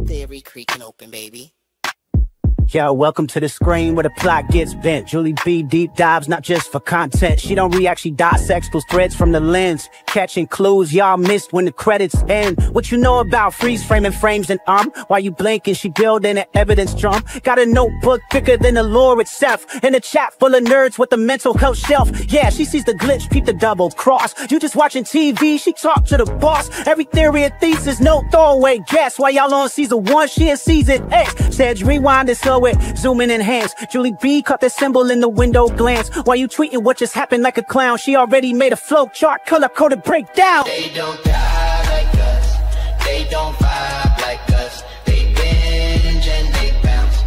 Theory creaking open, baby. Yo, welcome to the screen where the plot gets bent. Julie B deep dives, not just for content. She don't react, she dissects those threads from the lens, catching clues y'all missed when the credits end. What you know about freeze framing frames and while you blinking, she building an evidence drum. Got a notebook thicker than the lore itself, and a chat full of nerds with a mental health shelf. Yeah, she sees the glitch, peep the double cross. You just watching TV, she talk to the boss. Every theory and thesis, no throwaway guess. While y'all on season 1, she in season X. Said rewind it slow it, zoom in enhance. Julie B caught the symbol in the window glance. While you tweeting what just happened like a clown, she already made a flow chart, color coded breakdown. They don't die like us, they don't vibe like us. They binge and they bounce,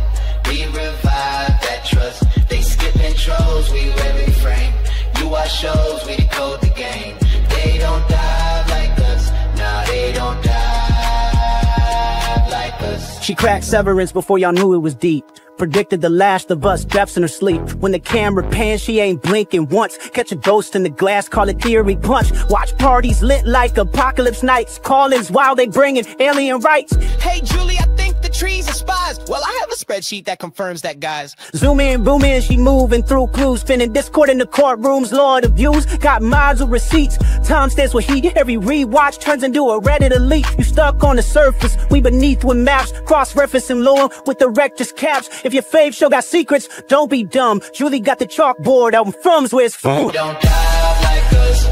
we revive that trust. They skip intros, we every frame. You watch shows, we decode the game. They don't die like us, nah, they don't die like us. She cracked Severance before y'all knew it was deep. Predicted the Last of Us deaths in her sleep. When the camera pans, she ain't blinking once. Catch a ghost in the glass, call it theory punch. Watch parties lit like apocalypse nights. Call-ins while they bringing alien rights. Hey, Julie, I think the trees are spies. Well, I have a spreadsheet that confirms that, guys. Zoom in, boom in, she moving through clues. Spinning Discord in the courtrooms, Lord of views. Got mods with receipts. Time stands with heat. Every rewatch turns into a Reddit elite. You stuck on the surface, we beneath with maps. Cross-referencing lore with the rector's caps. If your fave show got secrets, don't be dumb. Julie got the chalkboard out in From's where it's from. They don't dive like us,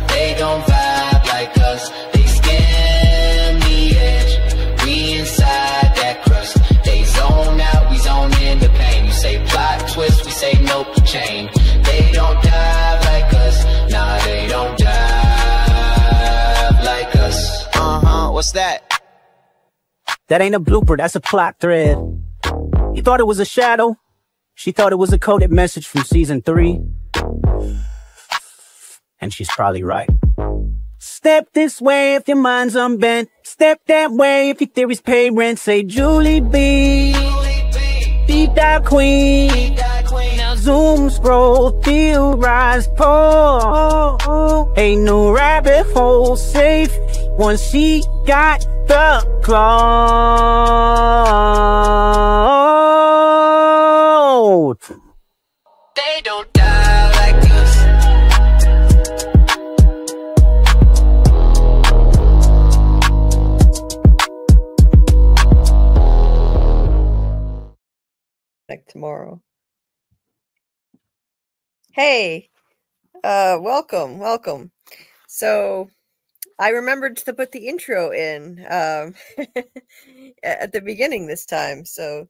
they don't vibe like us. They skim the edge, we inside that crust. They zone out, we zone in the pain. You say plot twist, we say nope, chain. They don't dive like us, nah, they don't dive like us. What's that? That ain't a blooper, that's a plot thread. You thought it was a shadow? She thought it was a coded message from season 3. And she's probably right. Step this way if your mind's unbent. Step that way if your theories pay rent. Say Julie B, deep dive queen. Now zoom, scroll, theorize, pull. Ain't no rabbit hole safe once she got the cloud. They don't die like us. Like tomorrow. Hey, welcome. So I remembered to put the intro in at the beginning this time, so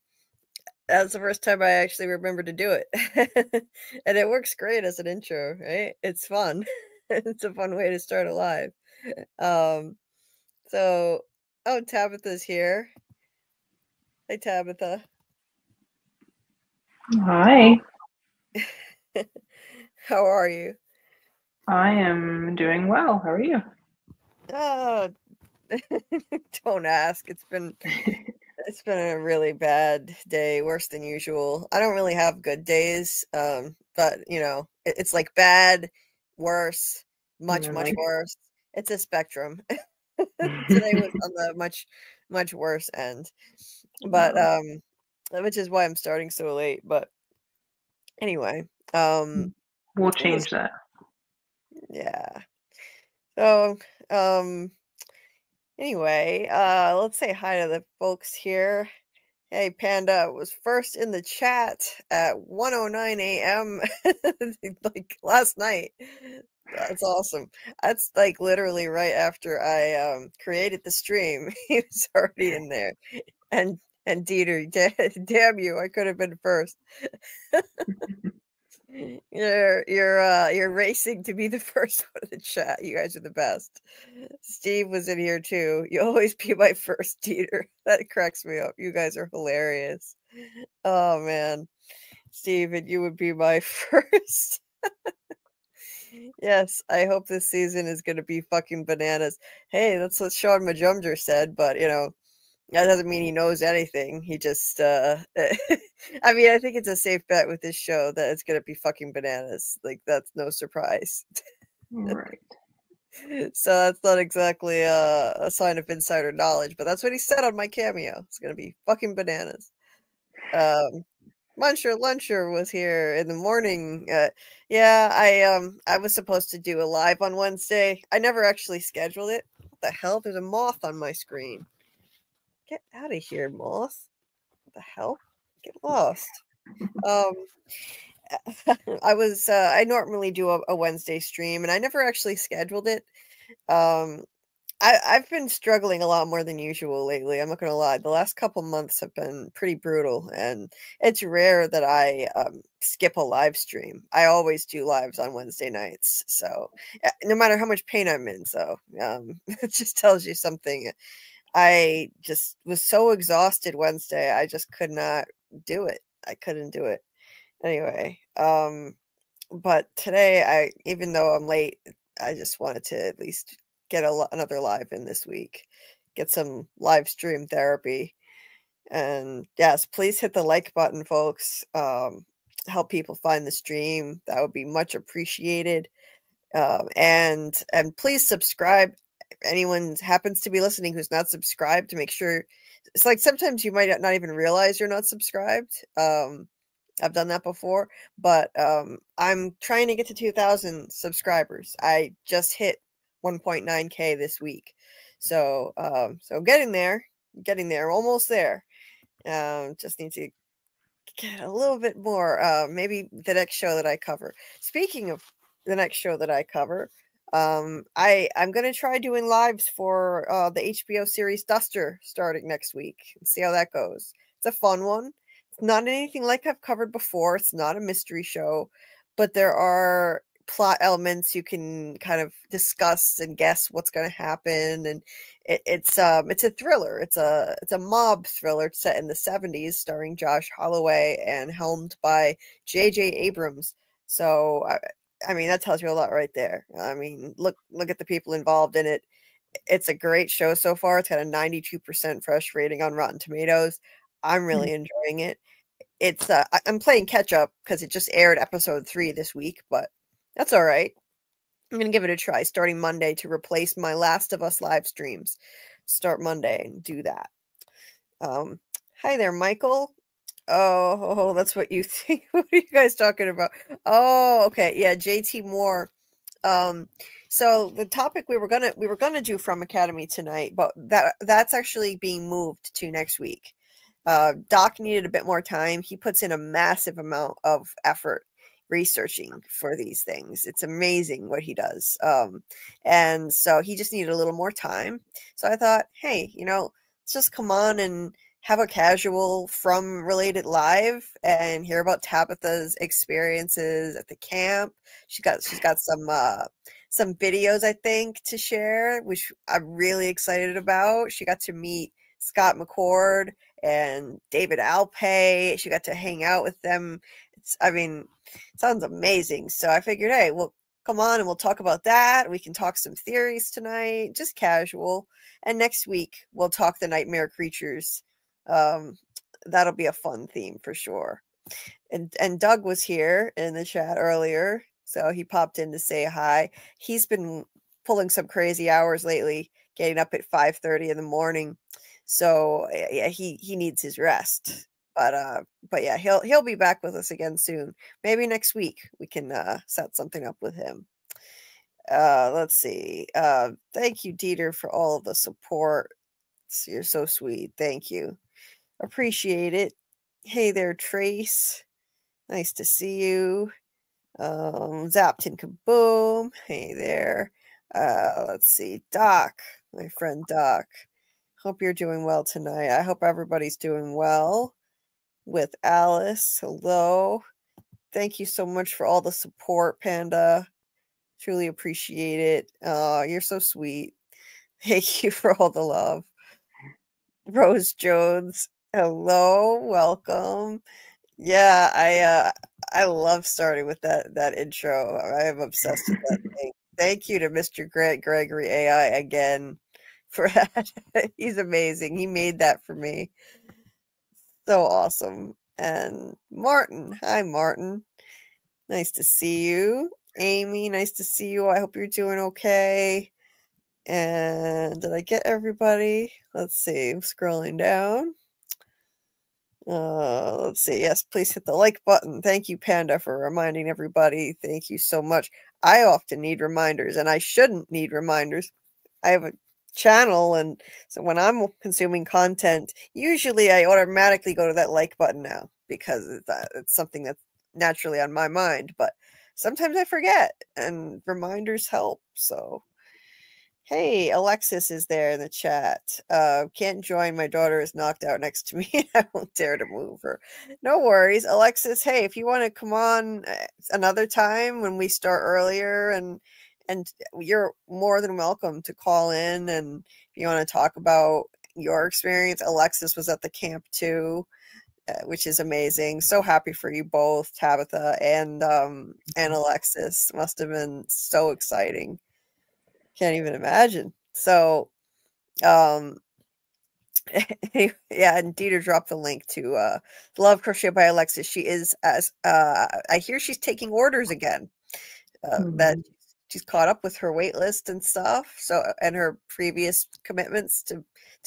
that's the first time I actually remembered to do it. And it works great as an intro, right? It's fun. It's a fun way to start a live. So, oh, Tabatha's here. Hey, Tabatha. Hi. How are you? I am doing well. How are you? Oh, don't ask. It's been a really bad day, worse than usual. I don't really have good days, but you know, it's like bad, worse, much worse. It's a spectrum. Today was on the much worse end, but which is why I'm starting so late. But anyway, we'll change that. Yeah. So, anyway, let's say hi to the folks here. Hey, Panda was first in the chat at 1:09 a.m. like last night. That's awesome. That's like literally right after I created the stream. He was already in there. And Dieter, damn you, I could have been first. You're racing to be the first one in the chat. You guys are the best. Steve was in here too. You always be my first, Dieter. That cracks me up. You guys are hilarious. Oh man, Steve, and you would be my first. Yes, I hope this season is gonna be fucking bananas. Hey, that's what Sean Majumder said, but you know, that doesn't mean he knows anything. He just, I mean, I think it's a safe bet with this show that it's going to be fucking bananas. Like, that's no surprise. Right. So that's not exactly a sign of insider knowledge, but that's what he said on my Cameo. It's gonna be fucking bananas. Luncher was here in the morning. Yeah, I was supposed to do a live on Wednesday. I never actually scheduled it. What the hell? There's a moth on my screen. Get out of here, moth. What the hell? Get lost. I normally do a Wednesday stream, and I never actually scheduled it. I've been struggling a lot more than usual lately. I'm not gonna lie. The last couple months have been pretty brutal, and it's rare that I skip a live stream. I always do lives on Wednesday nights, so no matter how much pain I'm in. So it just tells you something. I just was so exhausted Wednesday. I just could not do it. I couldn't do it. Anyway, but today, even though I'm late, I just wanted to at least get another live in this week, get some live stream therapy. And yes, please hit the like button, folks. Help people find the stream. That would be much appreciated. And please subscribe. If anyone happens to be listening who's not subscribed, to make sure. It's like sometimes you might not even realize you're not subscribed. I've done that before, but I'm trying to get to 2,000 subscribers. I just hit 1.9K this week, so getting there, almost there. Just need to get a little bit more. Maybe the next show that I cover. Speaking of the next show that I cover, I'm gonna try doing lives for the HBO series Duster starting next week and see how that goes. It's a fun one. Not anything like I've covered before. It's not a mystery show, but there are plot elements you can kind of discuss and guess what's going to happen. And it's a thriller. It's a mob thriller set in the 70s, starring Josh Holloway and helmed by J.J. Abrams. So I mean, that tells you a lot right there. I mean, look at the people involved in it. It's a great show so far. It's got a 92% fresh rating on Rotten Tomatoes. I'm really enjoying it. It's I'm playing catch up because it just aired episode 3 this week, but that's all right. I'm gonna give it a try starting Monday to replace my Last of Us live streams. Start Monday and do that. Hi there, Michael. Oh, that's what you think. What are you guys talking about? Oh, okay, yeah, JT Moore. So the topic we were gonna do FROMacademy tonight, but that's actually being moved to next week. Doc needed a bit more time. He puts in a massive amount of effort researching for these things. It's amazing what he does. And so he just needed a little more time. So I thought, hey, let's just come on and have a casual From related live and hear about Tabatha's experiences at the camp. She's got some videos, I think, to share, which I'm really excited about. She got to meet Scott McCord and David Alpay. She got to hang out with them. It sounds amazing. So I figured, hey, well, come on and we'll talk about that. We can talk some theories tonight, just casual. And next week we'll talk the nightmare creatures. That'll be a fun theme for sure. And Doug was here in the chat earlier, so he popped in to say hi. He's been pulling some crazy hours lately, getting up at 5:30 in the morning. So yeah, he needs his rest. But yeah, he'll be back with us again soon. Maybe next week we can set something up with him. Let's see. Thank you, Dieter, for all of the support. You're so sweet. Thank you. Appreciate it. Hey there, Trace. Nice to see you. Zapton Kaboom. Hey there. Let's see. Doc, my friend Doc. Hope you're doing well tonight. I hope everybody's doing well. With Alice, hello. Thank you so much for all the support, Panda. Truly appreciate it. You're so sweet. Thank you for all the love. Rose Jones, hello, welcome. Yeah, I love starting with that intro. I am obsessed with that thing. Thank you to Mr. Grant Gregory AI again for that. He's amazing. He made that for me. So awesome. And Martin, hi Martin. Nice to see you. Amy, nice to see you. I hope you're doing okay. And did I get everybody? Let's see. I'm scrolling down. Let's see. Yes, please hit the like button. Thank you, Panda, for reminding everybody. Thank you so much. I often need reminders, and I shouldn't need reminders. I have a channel, and so when I'm consuming content, usually I automatically go to that like button now because it's something that's naturally on my mind. But sometimes I forget, and reminders help. So. Hey, Alexis is there in the chat. Can't join. My daughter is knocked out next to me. I won't dare to move her. No worries, Alexis. Hey, if you want to come on another time when we start earlier, and you're more than welcome to call in. And if you want to talk about your experience, Alexis was at the camp too, which is amazing. So happy for you both, Tabatha and Alexis. Must have been so exciting. Can't even imagine. So, yeah, and Dieter dropped the link to Love Crochet by Alexis. She is, as I hear, she's taking orders again. That she's caught up with her wait list and stuff. So, and her previous commitments to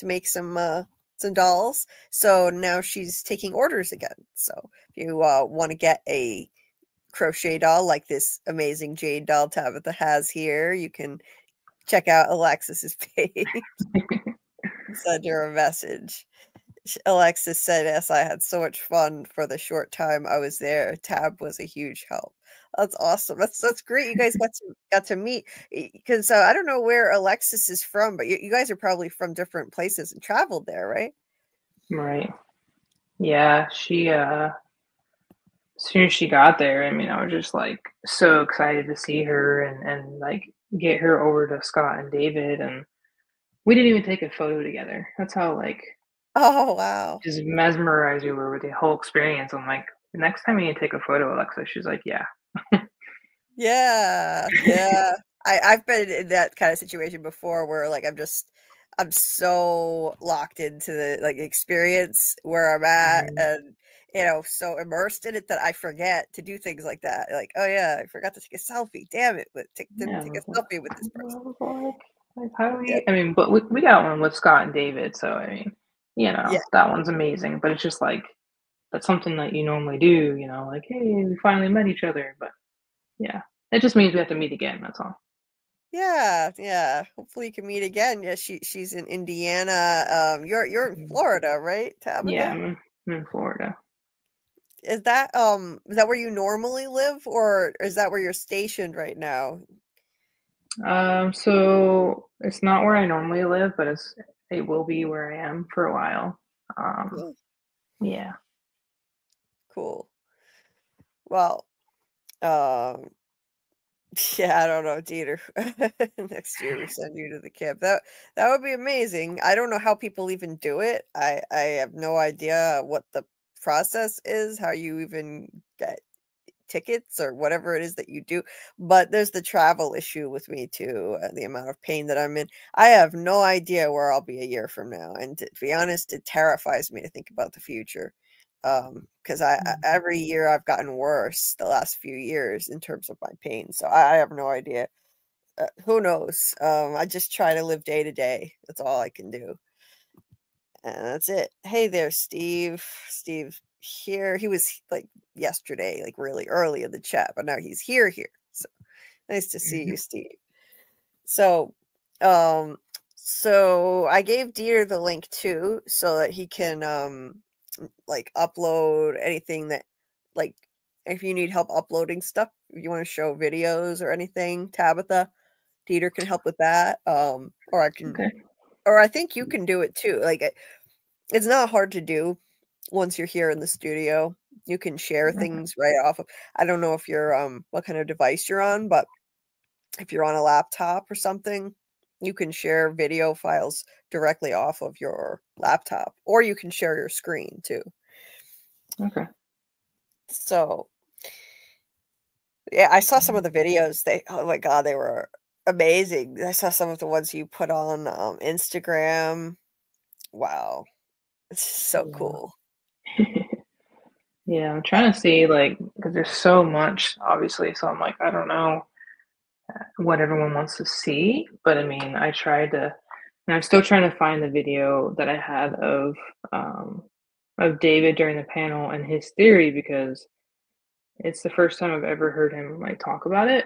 make some dolls. So now she's taking orders again. So if you want to get a crochet doll like this amazing jade doll Tabatha has here, you can check out Alexis's page. Send her a message. Alexis said, yes, I had so much fun for the short time I was there. Tab was a huge help. That's awesome. That's great. You guys got to meet, because I don't know where Alexis is from, but you guys are probably from different places and traveled there, right? Right. Yeah, she as soon as she got there, I mean, I was just like so excited to see her and like get her over to Scott and David, and we didn't even take a photo together. That's how like Oh wow. just mesmerized we were with the whole experience. I'm like, the next time you need to take a photo, Alexa. She's like, yeah. Yeah. I've been in that kind of situation before where like I'm so locked into the like experience where I'm at, and so immersed in it that I forget to do things like that. Like, oh yeah, I forgot to take a selfie. Damn it, but didn't take a selfie with this person. Like how do we? I mean, but we got one with Scott and David, so I mean, Yeah. that one's amazing. But it's just like that's something that you normally do, like hey, we finally met each other. But yeah, it just means we have to meet again. That's all. Yeah. Hopefully you can meet again. Yeah, she's in Indiana. You're in Florida, right, Tabatha? Yeah, I'm in Florida. Is that where you normally live, or is that where you're stationed right now? So it's not where I normally live, but it will be where I am for a while. Cool. Yeah. Cool. Well, yeah, I don't know, Dieter. Next year we send you to the camp. That would be amazing. I don't know how people even do it. I have no idea what the process is, how you even get tickets or whatever it is that you do. But there's the travel issue with me too, the amount of pain that I'm in. I have no idea where I'll be a year from now. And to be honest, it terrifies me to think about the future. Because every year I've gotten worse the last few years in terms of my pain. So I have no idea. Who knows? I just try to live day to day. That's all I can do. And that's it. Hey there, Steve. Steve here. He was like yesterday, like really early in the chat, but now he's here. So nice to see you, Steve. So, so I gave Dieter the link too, so that he can like upload anything that, like, if you need help uploading stuff, if you want to show videos or anything, Tabatha, Dieter can help with that. Or I can, or I think you can do it too. Like it's not hard to do once you're here in the studio. You can share things right off of, I don't know if you're what kind of device you're on, but if you're on a laptop or something, you can share video files directly off of your laptop, or you can share your screen too. Okay. So yeah, I saw some of the videos. Oh my God, they were amazing. I saw some of the ones you put on Instagram. Wow. It's so cool. Yeah, I'm trying to see, like, because there's so much, obviously. So I'm like, I don't know what everyone wants to see, but I mean, I tried to, and I'm still trying to find the video that I had of David during the panel and his theory, because it's the first time I've ever heard him like talk about it.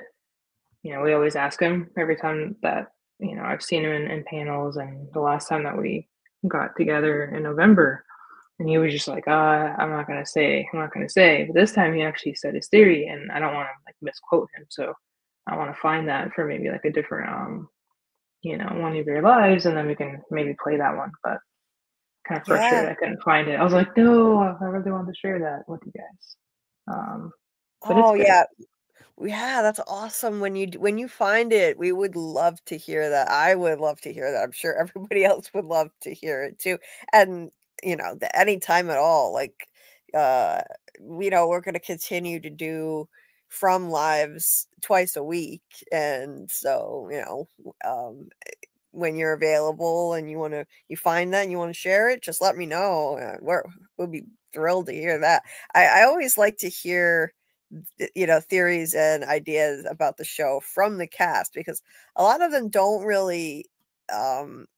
You know, we always ask him every time that, you know, I've seen him in panels, and the last time that we got together in November, and he was just like, I'm not gonna say. But this time he actually said his theory, and I don't want to like misquote him, so I want to find that for maybe like a different, you know, one of your lives, and then we can maybe play that one. But kind of Yeah. frustrated I couldn't find it. I was like, no, I really wanted to share that with you guys. But it's Oh good. yeah, that's awesome. When you find it, we would love to hear that. I would love to hear that. I'm sure everybody else would love to hear it too. And you know, anytime at all, like you know, we're gonna continue to do from lives twice a week. And so, you know, when you're available and you find that and you want to share it, just let me know. We'll be thrilled to hear that. I always like to hear you know, theories and ideas about the show from the cast, because a lot of them don't really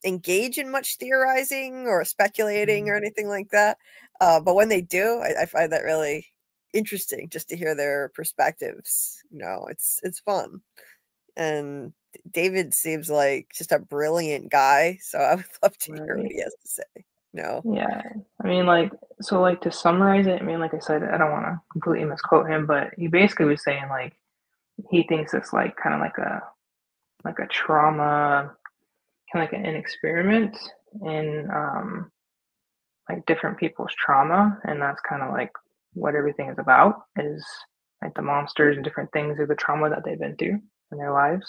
engage in much theorizing or speculating or anything like that. But when they do, I find that really interesting just to hear their perspectives. You know, it's fun. And David seems like just a brilliant guy, so I would love to hear what Right. he has to say. No. Yeah. I mean, like, so like to summarize it, I mean, like I said, I don't want to completely misquote him, but he basically was saying like he thinks it's like kind of like a trauma, kind of like an experiment in like different people's trauma, and that's kind of like what everything is about, is like the monsters and different things of the trauma that they've been through in their lives.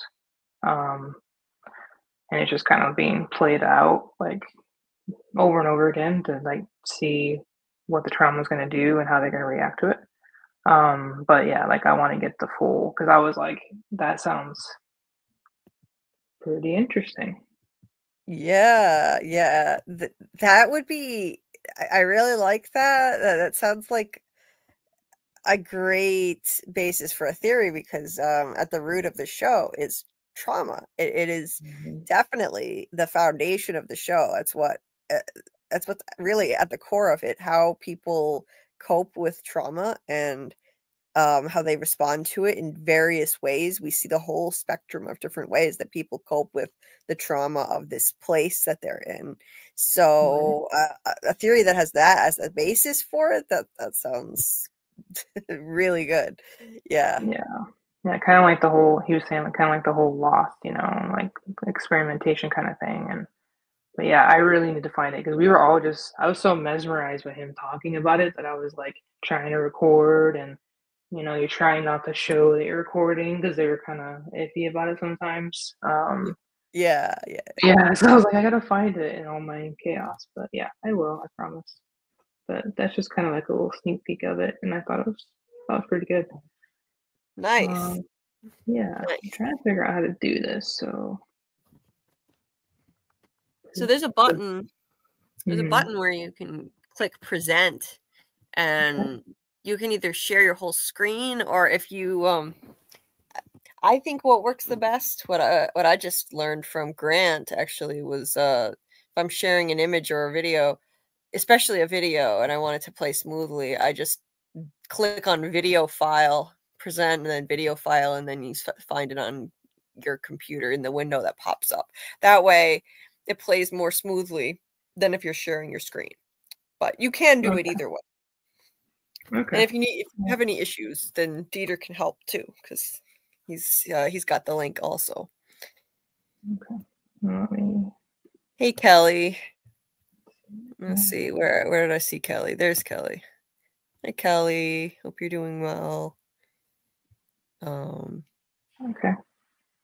Um, and it's just kind of being played out like over and over again to like see what the trauma is going to do and how they're going to react to it. But yeah, like I want to get the full, because I was like, that sounds pretty interesting. Yeah. That would be. I really like that. That sounds like a great basis for a theory, because at the root of the show is trauma. It is Mhm. definitely the foundation of the show. Uh, that's what's really at the core of it. How people cope with trauma and how they respond to it in various ways. We see the whole spectrum of different ways that people cope with the trauma of this place that they're in. Right. So a theory that has that as a basis for it, that sounds really good. Yeah. Yeah. Yeah, kind of like the whole, he was saying, like, kind of like the whole lost, you know, like experimentation kind of thing. And, but yeah, I really need to find it, because we were all just, I was so mesmerized by him talking about it that I was like trying to record, and, you know, you're trying not to show that you're recording because they were kind of iffy about it sometimes. Yeah. Yeah, so I was like, I gotta find it in all my chaos. But yeah, I will, I promise. But that's just kind of like a little sneak peek of it, and I thought it was pretty good. Nice. Um, yeah, I'm Nice. trying to figure out how to do this. So, So there's a button. There's a mhm, button where you can click present, okay, and you can either share your whole screen, or if you I think what works the best, what I just learned from Grant actually, was if I'm sharing an image or a video, especially a video, and I want it to play smoothly, I just click on video file, present, and then video file, and then you find it on your computer in the window that pops up. That way it plays more smoothly than if you're sharing your screen. But you can do it okay, either way. okay, And if you have any issues, then Dieter can help too, because he's got the link also. okay. Let me. Hey Kelly. Let's see, where did I see Kelly? There's Kelly. Hi Kelly. Hope you're doing well. Okay.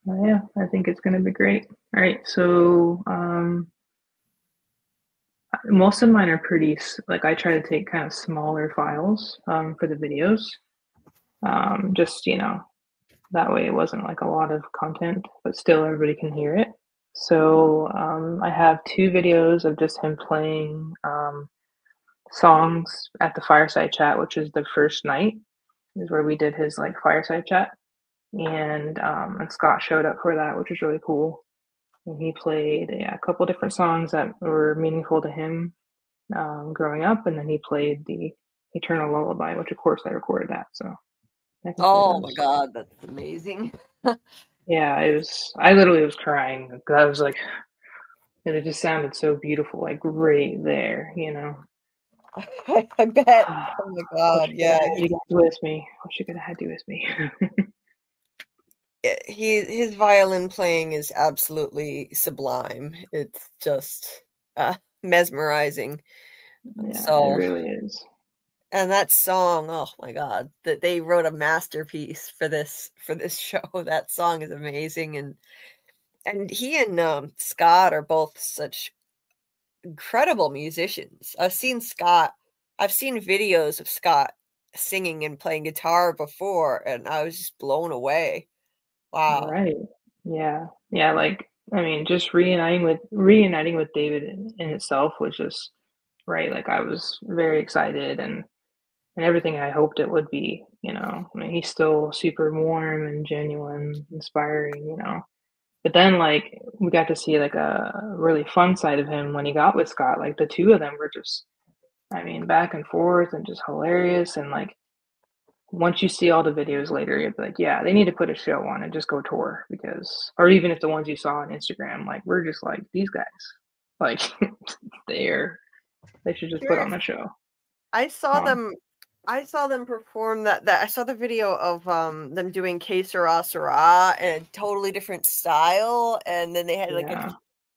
Well, yeah, I think it's gonna be great. All right, so most of mine are pretty like, I try to take kind of smaller files for the videos. Just, you know, that way it wasn't like a lot of content, but still everybody can hear it. So I have two videos of just him playing songs at the fireside chat, which is the first night, is where we did his like fireside chat, and Scott showed up for that, which was really cool. And he played a couple different songs that were meaningful to him growing up, and then he played the Eternal Lullaby, which of course I recorded that. So oh my god, that's amazing. Yeah, it was. I literally was crying because I was like, it just sounded so beautiful, like right there, you know. I bet. Oh my god, yeah. You got with me. Wish you could have had you with me. His violin playing is absolutely sublime. It's just mesmerizing. Yeah, so it really is. And that song, oh my god, that they wrote a masterpiece for this show. That song is amazing, and he and Scott are both such incredible musicians. I've seen videos of Scott singing and playing guitar before, and I was just blown away. Wow. Right. Yeah. Yeah. Like, I mean, just reuniting with David in itself was just right. Like, I was very excited and everything I hoped it would be. You know, I mean, he's still super warm and genuine, inspiring. You know, but then like we got to see like a really fun side of him when he got with Scott. Like the two of them were just, I mean, back and forth and just hilarious. And like once you see all the videos later, you'll be like, yeah, they need to put a show on and just go tour because, or even if the ones you saw on Instagram, like we're just like these guys, like they should just put on a show. I saw them perform that I saw the video of them doing Que Sera Sera in a totally different style, and then they had like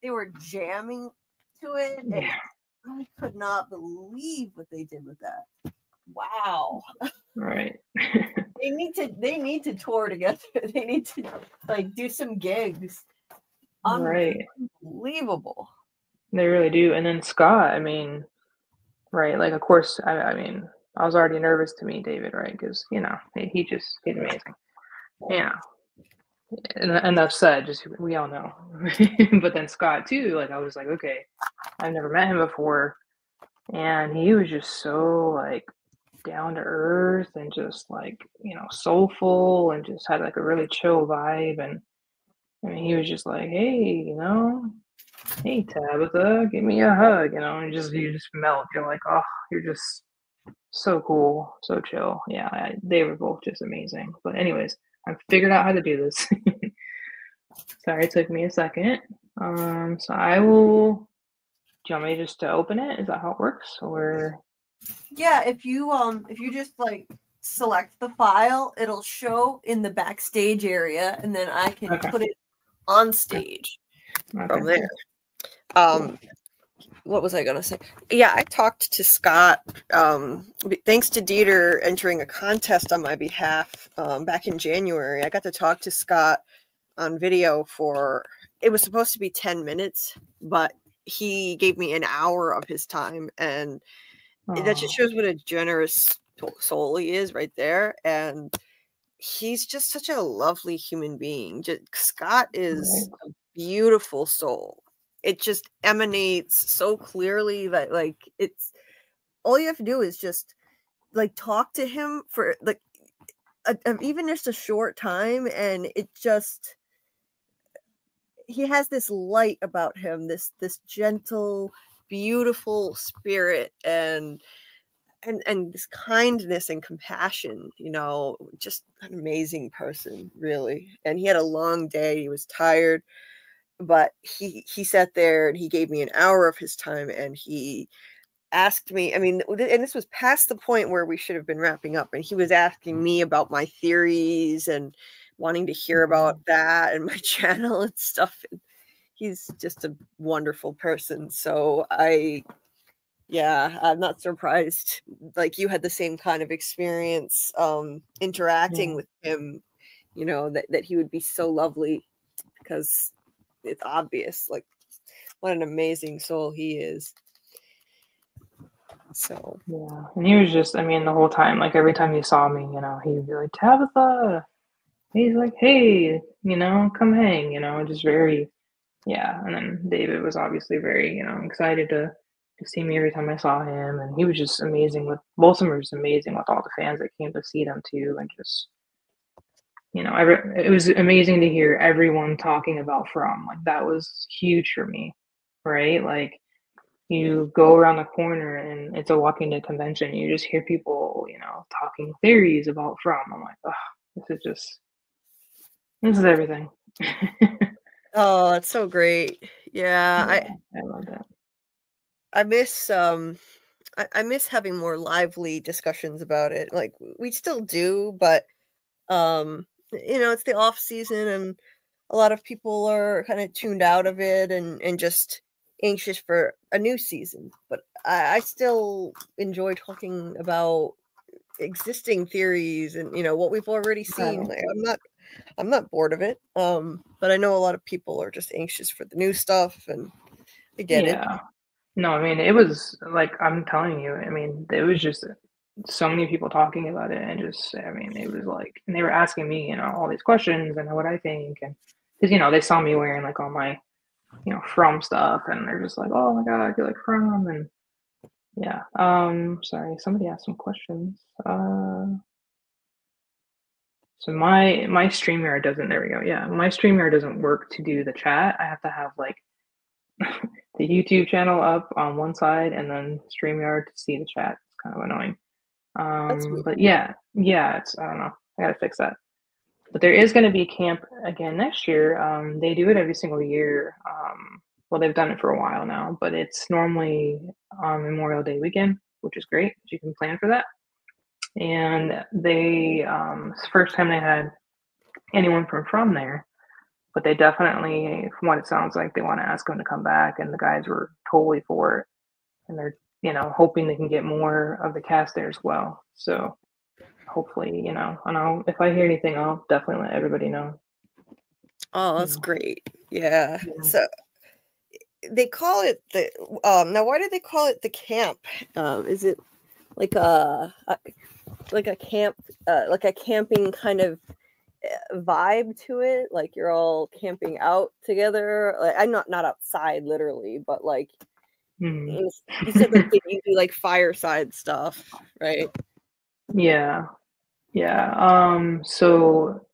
they were jamming to it, and I could not believe what they did with that. Wow. Right. They need to tour together. They need to like do some gigs. Right. Unbelievable. They really do. And then Scott, I mean, right, like of course, I mean, I was already nervous to meet David, right? Because you know he's amazing. Yeah. Enough said. Just we all know. But then Scott too. Like I was like, okay, I've never met him before, and he was just so like down to earth and just like, you know, soulful and just had like a really chill vibe. And I mean, he was just like, hey, you know, hey Tabatha, give me a hug, you know, and you just melt. You're like, oh, you're just so cool, so chill. Yeah, they were both just amazing. But anyways, I figured out how to do this. Sorry, it took me a second. So I will. Do you want me just to open it? Is that how it works, or? Yeah, if you just like select the file, it'll show in the backstage area, and then I can put it on stage from there. What was I gonna say? Yeah, I talked to Scott. Thanks to Dieter entering a contest on my behalf back in January. I got to talk to Scott on video for. It was supposed to be 10 minutes, but he gave me an hour of his time, and that just shows what a generous soul he is right there. And he's just such a lovely human being. Scott is a beautiful soul. It just emanates so clearly that like it's all you have to do is just like talk to him for like even just a short time, and it just he has this light about him, this gentle, beautiful spirit, and this kindness and compassion, you know, just an amazing person, really. And he had a long day. He was tired, but he sat there and he gave me an hour of his time, and he asked me, I mean, and this was past the point where we should have been wrapping up, and he was asking me about my theories and wanting to hear about that and my channel and stuff. And he's just a wonderful person. So I'm not surprised like you had the same kind of experience interacting with him, you know, that he would be so lovely, because it's obvious like what an amazing soul he is. So yeah, and he was just, I mean, the whole time, like every time he saw me, you know, he'd be like, Tabatha. He's like, hey, you know, come hang, you know, just very, yeah. And then David was obviously very, you know, excited to to see me every time I saw him, and he was just amazing with both of them were just amazing with all the fans that came to see them too, and just it was amazing to hear everyone talking about From. Like that was huge for me, right? Like you go around the corner and it's a walking to convention, you just hear people, talking theories about From. I'm like, oh, this is everything. Oh, that's so great. Yeah, I love that. I miss I miss having more lively discussions about it. Like we still do, but it's the off season and a lot of people are kind of tuned out of it and just anxious for a new season. But I still enjoy talking about existing theories and what we've already seen. Like, I'm not bored of it. But I know a lot of people are just anxious for the new stuff, and I get it. No, I mean, it was like, I'm telling you, I mean, it was just so many people talking about it, and just, I mean, it was like, and they were asking me, all these questions and what I think, and because, they saw me wearing like all my, From stuff, and they're just like, oh my God, you're like From, and yeah. Sorry, somebody asked some questions. So my StreamYard doesn't, there we go. Yeah, my StreamYard doesn't work to do the chat. I have to have like the YouTube channel up on one side and then StreamYard to see the chat. It's kind of annoying. But yeah, it's, I don't know. I gotta fix that. But there is going to be camp again next year. They do it every single year. Well, they've done it for a while now, but it's normally on Memorial Day weekend, which is great. You can plan for that. And they, it's the first time they had anyone from there, but they definitely, from what it sounds like, they want to ask them to come back, and the guys were totally for it. And they're, hoping they can get more of the cast there as well. So hopefully, and if I hear anything, I'll definitely let everybody know. Oh, that's great. Yeah. So they call it the now why do they call it the camp? Is it like a camp, like a camping kind of vibe to it? Like you're all camping out together? Like I'm not outside literally, but like you said like you do like fireside stuff, right? Yeah. So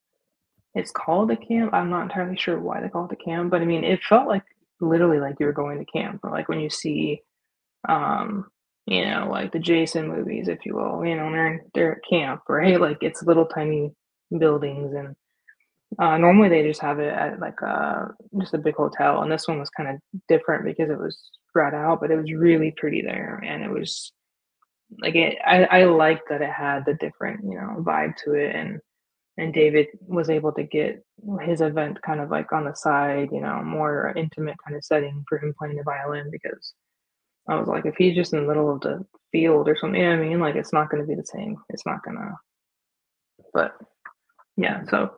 it's called a camp. I'm not entirely sure why they call it a camp, but I mean, it felt like literally like you were going to camp, like when you see, like the Jason movies, if you will, they're at camp, right? Like it's little tiny buildings, and normally they just have it at like just a big hotel, and this one was kind of different because it was spread out, but it was really pretty there, and it was like I liked that it had the different vibe to it, and David was able to get his event kind of like on the side, more intimate kind of setting for him playing the violin, because I was like, if he's just in the middle of the field or something, I mean, like it's not going to be the same. It's not gonna. But yeah, so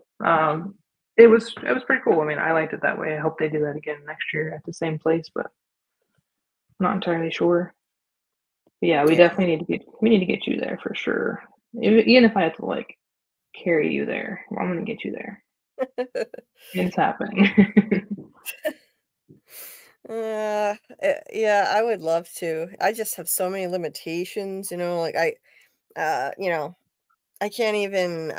it was pretty cool. I mean, I liked it that way. I hope they do that again next year at the same place, but I'm not entirely sure. But yeah, we definitely need to get you there for sure. Even if I have to like carry you there, I'm gonna get you there. It's happening. Yeah, I would love to. I just have so many limitations, like I can't even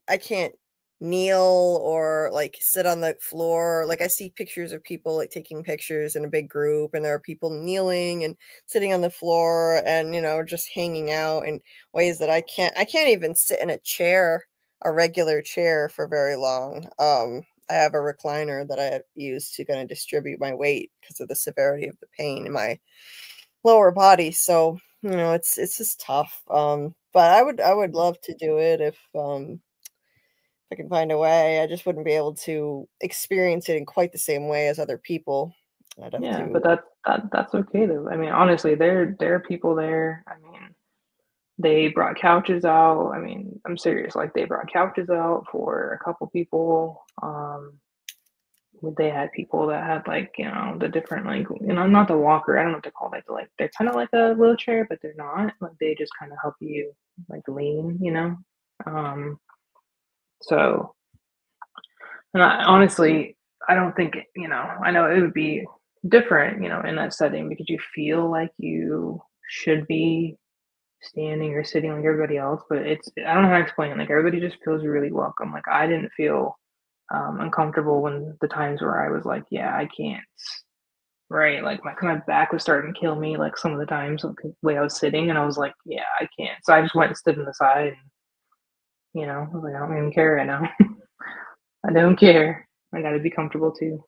I can't kneel or like sit on the floor. Like I see pictures of people like taking pictures in a big group, and there are people kneeling and sitting on the floor and just hanging out in ways that I can't even sit in a regular chair for very long. I have a recliner that I use to kind of distribute my weight because of the severity of the pain in my lower body. So, it's just tough. But I would love to do it if I can find a way. I just wouldn't be able to experience it in quite the same way as other people. Yeah, but that's okay though. I mean, honestly, there are people there. I mean, they brought couches out. I mean, I'm serious. Like they brought couches out for a couple people. They had people that had like, the different like, not the walker. I don't know what to call it. Like they're kind of like a wheelchair, but they're not. Like they just kind of help you like lean, So, and honestly, I don't think I know it would be different, you know, in that setting because you feel like you should be standing or sitting like everybody else, but I don't know how to explain it. Like everybody just feels really welcome. Like I didn't feel uncomfortable when the times where I was like, yeah, I can't. Right, like my back was starting to kill me. Like some of the times, like, the way I was sitting, and I was like, yeah, I can't. So I just went and stood on the side, and I was like, I don't even care right now. I don't care. I got to be comfortable too.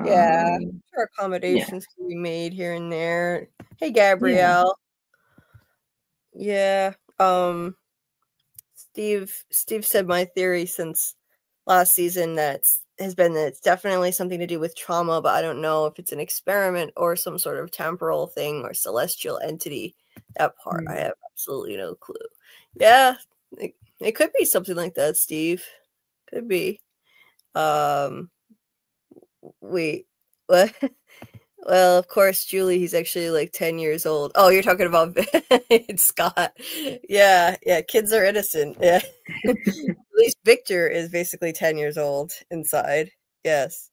Yeah, sure Yeah. accommodations can be made here and there. Hey, Yeah. Gabrielle. Yeah. Steve said my theory since last season has been that it's definitely something to do with trauma, but I don't know if it's an experiment or some sort of temporal thing or celestial entity. That part I have absolutely no clue. Yeah, it could be something like that, Steve. Could be. Wait, what? Well, of course, Julie, he's actually like 10 years old. Oh, you're talking about Scott. Yeah, kids are innocent. Yeah. At least Victor is basically 10 years old inside. Yes.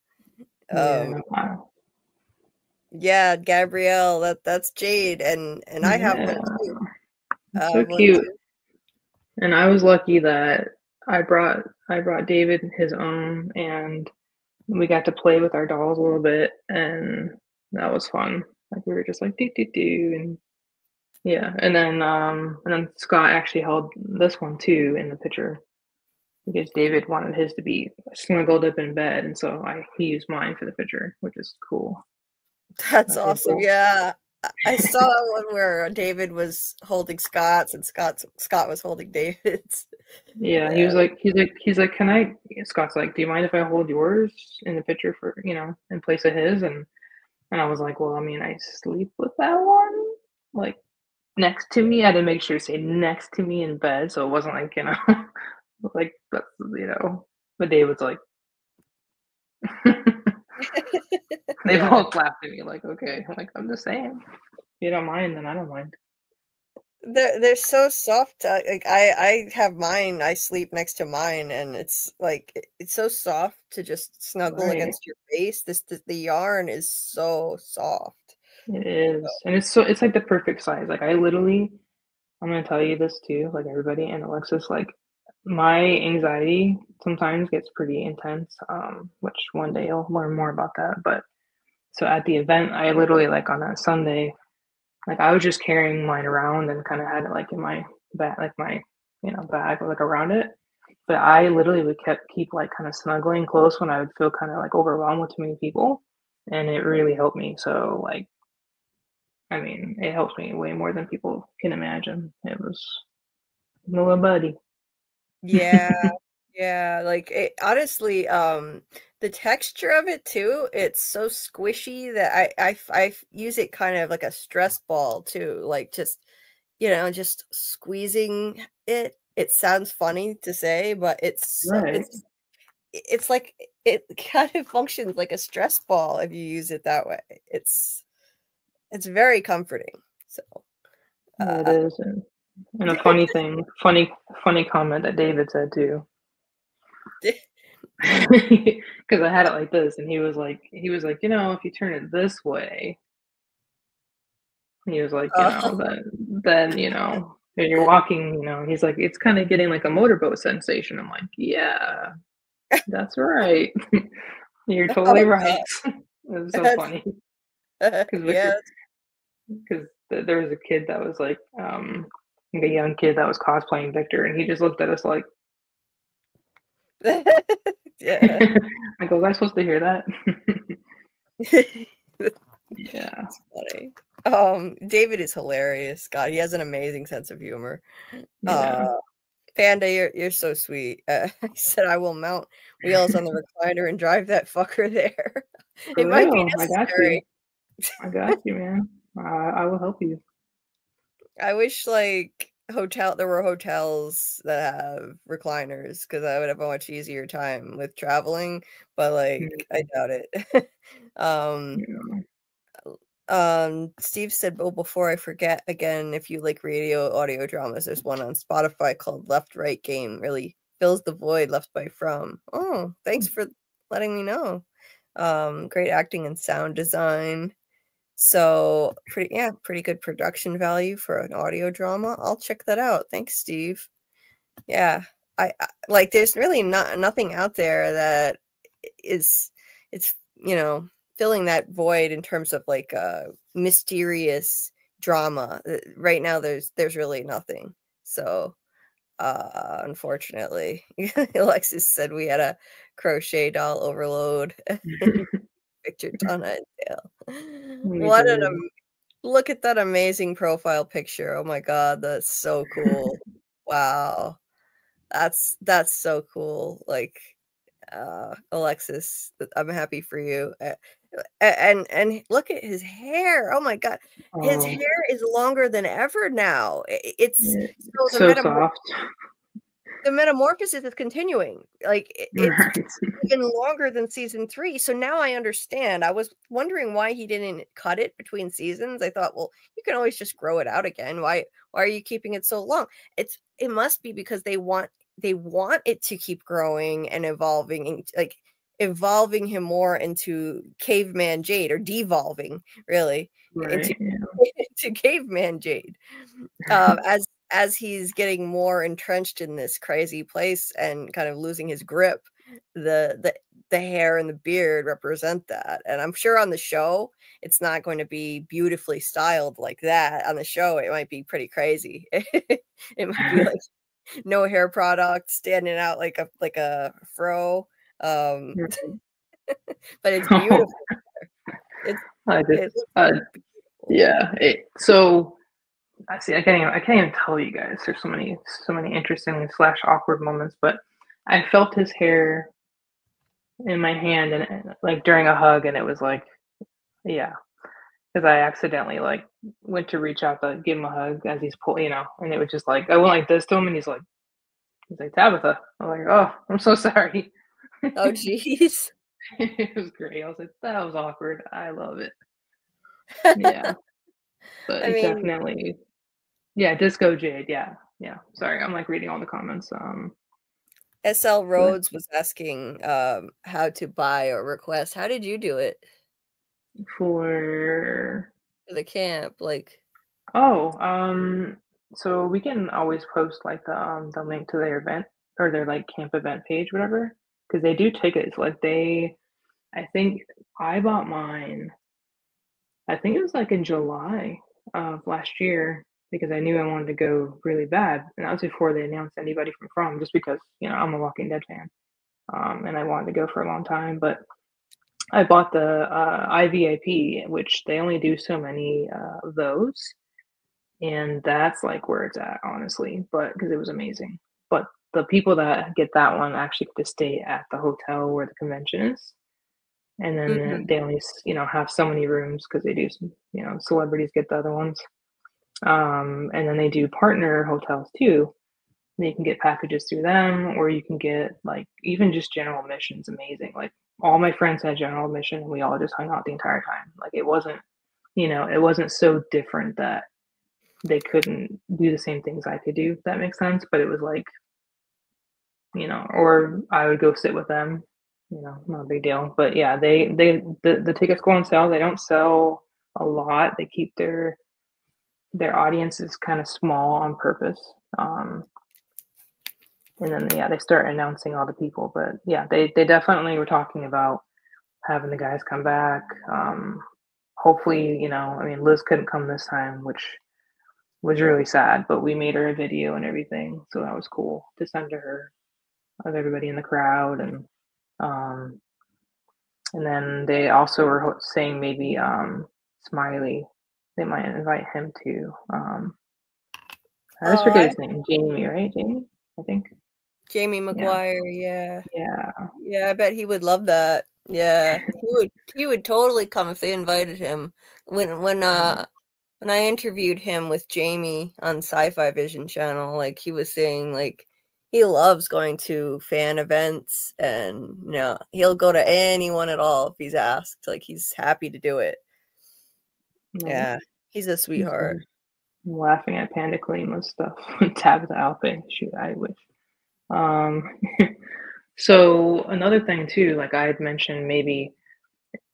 Yeah, Gabrielle, that's Jade, and I have one too. So cute. And I was lucky that I brought David his own, and we got to play with our dolls a little bit, and that was fun. Like we were just like do do do, and yeah. And then Scott actually held this one too in the picture because David wanted his to be snuggled up in bed, and so he used mine for the picture, which is cool. That's awesome. Cool. Yeah. I saw one where David was holding Scott's and Scott was holding David's. Yeah, he was like, can I? Scott's like, do you mind if I hold yours in the picture for in place of his? And I was like, well, I mean, I sleep with that one like next to me. I had to make sure to say next to me in bed, so it wasn't like like that's But David's like, they both laughed at me like, okay, I'm just saying, if you don't mind, then I don't mind. They're so soft. Like I have mine. I sleep next to mine, and it's like it's so soft to just snuggle against your face. The yarn is so soft. It is, and it's like the perfect size. Like I'm gonna tell you this too, like everybody, and Alexis, like my anxiety sometimes gets pretty intense. Which one day you'll learn more about that. But so at the event, I literally like on that Sunday. Like I was just carrying mine around and kind of had it like in my bag, like my bag like around it. But I literally would keep like kind of snuggling close when I would feel kind of like overwhelmed with too many people, and it really helped me. So like, I mean, it helps me way more than people can imagine. It was my little buddy. Yeah, yeah. Like it, honestly, the texture of it too, it's so squishy that I use it kind of like a stress ball too, like just just squeezing it. It sounds funny to say, but it's like it kind of functions like a stress ball if you use it that way. It's very comforting. So it is, and a funny thing, funny comment that David said too. Because I had it like this, and he was like, if you turn it this way, he was like, then when you're walking, he's like, it's kind of getting like a motorboat sensation. I'm like, yeah, that's right. You're totally right. It was so funny. Because there was a kid that was like a young kid that was cosplaying Victor, and he just looked at us like, yeah. I go, was I supposed to hear that? Yeah. That's funny. David is hilarious. God, he has an amazing sense of humor. Yeah. Panda, you're so sweet. He said, I will mount wheels on the recliner and drive that fucker there. For real, might be necessary. I got you, man. I will help you. I wish like there were hotels that have recliners, because I would have a much easier time with traveling, but like I doubt it. Steve said, oh, before I forget, again, if you like radio audio dramas, there's one on Spotify called Left Right Game. Really fills the void left by From. Oh, thanks for letting me know. Great acting and sound design. So pretty good production value for an audio drama. I'll check that out. Thanks, Steve. Yeah, I like. There's really nothing out there that it's filling that void in terms of like mysterious drama. Right now, there's really nothing. So, unfortunately, Alexis said we had a crochet doll overload. Picture Donna and Dale. Look at that amazing profile picture. Oh my god, that's so cool. Wow. That's so cool. Like Alexis, I'm happy for you. And look at his hair. Oh my god. His hair is longer than ever now. It's so soft. The metamorphosis is continuing. Like it's even longer than season 3. So now I understand. I was wondering why he didn't cut it between seasons. I thought, well, you can always just grow it out again. Why are you keeping it so long? It must be because they want it to keep growing and evolving, and like evolving him more into caveman Jade, or devolving really into caveman Jade. As he's getting more entrenched in this crazy place and kind of losing his grip, the hair and the beard represent that. And I'm sure on the show, it's not going to be beautifully styled like that. On the show, it might be pretty crazy. It might be like no hair product standing out like a fro. But it's beautiful. So I see. I can't even tell you guys. There's so many interesting / awkward moments. But I felt his hair in my hand, and like during a hug, and it was like, yeah, because I accidentally like went to reach out to give him a hug as he's pulling, and it was just like I went like this to him, and he's like Tabatha. I'm like, oh, I'm so sorry. Oh, jeez. It was great. I was like, that was awkward. I love it. Yeah, but definitely. Yeah, Disco Jade. Yeah. Sorry, I'm like reading all the comments. SL Rhodes was asking how to buy or request. How did you do it for the camp? Like, so we can always post like the link to their event or their like camp event page, whatever, because they do tickets. Like I think I bought mine. I think it was like in July of last year, because I knew I wanted to go really bad. And that was before they announced anybody from From, just because, I'm a Walking Dead fan. And I wanted to go for a long time. But I bought the IVIP, which they only do so many of those. And that's like where it's at, honestly, but because it was amazing. But the people that get that one actually get to stay at the hotel where the convention is. And then they only, have so many rooms because they do some, celebrities get the other ones. And then they do partner hotels too. You can get packages through them, or you can get like even just general admissions. Amazing. Like all my friends had general admission, and we all just hung out the entire time. Like it wasn't, it wasn't so different that they couldn't do the same things I could do, if that makes sense. But it was like, or I would go sit with them, not a big deal. But yeah, the tickets go on sale. They don't sell a lot. They keep their audience is kind of small on purpose. And then they start announcing all the people. But yeah, they definitely were talking about having the guys come back. Hopefully, Liz couldn't come this time, which was really sad, but we made her a video and everything, so that was cool to send to her of everybody in the crowd. And then they also were saying maybe Smiley, they might invite him too. I just forget his name. Jamie, right? Jamie, I think. Jamie McGuire, yeah. I bet he would love that. Yeah, he would totally come if they invited him. When I interviewed him with Jamie on Sci-Fi Vision channel, like he was saying, like he loves going to fan events, and he'll go to anyone at all if he's asked. Like he's happy to do it. Yeah, he's a sweetheart. I'm laughing at Panda Kalema's stuff. David Alpay. Shoot, I wish. So another thing too, like I had mentioned, maybe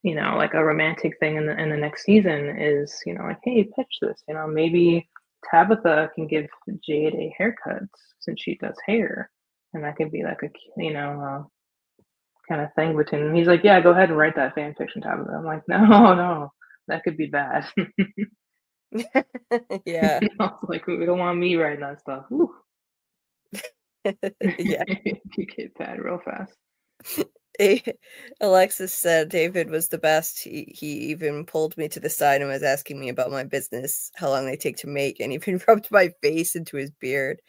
you know, like a romantic thing in the next season is, you know, like, hey, pitch this, you know, maybe Tabatha can give Jade a haircut since she does hair, and that could be like a, you know, kind of thing between them. He's like, yeah, go ahead and write that fan fiction, Tabatha. I'm like, no, that could be bad. Yeah. I was like, we don't want me writing that stuff. Yeah. You get bad real fast. Alexis said David was the best. He even pulled me to the side and was asking me about my business, how long they take to make, and even rubbed my face into his beard.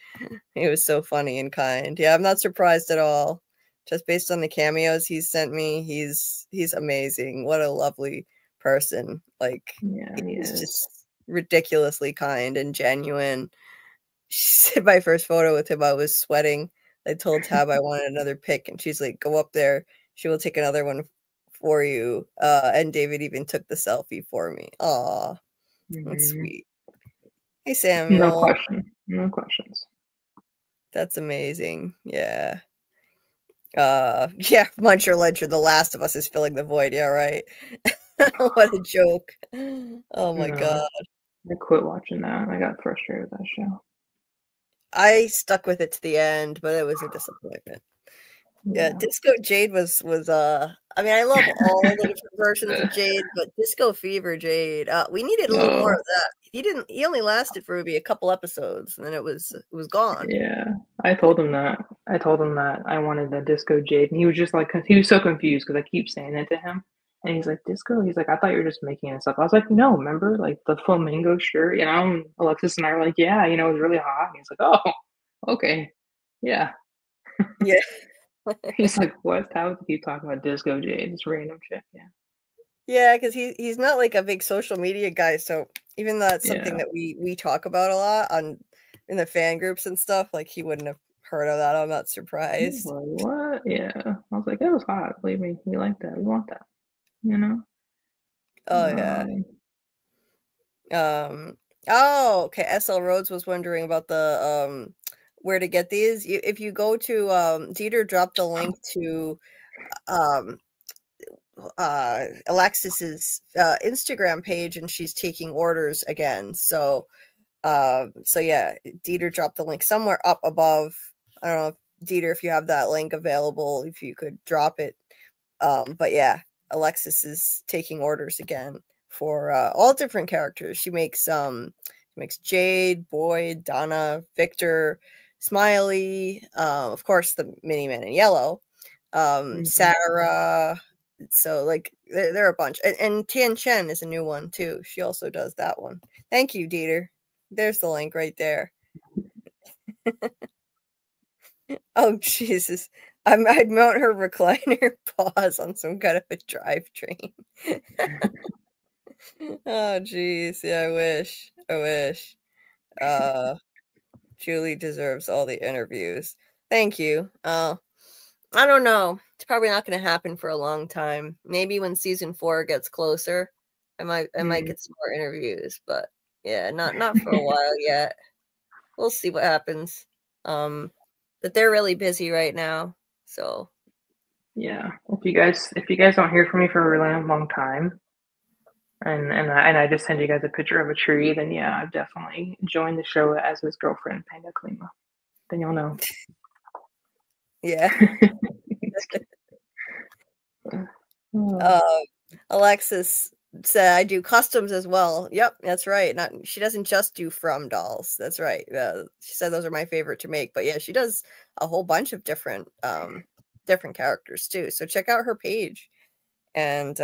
He was so funny and kind. Yeah, I'm not surprised at all. Just based on the cameos he's sent me, he's amazing. What a lovely person. Like, Yeah, he he's is. just ridiculously kind and genuine. She said my first photo with him, I was sweating. I told Tab I wanted another pic, and she's like, go up there. She will take another one for you. And David even took the selfie for me. Aw, that's sweet. Hey, Samuel. No question. No questions. That's amazing. Yeah. Yeah, Muncher Ledger, The Last of Us is filling the void. Yeah, right. What a joke. Oh my God. I quit watching that. I got frustrated with that show. I stuck with it to the end, but it was a disappointment. Yeah, Disco Jade was I mean, I love all the different versions of Jade, but Disco Fever Jade, we needed a little more of that. He only lasted for maybe a couple episodes, and then it was gone. Yeah, I told him that I wanted the Disco Jade, and he was just like, he was so confused because I keep saying it to him, and he's like, Disco? He's like, I thought you were just making this up. I was like, no, remember, like, the flamingo shirt, you know, and Alexis and I were like, yeah, you know, it was really hot. And he's like, oh, okay, yeah. Yeah. He's like, what? How would you keep talking about Disco Jade? This random shit, yeah. Yeah, because he's not like a big social media guy, so even though that's something that we talk about a lot in the fan groups and stuff, like, he wouldn't have heard of that. I'm not surprised. Like, what? Yeah. I was like, it was hot. Believe me, we like that. We want that. You know? Oh yeah. Oh, okay. SL Rhodes was wondering about the where to get these. If you go to Dieter dropped a link to Alexis's Instagram page, and she's taking orders again. So yeah, Dieter dropped the link somewhere up above. I don't know, Dieter, if you have that link available, if you could drop it. But yeah, Alexis is taking orders again for all different characters. She makes Jade, Boyd, Donna, Victor, Smiley, of course the Mini-Man in yellow, Sera. So like there are a bunch, and Tian Chen is a new one too. She also does that one. Thank you, Dieter. There's the link right there. Oh Jesus, I'd mount her recliner paws on some kind of a drivetrain. Oh geez, yeah, I wish. Julie deserves all the interviews. Thank you. I don't know. It's probably not going to happen for a long time. Maybe when season 4 gets closer, I might get some more interviews. But yeah, not for a while yet. We'll see what happens. But they're really busy right now. So yeah, if you guys don't hear from me for a really long time, and I just send you guys a picture of a tree, then yeah, I've definitely joined the show as his girlfriend, Panda Klima. Then you'll know. Yeah. Alexis said I do customs as well. Yep, that's right. She doesn't just do From dolls. That's right. She said those are my favorite to make. But yeah, she does a whole bunch of different characters too. So check out her page. And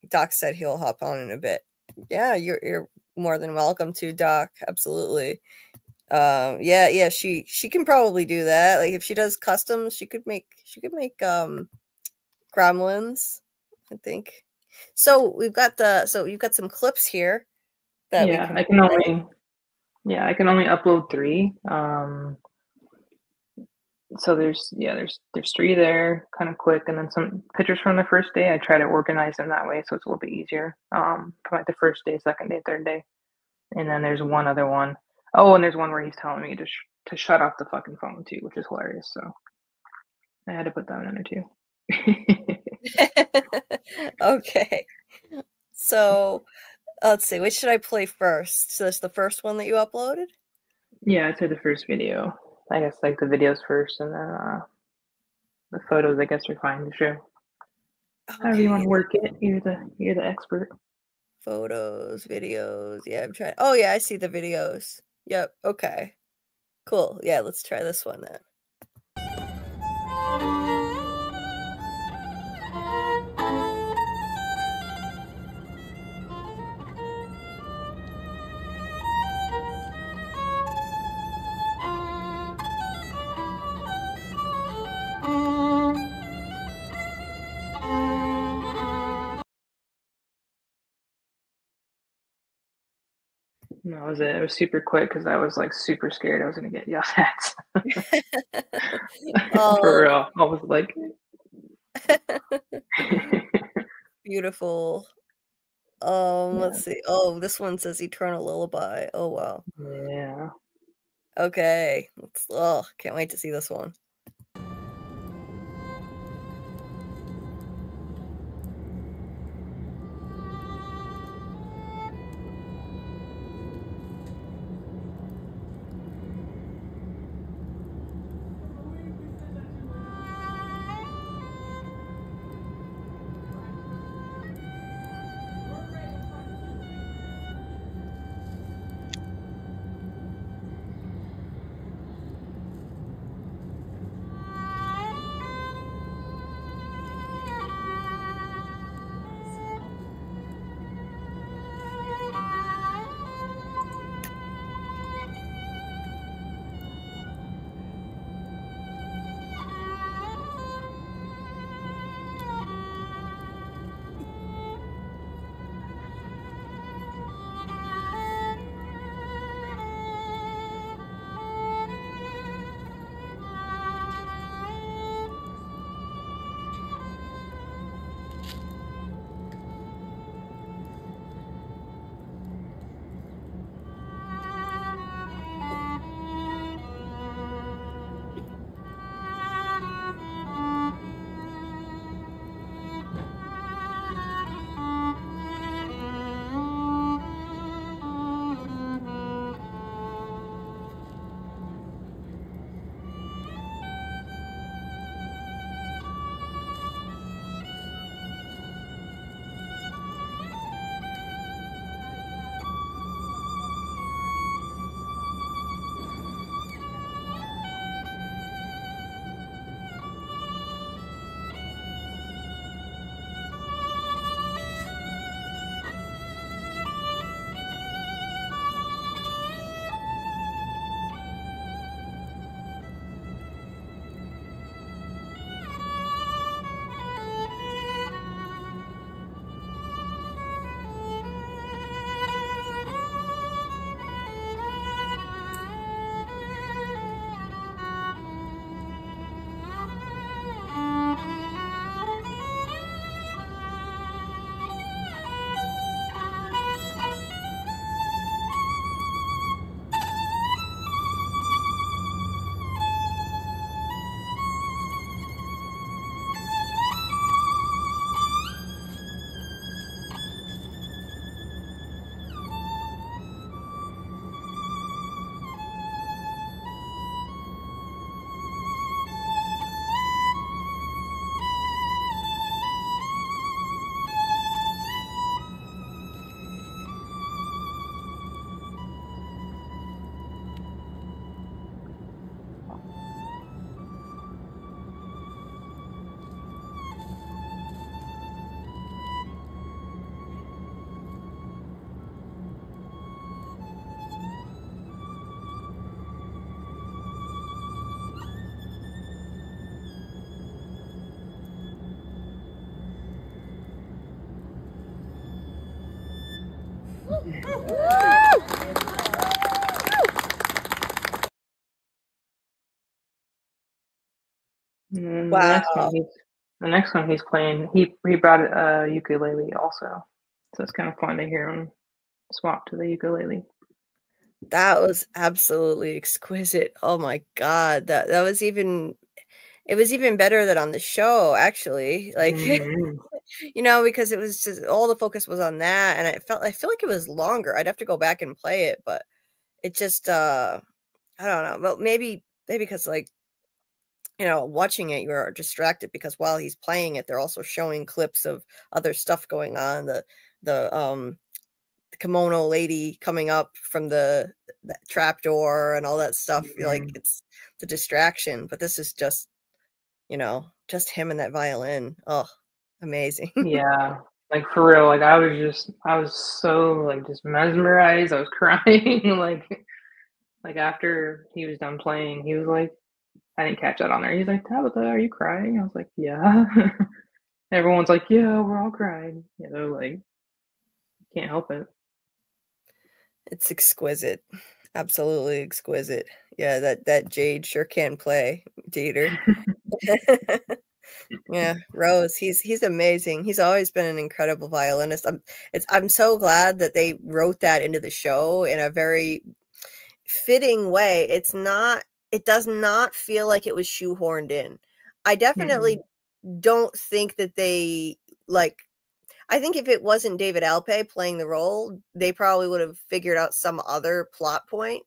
Doc said he'll hop on in a bit. Yeah, you're more than welcome to, Doc. Absolutely. Yeah, she can probably do that. Like, if she does customs, she could make gremlins, I think. So you've got some clips here that I can only upload 3. So there's 3 there, kind of quick, and then some pictures from the first day. I try to organize them that way so it's a little bit easier. For like the first day, second day, third day, and then there's one other one. Oh, and there's one where he's telling me to shut off the fucking phone too, which is hilarious. So I had to put that in there too. Okay. So let's see, which should I play first? So that's the first one that you uploaded? Yeah, I'd say the first video. I guess like the videos first, and then the photos. I guess are fine to show. However you want Okay. to work it. You're the expert. Photos, videos. Yeah, I'm trying. Oh yeah, I see the videos. Yep. Okay. Cool. Yeah, let's try this one then. And that was it. It was super quick because I was like super scared I was gonna get yelled at. For real. I was like Beautiful. Let's see. Oh, this one says Eternal Lullaby. Oh wow. yeah. Okay. Can't wait to see this one. And Wow. the next one he's playing, he brought a ukulele also. So it's kind of fun to hear him swap to the ukulele. That was absolutely exquisite. Oh my God. That was even it was even better than on the show, actually. Like, you know, because it was just all the focus was on that, and I feel like it was longer. I'd have to go back and play it, but it just I don't know. Well, maybe because, like, you know, watching it, you're distracted because while he's playing it, they're also showing clips of other stuff going on. The kimono lady coming up from the trapdoor and all that stuff. Like, it's the distraction, but this is just, you know, just him and that violin. Oh, amazing. Yeah, like for real. Like I was so like just mesmerized. I was crying. like after he was done playing, he was like, I didn't catch that on there. He's like, Tabatha, are you crying? I was like, yeah. Everyone's like, yeah, we're all crying. You know, like, can't help it. It's exquisite. Absolutely exquisite. Yeah, that Jade sure can play, Jeter. Yeah, Rose, he's amazing. He's always been an incredible violinist. I'm so glad that they wrote that into the show in a very fitting way. It does not feel like it was shoehorned in. I definitely don't think that they, like, I think if it wasn't David Alpay playing the role, they probably would have figured out some other plot point,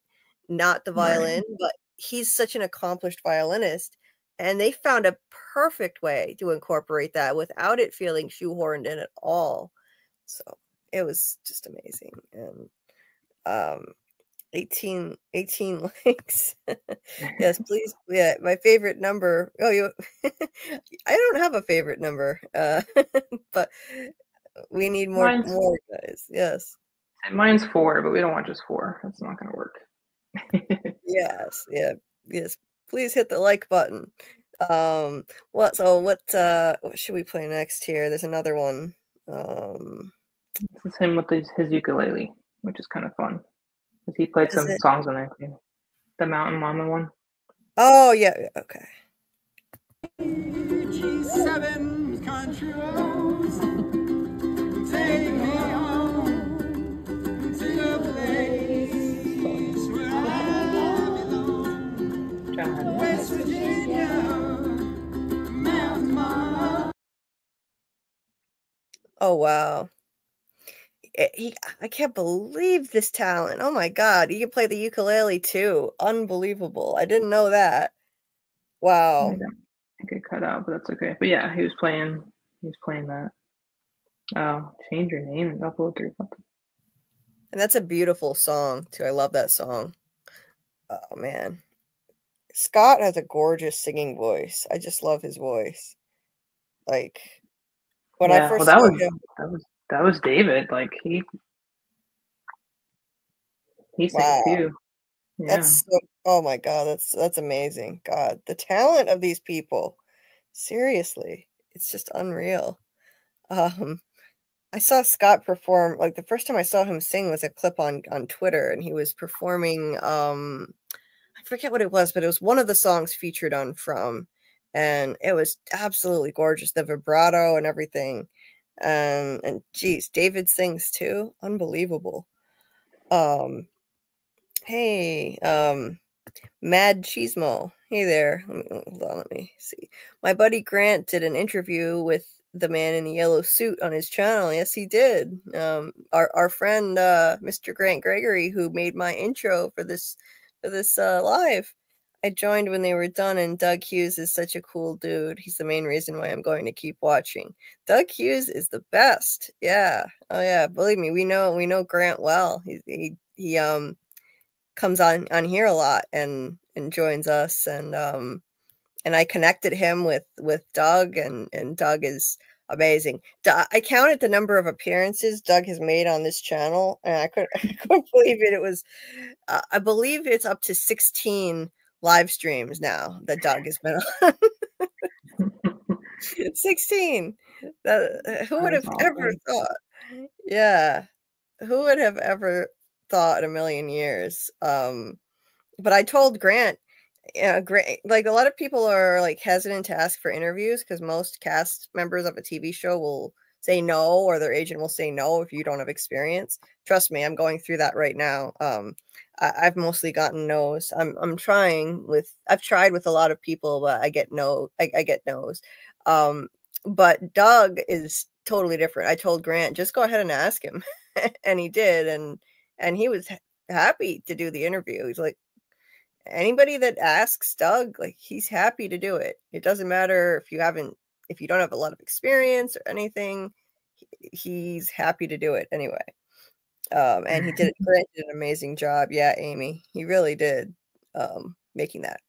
not the violin, but he's such an accomplished violinist, and they found a perfect way to incorporate that without it feeling shoehorned in at all. So it was just amazing. And 18 likes. Yes, please. Yeah, my favorite number. Oh, you I don't have a favorite number. But we need more guys. Yes. Mine's 4, but we don't want just 4. That's not gonna work. Yes. Yeah. Yes. Please hit the like button. What should we play next here? There's another one. This is him with his ukulele, which is kind of fun. Because he played some songs on there too. The Mountain Mama one. Oh yeah, okay. 7 country roads take me home to the place where I belong. West Virginia, Mountain Mama. Oh wow. I can't believe this talent. Oh my God. He can play the ukulele too. Unbelievable. I didn't know that. Wow. I could cut out, but that's okay. But yeah, he was playing that. Oh, change your name and upload your something. And that's a beautiful song too. I love that song. Oh man. Scott has a gorgeous singing voice. I just love his voice. Like, when I first saw him, that was David. Like he sang too. Yeah. That's oh my God, that's amazing. God, the talent of these people. Seriously, it's just unreal. I saw Scott perform, like the first time I saw him sing was a clip on Twitter, and he was performing I forget what it was, but it was one of the songs featured on From, and it was absolutely gorgeous, the vibrato and everything. And geez, David sings too. Unbelievable. Hey, Mad Cheesemo. Hey there. Hold on, let me see. My buddy Grant did an interview with the man in the yellow suit on his channel. Yes, he did. Our friend Mr. Grant Gregory, who made my intro for this live. I joined when they were done, and Doug Hughes is such a cool dude. He's the main reason why I'm going to keep watching. Doug Hughes is the best. Yeah. Oh yeah. Believe me, we know Grant well. He comes on here a lot and joins us, and I connected him with Doug, and Doug is amazing. I counted the number of appearances Doug has made on this channel, and I couldn't believe it. It was I believe it's up to 16 live streams now that Doug has been on. 16. Who would have ever thought? Yeah, who would have ever thought in a million years? But I told Grant, Grant, like a lot of people are like hesitant to ask for interviews because most cast members of a TV show will say no, or their agent will say no if you don't have experience. Trust me, I'm going through that right now. I've mostly gotten no's. I've tried with a lot of people, but I get no's. But Doug is totally different. I told Grant, just go ahead and ask him. And he did, and he was happy to do the interview. He's like, anybody that asks Doug, like, he's happy to do it. It doesn't matter if you don't have a lot of experience or anything, he's happy to do it anyway. And he did an amazing job. Yeah, Amy, he really did, making that.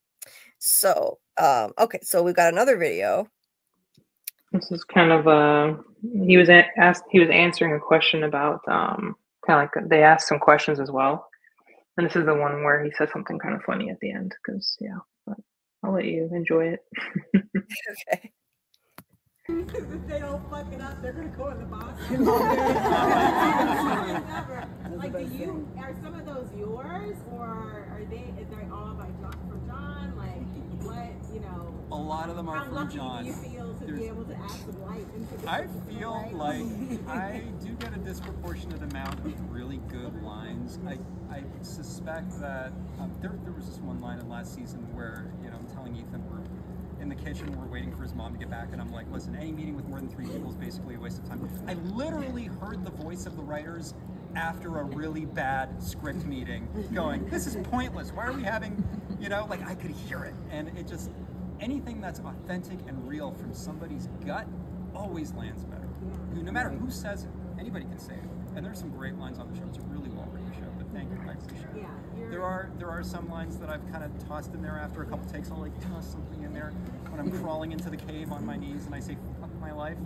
So, okay, so we've got another video. This is kind of he was answering a question about kind of like they asked some questions as well, and this is the one where he said something kind of funny at the end. Because but I'll let you enjoy it. Okay. If they don't fuck it up, they're gonna go in the box. Like, are some of those yours, or are they all by John? Like, what, you know? A lot of them are from John. How lucky do you feel to be able to add some light into the I feel like I do get a disproportionate amount of really good lines. I suspect that there was this one line in last season where, you know, I'm telling Ethan we're in the kitchen, we're waiting for his mom to get back, and I'm like, listen, any meeting with more than 3 people is basically a waste of time. I literally heard the voice of the writers after a really bad script meeting going, this is pointless. Why are we having, you know, like, I could hear it. And it just, anything that's authentic and real from somebody's gut always lands better. No matter who says it, anybody can say it. And there's some great lines on the show. It's a really well-written show, but thank you, I appreciate it. There are some lines that I've kind of tossed in there after a couple takes. I'll like toss something in there when I'm crawling into the cave on my knees and I say, fuck my life.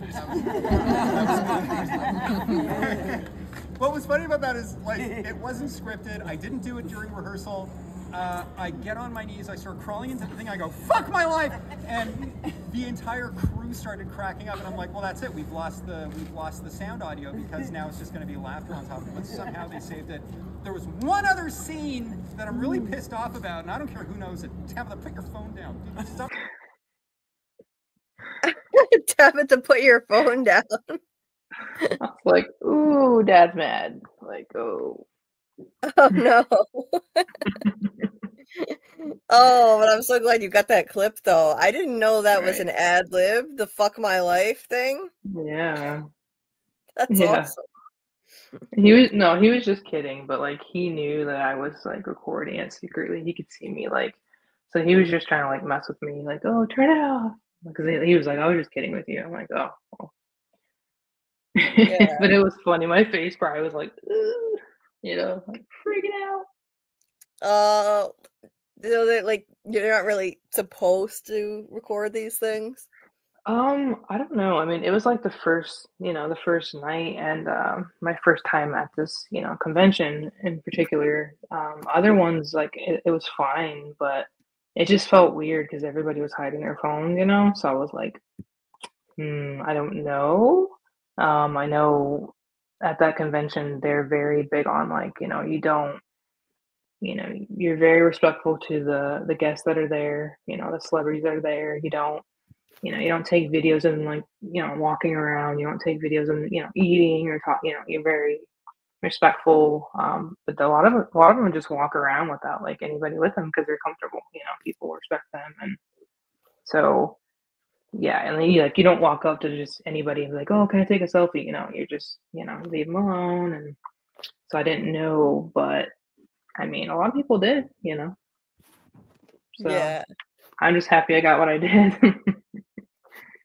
What was funny about that is, like, it wasn't scripted. I didn't do it during rehearsal. I get on my knees, I start crawling into the thing, I go, fuck my life! And the entire crew started cracking up, and I'm like, well, that's it, we've lost the sound audio, because now it's just gonna be laughter on top of it. But somehow they saved it. There was one other scene that I'm really pissed off about, and I don't care who knows it. Tabatha, put your phone down. Dude, stop. Tabatha, put your phone down. I was like, ooh, Dad's mad. Like, oh. Oh no. Oh, but I'm so glad you got that clip though. I didn't know that was an ad lib, the fuck my life thing. Yeah. That's awesome. He was just kidding, but like he knew that I was like recording it secretly. He could see me, like, so he was just trying to like mess with me, like, oh, turn it off. Because he was like, I was just kidding with you. I'm like, oh. Well. Yeah. But it was funny. My face probably was like, ugh. You know, like freaking out. They're like, you're not really supposed to record these things. I don't know. I mean, it was like the first night, and my first time at this, convention in particular. Other ones, like it was fine, but it just felt weird because everybody was hiding their phones, So I was like, I don't know. I know at that convention, they're very big on like, you're very respectful to the guests that are there, the celebrities that are there. You don't take videos of them like, walking around. You don't take videos of them, eating or talk, you're very respectful. But a lot of them just walk around without like anybody with them because they're comfortable, people respect them. And so, yeah, and then you don't walk up to just anybody and be like, oh, can I take a selfie? You're just, leave them alone. And so I didn't know, but I mean, a lot of people did, So yeah. I'm just happy I got what I did.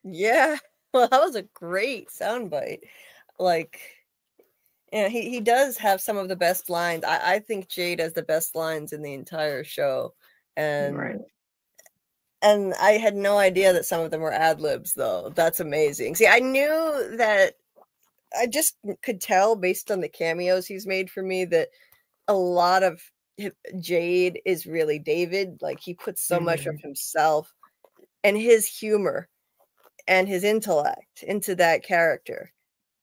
Yeah, well, that was a great soundbite. Like, he does have some of the best lines. I think Jade has the best lines in the entire show, and right. And I had no idea that some of them were ad libs, though. That's amazing. See, I knew that. I just could tell based on the cameos he's made for me that a lot of Jade is really David. Like, he puts so much of himself and his humor and his intellect into that character.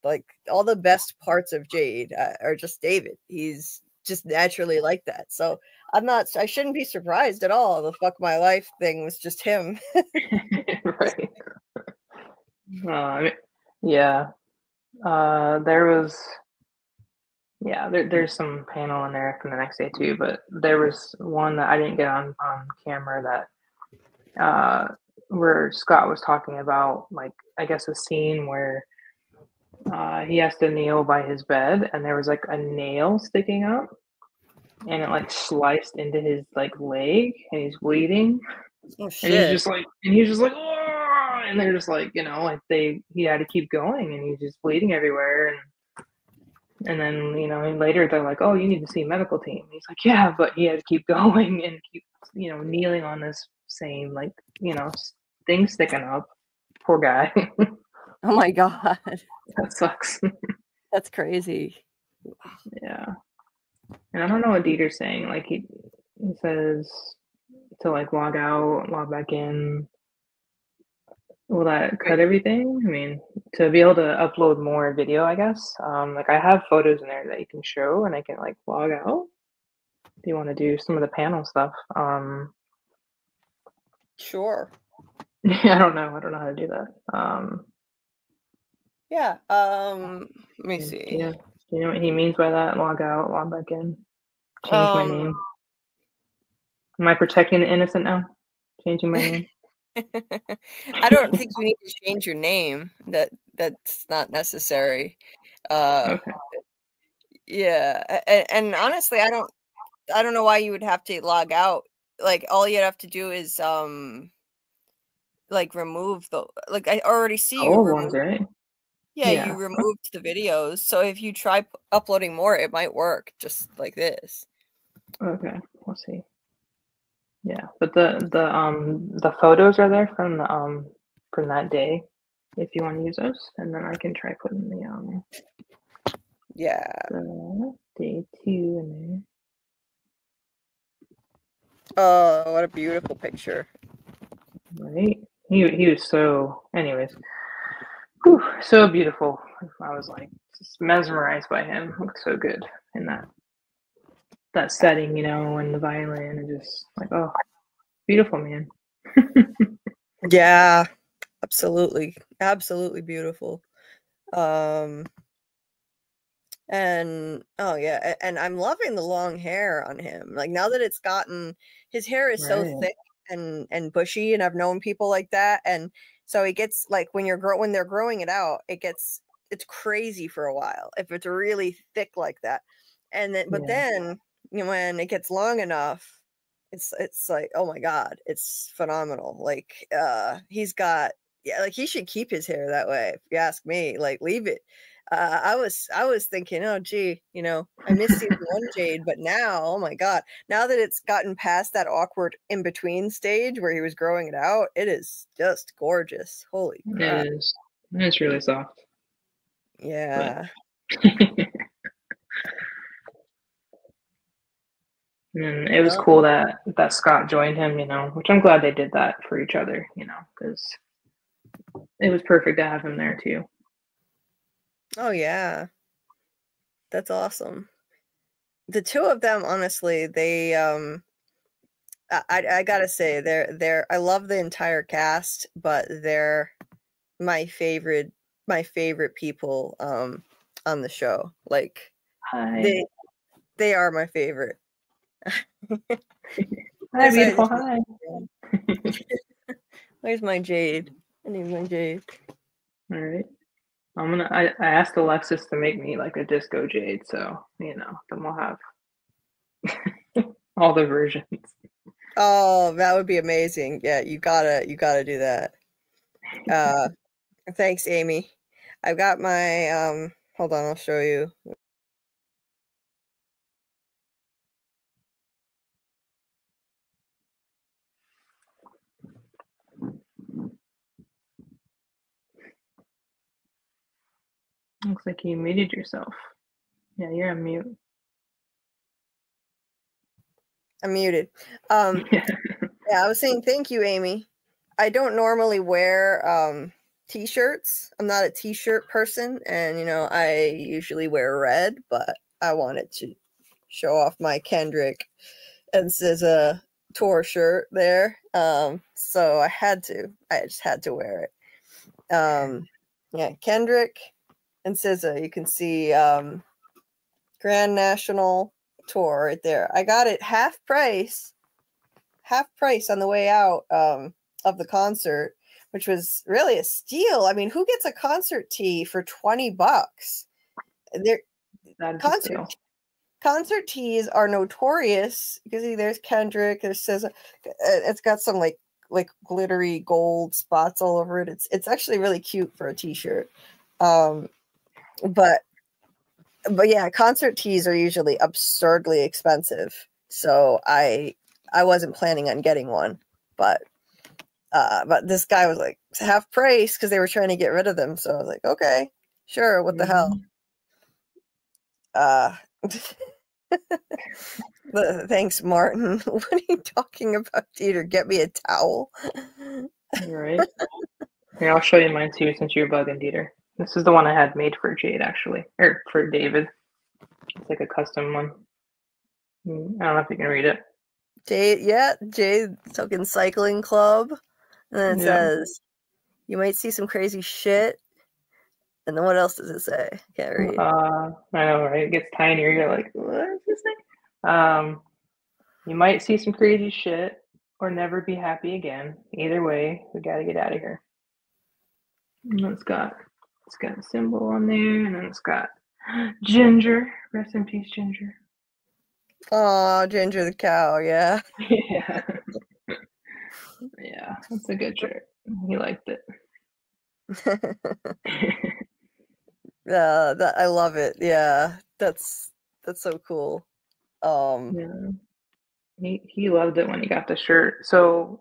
Like, all the best parts of Jade are just David. He's just naturally like that. So I shouldn't be surprised at all. The fuck my life thing was just him. Right. Yeah. There was, yeah, there's some panel in there from the next day too, but there was one that I didn't get on camera that where Scott was talking about, like, I guess a scene where he has to kneel by his bed and there was like a nail sticking up and it like sliced into his like leg and he's bleeding. Oh And shit! he's just like, oh! And they're just like, you know, like he had to keep going and he's just bleeding everywhere. And then, you know, and later they're like, oh, you need to see a medical team. And he's like, yeah, but he had to keep going and keep, you know, kneeling on this same, like, you know, thing sticking up. Poor guy. Oh my god, That sucks. that's crazy. Yeah. And I don't know what Dieter's saying. Like he says to like log out, log back in. Will that cut everything? I mean, to be able to upload more video, I guess. Like I have photos in there that you can show and I can like log out if you want to do some of the panel stuff. Sure. I don't know how to do that. Yeah. Let me see. Yeah. Do you know what he means by that? Log out, log back in. Change my name. Am I protecting the innocent now? Changing my name? I don't think you need to change your name. That's not necessary. Okay. Yeah, and honestly, I don't know why you would have to log out. Like all you'd have to do is like remove the, like I already see you Old removed. ones, right? Yeah, Yeah. you removed the videos. So if you try uploading more, it might work just like this. Okay, we'll see. Yeah, but the photos are there from that day, if you want to use those, and then I can try putting the day 2 in Oh, what a beautiful picture! there. Right? He was so. Anyways, whew, so beautiful. I was like just mesmerized by him. Looked so good in that setting, you know, and the violin, and just like, oh, beautiful, man. Yeah, absolutely beautiful. And oh yeah, and I'm loving the long hair on him. Like now that it's gotten, his hair is so Right. thick and bushy, and I've known people like that, and so it gets like when they're growing it out, it's crazy for a while if it's really thick like that, and then but then you know, when it gets long enough, it's like, oh my god, it's phenomenal. Like he's got, yeah, like he should keep his hair that way if you ask me. Like leave it. I was thinking, oh gee, you know, I missed season 1 Jade, but now, oh my god, now that it's gotten past that awkward in between stage where he was growing it out, it is just gorgeous. Holy crap! It is. It's really soft. Yeah. And it was cool that Scott joined him, you know, which I'm glad they did that for each other, you know, because it was perfect to have him there too. Oh yeah, that's awesome. The two of them, honestly, they I gotta say they're I love the entire cast, but they're my favorite people on the show. Like they are my favorite. Hi, beautiful. Hi. Where's my Jade? I need my Jade. All right. I asked Alexis to make me like a disco Jade, so you know, then we'll have all the versions. Oh, that would be amazing. Yeah, you gotta do that. Thanks, Amy. I've got my hold on, I'll show you. Looks like you muted yourself. Yeah, you're on mute. I'm muted. Yeah, I was saying thank you, Amy. I don't normally wear t-shirts. I'm not a t-shirt person, and you know, I usually wear red, but I wanted to show off my Kendrick and SZA tour shirt there. So I just had to wear it. Yeah, Kendrick, and SZA. You can see Grand National Tour right there. I got it half price on the way out of the concert, which was really a steal. I mean, who gets a concert tee for $20? There, concert tees are notorious because there's Kendrick, there's SZA. It's got some like glittery gold spots all over it. It's actually really cute for a t-shirt. But yeah, concert tees are usually absurdly expensive. So I wasn't planning on getting one, but this guy was like half price because they were trying to get rid of them. So I was like, okay, sure, what the hell? Thanks, Martin. What are you talking about, Dieter? Get me a towel. Right. Here, I'll show you mine too since you're bugging Dieter. This is the one I had made for Jade, actually, or for David. It's like a custom one. I don't know if you can read it. Jade Token Cycling Club. And then it says, you might see some crazy shit. And then what else does it say? Can't read. I know, right? It gets tinier. You're like, what is this thing? You might see some crazy shit or never be happy again. Either way, we gotta get out of here. And then it's got a symbol on there, and then it's got Ginger. Rest in peace, Ginger. Oh, Ginger the cow, yeah. Yeah. Yeah, that's a good shirt. He liked it. I love it. Yeah, that's so cool. Yeah. He loved it when he got the shirt. So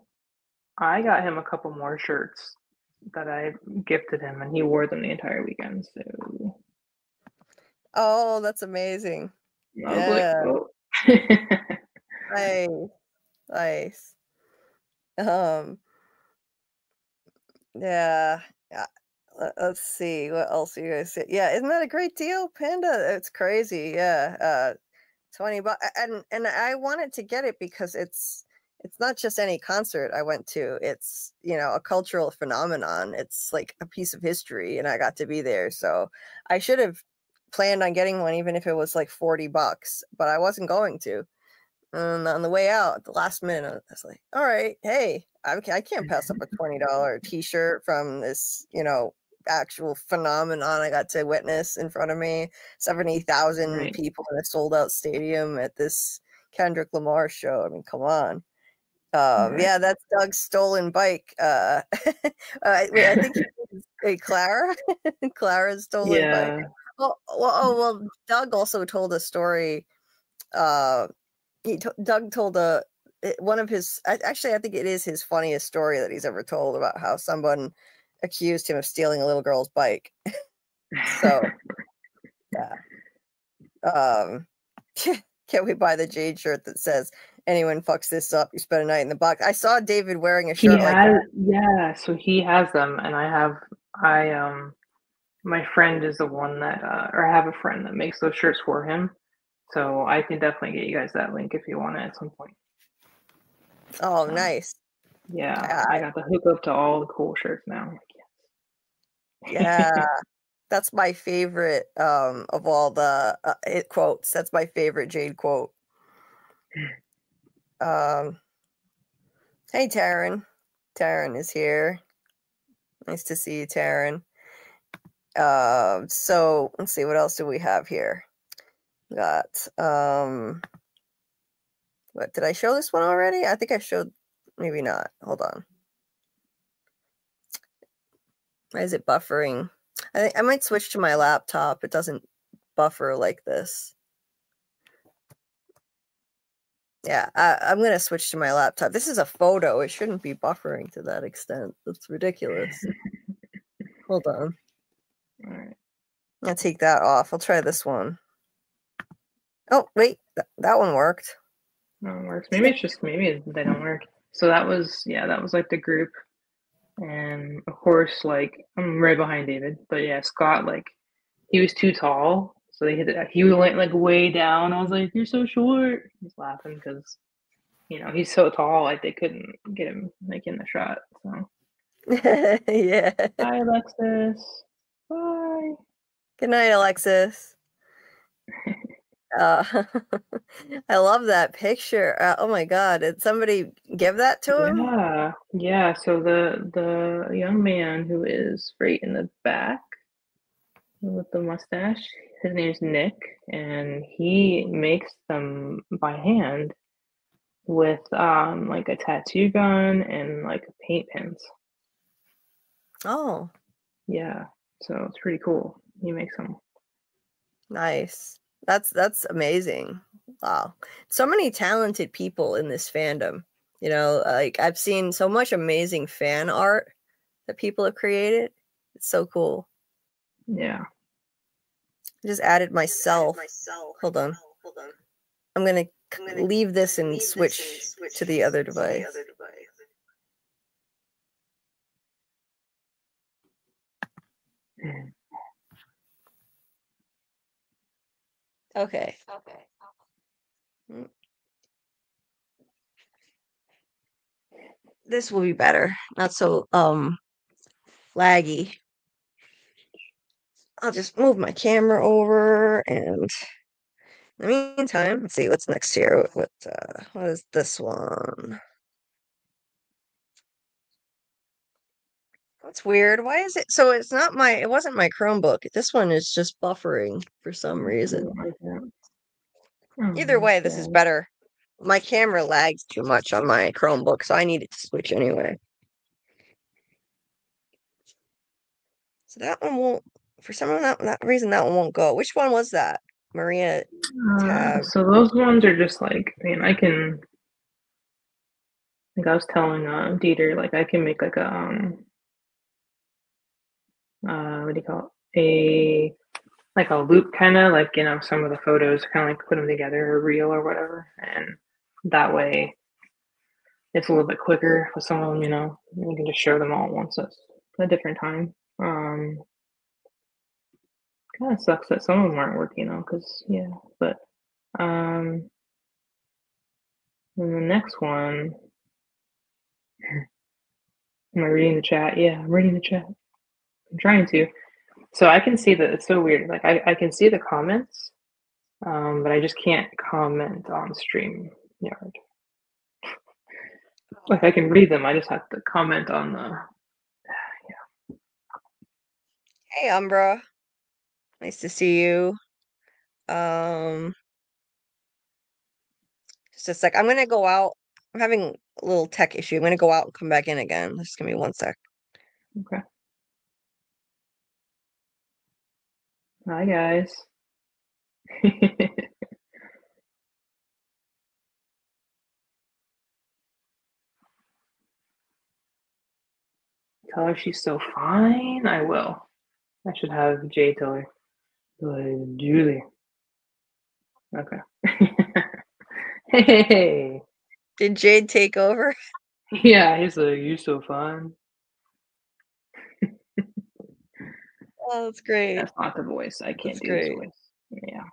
I got him a couple more shirts that I gifted him, and he wore them the entire weekend. So oh, that's amazing. I was like, oh. Nice. Yeah. Let's see what else you guys say. Yeah, isn't that a great deal, Panda? It's crazy. Yeah. $20, and I wanted to get it because it's not just any concert I went to. It's, a cultural phenomenon. It's like a piece of history, and I got to be there. So I should have planned on getting one, even if it was like $40, but I wasn't going to. And on the way out, at the last minute, I was like, all right, hey, I can't pass up a $20 t-shirt from this, actual phenomenon I got to witness in front of me. 70,000 people in a sold-out stadium at this Kendrick Lamar show. I mean, come on. Yeah, that's Doug's stolen bike. I think Clara. Clara's stolen bike. Well, Doug also told a story. Doug told one of his, actually, I think it is his funniest story that he's ever told about how someone accused him of stealing a little girl's bike. So, yeah. Can we buy the Jade shirt that says, anyone fucks this up, you spend a night in the box? I saw David wearing a shirt like that. Yeah, so he has them, and my friend is the one that, or I have a friend that makes those shirts for him. So I can definitely get you guys that link if you want it at some point. Oh, nice. Yeah, I got the hook up to all the cool shirts now. Yeah, that's my favorite of all the quotes. That's my favorite Jade quote. Hey, Taryn. Taryn is here. Nice to see you, Taryn. So let's see, what else do we have here? Got what, did I show this one already? I think I showed, maybe not. Hold on. Why is it buffering? I think I might switch to my laptop. It doesn't buffer like this. Yeah, I'm gonna switch to my laptop. This is a photo. It shouldn't be buffering to that extent. That's ridiculous. Hold on. All right. I'll take that off. I'll try this one. Oh, wait. That one worked. No, it works. Maybe they don't work. So that was like the group. And of course, like, I'm right behind David. But yeah, Scott, like, he was too tall. So he went like way down. I was like, you're so short. He's laughing because, he's so tall. Like, they couldn't get him like in the shot. So yeah. Bye, Alexis. Bye. Good night, Alexis. I love that picture. Oh my God, did somebody give that to him? Yeah. So the young man who is right in the back with the mustache, his name's Nick, and he makes them by hand with like a tattoo gun and like paint pens. Oh, yeah. So it's pretty cool. He makes them. Nice. That's amazing. Wow. So many talented people in this fandom. You know, like I've seen so much amazing fan art that people have created. It's so cool. Yeah. I just added myself. Hold on. I'm going to leave this and switch to the other device. Okay. This will be better. Not so laggy. I'll just move my camera over, and in the meantime, let's see what's next here. What is this one? That's weird. Why is it so? It wasn't my Chromebook. This one is just buffering for some reason. Either way, this is better. My camera lags too much on my Chromebook, so I need it to switch anyway. So that one won't, for some reason, that one won't go. Which one was that? Maria Tab. So those ones are just like, I mean, I was telling Dieter, like I can make like a what do you call it? Like a loop kind of, like, you know, some of the photos, kind of like put them together, a reel or whatever, and that way it's a little bit quicker with some of them, you know, you can just show them all at once at a different time. Kind of sucks that some of them aren't working though, because but and the next one, am I reading the chat? Yeah, I'm reading the chat. I'm trying to. So I can see that it's so weird. Like I can see the comments, but I just can't comment on StreamYard. Like I can read them, I just have to comment on the. Hey, Umbra. Nice to see you. Just a sec. I'm gonna go out. I'm having a little tech issue. I'm gonna go out and come back in again. Just give me 1 sec. Okay. Hi guys. Tell her she's so fine. I will. I should have Jay tell her. Like, Julie. Okay. Hey. Did Jade take over? Yeah, he's like, you so fine. Oh, that's great. That's not the voice. I can't do this voice. Yeah.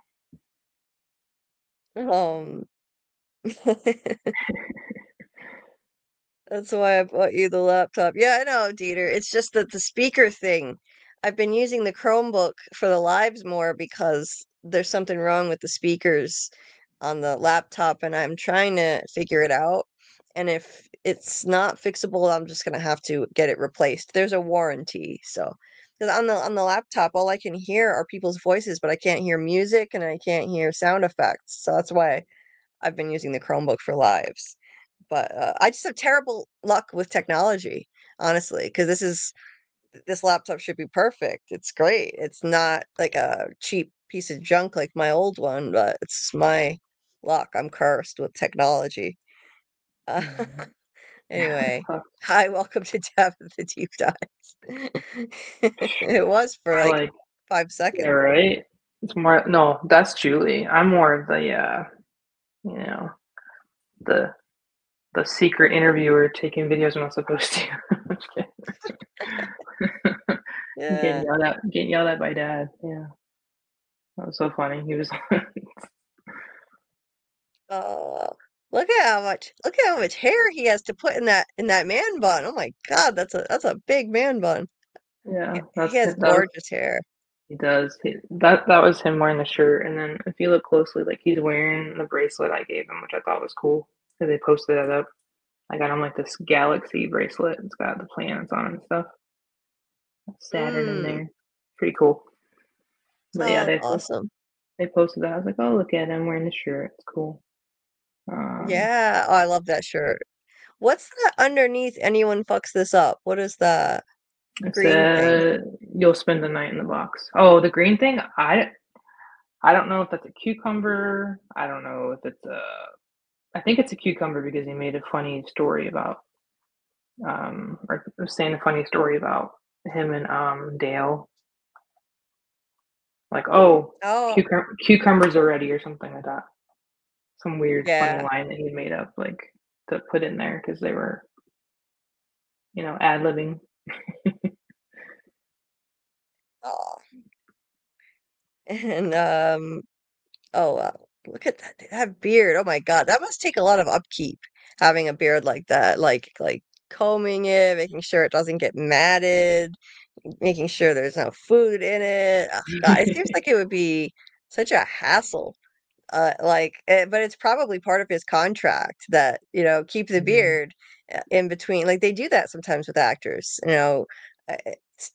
That's why I bought you the laptop. Yeah, I know, Dieter. It's just that the speaker thing. I've been using the Chromebook for the lives more because there's something wrong with the speakers on the laptop, and I'm trying to figure it out. And if it's not fixable, I'm just gonna have to get it replaced. There's a warranty, so because on the laptop, all I can hear are people's voices, but I can't hear music and I can't hear sound effects. So that's why I've been using the Chromebook for lives. But I just have terrible luck with technology, honestly, because this laptop should be perfect. It's great. It's not like a cheap piece of junk like my old one, but it's my luck. I'm cursed with technology. Anyway, hi, welcome to Tabatha Deep Dives. It was for like 5 seconds. Yeah, right? It's more, no, that's Julie. I'm more of the, you know, the secret interviewer taking videos I'm not supposed to. Yeah. Getting yelled at by dad. Yeah. That was so funny. He was look at how much hair he has to put in that man bun. Oh my God, that's a big man bun. Yeah, He has gorgeous hair. He does. That was him wearing the shirt, and then if you look closely, like he's wearing the bracelet I gave him, which I thought was cool because they posted it up. I got him like this galaxy bracelet. It's got the planets on it and stuff. Saturn in there. Pretty cool. But yeah, that's awesome. They posted that. I was like, oh, look at him wearing the shirt. It's cool. Yeah. Oh, I love that shirt. What's that underneath? Anyone fucks this up. What is that It green thing? said you'll spend the night in the box. Oh, the green thing? I don't know if that's a cucumber. I don't know if it's a. I think it's a cucumber because he made a funny story about, or was saying a funny story about him and Dale. Like, oh, Oh, cucumbers are ready or something like that. Some weird funny yeah. line that he made up, like to put in there because they were, ad-libbing. Oh. And oh wow. Look at that beard. Oh my God. That must take a lot of upkeep having a beard like that. Like combing it, making sure it doesn't get matted, making sure there's no food in it. Oh, God, it seems like it would be such a hassle. But it's probably part of his contract that, keep the beard in between. Like they do that sometimes with actors, they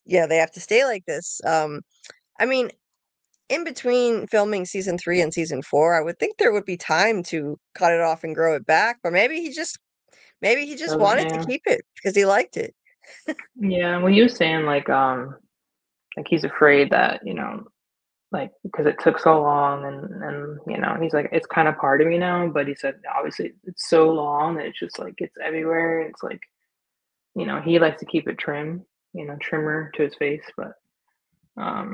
have to stay like this. I mean, in between filming season 3 and season 4, I would think there would be time to cut it off and grow it back, but maybe he just wanted to Yeah. keep it because he liked it. Yeah, well, he was saying like he's afraid that like because it took so long and he's like it's kind of part of me now, but he said obviously it's so long that it's just like it's everywhere. It's like he likes to keep it trimmer to his face, but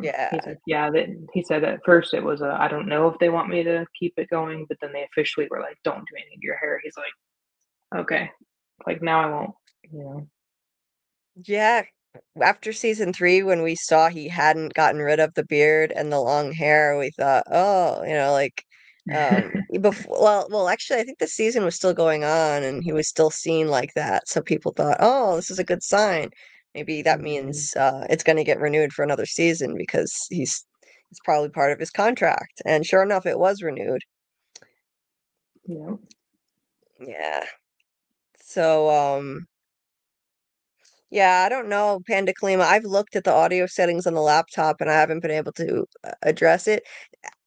Yeah. he's like he said at first it was I don't know if they want me to keep it going, but then they officially were like don't do anything to your hair. He's like okay, like now I won't. Yeah. After season 3, when we saw he hadn't gotten rid of the beard and the long hair, we thought, oh, before, well, actually, I think the season was still going on and he was still seen like that. So people thought, oh, this is a good sign. Maybe that means it's going to get renewed for another season because it's probably part of his contract. And sure enough, it was renewed. Yeah. Yeah. So, yeah, I don't know, Panda Klima. I've looked at the audio settings on the laptop and I haven't been able to address it.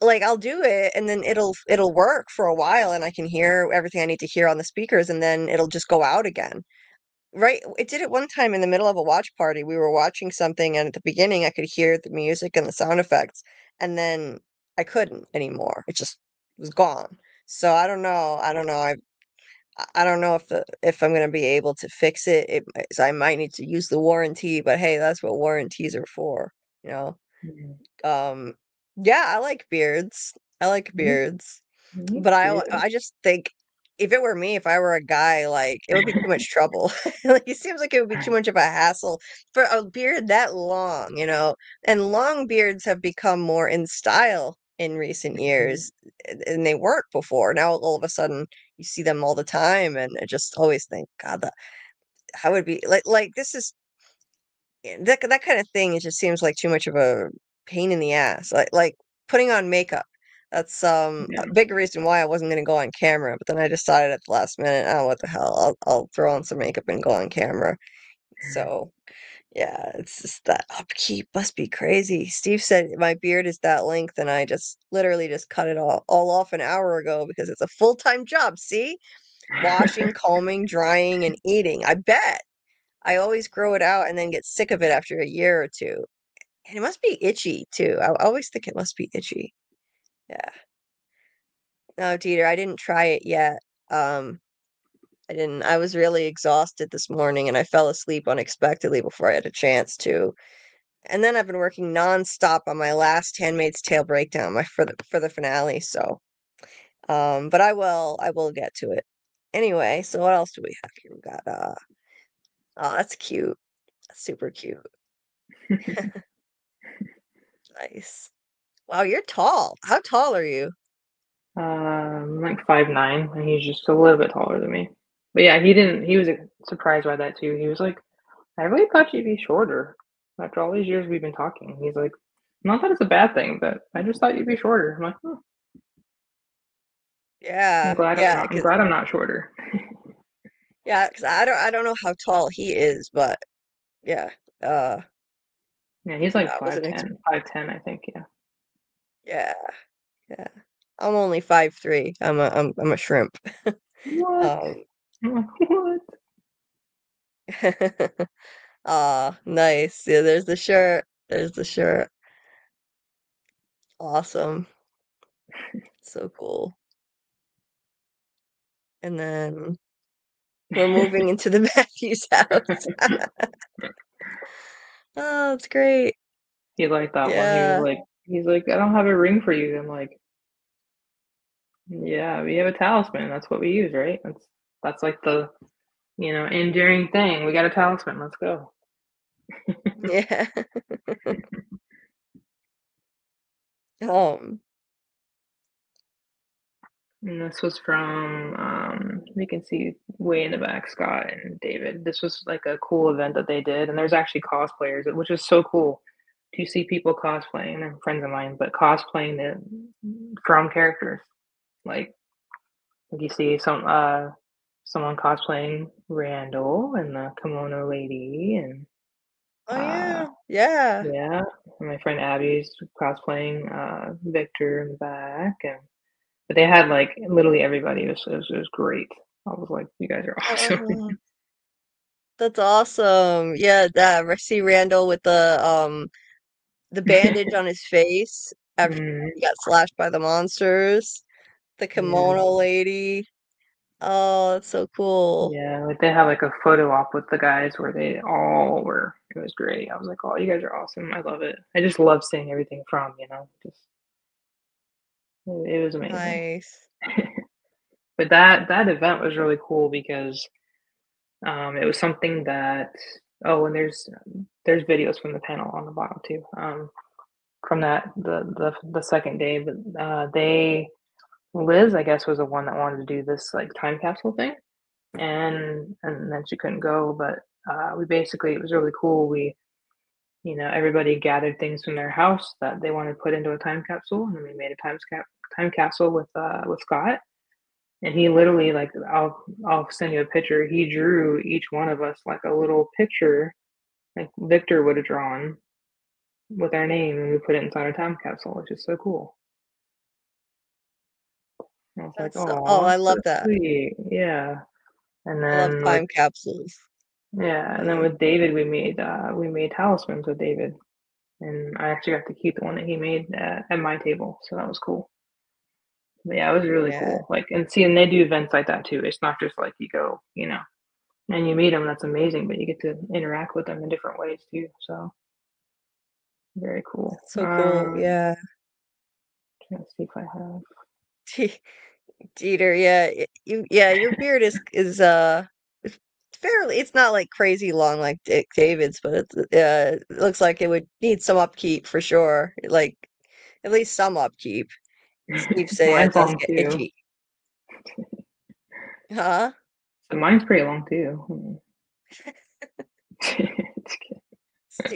Like I'll do it and then it'll work for a while and I can hear everything I need to hear on the speakers and then it'll just go out again. Right? It did it one time in the middle of a watch party. We were watching something and at the beginning I could hear the music and the sound effects and then I couldn't anymore. It just was gone. So I don't know. I don't know if I'm gonna be able to fix it. So I might need to use the warranty, but hey, that's what warranties are for, you know. Um, yeah, I like beards. I like beards, but I just think if it were me, if I were a guy, like it would be too much trouble. Like it seems like it would be too much of a hassle for a beard that long, And long beards have become more in style in recent years, and they weren't before. Now all of a sudden you see them all the time, and I just always think, God, how would it be like this is that kind of thing. It just seems like too much of a pain in the ass. Like putting on makeup. That's a big reason why I wasn't going to go on camera. But then I decided at the last minute, oh, what the hell? I'll throw on some makeup and go on camera. So yeah, it's just that upkeep must be crazy. Steve said my beard is that length, and I just literally just cut it all off an hour ago because it's a full-time job. See, washing, combing, drying, and eating. I bet. I always grow it out and then get sick of it after a year or two. And it must be itchy too. I always think it must be itchy. Yeah. No, Dieter, I didn't try it yet. I didn't. I was really exhausted this morning and I fell asleep unexpectedly before I had a chance to. And then I've been working nonstop on my last Handmaid's Tale breakdown, for the finale. So, but I will get to it. Anyway, so what else do we have here? We got oh, that's cute. That's super cute. Nice. Wow, you're tall. How tall are you? Like 5'9", and he's just a little bit taller than me. But yeah, he was surprised by that too. He was like, I really thought you'd be shorter after all these years we've been talking. He's like, Not that it's a bad thing, but I just thought you'd be shorter. I'm like, oh, Yeah, I'm glad yeah, I'm glad I'm not shorter. because I don't know how tall he is, but yeah, Yeah, he's like I wasn't 5'10", 5'10", I think. Yeah. yeah, yeah. I'm only 5'3". I'm a shrimp. What? Um, I'm like, what? nice. Yeah, there's the shirt. There's the shirt. Awesome. So cool. And then we're moving into the Matthews house. Oh, it's great. He liked that one. Yeah. He's like, I don't have a ring for you. I'm like, yeah, we have a talisman. That's what we use, right? That's like the, endearing thing. We got a talisman. Let's go. Yeah. Um, And this was from, we can see way in the back, Scott and David. This was like a cool event that they did, and there's actually cosplayers, which is so cool to see people cosplaying. They're friends of mine, but cosplaying the from characters. Like you see someone cosplaying Randall and the kimono lady, and oh uh, yeah. Yeah. yeah, and my friend Abby's cosplaying Victor in the back, but they had like literally everybody. It was great. I was like, you guys are awesome. Oh, that's awesome. Yeah, that I see Randall with the bandage on his face after Mm, he got slashed by the monsters. The yeah, kimono lady. Oh, that's so cool. yeah. Like they had like a photo op with the guys where they all were. It was great. I was like, oh, you guys are awesome. I love it. I just love seeing everything from. Just it was amazing. Nice. But that event was really cool because it was something that and there's videos from the panel on the bottom too. From that the second day, but Liz, I guess, was the one that wanted to do this like time capsule thing, and then she couldn't go. But we basically, it was really cool. Everybody gathered things from their house that they wanted to put into a time capsule, and then we made a time capsule with Scott. And he literally, like, I'll send you a picture. He drew each one of us like a little picture, like Victor would have drawn with our name, and we put it inside our time capsule, which is so cool. And I was like, Oh, oh, I that's so love that. sweet. Yeah. And I love then time capsules. with David we made talismans with David, and I actually got to keep the one that he made at my table, so that was cool. But yeah, it was really Yeah. cool. Like, and they do events like that too. It's not just like you go, and you meet them. That's amazing, but you get to interact with them in different ways too. So very cool. So cool. Yeah. Trying to see if I have. Jeter, yeah. Your beard is fairly, it's not like crazy long like David's, but it looks like it would need some upkeep for sure. Like at least some upkeep. Steve said yeah, it Mine's does long get too. itchy. Huh? So mine's pretty long too.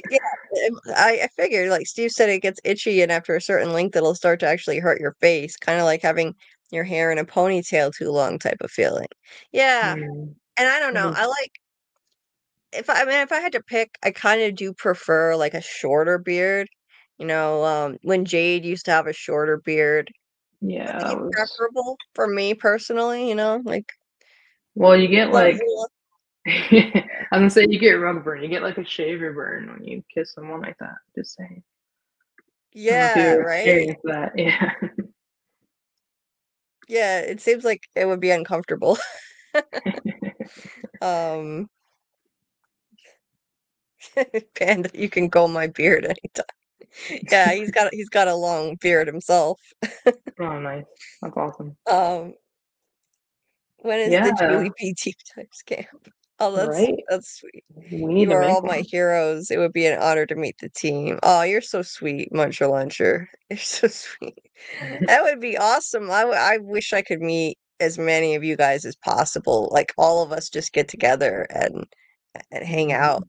Yeah, I figured like Steve said it gets itchy and after a certain length it'll start to actually hurt your face, kind of like having your hair in a ponytail too long type of feeling. Yeah. Hmm. And I don't know. It I is. like if I had to pick, I kind of do prefer like a shorter beard. When Jade used to have a shorter beard, would Yeah, be that was. preferable for me personally, like Well, you get let like. me I was gonna say you get rug burn. You get like a shaver burn when you kiss someone like that. Just saying. I don't know if you yeah, ever right? experienced that. Yeah. Yeah, it seems like it would be uncomfortable. Um, Panda, you can comb my beard anytime. Yeah, he's got a long beard himself. Oh, nice. That's awesome. Um, when is the Yeah. Julie B Deep Dives camp? Oh, Right. that's sweet. We need You to are all make my one. heroes. It would be an honor to meet the team. Oh, you're so sweet, Muncher Luncher. You're so sweet. That would be awesome. I wish I could meet as many of you guys as possible. Like all of us just get together and hang Mhm. out.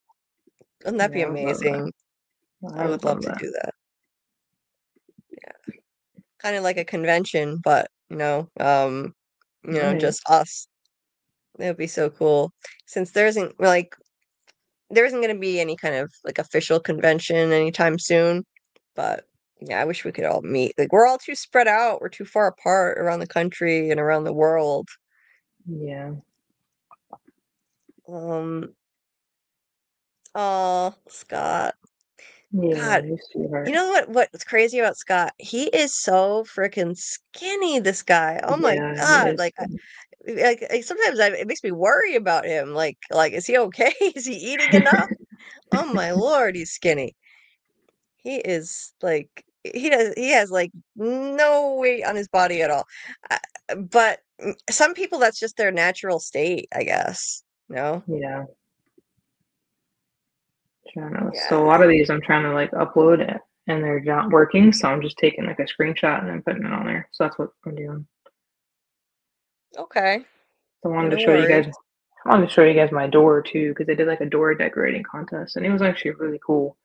Wouldn't that be Yeah, I would love that. amazing? I I would would love love to that. do that. kind of like a convention, but Right. just us. It would be so cool since there isn't going to be any kind of like official convention anytime soon. But yeah, I wish we could all meet. Like we're all too spread out. We're too far apart around the country and around the world. Yeah. Oh, Scott. Yeah, God, you sweetheart. you know what's crazy about Scott? He is so freaking skinny, this guy. Oh my Yeah, he God. is. Like sometimes it makes me worry about him. Like is he okay? Is he eating enough? Oh my Lord, he's skinny. He is like he has like no weight on his body at all. But some people that's just their natural state, I guess. No? Yeah. Trying to, so a Yeah. lot of these I'm trying to like upload it and they're not working, so I'm just taking like a screenshot and then putting it on there. So that's what I'm doing. Okay. So I wanted to No show you worries. guys. I wanted to show you guys my door too, because they did like a door decorating contest, and it was actually really cool.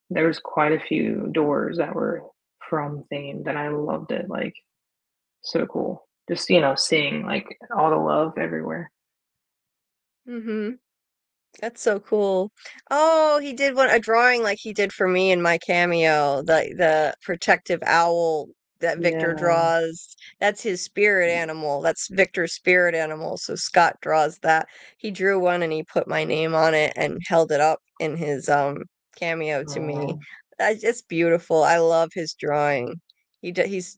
There was quite a few doors that were from themed, and I loved it. Like so cool. Just seeing like all the love everywhere. Mm-hmm. That's so cool. Oh, he did a drawing like he did for me in my cameo, the protective owl that Victor Yeah. draws. That's his spirit animal. That's Victor's spirit animal. So Scott draws that. He drew one and he put my name on it and held it up in his cameo to me. Oh, That's just beautiful. I love his drawing. He's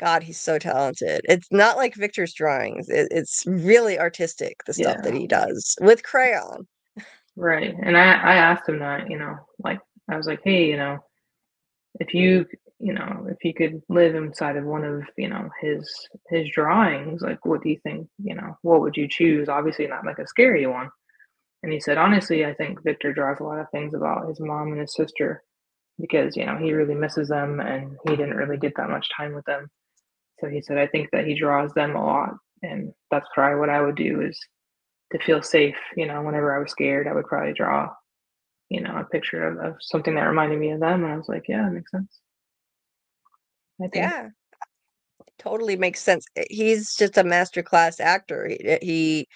God, he's so talented. It's not like Victor's drawings. It's really artistic, the stuff that yeah. he does with crayon. Right. And I asked him that, like I was like, hey, if if you could live inside of one of, his drawings, like what do you think, what would you choose? Obviously not like a scary one. And he said, honestly, I think Victor draws a lot of things about his mom and his sister because, he really misses them and he didn't really get that much time with them. So he said, I think that he draws them a lot. And that's probably what I would do is to feel safe, whenever I was scared, I would probably draw, a picture of something that reminded me of them. And I was like, yeah, that makes sense. I think. Yeah, totally makes sense. He's just a masterclass actor. He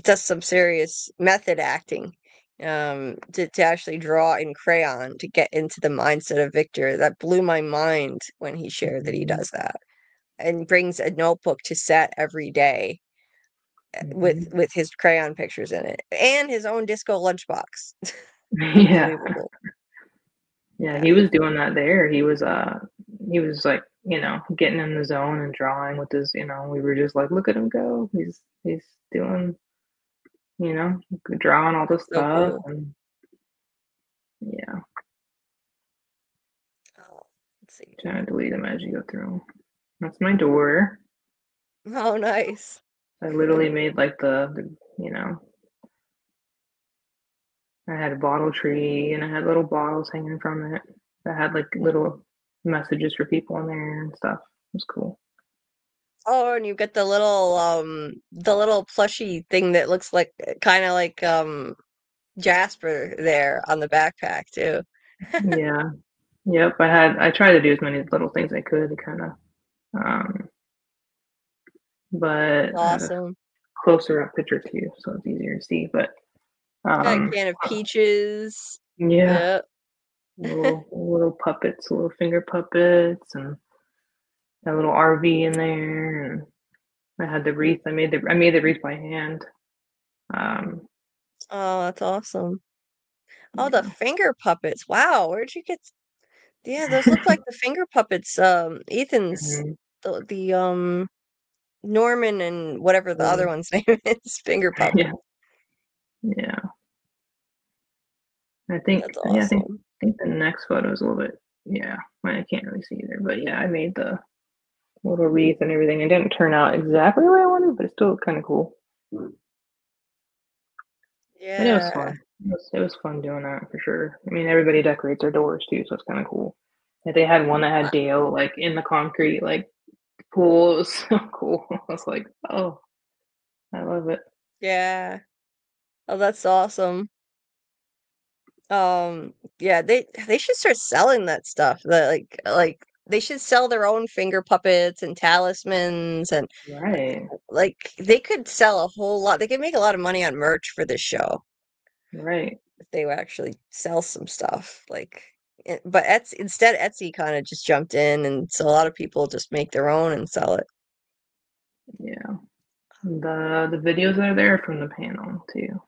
does some serious method acting to actually draw in crayon to get into the mindset of Victor. That blew my mind when he shared that he Mhm, does that and brings a notebook to set every day mhm. with his crayon pictures in it and his own disco lunchbox. Yeah. Unbelievable. Yeah, Yeah. he was doing that there. He was like, getting in the zone and drawing with his, we were just like, look at him go. He's doing, drawing all this So stuff cool. and yeah, Oh, let's see. trying to delete them as you go through. That's my door. Oh, nice. I literally made like I had a bottle tree and I had little bottles hanging from it that had like little messages for people in there and stuff. It was cool. Oh, and you get the little plushy thing that looks like kind of like Jasper there on the backpack too. Yeah. Yep. I tried to do as many little things I could to kind of, um, but I had a Awesome. closer up picture too, so it's easier to see. But Got a um, can of peaches. yeah, Yep. little puppets, little finger puppets, and that little RV in there, and I had the wreath. I made the wreath by hand. Um, Oh, that's awesome. Oh, the yeah. finger puppets. Wow, where'd you get? Yeah, those look like the finger puppets. Ethan's Mhm. the Norman and whatever the other Yeah. one's name is. Finger Yeah. puppets. Yeah. I think That's yeah, I think awesome. I think the next photo is a little bit yeah, I can't really see either. But yeah, I made the little wreath and everything. It didn't turn out exactly the way I wanted, but it's still kind of cool. And it was Yeah. fun. It was fun doing that for sure. I mean, everybody decorates their doors too, so it's kind of cool. Like they had one that had Dale like in the concrete like pool. It was so cool. I was like, oh, I love it. Yeah. Oh, that's awesome. Yeah, they should start selling that stuff. That like they should sell their own finger puppets and talismans, and Right. like they could sell a whole lot. They could make a lot of money on merch for this show Right. if they would actually sell some stuff. But instead Etsy kind of just jumped in, and so a lot of people just make their own and sell it. Yeah. The videos that are there from the panel too.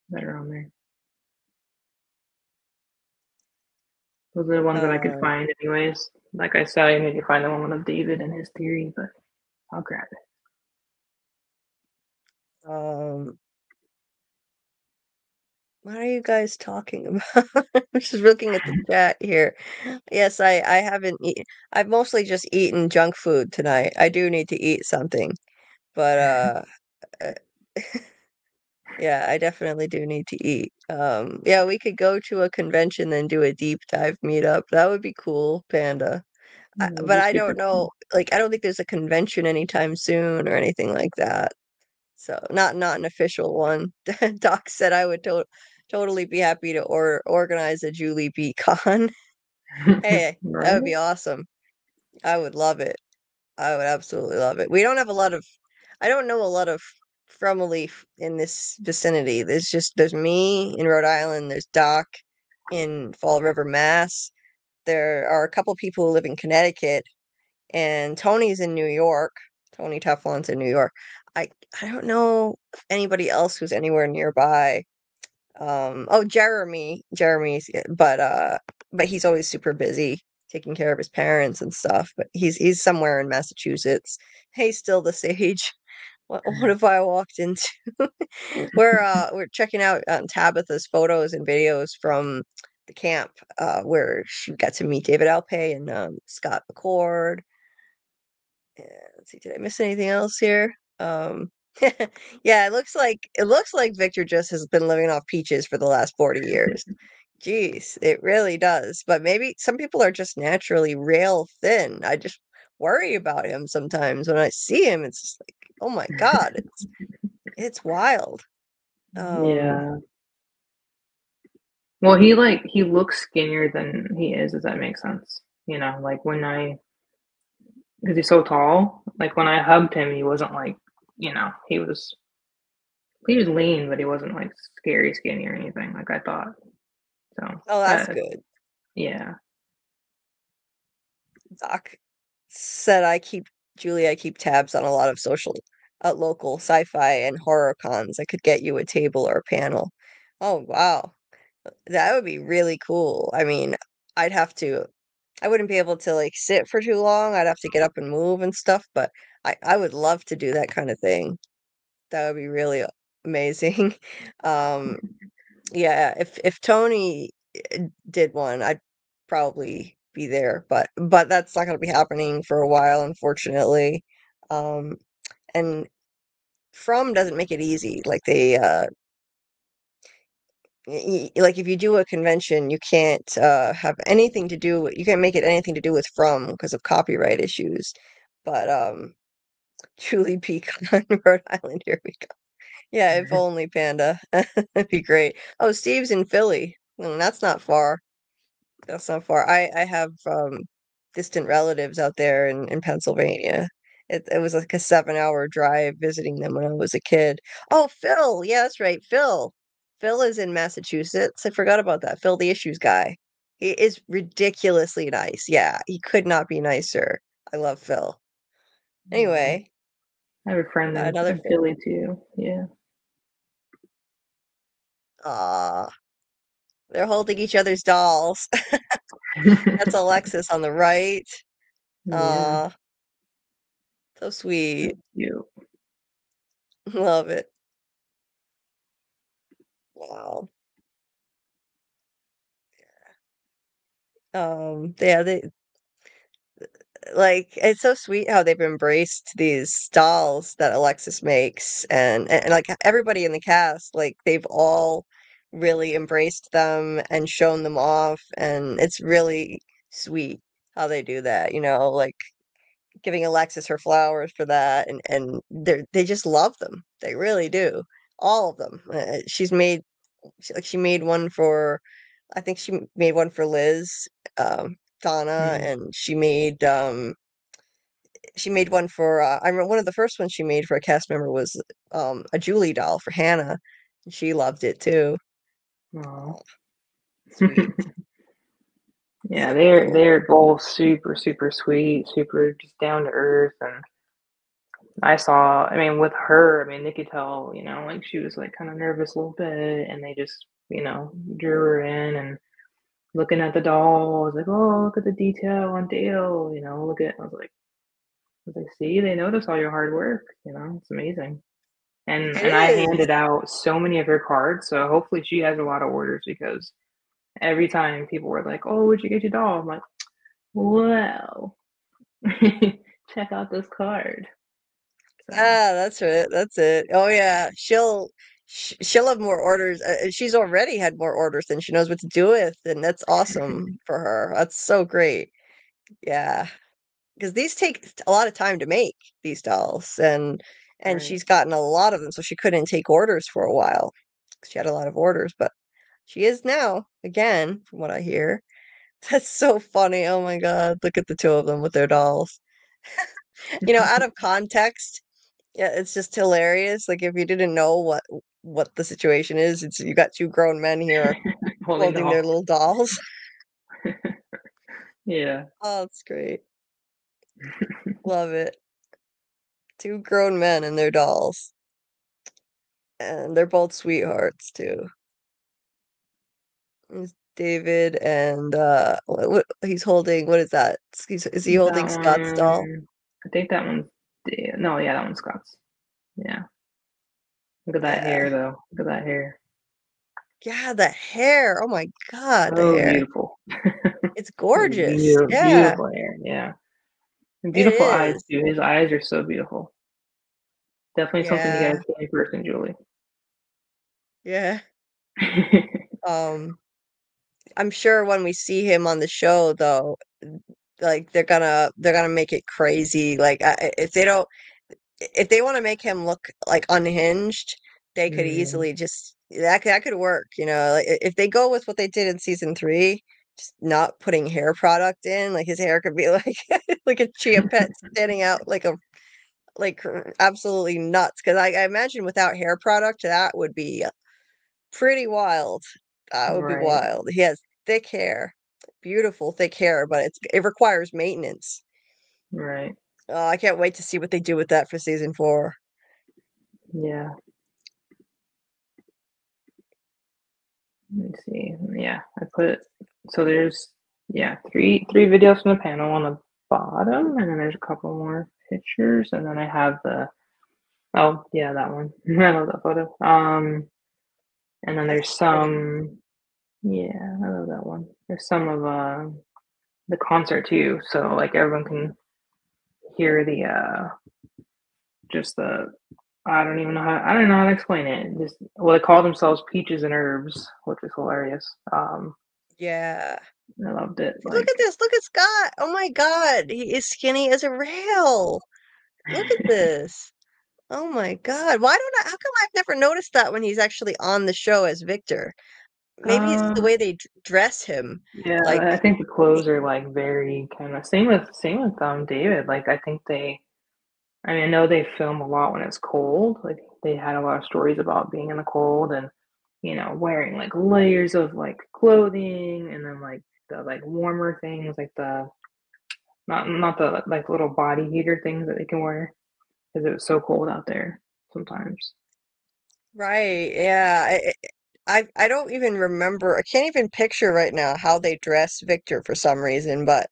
That are on there. Those are the ones that I could find anyways. Like I said, I need to find the one of David and his theory, but I'll grab it. What are you guys talking about? I'm just looking at the chat here. Yes, I haven't eaten. I've mostly just eaten junk food tonight. I do need to eat something, but uh, yeah, I definitely do need to eat. Yeah, we could go to a convention and do a deep dive meetup. That would be cool, Panda. That would But be I super don't know, cool. like I don't think there's a convention anytime soon or anything like that. So not an official one. Doc said I would totally be happy to organize a Julie B con. Hey, that Right? would be awesome. I would love it. I would absolutely love it. We don't have a lot of, I don't know a lot of Fromally in this vicinity. There's me in Rhode Island. There's Doc in Fall River, Mass. There are a couple people who live in Connecticut, and Tony's in New York. Tony Teflon's in New York. I I don't know if anybody else who's anywhere nearby. Oh, Jeremy's, but he's always super busy taking care of his parents and stuff. But he's somewhere in Massachusetts. Hey, still the sage. What have I walked into? We're checking out Tabatha's photos and videos from the camp where she got to meet David Alpay and Scott McCord. Let's see, did I miss anything else here? Um, yeah, it looks like Victor just has been living off peaches for the last 40 years. Jeez, it really does. But maybe some people are just naturally rail thin. I just worry about him sometimes when I see him. It's just like, oh my God, it's wild. Yeah. Well, he looks skinnier than he is, if that makes sense. You know, like because he's so tall. Like when I hugged him, he wasn't like, he was lean, but he wasn't like scary skinny or anything like I thought. So Oh, that's good. yeah. Doc said I keep tabs on a lot of local sci-fi and horror cons. I could get you a table or a panel. Oh, wow. That would be really cool. I mean, I'd have to, I wouldn't be able to like sit for too long. I'd have to get up and move and stuff, but I would love to do that kind of thing. That would be really amazing. Um, yeah, if Tony did one, I'd probably be there, but that's not going to be happening for a while, unfortunately. Um, and From doesn't make it easy. Like like if you do a convention, you can't have anything to do. You can't make it anything to do with From because of copyright issues. But Julie Pecan, Rhode Island, here we go. Yeah, if only Panda. That'd be great. Oh, Steve's in Philly. That's not far. That's not far. I have distant relatives out there in Pennsylvania. It was like a 7-hour drive visiting them when I was a kid. Oh, Phil. Yeah, that's right. Phil. Phil is in Massachusetts. I forgot about that. Phil, the issues guy. He is ridiculously nice. Yeah, he could not be nicer. I love Phil. Anyway, I have a friend got in, another in Philly too. Yeah. Aw, they're holding each other's dolls. That's Alexis on the right. Yeah. Aw, so sweet. You. Love it. Wow. Yeah, it's so sweet how they've embraced these dolls that Alexis makes, and like everybody in the cast, like they've all really embraced them and shown them off, and it's really sweet how they do that, like giving Alexis her flowers for that, and they just love them. They really do. All of them. She made one for, I think she made one for Liz. Donna, Mm. and she made one for I remember one of the first ones she made for a cast member was a Julie doll for Hannah, and she loved it too. Aw. Sweet. Yeah, So they're cool. they're both super, super sweet, super just down to earth, and I mean, with her, I mean, they could tell, like she was like kind of nervous a little bit, and they just, drew her in and looking at the doll. I was like, oh, look at the detail on Dale, look at. I was like, see, they notice all your hard work, it's amazing. And It and I is. handed out so many of her cards, so hopefully she has a lot of orders because every time people were like, "Oh, where'd you get your doll?" I'm like, "Well, check out this card." So Ah, that's it. That's it. Oh yeah, she'll have more orders. She's already had more orders than she knows what to do with, and that's awesome for her. That's so great. Yeah, because these take a lot of time to make, these dolls, and right, she's gotten a lot of them, so she couldn't take orders for a while. She had a lot of orders, but she is now again, from what I hear. That's so funny. Oh my God, look at the two of them with their dolls. Out of context. Yeah, it's just hilarious. Like if you didn't know what the situation is, it's you got two grown men here holding holding their doll. little dolls. Yeah, Oh, it's great. Love it. Two grown men and their dolls. And they're both sweethearts too. It's David and he's holding, what is that? Is he holding that Scott's doll? one. I think that one's. No, yeah, that one's Scott's. Yeah, look at that Yeah. hair though. Look at that hair. Yeah, the hair. Oh my God, the So hair. beautiful. It's gorgeous. Beautiful, Yeah, beautiful hair. Yeah, and it beautiful eyes is. too. His eyes are so beautiful. Definitely something you Yeah. guys see in person, Julie. Yeah. Um I'm sure when we see him on the show, though, like they're gonna make it crazy. Like if they want to make him look like unhinged, they could Mm, easily just that could work. Like if they go with what they did in season 3, just not putting hair product in, like his hair could be like like a chia pet standing out like absolutely nuts. Because I imagine without hair product, that would be pretty wild. That would be right, wild. He has thick hair, beautiful thick hair, but it requires maintenance. right. I can't wait to see what they do with that for season 4. Yeah. Let me see. Yeah, I put so there's three videos from the panel on the bottom, and then there's a couple more pictures, and then I have the oh yeah, that one. I love that photo. And then there's That's pretty. some I love that one. There's some of the concert too, so like everyone can hear the just the I don't know how to explain it. Just they call themselves Peaches and Herbs, which is hilarious. Yeah. I loved it. Look Like, at this. Look at Scott. Oh my God. He is skinny as a rail. Look at this. Oh my God. How come I've never noticed that when he's actually on the show as Victor? Maybe it's the uh, way they dress him. yeah, Like, I think the clothes are like very kind of same with David. Like, I think I mean, I know they film a lot when it's cold. Like, they had a lot of stories about being in the cold and wearing like layers of like clothing, and then like the like warmer things, like the not the like little body heater things that they can wear because it was so cold out there sometimes. right. Yeah. I don't even remember. I can't even picture right now how they dress Victor for some reason, but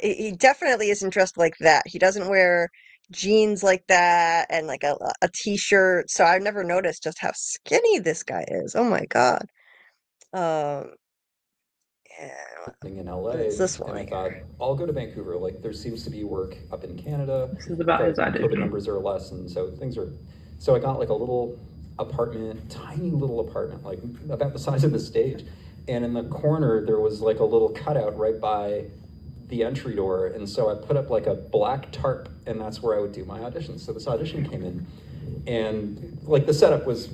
he definitely isn't dressed like that. He doesn't wear jeans like that and like a t-shirt. So I've never noticed just how skinny this guy is. Oh my God. Um, yeah, In it's LA, this one and I right thought, here. I'll go to Vancouver. Like, there seems to be work up in Canada. This is about The his COVID audition. numbers are less, and so so I got like a little apartment, tiny little apartment, like about the size of the stage. And in the corner, there was like a little cutout right by the entry door. And so I put up like a black tarp, and that's where I would do my auditions. So this audition came in, and like the setup was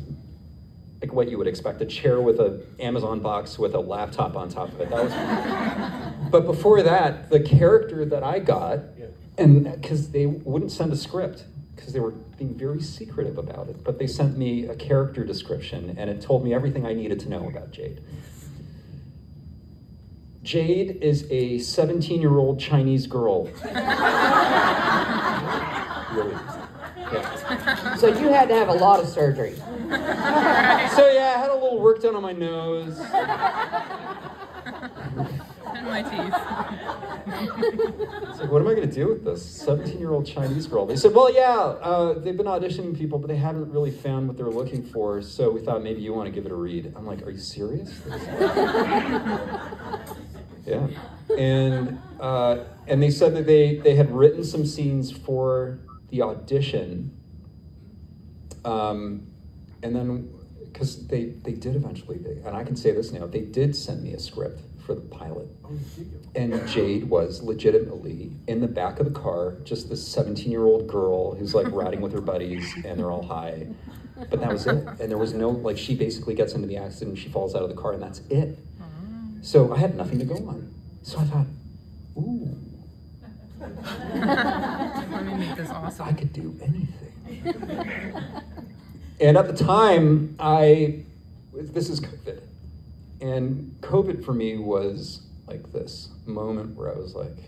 like what you would expect, a chair with an Amazon box with a laptop on top of it. That was But before that, the character that I got, and because they wouldn't send a script, because they were being very secretive about it, but they sent me a character description, and it told me everything I needed to know about Jade. Jade is a 17-year-old Chinese girl. Really. Yeah. So you had to have a lot of surgery. So yeah, I had a little work done on my nose. And my teeth. It's like, what am I going to do with this 17-year-old Chinese girl? They said, well, yeah, they've been auditioning people, but they haven't really found what they're looking for, so we thought maybe you want to give it a read. I'm like, are you serious? Yeah. And they said that they had written some scenes for the audition, and then, because they did eventually, and I can say this now, they did send me a script for the pilot. And Jade was legitimately in the back of the car, just this 17-year-old girl who's like riding with her buddies, and they're all high. But that was it. And there was no, like, she basically gets into the accident and she falls out of the car, and that's it. So I had nothing to go on. So I thought, ooh. Let me make this awesome. I could do anything. And at the time, this is COVID. And COVID for me was like this moment where I was like,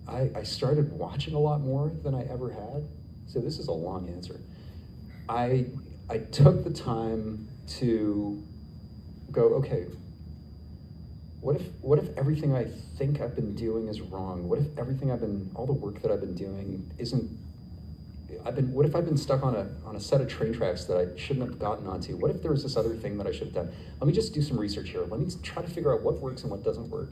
I started watching a lot more than I ever had. So this is a long answer. I took the time to go, okay, what if everything I think I've been doing is wrong? What if all the work that I've been doing what if I've been stuck on a set of train tracks that I shouldn't have gotten onto? What if there was this other thing that I should have done? Let me just do some research here. Let me try to figure out what works and what doesn't work.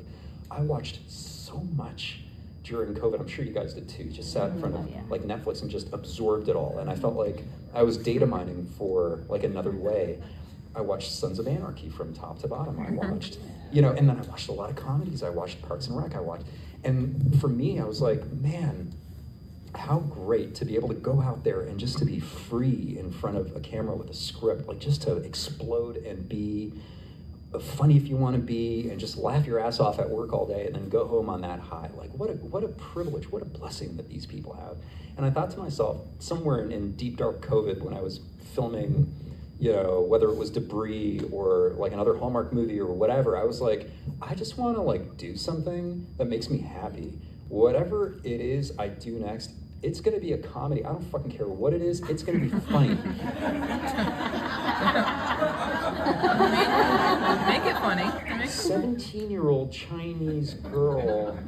I watched so much during COVID. I'm sure you guys did too. Just sat in front of like Netflix and just absorbed it all. And I felt like I was data mining for like another way. I watched Sons of Anarchy from top to bottom. I watched, and then I watched a lot of comedies. I watched Parks and Rec. And for me, I was like, man, how great to be able to go out there and just to be free in front of a camera with a script, like just to explode and be funny if you want to be, and just laugh your ass off at work all day and then go home on that high. Like what a privilege, what a blessing that these people have. And I thought to myself, somewhere in deep dark COVID, when I was filming, whether it was Debris or like another Hallmark movie or whatever, I was like, I just want to like do something that makes me happy. Whatever it is I do next, it's going to be a comedy. I don't fucking care what it is. It's going to be funny. Make it funny. 17-year-old Chinese girl.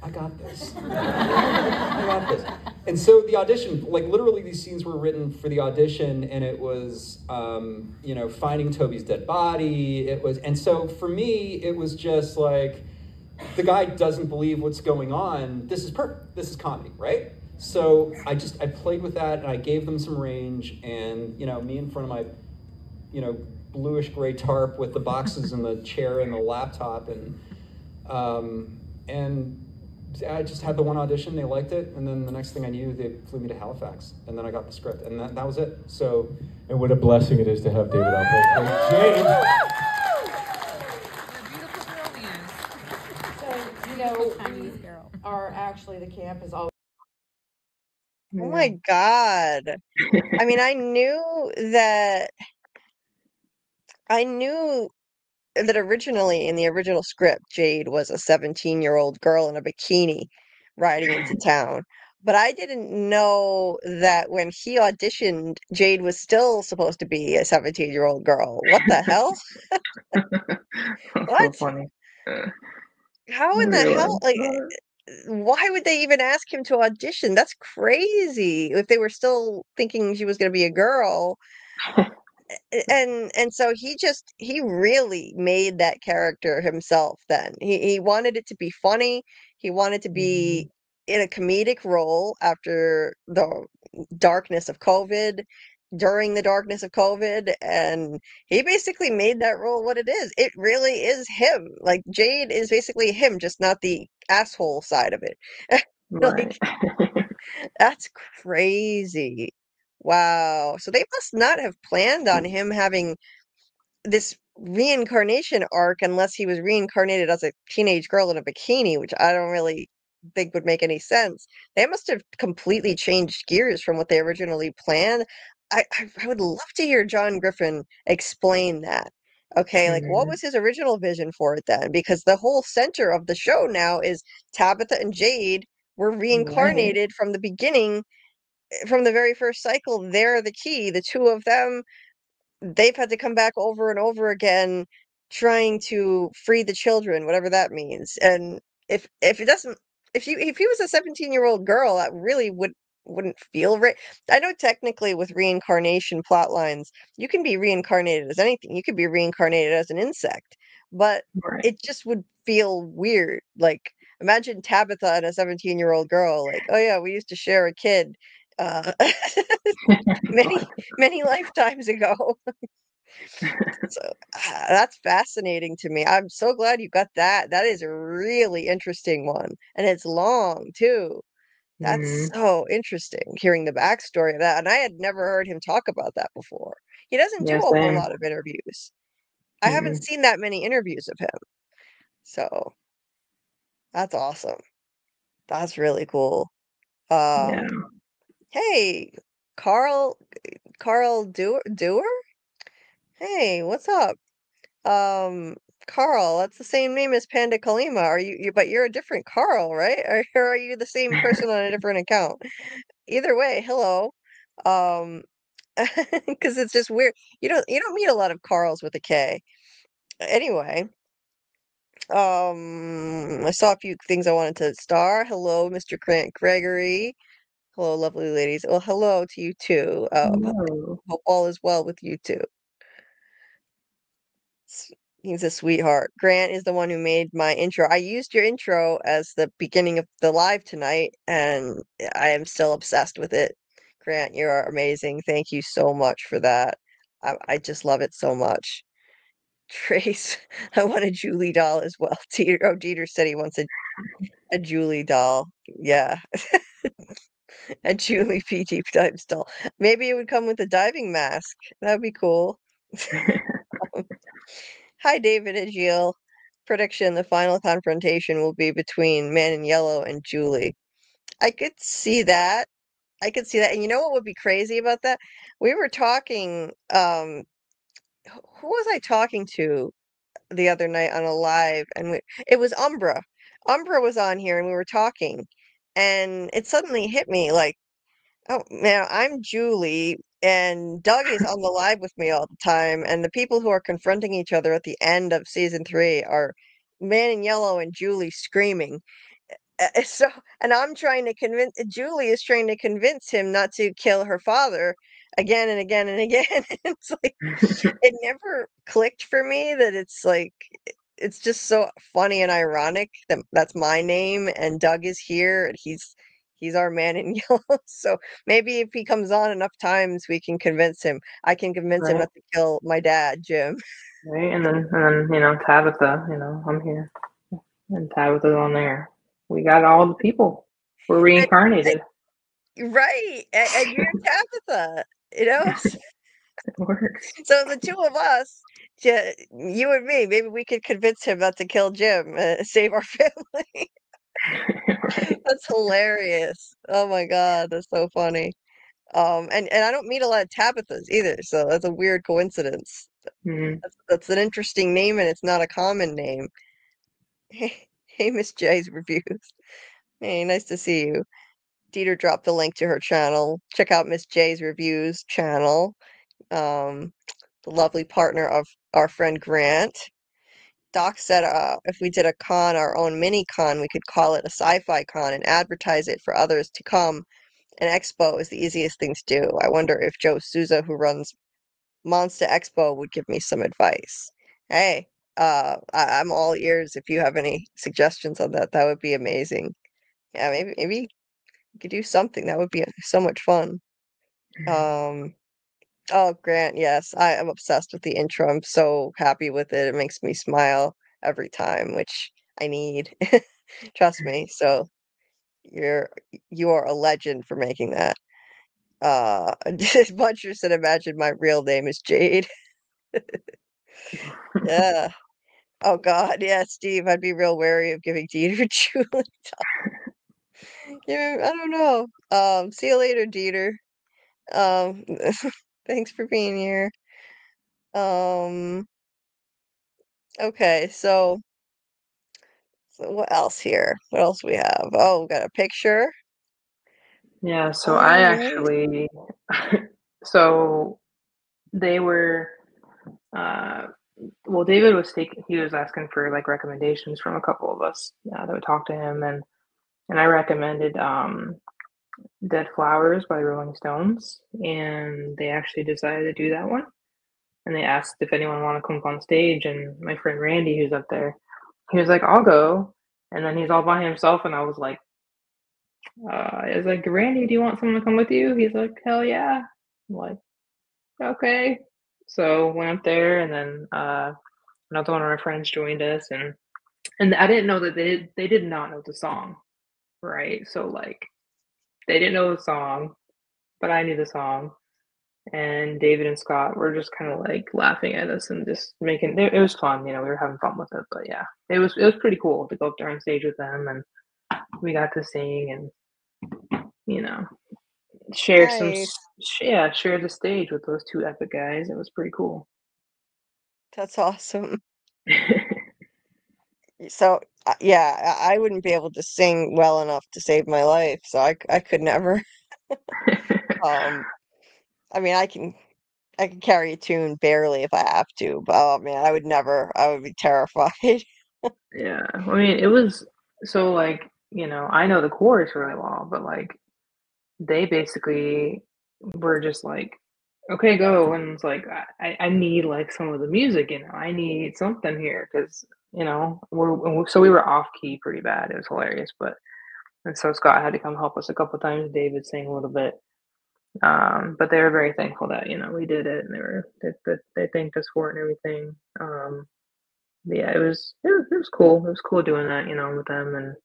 I got this. I got this. And so the audition, like literally these scenes were written for the audition, and it was, finding Toby's dead body. And so for me, it was just like, the guy doesn't believe what's going on. This is perfect. This is comedy, right? So I played with that, and I gave them some range, and me in front of my, bluish gray tarp with the boxes and the chair and the laptop, and I just had the one audition. They liked it, and then the next thing I knew, they flew me to Halifax, and then I got the script, and that was it. So, and what a blessing it is to have David Alpay. Jade. Are actually the camp is always. Oh my God. I mean, I knew that originally in the original script, Jade was a 17-year-old girl in a bikini riding into town. But I didn't know that when he auditioned, Jade was still supposed to be a 17-year-old girl. What the hell? What? So funny. How in the hell? Like, why would they even ask him to audition? That's crazy. If they were still thinking she was going to be a girl. And so he really made that character himself then. He wanted it to be funny. He wanted to be in a comedic role after the darkness of COVID, during the darkness of COVID, and he basically made that role what it is. It really is him. Like, Jade is basically him, just not the asshole side of it. Like, that's crazy. Wow. So they must not have planned on him having this reincarnation arc unless he was reincarnated as a teenage girl in a bikini, which I don't really think would make any sense. They must have completely changed gears from what they originally planned. I would love to hear John Griffin explain that. Okay, like what was his original vision for it then? Because the whole center of the show now is Tabatha and Jade were Right. reincarnated from the beginning, from the very first cycle. They're the key. The two of them, they've had to come back over and over again trying to free the children, whatever that means. And if it doesn't, if he was a 17-year-old girl, that really wouldn't feel right. I know technically with reincarnation plot lines, you can be reincarnated as anything. You could be reincarnated as an insect, but Right. it just would feel weird. Like imagine Tabatha and a 17-year-old girl, like, oh yeah, we used to share a kid many lifetimes ago. So that's fascinating to me. I'm so glad you got that. That is a really interesting one, and it's long too. That's so interesting hearing the backstory of that. And I had never heard him talk about that before. He doesn't do Yeah, a whole same. lot of interviews. I haven't seen that many interviews of him. So that's awesome. That's really cool. Yeah. Hey, Carl Doer? Hey, what's up? Um, Carl, that's the same name as Panda Kalima. Are you, but you're a different Carl, right? Or are you the same person on a different account? Either way, hello. Um, because it's just weird. You don't meet a lot of Carls with a K. Anyway, I saw a few things I wanted to star. Hello, Mr. Grant Gregory. Hello, lovely ladies. Well, hello to you too. No. Hope all is well with you too. He's a sweetheart. Grant is the one who made my intro. I used your intro as the beginning of the live tonight, and I am still obsessed with it. Grant, you are amazing. Thank you so much for that. I just love it so much. Trace, I want a Julie doll as well. Dieter said he wants a Julie doll. Yeah, a JulieBDeepDives doll. Maybe it would come with a diving mask. That would be cool. Hi, David and Jill. Prediction: the final confrontation will be between Man in Yellow and Julie. I could see that. I could see that. And you know what would be crazy about that? We were talking, who was I talking to the other night on a live? And it was Umbra. Umbra was on here and we were talking. And it suddenly hit me like, oh, now I'm Julie, and Doug is on the live with me all the time, and the people who are confronting each other at the end of season 3 are Man in Yellow and Julie screaming. So, and I'm trying to convince Julie is trying to convince him not to kill her father again and again and again. It's like it never clicked for me that it's like it's just so funny and ironic that that's my name and Doug is here and he's our man in yellow. So maybe if he comes on enough times we can convince him. I can convince him Right. not to kill my dad, Jim. Right. And then, Tabitha, I'm here. And Tabitha's on there. We got all the people. We're reincarnated. Right. And you're Tabitha, you know? It works. So the two of us, you and me, maybe we could convince him not to kill Jim, save our family. Right. That's hilarious. Oh my God, that's so funny. And I don't meet a lot of Tabithas either, so that's a weird coincidence. Mhm. That's an interesting name, and it's not a common name. Hey, Miss J's reviews. Hey, nice to see you. Dieter dropped the link to her channel. Check out Miss J's reviews channel. The lovely partner of our friend Grant. Doc said if we did a con, our own mini con, we could call it a sci-fi con and advertise it for others to come. An expo is the easiest thing to do. I wonder if Joe Souza, who runs Monster Expo, would give me some advice. Hey, I'm all ears if you have any suggestions on that. That would be amazing. Yeah, maybe you could do something. That would be so much fun. Oh, Grant, yes, I am obsessed with the intro. I'm so happy with it. It makes me smile every time, which I need. Trust me. So you're you are a legend for making that. Buncher said, imagine my real name is Jade. Yeah. Oh God, yeah, Steve, I'd be real wary of giving Dieter Julie time. Yeah, I don't know. See you later, Dieter. Um, thanks for being here. Um, okay, so what else here? What else we have? Oh, we got a picture. Yeah, so I All right. actually, so they were, well, David was he was asking for like recommendations from a couple of us that would talk to him, and I recommended Dead Flowers by Rolling Stones, and they actually decided to do that one. And they asked if anyone wanted to come up on stage, and my friend Randy, who's up there, he was like, "I'll go," and then he's all by himself, and I was like, "Randy, do you want someone to come with you?" He's like, "Hell yeah!" I'm like, "Okay." So went up there, and then another one of our friends joined us, and I didn't know that they did not know the song, right? So like they didn't know the song, but I knew the song, and David and Scott were just kind of like laughing at us and just making it was fun, we were having fun with it. But yeah, it was pretty cool to go up there on stage with them, and we got to sing and share Nice. share the stage with those two epic guys. It was pretty cool. That's awesome. So, yeah, I wouldn't be able to sing well enough to save my life, so I could never. Um, I mean, I can carry a tune barely if I have to, but oh man, I would never. I would be terrified. Yeah, I mean, it was so like, I know the chorus really well, but like they basically were just like, okay, go. And it's like, I need like some of the music, I need something here because, so we were off key pretty bad. It was hilarious. And so Scott had to come help us a couple times. David sang a little bit. But they were very thankful that, we did it, and they thanked us for it and everything. But yeah, it was cool. It was cool doing that, with them, and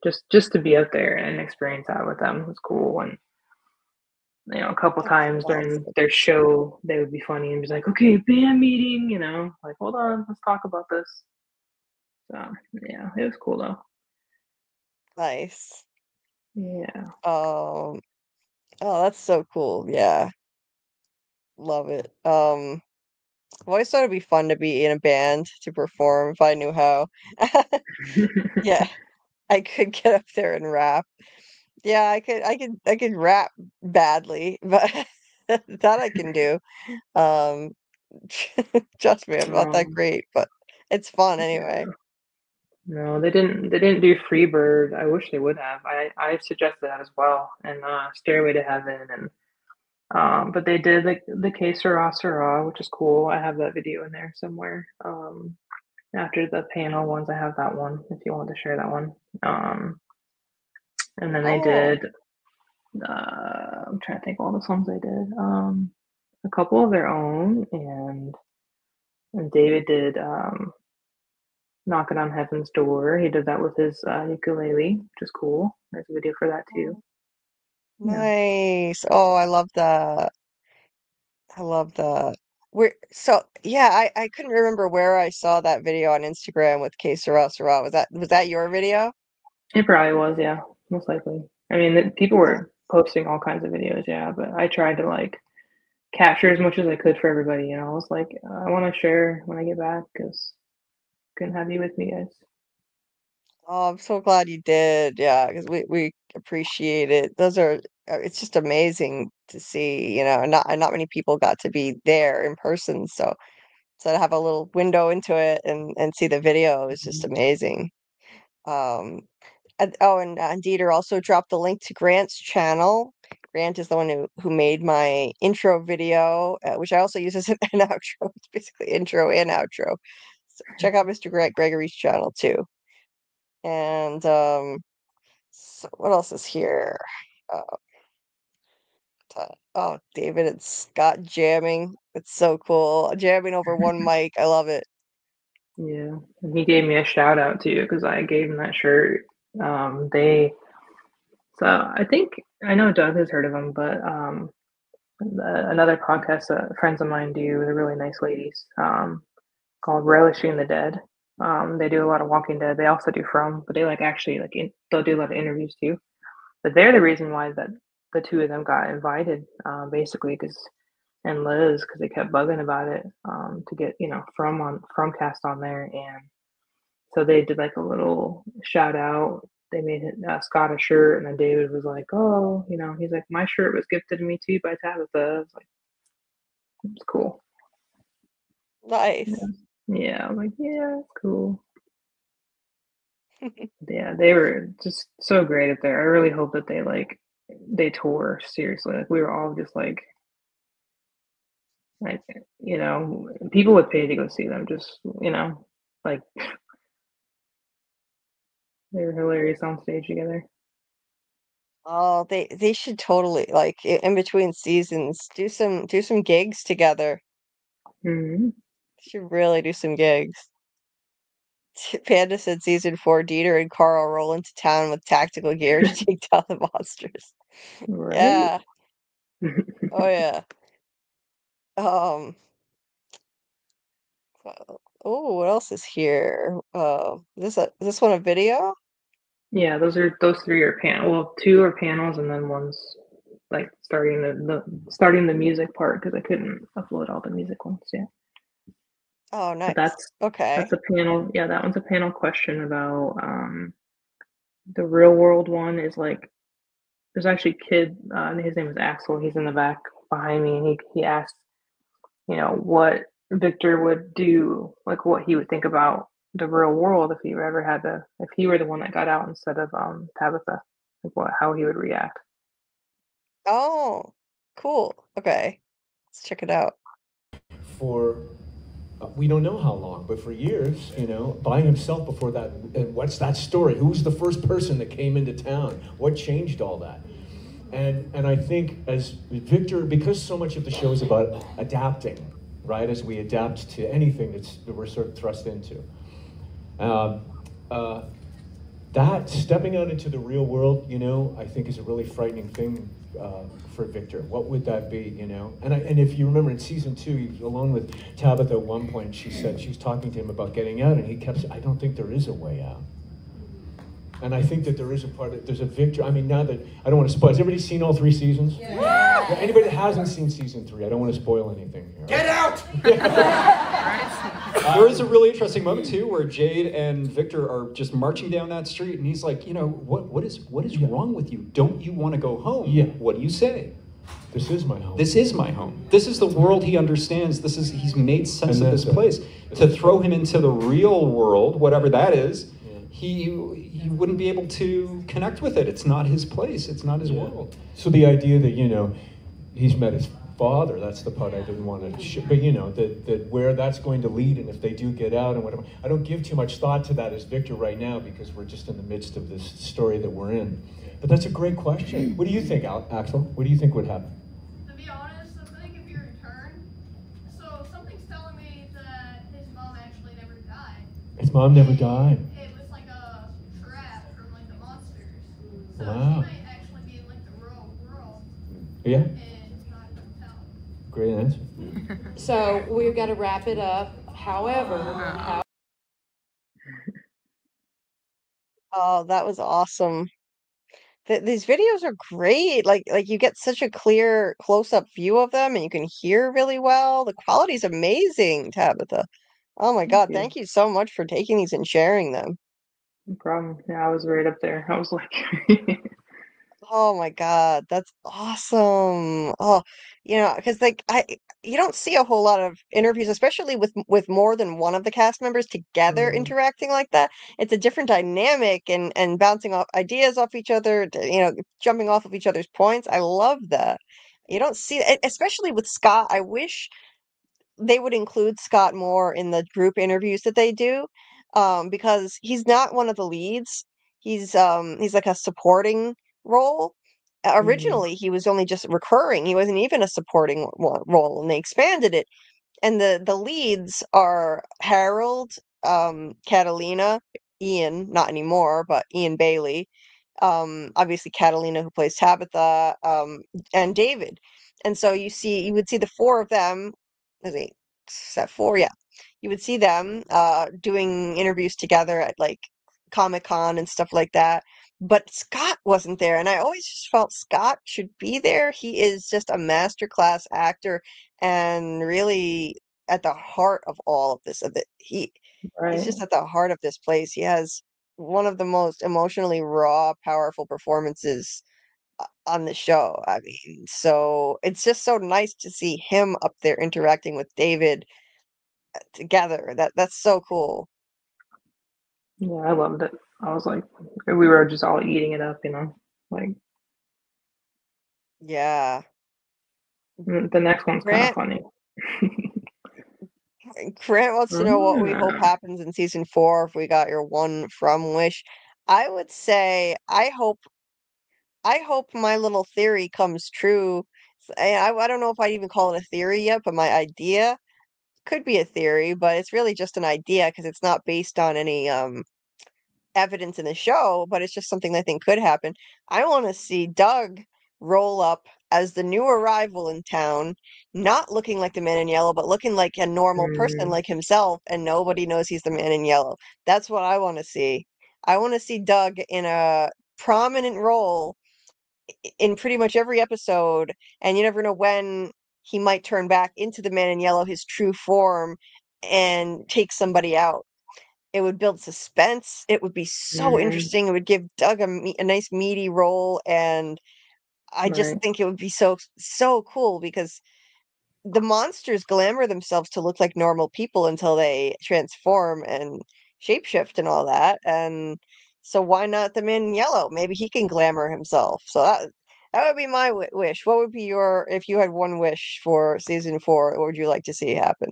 just to be out there and experience that with them was cool. And a couple That's times during awesome. their show, they would be funny and be like, "Okay, band meeting," like, "Hold on, let's talk about this." So yeah, it was cool though. Nice. Yeah. Um, oh, that's so cool. Yeah, love it. I've always thought it'd be fun to be in a band to perform if I knew how. Yeah, I could get up there and rap. Yeah, I could rap badly, but that I can do. Um, trust me, I'm not that Um, great, but it's fun yeah. anyway. No, they didn't. They didn't do Freebird. I wish they would have. I suggested that as well, and Stairway to Heaven, and but they did like the Que Sera Sera, which is cool. I have that video in there somewhere. After the panel ones, I have that one if you want to share that one. And then they Oh, did. I'm trying to think of all the songs they did. A couple of their own, and David did "Knockin' on Heaven's Door." He did that with his ukulele, which is cool. There's a video for that too. Yeah. nice. Oh, I love that. I love that. Yeah, I couldn't remember where I saw that video on Instagram with Que Sera Sera. Was that your video? It probably was, yeah, most likely. I mean, people Oh, were posting all kinds of videos, yeah, but I tried to like capture as much as I could for everybody. I was like, I want to share when I get back because couldn't have you with me, guys. oh, I'm so glad you did. Yeah, because we appreciate it. It's just amazing to see, and not many people got to be there in person, so to have a little window into it and see the video is just amazing. Um, and Dieter also dropped the link to Grant's channel. Grant is the one who made my intro video, which I also use as an outro. It's basically intro and outro. So check out Mr. Grant Gregory's channel too. And so what else is here? Uh, oh, David and Scott jamming. It's so cool. Jamming over one mic. I love it. Yeah, and he gave me a shout out too because I gave him that shirt. They so I think I know Doug has heard of them, but another podcast that friends of mine do. They're really nice ladies. Called Relishing the Dead. They do a lot of Walking Dead. They also do From, but they they'll do a lot of interviews too. But they're the reason why that the two of them got invited, basically, and Liz, because they kept bugging about it, to get Fromcast on there, and so they did like a little shout out. They made Scott a shirt, and then David was like, "Oh, he's like, my shirt was gifted to me too by Tabatha." I was like, "It's cool." Nice. Yeah, I'm like, yeah, it's cool. Yeah, they were just so great up there. I really hope that they tour seriously. Like we were all just like people would pay to go see them. Just like they were hilarious on stage together. Oh, they should totally, like, in between seasons, do some gigs together. Mm-hmm. Should really do some gigs. Panda said season 4, Dieter and Carl roll into town with tactical gear to take down the monsters. Right? Yeah. Oh yeah. Oh, what else is here? Is this one a video? Yeah, those 3 are panel. Well, 2 are panels, and then one's like starting the music part because I couldn't upload all the music ones yet. Oh, nice. But okay. That's a panel. Yeah, that one's a panel question about the real world one is like there's actually a kid. His name is Axel. He's in the back behind me, and he asked, what Victor would do, like what he would think about the real world if he were the one that got out instead of Tabatha, like how he would react. Oh, cool. Okay, let's check it out. For we don't know how long, but for years, by himself before that. And what's that story? Who's the first person that came into town? What changed all that? And I think as Victor, because so much of the show is about adapting, right? As we adapt to anything that we're sort of thrust into. That stepping out into the real world, I think is a really frightening thing for Victor. What would that be, And if you remember in season 2, he was alone with Tabatha at one point. She said she was talking to him about getting out, and he kept saying, "I don't think there is a way out." And I think that there is there's a Victor. I mean, now that I don't want to spoil. Has everybody seen all 3 seasons? Yeah. Anybody that hasn't seen season 3, I don't want to spoil anything here. Get out! There is a really interesting moment too, where Jade and Victor are just marching down that street, and he's like, what is wrong with you? Don't you want to go home? Yeah. What do you say? This is my home. This is my home. This is the world he understands. He's made sense of this place. To throw him into the real world, whatever that is, he wouldn't be able to connect with it. It's not his place. It's not his world. So the idea that, he's met his father, that's the part I didn't want to but that where that's going to lead, and if they do get out and whatever, I don't give too much thought to that as Victor right now, because we're just in the midst of this story that we're in. But that's a great question. What do you think, Axel? What do you think would happen? To be honest, I think if you return, so something's telling me that his mom actually never died. His mom never died. It was like a trap from like the monsters. So Wow. she might actually be in like the real world. Yeah. And not even tell. Great answer. So we've got to wrap it up. However, Oh, that was awesome. These videos are great. Like you get such a clear close-up view of them, and you can hear really well. The quality's amazing, Tabatha. Oh my God, thank you so much for taking these and sharing them. No problem. Yeah, I was right up there. I was like, Oh my God, that's awesome. Oh, because you don't see a whole lot of interviews, especially with more than one of the cast members together interacting like that. It's a different dynamic and bouncing off ideas off each other, jumping off of each other's points. I love that. You don't see it, especially with Scott. I wish they would include Scott more in the group interviews that they do, because he's not one of the leads. He's like a supporting role. Originally, he was only just recurring. He wasn't even a supporting role, and they expanded it. And the leads are Harold, Catalina, Ian, not anymore, but Ian Bailey, obviously Catalina, who plays Tabatha, and David. And so you would see the four of them. Let's see, is that four? Yeah. You would see them doing interviews together at like Comic-Con and stuff like that. But Scott wasn't there, and I always just felt Scott should be there. He is just a masterclass actor and really at the heart of all of this. Of it, he's Right. just at the heart of this place. He has one of the most emotionally raw, powerful performances on the show. I mean, so it's just so nice to see him up there interacting with David together. That's so cool. Yeah, I loved it. I was like, we were just all eating it up, you know, like Yeah. the next one's kind of Grant funny. Grant wants to know what we hope happens in season 4 if we got your one from wish. I would say I hope my little theory comes true. I don't know if I'd even call it a theory yet, but my idea could be a theory, but it's really just an idea because it's not based on any evidence in the show, but it's just something I think could happen. I want to see Doug roll up as the new arrival in town, not looking like the man in yellow, but looking like a normal person like himself, and nobody knows he's the man in yellow. That's what I want to see. I want to see Doug in a prominent role in pretty much every episode, and you never know when he might turn back into the man in yellow, his true form, and take somebody out. It would build suspense. It would be so interesting. It would give Doug a nice meaty role, and I just Right. think it would be so cool because the monsters glamour themselves to look like normal people until they transform and shapeshift and all that. And so why not the man in yellow? Maybe he can glamour himself. So that would be my wish. What would be your, if you had one wish for season 4, what would you like to see happen?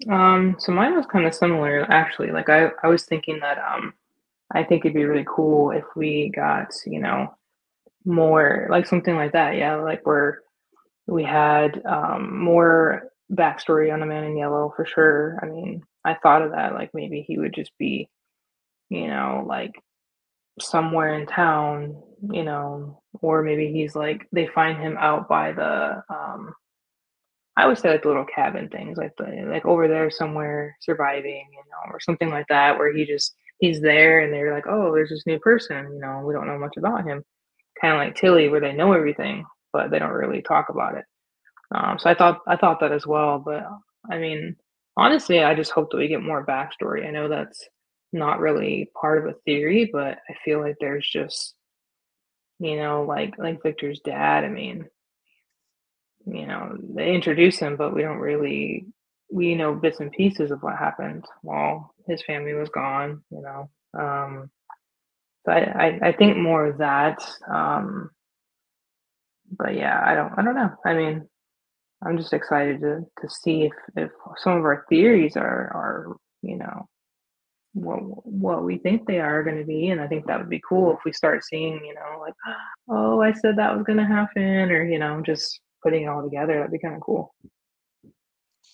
So mine was kind of similar actually. Like I was thinking that I think it'd be really cool if we got, you know, more like something like that. Yeah, like where we had more backstory on the man in yellow for sure. I mean, I thought of that, like maybe he would just be, you know, like somewhere in town, you know, or maybe he's like they find him out by the I always say like the little cabin things, like like over there somewhere surviving, you know, or something like that, where he's there and they're like, oh, there's this new person, you know, we don't know much about him, kind of like Tilly, where they know everything, but they don't really talk about it. So I thought that as well, but I mean, honestly, I just hope that we get more backstory. I know that's not really part of a theory, but I feel like there's just, you know, like Victor's dad. I mean, you know, they introduce him, but we know bits and pieces of what happened while his family was gone, you know. So I think more of that. But yeah, I don't know. I mean, I'm just excited to see if some of our theories are you know what we think they are going to be, and I think that would be cool if we start seeing, you know, like, oh, I said that was going to happen, or you know, just putting it all together. That'd be kind of cool.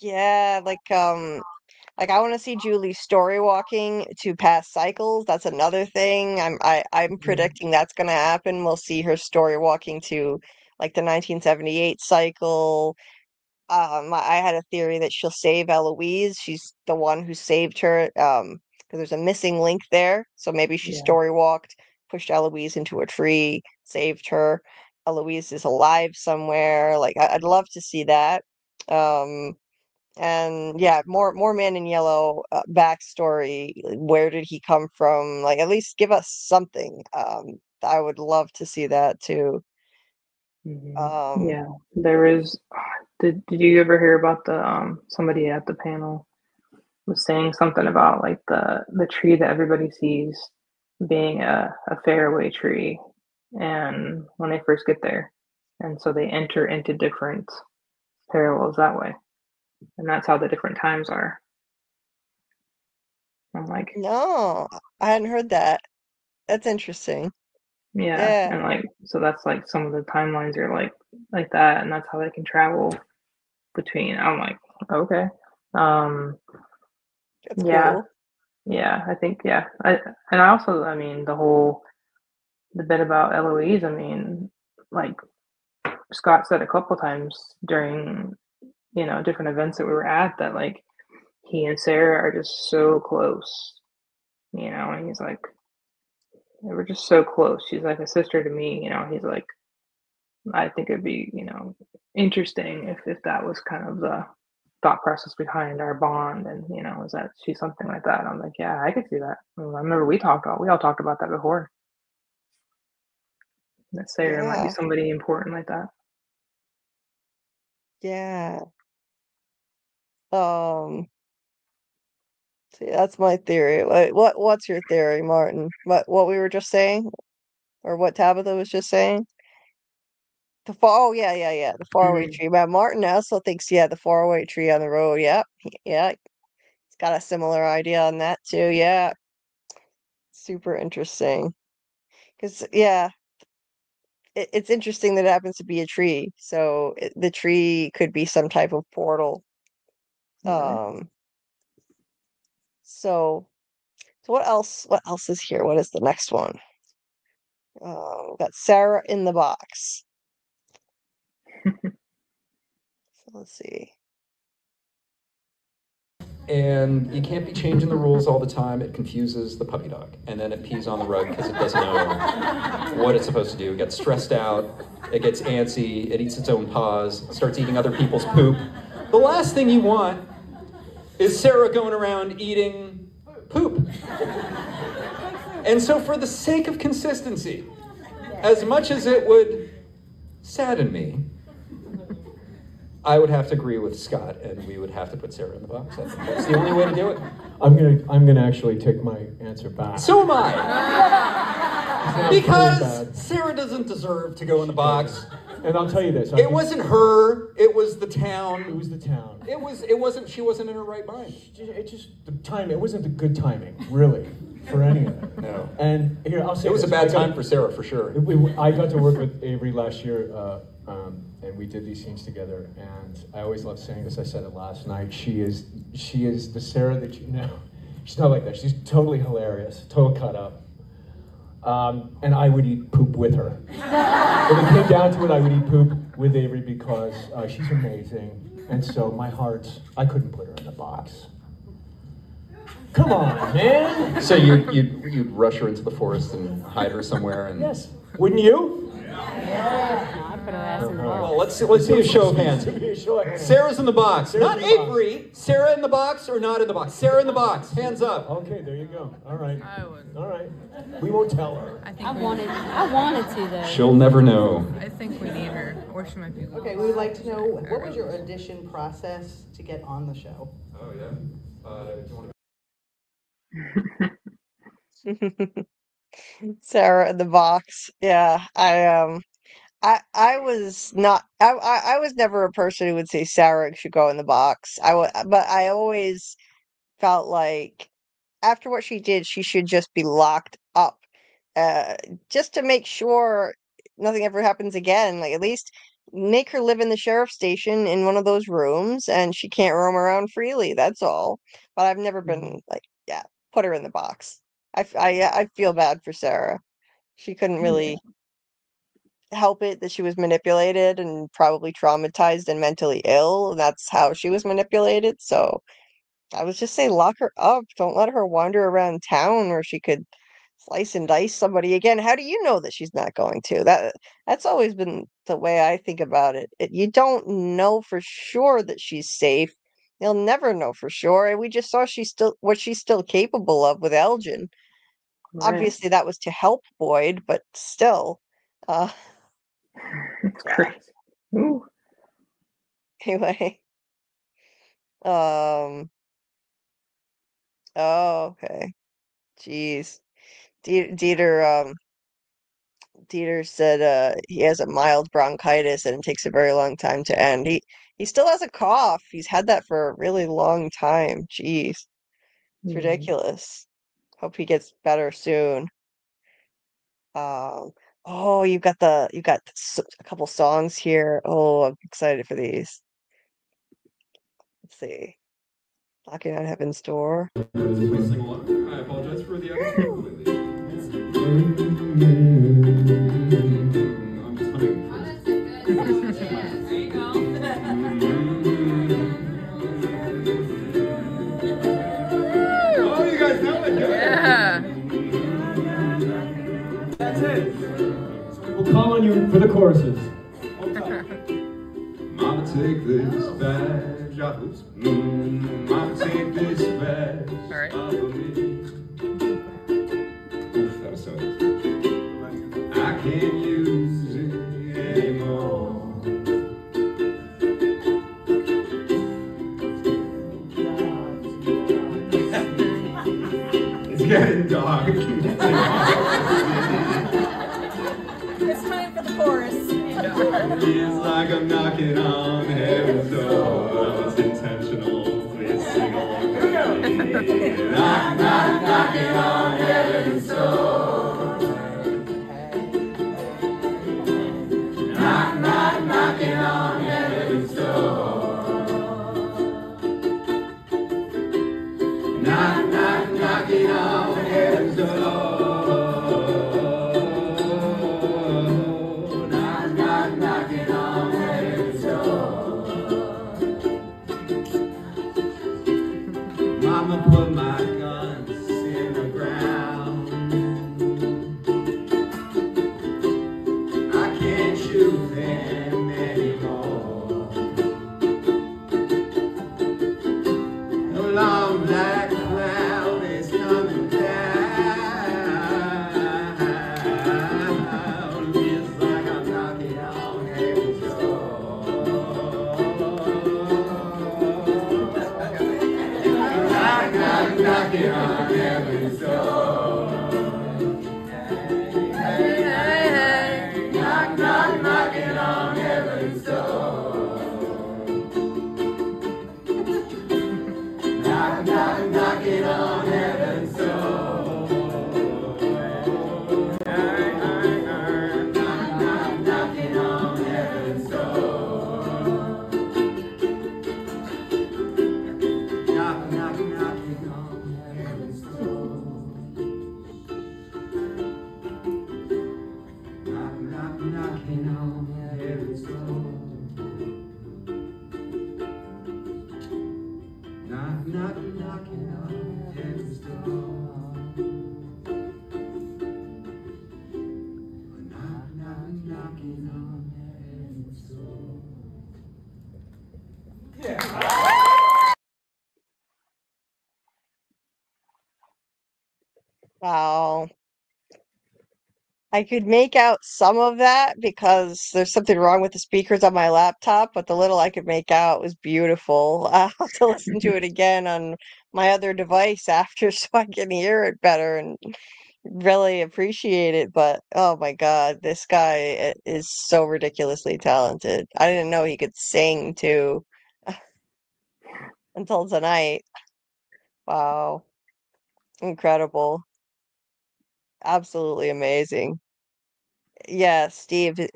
Yeah, like I want to see Julie story walking to past cycles. That's another thing. I'm predicting that's going to happen. We'll see her story walking to like the 1978 cycle. I had a theory that she'll save Eloise. She's the one who saved her. Because there's a missing link there. So maybe she Yeah. story walked, pushed Eloise into a tree, saved her. Eloise is alive somewhere. Like I'd love to see that. Um, and yeah, more Man in Yellow backstory. Like, where did he come from? Like at least give us something. I would love to see that too. Yeah, there is. Did you ever hear about the somebody at the panel was saying something about like the tree that everybody sees being a fairway tree, and when they first get there, and so they enter into different parallels that way, and that's how the different times are. I'm like, No, I hadn't heard that. That's interesting. yeah, Yeah, and like so that's like some of the timelines are like that, and that's how they can travel between. I'm like, okay, um, that's yeah. cool. Yeah, I think yeah. And I also, I mean, the bit about Eloise, I mean, like Scott said a couple times during, you know, different events that we were at that like he and Sera are just so close, you know, and he's like, we're just so close. She's like a sister to me, you know. He's like, I think it'd be, you know, interesting if that was kind of the thought process behind our bond, and you know, is that she's something like that. I'm like, yeah, I could see that. I remember we all talked about that before. That Sera might be somebody important like that. Yeah. See, that's my theory. What's your theory, Martin? What we were just saying, or what Tabatha was just saying? Oh yeah. The faraway tree. But Martin also thinks, yeah, the faraway tree on the road. Yeah. He's got a similar idea on that too. Yeah. Super interesting. Because it's interesting that it happens to be a tree. So the tree could be some type of portal. So what else? What else is here? What is the next one? We've got Sera in the box. So let's see. And you can't be changing the rules all the time. It confuses the puppy dog. And then it pees on the rug because it doesn't know what it's supposed to do. It gets stressed out. It gets antsy. It eats its own paws. Starts eating other people's poop. The last thing you want is Sera going around eating poop. And so for the sake of consistency, as much as it would sadden me, I would have to agree with Scott, and we would have to put Sera in the box. I think that's the only way to do it. I'm gonna actually take my answer back. So am I. Because Sera doesn't deserve to go in the box. And I'll tell you this. It wasn't her. It was the town. It was the town. It wasn't. She wasn't in her right mind. It just the time. It wasn't the good timing, really, for any of it. No. And here I'll say it was a bad time for Sera for sure. I got to work with Avery last year, and we did these scenes together. And I always love saying this. I said it last night. She is the Sera that you know. She's not like that. She's totally hilarious, total cut up. And I would eat poop with her. When it came down to it, I would eat poop with Avery because she's amazing. And so my heart, I couldn't put her in the box. Come on, man. So you'd rush her into the forest and hide her somewhere and. Yes. Wouldn't you? Yeah, I'd put her ass in the box. Well, let's see a show of hands. Sera's in the box. Not Avery. Sera in the box or not in the box? Sera in the box. Hands up. Okay, there you go. All right. I would. All right. We won't tell her. I wanted to though. She'll never know. I think we need her, or she might be. Okay, we would like to know what was your audition process to get on the show? Oh yeah. Do you want to... Sera in the box. Yeah, I was not. I was never a person who would say Sera should go in the box. But I always felt like after what she did, she should just be locked up, just to make sure nothing ever happens again. Like at least make her live in the sheriff's station in one of those rooms, and she can't roam around freely. That's all. But I've never been like, yeah, put her in the box. I feel bad for Sera. She couldn't really help it that she was manipulated and probably traumatized and mentally ill. And that's how she was manipulated. So I would just say lock her up. Don't let her wander around town where she could slice and dice somebody again. How do you know that she's not going to? That's always been the way I think about it. You don't know for sure that she's safe. You'll never know for sure. And we just saw what she's still capable of with Elgin. Right. Obviously, that was to help Boyd, but still. It's crazy. Ooh. Anyway. Oh, okay. Jeez. Dieter said he has a mild bronchitis and it takes a very long time to end. He still has a cough. He's had that for a really long time. Jeez. It's ridiculous. Hope he gets better soon. Oh, you got a couple songs here. Oh, I'm excited for these. Let's see. Knocking on Heaven's Door. Please sing along. I apologize for the I'm just humming. the choruses. Mama, take this badge off of me. Mama, take this badge off of me. Oof, that was so good. I can't use it anymore. It's getting dark. It's time for the chorus. Feels like I'm knocking on heaven's door. It's intentional. Please sing along with me. Knock, knock, knocking on heaven's door. Knock, knock, knocking on heaven's door. Knock, knock, knocking on heaven's door. Mama put my guns in the ground. I can't shoot them anymore. The long black cloud is coming down. Feels like I'm knocking on heaven's door. Knocking on heaven's door. Hey, hey, hey. Knock, knock, knocking on heaven's door. Knock, knock, knocking on heaven's door. Knock, knock, knocking on heaven's door. Knock, knock, knocking on heaven's door. Knock, knock, knocking on heaven's door. Knock, knock, knocking on heaven's door. Knock, knock, knocking on heaven's door. Wow. I could make out some of that because there's something wrong with the speakers on my laptop, but the little I could make out was beautiful. I'll have to listen to it again on my other device after so I can hear it better and really appreciate it. But oh my God, this guy is so ridiculously talented. I didn't know he could sing too until tonight. Wow. Incredible. Absolutely amazing. Yeah, Steve, is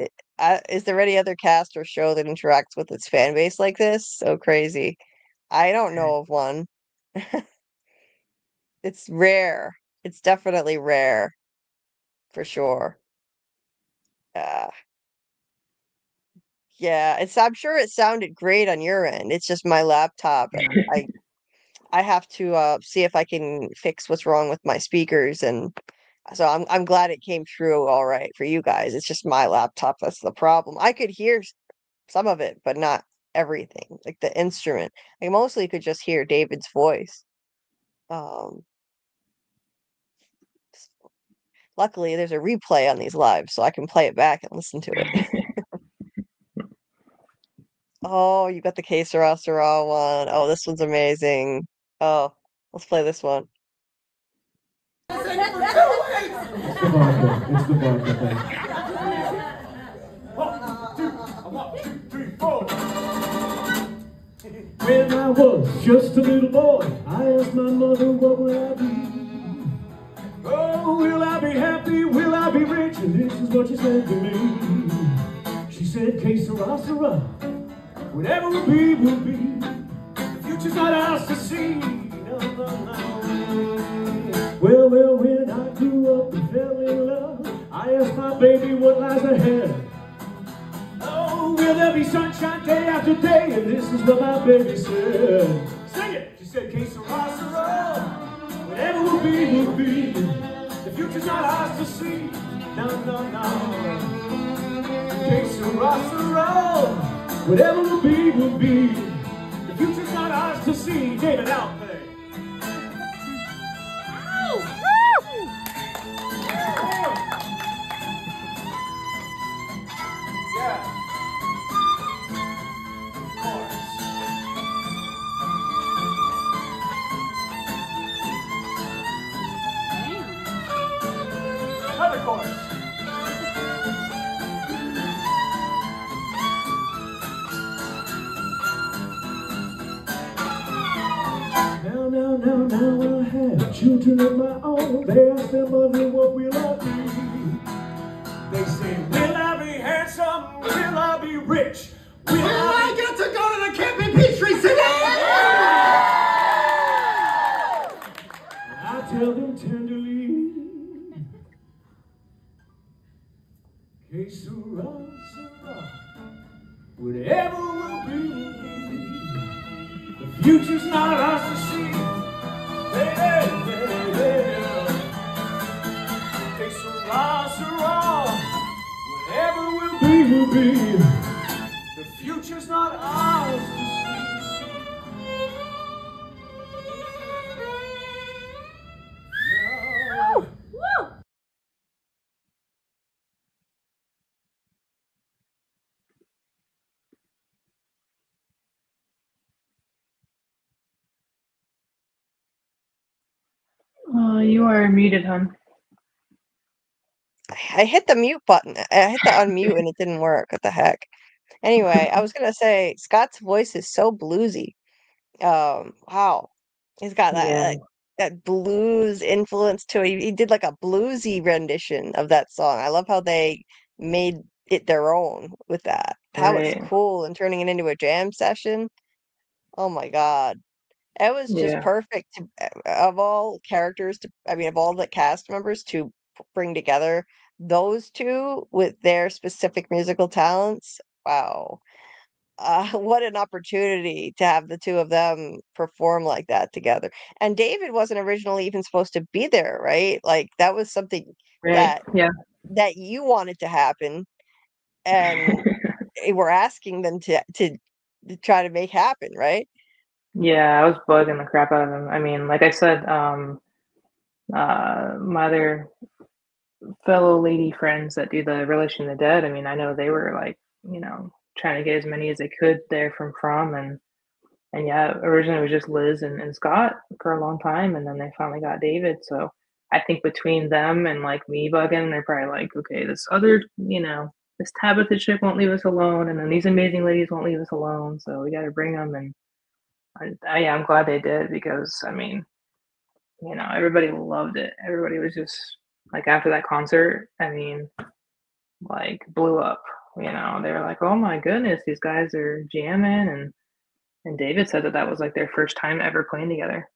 there any other cast or show that interacts with its fan base like this? So crazy. I don't know of one. It's rare. It's definitely rare, for sure. Yeah, I'm sure it sounded great on your end. It's just my laptop, and I have to see if I can fix what's wrong with my speakers, and so I'm glad it came through all right for you guys. It's just my laptop that's the problem. I could hear some of it, but not everything, like the instrument. I mostly could just hear David's voice. Luckily, there's a replay on these lives, so I can play it back and listen to it. Oh, you got the Que Sera, Sera one. Oh, this one's amazing. Oh, let's play this one. It's the vodka. It's the vodka thing. 1, 2, 3, 4. When I was just a little boy, I asked my mother, what will I be? Oh, will I be happy? Will I be rich? And this is what she said to me. She said, Que Sera, Sera. Whatever will be, will be. The future's not ours to see. No, no, no. Well, when I grew up and fell in love, I asked my baby what lies ahead. Oh, will there be sunshine day after day? And this is what my baby said. Sing it! She said, Que Sera, Sera. Whatever will be, will be. The future's not ours to see. No, no, no. Que sera, sera. Whatever will be, will be. The future's not ours to see. David Alpay. Yeah. Chorus. Another chorus. Now I have children of my own. They ask their mother, what will I be? They say, will I be handsome? Will I be rich? Will I get to go to the camp in Peachtree City? I tell them tenderly, que sera, sera. Whatever will be. The future's not ours to see. Hey, hey, hey, hey. Que sera, sera. Whatever will be, will be. The future's not ours to see. No. Woo! You are muted, hon. I hit the mute button. I hit the unmute and it didn't work. What the heck? Anyway, I was gonna say Scott's voice is so bluesy. Wow. He's got that Yeah. that blues influence to it. He did like a bluesy rendition of that song. I love how they made it their own with that. That was Right. cool, and turning it into a jam session. Oh my God. It was just Yeah. perfect of all characters I mean, of all the cast members to bring together those two with their specific musical talents. Wow. What an opportunity to have the two of them perform like that together. And David wasn't originally even supposed to be there, right? Like that was something Right. that Yeah. that you wanted to happen, and we're asking them to try to make happen, right? Yeah, I was bugging the crap out of him. I mean, like I said, my other fellow lady friends that do the Relish and the Dead, I mean, I know they were like, trying to get as many as they could there from and yeah, originally it was just Liz and Scott for a long time, and then they finally got David. So I think between them and like me bugging, they're probably like, okay, this other, this Tabatha chick won't leave us alone, and then these amazing ladies won't leave us alone. So we got to bring them, and yeah, I'm glad they did because I mean, everybody loved it. Everybody was just like after that concert, I mean, like blew up. They were like, "Oh my goodness, these guys are jamming," and David said that was like their first time ever playing together.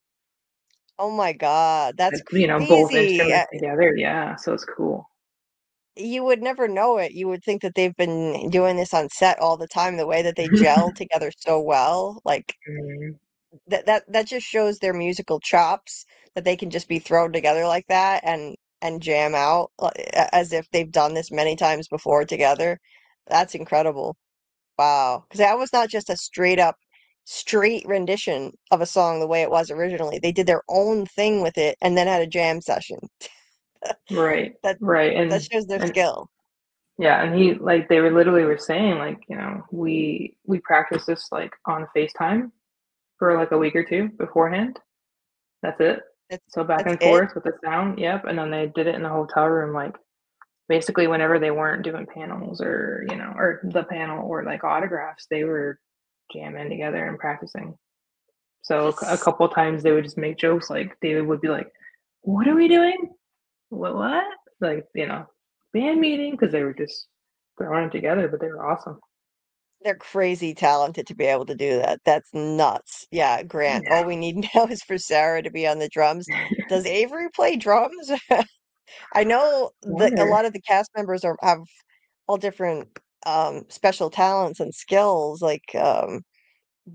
Oh my God, that's Both crazy. instruments together. Yeah, so it's cool. You would never know it. You would think that they've been doing this on set all the time, the way that they gel together so well. Like Mhm. that just shows their musical chops, that they can just be thrown together like that and jam out as if they've done this many times before together. That's incredible. Wow. Because that was not just a straight rendition of a song the way it was originally. They did their own thing with it and then had a jam session. Right, That right, that shows their and skill. yeah, and he like they were saying like we practiced this like on FaceTime for like a week or two beforehand. That's it. So back That's and it? forth with the sound. Yep, and then they did it in the hotel room like basically whenever they weren't doing panels or the panel or like autographs, they were jamming together and practicing. So a couple of times they would just make jokes like David would be like, "What are we doing? What?" Like, band meeting because they were just throwing it together, but they were awesome. They're crazy talented to be able to do that. That's nuts. Yeah, Grant. Yeah. All we need now is for Sarah to be on the drums. Does Avery play drums? I know that a Wonder. lot of the cast members have all different special talents and skills, like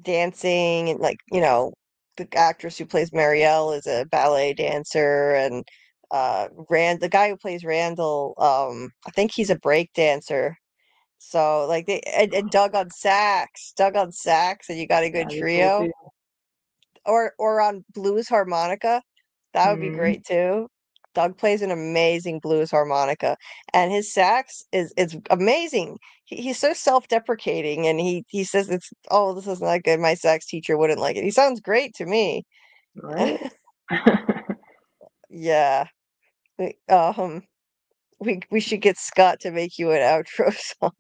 dancing, and like, the actress who plays Marielle is a ballet dancer, and the guy who plays Randall, I think he's a break dancer. So like and Doug on sax, and you got a good That'd be cool trio. too. Or on blues harmonica, that would be Mhm. great too. Doug plays an amazing blues harmonica, and his sax is amazing. He's so self-deprecating, and he says this isn't that good. My sax teacher wouldn't like it. He sounds great to me. Right? Yeah. We should get Scott to make you an outro song.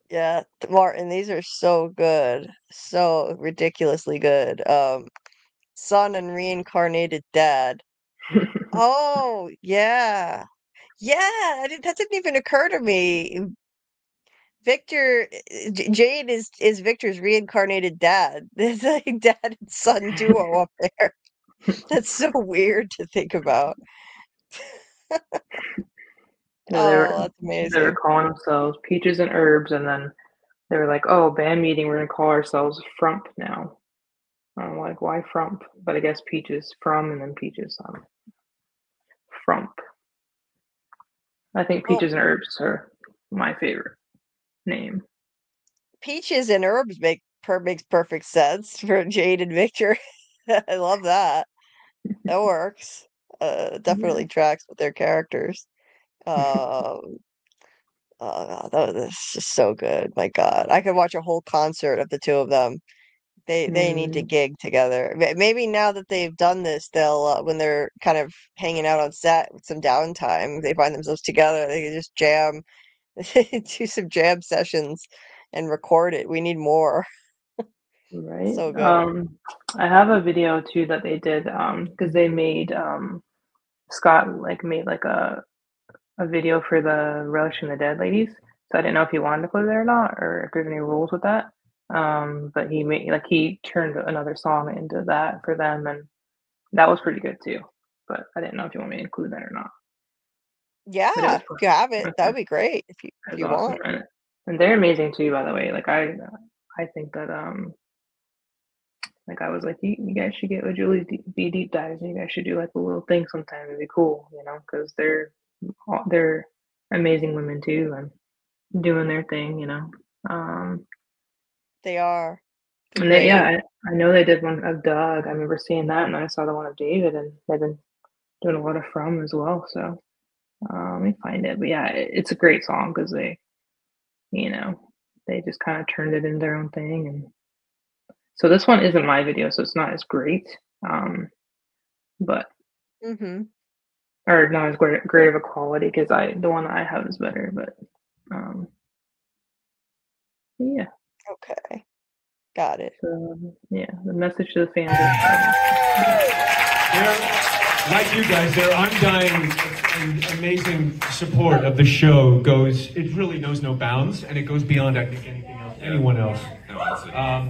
Yeah, Martin, these are so good. So ridiculously good. Son and Reincarnated Dad. Oh, yeah. Yeah, that didn't even occur to me. Victor, Jade is Victor's reincarnated dad. There's like dad and son duo up there. That's so weird to think about. Yeah, Oh, that's they were amazing. calling themselves Peaches and Herbs, and then they were like, "Oh, band meeting, we're gonna call ourselves Frump now." I'm like, "Why Frump?" But I guess Peaches from and then Peaches. Frump. I think Well, Peaches and Herbs are my favorite name. Peaches and Herbs makes perfect sense for Jade and Victor. I love that. That works. Definitely tracks with their characters. Um, that's just so good. My God, I could watch a whole concert of the two of them. They need to gig together. Maybe now that they've done this, they'll when they're kind of hanging out on set with some downtime, they find themselves together. They can just jam, do some jam sessions, and record it. We need more. Right. So good. I have a video too that they did because they made Scott made like a video for the Relish and the Dead ladies. So I didn't know if he wanted to play there or not, or if there's any rules with that. But he turned another song into that for them, and that was pretty good too. But I didn't know if you want me to include that or not. Yeah, if you have it, that would be great. If you Awesome. want. And they're amazing too, by the way. Like I think that I was like, you guys should get with JulieBDeepDives, and you guys should do like a little thing sometime. It'd be cool, because they're amazing women too, and doing their thing, They are. And I know they did one of Doug. I remember seeing that, and I saw the one of David, and they've been doing a lot of From as well. So let me find it. But yeah, it's a great song because they just kind of turned it into their own thing. And so this one isn't my video, so it's not as great. But or not as great of a quality because the one I have is better. But yeah. Okay. Got it. So, yeah, the message to the fans. Like you guys, their undying and amazing support of the show it really knows no bounds, and it goes beyond, I think, anything else, anyone else.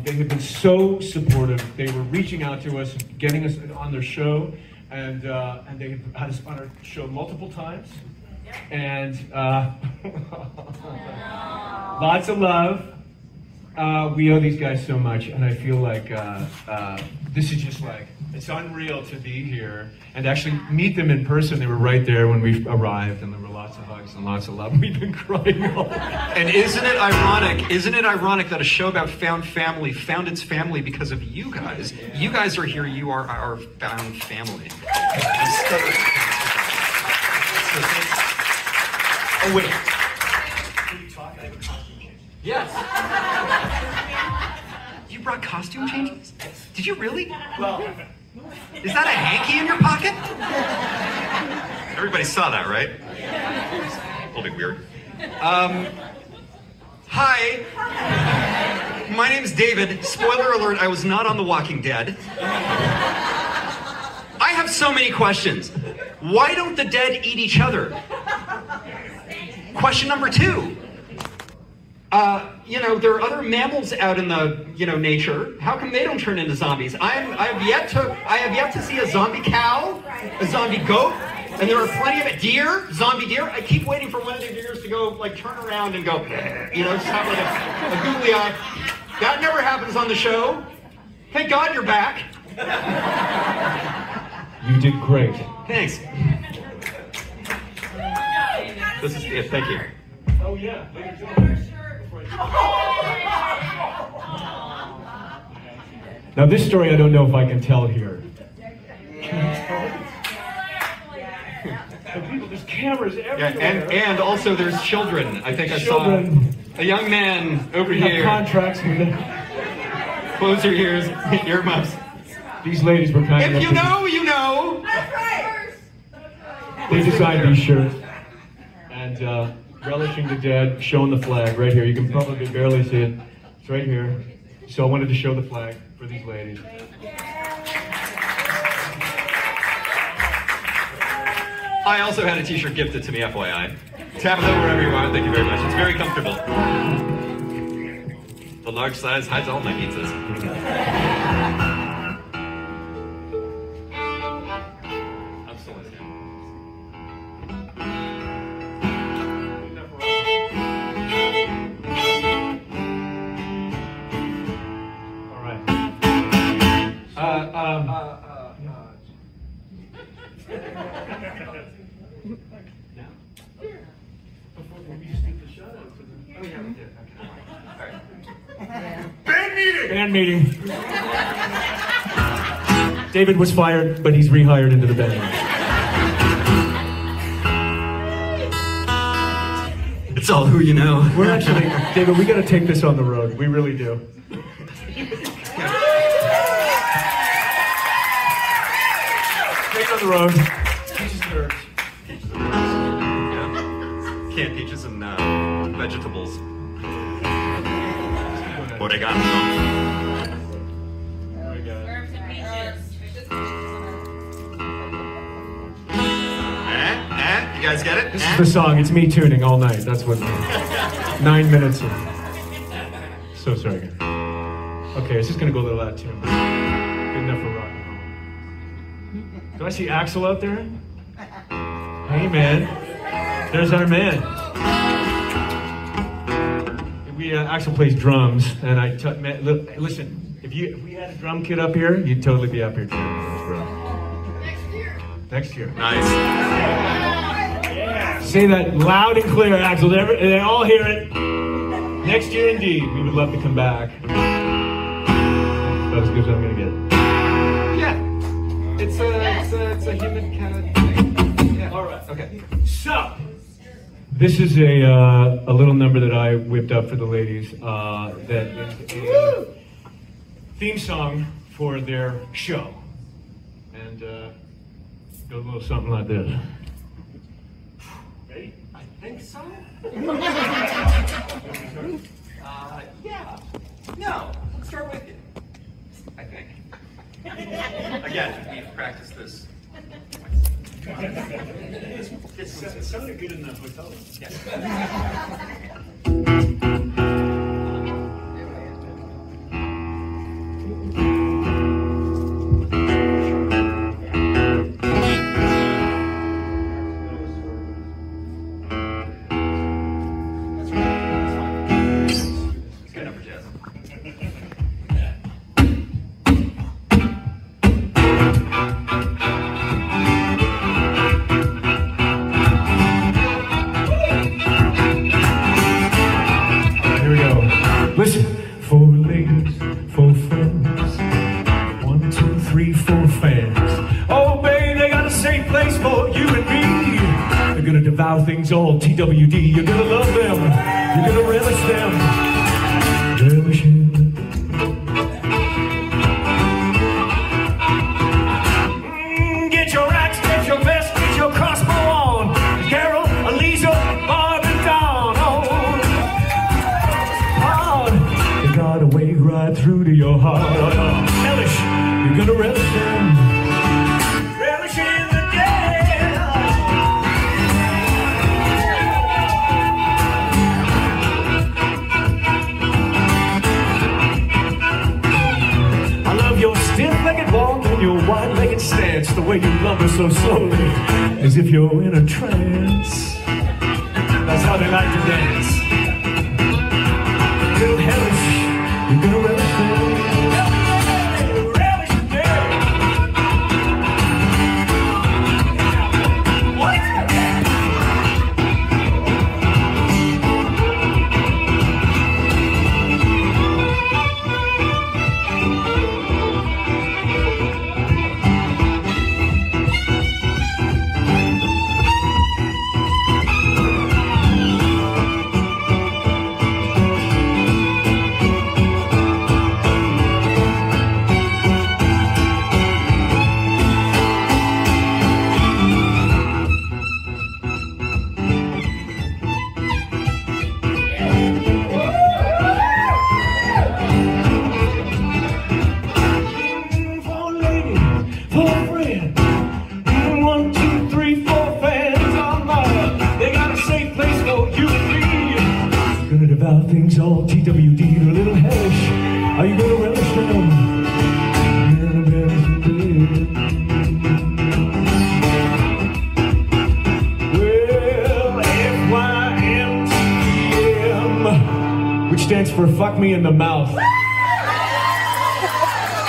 They have been so supportive. They were reaching out to us, getting us on their show, and they have had us on our show multiple times. And lots of love. We owe these guys so much, and I feel like this is just it's unreal to be here and actually meet them in person. They were right there when we arrived, and there were lots of hugs and lots of love. We've been crying all day. And isn't it ironic? Isn't it ironic that a show about found family found its family because of you guys? You guys are here. You are our found family. Oh wait. Can you talk? I have a costume change. Yes. You brought costume changes? Did you really? Well, is that a hanky in your pocket? Everybody saw that, right? A little bit weird. Hi. My name's David. Spoiler alert, I was not on The Walking Dead. I have so many questions. Why don't the dead eat each other? Question number 2. There are other mammals out in the, nature. How come they don't turn into zombies? I have yet to see a zombie cow, a zombie goat, and there are plenty of zombie deer. I keep waiting for one of the deers to go, turn around and go, just have a googly eye. That never happens on the show. Thank God you're back. You did great. Thanks. This is it. Thank you. Oh yeah. Now this story I don't know if I can tell here. People, there's cameras everywhere. Yeah, and also there's children. I think I saw a young man over We have here. contracts with them. Close your ears, earmuffs. These ladies were kind If enough you to- know, you know. They designed these shirts. And relishing the dead, showing the flag right here. You can probably barely see it. It's right here. So I wanted to show the flag for these ladies. I also had a t-shirt gifted to me, FYI. Tabatha wherever you are, thank you very much. It's very comfortable. The large size hides all my pizzas. I'm still listening. All right. Band meeting. David was fired, but he's rehired into the band. It's all who you know. We're actually, David, we got to take this on the road. We really do. Take it on the road. Peaches and herbs. Yeah. Canned peaches and vegetables. Oregano. You guys get it? This is the song. It's me tuning all night. That's what. 9 minutes. So sorry. Okay, it's just gonna go a little out of tune. Good enough for rock and roll. Do I see Axel out there? Hey man, there's our man. Axel plays drums, and listen. If we had a drum kit up here, you'd totally be up here too. Next year. Nice. Say that loud and clear, Axel. They all hear it. Next year, indeed. We would love to come back. About as good as I'm gonna get. Yeah. It's a human kind of thing. Yeah. All right. Okay. So, this is a little number that I whipped up for the ladies. That is a theme song for their show, and goes a little something like this. Ready? I think so. Yeah. No. Let's start with you. I think. Again, we've practiced this. It sounded good in the hotel room. Yes. Listen, 4 ladies, 4 friends, 1, 2, 3, 4 fans. Oh, babe, they got a safe place for you and me. They're gonna devour things all TWD. You're gonna love them. You're gonna relish them. Relish in get your axe, get your vest, get your crossbow on. Carol, Aliza, Barb, and Dawn. Got a way right through to your heart. Relish, you're gonna relish them. Relish in the dead. I love your stiff-legged walk and your wide-legged stance. The way you lumber so slowly, as if you're in a trance. That's how they like to dance. Little hellish. You're gonna relish it. Relish it. for Fuck Me in the Mouth.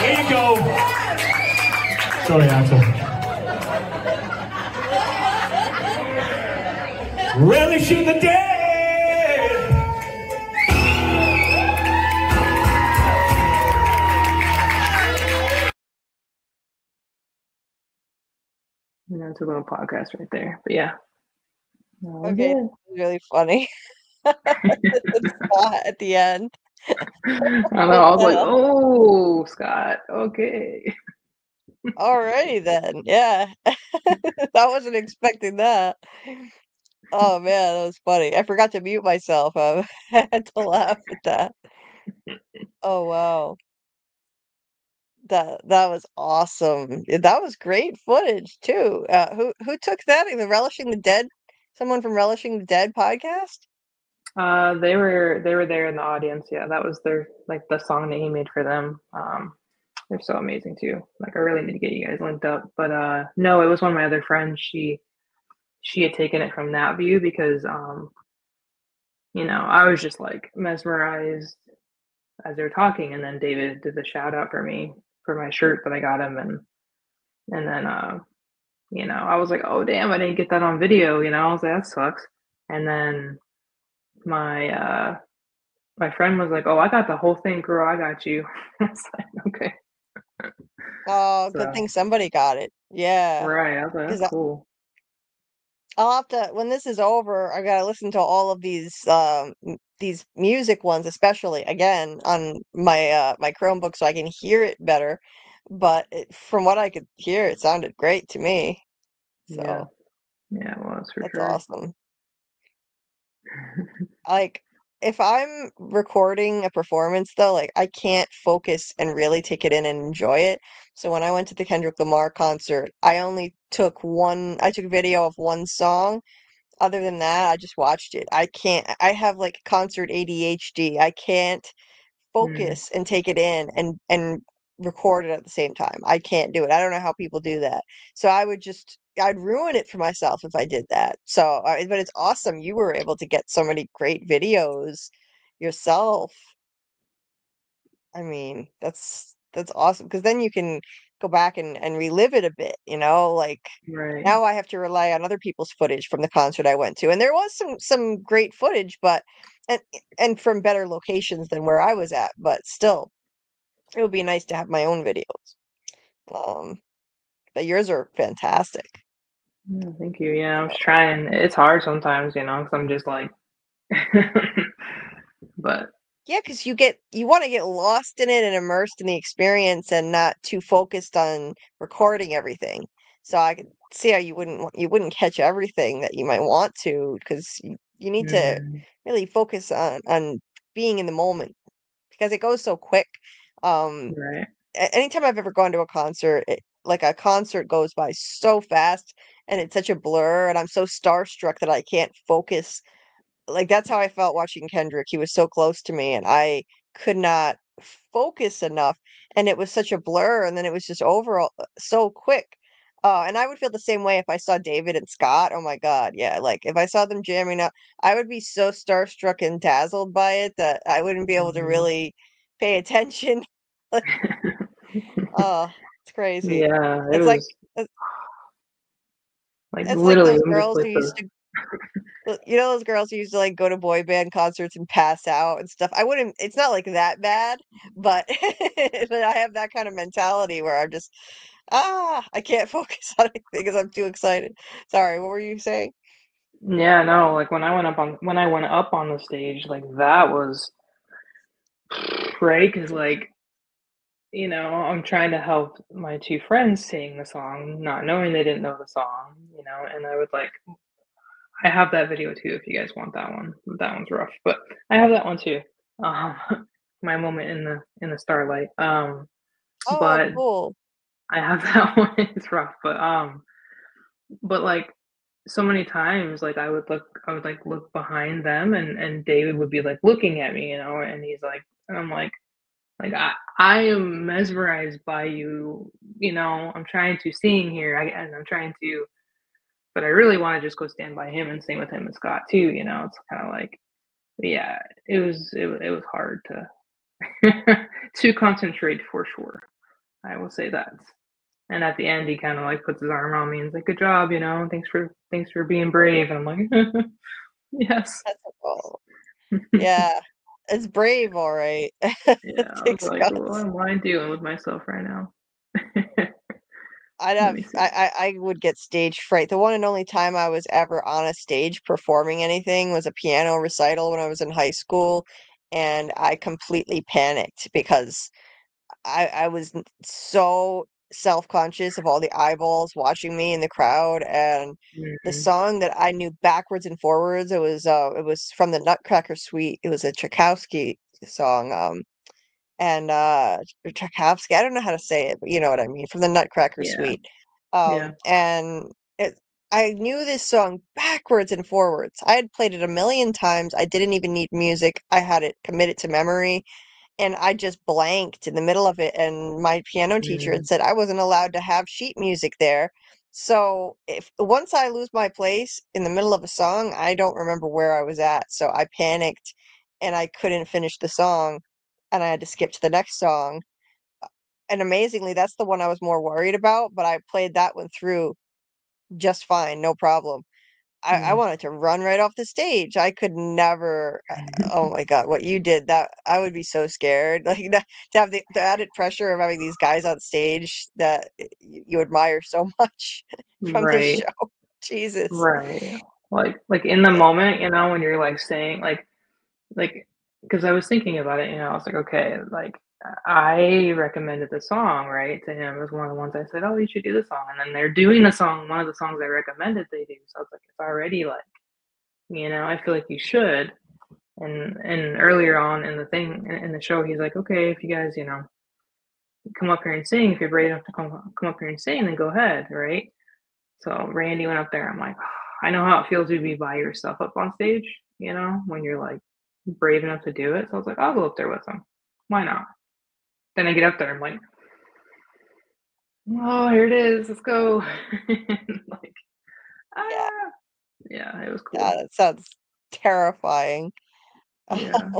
There you go. Sorry, Axel. Relish in the dead. It's a little podcast right there, but yeah. Okay, good. really funny. The spot at the end. I know. I was like, oh, Scott. Okay. Alrighty then. Yeah. I wasn't expecting that. Oh man, that was funny. I forgot to mute myself. I had to laugh at that. Oh wow. That was awesome. Yeah, that was great footage too. Who took that? The Relishing the Dead? Someone from Relishing the Dead podcast? They were there in the audience. Yeah, that was their like the song that he made for them. They're so amazing too. Like I really need to get you guys linked up. But no, it was one of my other friends. She had taken it from that view because I was just like mesmerized as they were talking, and then David did the shout out for me for my shirt that I got him, and then I was like, oh damn, I didn't get that on video. I was like, that sucks. And then my friend was like, oh, I got the whole thing, girl. I got you. I was like, okay. Oh, good thing somebody got it. Yeah. Right. I was like, that's cool. I'll have to, when this is over, I gotta listen to all of these music ones, especially again on my my Chromebook, so I can hear it better. But from what I could hear, it sounded great to me. So yeah, it was for that's sure. awesome. Like, if I'm recording a performance though, like I can't focus and really take it in and enjoy it. So when I went to the Kendrick Lamar concert, I took video of one song. Other than that, I just watched it. I have like concert ADHD. I can't focus and take it in and record it at the same time. I can't do it. I don't know how people do that. So I'd ruin it for myself if I did that. So, but it's awesome. You were able to get so many great videos yourself. I mean, that's awesome because then you can go back and relive it a bit, like Right. now I have to rely on other people's footage from the concert I went to. And there was some great footage, but and from better locations than where I was at, but still it would be nice to have my own videos. But yours are fantastic. Yeah, thank you. Yeah, I was trying. It's hard sometimes, because I'm just like, but yeah, because you want to get lost in it and immersed in the experience and not too focused on recording everything. So I could see how you wouldn't catch everything that you might want to because you need to really focus on being in the moment because it goes so quick. Right. Anytime I've ever gone to a concert, like a concert goes by so fast and it's such a blur, and I'm so starstruck that I can't focus. Like that's how I felt watching Kendrick. He was so close to me and I could not focus enough, and it was such a blur, and then it was just overall so quick. And I would feel the same way if I saw David and Scott. Oh my God, yeah. Like if I saw them jamming up, I would be so starstruck and dazzled by it that I wouldn't be able to really pay attention. Oh, it's crazy. Yeah, it It's like was it's like it's like literally those I'm just girls like who used to those girls who used to like go to boy band concerts and pass out and stuff. It's not like that bad, but but I have that kind of mentality where I'm just I can't focus on anything because I'm too excited. Sorry, what were you saying? Yeah, no, like when I went up on the stage, like that was right because like I'm trying to help my two friends sing the song, not knowing they didn't know the song, and I have that video too if you guys want that one. That one's rough, but I have that one too. Um, my moment in the starlight. Oh, But cool. I have that one. It's rough, but like so many times, like I would like look behind them, and David would be like looking at me, and he's like, and I'm like I am mesmerized by you, I'm trying to sing here, and I'm trying to, but I really want to just go stand by him and sing with him and Scott too, it's kind of like, yeah, it was hard to concentrate for sure. I will say that. And at the end, he kind of like puts his arm around me and he's like, "Good job, you know. Thanks for being brave." And I'm like, "Yes." That's cool. Yeah, it's brave, all right. Yeah, I was Takes like, guts. "What am I doing with myself right now?" I'd Let have me see. I would get stage fright. The one and only time I was ever on a stage performing anything was a piano recital when I was in high school, and I completely panicked because I was so self-conscious of all the eyeballs watching me in the crowd, and the Mhm. song that I knew backwards and forwards, it was from the Nutcracker Suite. It was a Tchaikovsky song, and Tchaikovsky, I don't know how to say it, but you know what I mean, from the Nutcracker Yeah. Suite. Yeah. And I knew this song backwards and forwards. I had played it a million times. I didn't even need music. I had it committed to memory, and I just blanked in the middle of it. And my piano teacher had Mm. said I wasn't allowed to have sheet music there. So if once I lose my place in the middle of a song, I don't remember where I was at. So I panicked and I couldn't finish the song, and I had to skip to the next song. And amazingly, that's the one I was more worried about, but I played that one through just fine, no problem. I Mm. wanted to run right off the stage. I could never. Oh my God, what you did, that I would be so scared. Like to have the added pressure of having these guys on stage that you admire so much from the Right. show. Jesus. Right. Like in the moment, you know, when you're like saying like because I was thinking about it, you know, I was like, okay, like I recommended the song, right, to him. It was one of the ones I said, oh, you should do the song. And then they're doing the song, one of the songs I recommended they do. So I was like, it's already like, you know, I feel like you should. And earlier on in the thing in the show, he's like, okay, if you guys, you know, come up here and sing, if you're brave enough to come up here and sing, then go ahead, right? So Randy went up there. I'm like, I know how it feels to be by yourself up on stage, you know, when you're like brave enough to do it. So I was like, I'll go up there with him. Why not? Then I get up there. I'm like, oh, here it is. Let's go. Like, Yeah. yeah, it was cool. Yeah, that sounds terrifying. Yeah.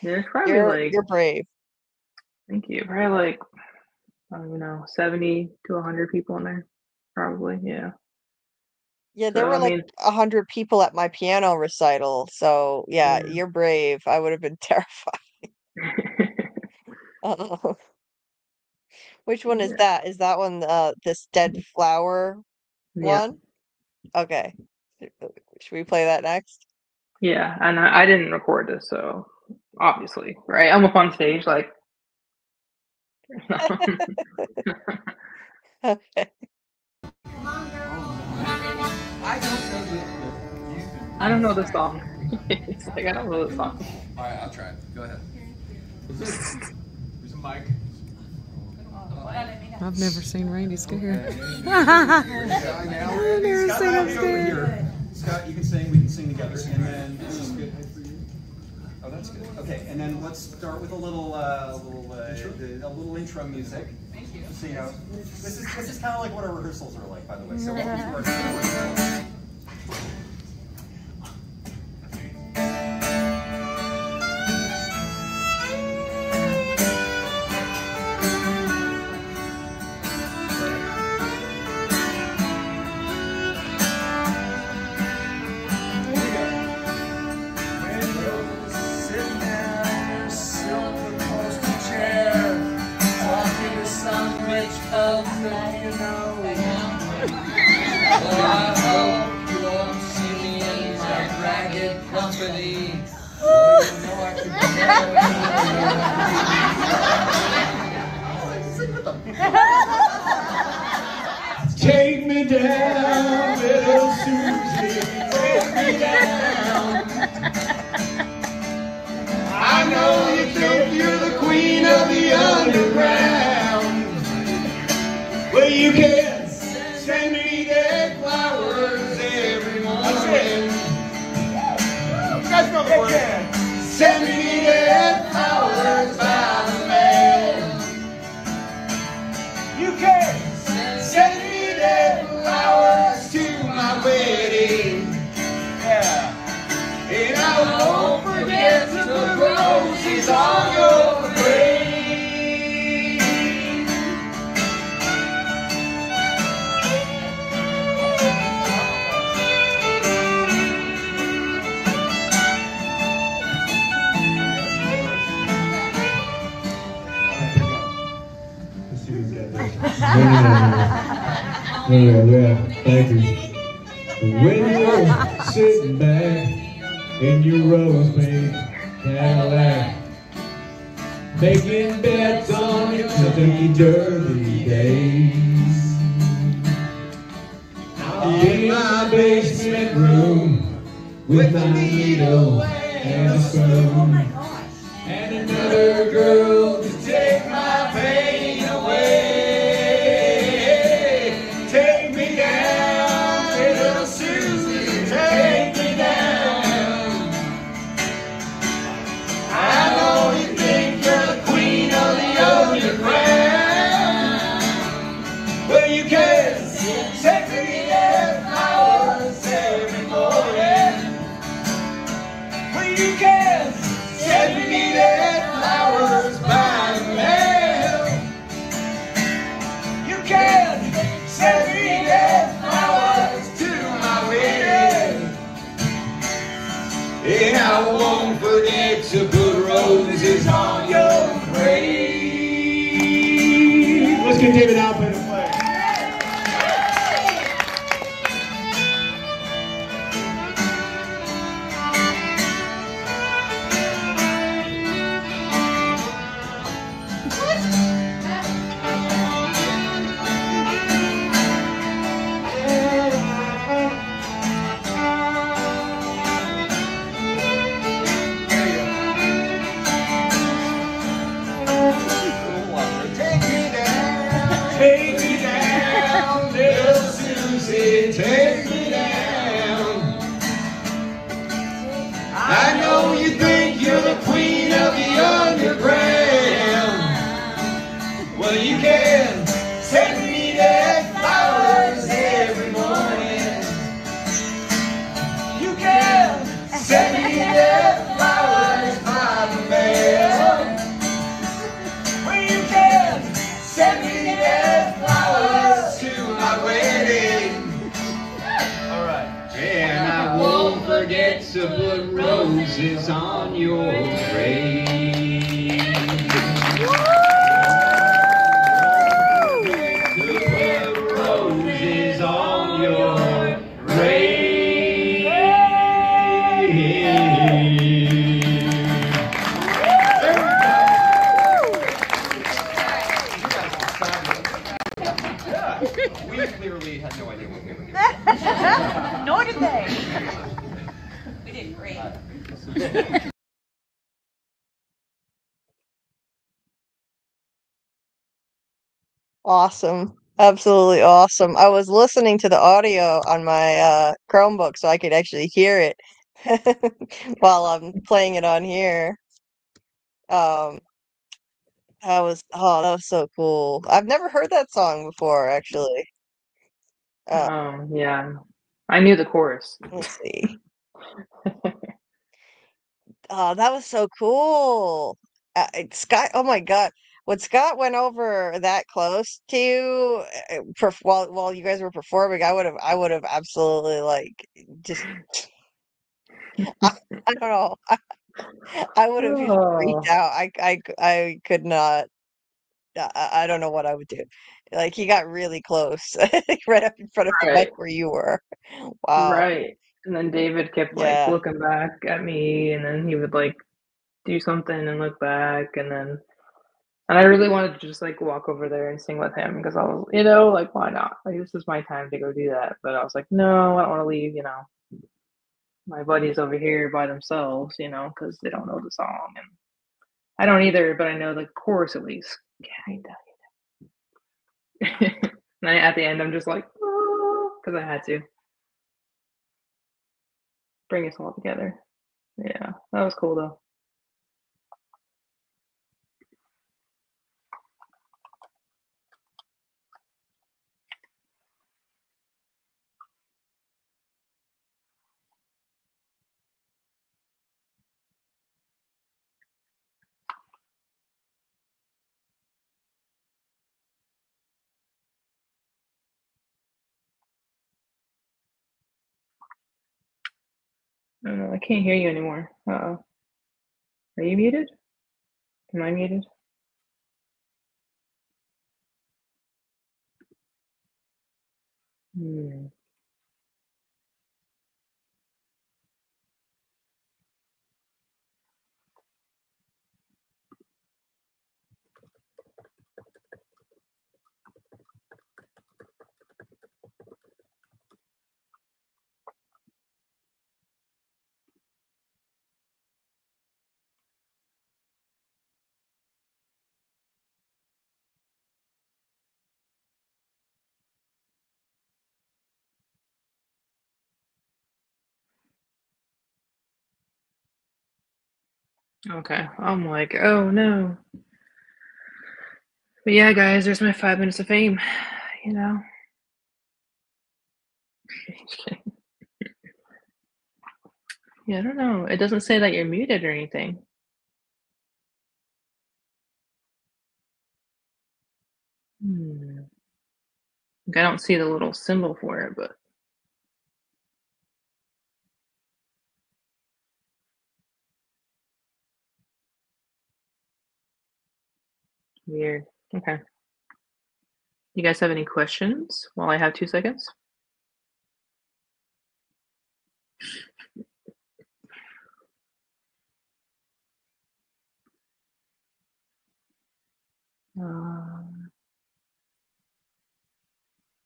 There's probably like, You're brave. thank you. Probably like, I don't even know, 70 to 100 people in there. Probably. Yeah. Yeah, there So, were I like mean, 100 people at my piano recital. So yeah, yeah. you're brave. I would have been terrified. Oh. Which one is Yeah. that? Is that one this dead flower Yeah. one? Okay. Should we play that next? Yeah. And I didn't record this, so obviously, right? I'm up on stage, like, Okay. I don't know the song. It's like, I don't know the song. All right, I'll try it. Go ahead. Here's a mic. I've never seen Randy scared. I've never seen him scared. Scott, you can sing, we can sing together, and then this is good for you. Oh, that's good. Okay, and then let's start with a little intro music. Thank you. See how this is kind of like what our rehearsals are like, by the way. So welcome to our Take me down, little Susie, take me down. I know you think you're the queen of the underground. Well, you can send me dead flowers every morning. You guys know the word. Send me dead flowers by Yeah, thank you. When you're sitting back in your rose-pink Cadillac, making bets on your dirty, dirty days. In my basement room with my needle and a spoon, and another girl to take my pain away. Take me down, little Susie, take me down. I know you think you're the queen of the underground. Well, you can send me their flowers every morning. Well, you can send me their flowers by mail. You can send me their flowers to my wedding. And I won't forget to put roses on your grave. Let's get David Alpay to play. Take me down, little Susie, take me down. I know you think you're the queen of the underground. Well, you can send me their flowers every morning. You can send me their flowers by the mail. Well, you can send me their flowers to my wedding. All right. And I won't forget to put roses on your grave. To put roses on your grave. We clearly had no idea what we were doing. Nor did they. We did great. Awesome. Absolutely awesome. I was listening to the audio on my Chromebook so I could actually hear it while I'm playing it on here. That was so cool. I've never heard that song before, actually. Yeah. I knew the chorus. Let's see. Oh, that was so cool. Scott, oh my God. When Scott went over that close to you while you guys were performing, I would have absolutely like just I don't know. I would have just freaked Oh. out. I could not. I don't know what I would do. Like he got really close, right up in front of the mic Right. where you were. Wow. Right. And then David kept like Yeah. looking back at me, and then he would like do something and look back, and I really wanted to just like walk over there and sing with him because I was, like why not? Like this is my time to go do that. But I was like, no, I don't want to leave, my buddies over here by themselves, because they don't know the song, and I don't either, but I know the chorus at least. Kind of. And at the end, I'm just like, oh, because I had to bring us all together. Yeah, that was cool though. I don't know, I can't hear you anymore. Uh-oh. Are you muted? Am I muted? Hmm. Okay, I'm like, oh no. But yeah, guys, there's my 5 minutes of fame, you know? Just kidding. Yeah, I don't know. It doesn't say that you're muted or anything. Hmm. Like, I don't see the little symbol for it, but weird. Okay. You guys have any questions while I have 2 seconds?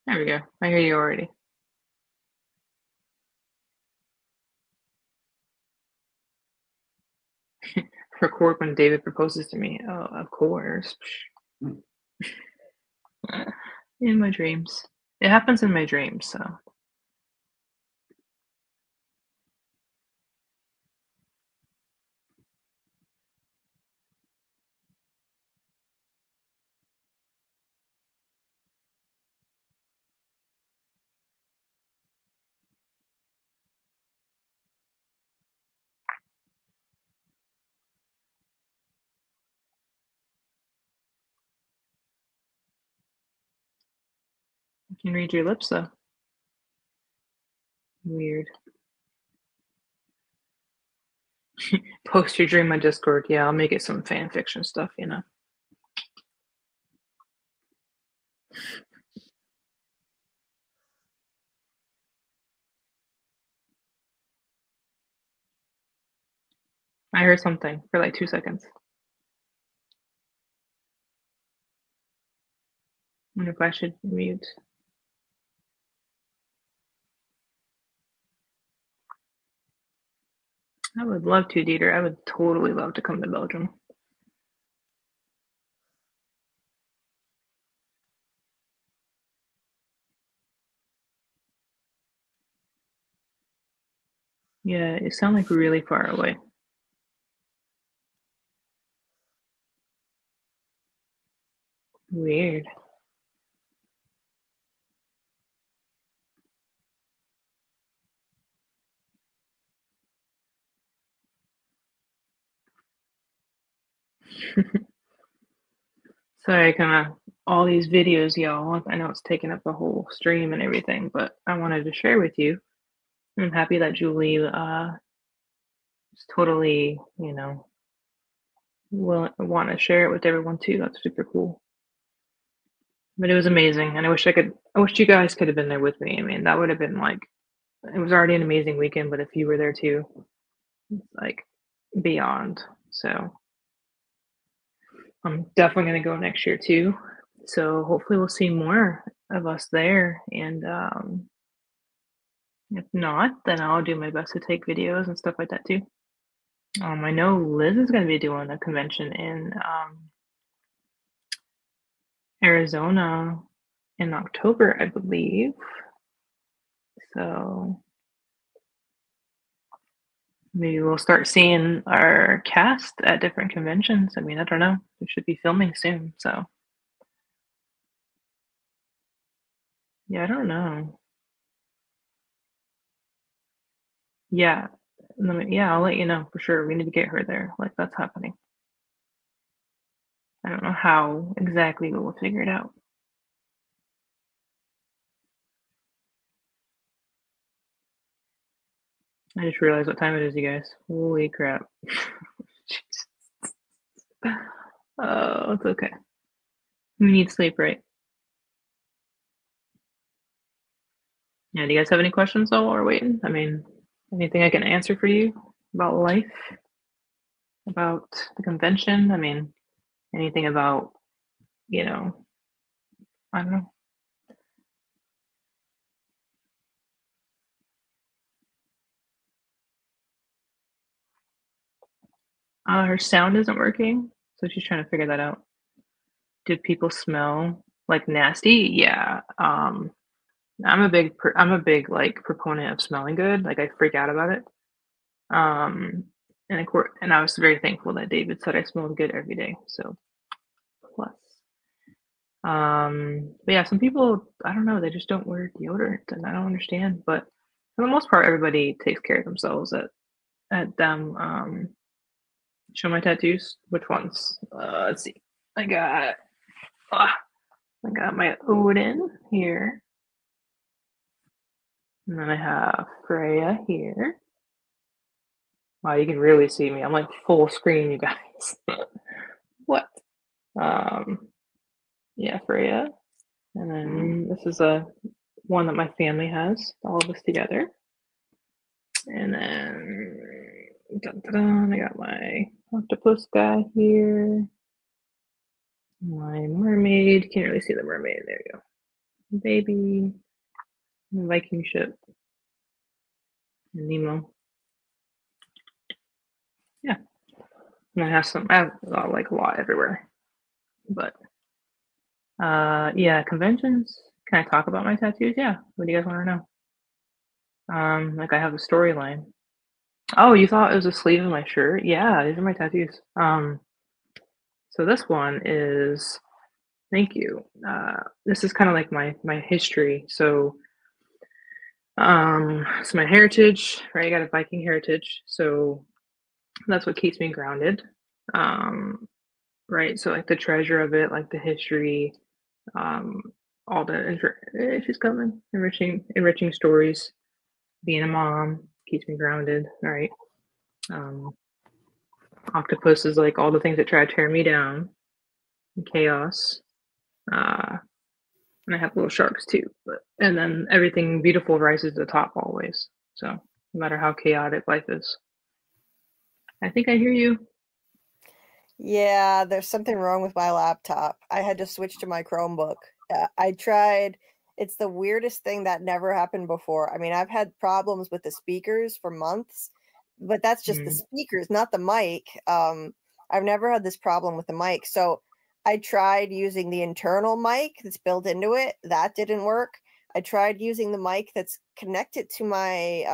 There we go. I hear you already. Record when David proposes to me. Oh, of course. In my dreams. It happens in my dreams, so. I can read your lips, though. Weird. Post your dream on Discord. Yeah, I'll make it some fan fiction stuff, you know. I heard something for like 2 seconds. I wonder if I should mute. I would love to, Dieter. I would totally love to come to Belgium. Yeah, it sounds like really far away. Weird. Sorry, kind of all these videos, y'all. I know it's taking up the whole stream and everything, but I wanted to share with you. I'm happy that Julie is totally, you know, will want to share it with everyone too. That's super cool. But it was amazing, and I wish you guys could have been there with me. I mean, that would have been like, it was already an amazing weekend, but if you were there too, it's like beyond. So I'm definitely going to go next year too. So hopefully we'll see more of us there. And if not, then I'll do my best to take videos and stuff like that too. I know Liz is going to be doing a convention in Arizona in October, I believe. So maybe we'll start seeing our cast at different conventions. I mean, I don't know. We should be filming soon, so. Yeah, I don't know. Yeah, I'll let you know for sure. We need to get her there. Like, that's happening. I don't know how exactly, but we'll figure it out. I just realized what time it is, you guys. Holy crap. Oh, it's okay. We need sleep, right? Yeah, do you guys have any questions though while we're waiting? I mean, anything I can answer for you about life? About the convention? I mean, anything about, you know, I don't know. Her sound isn't working, so she's trying to figure that out. Did people smell like nasty? Yeah. I'm a big like proponent of smelling good. Like I freak out about it. And of course, and I was very thankful that David said I smelled good every day. So plus, but yeah, some people, I don't know, they just don't wear deodorant, and I don't understand. But for the most part, everybody takes care of themselves at them. Show my tattoos. Which ones? Let's see. I got my Odin here. And then I have Freya here. Wow, you can really see me. I'm like full screen, you guys. What? Yeah, Freya. And then this is one that my family has, all of us together. And then I got my octopus guy here. My mermaid. Can't really see the mermaid. There you go. Baby. Viking ship. And Nemo. Yeah. And I have like a lot everywhere. But yeah, conventions. Can I talk about my tattoos? Yeah. What do you guys want to know? Like I have a storyline. Oh, you thought it was a sleeve of my shirt? Yeah, these are my tattoos. So this one is, thank you. This is kind of like my history. So so my heritage, right? I got a Viking heritage, so that's what keeps me grounded. Right. So like the treasure of it, like the history, all the she's coming, enriching stories. Being a mom keeps me grounded, right? Octopus is like all the things that try to tear me down, chaos. And I have little sharks too, and then everything beautiful rises to the top always. So no matter how chaotic life is. I think I hear you. Yeah, there's something wrong with my laptop. I had to switch to my Chromebook. I tried. It's the weirdest thing that never happened before. I mean, I've had problems with the speakers for months, but that's just the speakers, not the mic. I've never had this problem with the mic. So I tried using the internal mic that's built into it. That didn't work. I tried using the mic that's connected to my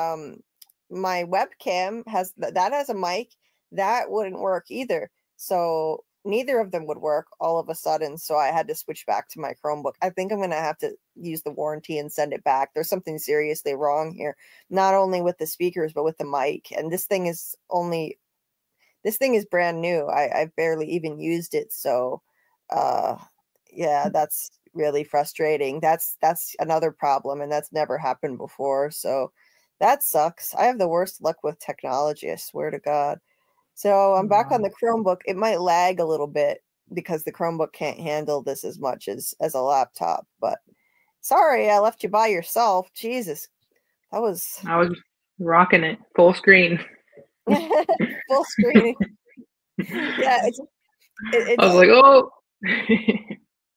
my webcam. That has a mic. That wouldn't work either. So neither of them would work all of a sudden. So I had to switch back to my Chromebook. I think I'm going to have to use the warranty and send it back. There's something seriously wrong here, not only with the speakers, but with the mic. And this thing is brand new. I've barely even used it. So yeah, that's really frustrating. That's another problem, and that's never happened before. So that sucks. I have the worst luck with technology, I swear to God. So I'm back on the Chromebook. It might lag a little bit because the Chromebook can't handle this as much as a laptop. But sorry, I left you by yourself. Jesus, I was rocking it full screen. Full screen. Yeah, it's I was like, oh.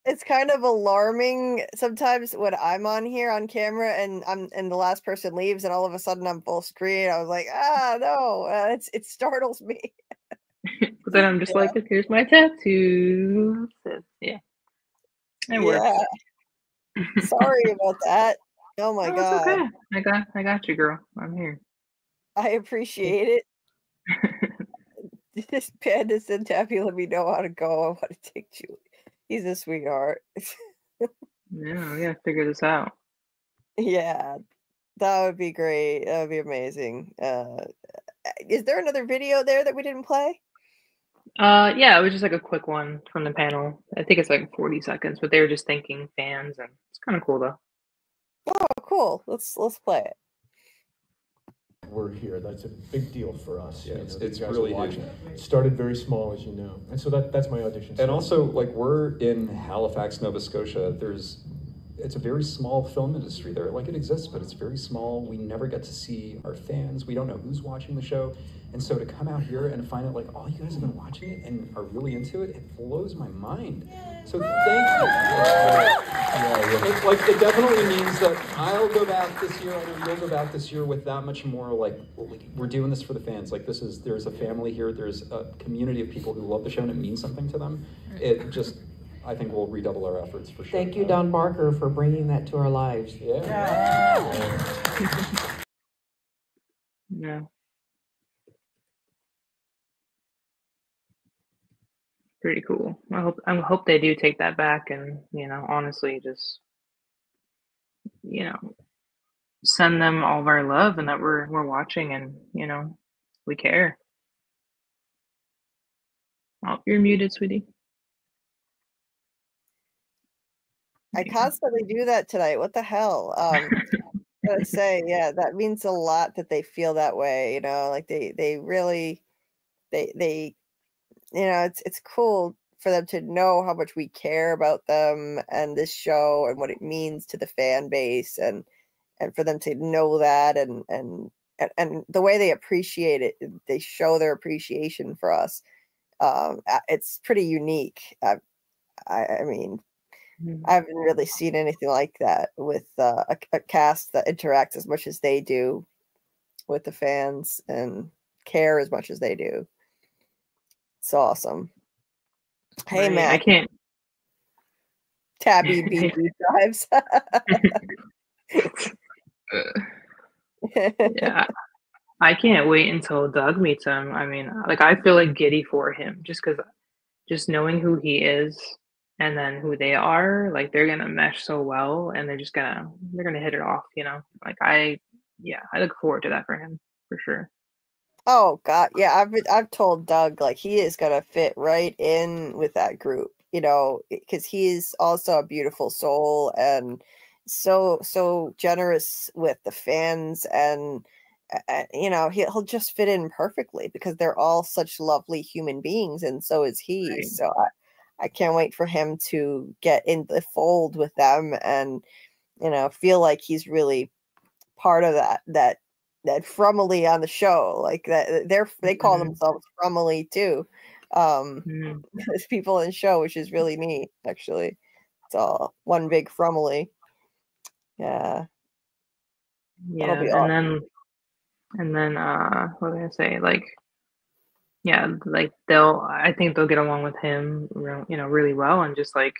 It's kind of alarming sometimes when I'm on here on camera and the last person leaves and all of a sudden I'm full screen. I was like, no, it startles me. But then I'm just like, here's my tattoo. So, yeah, it works. Sorry about that. Oh my God. It's okay. I got you, girl. I'm here. I appreciate it. This panda said, Taffy, let me know how to go. I want to take Julie. He's a sweetheart. Yeah, we gotta figure this out. Yeah, that would be great. That would be amazing. Is there another video there that we didn't play? Yeah, it was just like a quick one from the panel. I think it's like 40 seconds, but they were just thanking fans, and it's kind of cool though. Oh, cool. Let's play it. We're here. That's a big deal for us. Yeah, it's really huge. It started very small, as you know, and so that's my audition. And also, like, we're in Halifax, Nova Scotia. it's a very small film industry there. Like, it exists, but it's very small. We never get to see our fans. We don't know who's watching the show. And so to come out here and find out, like, all you guys have been watching it and are really into it, it blows my mind. So thank you. It definitely means that I'll go back this year, I know you'll go back this year with that much more, like, we're doing this for the fans. Like, there's a family here, there's a community of people who love the show and it means something to them. It just, I think we'll redouble our efforts for sure. Thank you, Don Barker, for bringing that to our lives. Yeah. Pretty cool. I hope they do take that back and, you know, honestly just, you know, send them all of our love and that we're watching and, you know, we care. Oh, you're muted, sweetie. I constantly do that tonight. What the hell? Gotta say, yeah, that means a lot that they feel that way, you know, like they really, they you know, it's cool for them to know how much we care about them and this show and what it means to the fan base, and for them to know that and the way they appreciate it, they show their appreciation for us. It's pretty unique. I mean, I haven't really seen anything like that with a cast that interacts as much as they do with the fans and care as much as they do. It's awesome. Hey, Right, Matt. I can't. Tabby BDeepDives. Yeah, I can't wait until Doug meets him. I mean, like, I feel like giddy for him just because, just knowing who he is and then who they are, like, they're gonna mesh so well and they're gonna hit it off, you know? Like, I look forward to that for him for sure. Oh God, yeah, I've told Doug, like, he is gonna fit right in with that group, you know, because he's also a beautiful soul and so generous with the fans, and you know, he'll just fit in perfectly because they're all such lovely human beings, and so is he. Right. So I can't wait for him to get in the fold with them and, you know, feel like he's really part of that Fromily on the show, like that they call themselves Fromily too. There's people in the show, which is really neat, actually. It's all one big Fromily. Yeah. Yeah, That'll be and then what was I gonna say? Like, yeah, like I think they'll get along with him, you know, really well, and just like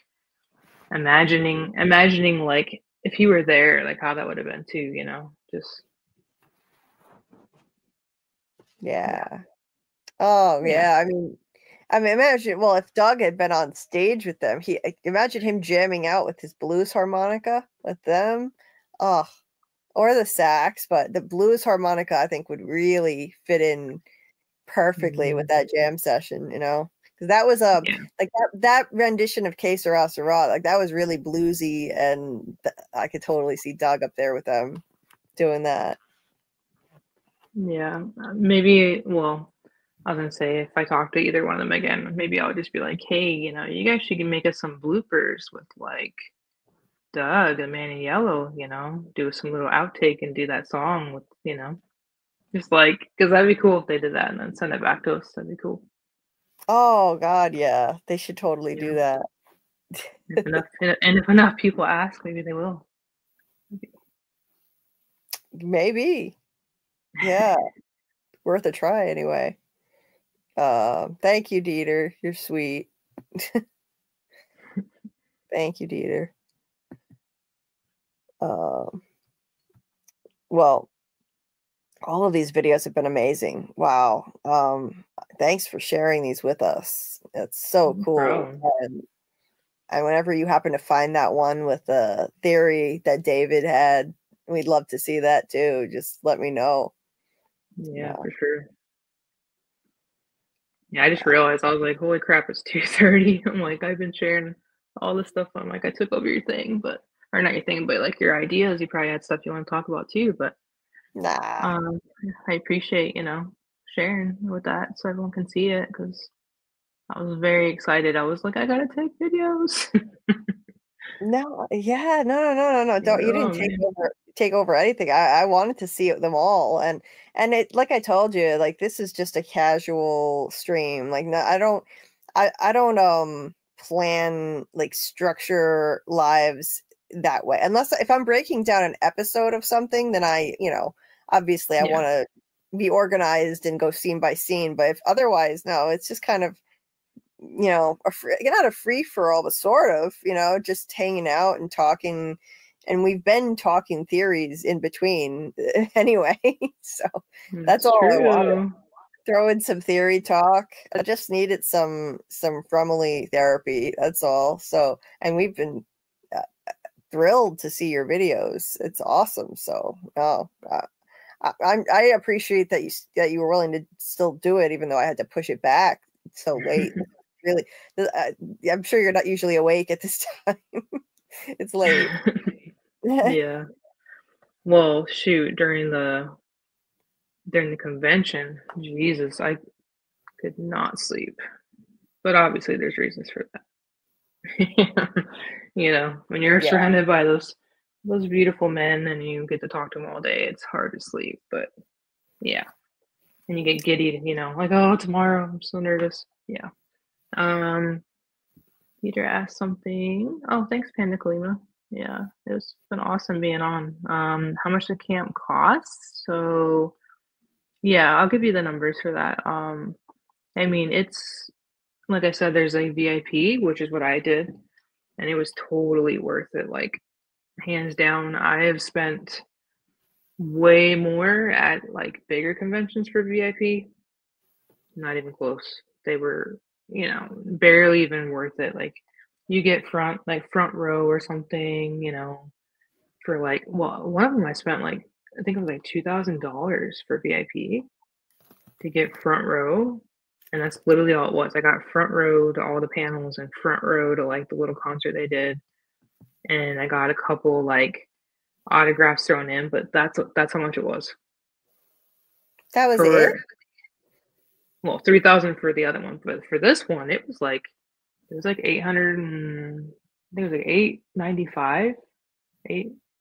imagining like if he were there, like how that would have been too, you know, just. Yeah. Oh yeah. I mean, imagine. Well, if Doug had been on stage with them, imagine him jamming out with his blues harmonica with them. Oh, or the sax, but the blues harmonica, I think, would really fit in perfectly with that jam session. You know, because that was like that rendition of Que Sera Sera, like that was really bluesy, and I could totally see Doug up there with them doing that. Yeah, maybe. Well, I was gonna say if I talk to either one of them again, maybe I'll just be like, hey, you know, you guys should make us some bloopers with like Doug and Man in Yellow, you know, do some little outtake and do that song with, you know, just like, because that'd be cool if they did that and then send it back to us. That'd be cool. Oh God, yeah, they should totally do that. If enough people ask, maybe they will. Maybe. Yeah. Worth a try anyway. Thank you, Dieter. You're sweet. Thank you, Dieter. Well, all of these videos have been amazing. Wow. Thanks for sharing these with us. It's so cool. And whenever you happen to find that one with the theory that David had, we'd love to see that too. Just let me know. Yeah, for sure. Yeah, I just realized, I was like, holy crap, it's 2:30. I'm like, I've been sharing all this stuff. I'm like, I took over your thing, or not your thing, but like your ideas. You probably had stuff you want to talk about too, but nah. I appreciate, you know, sharing with that so everyone can see it, because I was very excited. I was like, I gotta take videos. No, yeah, no. Don't you didn't Oh, man. take over anything. I wanted to see them all, and it like I told you, like this is just a casual stream. Like no, I don't plan like structure lives that way unless if I'm breaking down an episode of something, then obviously I want to be organized and go scene by scene. But if otherwise, no, it's just kind of not a free for all, but sort of, just hanging out and talking. And we've been talking theories in between anyway. So that's all I wanted. Throw in some theory talk. I just needed some family therapy. That's all. So, and we've been thrilled to see your videos. It's awesome. So, I appreciate that you were willing to still do it, even though I had to push it back so late. Really, I'm sure you're not usually awake at this time. It's late. Yeah. Well, shoot, during the convention, Jesus, I could not sleep. But obviously there's reasons for that. When you're surrounded by those beautiful men and you get to talk to them all day, it's hard to sleep. But yeah. And you get giddy, like, oh, tomorrow, I'm so nervous. Yeah. Peter asked something. Oh, thanks, Panda Kalima. Yeah, it's been awesome being on. How much the camp costs? So, yeah, I'll give you the numbers for that. I mean, it's like I said, there's a VIP, which is what I did, and it was totally worth it. Like, hands down, I have spent way more at like bigger conventions for VIP. Not even close. They were, barely even worth it. Like, you get front row or something, for like, well, one of them I spent like, I think it was like $2,000 for VIP to get front row. And that's literally all it was. I got front row to all the panels and front row to like the little concert they did. And I got a couple like autographs thrown in, but that's how much it was. That was it? Well, 3,000 for the other one, but for this one, it was like 800 and I think it was like 895,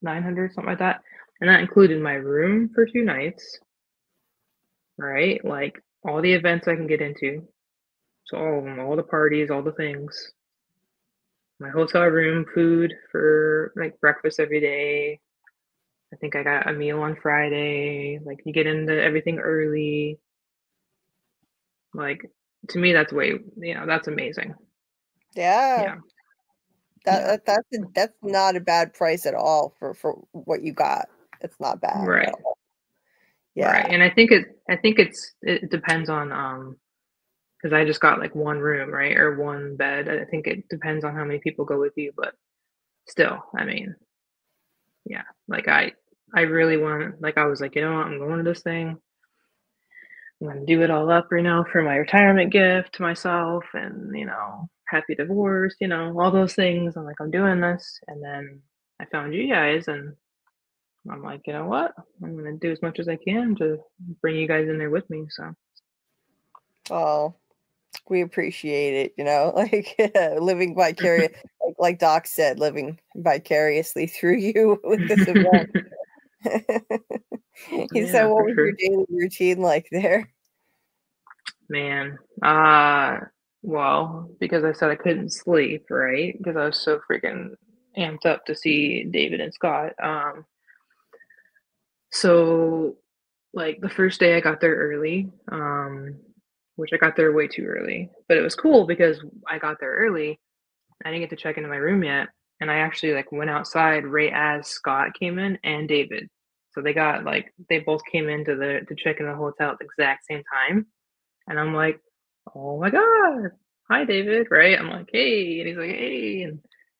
900, something like that. And that included my room for 2 nights, right? Like all the events I can get into. So all of them, all the parties, all the things. My hotel room, food for like breakfast every day. I think I got a meal on Friday. Like you get into everything early. Like to me, that's that's amazing. Yeah. That's not a bad price at all for what you got. It's not bad. Right. Yeah. Right. And I think it depends on because I just got like one room, right? Or one bed. I think it depends on how many people go with you, but still, I mean, yeah. Like I really want, like I was like, I'm going to this thing. I'm gonna do it all up, for my retirement gift to myself and, happy divorce, all those things. I'm like, I'm doing this. And then I found you guys and I'm like, you know what? I'm gonna do as much as I can to bring you guys in there with me. So oh, we appreciate it, like living vicarious like Doc said, living vicariously through you with this event. He said, what was your daily routine like there? Man, well, because I said I couldn't sleep, right? Because I was so freaking amped up to see David and Scott. So like the first day I got there early, which I got there way too early, but it was cool because I got there early. I didn't get to check into my room yet. And I actually like went outside right as Scott came in and David. So they both came in to check in the hotel at the exact same time. And I'm like, oh my God, hi David, right? I'm like, hey, and he's like, hey,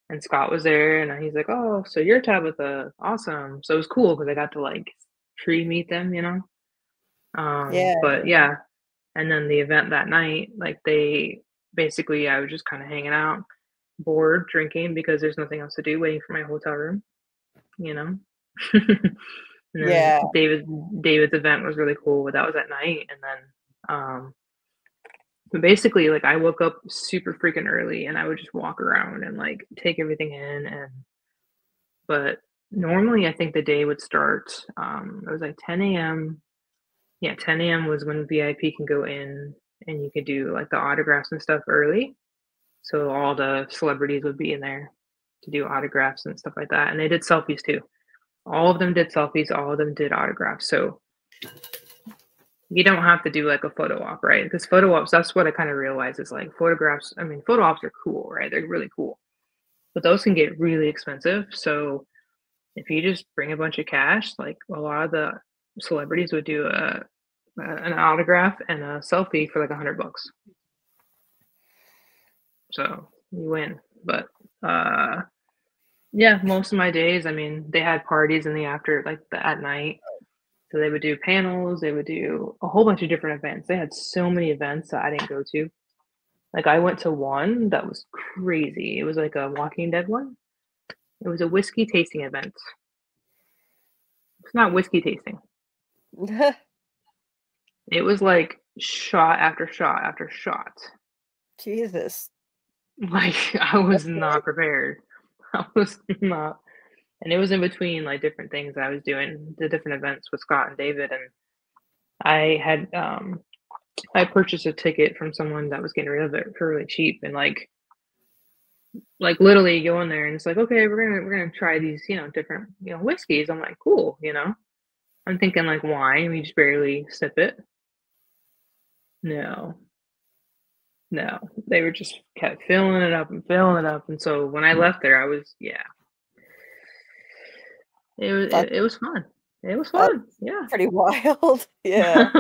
and Scott was there, and he's like, oh, so you're Tabatha, awesome. So it was cool because I got to like pre-meet them, Yeah. But yeah, and then the event that night, like I was just kind of hanging out, bored, drinking because there's nothing else to do, waiting for my hotel room, And then David's event was really cool, but that was at night, and then But basically, like, I woke up super freaking early and I would just walk around and like take everything in. But normally I think the day would start, it was like 10 a.m. Yeah, 10 a.m. was when VIP can go in and you could do like the autographs and stuff early. So all the celebrities would be in there to do autographs and stuff like that. And they did selfies too. All of them did selfies, all of them did autographs. So you don't have to do like a photo op, right? Because photo ops, that's what I kind of realized is like photographs. I mean, photo ops are cool, right? They're really cool, but those can get really expensive. So if you just bring a bunch of cash, like a lot of the celebrities would do an autograph and a selfie for like $100. So you win. But yeah, most of my days, I mean, they had parties in the after, like at night. So they would do panels, they would do a whole bunch of different events. They had so many events that I didn't go to. Like I went to one that was crazy. It was like a Walking Dead one. It was a whiskey tasting event. It's not whiskey tasting. It was like shot after shot after shot. Jesus. Like I was not prepared. I was not. And it was in between like different things I was doing, the different events with Scott and David. And I had I purchased a ticket from someone that was getting rid of it for really cheap. And like literally you go in there and it's like, okay, we're gonna try these, different, whiskeys. I'm like, cool, I'm thinking like wine, we just barely sip it. No. They were just kept filling it up. And so when I left there, I was, it was fun. It was fun. Yeah. Pretty wild. Yeah.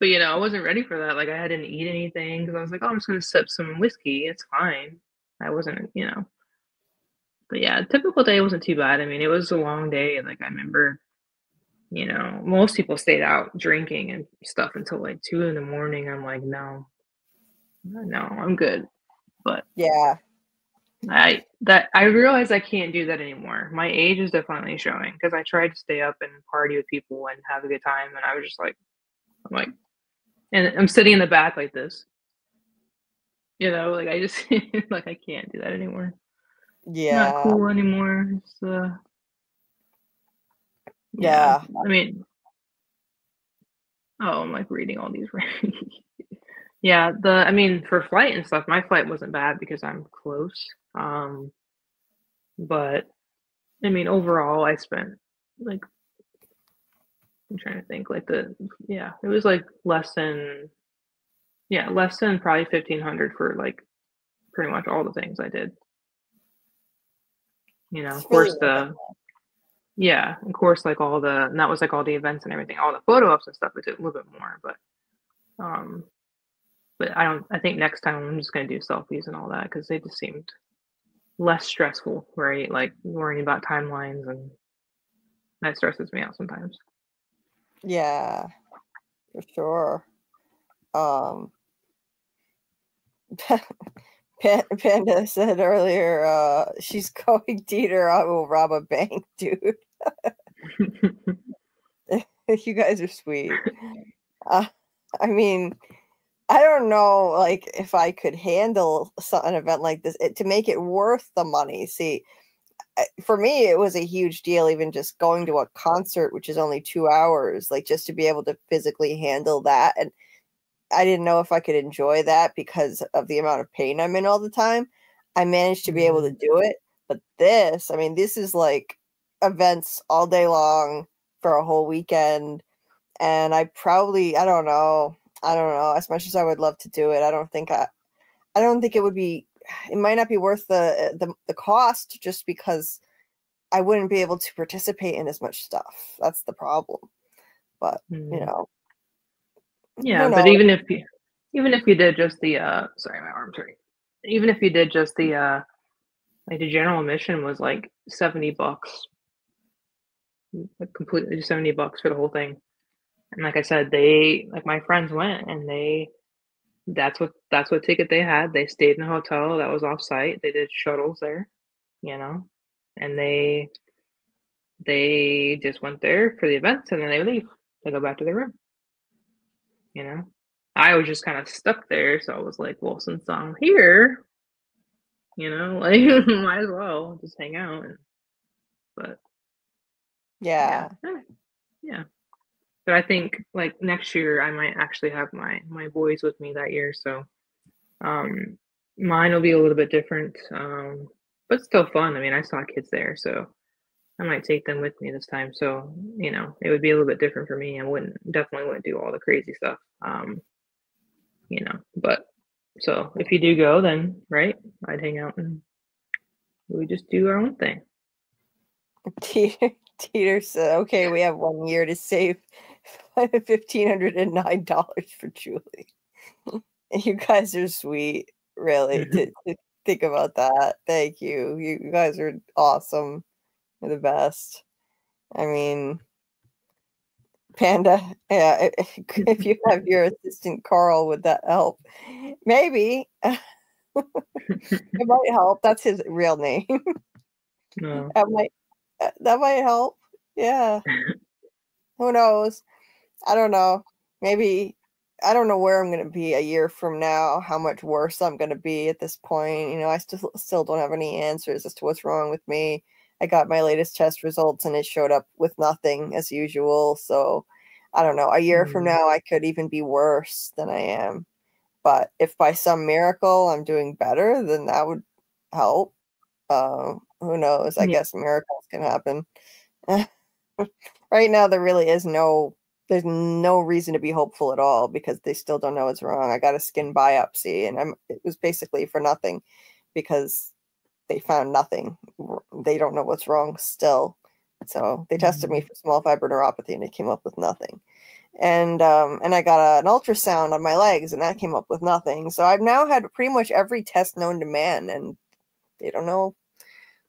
But I wasn't ready for that. Like I hadn't eat anything because I was like, oh, I'm just gonna sip some whiskey. It's fine. I wasn't, But yeah, typical day wasn't too bad. I mean, it was a long day. Like I remember, most people stayed out drinking and stuff until like 2 a.m. I'm like, no, I'm good. But yeah. I realize I can't do that anymore. My age is definitely showing because I tried to stay up and party with people and have a good time, and I was just like, and I'm sitting in the back like this, like I just like I can't do that anymore. Yeah, not cool anymore. It's, yeah. I mean, I'm like reading all these. Yeah, I mean, for flight and stuff, my flight wasn't bad because I'm close. But I mean, overall, I spent like, I'm trying to think, like it was like less than probably 1,500 for like pretty much all the things I did. Of course of course, like all the, and that was like all the events and everything, all the photo ops and stuff, it took a little bit more, but I think next time I'm just going to do selfies and all that because they just seemed less stressful, right? Like worrying about timelines, and that stresses me out sometimes. Yeah, for sure. Panda said earlier, she's going Dieter, I will rob a bank, dude. You guys are sweet. I mean, I don't know, like, if I could handle an event like this to make it worth the money. See, for me, it was a huge deal, even just going to a concert, which is only 2 hours, like just to be able to physically handle that. And I didn't know if I could enjoy that because of the amount of pain I'm in all the time. I managed to be able to do it. But this, I mean, this is like events all day long for a whole weekend. And I don't know, as much as I would love to do it, I don't think it would be, it might not be worth the cost just because I wouldn't be able to participate in as much stuff. That's the problem. But, Yeah, but even if you did just the sorry, my arm's hurting. Even if you did just the like the general admission was like $70, like completely $70 for the whole thing. And like I said, my friends went and that's what ticket they had. They stayed in a hotel that was off site. They did shuttles there, and they just went there for the events and then they leave. They go back to their room. you know. I was just kind of stuck there, so I was like, well, since I'm here, you know, like might as well just hang out. But Yeah. yeah. But I think like next year I might actually have my boys with me that year, so mine will be a little bit different, but still fun. I mean, I saw kids there, so I might take them with me this time. So, you know, it would be a little bit different for me. I definitely wouldn't do all the crazy stuff. You know, but so if you do go, then right, I'd hang out and we just do our own thing. Teeter said, okay, we have 1 year to save $1,509 for Julie. You guys are sweet, really, to think about that. Thank you. You guys are awesome. You're the best. I mean, Panda, yeah, if you have your assistant Carl, would that help? Maybe. It might help. That's his real name. No. That might help. Yeah. Who knows? I don't know. Maybe I don't know where I'm going to be a year from now, how much worse I'm going to be at this point. You know, I still don't have any answers as to what's wrong with me. I got my latest test results and it showed up with nothing as usual. So I don't know. A year from now, I could even be worse than I am. But if by some miracle I'm doing better, then that would help. Who knows? I guess miracles can happen. Right now, there really is there's no reason to be hopeful at all because they still don't know what's wrong. I got a skin biopsy and it was basically for nothing because they found nothing. They don't know what's wrong still. So they tested me for small fiber neuropathy and it came up with nothing. And I got an ultrasound on my legs and that came up with nothing. So I've now had pretty much every test known to man and they don't know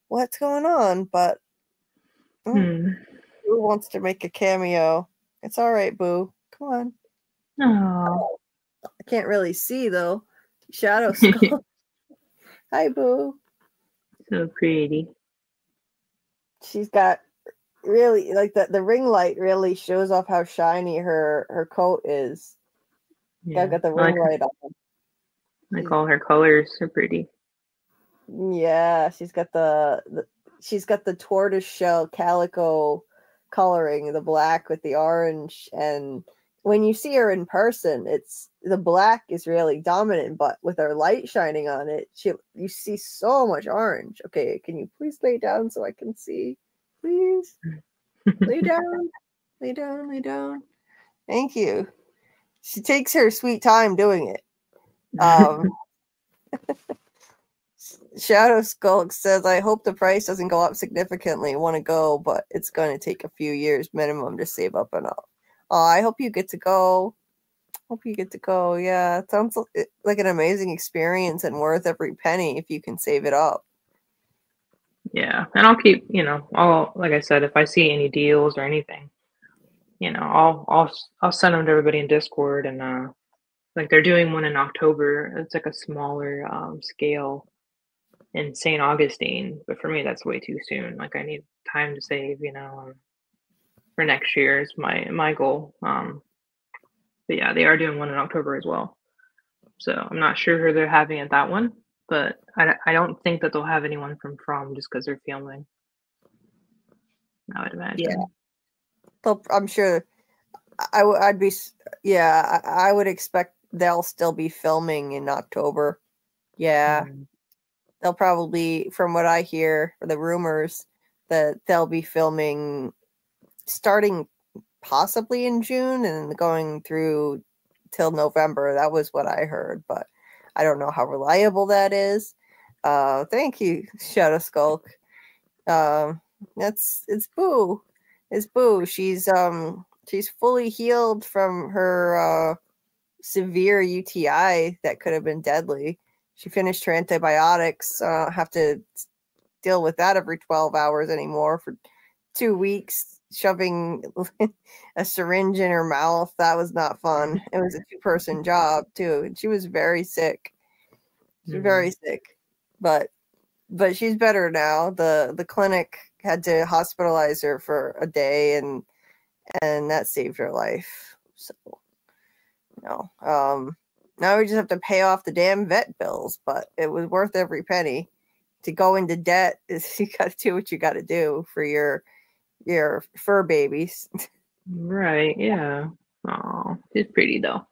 what's going on, but Boo wants to make a cameo. It's all right, Boo. Come on. Oh. I can't really see though. Shadow skull. Hi, Boo. So pretty. She's got really like the ring light really shows off how shiny her coat is. Yeah, I've got the ring light on. Like all her colors are pretty. Yeah, she's got the tortoise shell calico coloring, the black with the orange, and when you see her in person, it's the black is really dominant, but with her light shining on it, you see so much orange. Okay, can you please lay down so I can see? Please lay down, lay down, lay down. Thank you. She takes her sweet time doing it. Shadow Skulk says, I hope the price doesn't go up significantly. Want to go, but it's going to take a few years minimum to save up enough. I hope you get to go. Hope you get to go. Yeah, it sounds like an amazing experience and worth every penny if you can save it up. Yeah, and I'll keep, like I said, if I see any deals or anything, I'll send them to everybody in Discord, and like they're doing one in October. It's like a smaller scale in St. Augustine, but for me that's way too soon. Like I need time to save, for next year is my goal. But yeah, they are doing one in October as well. So I'm not sure who they're having at that one, but I don't think that they'll have anyone from From just because they're filming. I would imagine. Yeah, I'm sure. I'd be. Yeah, I would expect they'll still be filming in October. Yeah, they'll probably, from what I hear, the rumors that they'll be filming starting possibly in June and going through till November. That was what I heard, but I don't know how reliable that is. Thank you, Shadow Skulk. It's Boo. It's Boo. She's fully healed from her severe UTI that could have been deadly. She finished her antibiotics. Have to deal with that every 12 hours anymore for 2 weeks, shoving a syringe in her mouth. That was not fun. It was a 2-person job too. And she was very sick. She's very sick, but she's better now. The clinic had to hospitalize her for a day and that saved her life. So No. Now we just have to pay off the damn vet bills, but it was worth every penny. To go into debt is you got to do what you got to do for your fur babies. Right, yeah. Oh, she's pretty though.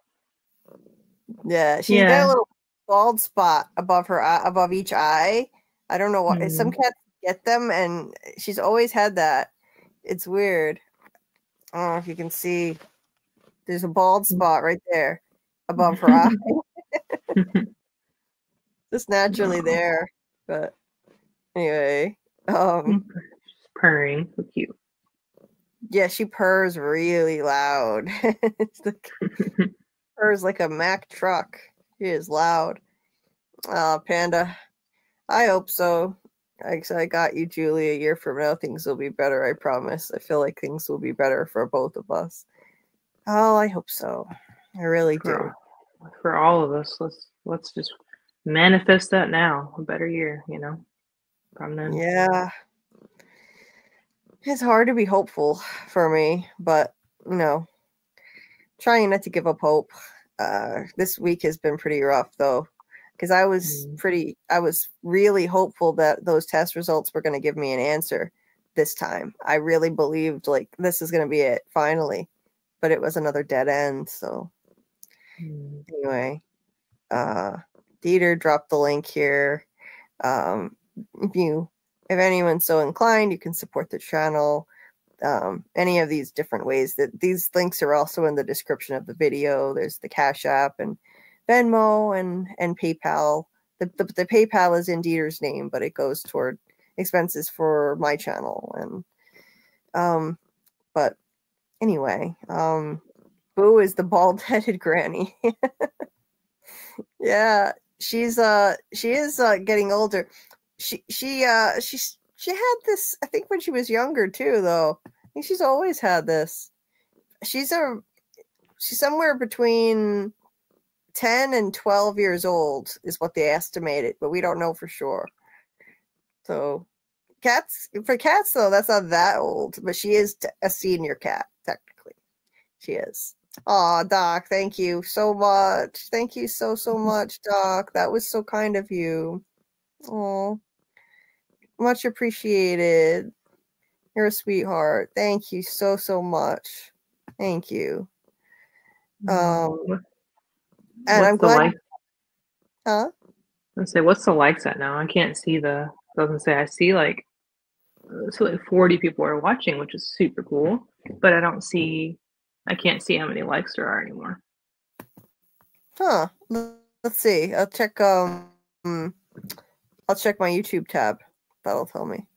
Yeah, she's got a little bald spot above her eye, above each eye. I don't know why. Some cats get them, and she's always had that. It's weird. I don't know if you can see. There's a bald spot right there above her eye. Just naturally there. But anyway, She's purring. So cute. yeah, she purrs really loud. It's like, purrs like a Mack truck. She is loud. Panda. I hope so. I got you, Julie. A year from now, things will be better. I promise. I feel like things will be better for both of us. Oh, I hope so. I really do. For all of us, let's just manifest that now. A better year, from then. Yeah. It's hard to be hopeful for me, but trying not to give up hope. This week has been pretty rough though, because I was really hopeful that those test results were going to give me an answer this time. I really believed like this is going to be it finally, but it was another dead end. So anyway, Dieter dropped the link here. If anyone's so inclined, you can support the channel. Any of these different ways. That these links are also in the description of the video. There's the Cashapp and Venmo and PayPal. The PayPal is in Dieter's name, but it goes toward expenses for my channel. And but anyway, Boo is the bald-headed granny. Yeah, she is getting older. She had this, I think, when she was younger too, though. I think she's always had this. She's somewhere between 10 and 12 years old is what they estimated, but we don't know for sure. So for cats though, that's not that old, but she is a senior cat, technically. She is. Aw, Doc, thank you so much. Thank you so much, Doc. That was so kind of you. Oh, much appreciated. You're a sweetheart. Thank you so much. Thank you. And I'm glad. Huh? Let's say, what's the likes at now? I can't see doesn't say. I see like 40 people are watching, which is super cool, but I can't see how many likes there are anymore. Huh. Let's see. I'll check my YouTube tab. That'll tell me.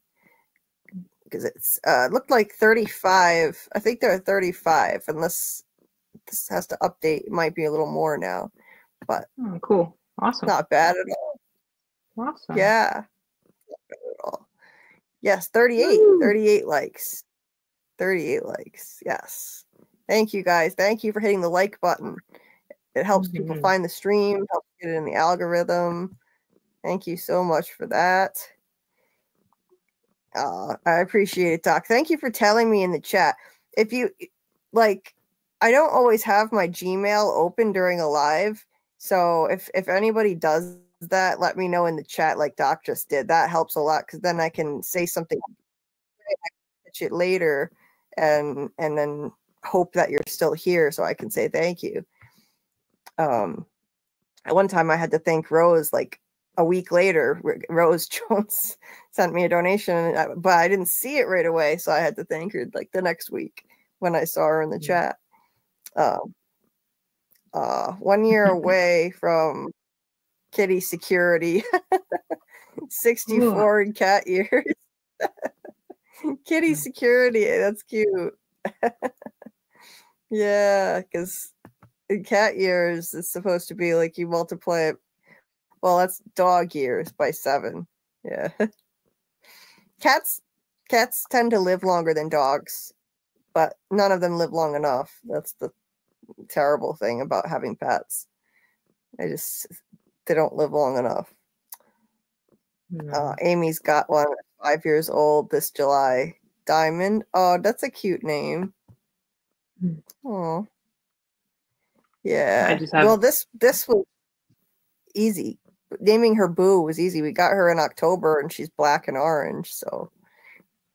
Because it's looked like 35. I think there are 35, unless this has to update. It might be a little more now. But cool. Awesome. Not bad at all. Awesome. Yeah. Not bad at all. Yes, 38. Woo! 38 likes. 38 likes. Yes. Thank you guys. Thank you for hitting the like button. It helps people find the stream, helps get it in the algorithm. Thank you so much for that. I appreciate it, Doc. Thank you for telling me in the chat. If you like, I don't always have my Gmail open during a live. So if anybody does that, let me know in the chat like Doc just did. That helps a lot because then I can say something, I can catch it later and then hope that you're still here so I can say thank you. At one time I had to thank Rose like a week later. Rose Jones sent me a donation, but I didn't see it right away, so I had to thank her like the next week when I saw her in the chat. 1 year away from kitty security. 64 in cat years. Kitty security, that's cute. Yeah, because in cat years it's supposed to be like you multiply it. Well, that's dog years by 7. Yeah. Cats tend to live longer than dogs, but none of them live long enough. That's the terrible thing about having pets. They don't live long enough. Amy's got one 5 years old this July. Diamond. Oh, that's a cute name. Oh. Yeah. I just have. Well, this was easy. Naming her Boo was easy. We got her in October, and she's black and orange. So,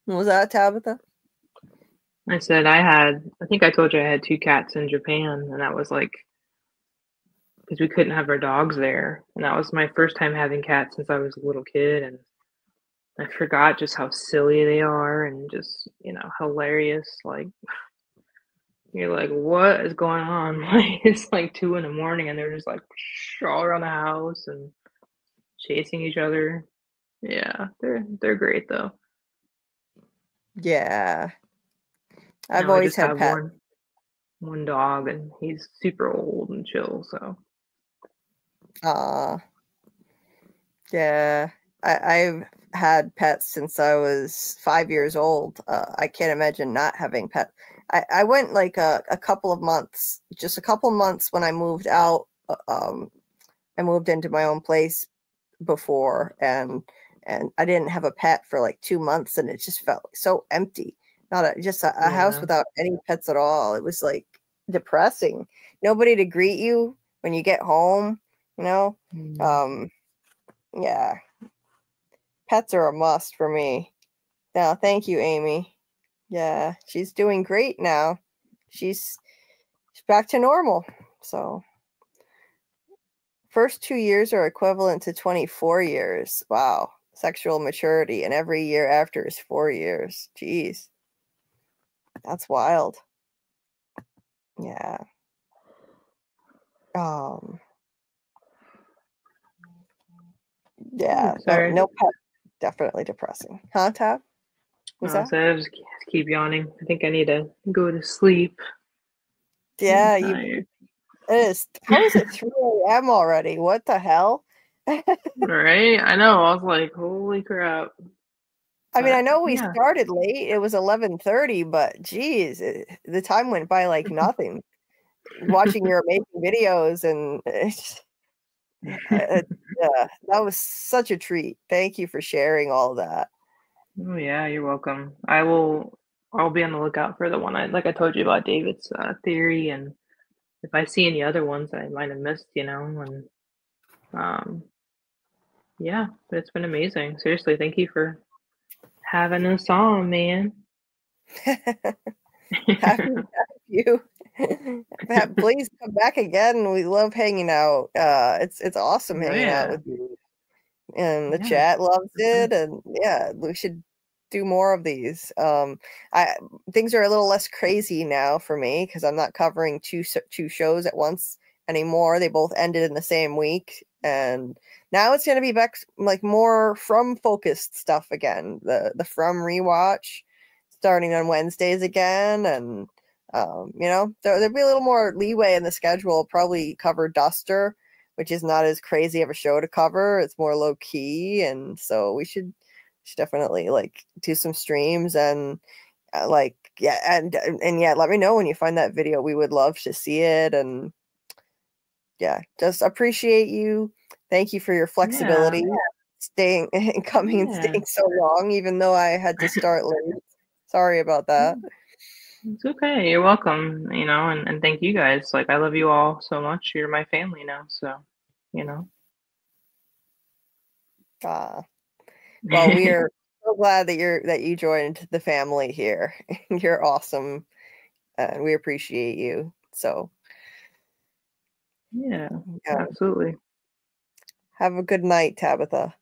what was that, Tabatha? I said I think I told you I had 2 cats in Japan, and that was like because we couldn't have our dogs there, and that was my first time having cats since I was a little kid, and I forgot just how silly they are and just hilarious. Like you're like, what is going on? Like it's like 2 in the morning, and they're just like all around the house and chasing each other. Yeah, they're great though. Yeah. I've Now I always just had have pets. one dog, and he's super old and chill. So, Yeah. I've had pets since I was 5 years old. I can't imagine not having pets. I went like a couple of months, just a couple months when I moved out. I moved into my own place before, and I didn't have a pet for like 2 months, and it just felt so empty. Not just a house Yeah. without any pets at all. It was like depressing. Nobody to greet you when you get home, Yeah. Pets are a must for me. Now, thank you, Amy. Yeah, she's doing great now. She's back to normal. So, first 2 years are equivalent to 24 years. Wow. Sexual maturity, and every year after is 4 years. Jeez. That's wild. Yeah. Yeah. sorry. No pet. Definitely depressing. Huh, Tab? Was that? So I just keep yawning. I think I need to go to sleep. Yeah, I'm it tired. is. How is it 3 a.m. already? What the hell? Right? I know. I was like, holy crap. I mean, But, I know we yeah. started late. It was 11:30, but geez, the time went by like nothing. Watching your amazing videos, and that was such a treat. Thank you for sharing all that. Oh yeah, you're welcome. I'll be on the lookout for the one I told you about David's theory, and if I see any other ones that I might have missed, and yeah, but it's been amazing. Seriously, thank you for having us on, man. Happy to have you. Please come back again. We love hanging out. It's awesome hanging out with you. And the chat loves it, and yeah, we should do more of these. Things are a little less crazy now for me because I'm not covering two shows at once anymore. They both ended in the same week, and now it's going to be back like more From focused stuff again. The From rewatch starting on Wednesdays again, and there'll be a little more leeway in the schedule. Probably cover Duster, which is not as crazy of a show to cover. It's more low key, and so we should definitely like do some streams and let me know when you find that video. We would love to see it, and yeah, just appreciate you. Thank you for your flexibility, staying and coming and staying so long, even though I had to start late. Sorry about that. It's okay. You're welcome. And thank you guys. Like I love you all so much. You're my family now. So, Well, we are so glad that you joined the family here. You're awesome, and we appreciate you. So, yeah, absolutely. Have a good night, Tabatha.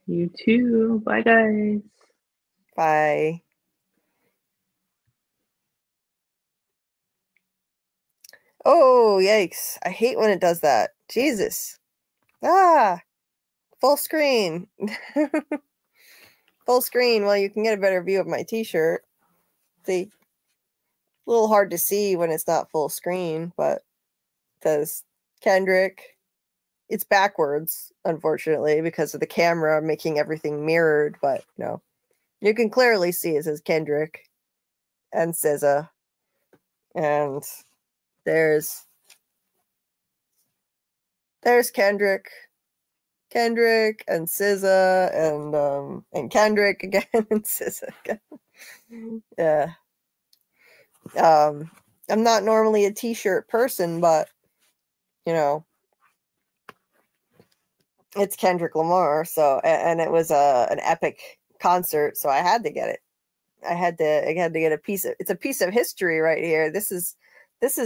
You too. Bye, guys. Bye. Oh, yikes. I hate when it does that. Jesus. Full screen. Full screen. Well, you can get a better view of my t-shirt. See? A little hard to see when it's not full screen, but it says Kendrick. It's backwards, unfortunately, because of the camera making everything mirrored, but you can clearly see it says Kendrick and SZA. And there's Kendrick and SZA and Kendrick again and SZA again. Yeah. I'm not normally a t-shirt person, but you know, it's Kendrick Lamar, so and it was an epic concert, so I had to get it. I had to get a piece of, it's a piece of history right here. This is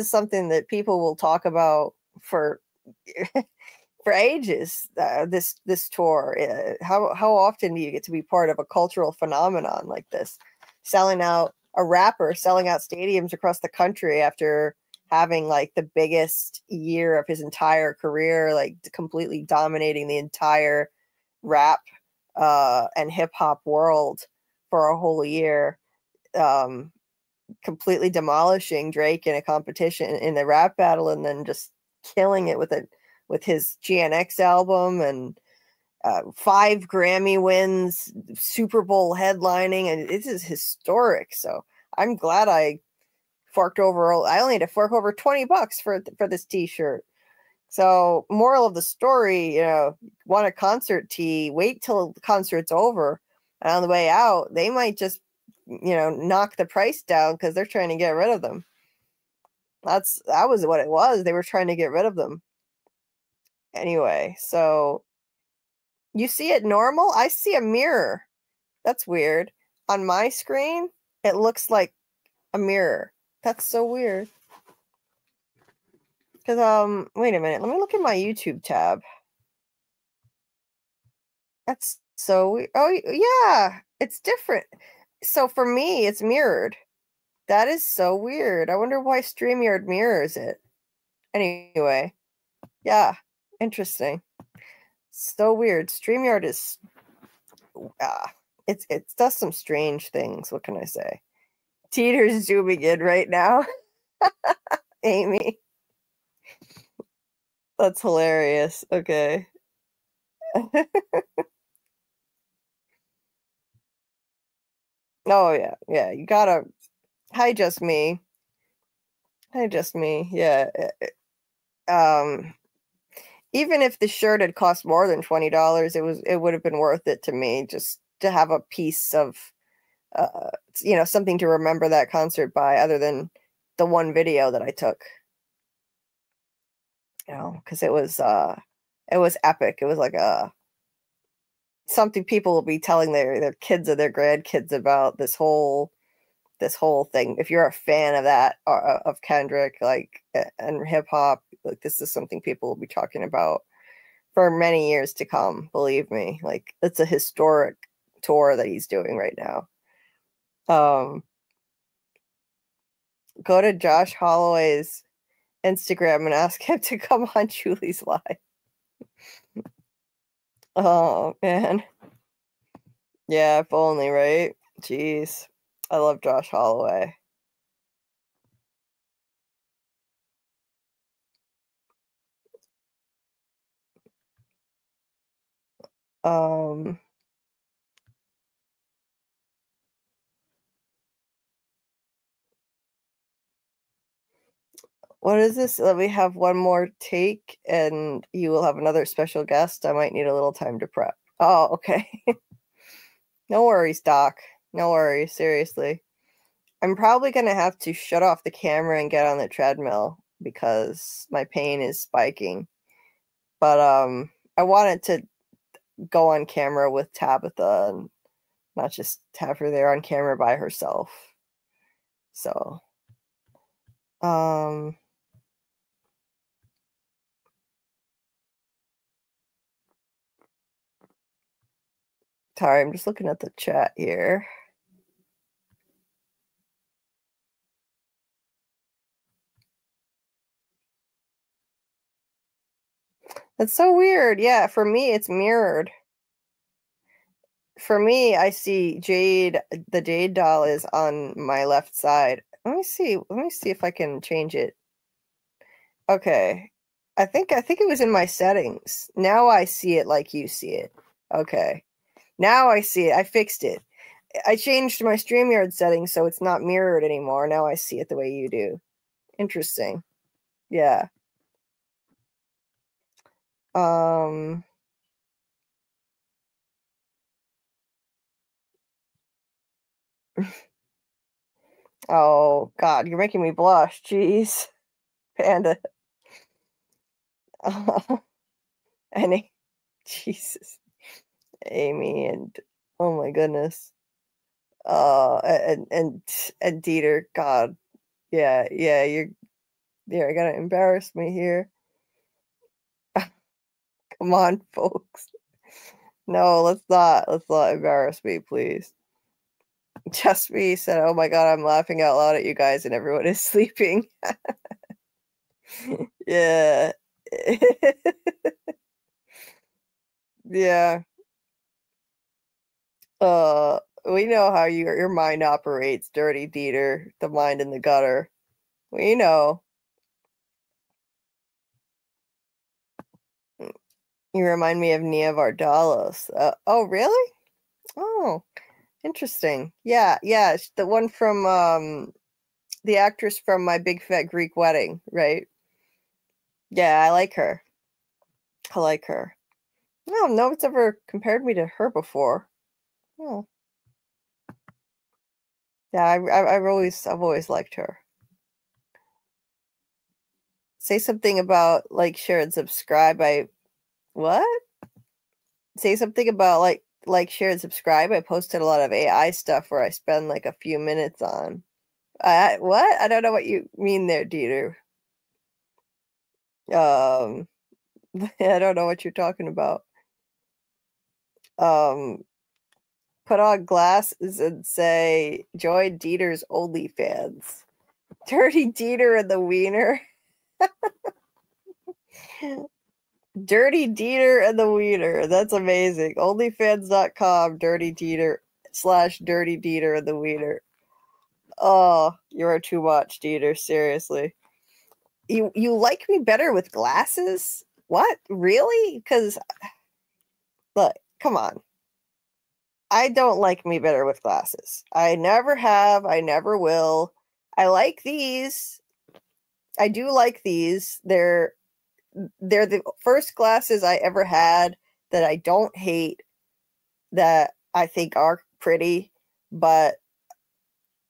something that people will talk about for for ages. This tour. How often do you get to be part of a cultural phenomenon like this? A rapper selling out stadiums across the country after having like the biggest year of his entire career, like completely dominating the entire rap and hip hop world for a whole year, completely demolishing Drake in a competition in the rap battle, and then just killing it with his GNX album, and 5 Grammy wins, Super Bowl headlining, and this is historic. So I'm glad I only had to fork over $20 for this t-shirt. So moral of the story, want a concert tee, wait till the concert's over, and on the way out, they might just, knock the price down because they're trying to get rid of them. That was what it was. They were trying to get rid of them. Anyway, so you see it normal? I see a mirror. That's weird. On my screen, it looks like a mirror. That's so weird. Because, wait a minute. Let me look at my YouTube tab. That's so weird. Oh, yeah. It's different. So for me, it's mirrored. That is so weird. I wonder why StreamYard mirrors it. Anyway. Yeah. Interesting. So weird. StreamYard is... it does some strange things. What can I say? Teeter's zooming in right now. Amy. That's hilarious. Okay. Oh, yeah. Yeah, you gotta... Hi, just me. Hi, just me. Yeah. Even if the shirt had cost more than $20, it would have been worth it to me just to have a piece of, something to remember that concert by, other than the one video that I took. Because it was epic. It was like something people will be telling their kids or their grandkids about, this whole thing. If you're a fan of that, of Kendrick, like, and hip hop, like, this is something people will be talking about for many years to come. Believe me, like, it's a historic tour that he's doing right now. Go to Josh Holloway's Instagram and ask him to come on Julie's live. Oh man, yeah, if only, right? Jeez. I love Josh Holloway. What is this? Let me have one more take, and you will have another special guest. I might need a little time to prep. Oh, okay. No worries, Doc. No worries. Seriously. I'm probably going to have to shut off the camera and get on the treadmill because my pain is spiking. But I wanted to go on camera with Tabatha and not just have her there on camera by herself. So, sorry, I'm just looking at the chat here. That's so weird. Yeah, for me, it's mirrored. For me, I see Jade, the Jade doll is on my left side. Let me see if I can change it. Okay. I think it was in my settings. Now I see it like you see it. Okay. Now I see it. I fixed it. I changed my StreamYard settings so it's not mirrored anymore. Now I see it the way you do. Interesting. Yeah. Oh God, you're making me blush. Jeez. Panda. And Jesus, Amy, and oh my goodness, and Dieter, God, yeah, you're gonna embarrass me here. Come on, folks. No, let's not embarrass me, please. Just me said, "Oh my God, I'm laughing out loud at you guys, and everyone is sleeping." Yeah. Yeah. We know how your mind operates, Dirty Dieter, the mind in the gutter. We know. You remind me of Nia Vardalos. Oh, really? Oh, interesting. Yeah, the one from the actress from My Big Fat Greek Wedding, right? Yeah, I like her. No, nobody's ever compared me to her before. Oh. Yeah, I've always liked her. Say something about like, share, and subscribe. What? Say something about like, share, and subscribe. I posted a lot of AI stuff where I spend like a few minutes on. What? I don't know what you mean there, Dieter. I don't know what you're talking about. Put on glasses and say, join Dieter's OnlyFans. Dirty Dieter and the Wiener. Dirty Dieter and the Wiener. That's amazing. OnlyFans.com, Dirty Dieter / Dirty Dieter and the Wiener. Oh, you are too much, Dieter. Seriously. You like me better with glasses? What? Really? Because, look, come on. I don't like me better with glasses. I never have. I never will. I like these. I do like these. They're the first glasses I ever had that I don't hate, that I think are pretty, but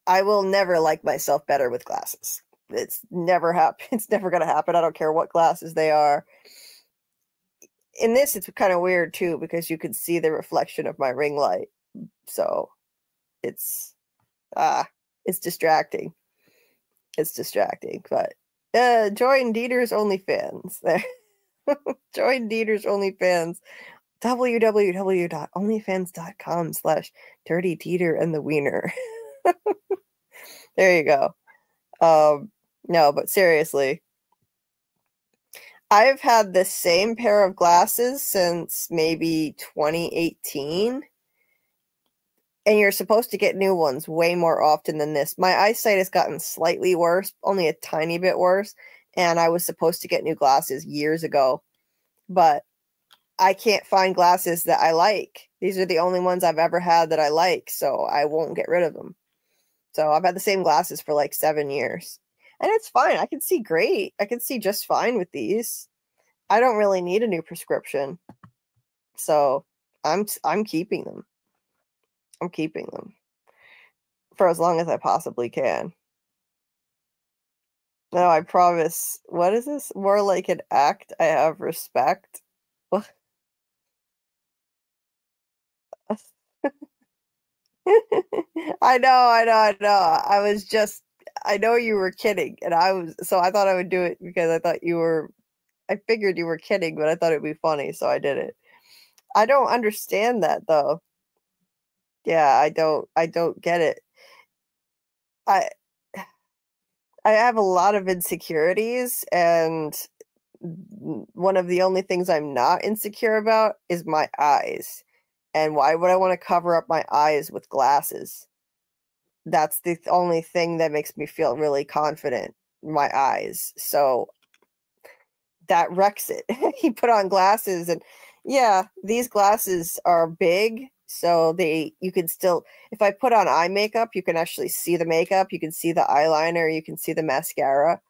I will never like myself better with glasses. It's never It's never going to happen. I don't care what glasses they are. In this, it's kind of weird too, because you can see the reflection of my ring light. So it's distracting. It's distracting, but join Dieter's OnlyFans. Join Dieter's OnlyFans. www.onlyfans.com /Dirty Dieter and the Wiener. There you go. No, but seriously, I've had the same pair of glasses since maybe 2018. And you're supposed to get new ones way more often than this. My eyesight has gotten slightly worse, only a tiny bit worse. And I was supposed to get new glasses years ago. But I can't find glasses that I like. These are the only ones I've ever had that I like. So I won't get rid of them. So I've had the same glasses for like 7 years. And it's fine. I can see great. I can see just fine with these. I don't really need a new prescription. So I'm keeping them. I'm keeping them for as long as I possibly can. No, I promise. What is this? More like an act. I have respect. What? I know. I know you were kidding, and so I thought I would do it because I figured you were kidding, but I thought it'd be funny, so I did it. I don't understand that though. Yeah, I don't get it. I have a lot of insecurities, and one of the only things I'm not insecure about is my eyes. And why would I want to cover up my eyes with glasses? That's the only thing that makes me feel really confident, my eyes. So that wrecks it. He put on glasses, and yeah, these glasses are big. So you can still, if I put on eye makeup, you can actually see the makeup. You can see the eyeliner. You can see the mascara,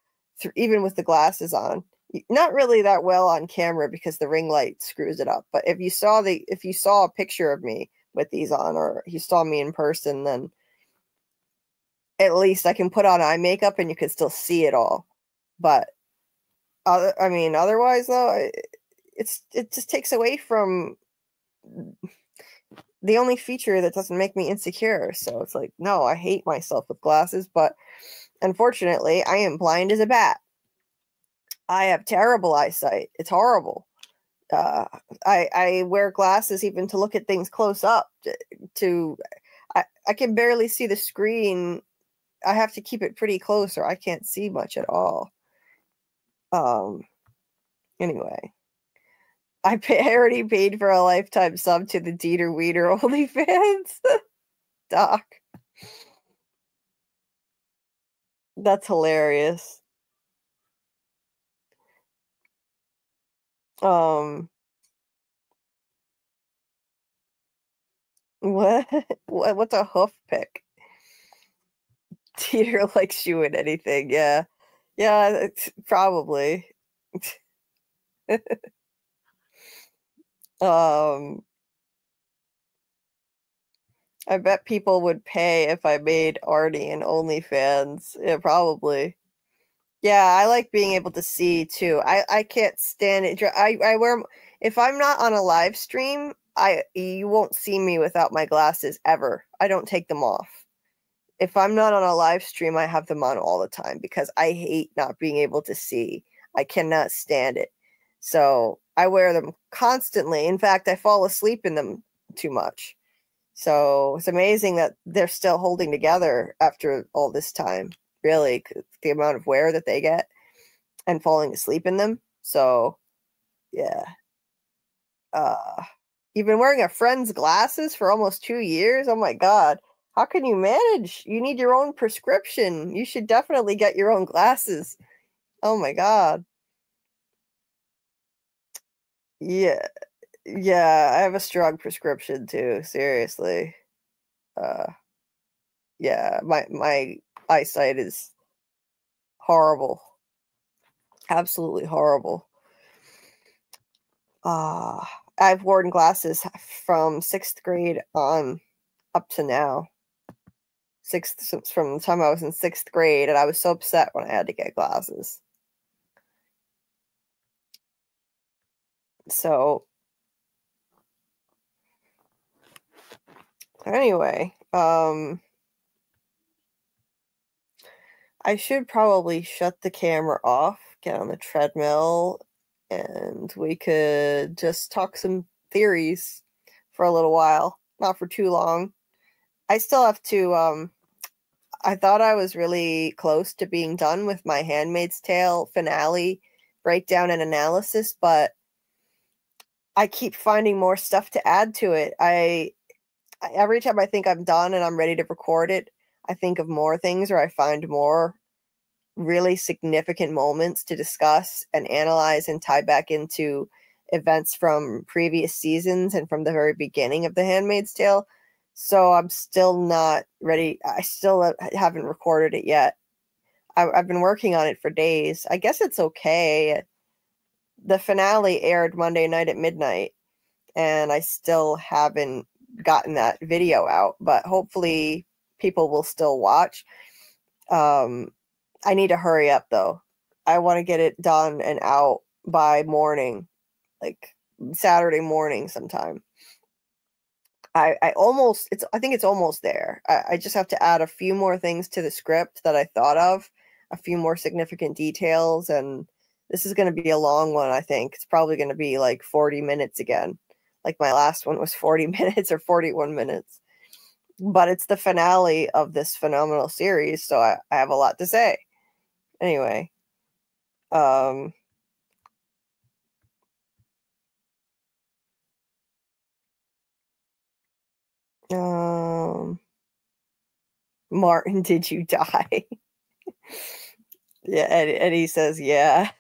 even with the glasses on. Not really that well on camera because the ring light screws it up. But if you saw a picture of me with these on, or you saw me in person, then at least I can put on eye makeup and you can still see it all. But I mean, otherwise though, it just takes away from the only feature that doesn't make me insecure. So it's like, no, I hate myself with glasses, but unfortunately, I am blind as a bat. I have terrible eyesight. It's horrible. I wear glasses even to look at things close up. I can barely see the screen. I have to keep it pretty close or I can't see much at all. Anyway. I already paid for a lifetime sub to the Dieter Weeder OnlyFans. Doc. That's hilarious. What's a hoof pick? Dieter likes you in anything, yeah. Yeah, probably. I bet people would pay if I made Arnie an OnlyFans. Yeah, probably. Yeah, I like being able to see too. I can't stand it. I wear, if I'm not on a live stream, you won't see me without my glasses ever. I don't take them off. If I'm not on a live stream, I have them on all the time because I hate not being able to see. I cannot stand it. So I wear them constantly. In fact, I fall asleep in them too much. So it's amazing that they're still holding together after all this time, really, the amount of wear that they get and falling asleep in them. So, yeah. You've been wearing a friend's glasses for almost 2 years? Oh my God. How can you manage? You need your own prescription. You should definitely get your own glasses. Oh my God. Yeah. Yeah, I have a strong prescription too, seriously. Yeah, my eyesight is horrible. Absolutely horrible. I've worn glasses from 6th grade on up to now. From the time I was in 6th grade, and I was so upset when I had to get glasses. So anyway, I should probably shut the camera off, get on the treadmill, and we could just talk some theories for a little while. Not for too long. I still have to, I thought I was really close to being done with my Handmaid's Tale finale breakdown and analysis, but I keep finding more stuff to add to it. Every time I think I'm done and I'm ready to record it, I think of more things or I find more really significant moments to discuss and analyze and tie back into events from previous seasons and from the very beginning of The Handmaid's Tale. So I'm still not ready. I still haven't recorded it yet. I've been working on it for days. I guess it's okay. The finale aired Monday night at midnight, and I still haven't gotten that video out, but hopefully people will still watch. I need to hurry up though. I want to get it done and out by morning, like Saturday morning sometime. I think it's almost there. I just have to add a few more things to the script that I thought of, a few more significant details, and this is going to be a long one, I think. It's probably going to be like 40 minutes again. Like my last one was 40 minutes or 41 minutes. But it's the finale of this phenomenal series, so I have a lot to say. Anyway. Martin, did you die? Yeah, and he says, yeah.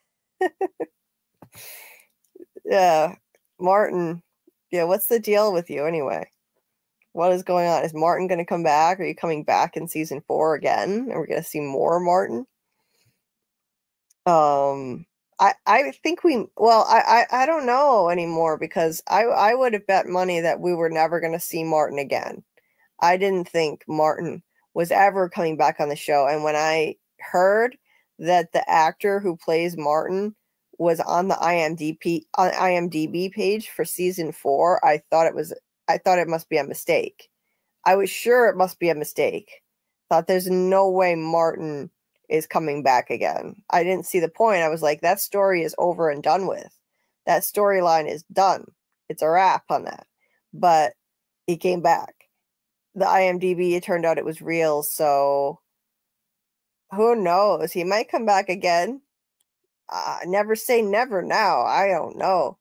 Yeah, Martin. Yeah, what's the deal with you anyway? What is going on? Is Martin going to come back? Are you coming back in season 4 again? Are we going to see more Martin? I think I don't know anymore because I would have bet money that we were never going to see Martin again. I didn't think Martin was ever coming back on the show. And when I heard that the actor who plays Martin was on the IMDb page for season 4, I thought it must be a mistake. I was sure it must be a mistake. Thought there's no way Martin is coming back again. I didn't see the point. I was like, that story is over and done with. That storyline is done. It's a wrap on that. But he came back. The IMDb, it turned out it was real, so who knows? He might come back again. Never say never now. I don't know.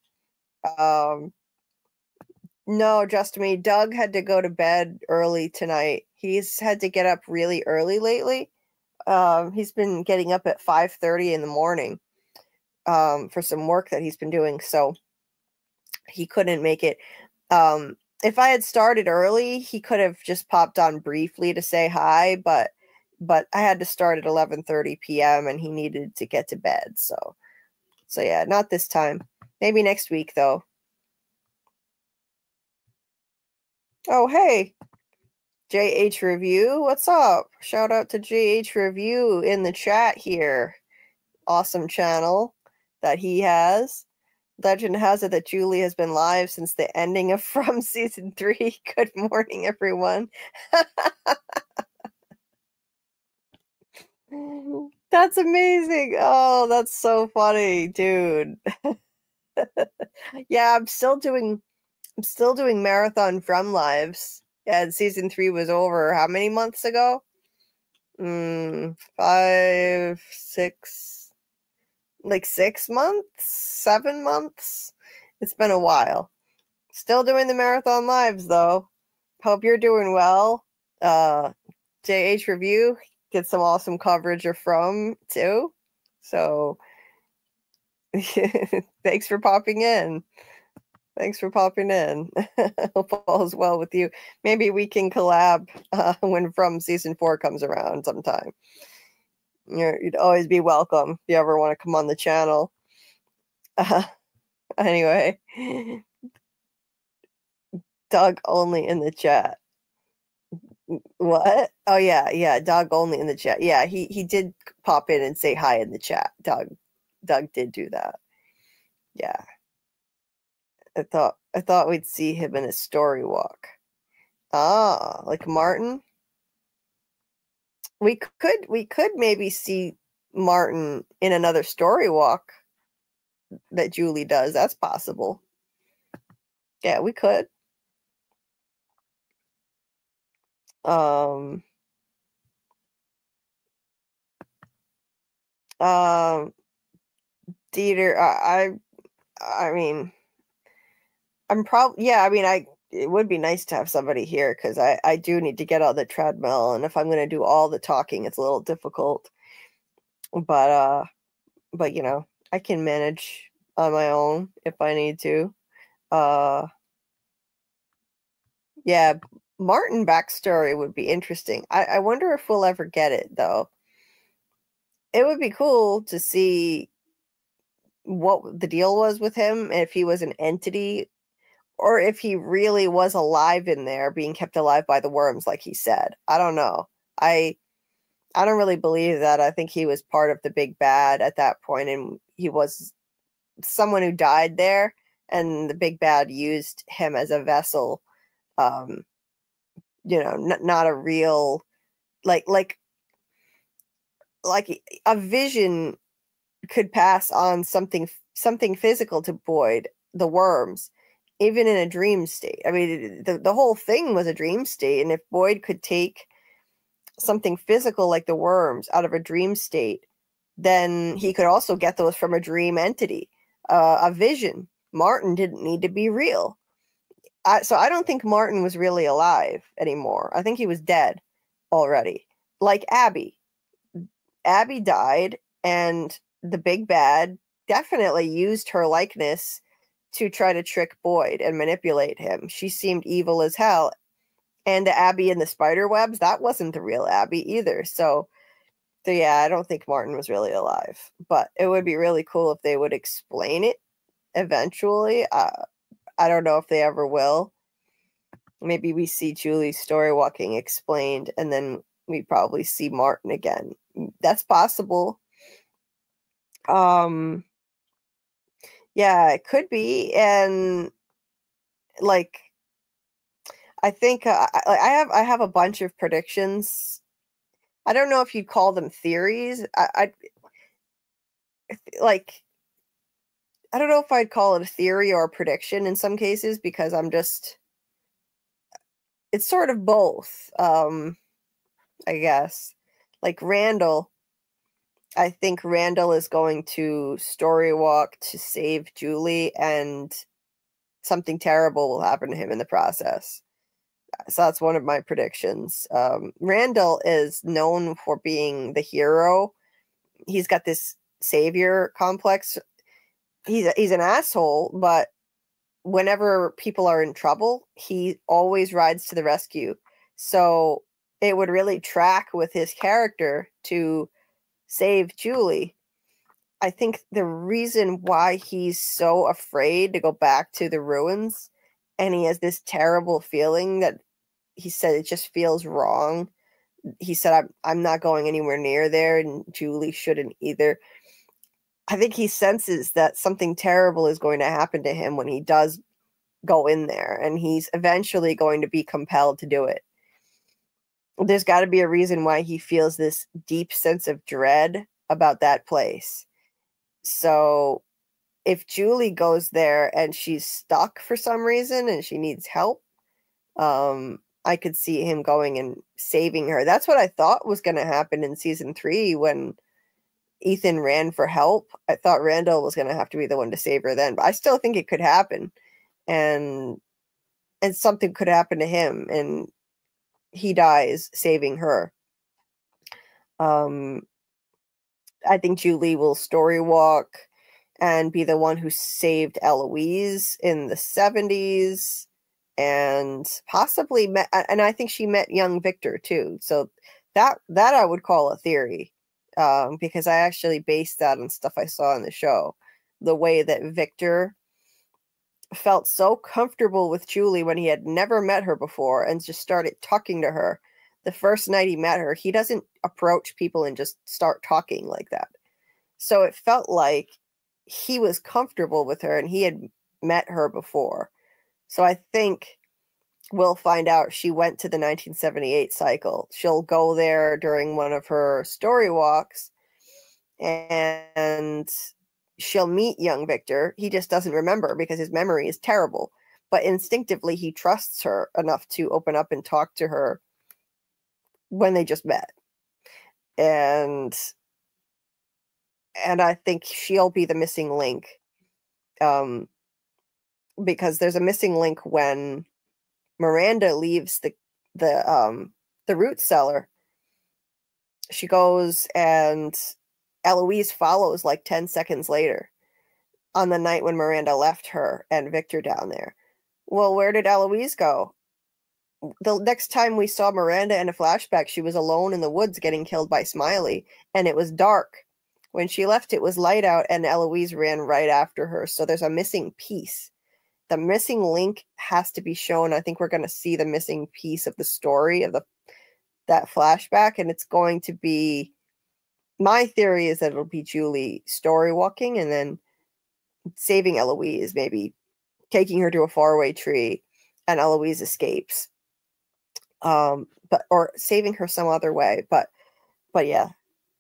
No, just me. Doug had to go to bed early tonight. He's had to get up really early lately. He's been getting up at 5:30 in the morning for some work that he's been doing, so he couldn't make it. If I had started early, he could have just popped on briefly to say hi, but I had to start at 11:30 p.m. and he needed to get to bed. So yeah, not this time. Maybe next week though. Oh, hey, JH Review, what's up? Shout out to JH Review in the chat here. Awesome channel that he has. Legend has it that Julie has been live since the ending of From Season 3. Good morning, everyone. That's amazing. Oh, that's so funny, dude. Yeah, I'm still doing marathon From lives. Yeah, season 3 was over how many months ago? 5, 6, like 6 months, 7 months. It's been a while. Still doing the marathon lives though. Hope you're doing well. JH Review, get some awesome coverage of From too. So thanks for popping in. Thanks for popping in. Hope all is well with you. Maybe we can collab when From Season 4 comes around sometime. You'd always be welcome if you ever want to come on the channel. Anyway, Doug only in the chat. What? Oh yeah, Doug only in the chat. Yeah, he did pop in and say hi in the chat. Doug did do that. Yeah. I thought we'd see him in a story walk. Ah, like Martin. We could maybe see Martin in another story walk that Julie does. That's possible. Yeah, we could. Dieter, I mean, I'm probably, yeah, I mean, it would be nice to have somebody here because I do need to get on the treadmill, and if I'm going to do all the talking, it's a little difficult. But you know, I can manage on my own if I need to. Yeah, Martin backstory would be interesting. I wonder if we'll ever get it though. It would be cool to see what the deal was with him, if he was an entity or if he really was alive in there, being kept alive by the worms like he said. I don't know. I don't really believe that. I think he was part of the big bad at that point, and he was someone who died there, and the big bad used him as a vessel. You know, not a real, like a vision could pass on something physical to Boyd, the worms, even in a dream state. I mean, the whole thing was a dream state, and if Boyd could take something physical like the worms out of a dream state, then he could also get those from a dream entity, a vision. Martin didn't need to be real. So I don't think Martin was really alive anymore. I think he was dead already. Like Abby. Abby died, and the big bad definitely used her likeness to try to trick Boyd and manipulate him. She seemed evil as hell. And the Abby in the spider webs, that wasn't the real Abby either. So yeah, I don't think Martin was really alive. But it would be really cool if they would explain it eventually. I don't know if they ever will. Maybe we see Julie's story walking explained, and then we probably see Martin again. That's possible. Yeah, it could be. And like, I think I have a bunch of predictions. I don't know if you'd call them theories. Like, I don't know if I'd call it a theory or a prediction in some cases, because it's sort of both. I guess. Like Randall, I think Randall is going to story walk to save Julie, and something terrible will happen to him in the process. So that's one of my predictions. Randall is known for being the hero. He's got this savior complex. He's an asshole, but whenever people are in trouble, he always rides to the rescue. So it would really track with his character to save Julie. I think the reason why he's so afraid to go back to the ruins, and he has this terrible feeling that he said it just feels wrong. He said, I'm not going anywhere near there, and Julie shouldn't either. I think he senses that something terrible is going to happen to him when he does go in there, and he's eventually going to be compelled to do it. There's got to be a reason why he feels this deep sense of dread about that place. So if Julie goes there and she's stuck for some reason and she needs help, I could see him going and saving her. That's what I thought was going to happen in season 3 when Ethan ran for help. I thought Randall was going to have to be the one to save her then, but I still think it could happen, and something could happen to him and he dies saving her. I think Julie will story walk and be the one who saved Eloise in the 70s, and possibly met, and I think she met young Victor too. So that I would call a theory, because I actually based that on stuff I saw in the show. The way that Victor felt so comfortable with Julie when he had never met her before and just started talking to her. The first night he met her, he doesn't approach people and just start talking like that. So it felt like he was comfortable with her and he had met her before. So I think we'll find out she went to the 1978 cycle. She'll go there during one of her story walks and she'll meet young Victor. He just doesn't remember because his memory is terrible. But instinctively, he trusts her enough to open up and talk to her when they just met. And I think she'll be the missing link. Because there's a missing link when Miranda leaves the root cellar. She goes and Eloise follows like 10 seconds later on the night when Miranda left her and Victor down there. Well, where did Eloise go? The next time we saw Miranda in a flashback, she was alone in the woods getting killed by Smiley, and it was dark. When she left, it was light out, and Eloise ran right after her. So there's a missing piece. The missing link has to be shown. I think we're going to see the missing piece of the story of that flashback, and it's going to be, my theory is that it'll be Julie story walking and then saving Eloise, maybe taking her to a faraway tree, and Eloise escapes. Or saving her some other way. But yeah,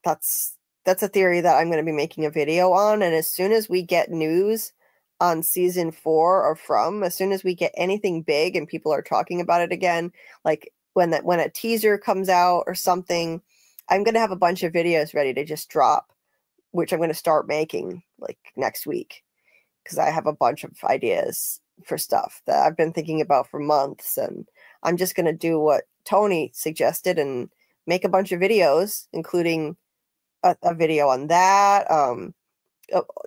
that's a theory that I'm going to be making a video on. And as soon as we get news on season 4 or as soon as we get anything big and people are talking about it again, like when a teaser comes out or something, I'm going to have a bunch of videos ready to just drop, which I'm going to start making like next week, because I have a bunch of ideas for stuff that I've been thinking about for months, and I'm just going to do what Tony suggested and make a bunch of videos, including a video on that,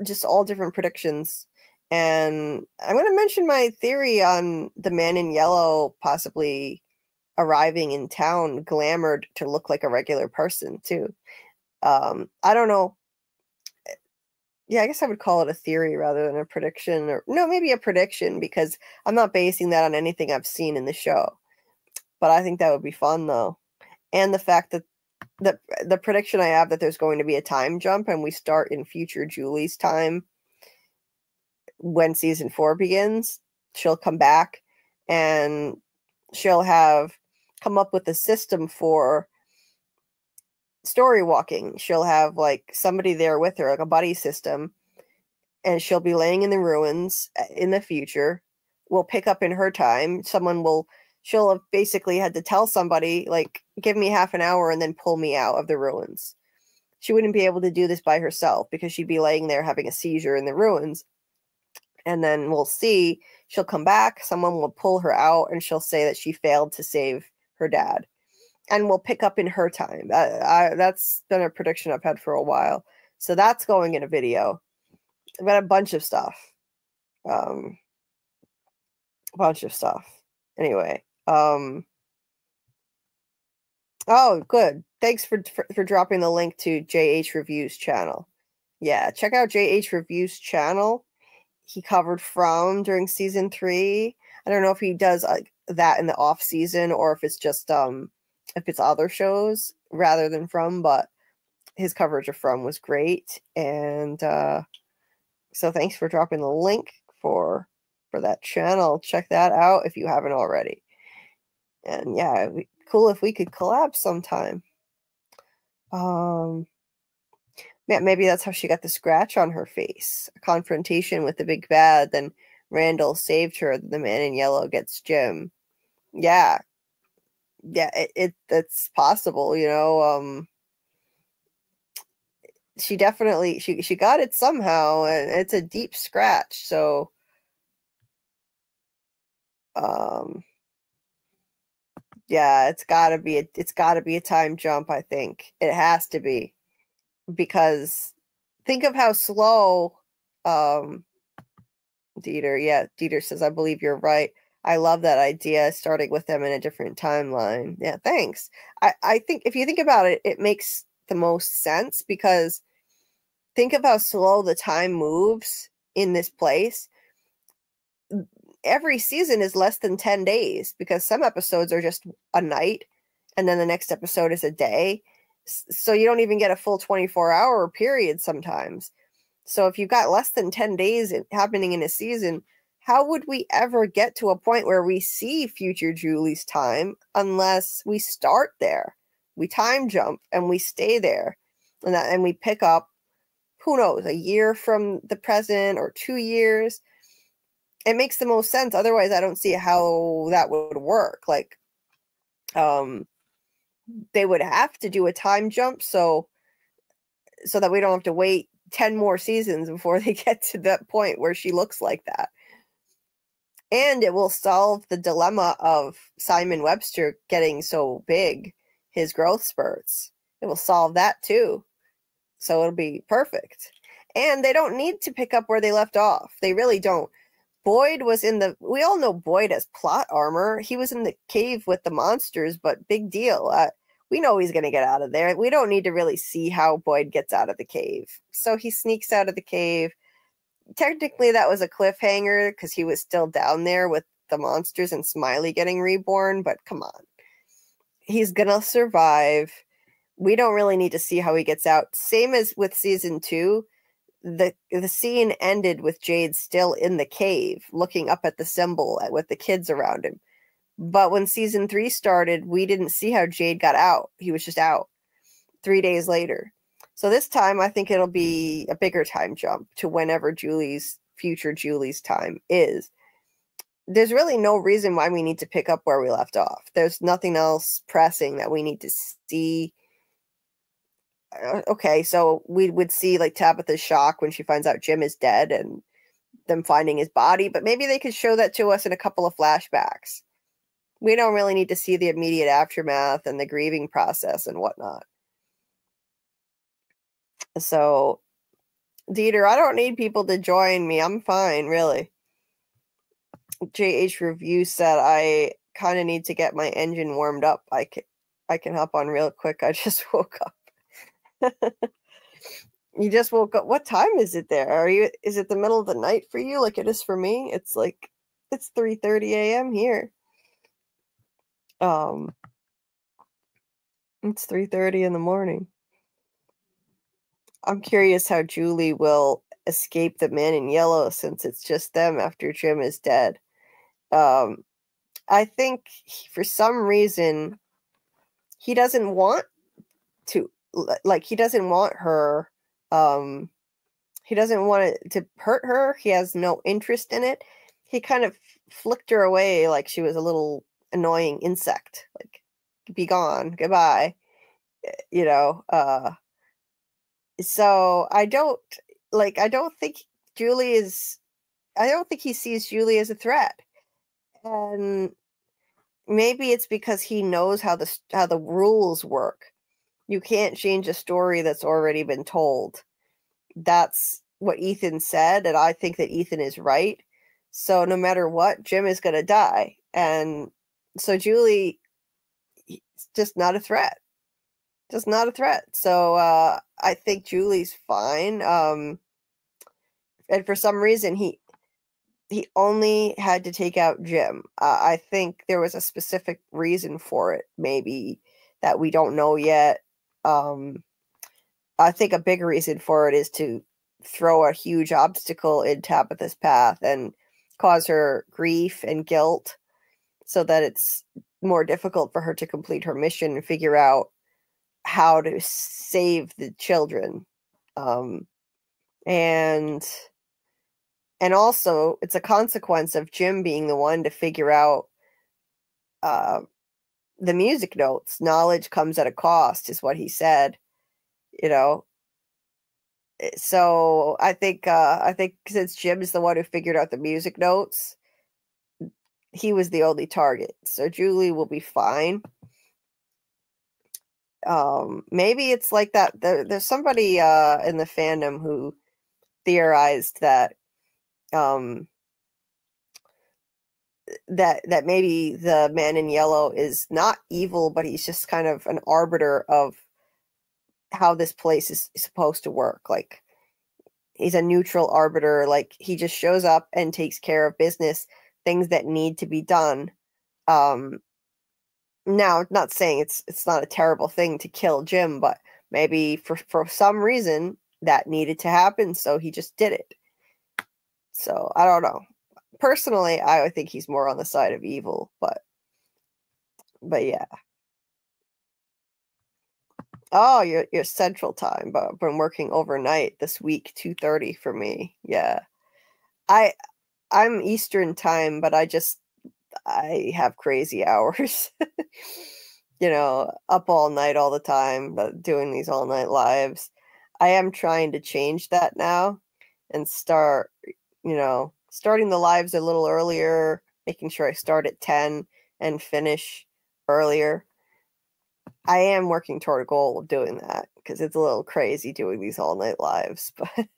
just all different predictions. And I'm going to mention my theory on the man in yellow possibly arriving in town glamored to look like a regular person too. I don't know. Yeah, I guess I would call it a theory rather than a prediction, or no, maybe a prediction, because I'm not basing that on anything I've seen in the show. But I think that would be fun though. And the fact that the prediction I have that there's going to be a time jump and we start in future Julie's time when season 4 begins, she'll come back and she'll have come up with a system for story walking. She'll have like somebody there with her, like a buddy system, and she'll be laying in the ruins in the future. We'll pick up in her time. She'll have basically had to tell somebody, like, give me half an hour and then pull me out of the ruins. She wouldn't be able to do this by herself because she'd be laying there having a seizure in the ruins. And then we'll see, she'll come back, someone will pull her out, and she'll say that she failed to save her dad. And we'll pick up in her time. That's been a prediction I've had for a while. So that's going in a video. I've got a bunch of stuff. Anyway. Oh, good. Thanks for dropping the link to JH Review's channel. Yeah, check out JH Review's channel. He covered From during season 3. I don't know if he does like that in the off season or if it's just if it's other shows rather than From, but his coverage of From was great. And so thanks for dropping the link for that channel. Check that out if you haven't already. And yeah, it'd be cool if we could collab sometime. Yeah, maybe that's how she got the scratch on her face. A confrontation with the big bad, then Randall saved her, the man in yellow gets Jim. Yeah. Yeah, it's possible, you know. She definitely she got it somehow, and it's a deep scratch, so yeah, it's gotta be a time jump, I think. It has to be. Because think of how slow Dieter says, I believe you're right. I love that idea, starting with them in a different timeline. Yeah, thanks. I think if you think about it, it makes the most sense, because think of how slow the time moves in this place. Every season is less than 10 days because some episodes are just a night and then the next episode is a day. So you don't even get a full 24-hour period sometimes. So if you've got less than 10 days happening in a season, how would we ever get to a point where we see future Julie's time unless we start there? We time jump and we stay there. And we pick up, who knows, a year from the present or 2 years. It makes the most sense. Otherwise, I don't see how that would work. Like, they would have to do a time jump so that we don't have to wait 10 more seasons before they get to that point where she looks like that. And it will solve the dilemma of Simon Webster getting so big, his growth spurts. It will solve that too. So it'll be perfect. And they don't need to pick up where they left off. They really don't. Boyd was we all know Boyd as plot armor. He was in the cave with the monsters, but big deal. We know he's going to get out of there. We don't need to really see how Boyd gets out of the cave. So he sneaks out of the cave. Technically, that was a cliffhanger because he was still down there with the monsters and Smiley getting reborn, but come on. He's going to survive. We don't really need to see how he gets out. Same as with season 2. The scene ended with Jade still in the cave, looking up at the symbol with the kids around him. But when season 3 started, we didn't see how Jade got out. He was just out 3 days later. So this time, I think it'll be a bigger time jump to whenever future Julie's time is. There's really no reason why we need to pick up where we left off. There's nothing else pressing that we need to see. Okay, so we would see like Tabatha's shock when she finds out Jim is dead and them finding his body, but maybe they could show that to us in a couple of flashbacks. We don't really need to see the immediate aftermath and the grieving process and whatnot. So, Dieter, I don't need people to join me. I'm fine, really. JH Review said I kind of need to get my engine warmed up. I can hop on real quick. I just woke up. You just woke up. What time is it there? Is it the middle of the night for you like it is for me? It's 3:30 a.m. here. It's 3:30 in the morning. I'm curious how Julie will escape the man in yellow since it's just them after Jim is dead. I think for some reason he doesn't want to, like, he doesn't want her, he doesn't want it to hurt her. He has no interest in it. He kind of flicked her away like she was a little annoying insect, like, be gone, goodbye, you know. So I don't think he sees Julie as a threat. And maybe it's because he knows how the rules work. You can't change a story that's already been told. That's what Ethan said, and I think that Ethan is right. So no matter what, Jim is going to die. And so Julie is just not a threat. Just not a threat. So I think Julie's fine. And for some reason, he only had to take out Jim. I think there was a specific reason for it, maybe, that we don't know yet. I think a big reason for it is to throw a huge obstacle in Tabatha's path and cause her grief and guilt so that it's more difficult for her to complete her mission and figure out how to save the children. And also it's a consequence of Jim being the one to figure out the music notes. Knowledge comes at a cost is what he said, you know. So I think since Jim is the one who figured out the music notes, he was the only target. So Julie will be fine. Maybe it's like that. There's somebody in the fandom who theorized that that maybe the man in yellow is not evil, but he's just kind of an arbiter of how this place is supposed to work. Like, he's a neutral arbiter. Like, he just shows up and takes care of business, things that need to be done. Now, not saying it's not a terrible thing to kill Jim, but maybe for some reason that needed to happen, so he just did it. So I don't know. Personally, I think he's more on the side of evil, but yeah. Oh, you're Central Time, but I've been working overnight this week, 2:30 for me. Yeah. I'm Eastern Time, but I have crazy hours. You know, up all night all the time, but doing these all night lives. I am trying to change that now and start, you know, starting the lives a little earlier, making sure I start at 10 and finish earlier. I am working toward a goal of doing that because it's a little crazy doing these all night lives, but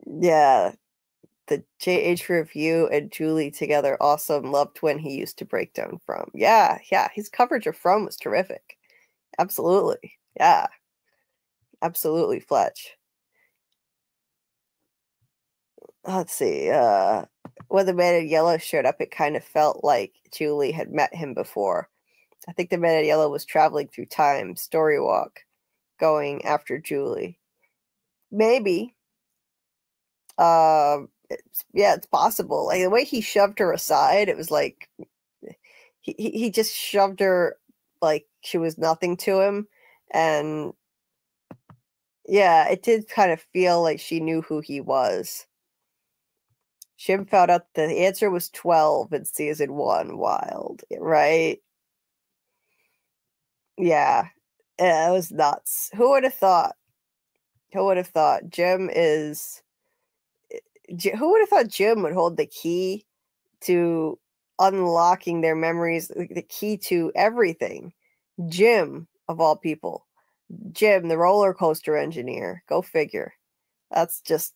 yeah, the JH Review and Julie together, awesome. Loved when he used to break down From. Yeah, his coverage of From was terrific. Absolutely. Yeah. Absolutely, Fletch. Let's see. When the man in yellow showed up, it kind of felt like Julie had met him before. I think the man in yellow was traveling through time, story walk, going after Julie. Maybe. It's possible. Like, the way he shoved her aside, it was like he just shoved her like she was nothing to him. And yeah, it did kind of feel like she knew who he was. Jim found out the answer was 12 in season 1. Wild, right? Yeah, it was nuts. Who would have thought? Who would have thought Jim would hold the key to unlocking their memories, the key to everything? Jim, of all people. Jim, the roller coaster engineer. Go figure. It's just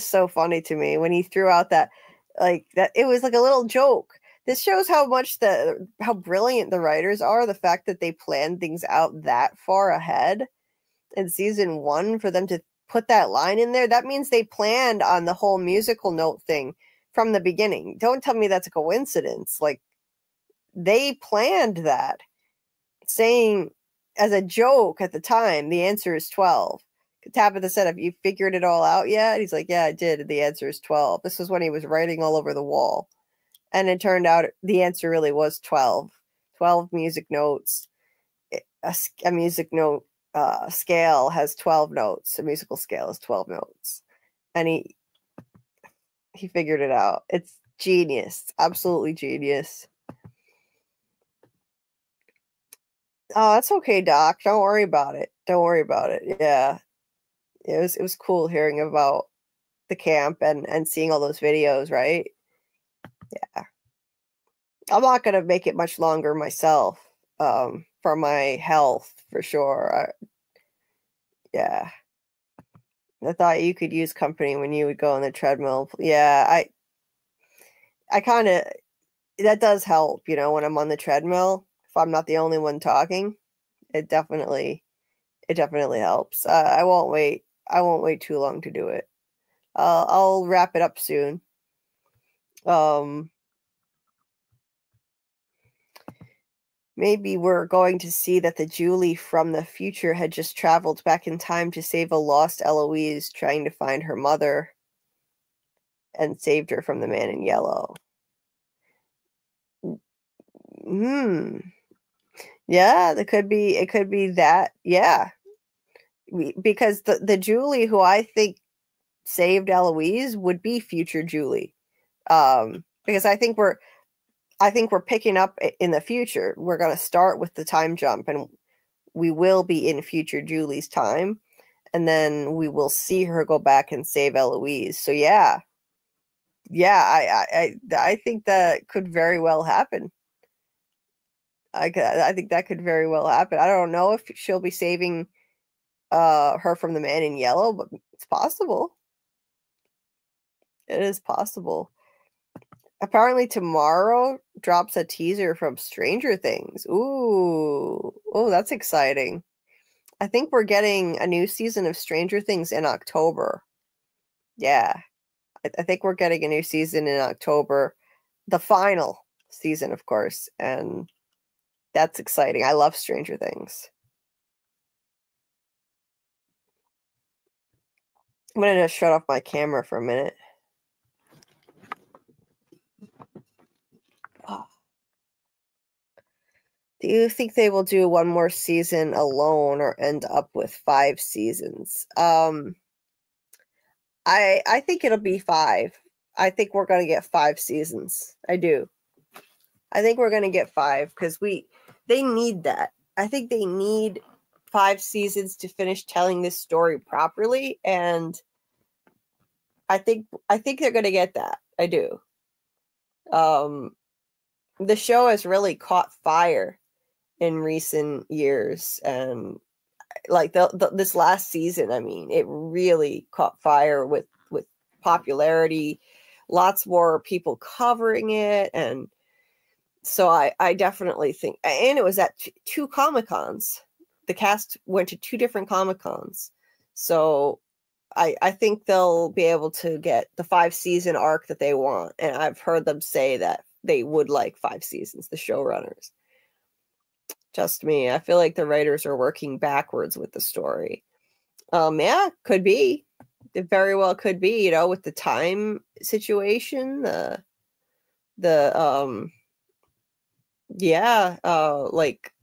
so funny to me when he threw out that it was like a little joke. This shows how brilliant the writers are. The fact that they planned things out that far ahead in season 1 for them to put that line in there. That means they planned on the whole musical note thing from the beginning. Don't tell me that's a coincidence. Like, they planned that, saying as a joke at the time, the answer is 12. Tabatha said, have you figured it all out yet? He's like, yeah, I did. And the answer is 12. This was when he was writing all over the wall. And it turned out the answer really was 12. 12 music notes. A music note scale has 12 notes. A musical scale has 12 notes. And he figured it out. It's genius. Absolutely genius. Oh, that's okay, Doc. Don't worry about it. Don't worry about it. Yeah. It was cool hearing about the camp and seeing all those videos, right? Yeah. I'm not gonna make it much longer myself, for my health, for sure. Yeah. I thought you could use company when you would go on the treadmill. Yeah, I kind of, that does help, you know, when I'm on the treadmill. If I'm not the only one talking, it definitely helps. I won't wait too long to do it. I'll wrap it up soon. Maybe we're going to see that the Julie from the future had just traveled back in time to save a lost Eloise, trying to find her mother, and saved her from the man in yellow. Yeah, it could be that. Yeah. Because the Julie who I think saved Eloise would be future Julie. Because I think we're picking up in the future. We're going to start with the time jump, and we will be in future Julie's time, and then we will see her go back and save Eloise. So yeah, I think that could very well happen. I think that could very well happen. I don't know if she'll be saving her from the man in yellow, but it's possible. It is possible. Apparently tomorrow drops a teaser from Stranger Things. Ooh. Oh, that's exciting. I think we're getting a new season of Stranger Things in October. Yeah. I think we're getting a new season in October. The final season, of course. And that's exciting. I love Stranger Things. I'm going to just shut off my camera for a minute. Do you think they will do one more season alone or end up with 5 seasons? I think it'll be 5. I think we're going to get 5 seasons. I do. I think we're going to get 5 because they need that. I think they need 5 seasons to finish telling this story properly, and I think they're going to get that. I do. The show has really caught fire in recent years, and like this last season, I mean, it really caught fire with popularity, lots more people covering it, and so I definitely think, and it was at 2 Comic-Cons. The cast went to 2 different Comic-Cons, so I think they'll be able to get the 5-season arc that they want, and I've heard them say that they would like 5 seasons, the showrunners. Just me. I feel like the writers are working backwards with the story. Yeah, could be. It very well could be, you know, with the time situation, like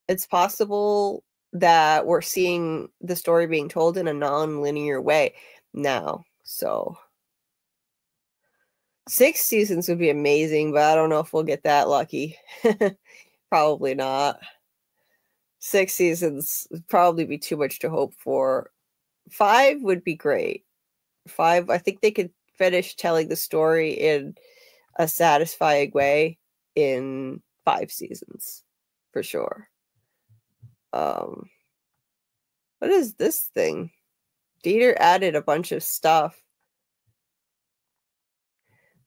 it's possible that we're seeing the story being told in a non-linear way now. So 6 seasons would be amazing, but I don't know if we'll get that lucky. Probably not. 6 seasons would probably be too much to hope for. 5 would be great. 5, I think they could finish telling the story in a satisfying way in 5 seasons, for sure. What is this thing? Dieter added a bunch of stuff.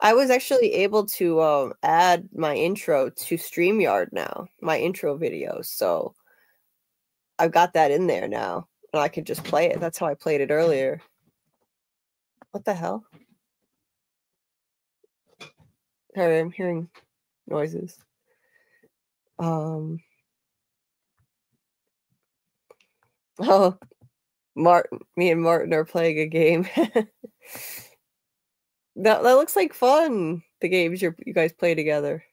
I was actually able to add my intro to StreamYard now, my intro videos. So I've got that in there now, and I can just play it. That's how I played it earlier. What the hell? Sorry, I'm hearing noises. Oh, Martin, me and Martin are playing a game. That looks like fun. The games you guys play together.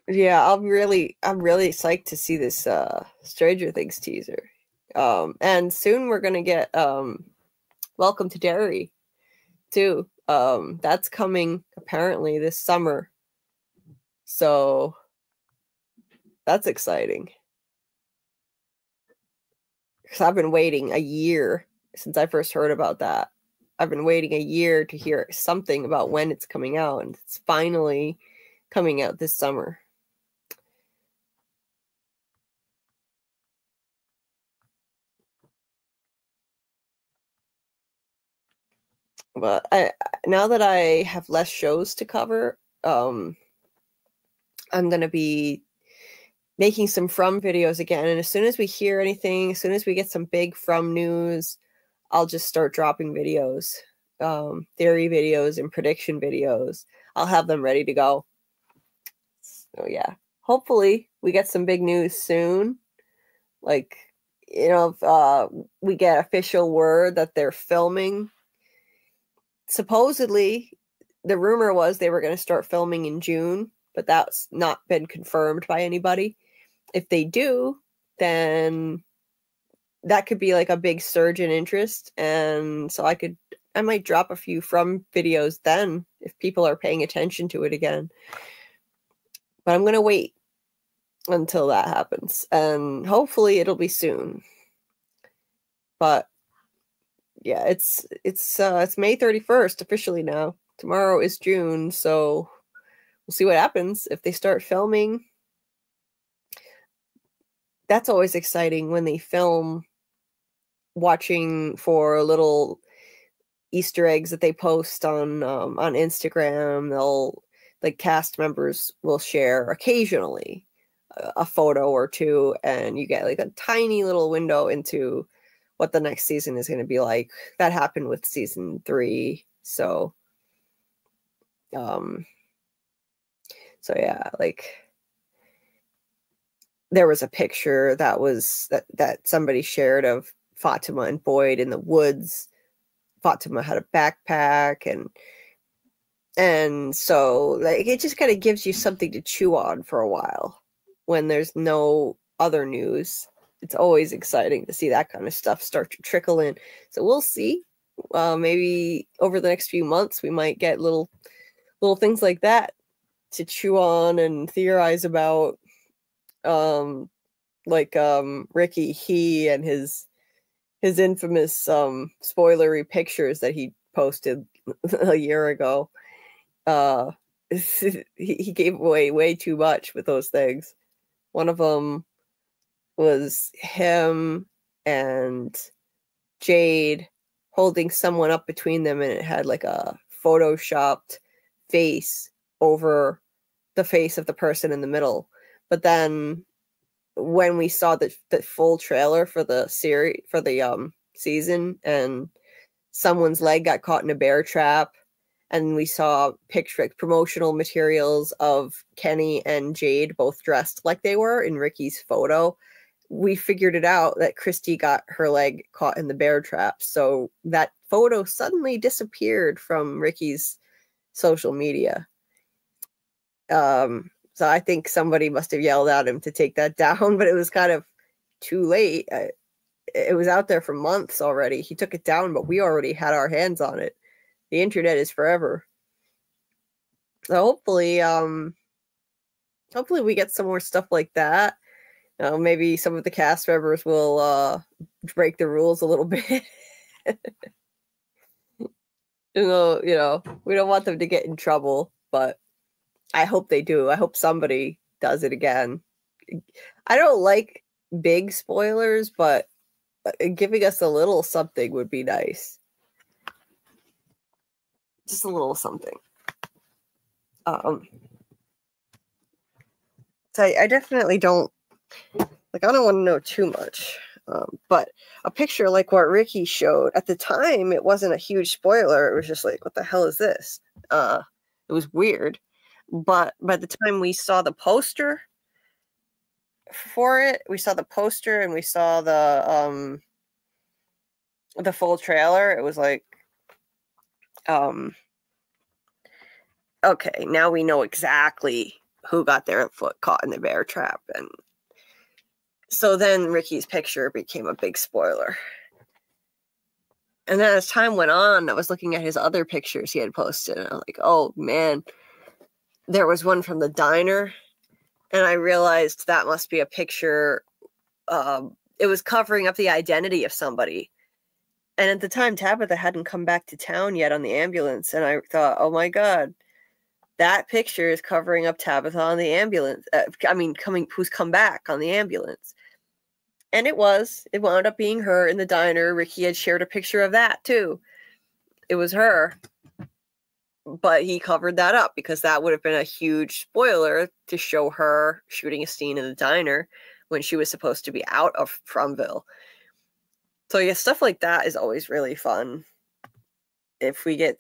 Yeah, I'm really psyched to see this Stranger Things teaser. And soon we're gonna get Welcome to Derry too. That's coming apparently this summer. So that's exciting. Because I've been waiting a year since I first heard about that. I've been waiting a year to hear something about when it's coming out, and it's finally coming out this summer. But now that I have less shows to cover, I'm going to be making some From videos again. And as soon as we hear anything, as soon as we get some big From news, I'll just start dropping videos, theory videos and prediction videos. I'll have them ready to go. So yeah, hopefully we get some big news soon. Like, you know, if we get official word that they're filming. Supposedly, the rumor was they were going to start filming in June, but that's not been confirmed by anybody. If they do, then that could be like a big surge in interest, and so I might drop a few From videos then if people are paying attention to it again. But I'm going to wait until that happens, and hopefully it'll be soon. But yeah, it's May 31st officially now. Tomorrow is June, so we'll see what happens if they start filming. That's always exciting when they film, watching for little Easter eggs that they post on Instagram. They'll, like, cast members will share occasionally a photo or two, and you get like a tiny little window into what the next season is going to be like. That happened with season 3. So yeah, like there was a picture that somebody shared of Fatima and Boyd in the woods. Fatima had a backpack, and so like it just kind of gives you something to chew on for a while when there's no other news. It's always exciting to see that kind of stuff start to trickle in. So we'll see. Maybe over the next few months, we might get little things like that to chew on and theorize about. Ricky, he and his infamous spoilery pictures that he posted a year ago. He gave away way too much with those things. One of them was him and Jade holding someone up between them, and it had like a photoshopped face over the face of the person in the middle. But then when we saw the full trailer for the series, for the season, and someone's leg got caught in a bear trap, and we saw promotional materials of Kenny and Jade both dressed like they were in Ricky's photo, we figured it out that Christy got her leg caught in the bear trap. So that photo suddenly disappeared from Ricky's social media. So I think somebody must have yelled at him to take that down, but it was kind of too late. It was out there for months already. He took it down, but we already had our hands on it. The internet is forever. So hopefully we get some more stuff like that. Maybe some of the cast members will break the rules a little bit. We don't want them to get in trouble, but I hope they do. I hope somebody does it again. I don't like big spoilers, but giving us a little something would be nice. Just a little something. So I definitely don't, I don't want to know too much. But a picture like what Ricky showed at the time, it wasn't a huge spoiler. It was just like, what the hell is this? It was weird. But by the time we saw the poster for it, we saw the poster and we saw the full trailer, it was like, okay, now we know exactly who got their foot caught in the bear trap. And so then Ricky's picture became a big spoiler. And then as time went on, I was looking at his other pictures he had posted, and I'm like, oh man, there was one from the diner, and I realized that must be a picture. It was covering up the identity of somebody. And at the time, Tabatha hadn't come back to town yet on the ambulance, and I thought, oh my God, that picture is covering up Tabatha on the ambulance. Who's come back on the ambulance. And it wound up being her in the diner. Ricky had shared a picture of that too. It was her. But he covered that up because that would have been a huge spoiler to show her shooting a scene in the diner when she was supposed to be out of Fromville. So yeah, stuff like that is always really fun. If we get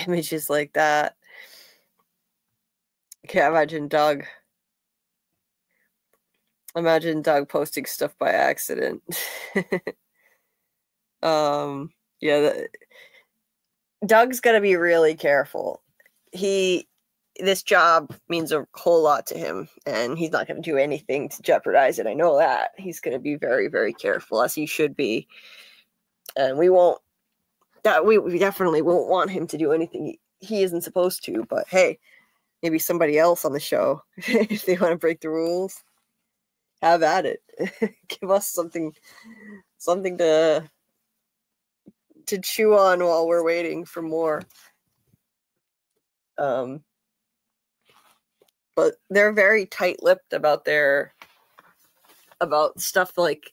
images like that. Can't imagine Doug. Imagine Doug posting stuff by accident. Doug's gonna be really careful. This job means a whole lot to him, and he's not gonna do anything to jeopardize it. I know that. He's gonna be very, very careful, as he should be. And we definitely won't want him to do anything he isn't supposed to. But hey, maybe somebody else on the show, if they want to break the rules, have at it. Give us something to chew on while we're waiting for more. But they're very tight-lipped about stuff like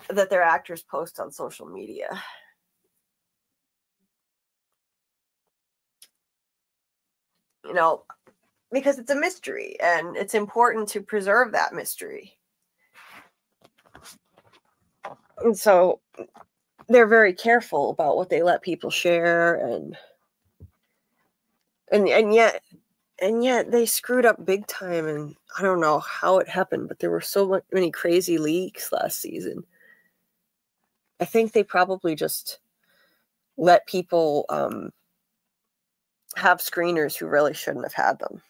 that their actors post on social media. You know, because it's a mystery, and it's important to preserve that mystery. And so they're very careful about what they let people share, and yet they screwed up big time, and I don't know how it happened, but there were so many crazy leaks last season. I think they probably just let people have screeners who really shouldn't have had them.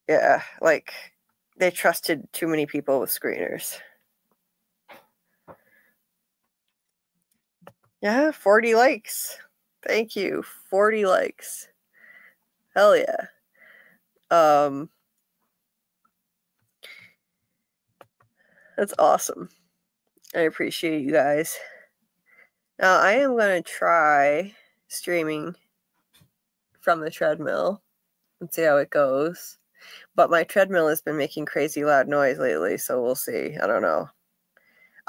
Yeah, like they trusted too many people with screeners. Yeah, 40 likes. Thank you. 40 likes. Hell yeah. That's awesome. I appreciate you guys. Now, I am going to try streaming from the treadmill and see how it goes. But my treadmill has been making crazy loud noise lately, so we'll see. I don't know.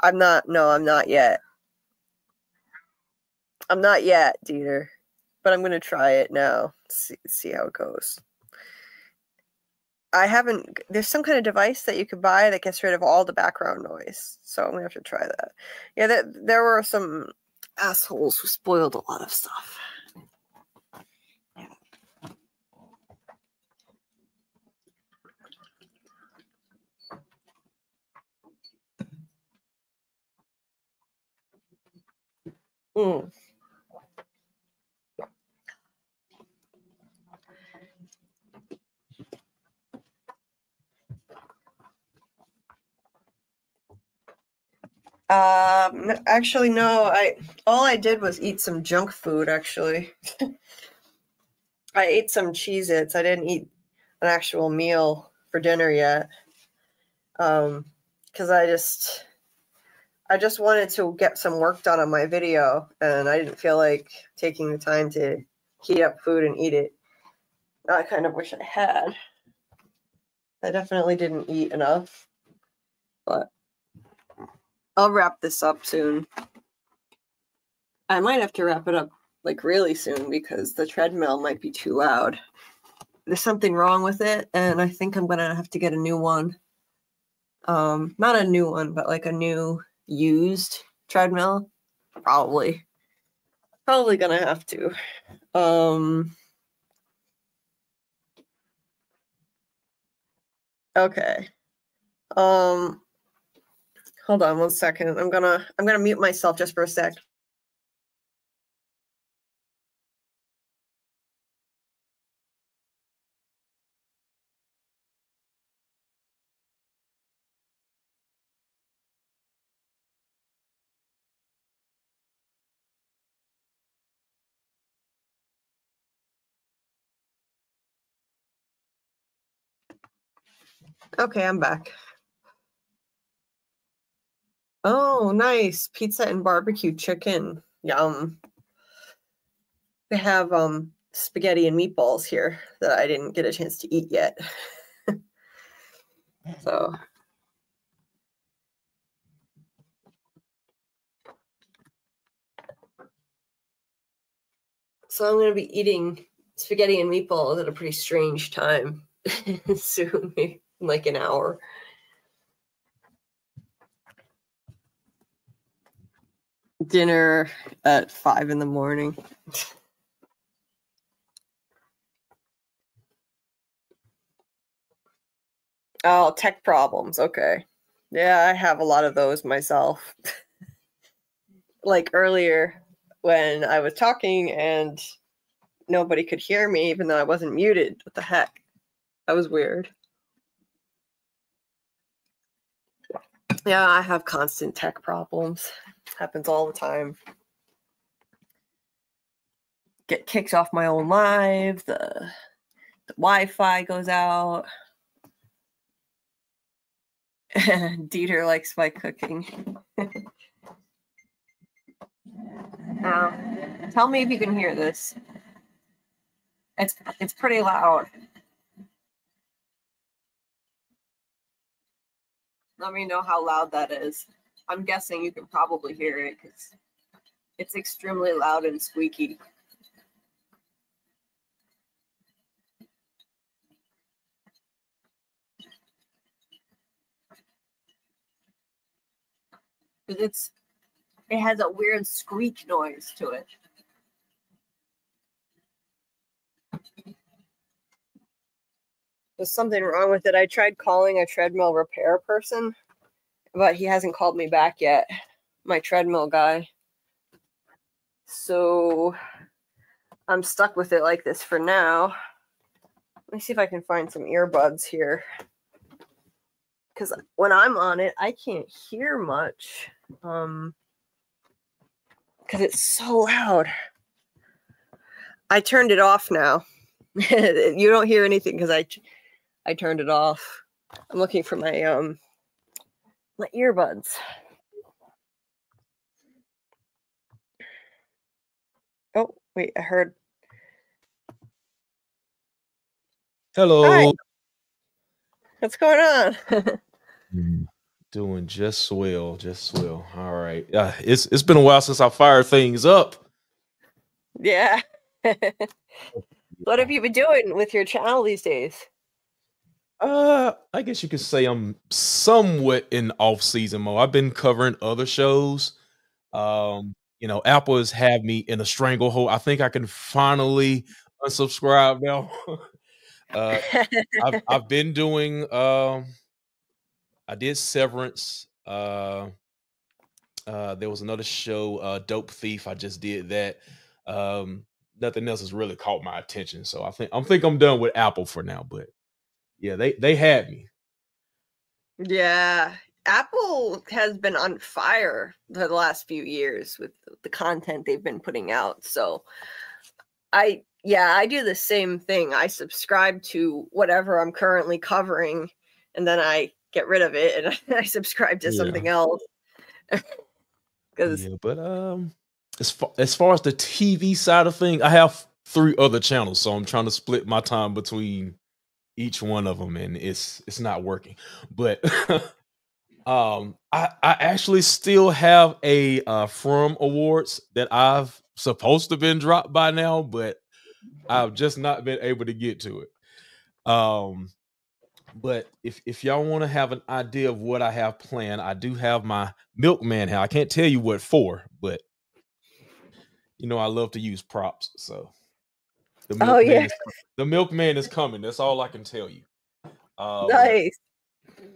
I'm not yet. I'm not yet, Dieter. But I'm going to try it now. See how it goes. There's some kind of device that you could buy that gets rid of all the background noise. So I'm going to have to try that. Yeah, there were some assholes who spoiled a lot of stuff. Yeah. Actually, no. All I did was eat some junk food. Actually, I ate some Cheez-Its. I didn't eat an actual meal for dinner yet. Because I just wanted to get some work done on my video, and I didn't feel like taking the time to heat up food and eat it. I kind of wish I had. I definitely didn't eat enough, but I'll wrap this up soon. I might have to wrap it up like really soon because the treadmill might be too loud. There's something wrong with it, and I think I'm gonna have to get a new one. Not a new one, but like a new used treadmill. Probably gonna have to. Okay. Hold on 1 second. I'm gonna mute myself just for a sec. Okay, I'm back. Oh, nice. Pizza and barbecue chicken. Yum. They have spaghetti and meatballs here that I didn't get a chance to eat yet. So I'm going to be eating spaghetti and meatballs at a pretty strange time soon, maybe in like an hour. Dinner at 5 in the morning. Oh, tech problems. Okay. Yeah, I have a lot of those myself. Like earlier when I was talking and nobody could hear me, even though I wasn't muted. What the heck? That was weird. Yeah, I have constant tech problems. Happens all the time. Get kicked off my own live. The Wi-Fi goes out. Dieter likes my cooking. Now, tell me if you can hear this. It's pretty loud. Let me know how loud that is. I'm guessing you can probably hear it because it's extremely loud and squeaky. Because it has a weird squeak noise to it. There's something wrong with it. I tried calling a treadmill repair person, but he hasn't called me back yet, my treadmill guy. So I'm stuck with it like this for now. Let me see if I can find some earbuds here. Because when I'm on it, I can't hear much. Because it's so loud. I turned it off now. You don't hear anything because I turned it off. I'm looking for my my earbuds. Oh, wait, I heard. Hello. Hi. What's going on? Doing just swell, just swell. All right. It's been a while since I fired things up. Yeah. What have you been doing with your channel these days? I guess you could say I'm somewhat in off-season mode. I've been covering other shows. You know, Apple has had me in a stranglehold. I think I can finally unsubscribe now. I've been doing I did Severance. There was another show, Dope Thief. I just did that. Nothing else has really caught my attention. So I think I'm done with Apple for now, but yeah, they had me. Yeah. Apple has been on fire the last few years with the content they've been putting out. So I do the same thing. I subscribe to whatever I'm currently covering and then I get rid of it and I subscribe to something else. Yeah, but as far as the TV side of thing, I have 3 other channels, so I'm trying to split my time between each one of them, and it's not working. But I actually still have a From Awards that I've supposed to been dropped by now, but I've just not been able to get to it. But if y'all want to have an idea of what I have planned, I do have my milkman here. I can't tell you what for, but you know I love to use props. So the milkman is coming. That's all I can tell you. Nice.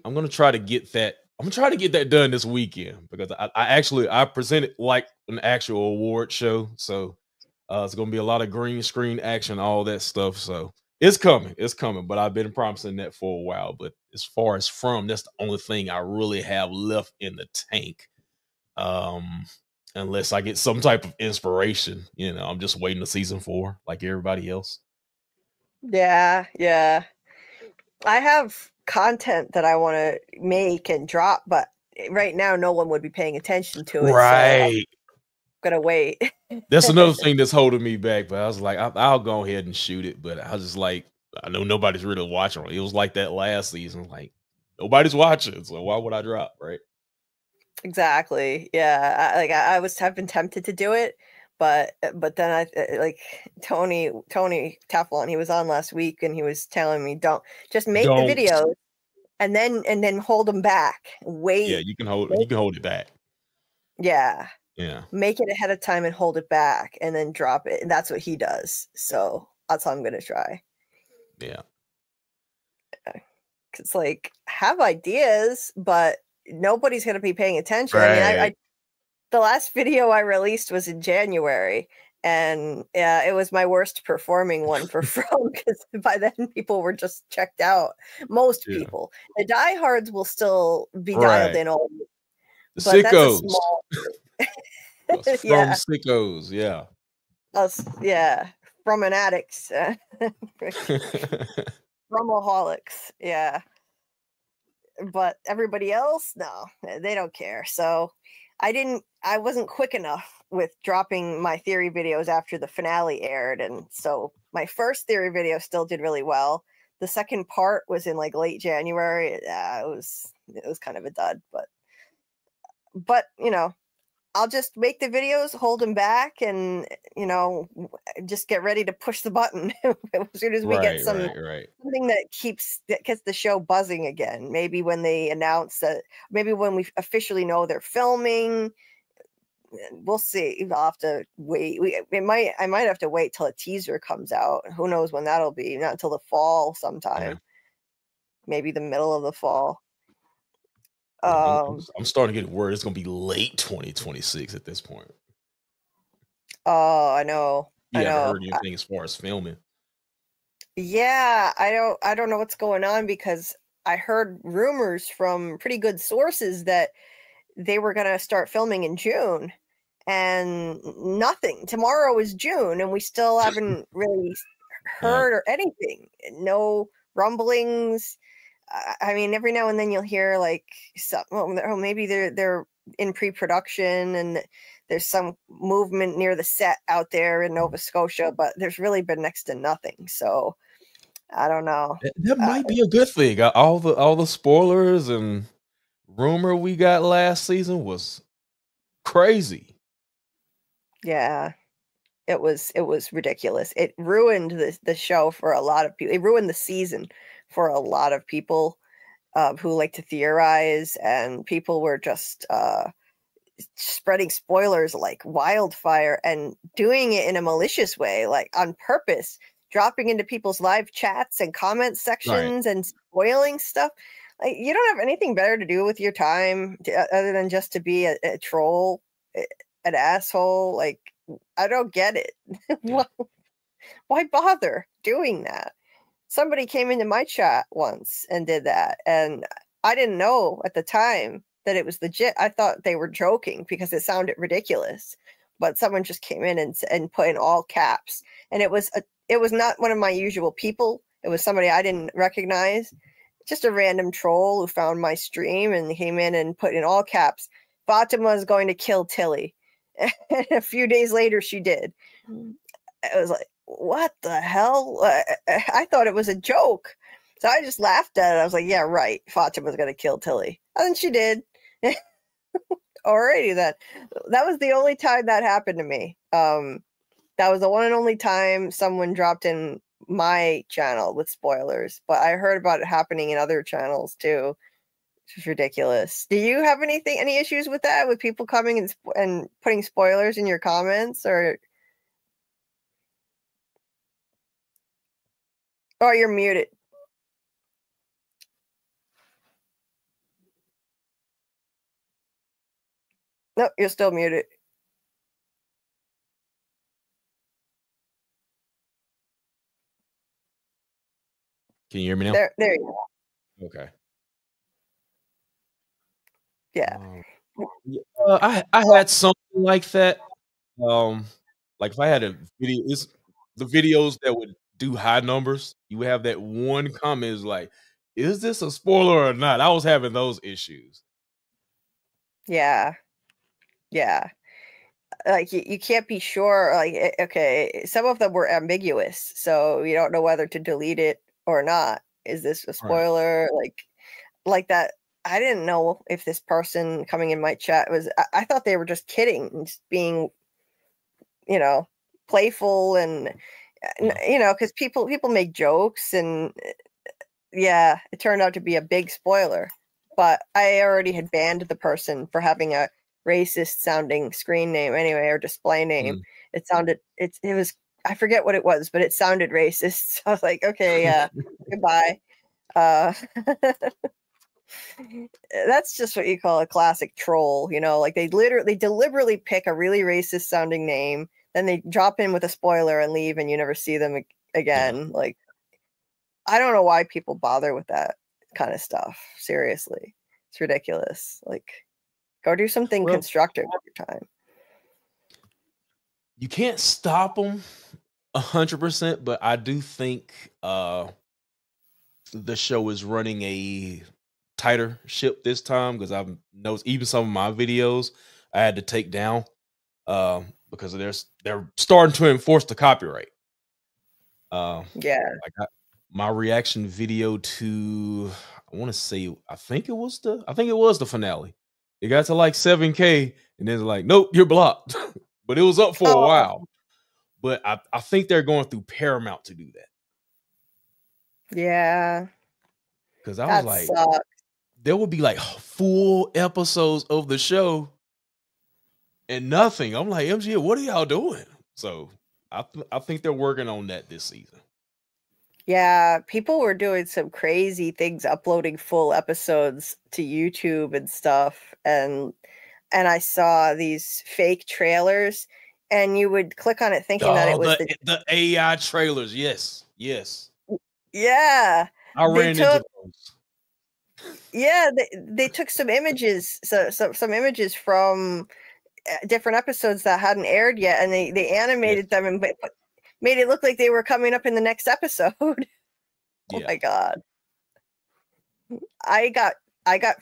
I'm gonna try to get that. I'm gonna try to get that done this weekend because I presented like an actual award show. So it's gonna be a lot of green screen action, all that stuff. So it's coming. It's coming. But I've been promising that for a while. But as far as that's the only thing I really have left in the tank. Unless I get some type of inspiration, you know, I'm just waiting to season 4 like everybody else. Yeah. I have content that I want to make and drop, but right now no one would be paying attention to it. Right. So I'm gonna wait. That's another thing that's holding me back. But I was like, I'll go ahead and shoot it. But I was just like, I know nobody's really watching. It was like that last season. Like nobody's watching, so why would I drop? Right. Exactly. Yeah. I've been tempted to do it, but then I like Tony Teflon. He was on last week and he was telling me, don't just make the videos and then hold them back. Wait. Yeah, you can hold it back. Yeah. Yeah. Make it ahead of time and hold it back and then drop it. And that's what he does. So that's how I'm gonna try. Yeah. It's like have ideas, but nobody's going to be paying attention. Right. I mean, the last video I released was in January, and it was my worst performing one for From because by then people were just checked out. Most people, the diehards will still be dialed in all. The sickos. Yeah. From sickos, yeah. Us, yeah. From an addicts. Fromaholics, yeah. But everybody else, no, they don't care. So I wasn't quick enough with dropping my theory videos after the finale aired. And so my first theory video still did really well. The second part was in like late January. It was kind of a dud, but you know, I'll just make the videos, hold them back, and you know, just get ready to push the button as soon as we get something that gets the show buzzing again. Maybe when they announce that, maybe when we officially know they're filming, we'll see. I'll have to wait. I might have to wait till a teaser comes out. Who knows when that'll be? Not until the fall sometime. Maybe the middle of the fall. I'm starting to get word it's gonna be late 2026 at this point. Oh, I know. You haven't heard anything as far as filming. Yeah, I don't know what's going on because I heard rumors from pretty good sources that they were gonna start filming in June, and nothing. Tomorrow is June, and we still haven't really heard or anything. No rumblings. I mean, every now and then you'll hear like maybe they're in pre-production and there's some movement near the set out there in Nova Scotia, but there's really been next to nothing. So I don't know. That might be a good thing. All the spoilers and rumor we got last season was crazy. Yeah, it was ridiculous. It ruined the show for a lot of people. It ruined the season for a lot of people who like to theorize, and people were just spreading spoilers like wildfire and doing it in a malicious way, like on purpose, dropping into people's live chats and comment sections and spoiling stuff. Like, you don't have anything better to do with your time other than just to be a troll, an asshole. Like, I don't get it. Why bother doing that? Somebody came into my chat once and did that, and I didn't know at the time that it was legit. I thought they were joking because it sounded ridiculous, but someone just came in and put in all caps, and it was not one of my usual people. It was somebody I didn't recognize, just a random troll who found my stream and came in and put in all caps, "Fatima is going to kill Tilly." And a few days later, she did. I was like, what the hell? I thought it was a joke. So I just laughed at it. I was like, yeah, right. Fatima's going to kill Tilly. And then she did. Alrighty then. That was the only time that happened to me. That was the one and only time someone dropped in my channel with spoilers, but I heard about it happening in other channels too. Which is ridiculous. Do you have any issues with that? With people coming and putting spoilers in your comments, or oh, you're muted. Nope, you're still muted. Can you hear me now? There you go. Okay. Yeah. I had something like that. Like if I had a video, it's the videos that would do high numbers. You would have that one comment is like, "Is this a spoiler or not?" I was having those issues. Yeah. Yeah. Like you can't be sure. Like, okay, some of them were ambiguous, so you don't know whether to delete it or not. Is this a spoiler? Like that. I didn't know if this person coming in my chat was. I thought they were just kidding, and just being, playful, and because people make jokes, and yeah, it turned out to be a big spoiler. But I already had banned the person for having a racist sounding screen name anyway, or display name. It was, I forget what it was, but it sounded racist. So I was like, okay, yeah, goodbye. That's just what you call a classic troll, like they deliberately pick a really racist sounding name, then they drop in with a spoiler and leave, and you never see them again. Like, I don't know why people bother with that kind of stuff. Seriously, it's ridiculous. Like, go do something constructive with your time. You can't stop them 100%, but I do think the show is running a tighter ship this time, because I've noticed even some of my videos I had to take down because they're starting to enforce the copyright. Yeah, like my reaction video to, I think it was the finale. It got to like 7K, and then it's like, nope, you're blocked. But it was up for a while. But I think they're going through Paramount to do that. Yeah. Because I was like, there would be like full episodes of the show and nothing. I'm like, MG, what are y'all doing? So I think they're working on that this season. Yeah, people were doing some crazy things, uploading full episodes to YouTube and stuff, and I saw these fake trailers, and you would click on it thinking that it was the AI trailers. Yes. Yeah, I ran into those. Yeah, they took some images, some images from different episodes that hadn't aired yet, and they animated them and made it look like they were coming up in the next episode. Oh my god. I got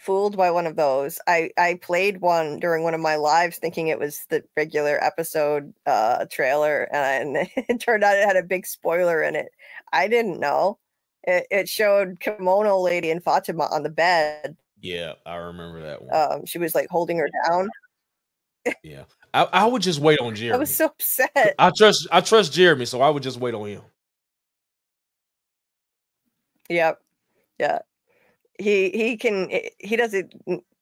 fooled by one of those. I played one during one of my lives thinking it was the regular episode trailer, and it turned out it had a big spoiler in it. I didn't know. It showed Kimono Lady and Fatima on the bed. Yeah, I remember that one. She was like holding her down. Yeah. I would just wait on Jeremy. I was so upset. I trust Jeremy, so I would just wait on him. Yep. Yeah. He doesn't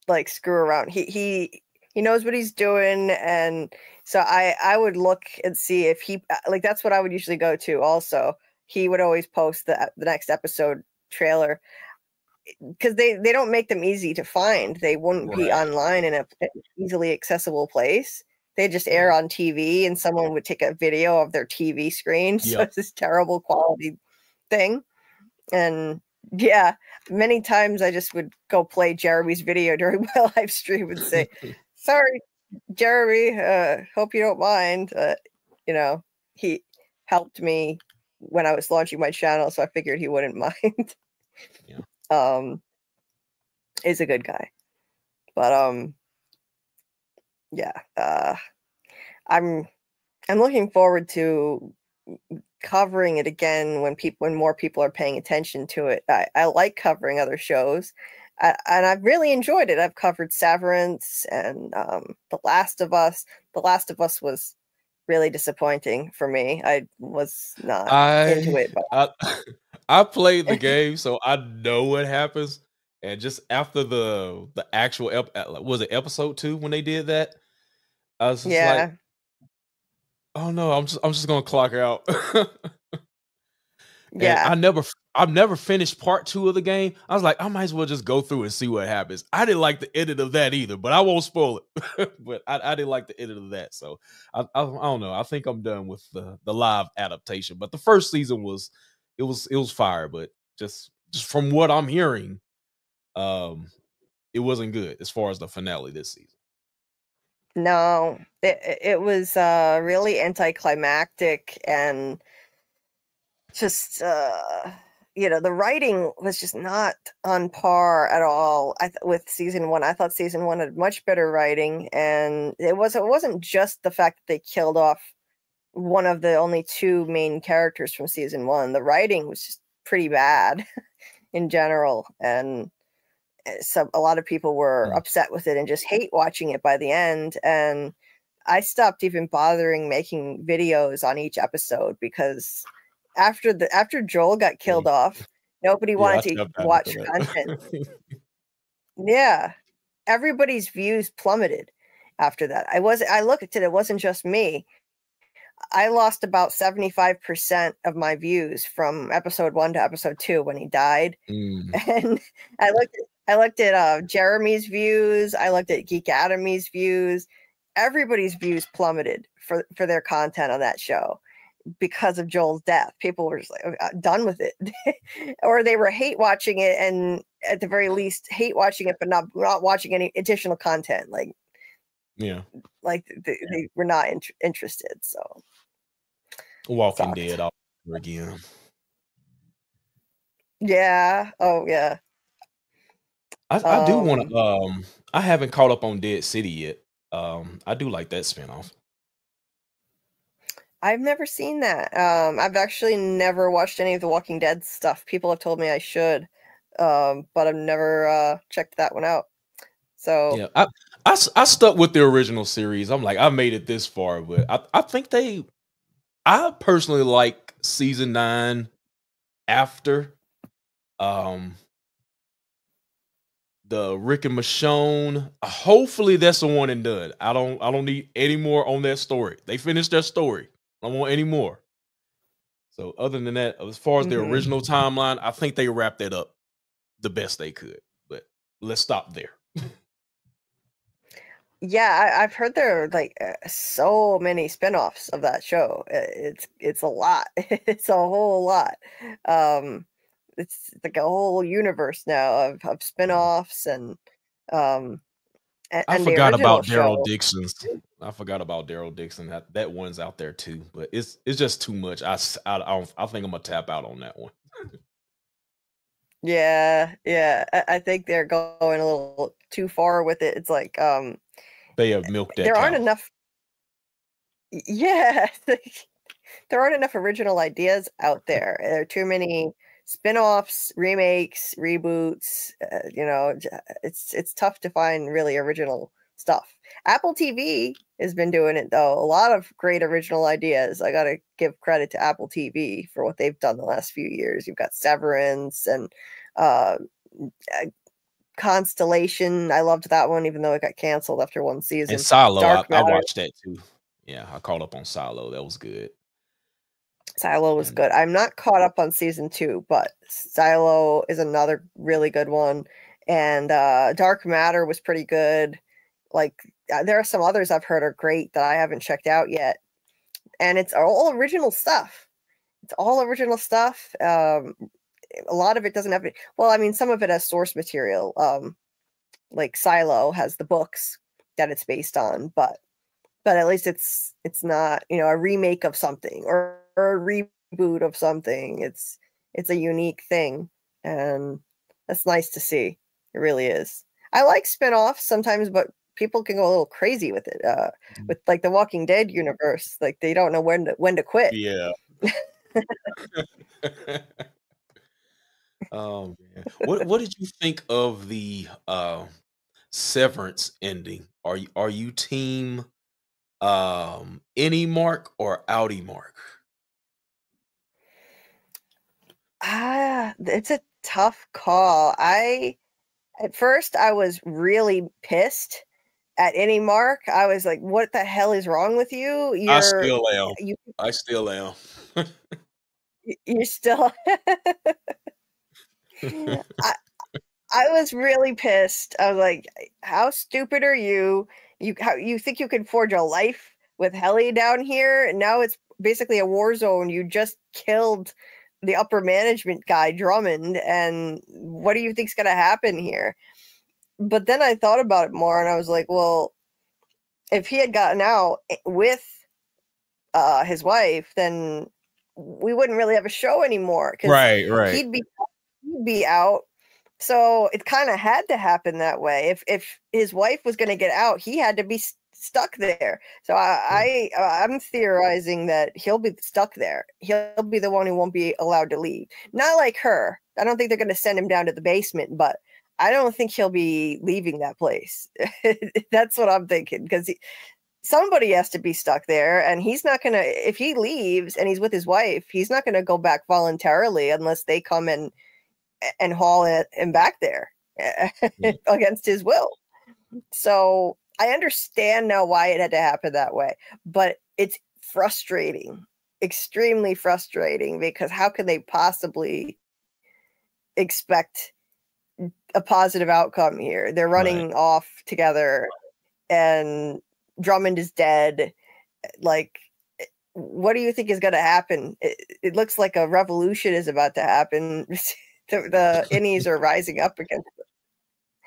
like screw around. He knows what he's doing, and so I would look and see if he that's what I would usually go to also. He would always post the next episode trailer, because they don't make them easy to find. They wouldn't be online in an easily accessible place. They just air on TV, and someone would take a video of their TV screen. So it's this terrible quality thing. And yeah, many times I just would go play Jeremy's video during my live stream and say, sorry, Jeremy, hope you don't mind. He helped me when I was launching my channel, so I figured he wouldn't mind. Is a good guy. But I'm looking forward to covering it again when more people are paying attention to it. I like covering other shows, and I've really enjoyed it. I've covered Severance and The Last of Us. The Last of Us was really disappointing for me. I was not into it, but I played the game, so I know what happens. And just after the actual was it episode 2 when they did that? I was just like, yeah, oh no, I'm just gonna clock out. And yeah. I've never finished part 2 of the game. I was like, I might as well just go through and see what happens. I didn't like the ending of that either, but I won't spoil it. But I didn't like the ending of that, so I don't know. I think I'm done with the live adaptation. But the first season was it was fire, but just from what I'm hearing, it wasn't good as far as the finale this season. No, it was really anticlimactic and just the writing was just not on par at all. With season 1, I thought season 1 had much better writing, and it wasn't just the fact that they killed off one of the only 2 main characters from season 1. The writing was just pretty bad in general, and so a lot of people were upset with it and just hate watching it by the end. And I stopped even bothering making videos on each episode because after Joel got killed off, nobody wanted to watch content. Yeah, everybody's views plummeted after that. I looked at it. It wasn't just me. I lost about 75% of my views from episode 1 to episode 2 when he died. And I looked at Jeremy's views. I looked at Geek Academy's views. Everybody's views plummeted for their content on that show because of Joel's death. People were just like done with it, or they were hate watching it, and at the very least hate watching it, but not watching any additional content. Like they were not interested. So Walking Dead all over again. Yeah. Oh yeah. I do want to. I haven't caught up on Dead City yet. I do like that spinoff. I've never seen that. I've actually never watched any of the Walking Dead stuff. People have told me I should, but I've never checked that one out. So yeah, I stuck with the original series. I'm like, I made it this far, but I think I personally like season 9 after. The Rick and Michonne. Hopefully that's the one and done. I don't need any more on that story. They finished their story. I don't want any more. So other than that, as far as the original timeline, I think they wrapped it up the best they could. But let's stop there. Yeah, I've heard there are like so many spinoffs of that show. It's a lot. It's a whole lot. It's like a whole universe now of spinoffs and I forgot about Daryl Dixon's. I forgot about Daryl Dixon. That one's out there too, but it's just too much. I think I'm gonna tap out on that one. Yeah. I think they're going a little too far with it. It's like they have milked that. There aren't enough. Yeah, there aren't enough original ideas out there. There are too many spin-offs, remakes, reboots. It's tough to find really original stuff. Apple TV has been doing it though. A lot of great original ideas. I gotta give credit to Apple TV for what they've done the last few years. You've got Severance and Constellation. I loved that one, even though it got canceled after one season. And Silo, I watched that too. Yeah, I caught up on Silo. That was good. Silo was good. I'm not caught up on season 2, but Silo is another really good one. And Dark Matter was pretty good. Like there are some others I've heard are great that I haven't checked out yet. And it's all original stuff. It's all original stuff. A lot of it doesn't have it. Well, I mean, some of it has source material. Like Silo has the books that it's based on, but at least it's not, a remake of something or a reboot of something. It's a unique thing, and that's nice to see. It really is. I like spin-offs sometimes, but people can go a little crazy with it. With like the Walking Dead universe, like they don't know when to quit. Yeah. Man. What did you think of the Severance ending? Are you team Any Mark or outie Mark? It's a tough call. At first I was really pissed at any Mark. I was like, what the hell is wrong with you? I still am. You I still am. you're still I was really pissed. I was like, how stupid are you? You think you can forge a life with Helly down here? And now it's basically a war zone. You just killed the upper management guy, Drummond, and what do you think's gonna happen here? But then I thought about it more and I was like, well, if he had gotten out with his wife, then we wouldn't really have a show anymore. Because right. He'd be out. So it kind of had to happen that way. If his wife was going to get out, he had to be stuck there. So I'm theorizing that he'll be stuck there. He'll be the one who won't be allowed to leave. Not like her. I don't think they're going to send him down to the basement, but I don't think he'll be leaving that place. That's what I'm thinking, because somebody has to be stuck there, and he's not going to, if he leaves and he's with his wife, he's not going to go back voluntarily unless they come and haul him back there against his will. So I understand now why it had to happen that way, but it's frustrating, extremely frustrating, because how can they possibly expect a positive outcome here? They're running off together and Drummond is dead. Like, what do you think is going to happen? It looks like a revolution is about to happen. The innies are rising up against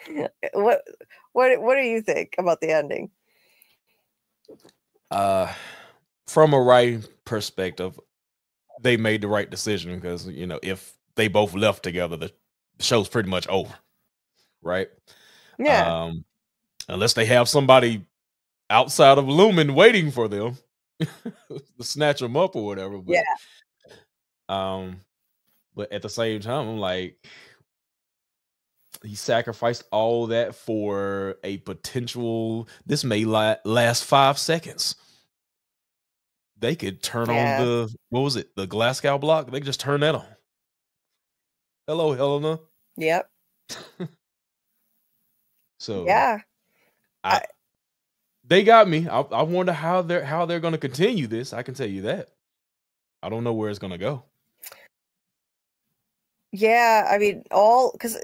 it. What do you think about the ending? From a writing perspective, they made the right decision, because if they both left together, the show's pretty much over, right? Yeah. Unless they have somebody outside of Lumen waiting for them to snatch them up or whatever. But, but at the same time, I'm like, he sacrificed all that for a potential. This may last 5 seconds. They could turn on the, what was it? The Glasgow block. They could just turn that on. Hello, Helena. Yep. So yeah, they got me. I wonder how they're going to continue this. I can tell you that. I don't know where it's going to go. Yeah, I mean, because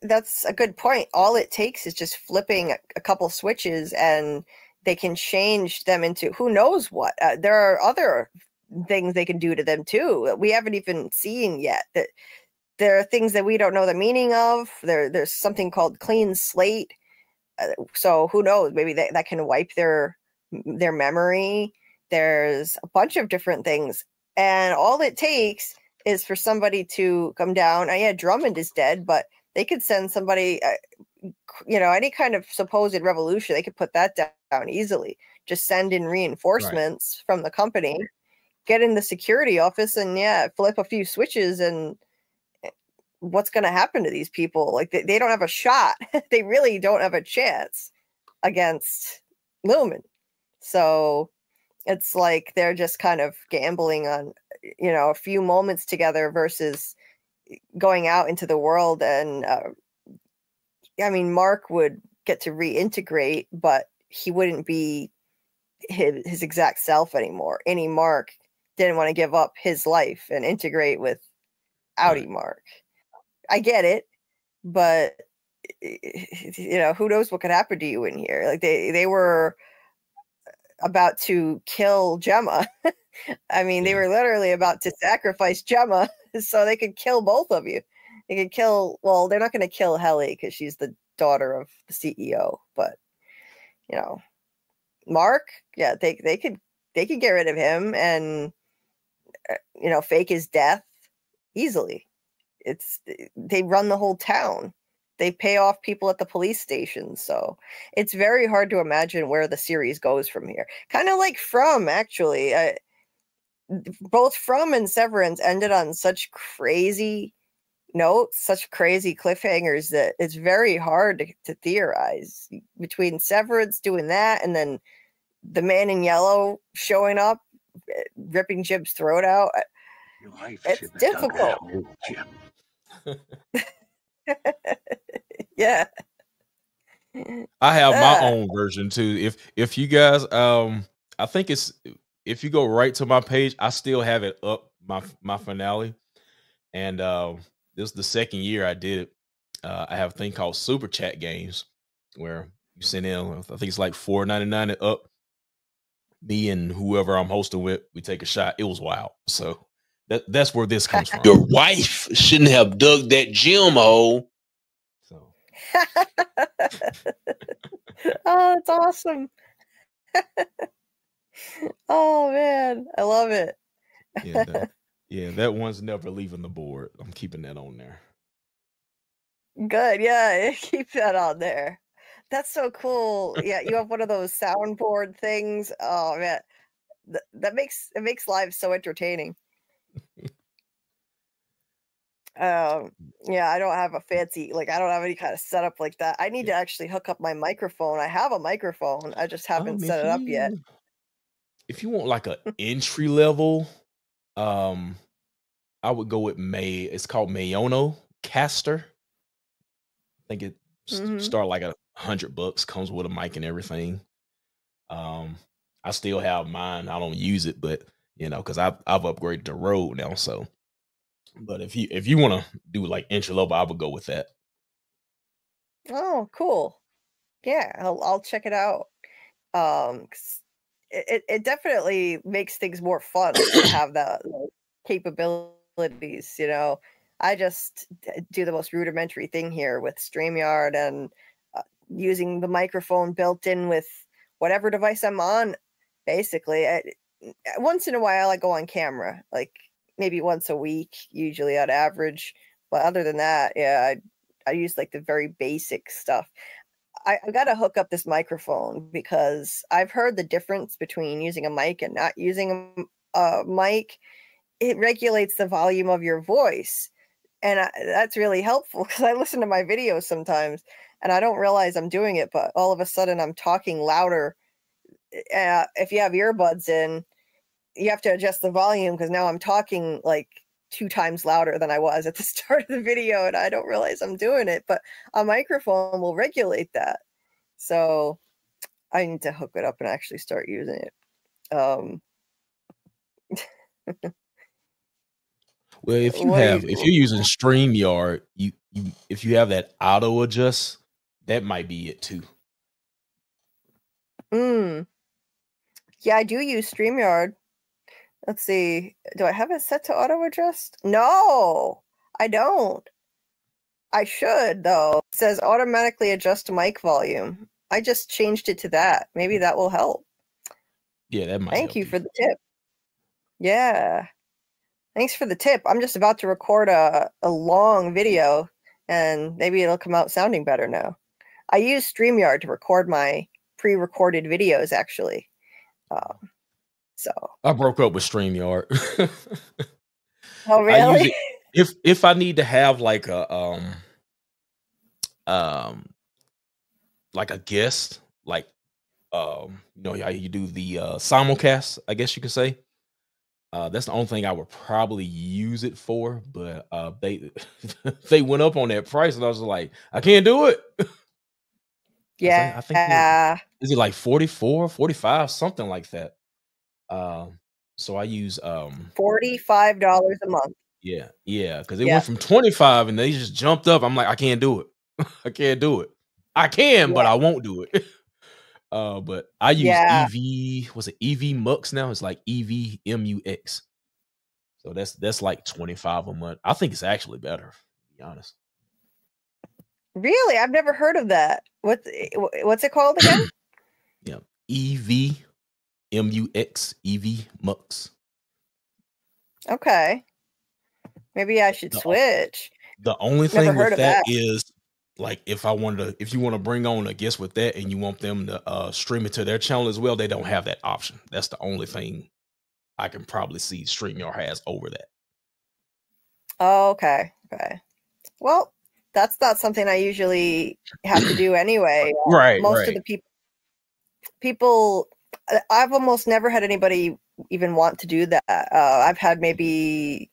that's a good point. All it takes is just flipping a couple switches and they can change them into who knows what. There are other things they can do to them too. We haven't even seen yet. That there are things that we don't know the meaning of. There's something called clean slate. So who knows? Maybe that can wipe their memory. There's a bunch of different things, and all it takes is for somebody to come down. Yeah, Drummond is dead, but they could send somebody, any kind of supposed revolution. They could put that down easily. Just send in reinforcements from the company, get in the security office, and flip a few switches, and what's going to happen to these people? Like, they don't have a shot. They really don't have a chance against Lumen. So it's like they're just kind of gambling on, a few moments together versus going out into the world. And I mean, Mark would get to reintegrate, but he wouldn't be his exact self anymore. Any Mark didn't want to give up his life and integrate with outie Mark. I get it, but who knows what could happen to you in here? Like, they were about to kill Gemma. I mean, they were literally about to sacrifice Gemma so they could kill both of you. They could kill, well, they're not going to kill Helly because she's the daughter of the CEO, but Mark, they could get rid of him and fake his death easily. They run the whole town. They pay off people at the police station. So it's very hard to imagine where the series goes from here. Kind of like From, actually. Both From and Severance ended on such crazy notes, such crazy cliffhangers, that it's very hard to theorize. Between Severance doing that and then the man in yellow showing up, ripping Jib's throat out. It's difficult. Yeah. I have my own version too. If you guys, I think it's if you go right to my page, I still have it up my finale, and this is the second year I did it. I have a thing called Super Chat Games where you send in, I think it's like $4.99 and up. Me and whoever I'm hosting with, we take a shot. It was wild. So that's where this comes from. Your wife shouldn't have dug that gym hole. Oh, that's awesome. Oh man, I love it. That one's never leaving the board. I'm keeping that on there. Good, yeah, keep that on there. That's so cool. Yeah, you have one of those soundboard things. Oh man, that makes live so entertaining. Yeah, I don't have a fancy, like, I don't have any kind of setup like that. I need to actually hook up my microphone. I have a microphone. I just haven't set it up yet. If you want like an entry level, I would go with it's called Mayono Caster. I think it start like $100, comes with a mic and everything. I still have mine. I don't use it, but you know, because I've upgraded to Rode now. So, but if you want to do like entry level, I would go with that. Oh, cool. Yeah, I'll check it out. 'Cause it definitely makes things more fun to have that capabilities. You know, I just do the most rudimentary thing here with StreamYard and using the microphone built in with whatever device I'm on. Basically, once in a while I go on camera, like maybe once a week, usually on average. But other than that, yeah, I use like the very basic stuff. I've got to hook up this microphone because I've heard the difference between using a mic and not using a mic. It regulates the volume of your voice. And that's really helpful because I listen to my videos sometimes and I don't realize I'm doing it, but all of a sudden I'm talking louder. If you have earbuds in, you have to adjust the volume because now I'm talking like 2 times louder than I was at the start of the video and I don't realize I'm doing it, but a microphone will regulate that. So I need to hook it up and actually start using it. Well, if you're using StreamYard, if you have that auto adjust, that might be it too. Yeah, I do use StreamYard. Let's see. Do I have it set to auto adjust? No, I don't. I should though. It says automatically adjust mic volume. I just changed it to that. Maybe that will help. Yeah, that might. Thank you for the tip. Yeah. Thanks for the tip. I'm just about to record a long video and maybe it'll come out sounding better now. I use StreamYard to record my pre-recorded videos actually. So I broke up with StreamYard. Oh really? I use it if I need to have like a guest, like you know how you do the simulcast, I guess you could say. That's the only thing I would probably use it for, but they went up on that price and I was like, I can't do it. Yeah. I think is it like 44, 45, something like that. So I use $45 a month. Yeah, because it went from 25 and they just jumped up. I'm like, I can't do it. I can't do it. I can, but I won't do it. But I use EV. What's it? EV Mux now. It's like EV MUX. So that's like 25 a month. I think it's actually better, to be honest. Really? I've never heard of that. What's it called again? Yeah, EV MUX, EV Mux. Okay. Maybe I should switch. The only thing with that is, like, if you want to bring on a guest with that and you want them to stream it to their channel as well, they don't have that option. That's the only thing I can probably see StreamYard has over that. Oh, okay. Well, that's not something I usually have to do anyway. Right. Most of the people I've almost never had anybody even want to do that. I've had maybe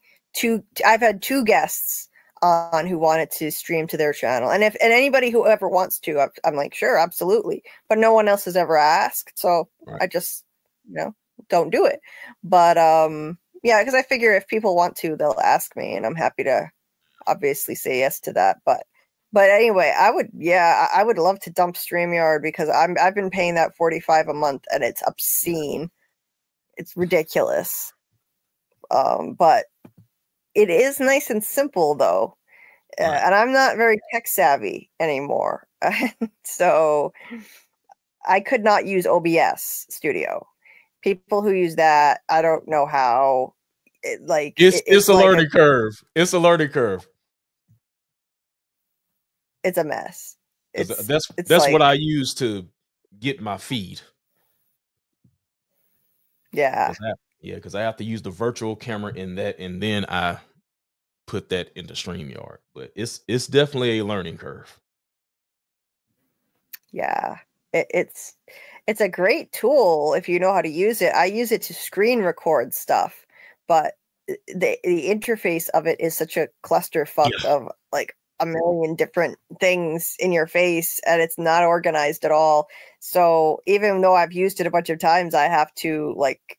I've had 2 guests on who wanted to stream to their channel, and anybody who ever wants to, I'm like, sure, absolutely, but no one else has ever asked, so I just, don't do it. But yeah, because I figure if people want to, they'll ask me, and I'm happy to obviously say yes to that. But anyway, I would love to dump StreamYard, because I've been paying that $45 a month, and it's obscene. It's ridiculous. But it is nice and simple, though. And I'm not very tech savvy anymore. So I could not use OBS Studio. People who use that, I don't know how. It's a learning curve. It's a learning curve. It's a mess. That's like, what I use to get my feed. Yeah. Because I have to use the virtual camera in that, and then I put that into StreamYard. But it's definitely a learning curve. Yeah. It's a great tool if you know how to use it. I use it to screen record stuff, but the interface of it is such a clusterfuck of like a million different things in your face, and it's not organized at all. So even though I've used it a bunch of times, I have to like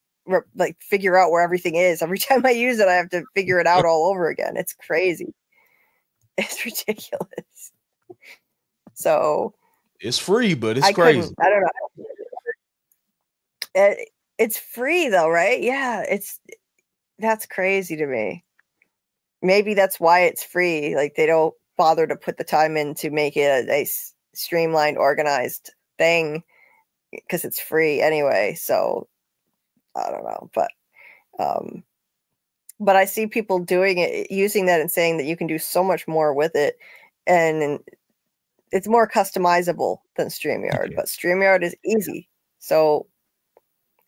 figure out where everything is. Every time I use it, I have to figure it out all over again. It's crazy. It's ridiculous. So it's free, but it's crazy. I don't know. It's free though, right? Yeah, that's crazy to me. Maybe that's why it's free. Like they don't bother to put the time in to make it a streamlined, organized thing, because it's free anyway. So I don't know, but I see people doing it, using that and saying that you can do so much more with it, and it's more customizable than StreamYard. But StreamYard is easy, so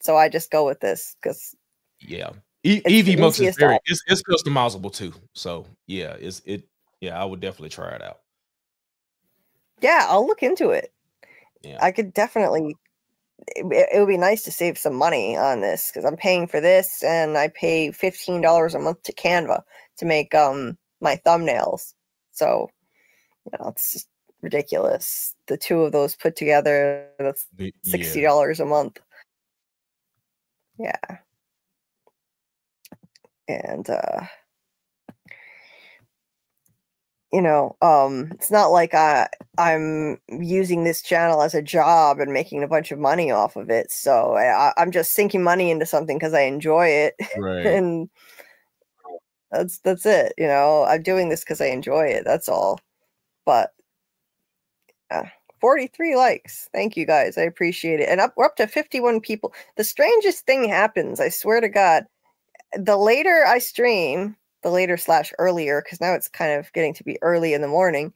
I just go with this because EV Mux is very it's customizable too. So yeah, I would definitely try it out. Yeah, I'll look into it. Yeah, I could definitely. It would be nice to save some money on this, because I'm paying for this, and I pay $15 a month to Canva to make my thumbnails. So it's just ridiculous. The 2 of those put together, that's $60 a month. Yeah. And it's not like I'm using this channel as a job and making a bunch of money off of it. So I'm just sinking money into something because I enjoy it. Right. And that's it. I'm doing this because I enjoy it. That's all. But 43 likes. Thank you guys. I appreciate it. And we're up to 51 people. The strangest thing happens. I swear to God. The later I stream, the later/earlier, because now it's kind of getting to be early in the morning,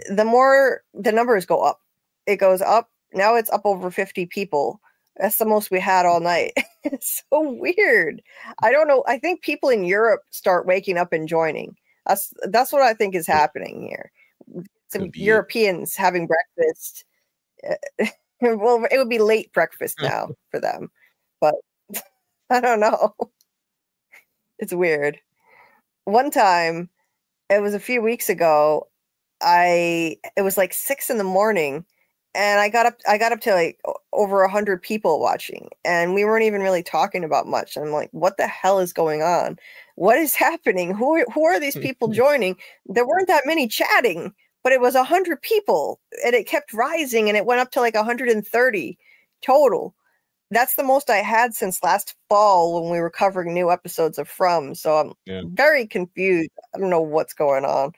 the more the numbers go up. It goes up. Now it's up over 50 people. That's the most we had all night. It's so weird. I don't know. I think people in Europe start waking up and joining. That's what I think is happening here. Some Europeans having breakfast. Well, it would be late breakfast now for them, but I don't know. It's weird. One time, it was a few weeks ago, it was like 6 in the morning, and I got up to like over 100 people watching, and we weren't even really talking about much. And I'm like, what the hell is going on? What is happening? Who are these people joining? There weren't that many chatting, but it was 100 people, and it kept rising, and it went up to like 130 total. That's the most I had since last fall when we were covering new episodes of From. So I'm very confused. I don't know what's going on.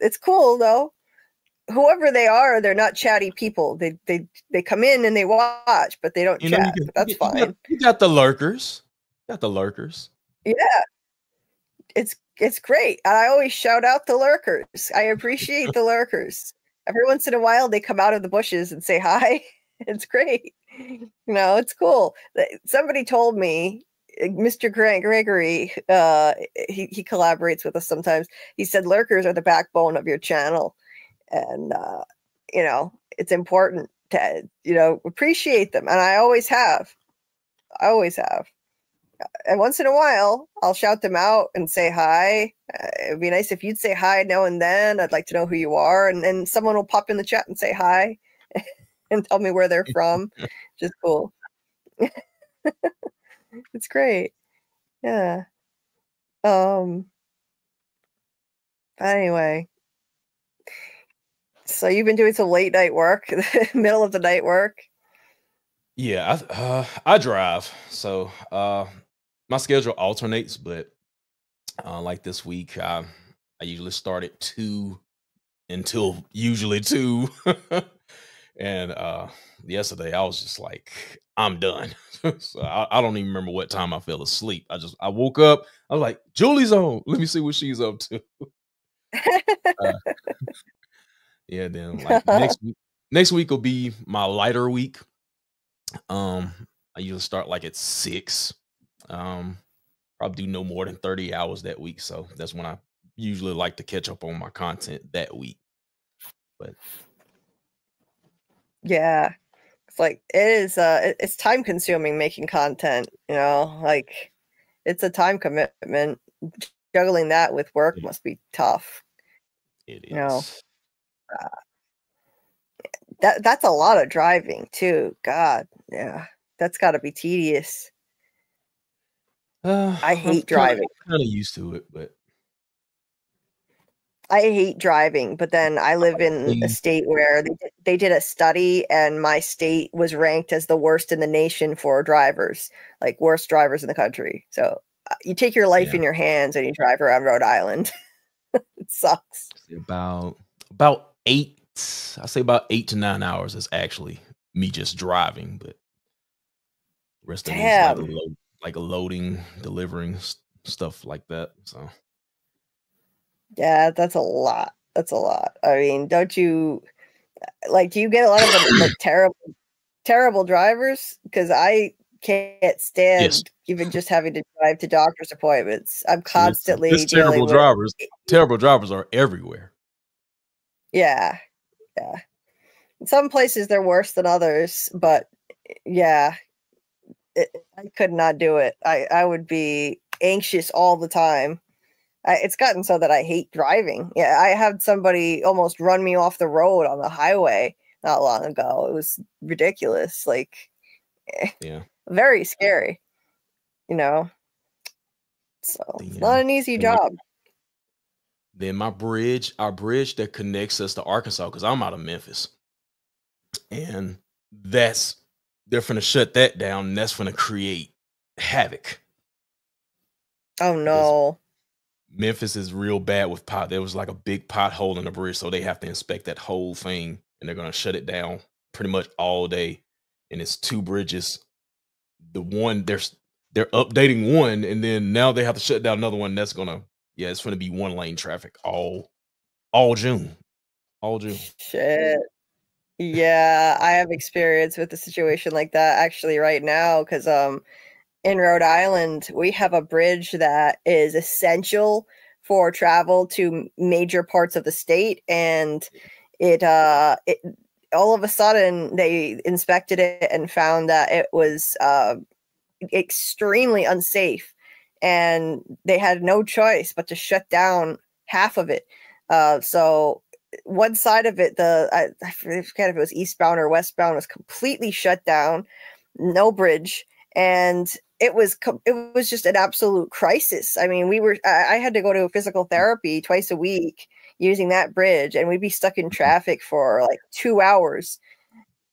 It's cool though. Whoever they are, they're not chatty people. They come in and they watch, but they don't chat. But that's fine. You got the lurkers. Yeah. It's great. And I always shout out the lurkers. I appreciate the lurkers. Every once in a while they come out of the bushes and say hi. It's great. It's cool. Somebody told me, Mr. Gregory, he collaborates with us sometimes. He said lurkers are the backbone of your channel, and it's important to, you know, appreciate them. And I always have. I always have. And once in a while, I'll shout them out and say hi. It'd be nice if you'd say hi now and then. I'd like to know who you are. And then someone will pop in the chat and say hi and tell me where they're from. Just cool. It's great. Yeah. Anyway. So you've been doing some late night work, middle of the night work? Yeah, I drive. So my schedule alternates, but like this week, I usually start at 2 until usually 2. And yesterday I was just like, I'm done. So I don't even remember what time I fell asleep. I woke up, I was like, Julie's on. Let me see what she's up to. Yeah, then like next week will be my lighter week. I usually start like at 6. Probably do no more than 30 hours that week. So that's when I usually like to catch up on my content that week. But yeah, it's like it is it's time consuming making content, you know, like it's a time commitment. Juggling that with work must be tough. It is. You know, that's a lot of driving too. God, yeah, that's got to be tedious. I hate driving. Kind of used to it, but I hate driving. But then I live in a state where they did a study, and my state was ranked as the worst in the nation for drivers, like worst drivers in the country. So you take your life in your hands and you drive around Rhode Island. It sucks. About 8. I say about 8 to 9 hours is actually me just driving, but the rest of it is like loading, delivering stuff like that. So yeah, that's a lot. That's a lot. I mean, don't you like? Do you get a lot of like terrible drivers? Because I can't stand even just having to drive to doctor's appointments. I'm constantly it's terrible drivers. Terrible drivers are everywhere. Yeah. In some places they're worse than others, but yeah, I could not do it. I would be anxious all the time. It's gotten so that I hate driving. Yeah, I had somebody almost run me off the road on the highway not long ago. It was ridiculous. Like, yeah, very scary, you know. So it's not an easy job. Then our bridge that connects us to Arkansas, because I'm out of Memphis, and they're finna shut that down, and that's finna create havoc. Oh no. Memphis is real bad with there was like a big pothole in the bridge, so they have to inspect that whole thing, and they're gonna shut it down pretty much all day. And it's 2 bridges. The one they're updating one, and then now they have to shut down another one. That's gonna it's gonna be 1 lane traffic all June. All June. Shit. Yeah, I have experience with a situation like that actually right now, because in Rhode Island we have a bridge that is essential for travel to major parts of the state, and it all of a sudden they inspected it and found that it was extremely unsafe, and they had no choice but to shut down half of it. So one side of it, I forget if it was eastbound or westbound, was completely shut down, no bridge, and it was just an absolute crisis. I mean, I had to go to physical therapy twice a week using that bridge, and we'd be stuck in traffic for like 2 hours.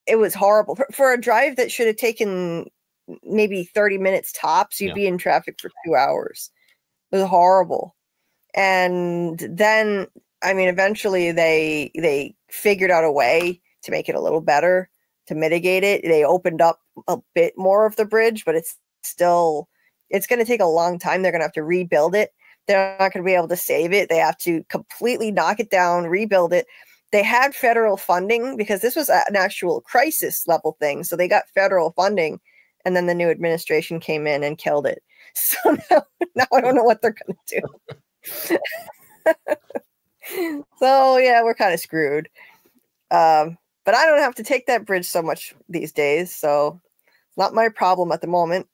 It was horrible for a drive that should have taken maybe 30 minutes tops. You'd be in traffic for 2 hours. It was horrible. And then, I mean, eventually they figured out a way to make it a little better, to mitigate it. They opened up a bit more of the bridge, but it's going to take a long time. They're going to have to rebuild it. They're not going to be able to save it. They have to completely knock it down, rebuild it. They had federal funding because this was an actual crisis level thing. So they got federal funding, and then the new administration came in and killed it. So now I don't know what they're going to do. So yeah, we're kind of screwed. But I don't have to take that bridge so much these days, so it's not my problem at the moment.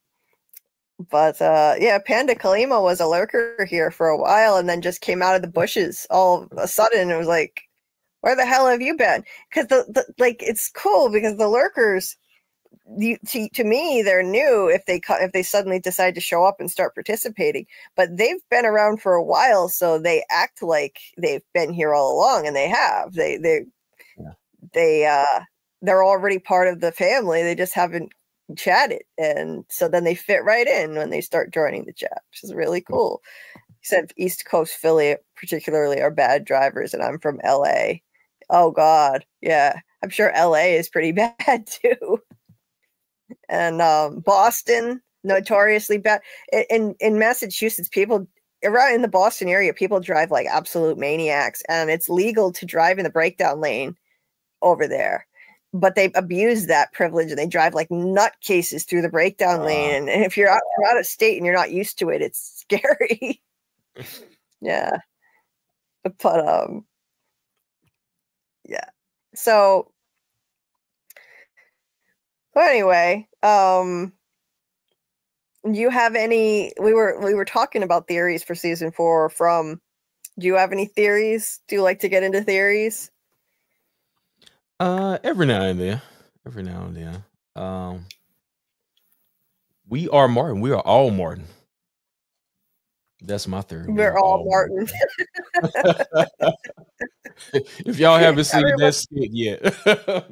But yeah, Panda Kalima was a lurker here for a while and then just came out of the bushes all of a sudden. It was like, where the hell have you been? Because like it's cool because the lurkers, to me, they're new if they suddenly decide to show up and start participating. But they've been around for a while, so they act like they've been here all along, and they have. They're already part of the family. They just haven't chatted, and so then they fit right in when they start joining the chat, which is really cool. He said East Coast Philly particularly are bad drivers, and I'm from LA. Oh God, yeah, I'm sure LA is pretty bad too. And Boston, notoriously bad. In Massachusetts, people around in the Boston area, people drive like absolute maniacs, and it's legal to drive in the breakdown lane over there. But they abuse that privilege and they drive like nutcases through the breakdown lane. And if you're out of state and you're not used to it, it's scary. Yeah. But yeah. So anyway, do you have any we were talking about theories for season 4 from do you have any theories? Do you like to get into theories? Every now and then. We are Martin. We are all Martin. That's my theory. We're all Martin. If y'all haven't seen that skit yet,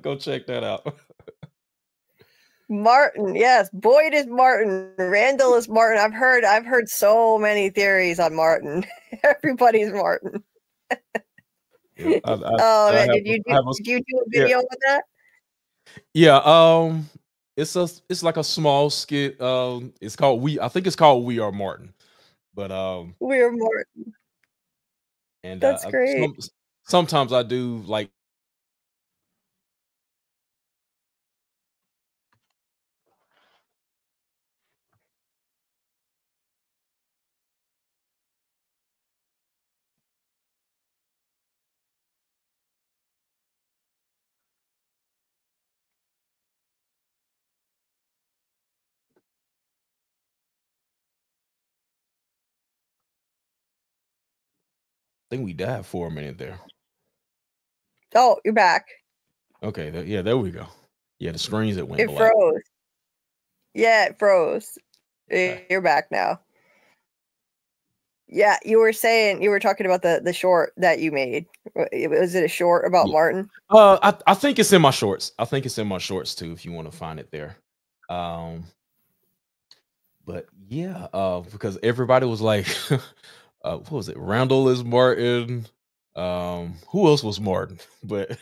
go check that out. Martin, yes. Boyd is Martin. Randall is Martin. I've heard so many theories on Martin. Everybody's Martin. Yeah, man, did you do a video with that? Yeah, it's like a small skit. It's called I think it's called We Are Martin. But We Are Martin. And that's great. Sometimes I do like I think we died for a minute there. Oh, you're back. Okay, there we go. Yeah, the screens that went It black. froze. Yeah, it froze. Okay. You're back now. Yeah, you were talking about the short that you made. Was it a short about Martin? I think it's in my shorts. I think it's in my shorts too, if you want to find it there. But yeah, because everybody was like, what was it? Randall is Martin. Who else was Martin? But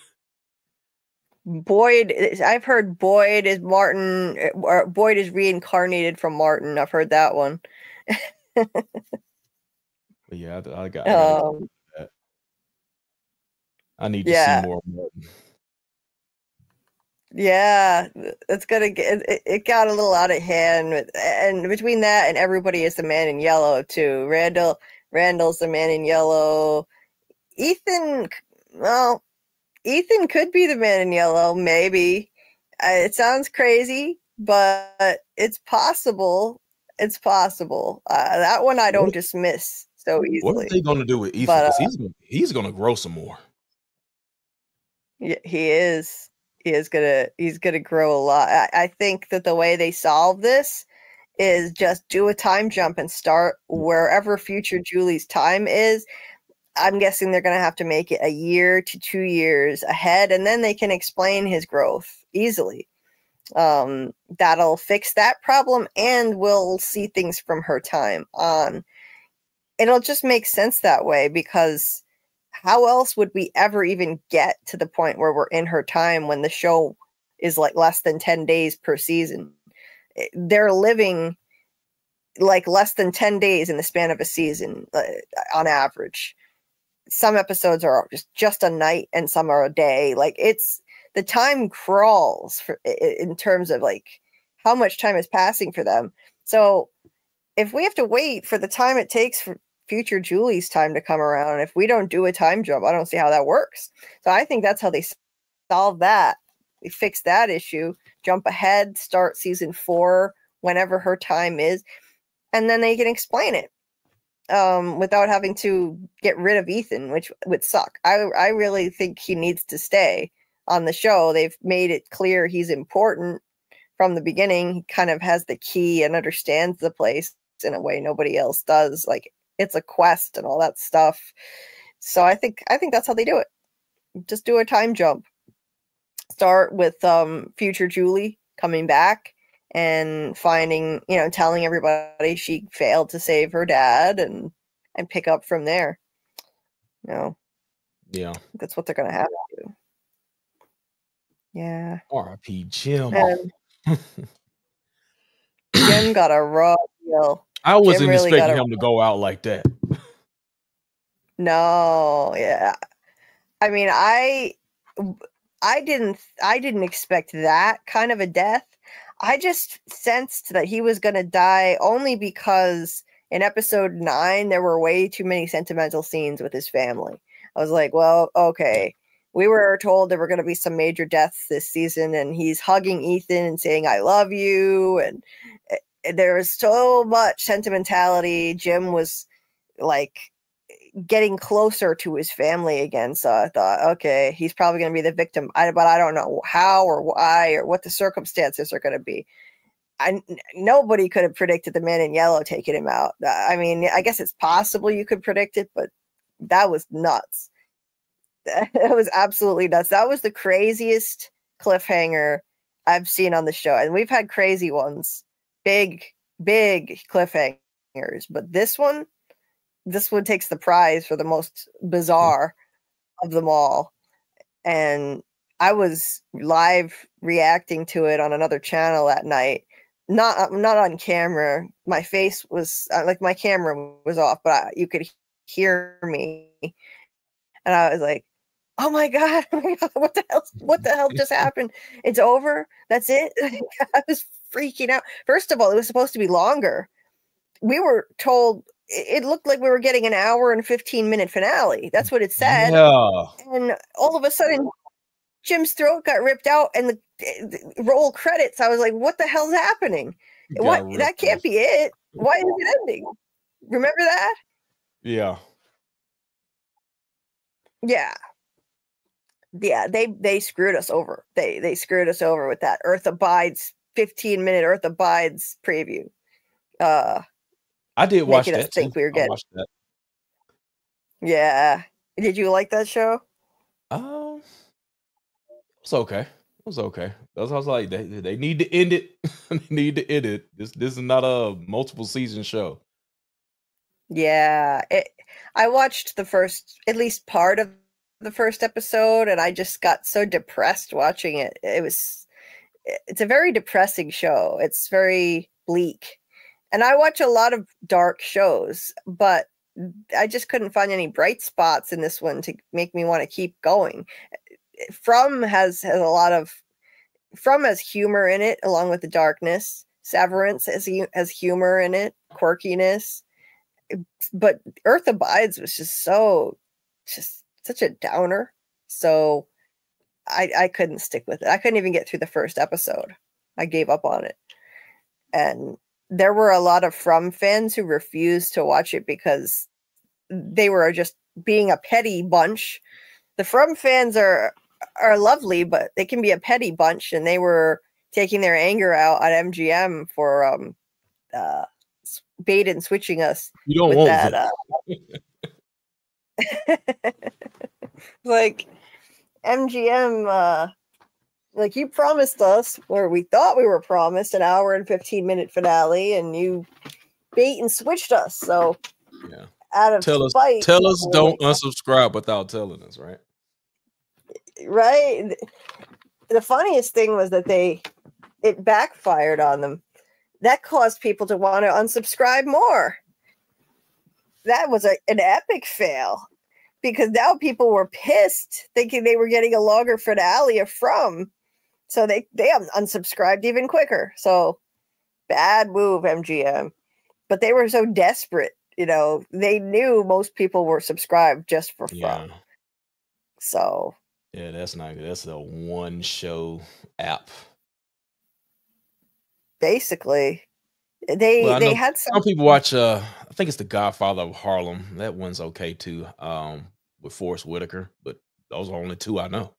Boyd, I've heard Boyd is Martin, or Boyd is reincarnated from Martin. I've heard that one. But yeah, I got that. I need to see more Martin. Yeah, it's gonna get it got a little out of hand, and between that and everybody is the man in yellow too. Randall's the man in yellow. Ethan could be the man in yellow, maybe. It sounds crazy, but it's possible. It's possible. That one I don't dismiss so easily. What are they going to do with Ethan? Because he's going to grow some more. Yeah, he is. He's gonna grow a lot. I think that the way they solve this is just do a time jump and start wherever future Julie's time is. I'm guessing they're gonna have to make it a year to 2 years ahead, and then they can explain his growth easily. That'll fix that problem, and we'll see things from her time on. It'll just make sense that way, because how else would we ever even get to the point where we're in her time when the show is like less than 10 days per season? They're living like less than 10 days in the span of a season on average. Some episodes are just a night and some are a day. Like the time crawls in terms of like how much time is passing for them. So if we have to wait for the time it takes for future Julie's time to come around, if we don't do a time jump, I don't see how that works. So I think that's how they solve that. We fix that issue, jump ahead, start season 4 whenever her time is, and then they can explain it without having to get rid of Ethan, which would suck. I really think he needs to stay on the show. They've made it clear he's important from the beginning. He kind of has the key and understands the place in a way nobody else does. Like, it's a quest and all that stuff. So I think that's how they do it. Just do a time jump. Start with future Julie coming back and finding, telling everybody she failed to save her dad, and pick up from there. Yeah. That's what they're gonna have to do. Yeah. R.I.P. Jim. Jim got a raw deal. I wasn't Jim really expecting him to go out like that. No, yeah. I mean, I didn't expect that kind of a death. I just sensed that he was going to die only because in episode 9 there were way too many sentimental scenes with his family. I was like, well, okay. We were told there were going to be some major deaths this season, and he's hugging Ethan and saying, I love you. And there was so much sentimentality. Jim was like getting closer to his family again. So I thought, okay, he's probably going to be the victim. But I don't know how or why or what the circumstances are going to be. Nobody could have predicted the man in yellow taking him out. I mean, I guess it's possible you could predict it, but that was nuts. That was absolutely nuts. That was the craziest cliffhanger I've seen on the show. And we've had crazy ones, big cliffhangers, but this one takes the prize for the most bizarre of them all. And I was live reacting to it on another channel that night. Not on camera. My face was like, my camera was off, but you could hear me. And I was like, oh my God, what the hell just happened? It's over. That's it. I was freaking out. First of all, it was supposed to be longer. We were told it looked like we were getting an hour and 15-minute finale. That's what it said. Yeah. And all of a sudden, Jim's throat got ripped out, and the roll credits. I was like, what the hell's happening? What? That can't be it. Why is it ending? Remember that? Yeah. Yeah. Yeah, they screwed us over. They screwed us over with that Earth Abides 15-minute Earth Abides preview. I did watch making us that. think we were I getting. watched that. Yeah. Did you like that show? It's okay. It was okay. I was like, they need to end it. They need to end it. This is not a multiple season show. Yeah. I watched at least part of the first episode, and I just got so depressed watching it. It's a very depressing show. It's very bleak. And I watch a lot of dark shows, but I just couldn't find any bright spots in this one to make me want to keep going. From has humor in it, along with the darkness. Severance has humor in it, quirkiness. But Earth Abides was just such a downer. So I couldn't stick with it. I couldn't even get through the first episode. I gave up on it. And there were a lot of From fans who refused to watch it because they were just being a petty bunch. The From fans are lovely, but they can be a petty bunch, and they were taking their anger out on MGM for bait and switching us. You don't with want that. Like MGM, like you promised us, or we thought we were promised, an hour and 15-minute finale, and you bait and switched us. So yeah, out of spite, tell us don't unsubscribe without telling us, right? Right. The funniest thing was that it backfired on them. That caused people to want to unsubscribe more. That was an epic fail, because now people were pissed, thinking they were getting a longer finale of From. So they unsubscribed even quicker. So bad move, MGM. But they were so desperate, they knew most people were subscribed just for From. So Yeah, that's not good. That's a one show app. Basically, Well, they I know had some people watch. I think it's The Godfather of Harlem. That one's okay too. With Forrest Whitaker, but those are only two I know.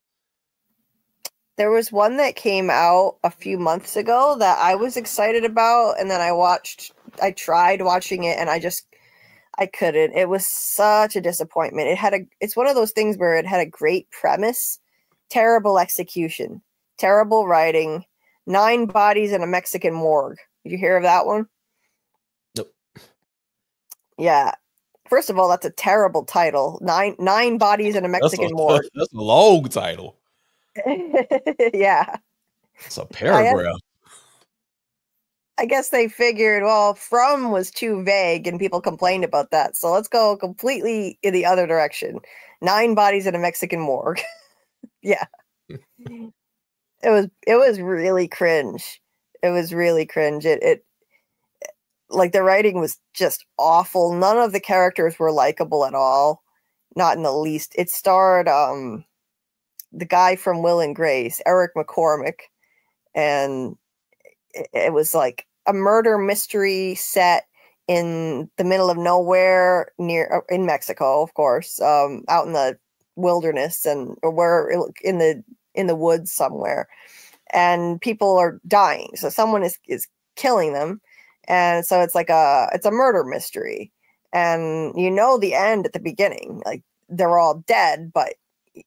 There was one that came out a few months ago that I was excited about, and then I tried watching it, and I couldn't. It was such a disappointment. It's one of those things where it had a great premise, terrible execution, terrible writing, 9 bodies in a Mexican morgue. Did you hear of that one? Nope. Yeah. First of all, that's a terrible title. Nine bodies in a Mexican morgue. That's a long title. Yeah. It's a paragraph. I guess they figured, well, from was too vague and people complained about that. So let's go completely in the other direction. 9 bodies in a Mexican morgue. Yeah. It was really cringe. It was really cringe. It like the writing was just awful. None of the characters were likable at all. Not in the least. It starred the guy from Will and Grace, Eric McCormick, and it was like a murder mystery set in the middle of nowhere in Mexico, of course, out in the wilderness and where in the woods somewhere, and people are dying. So someone is killing them, and so it's a murder mystery, and the end at the beginning, like they're all dead, but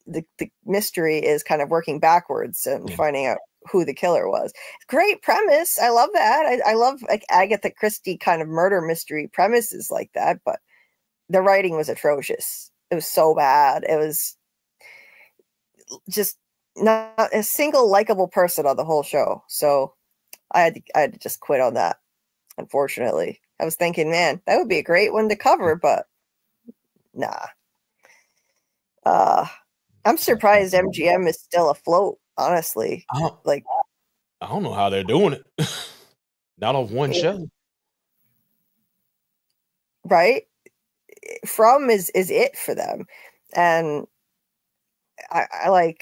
the mystery is kind of working backwards and finding out who the killer was. Great premise. I love that. I love like Agatha Christie kind of murder mystery premises like that, but the writing was atrocious. It was so bad. It was just not a single likable person on the whole show. So I had to just quit on that, unfortunately. I was thinking, man, that would be a great one to cover, but nah. I'm surprised MGM is still afloat, honestly. I don't know how they're doing it. Not on one show. Right? From is it for them. And I'm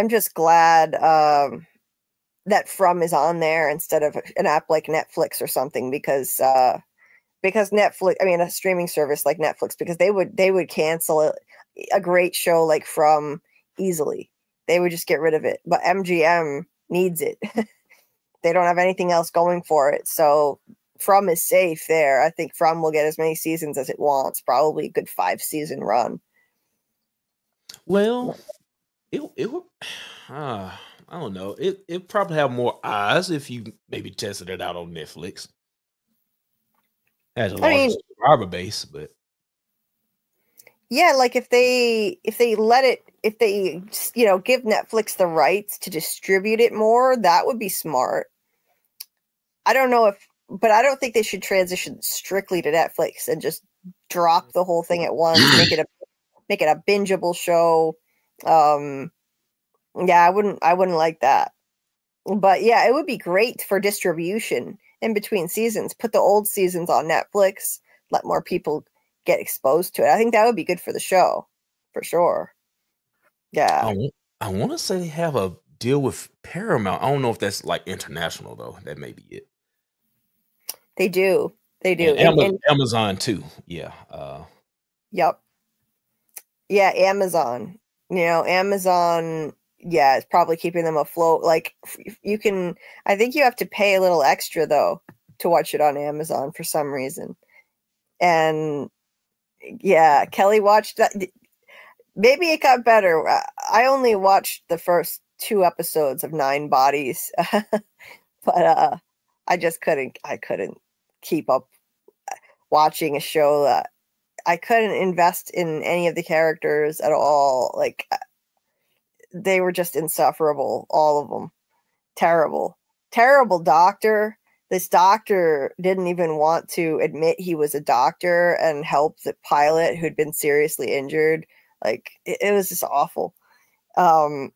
just glad that From is on there instead of an app like Netflix or something, because Netflix, I mean a streaming service like Netflix, because they would cancel a great show like From easily. They would just get rid of it. But MGM needs it. They don't have anything else going for it. So From is safe there. I think From will get as many seasons as it wants. Probably a good 5-season run. Well, it would. I don't know. It probably have more eyes if you maybe tested it out on Netflix. Has a larger subscriber base, but yeah, like if they give Netflix the rights to distribute it more, that would be smart. I don't know but I don't think they should transition strictly to Netflix and just drop the whole thing at once, make it a bingeable show. Yeah, I wouldn't like that. But yeah, it would be great for distribution in between seasons. Put the old seasons on Netflix, let more people get exposed to it. I think that would be good for the show, for sure. Yeah. I want to say they have a deal with Paramount. I don't know if that's like international though. That may be it. They do. And Amazon too. Yeah. Yep. Yeah, Amazon. Amazon, yeah, it's probably keeping them afloat. Like I think you have to pay a little extra though to watch it on Amazon for some reason. And yeah, Kelly watched that. Maybe it got better. I only watched the first 2 episodes of 9 Bodies, but I just couldn't keep up watching a show that I couldn't invest in any of the characters at all. Like they were just insufferable, all of them. Terrible doctor. This doctor didn't even want to admit he was a doctor and help the pilot who'd been seriously injured. Like it was just awful. From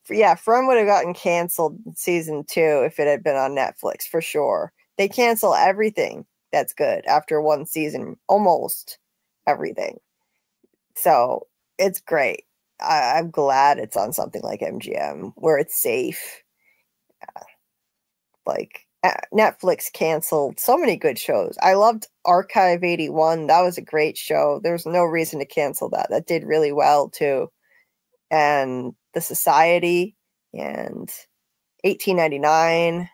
would have gotten canceled in season 2 if it had been on Netflix, for sure. They cancel everything that's good after 1 season, almost everything. So it's great. I'm glad it's on something like MGM where it's safe. Like Netflix canceled so many good shows. I loved Archive 81. That was a great show. There was no reason to cancel that. That did really well too. And The Society and 1899.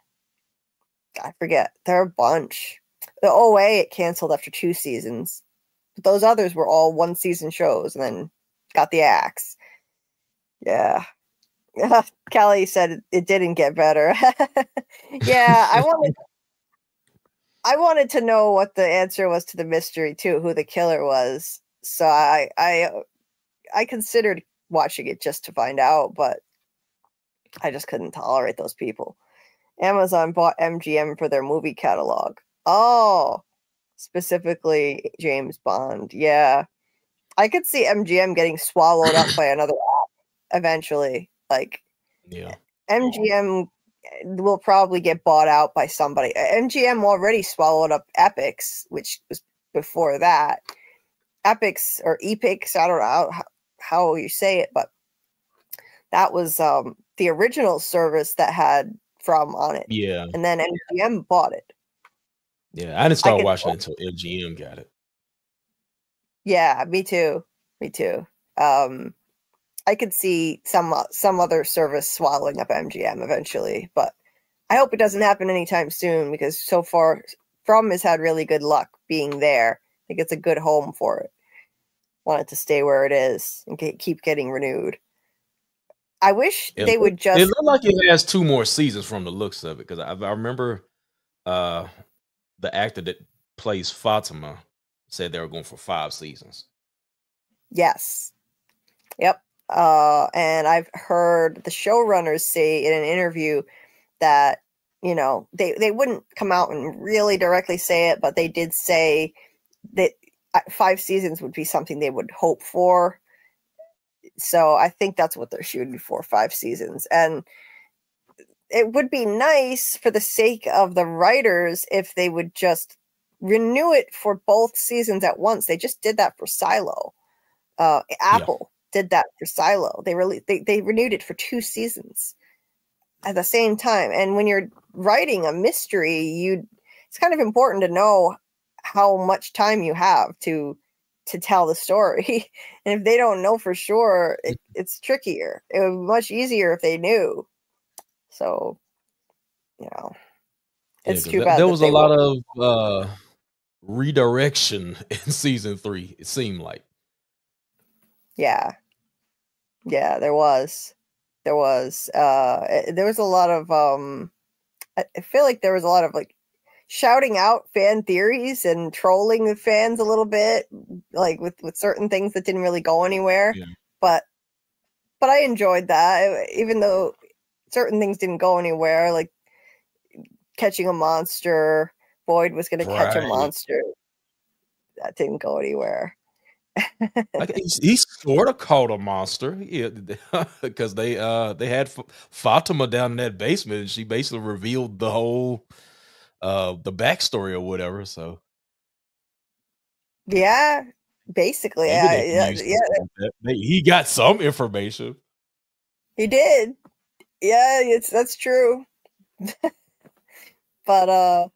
I forget. There are a bunch. The OA, it canceled after 2 seasons. But those others were all 1-season shows and then got the axe. Yeah. Kelly said it didn't get better. Yeah, I wanted to know what the answer was to the mystery too, who the killer was. So I considered watching it just to find out, but I just couldn't tolerate those people. Amazon bought MGM for their movie catalog. Oh, specifically James Bond. Yeah. I could see MGM getting swallowed up by another app eventually. Like, yeah, MGM will probably get bought out by somebody. MGM already swallowed up Epix, which was before that. Epix or Epix, I don't know how you say it, but that was the original service that had From on it. Yeah. And then MGM bought it. Yeah, I didn't start watching it until MGM got it. Yeah, me too. Me too. I could see some other service swallowing up MGM eventually, but I hope it doesn't happen anytime soon because so far From has had really good luck being there. I think it's a good home for it. Want it to stay where it is and keep getting renewed. I wish they would just. It looked like it has 2 more seasons from the looks of it because I remember the actor that plays Fatima said they were going for 5 seasons. Yes. Yep. And I've heard the showrunners say in an interview that, you know, they wouldn't come out and really directly say it, but they did say that 5 seasons would be something they would hope for. So I think that's what they're shooting for, 5 seasons. And it would be nice for the sake of the writers if they would just renew it for both seasons at once. They just did that for Silo. Apple did that for Silo. They renewed it for 2 seasons at the same time. And when you're writing a mystery, it's kind of important to know how much time you have to tell the story. And if they don't know for sure, it's trickier. It would be much easier if they knew. So, you know, it's too bad. There was a lot of redirection in season 3, it seemed like. Yeah, there was a lot of I feel like there was a lot of like shouting out fan theories and trolling the fans a little bit, like with certain things that didn't really go anywhere. Yeah. But I enjoyed that, even though certain things didn't go anywhere, like catching a monster. Boyd was going to catch a monster. That didn't go anywhere. Like he sort of caught a monster, because they had Fatima down in that basement, and she basically revealed the whole the backstory or whatever. So yeah, basically, he got some information. He did, yeah, that's true. but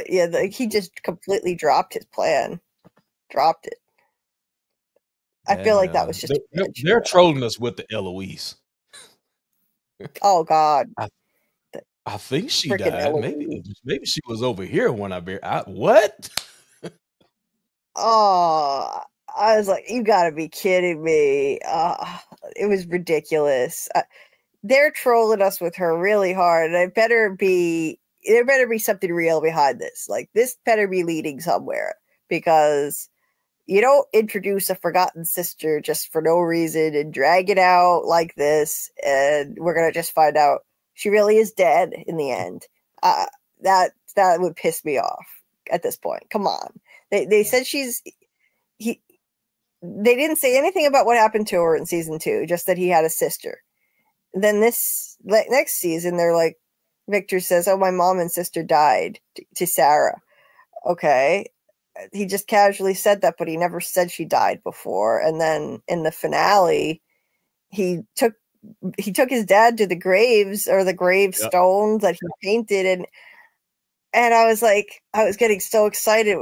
yeah, he just completely dropped his plan. Dropped it. I feel like that was just. They're trolling us with the Eloise. Oh God! I think she died. Maybe she was over here when what? Oh, I was like, you gotta be kidding me! It was ridiculous. They're trolling us with her really hard, and there better be something real behind this. Like this better be leading somewhere, because you don't introduce a forgotten sister just for no reason and drag it out like this, and we're gonna just find out she really is dead in the end. That would piss me off at this point. Come on. They said they didn't say anything about what happened to her in season 2, just that he had a sister. Then this next season, they're like, Victor says, "Oh, my mom and sister died to Sera." Okay. he just casually said that, but he never said she died before. And then in the finale, he took his dad to the graves, or the gravestones that he painted, and I was like, I was getting so excited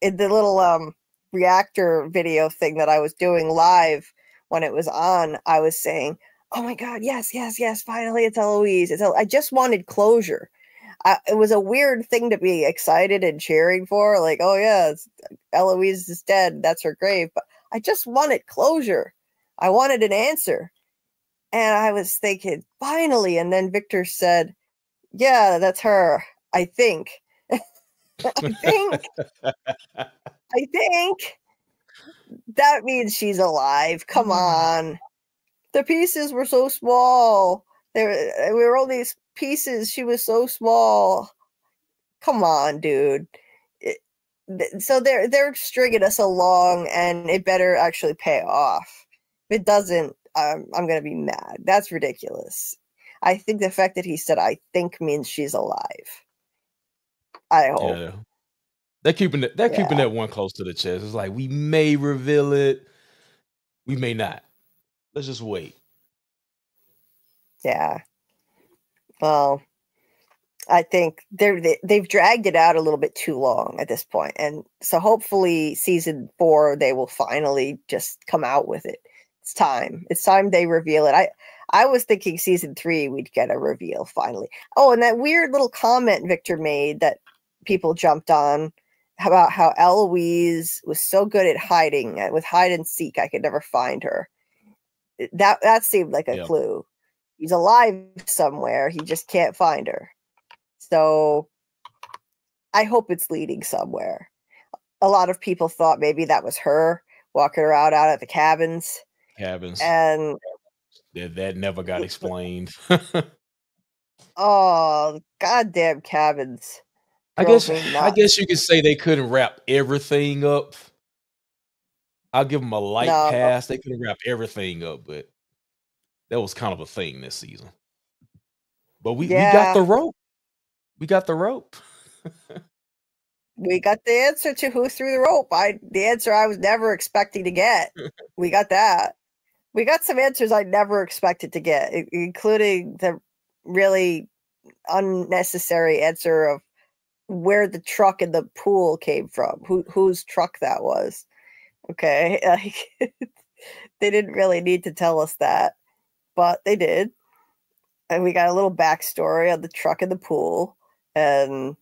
in the little reactor video thing that I was doing live when it was on. I was saying, "Oh my God, yes, yes, yes! Finally, it's Eloise." I just wanted closure. It was a weird thing to be excited and cheering for, like, "Oh yeah, Eloise is dead. That's her grave." But I just wanted closure. I wanted an answer. And I was thinking, finally. And then Victor said, "Yeah, that's her. I think." I think that means she's alive. Come on. The pieces were so small. We were all these pieces. She was so small. Come on, dude. So they're stringing us along, and it better actually pay off. If it doesn't, I'm going to be mad. That's ridiculous. I think the fact that he said "I think" means she's alive. I hope. Yeah. They're keeping that one close to the chest. It's like, we may reveal it, we may not. Let's just wait. Yeah. Well, I think they've dragged it out a little bit too long at this point. And so hopefully season 4, they will finally just come out with it. It's time. It's time they reveal it. I was thinking season 3, we'd get a reveal finally. Oh, and that weird little comment Victor made that people jumped on about how Eloise was so good at hiding. With hide and seek, I could never find her. That seemed like a clue. He's alive somewhere. He just can't find her. So I hope it's leading somewhere. A lot of people thought maybe that was her walking around out at the cabins. And that never got explained. Oh, goddamn cabins. I guess you could say they couldn't wrap everything up. I'll give them a light pass. They couldn't wrap everything up, but that was kind of a thing this season. But we got the rope. We got the rope. We got the answer to who threw the rope. The answer I was never expecting to get. We got that. We got some answers I never expected to get, including the really unnecessary answer of where the truck in the pool came from, whose truck that was. Okay, like, they didn't really need to tell us that, but they did. And we got a little backstory on the truck in the pool, and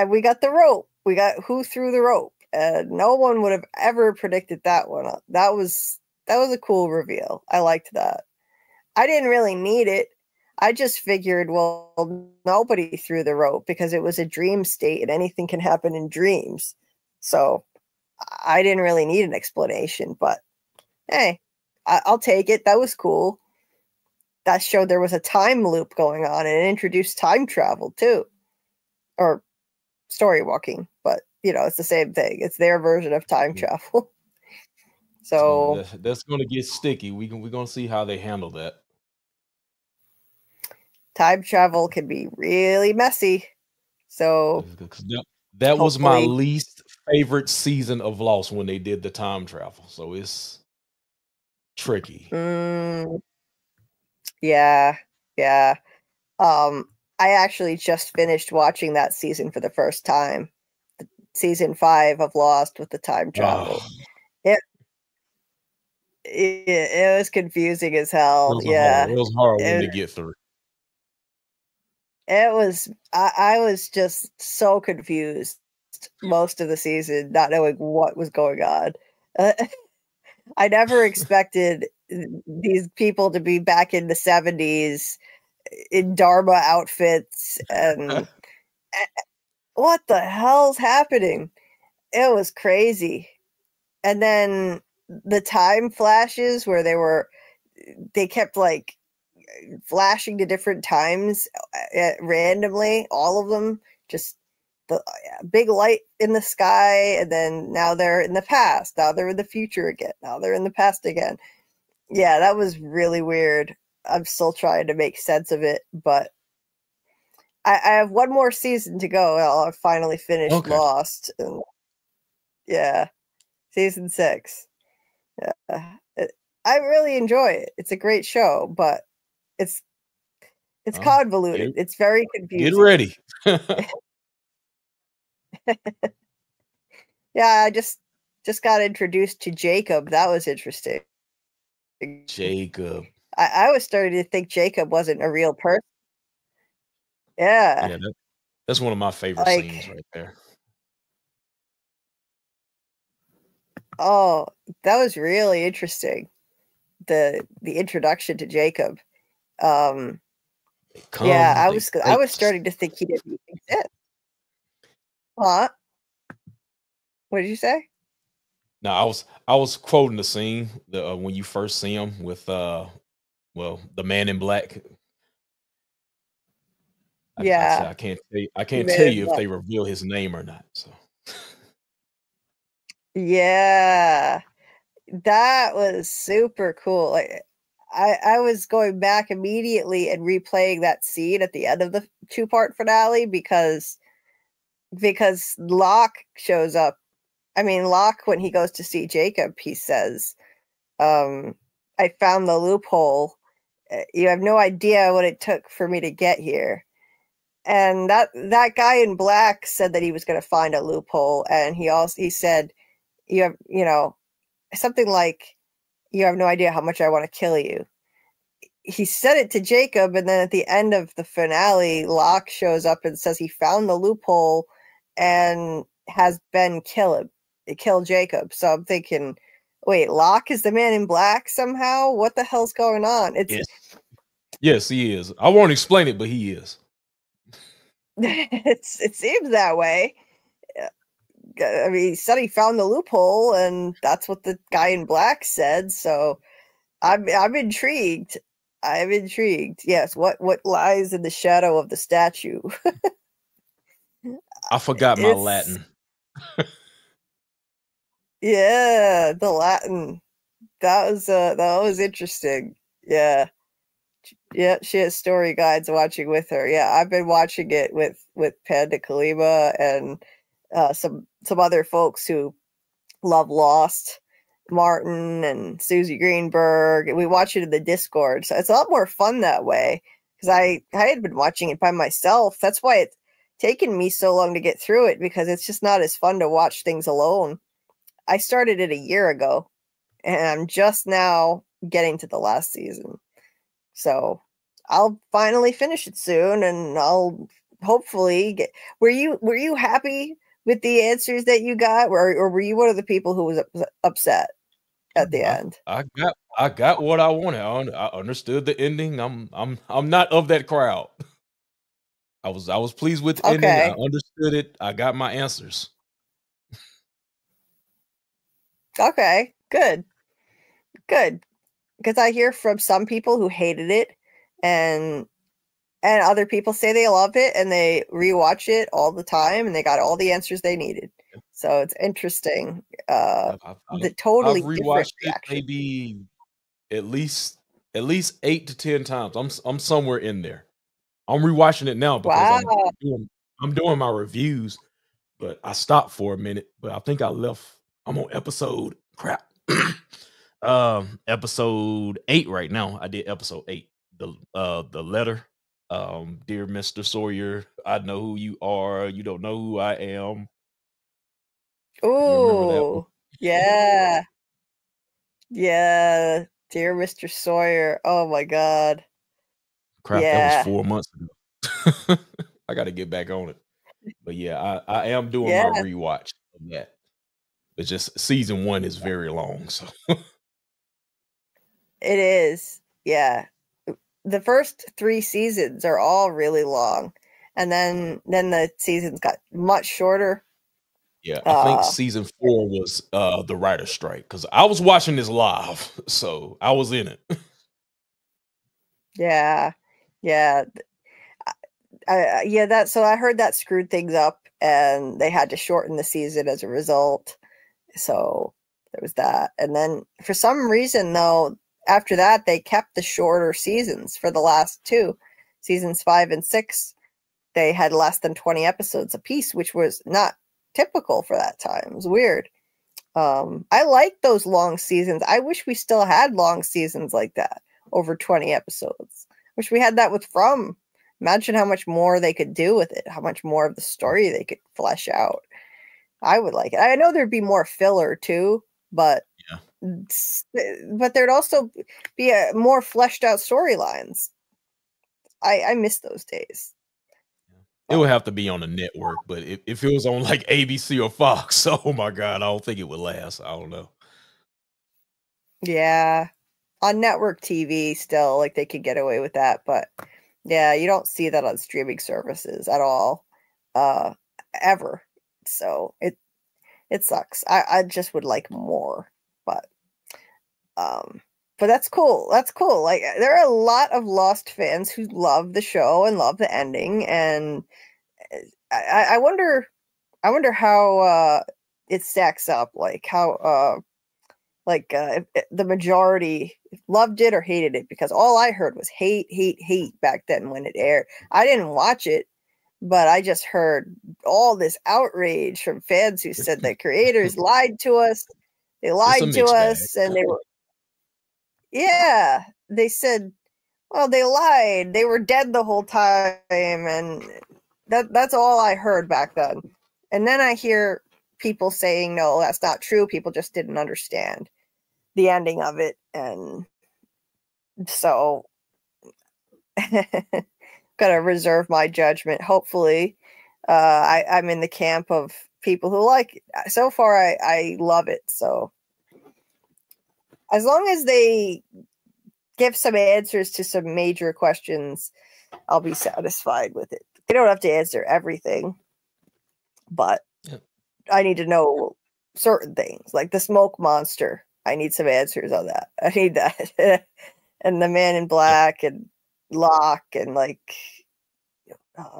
we got the rope. We got who threw the rope, and no one would have ever predicted that one. That was a cool reveal. I liked that. I didn't really need it. I just figured, well, nobody threw the rope because it was a dream state and anything can happen in dreams. So I didn't really need an explanation, but hey, I'll take it. That was cool. That showed there was a time loop going on, and it introduced time travel too. Or story walking, but it's the same thing. It's their version of time travel. So that's going to get sticky. We're going to see how they handle that. Time travel can be really messy. So that was my least favorite season of Lost, when they did the time travel. So it's tricky. Yeah. I actually just finished watching that season for the first time. Season 5 of Lost with the time travel. It was confusing as hell. It was hard one to get through. It was. I was just so confused most of the season, not knowing what was going on. I never expected these people to be back in the 70s in Dharma outfits, and what the hell's happening? It was crazy. And then the time flashes where they kept like flashing to different times randomly, all of them, just the big light in the sky, and then now they're in the past, now they're in the future again, now they're in the past again. Yeah, that was really weird. I'm still trying to make sense of it, but I have one more season to go. I'll finally finish Lost. And Yeah, season 6. Yeah, I really enjoy it. It's a great show, but it's convoluted. It's very confusing. Get ready. Yeah, I just got introduced to Jacob. That was interesting. Jacob. I was starting to think Jacob wasn't a real person. Yeah. Yeah, that's one of my favorite Like- scenes right there. Oh, that was really interesting. The introduction to Jacob. Come, Yeah, I they was take- starting to think he didn't exist. What? What did you say? No, I was quoting the scene when you first see him with well, the man in black. Yeah. I can't tell you, Man tell in you if Black. they reveal his name or not. So Yeah. That was super cool. Like I was going back immediately and replaying that scene at the end of the 2-part finale because Locke shows up. I mean, Locke, when he goes to see Jacob, he says, I found the loophole. You have no idea what it took for me to get here. And that guy in black said that he was going to find a loophole. And he said, you know, something like, you have no idea how much I want to kill you. He said it to Jacob, and then at the end of the finale, Locke shows up and says he found the loophole and has Ben kill Jacob. So I'm thinking, wait, Locke is the man in black somehow? What the hell's going on? It's yes, he is. I won't explain it, but he is. it seems that way. I mean, he said he found the loophole, and that's what the guy in black said. So I'm intrigued. I'm intrigued. Yes, what lies in the shadow of the statue? I forgot my Latin. Yeah, the Latin. That was interesting. Yeah. Yeah, she has story guides watching with her. Yeah, I've been watching it with Panda Kalima and some other folks who love Lost, Martin and Susie Greenberg. We watch it in the Discord, so it's a lot more fun that way. Because I had been watching it by myself. That's why it's taken me so long to get through it, because it's just not as fun to watch things alone. I started it a year ago, and I'm just now getting to the last season. So I'll finally finish it soon, and I'll hopefully get. Were you happy with the answers that you got, or were you one of the people who was upset at the end? I got what I wanted. I understood the ending. I'm not of that crowd. I was pleased with the ending. I understood it. I got my answers. Okay, good. Because I hear from some people who hated it, and other people say they love it and they rewatch it all the time and they got all the answers they needed. So it's interesting. The totally I've different rewatched it reaction. maybe at least 8 to 10 times. I'm somewhere in there. I'm rewatching it now because I'm doing my reviews, but I stopped for a minute. But I think I left. I'm on episode episode 8 right now. I did episode 8. The letter. Dear Mr. Sawyer, I know who you are. You don't know who I am. Oh, yeah. Yeah. Dear Mr. Sawyer. Oh my God. Crap, Yeah. that was 4 months ago. I got to get back on it. But yeah, I am doing my rewatch of that. It's just season 1 is very long, so It is. Yeah. The first 3 seasons are all really long. And then the seasons got much shorter. yeah, I think season 4 was the writer's strike, because I was watching this live, so I was in it. Yeah. Yeah. So I heard that screwed things up, and they had to shorten the season as a result. So there was that. And then for some reason, though, after that, they kept the shorter seasons for the last 2. Seasons 5 and 6, they had less than 20 episodes apiece, which was not typical for that time. It was weird. I like those long seasons. I wish we still had long seasons like that, over 20 episodes. Wish we had that with From. Imagine how much more they could do with it, how much more of the story they could flesh out. I would like it. I know there'd be more filler too, but there'd also be more fleshed out storylines. I miss those days. It would have to be on the network, but if it was on like ABC or Fox, oh my God, I don't think it would last. I don't know. Yeah, on network TV still, like they could get away with that, but yeah, you don't see that on streaming services at all, ever. So it sucks. I just would like more, but that's cool. That's cool. Like there are a lot of Lost fans who love the show and love the ending, and I wonder how it stacks up. Like how if the majority loved it or hated it, because all I heard was hate back then when it aired. I didn't watch it, but I just heard all this outrage from fans who said the creators lied to us. They lied to us, and they were. Yeah, they said, well, they lied. They were dead the whole time, and that's all I heard back then. And then I hear people saying, no, that's not true. People just didn't understand the ending of it, and so gotta reserve my judgment. Hopefully, I'm in the camp of people who like it. So far, I love it. So as long as they give some answers to some major questions, I'll be satisfied with it. They don't have to answer everything, but I need to know certain things, like the smoke monster. I need some answers on that. I need that. And the Man in Black and Locke and like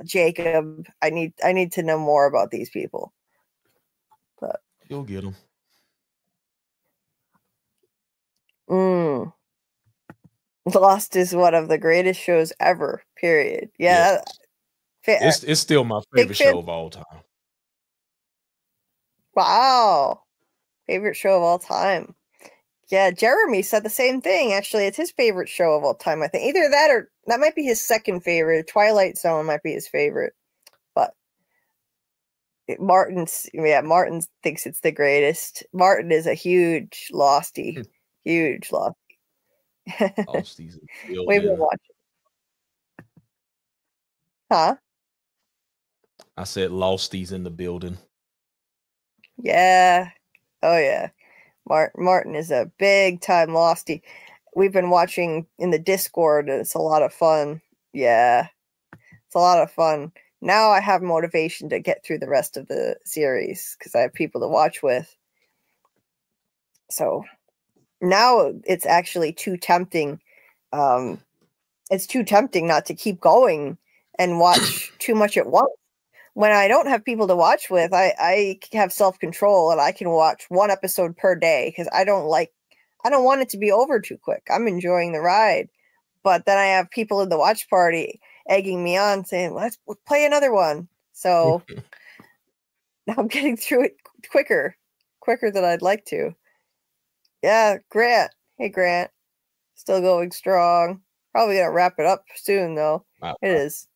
Jacob. I need to know more about these people. But you'll get them. Lost is one of the greatest shows ever. Period. Yeah. It's still my favorite show of all time. Wow. Favorite show of all time. Yeah, Jeremy said the same thing. Actually, it's his favorite show of all time, I think. Either that or that might be his second favorite. Twilight Zone might be his favorite. But Martin thinks it's the greatest. Martin is a huge Lostie. Huge Lostie. Lostie's We've been watching. Huh? I said Losties in the building. Yeah. Oh, yeah. Martin is a big time Lostie. We've been watching in the Discord, and it's a lot of fun. Yeah. It's a lot of fun. Now I have motivation to get through the rest of the series because I have people to watch with. So now it's actually too tempting. It's too tempting not to keep going and watch too much at once. When I don't have people to watch with, I have self-control and I can watch one episode per day because I don't want it to be over too quick. I'm enjoying the ride. But then I have people in the watch party egging me on saying, let's play another one. So now I'm getting through it quicker than I'd like to. Yeah, Grant. Hey, Grant. Still going strong. Probably going to wrap it up soon, though. Wow. It is.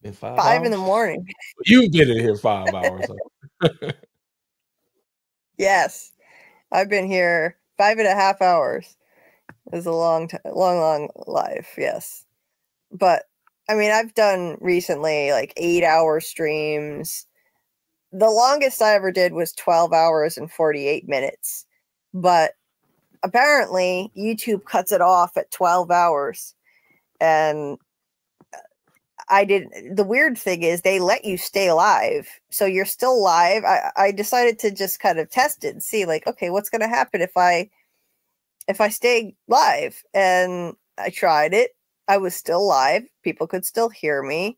Been 5 in the morning. You've been in here 5 hours. Yes. I've been here 5.5 hours. It was a long life. Yes. But, I mean, I've done recently like 8-hour streams. The longest I ever did was 12 hours and 48 minutes. But apparently YouTube cuts it off at 12 hours. And the weird thing is they let you stay live. So you're still live. I decided to just kind of test it and see like, okay, what's going to happen if I stay live? And I tried it. I was still live. People could still hear me.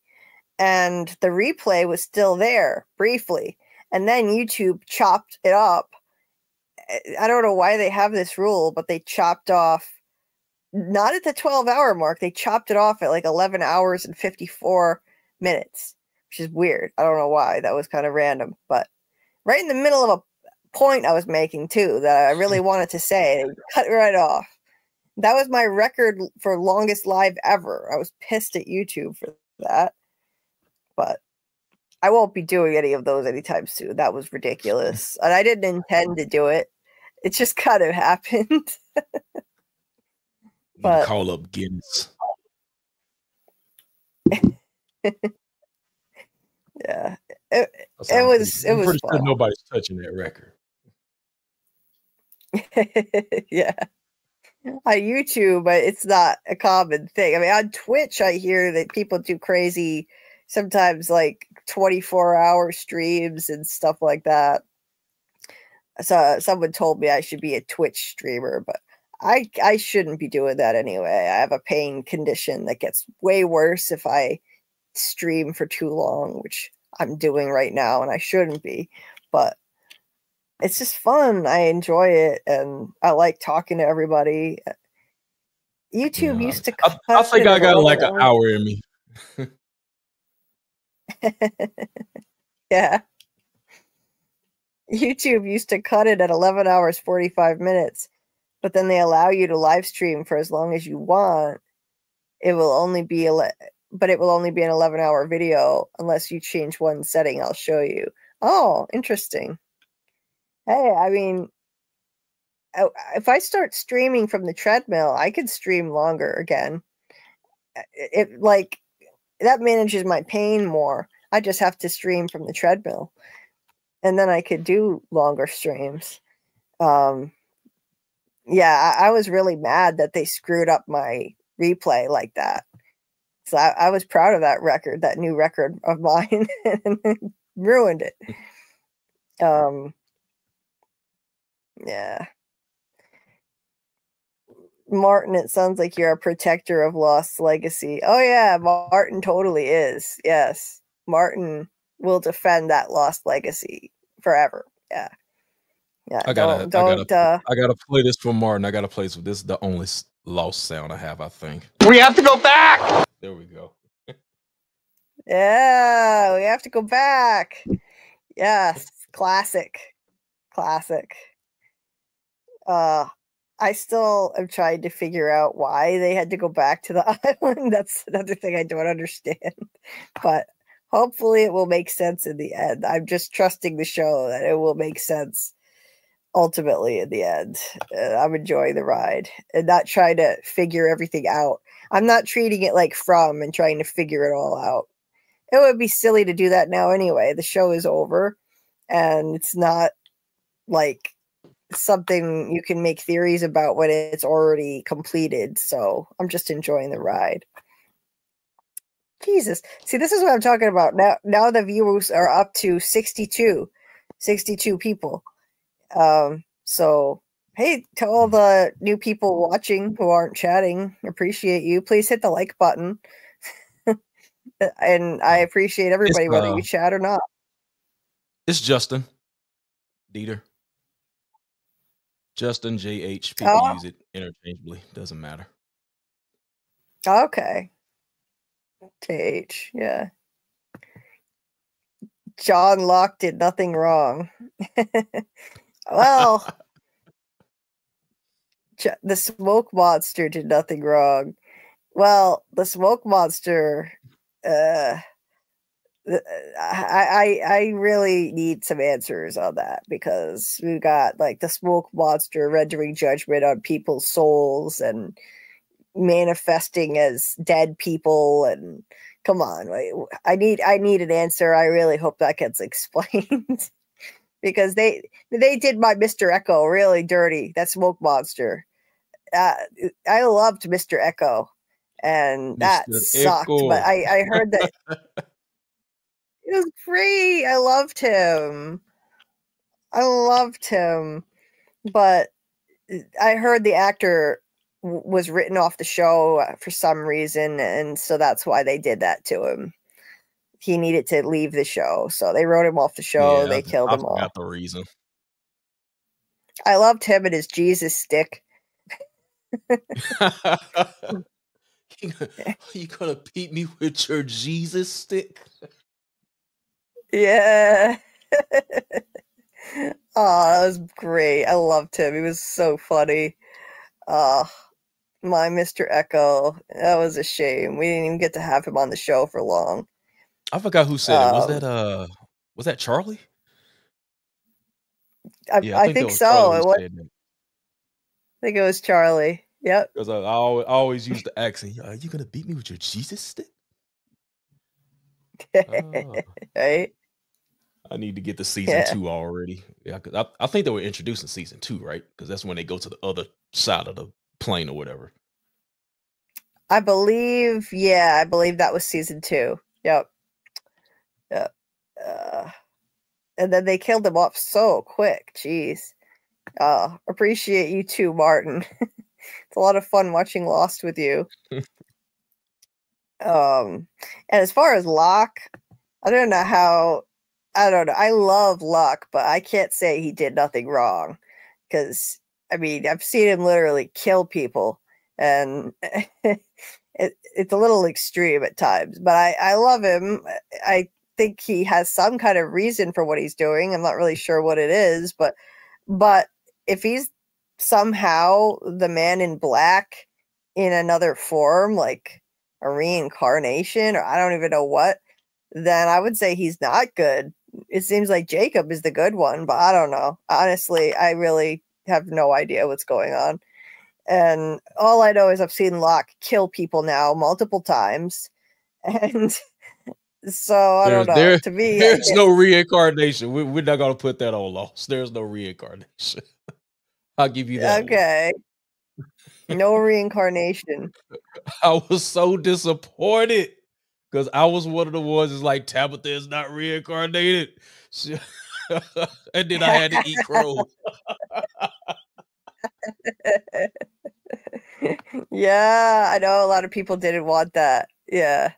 And the replay was still there briefly. And then YouTube chopped it up. I don't know why they have this rule, but they chopped off, not at the 12-hour mark. They chopped it off at like 11 hours and 54 minutes. which is weird. I don't know why. That was kind of random, but right in the middle of a point I was making too that I really wanted to say, they cut it right off. That was my record for longest live ever. I was pissed at YouTube for that, but I won't be doing any of those anytime soon. That was ridiculous, and I didn't intend to do it. It just kind of happened. But call up Guinness. Yeah, it was I'm pretty fun. sure nobody's touching that record. Yeah. On YouTube, but it's not a common thing. I mean, on Twitch, I hear that people do crazy, sometimes like 24-hour streams and stuff like that. So someone told me I should be a Twitch streamer, but I shouldn't be doing that anyway. I have a pain condition that gets way worse if I stream for too long, which I'm doing right now, and I shouldn't be. But it's just fun. I enjoy it, and I like talking to everybody. YouTube used to cut I think I got like an 11 hour in me. Yeah. YouTube used to cut it at 11 hours, 45 minutes, but then they allow you to live stream for as long as you want. It will only be but it will only be an 11-hour video unless you change one setting. I'll show you. Oh, interesting. Hey, I mean, if I start streaming from the treadmill, I could stream longer again. It like that manages my pain more. I just have to stream from the treadmill, and then I could do longer streams. Yeah, I was really mad that they screwed up my replay like that. So I was proud of that record, that new record of mine, and ruined it. Yeah. Martin, it sounds like you're a protector of Lost Legacy. Oh yeah, Martin totally is. Yes. Martin will defend that Lost Legacy forever. Yeah. Yeah. I gotta play this for Martin. I gotta play this. This is the only lost sound I have, I think. We have to go back. There we go. Yeah, we have to go back. Yes, classic. Classic. I still am trying to figure out why they had to go back to the island. That's another thing I don't understand. But hopefully it will make sense in the end. I'm just trusting the show that it will make sense ultimately in the end. I'm enjoying the ride and not trying to figure everything out. I'm not treating it like From and trying to figure it all out. It would be silly to do that now anyway. The show is over, and it's not like something you can make theories about when it's already completed. So I'm just enjoying the ride. Jesus. See, this is what I'm talking about. Now the viewers are up to 62 people. So hey, to all the new people watching who aren't chatting, appreciate you. Please hit the like button. And I appreciate everybody, whether you chat or not. It's Justin Dieter. Justin JH. People use it interchangeably. Doesn't matter. Okay. JH, yeah. John Locke did nothing wrong. Well, the smoke monster did nothing wrong. Well, the smoke monster, I really need some answers on that, because we've got like the smoke monster rendering judgment on people's souls and manifesting as dead people, and come on, I need an answer. I really hope that gets explained. Because they did my Mr. Echo really dirty, that smoke monster. I loved Mr. Echo, and that sucked. Echo. But I heard that it was great. I loved him. But I heard the actor was written off the show for some reason, and so that's why they did that to him. He needed to leave the show, so they wrote him off the show. They killed him off. I forgot the reason. I loved him and his Jesus stick. You gonna beat me with your Jesus stick? Yeah. Oh, that was great. I loved him. He was so funny. My Mr. Echo. That was a shame. We didn't even get to have him on the show for long. I forgot who said it. Was that Charlie? Yeah, I I think that think was Charlie so. who It was, said that. I think it was Charlie. Yep. Because I always use the accent. Are you gonna beat me with your Jesus stick? Oh, Right? I need to get to season 2 already. Yeah, 'cause I think they were introducing season 2, right? Because that's when they go to the other side of the plane or whatever. I believe that was season 2. Yep. Yep. And then they killed him off so quick. Jeez. Appreciate you too, Martin. It's a lot of fun watching Lost with you. And as far as Locke, I don't know. I love Locke, but I can't say he did nothing wrong. Because, I mean, I've seen him literally kill people. And it's a little extreme at times. But I love him. I think he has some kind of reason for what he's doing. I'm not really sure what it is. But if he's somehow the man in black in another form, like a reincarnation, or I don't even know what, then I would say he's not good. It seems like Jacob is the good one, but I don't know. Honestly, I really have no idea what's going on. And all I know is I've seen Locke kill people now multiple times. And so I don't know. To me, there's no reincarnation. We're not gonna put that on Lost. There's no reincarnation. I'll give you that. Okay. No reincarnation. I was so disappointed because I was one of the ones that's like, Tabatha is not reincarnated. And then I had to eat crow. Yeah, I know a lot of people didn't want that. Yeah.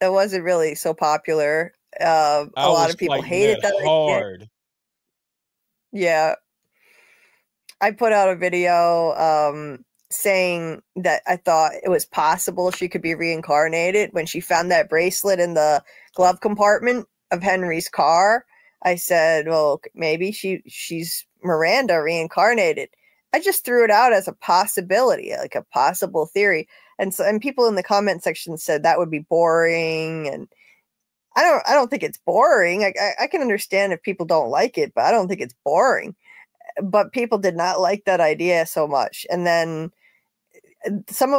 That wasn't really so popular. A lot of people hated that hard. idea. Yeah. I put out a video saying that I thought it was possible she could be reincarnated when she found that bracelet in the glove compartment of Henry's car. I said, well, maybe she's Miranda reincarnated. I just threw it out as a possibility, like a possible theory. And people in the comment section said that would be boring, and I don't think it's boring. I can understand if people don't like it, but I don't think it's boring. But people did not like that idea so much. And then some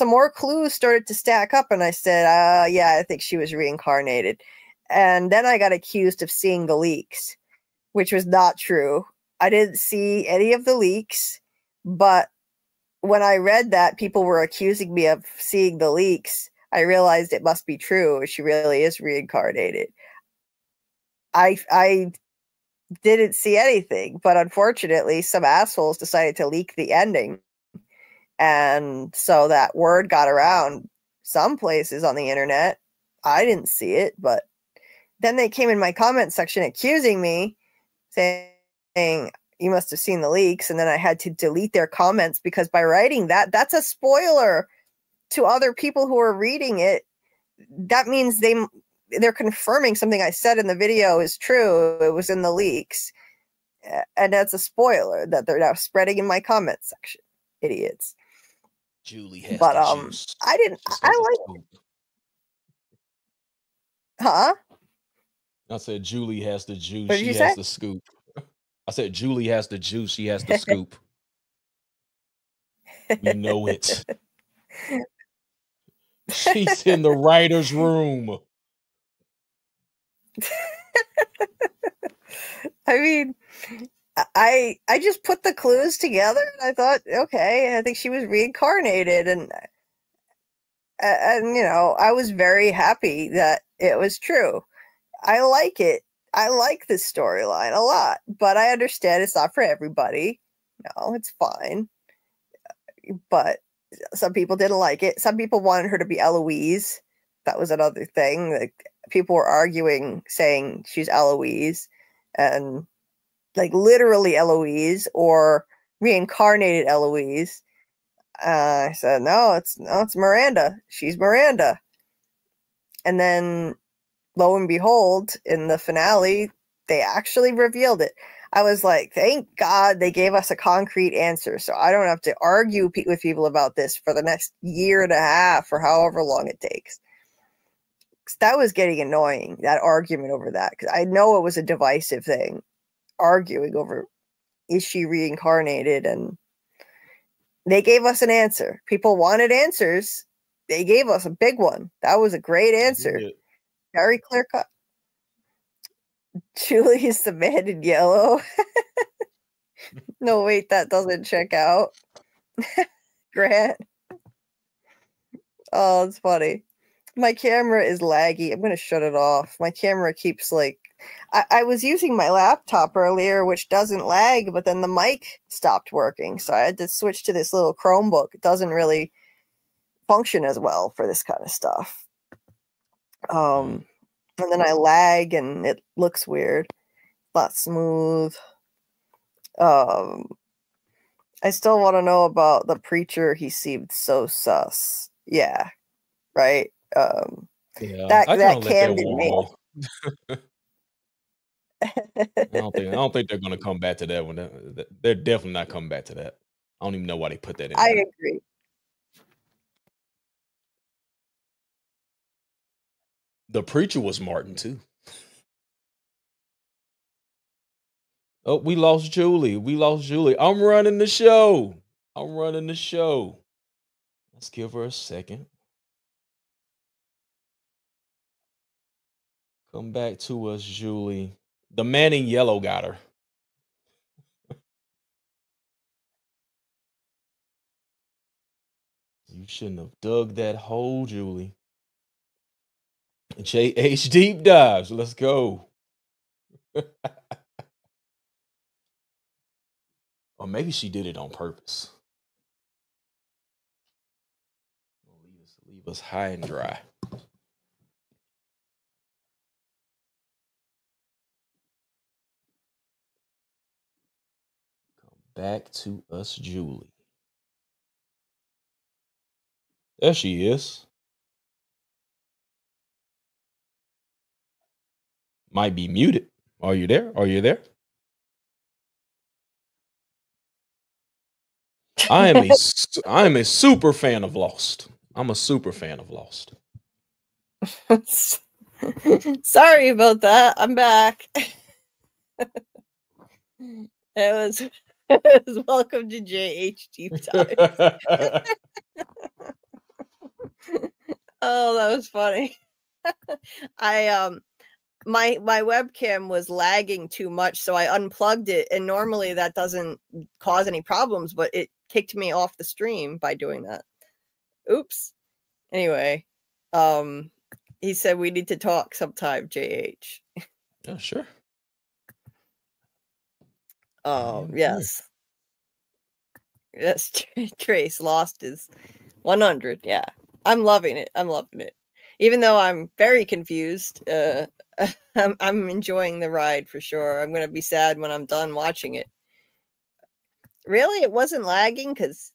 more clues started to stack up, and I said, yeah, I think she was reincarnated. And then I got accused of seeing the leaks, which was not true. I didn't see any of the leaks, but when I read that people were accusing me of seeing the leaks, I realized it must be true. She really is reincarnated. I didn't see anything, but unfortunately some assholes decided to leak the ending. And so that word got around some places on the internet. I didn't see it, but then they came in my comment section accusing me, saying you must have seen the leaks. And then I had to delete their comments because by writing that, that's a spoiler to other people who are reading it. That means they're confirming something I said in the video is true. It was in the leaks. And that's a spoiler that they're now spreading in my comment section. Idiots. Julie has but the juice. I didn't I like Huh? I said Julie has the juice. What did She you has say? the scoop. I said Julie has the juice. She has the scoop. We know it. She's in the writer's room. I mean, I just put the clues together and I thought, okay, I think she was reincarnated, and you know, I was very happy that it was true. I like it. I like this storyline a lot, but I understand it's not for everybody. No, it's fine. But some people didn't like it. Some people wanted her to be Eloise. That was another thing. Like, people were arguing, saying she's Eloise, and like literally Eloise or reincarnated Eloise. I said, no, it's Miranda. She's Miranda. And then lo and behold, in the finale, they actually revealed it. I was like, thank God they gave us a concrete answer, so I don't have to argue with people about this for the next year and a half or however long it takes. That was getting annoying, that argument over that, because I know it was a divisive thing, arguing over, is she reincarnated? And they gave us an answer. People wanted answers. They gave us a big one. That was a great answer. Very clear cut. Julie is the man in yellow. No, wait, that doesn't check out. Grant. Oh, it's funny. My camera is laggy. I'm going to shut it off. My camera keeps like... I was using my laptop earlier, which doesn't lag, but then the mic stopped working. So I had to switch to this little Chromebook. It doesn't really function as well for this kind of stuff. And then I lag and it looks weird. Not smooth. I still want to know about the preacher. He seemed so sus. Yeah. Right. Yeah, That cam didn't make I don't think they're gonna come back to that one. They're definitely not coming back to that. I don't even know why they put that in. I there. agree. The preacher was Martin too. Oh, we lost Julie. We lost Julie. I'm running the show. I'm running the show. Let's give her a second. Come back to us, Julie. The man in yellow got her. You shouldn't have dug that hole, Julie. JH Deep Dives. Let's go. Or maybe she did it on purpose. Leave us high and dry. Come back to us, Julie. There she is. Might be muted. Are you there? Are you there? I am a super fan of Lost. I'm a super fan of Lost. Sorry about that. I'm back. It was welcome to JH Deep Dives. Oh, that was funny. My webcam was lagging too much, so I unplugged it, and normally that doesn't cause any problems, but it kicked me off the stream by doing that. Oops. Anyway, he said we need to talk sometime, JH. Yeah, sure. Oh, yes. Yes, Trace Lost is 100. Yeah. I'm loving it. I'm loving it. Even though I'm very confused, I'm enjoying the ride for sure. I'm going to be sad when I'm done watching it. Really? It wasn't lagging? Because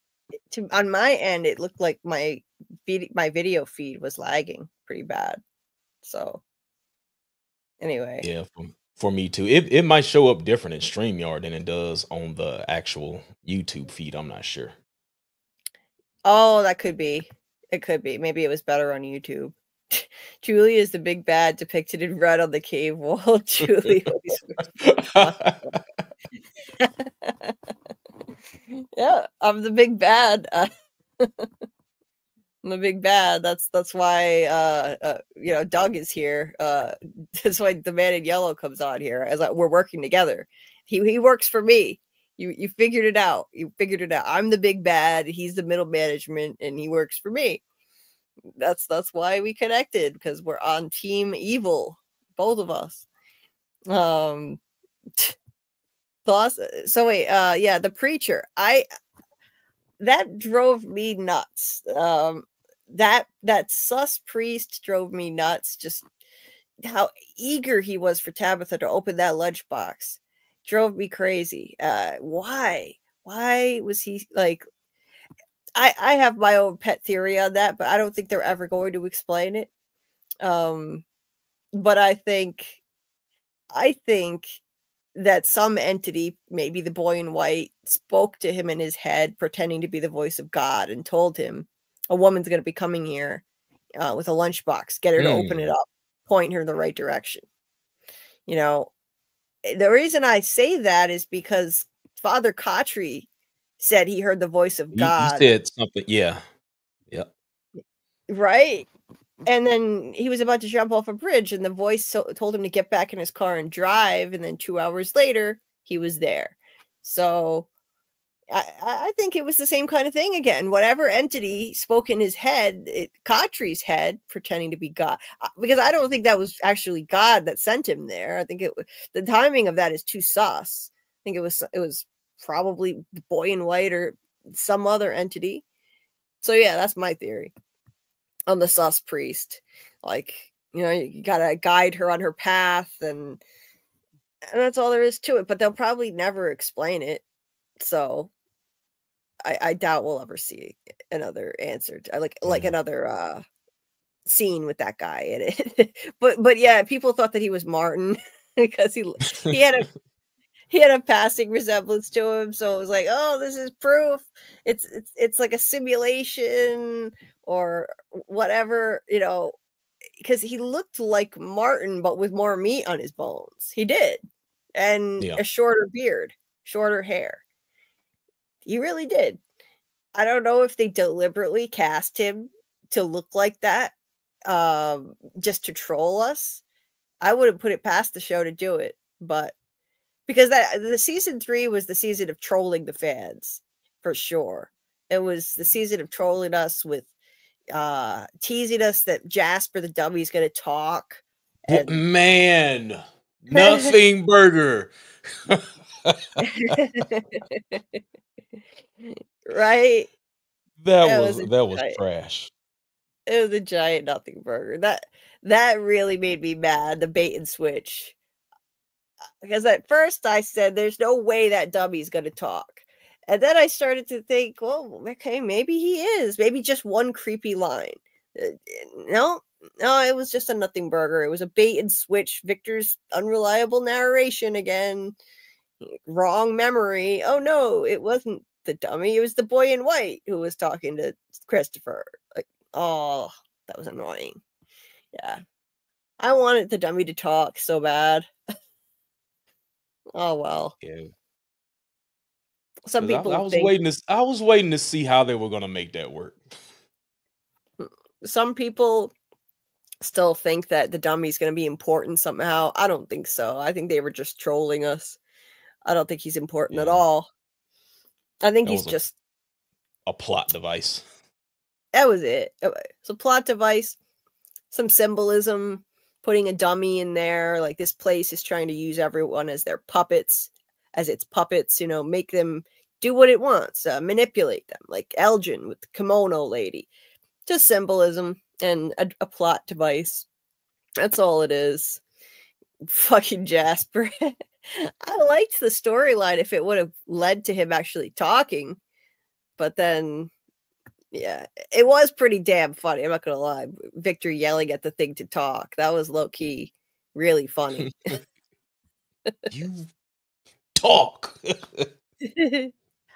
on my end, it looked like my video feed was lagging pretty bad. So, anyway. Yeah, for me too. It might show up different in StreamYard than it does on the actual YouTube feed. I'm not sure. Oh, that could be. It could be. Maybe it was better on YouTube. Julie is the big bad depicted in red on the cave wall. Julie yeah, I'm the big bad. I'm the big bad. That's why Doug is here. That's why the man in yellow comes on here. As we're working together. He works for me. You figured it out. You figured it out. I'm the big bad. He's the middle management, and he works for me. That's why we connected, because we're on team evil, both of us. So wait, yeah, the preacher. That drove me nuts. That sus priest drove me nuts. Just how eager he was for Tabatha to open that lunchbox drove me crazy. Why was he like? I have my own pet theory on that, but I don't think they're ever going to explain it. but I think that some entity, maybe the boy in white, spoke to him in his head, pretending to be the voice of God, and told him a woman's going to be coming here with a lunchbox. Get her to open it up, point her in the right direction. You know, the reason I say that is because Father Kotri said he heard the voice of God. He said something. Yeah. Yep. Right. And then he was about to jump off a bridge, and the voice told him to get back in his car and drive. And then 2 hours later, he was there. So I think it was the same kind of thing again. Whatever entity spoke in his head, Kotri's head, pretending to be God. Because I don't think that was actually God that sent him there. I think the timing of that is too sus. I think it was probably the boy in white or some other entity. So yeah, that's my theory on the sus priest. Like, you know, you gotta guide her on her path, and that's all there is to it. But they'll probably never explain it. So I doubt we'll ever see another answer to, like another scene with that guy in it. but yeah, people thought that he was Martin because he had a passing resemblance to him. So it was like, oh, this is proof. It's like a simulation or whatever, you know, because he looked like Martin, but with more meat on his bones. He did. And a shorter beard, shorter hair. He really did. I don't know if they deliberately cast him to look like that, just to troll us. I wouldn't put it past the show to do it, but because the season 3 was the season of trolling the fans, for sure. It was the season of trolling us with teasing us that Jasper the dummy is going to talk. And man, nothing burger. Right? That was trash. It was a giant nothing burger. That really made me mad, the bait and switch. Because at first I said, there's no way that dummy's going to talk. And then I started to think, well, okay, maybe he is. Maybe just one creepy line. No, it was just a nothing burger. It was a bait and switch. Victor's unreliable narration again. Wrong memory. Oh, no, it wasn't the dummy. It was the boy in white who was talking to Christopher. Like, oh, that was annoying. Yeah. I wanted the dummy to talk so bad. Oh well. Yeah. Some people I was waiting to see how they were gonna make that work. Some people still think that the dummy's gonna be important somehow. I don't think so. I think they were just trolling us. I don't think he's important at all. I think he's just a plot device. That was it. It's a plot device, some symbolism, putting a dummy in there. Like, this place is trying to use everyone as their puppets, as its puppets, you know, make them do what it wants, manipulate them, like Elgin with the kimono lady. Just symbolism and a plot device. That's all it is. Fucking Jasper. I liked the storyline if it would have led to him actually talking. But then, yeah, it was pretty damn funny. I'm not going to lie. Victor yelling at the thing to talk. That was low-key really funny. You talk.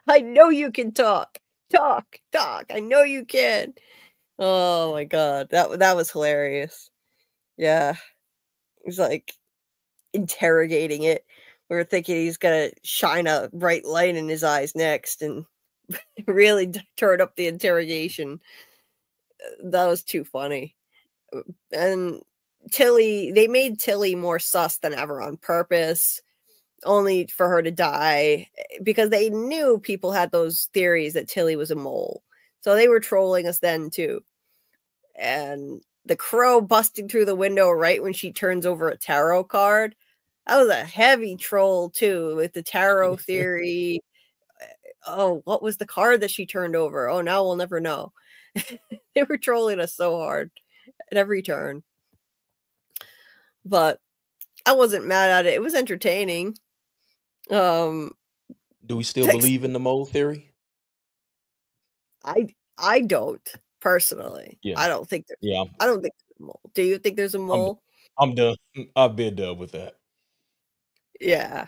I know you can talk. Talk. I know you can. Oh my god, that was hilarious. Yeah, he's like interrogating it. We were thinking he's gonna shine a bright light in his eyes next, and really turn up the interrogation. That was too funny. And Tilly, they made Tilly more sus than ever on purpose, only for her to die, because they knew people had those theories that Tilly was a mole. So they were trolling us then too. And the crow busting through the window right when she turns over a tarot card, that was a heavy troll too, with the tarot theory. Oh, what was the card that she turned over? Oh, now we'll never know. They were trolling us so hard at every turn. But I wasn't mad at it. It was entertaining. Do we still believe in the mole theory? I don't personally. Yeah. I don't think there's Yeah. I don't think there's a mole. Do you think there's a mole? I'm done. I've been done with that. Yeah,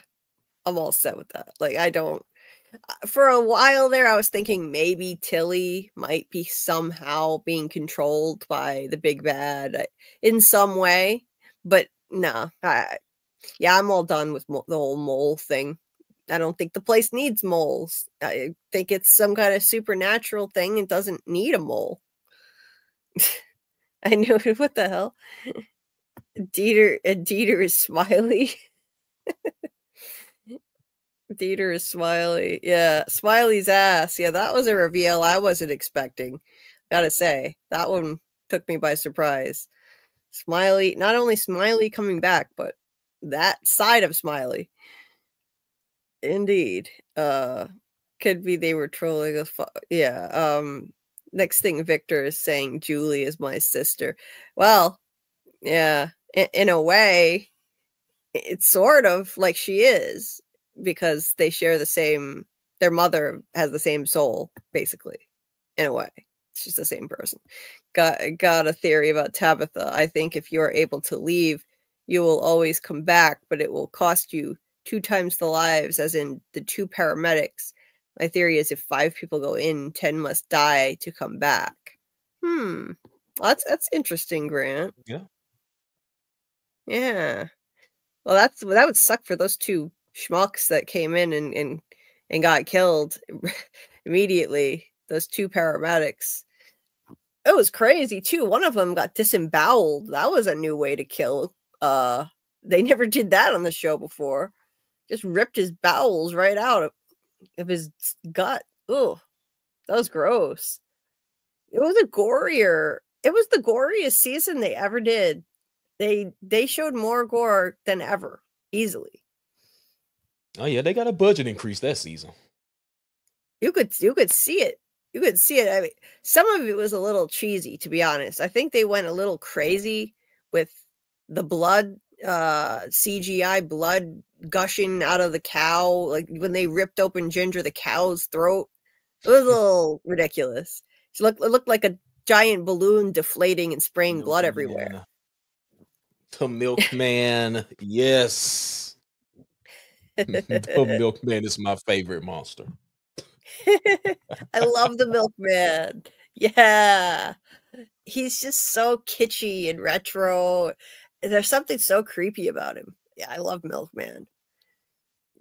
I'm all set with that. Like, I don't. For a while there, I was thinking maybe Tilly might be somehow being controlled by the big bad in some way, but no. Yeah, I'm all done with the whole mole thing. I don't think the place needs moles. I think it's some kind of supernatural thing. It doesn't need a mole. I know, what the hell? Dieter is Smiley. Dieter is Smiley. Yeah, Smiley's ass. Yeah, that was a reveal I wasn't expecting. Gotta say, that one took me by surprise. Smiley, not only Smiley coming back, but that side of Smiley. Indeed. Could be they were trolling us. Yeah. Next thing Victor is saying Julie is my sister. Well, yeah, in a way, it's sort of like she is, because they share the same, their mother has the same soul, basically, in a way. She's the same person. Got a theory about Tabatha. I think if you are able to leave, you will always come back, but it will cost you 2 times the lives, as in the 2 paramedics. My theory is if 5 people go in, 10 must die to come back. That's interesting, Grant. Yeah. Yeah. Well, that would suck for those 2 schmucks that came in and got killed immediately. Those 2 paramedics. It was crazy too. One of them got disemboweled. That was a new way to kill. They never did that on the show before. Just ripped his bowels right out of his gut. Ugh, that was gross. It was the goriest season they ever did. They showed more gore than ever, easily. Oh yeah, they got a budget increase that season. You could see it. You could see it. I mean, some of it was a little cheesy, to be honest. I think they went a little crazy with the blood, CGI blood gushing out of the cow. Like when they ripped open Ginger, the cow's throat. It was a little ridiculous. It looked like a giant balloon deflating and spraying blood everywhere. The milkman, yes. The milkman is my favorite monster. I love the milkman. Yeah. He's just so kitschy and retro. There's something so creepy about him. Yeah, I love Milkman.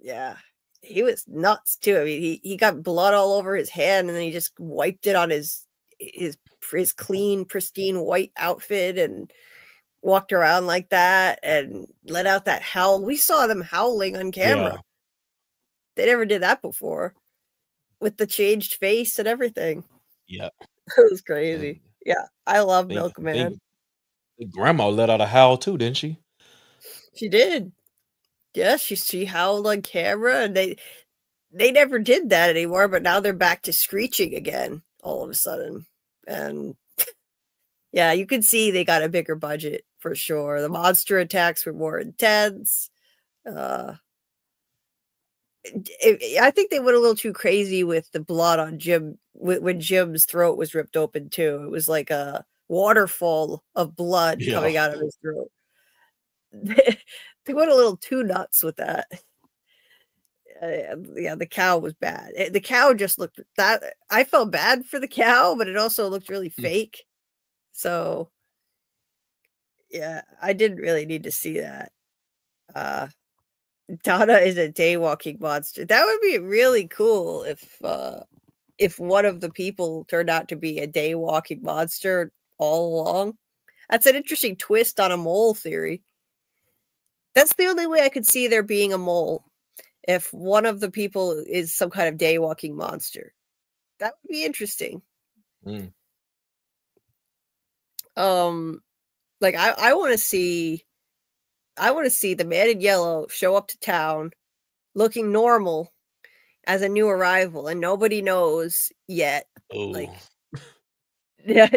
Yeah. He was nuts too. I mean, he got blood all over his hand, and then he just wiped it on his clean, pristine white outfit and walked around like that and let out that howl. We saw them howling on camera. Yeah. They never did that before, with the changed face and everything. Yeah. It was crazy. Yeah, I love Milkman. Grandma let out a howl too, didn't she? She did. Yeah, she howled on camera, and they never did that anymore, but now they're back to screeching again all of a sudden. And yeah, you can see they got a bigger budget for sure. The monster attacks were more intense. I think they went a little too crazy with the blood on Jim when Jim's throat was ripped open too. It was like a waterfall of blood coming out of his throat. They went a little too nuts with that. Yeah, the cow was bad. The cow just looked that. I felt bad for the cow, but it also looked really fake. So yeah, I didn't really need to see that. Donna is a daywalking monster. That would be really cool if one of the people turned out to be a daywalking monster all along. That's an interesting twist on a mole theory. That's the only way I could see there being a mole. If one of the people is some kind of daywalking monster, that would be interesting. Like I want to see the man in yellow show up to town looking normal as a new arrival, and nobody knows yet. Like, yeah,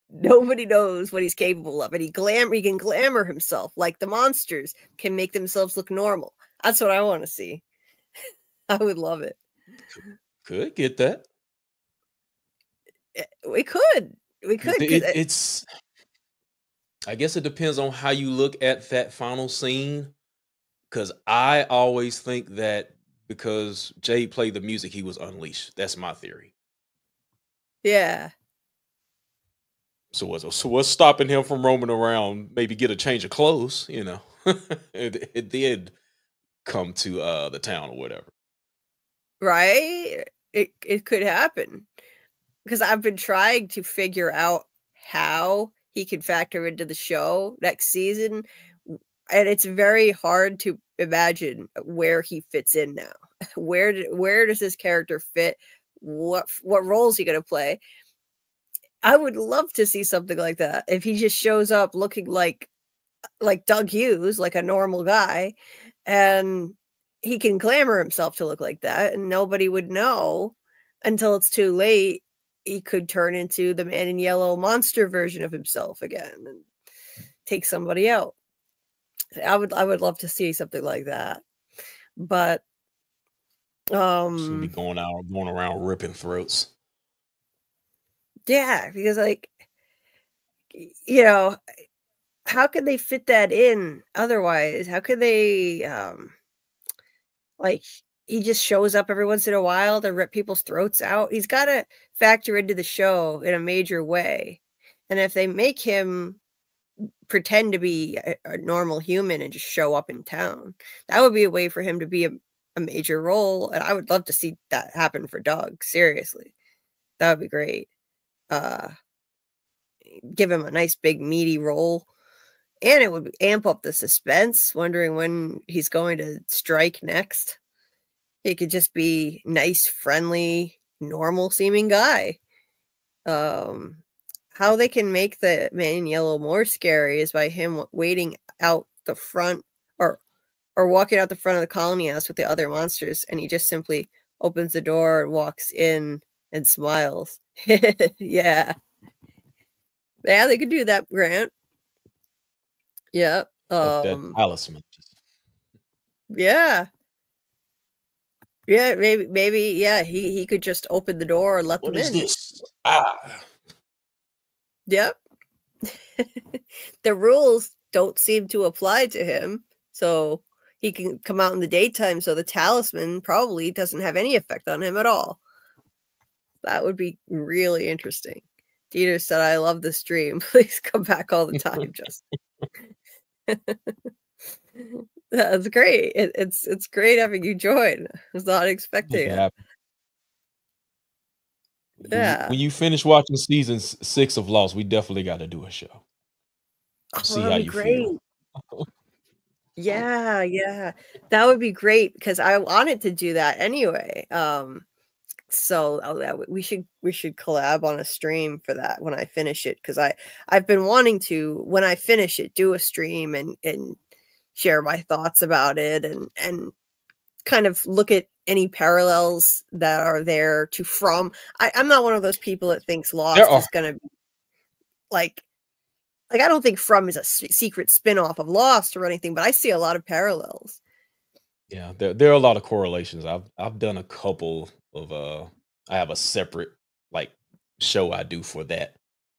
nobody knows what he's capable of, and he can glamour himself like the monsters can make themselves look normal. That's what I want to see. I would love it. Could get that. We could. It's I guess it depends on how you look at that final scene. Because I always think that because Jade played the music, he was unleashed. That's my theory. Yeah. So what's stopping him from roaming around? Maybe get a change of clothes, you know. it did come to the town or whatever. Right? It could happen. Because I've been trying to figure out how he could factor into the show next season, and it's very hard to imagine where he fits in now. Where does this character fit? What role is he going to play? I would love to see something like that. If he just shows up looking like Doug Hughes, like a normal guy, and he can glamour himself to look like that, and nobody would know until it's too late. He could turn into the Man in Yellow monster version of himself again and take somebody out. I would love to see something like that. But Should be going around ripping throats. Yeah, because like, you know, how could they fit that in otherwise? How could they like, he just shows up every once in a while to rip people's throats out? He's got to factor into the show in a major way. And if they make him pretend to be a normal human and just show up in town, that would be a way for him to be a major role. And I would love to see that happen for Doug. Seriously, that would be great. Give him a nice big meaty role, and it would amp up the suspense, wondering when he's going to strike next. He could just be nice, friendly, normal seeming guy. How they can make the Man in Yellow more scary is by him waiting out the front or walking out the front of the colony house with the other monsters, and he just simply opens the door and walks in and smiles. Yeah, they could do that, Grant. Yeah. That talisman. Yeah. Yeah, maybe, yeah, he could just open the door and let them in. What is this? Yep. The rules don't seem to apply to him, so he can come out in the daytime, so the talisman probably doesn't have any effect on him at all. That would be really interesting. Dieter said, I love the stream. Please come back all the time, Justin. That's great. It's great having you join. I was not expecting it. Yeah. When you finish watching season 6 of Lost, we definitely got to do a show. See how you feel. Yeah. That would be great because I wanted to do that anyway. So we should collab on a stream for that when I finish it, because I've been wanting to, when I finish it, do a stream and share my thoughts about it and kind of look at any parallels that are there to From. I'm not one of those people that thinks Lost is going to be like I don't think From is a secret spin-off of Lost or anything, but I see a lot of parallels. Yeah, there are a lot of correlations. I've done a couple of I have a separate like show I do for that,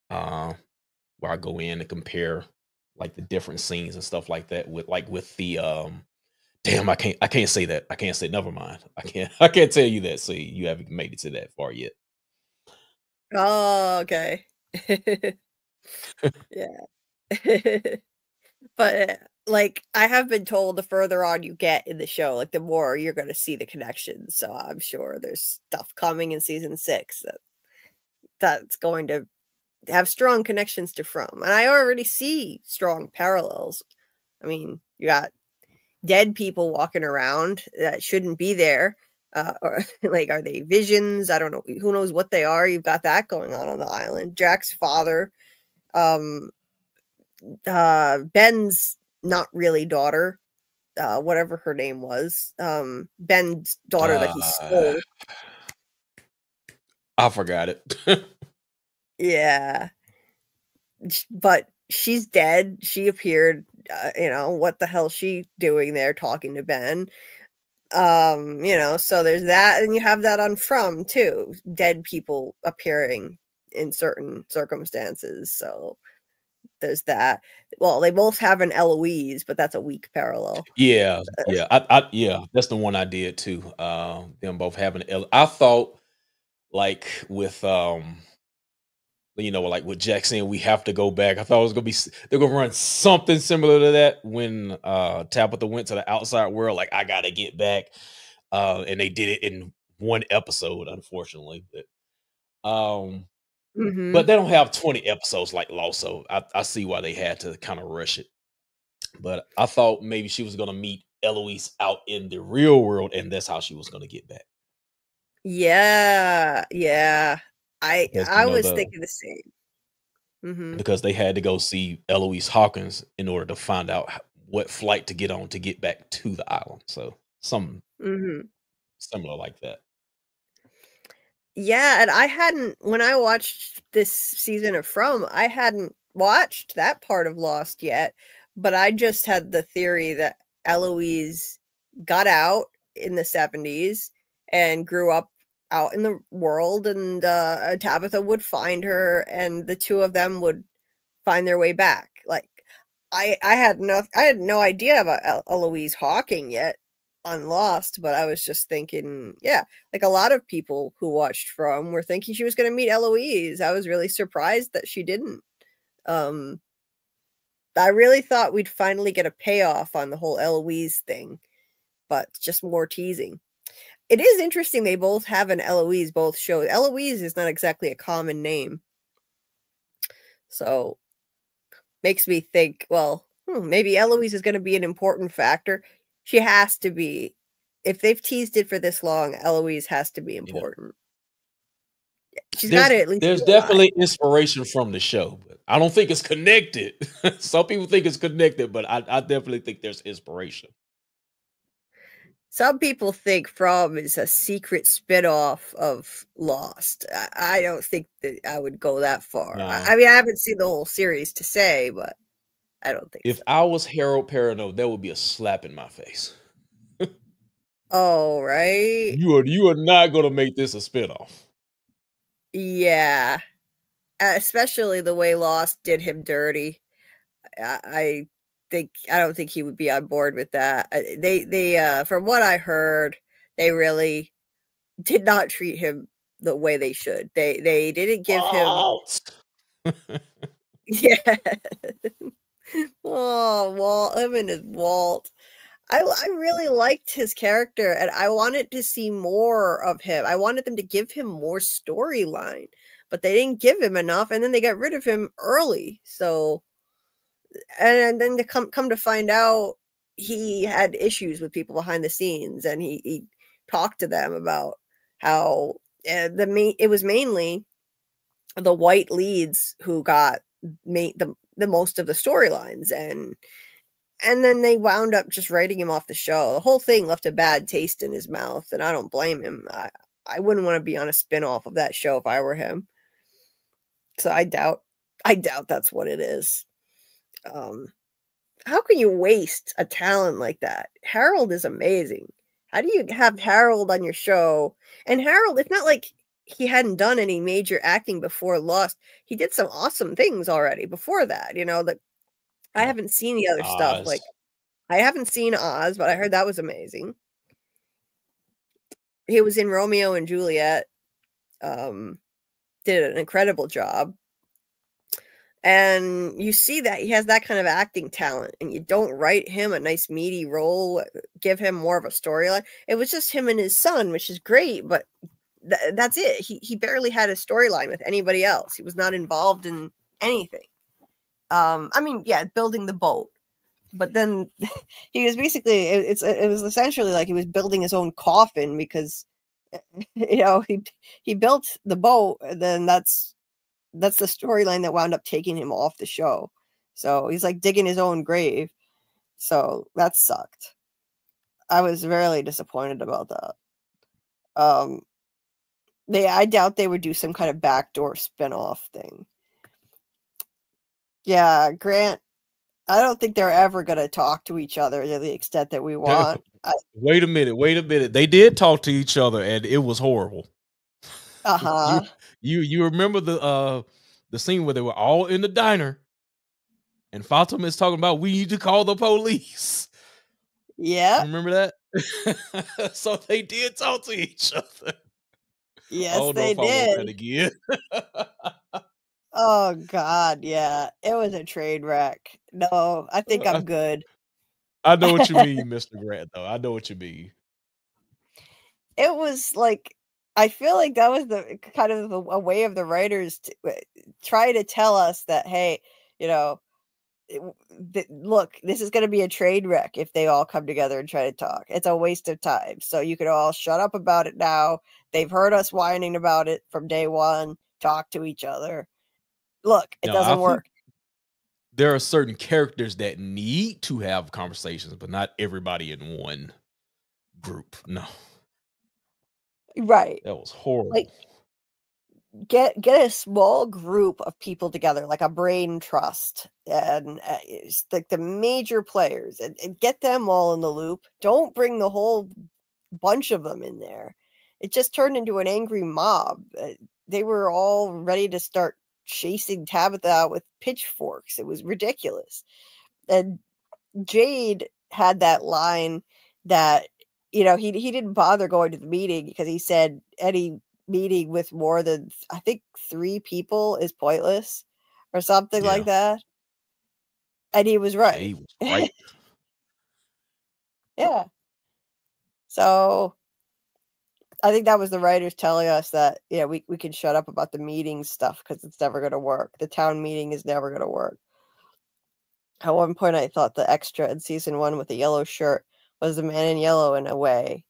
where I go in and compare like the different scenes and stuff like that with the damn, I can't say that. I can't say, never mind. I can't tell you that. See, you haven't made it to that far yet. Oh, okay. Yeah. But like, I have been told the further on you get in the show, like the more you're going to see the connections. So I'm sure there's stuff coming in season 6 that's going to have strong connections to From. And I already see strong parallels. I mean, you got dead people walking around that shouldn't be there. Or like, are they visions? I don't know. Who knows what they are? You've got that going on the island. Jack's father, Ben's not really daughter, whatever her name was, Ben's daughter that he stole. I forgot it. Yeah, but she's dead. She appeared. What the hell is she doing there talking to Ben? So there's that, and you have that on From too. Dead people appearing in certain circumstances. So there's that. Well, they both have an Eloise, but that's a weak parallel. Yeah, yeah, that's the one I did too. Them both having I thought like with like with Jack saying we have to go back. I thought it was gonna be they're gonna run something similar to that when Tabatha went to the outside world, like I gotta get back. And they did it in one episode, unfortunately. But they don't have 20 episodes like Lost, so I see why they had to kind of rush it. But I thought maybe she was gonna meet Eloise out in the real world, and that's how she was gonna get back. Yeah. I Because, was thinking the same. because they had to go see Eloise Hawkins in order to find out what flight to get on to get back to the island. So something similar like that. Yeah, and when I watched this season of From, I hadn't watched that part of Lost yet, but I just had the theory that Eloise got out in the 70s and grew up out in the world, and Tabatha would find her, and the two of them would find their way back. Like, I had no idea about Eloise Hawking yet on Lost, but I was just thinking, yeah, like a lot of people who watched From were thinking she was going to meet Eloise. I was really surprised that she didn't. I really thought we'd finally get a payoff on the whole Eloise thing, but just more teasing. It is interesting they both have an Eloise, both shows. Eloise is not exactly a common name. So, makes me think, well, maybe Eloise is going to be an important factor. She has to be. If they've teased it for this long, Eloise has to be important. She's got to at least. There's definitely inspiration from the show, but I don't think it's connected. Some people think it's connected, but I definitely think there's inspiration. Some people think From is a secret spinoff of Lost. I don't think that I would go that far. No. I mean, I haven't seen the whole series to say, but I don't think. If I was Harold Perrineau, that would be a slap in my face. Oh, right. You are not going to make this a spinoff. Yeah, especially the way Lost did him dirty. I don't think he would be on board with that. They from what I heard, they really did not treat him the way they should. They didn't give him. Yeah. Oh, Walt, him and his Walt. I really liked his character, and I wanted to see more of him. I wanted them to give him more storyline, but they didn't give him enough, and then they got rid of him early. So, and then to come to find out, he had issues with people behind the scenes, and he talked to them about how it was mainly the white leads who got the most of the storylines, and then they wound up just writing him off the show. The whole thing left a bad taste in his mouth, and I don't blame him. I wouldn't want to be on a spin-off of that show if I were him. So I doubt that's what it is. How can you waste a talent like that? Harold is amazing. How do you have Harold on your show? And Harold, it's not like he hadn't done any major acting before Lost. He did some awesome things already before that. I haven't seen the other stuff. Like, I haven't seen Oz, but I heard that was amazing. He was in Romeo and Juliet. Did an incredible job. And you see that he has that kind of acting talent, and you don't write him a nice meaty role, give him more of a storyline. It was just him and his son, which is great, but that's it. He barely had a storyline with anybody else. He was not involved in anything. I mean, yeah, building the boat, but then he was basically, it was essentially like he was building his own coffin, because, he built the boat, and then that's the storyline that wound up taking him off the show. So he's like digging his own grave. So that sucked. I was really disappointed about that. I doubt they would do some kind of backdoor spinoff thing. Yeah, Grant, I don't think they're ever going to talk to each other to the extent that we want. Wait a minute. They did talk to each other, and it was horrible. Uh-huh. You remember the scene where they were all in the diner, and Fatima is talking about we need to call the police. Yeah. Remember that? So they did talk to each other. Yes, I don't know they if I want that did. again. Oh God, yeah. It was a train wreck. No, I think I'm good. I know what you mean, Mr. Grant, though. I know what you mean. It was like, I feel like that was the kind of a way of the writers to try to tell us that, hey, you know, look, this is going to be a train wreck if they all come together and try to talk. It's a waste of time. So you could all shut up about it now. They've heard us whining about it from day one. Talk to each other. Look, it No, doesn't work. There are certain characters that need to have conversations, but not everybody in one group. No. Right. That was horrible. Like, get a small group of people together, like a brain trust, and it's like the major players, and get them all in the loop. Don't bring the whole bunch of them in there. It just turned into an angry mob. They were all ready to start chasing Tabatha out with pitchforks. It was ridiculous. And Jade had that line that, you know, he didn't bother going to the meeting because he said any meeting with more than, I think, 3 people is pointless or something like that. And he was right. He was right. Yeah. So I think that was the writers telling us that, yeah, we can shut up about the meeting stuff because it's never going to work. The town meeting is never going to work. At one point, I thought the extra in season 1 with the yellow shirt was the man in yellow in a way.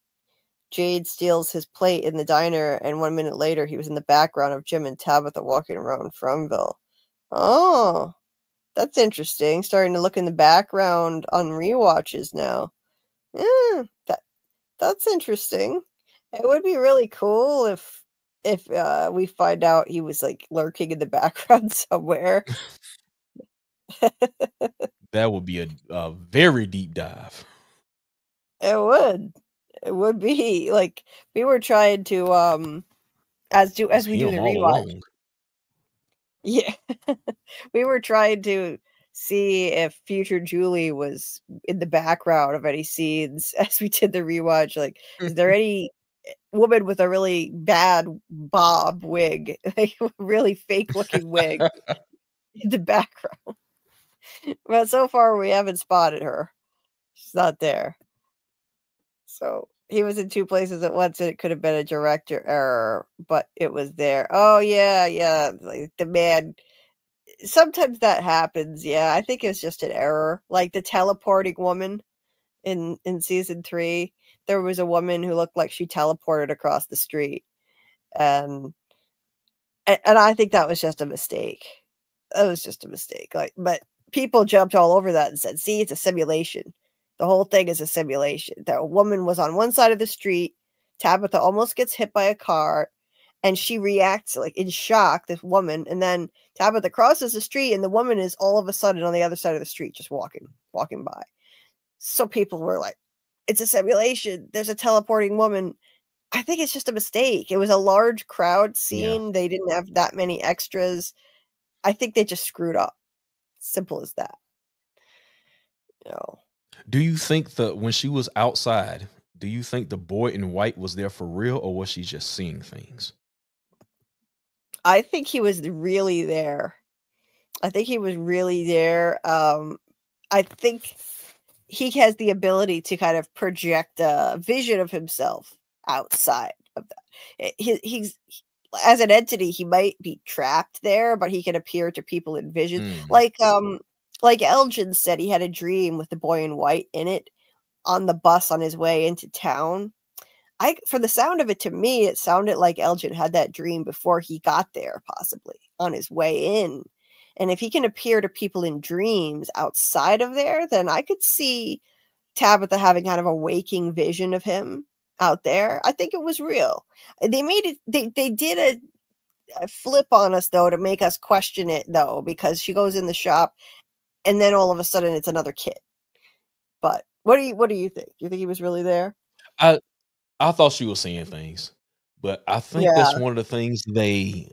Jade steals his plate in the diner, and 1 minute later, he was in the background of Jim and Tabatha walking around Fromville. Oh, that's interesting. Starting to look in the background on rewatches now. Yeah, that's interesting. It would be really cool if we find out he was like lurking in the background somewhere. That would be a very deep dive. It would. It would be like we were trying to as we do the rewatch. Yeah. We were trying to see if future Julie was in the background of any scenes as we did the rewatch. Like, is there any woman with a really bad bob wig, like really fake looking wig in the background? But so far we haven't spotted her. She's not there. So he was in 2 places at once, and it could have been a director error, but it was there. Oh yeah, like the man. Sometimes that happens. Yeah, I think it's just an error. Like the teleporting woman in season 3, there was a woman who looked like she teleported across the street, and I think that was just a mistake. That was just a mistake. Like, but people jumped all over that and said, "See, it's a simulation. The whole thing is a simulation." That woman was on one side of the street. Tabatha almost gets hit by a car, and she reacts like in shock, this woman, and then Tabatha crosses the street, and the woman is all of a sudden on the other side of the street, just walking by. So people were like, "It's a simulation. There's a teleporting woman." I think it's just a mistake. It was a large crowd scene. Yeah. They didn't have that many extras. I think they just screwed up. Simple as that. You know. Do you think that when she was outside, do you think the boy in white was there for real, or was she just seeing things? I think he was really there. I think he was really there. I think he has the ability to kind of project a vision of himself outside of that. He's as an entity, he might be trapped there, but he can appear to people in vision. Like Elgin said, he had a dream with the boy in white in it on the bus on his way into town. For the sound of it, to me, it sounded like Elgin had that dream before he got there, possibly on his way in. And if he can appear to people in dreams outside of there, then I could see Tabatha having kind of a waking vision of him out there. I think it was real. They made it. They did a flip on us though to make us question it though, because she goes in the shop, and then all of a sudden it's another kid. But what do you think? Do you think he was really there? I thought she was seeing things, but I think that's one of the things they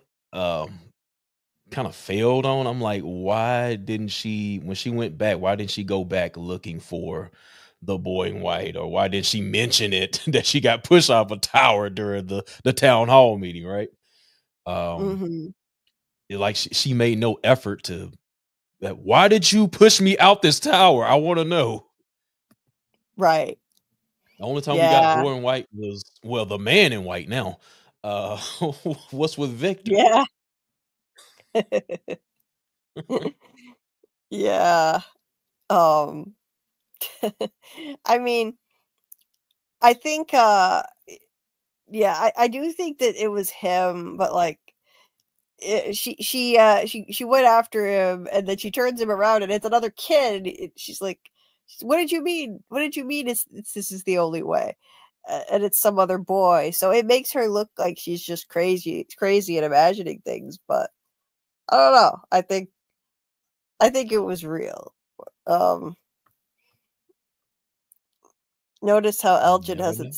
kind of failed on. I'm like, why didn't she, when she went back, why didn't she go back looking for the boy in white, or why didn't she mention it that she got pushed off a tower during the town hall meeting, right? Like she made no effort to that. Why did you push me out this tower? I want to know. Right. The only time we got boy in white was, well, the man in white now. What's with Victor? Yeah. Yeah. I mean, I think yeah, I do think that it was him, but like she went after him, and then she turns him around and it's another kid. She's like, what did you mean? What did you mean? It's this is the only way. And it's some other boy. So it makes her look like she's just crazy and imagining things, but I don't know. I think it was real. Notice how Elgin hasn't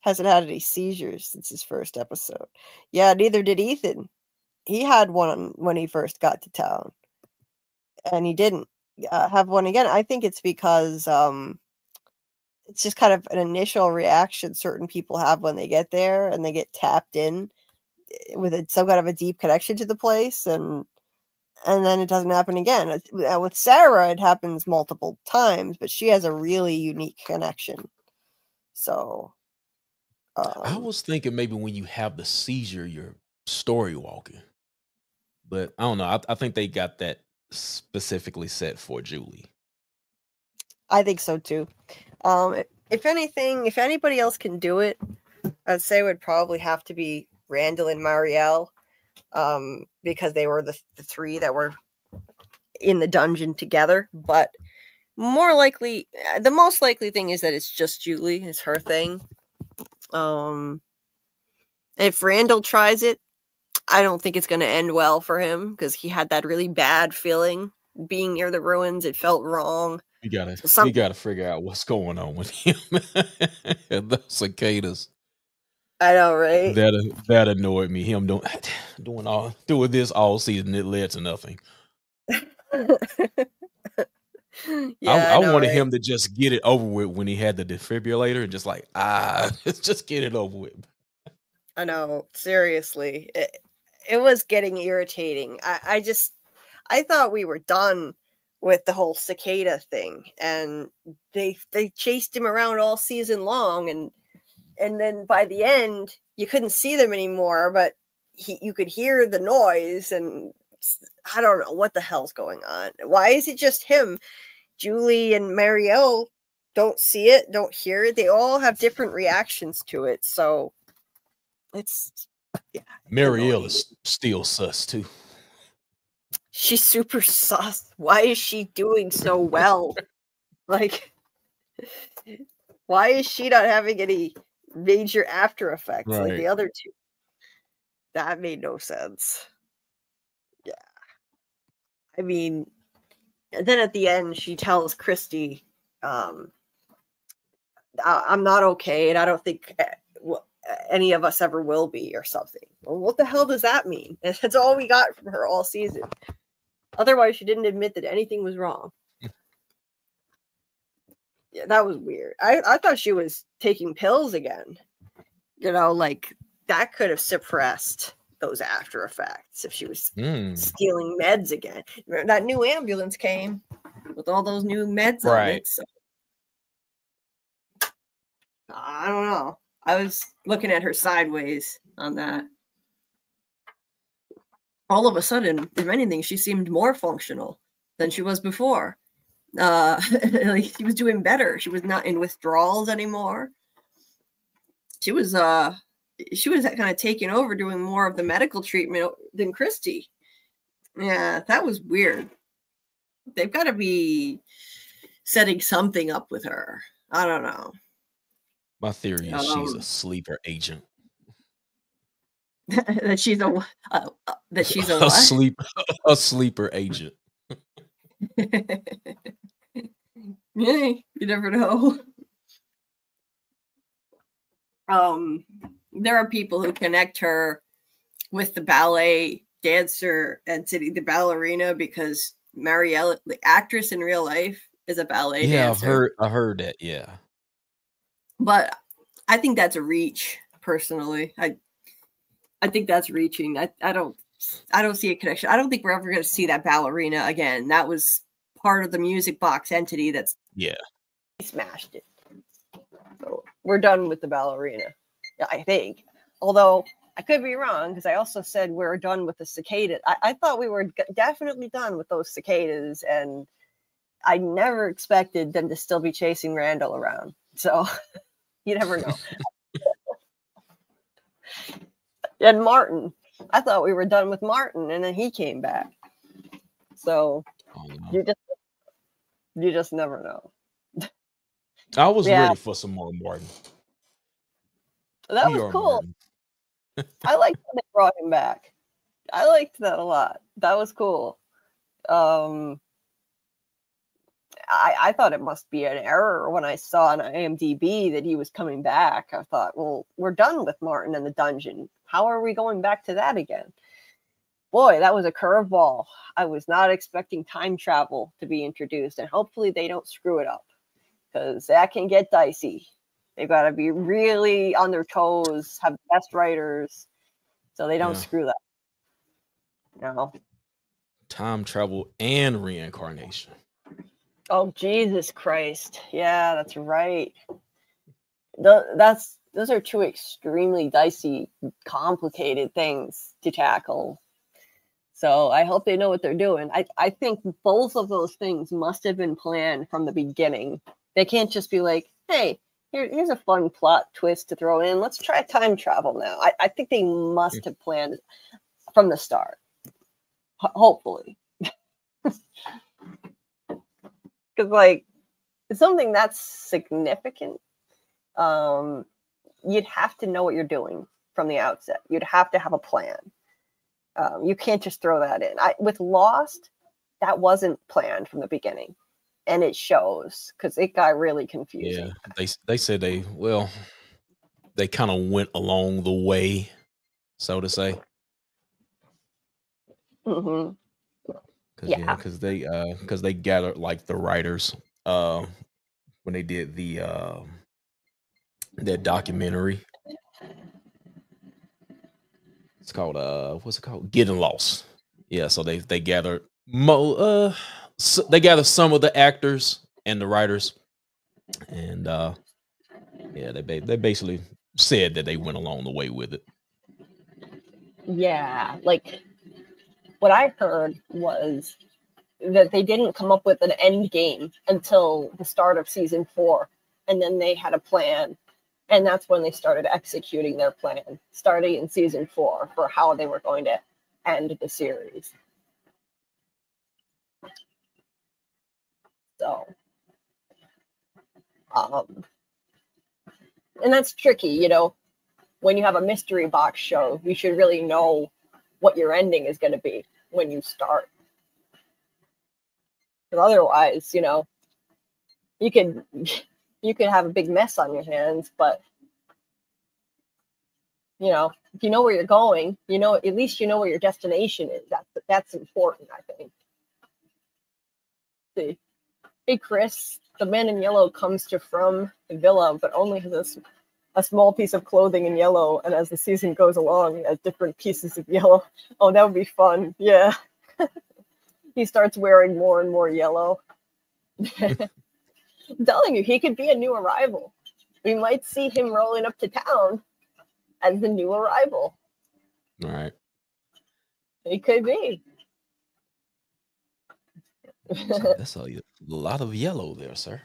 had any seizures since his first episode. Yeah, neither did Ethan. He had one when he first got to town, and he didn't have one again. I think it's because it's just kind of an initial reaction certain people have when they get there and they get tapped in with some kind of a deep connection to the place, and then it doesn't happen again. With Sera, it happens multiple times, but she has a really unique connection. So I was thinking maybe when you have the seizure, you're story walking. But I don't know. I think they got that specifically set for Julie. I think so too. If anything, if anybody else can do it, I'd say it would probably have to be Randall and Marielle, because they were the three that were in the dungeon together. But more likely, the most likely thing is that it's just Julie. It's her thing. If Randall tries it, I don't think it's going to end well for him, because he had that really bad feeling being near the ruins. It felt wrong. We gotta figure out what's going on with him. Those cicadas. I know, right? That annoyed me. Him doing this all season, it led to nothing. Yeah, I wanted him to just get it over with when he had the defibrillator, and just like, let's just get it over with. I know, seriously. It was getting irritating. I thought we were done with the whole cicada thing, and they chased him around all season long, and then by the end you couldn't see them anymore, but you could hear the noise, and I don't know what the hell's going on. Why is it just him? Julie and Marielle don't see it, don't hear it. They all have different reactions to it, so it's Marielle is still sus too. She's super sus. Why is she doing so well? Like, why is she not having any major after effects like the other two? That made no sense. Yeah. I mean, and then at the end, she tells Christy, I'm not okay, and I don't think any of us ever will be, or something. Well, what the hell does that mean? That's all we got from her all season. Otherwise, she didn't admit that anything was wrong. Yeah, that was weird. I thought she was taking pills again. You know, like, that could have suppressed those after effects if she was stealing meds again. Remember, that new ambulance came with all those new meds on it. So. I don't know. I was looking at her sideways on that. All of a sudden, if anything, she seemed more functional than she was before. Like, she was doing better. She was not in withdrawals anymore. She was kind of taking over, doing more of the medical treatment than Christy. Yeah, that was weird. They've got to be setting something up with her. I don't know. My theory is she's a sleeper agent. That she's a what? A sleeper agent. Yeah, you never know. There are people who connect her with the ballet dancer entity, the ballerina, because Marielle, the actress in real life, is a ballet dancer. I heard that. Yeah, but I think that's a reach. Personally, I think that's reaching. I don't see a connection. I don't think we're ever going to see that ballerina again. That was part of the Music Box entity. That's smashed it. So we're done with the ballerina, I think. Although I could be wrong, because I also said we're done with the cicadas. I thought we were definitely done with those cicadas, and I never expected them to still be chasing Randall around. So you never know. And Martin, I thought we were done with Martin, and then he came back. So you just never know. I was ready for some more Martin. That was cool. I liked that they brought him back. I liked that a lot. That was cool. I thought it must be an error when I saw on IMDb that he was coming back. I thought, well, we're done with Martin in the dungeon. How are we going back to that again? Boy, that was a curveball. I was not expecting time travel to be introduced, and hopefully they don't screw it up, because that can get dicey. They've got to be really on their toes, have the best writers, so they don't screw that. No. Time travel and reincarnation. Oh, Jesus Christ. Yeah, that's right. Those are two extremely dicey, complicated things to tackle. So I hope they know what they're doing. I think both of those things must have been planned from the beginning. They can't just be like, hey, here's a fun plot twist to throw in. Let's try time travel now. I think they must have planned from the start. Hopefully. Because, like, something that's significant, you'd have to know what you're doing from the outset. You'd have to have a plan. You can't just throw that in. With Lost, that wasn't planned from the beginning. And it shows, because it got really confusing. Yeah, they said they kind of went along the way, so to say. Mm-hmm. Because they gathered, like, the writers when they did that documentary. It's called what's it called? Getting Lost. Yeah, so they gathered they gathered some of the actors and the writers, and they basically said that they went along the way with it. Yeah, like, what I heard was that they didn't come up with an end game until the start of season 4, and then they had a plan, and that's when they started executing their plan, starting in season 4, for how they were going to end the series. So, and that's tricky, you know, when you have a mystery box show, you should really know what your ending is going to be when you start. Because otherwise, you know, you could have a big mess on your hands, but, you know, if you know where you're going, you know, at least you know where your destination is. That's important, I think. See, hey, Chris, the man in yellow comes from the villa, but only has a small piece of clothing in yellow, and as the season goes along, he has different pieces of yellow. Oh, that would be fun. Yeah. He starts wearing more and more yellow. I'm telling you, he could be a new arrival. We might see him rolling up to town as the new arrival. All right. He could be. That's a lot of yellow there, sir.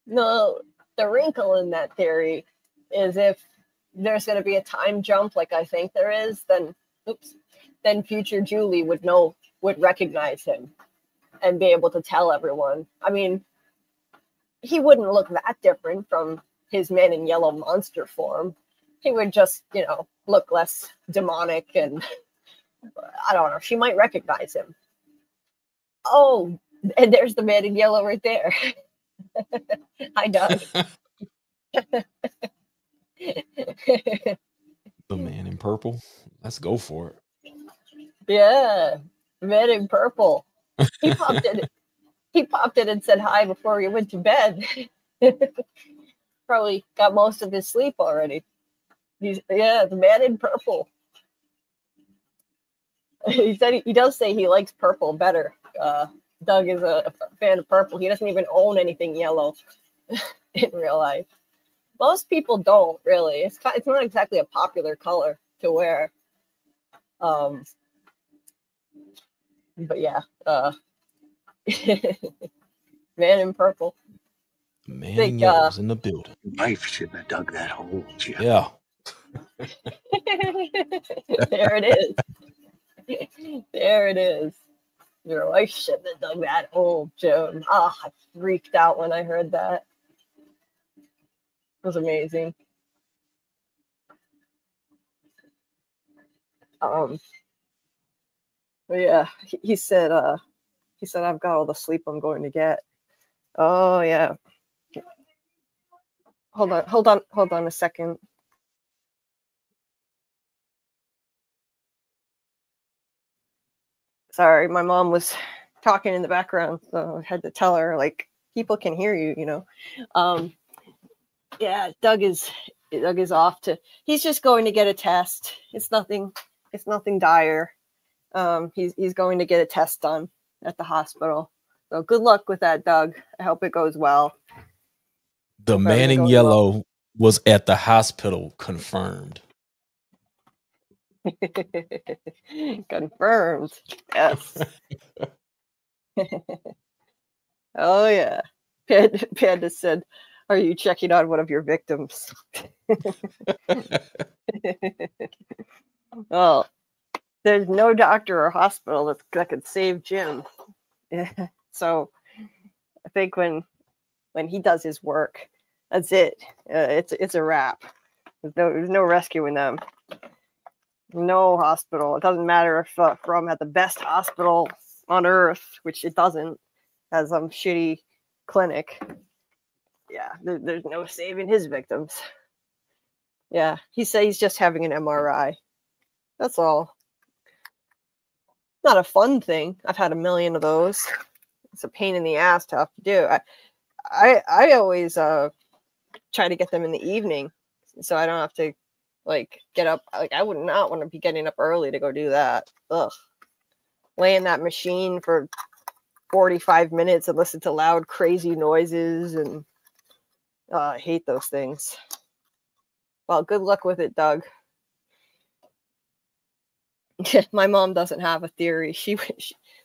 No, the wrinkle in that theory is if there's going to be a time jump, like I think there is, then future Julie would recognize him and be able to tell everyone. I mean, he wouldn't look that different from his man in yellow monster form. He would just, you know, look less demonic, and I don't know. She might recognize him. Oh, and there's the man in yellow right there. Hi, Doug. The Man in Purple. Let's go for it. Yeah, Man in Purple. He popped in. He popped in and said hi before he went to bed. Probably got most of his sleep already. The Man in Purple. He said he does say he likes purple better. Doug is a fan of purple. He doesn't even own anything yellow in real life. Most people don't really. It's not exactly a popular color to wear. But yeah, Man in Purple. Man in Yellow's in the building. Life shouldn't have dug that hole, Jim. Yeah. There it is. There it is. Your wife shouldn't have dug that hole, Jim. Ah, I freaked out when I heard that. It was amazing. But yeah, he said I've got all the sleep I'm going to get. Oh yeah. Hold on a second. Sorry, my mom was talking in the background, so I had to tell her, like, people can hear you, you know. Yeah, Doug is off to. He's just going to get a test. It's nothing dire. He's going to get a test done at the hospital. So good luck with that, Doug. I hope it goes well. The Man in Yellow was at the hospital, confirmed. Confirmed. Yes. Oh yeah. Panda said, "Are you checking on one of your victims?" Well, there's no doctor or hospital that could save Jim. So I think when he does his work, that's it. It's a wrap. There's no rescuing them. No hospital. It doesn't matter if From at the best hospital on earth, which it doesn't, has some shitty clinic. Yeah, there's no saving his victims. Yeah, he said he's just having an MRI. That's all. Not a fun thing. I've had a million of those. It's a pain in the ass to have to do. I always try to get them in the evening, so I don't have to get up. Like, I would not want to be getting up early to go do that. Ugh. Lay in that machine for 45 minutes and listen to loud, crazy noises, and I hate those things. Well, good luck with it, Doug. My mom doesn't have a theory.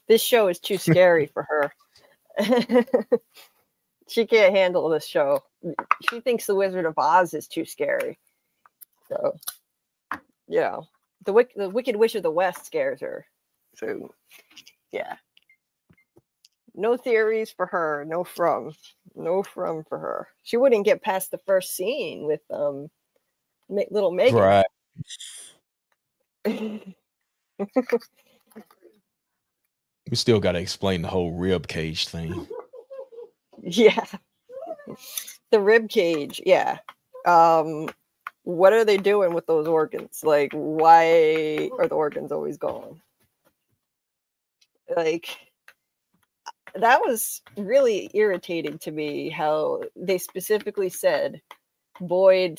This show is too scary for her. She can't handle this show. She thinks The Wizard of Oz is too scary. So, yeah, the Wicked Witch of the West scares her. So, yeah, no theories for her. No From for her. She wouldn't get past the first scene with little Megan. Right. We still got to explain the whole rib cage thing. Yeah, the rib cage. Yeah. What are they doing with those organs? Like, why are the organs always gone? Like, that was really irritating to me, how they specifically said Boyd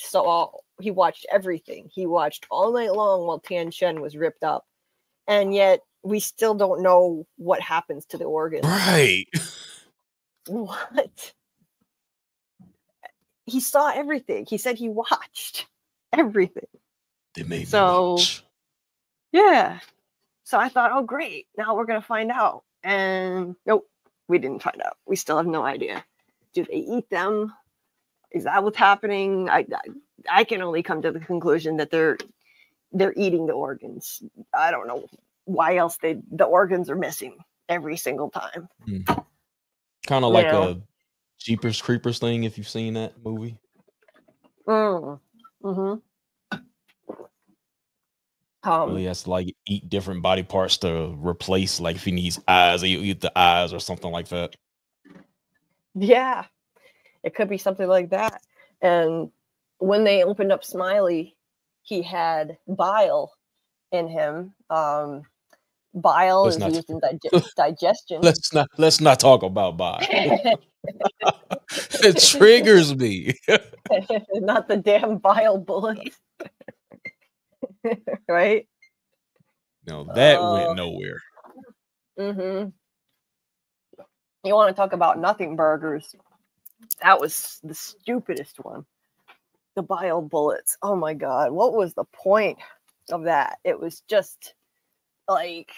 he watched everything. He watched all night long while Tian Shen was ripped up. And yet we still don't know what happens to the organs. Right. What? He saw everything. He said he watched everything. They made me so watch. Yeah. So I thought, oh great, now we're gonna find out. And nope, we didn't find out. We still have no idea. Do they eat them? Is that what's happening? I can only come to the conclusion that they're eating the organs. I don't know why else the organs are missing every single time. Kind of like a Jeepers Creepers thing, if you've seen that movie. Mm-hmm. He has to eat different body parts to replace, if he needs eyes, he'll eat the eyes or something like that. Yeah, it could be something like that. And when they opened up Smiley, he had bile in him. Bile Let's is not used in digestion. let's not talk about bile. It triggers me. Not the damn bile bullets. Right? No, that went nowhere. Mm-hmm. You want to talk about nothing burgers? That was the stupidest one. The bile bullets. Oh my God. What was the point of that? It was just like,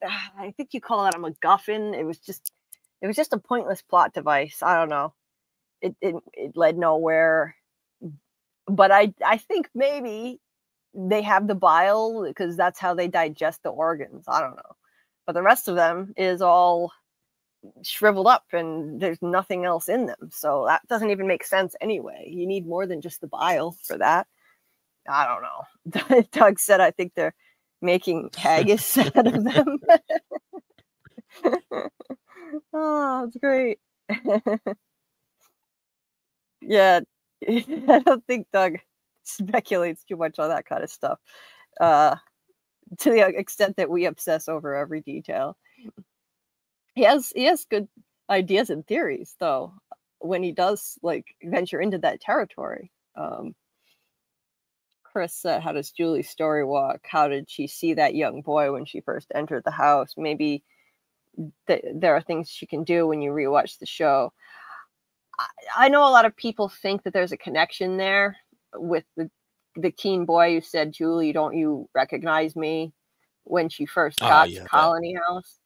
I think you call that a MacGuffin. It was just a pointless plot device. I don't know. It led nowhere. But I think maybe they have the bile because that's how they digest the organs. I don't know. But the rest of them is all shriveled up and there's nothing else in them. So that doesn't even make sense anyway. You need more than just the bile for that. I don't know. Doug said, I think they're making haggis out of them. Oh, it's great. Yeah, I don't think Doug speculates too much on that kind of stuff. To the extent that we obsess over every detail. He has good ideas and theories, though, when he does like venture into that territory. Chris said, how does Julie's story walk? How did she see that young boy when she first entered the house? Maybe there are things she can do when you rewatch the show. I know a lot of people think that there's a connection there with the teen boy who said, Julie, don't you recognize me, when she first got to Colony House.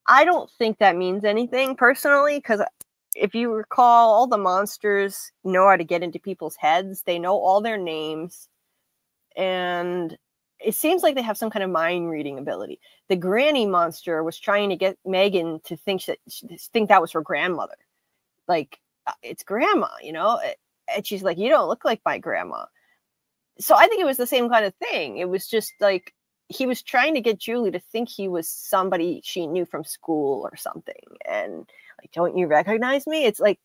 I don't think that means anything personally, because if you recall, all the monsters know how to get into people's heads. They know all their names. And it seems like they have some kind of mind reading ability. The granny monster was trying to get Megan to think that was her grandmother. Like, it's grandma, you know? And she's like, you don't look like my grandma. So I think it was the same kind of thing. It was just like, he was trying to get Julie to think he was somebody she knew from school or something. And like, don't you recognize me? It's like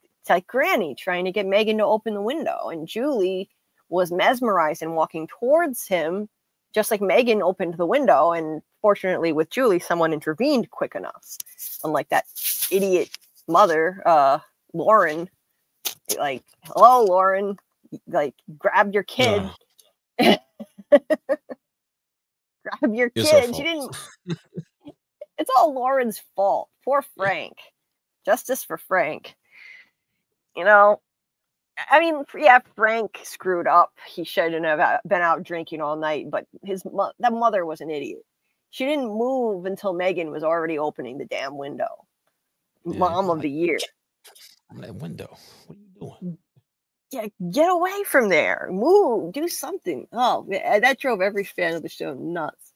Granny trying to get Megan to open the window. And Julie was mesmerized and walking towards him, just like Megan opened the window. And fortunately with Julie, someone intervened quick enough. Unlike that idiot mother, Lauren, like, hello, Lauren, like, grab your kid. Grab your kid. She didn't. It's all Lauren's fault. Poor Frank. Justice for Frank. You know, I mean, yeah, Frank screwed up. He shouldn't have been out drinking all night, but that mother was an idiot. She didn't move until Megan was already opening the damn window. Yeah, Mom of the year. That window. What are you doing? Yeah, get away from there. Move. Do something. Oh, that drove every fan of the show nuts.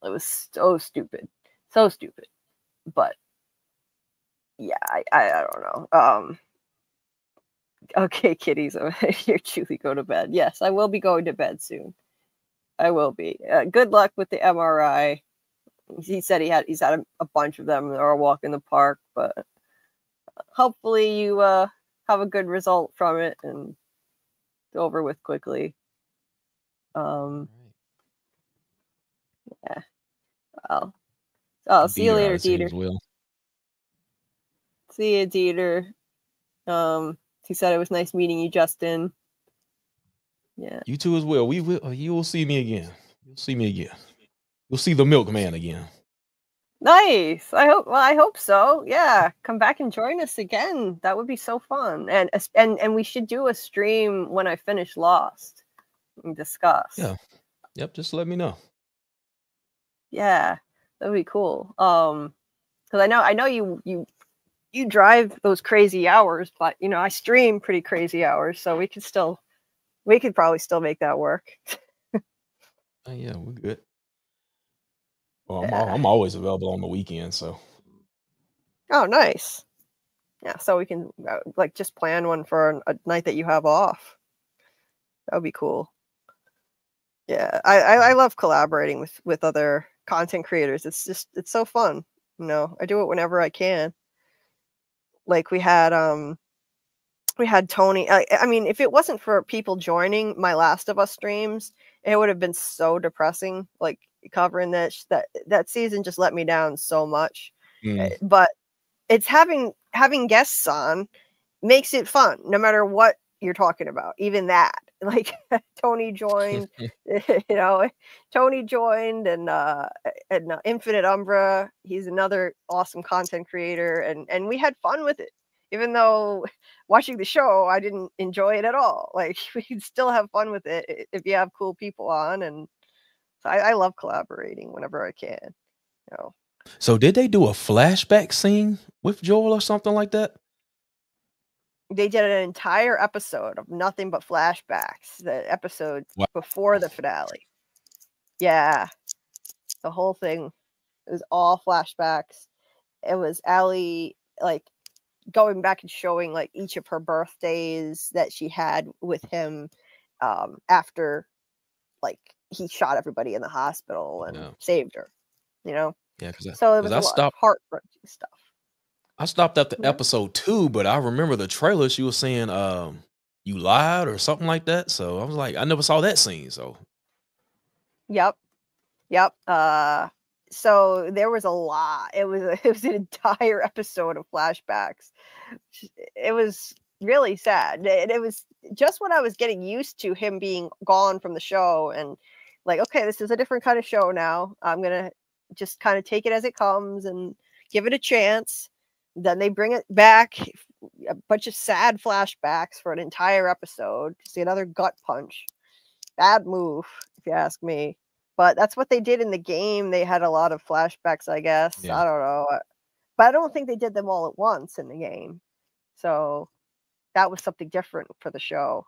It was so stupid. So stupid. But yeah, I don't know. Okay, kitties, here, Julie, go to bed. Yes, I will be going to bed soon. I will be. Good luck with the MRI. He said he's had a bunch of them or a walk in the park, but hopefully you have a good result from it and it's over with quickly. Yeah. Well, I'll see you later, Dieter. See you, Dieter. He said it was nice meeting you, Justin. Yeah. You too as well. You will see me again. You'll see me again. You'll see the milkman again. Nice. I hope so. Yeah. Come back and join us again. That would be so fun. And we should do a stream when I finish Lost and discuss. Yeah. Yep. Just let me know. Yeah. That'd be cool. Because I know you drive those crazy hours, but you know, I stream pretty crazy hours, so we could probably still make that work. Yeah, we're good. Well, I'm always available on the weekend, so. Oh, nice. Yeah, so we can like just plan one for a night that you have off. That would be cool. Yeah, I love collaborating with other content creators. It's so fun. You know, I do it whenever I can. Like we had We had Tony. I mean, if it wasn't for people joining my Last of Us streams, it would have been so depressing. Like covering that season just let me down so much. But it's having guests on makes it fun, no matter what you're talking about. Even that, like Tony joined, Tony joined, and Infinite Umbra. He's another awesome content creator, and we had fun with it. Even though watching the show, I didn't enjoy it at all. Like we can still have fun with it if you have cool people on, and so I love collaborating whenever I can. So did they do a flashback scene with Joel or something like that? They did an entire episode of nothing but flashbacks. The episode before the finale. Yeah, the whole thing. It was all flashbacks. It was Allie like going back and showing like each of her birthdays that she had with him after like he shot everybody in the hospital and saved her, Yeah, so it was a lot of heart-wrenching stuff. I stopped at the episode 2, but I remember the trailer. She was saying you lied or something like that, so I was like, I never saw that scene. So Yep. So there was a lot. It was an entire episode of flashbacks. It was really sad. It was just when I was getting used to him being gone from the show and like, okay, this is a different kind of show now. I'm going to just kind of take it as it comes and give it a chance. Then they bring it back, a bunch of sad flashbacks for an entire episode to see another gut punch. Bad move, if you ask me. But that's what they did in the game. They had a lot of flashbacks, I guess. Yeah. I don't know. But I don't think they did them all at once in the game. So that was something different for the show.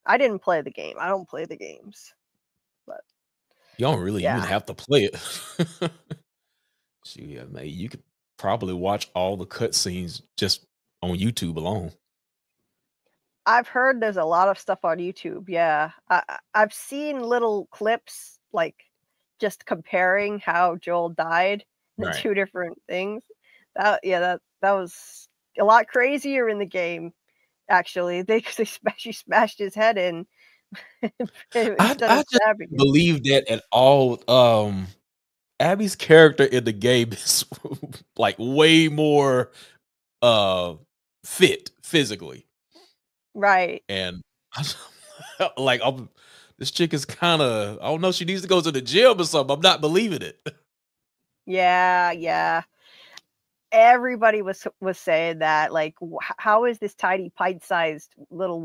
I didn't play the game. I don't play the games. But you don't really even have to play it. So, yeah, man, you could probably watch all the cutscenes just on YouTube alone. I've heard there's a lot of stuff on YouTube. Yeah. I've seen little clips like just comparing how Joel died, the two different things. That was a lot crazier in the game. Actually, she smashed his head in. I just believe that at all. Abby's character in the game is like way more fit physically, right? And like this chick is kind of, I don't know, she needs to go to the gym or something. I'm not believing it. Yeah. Everybody was saying that, like, how is this tiny pint-sized little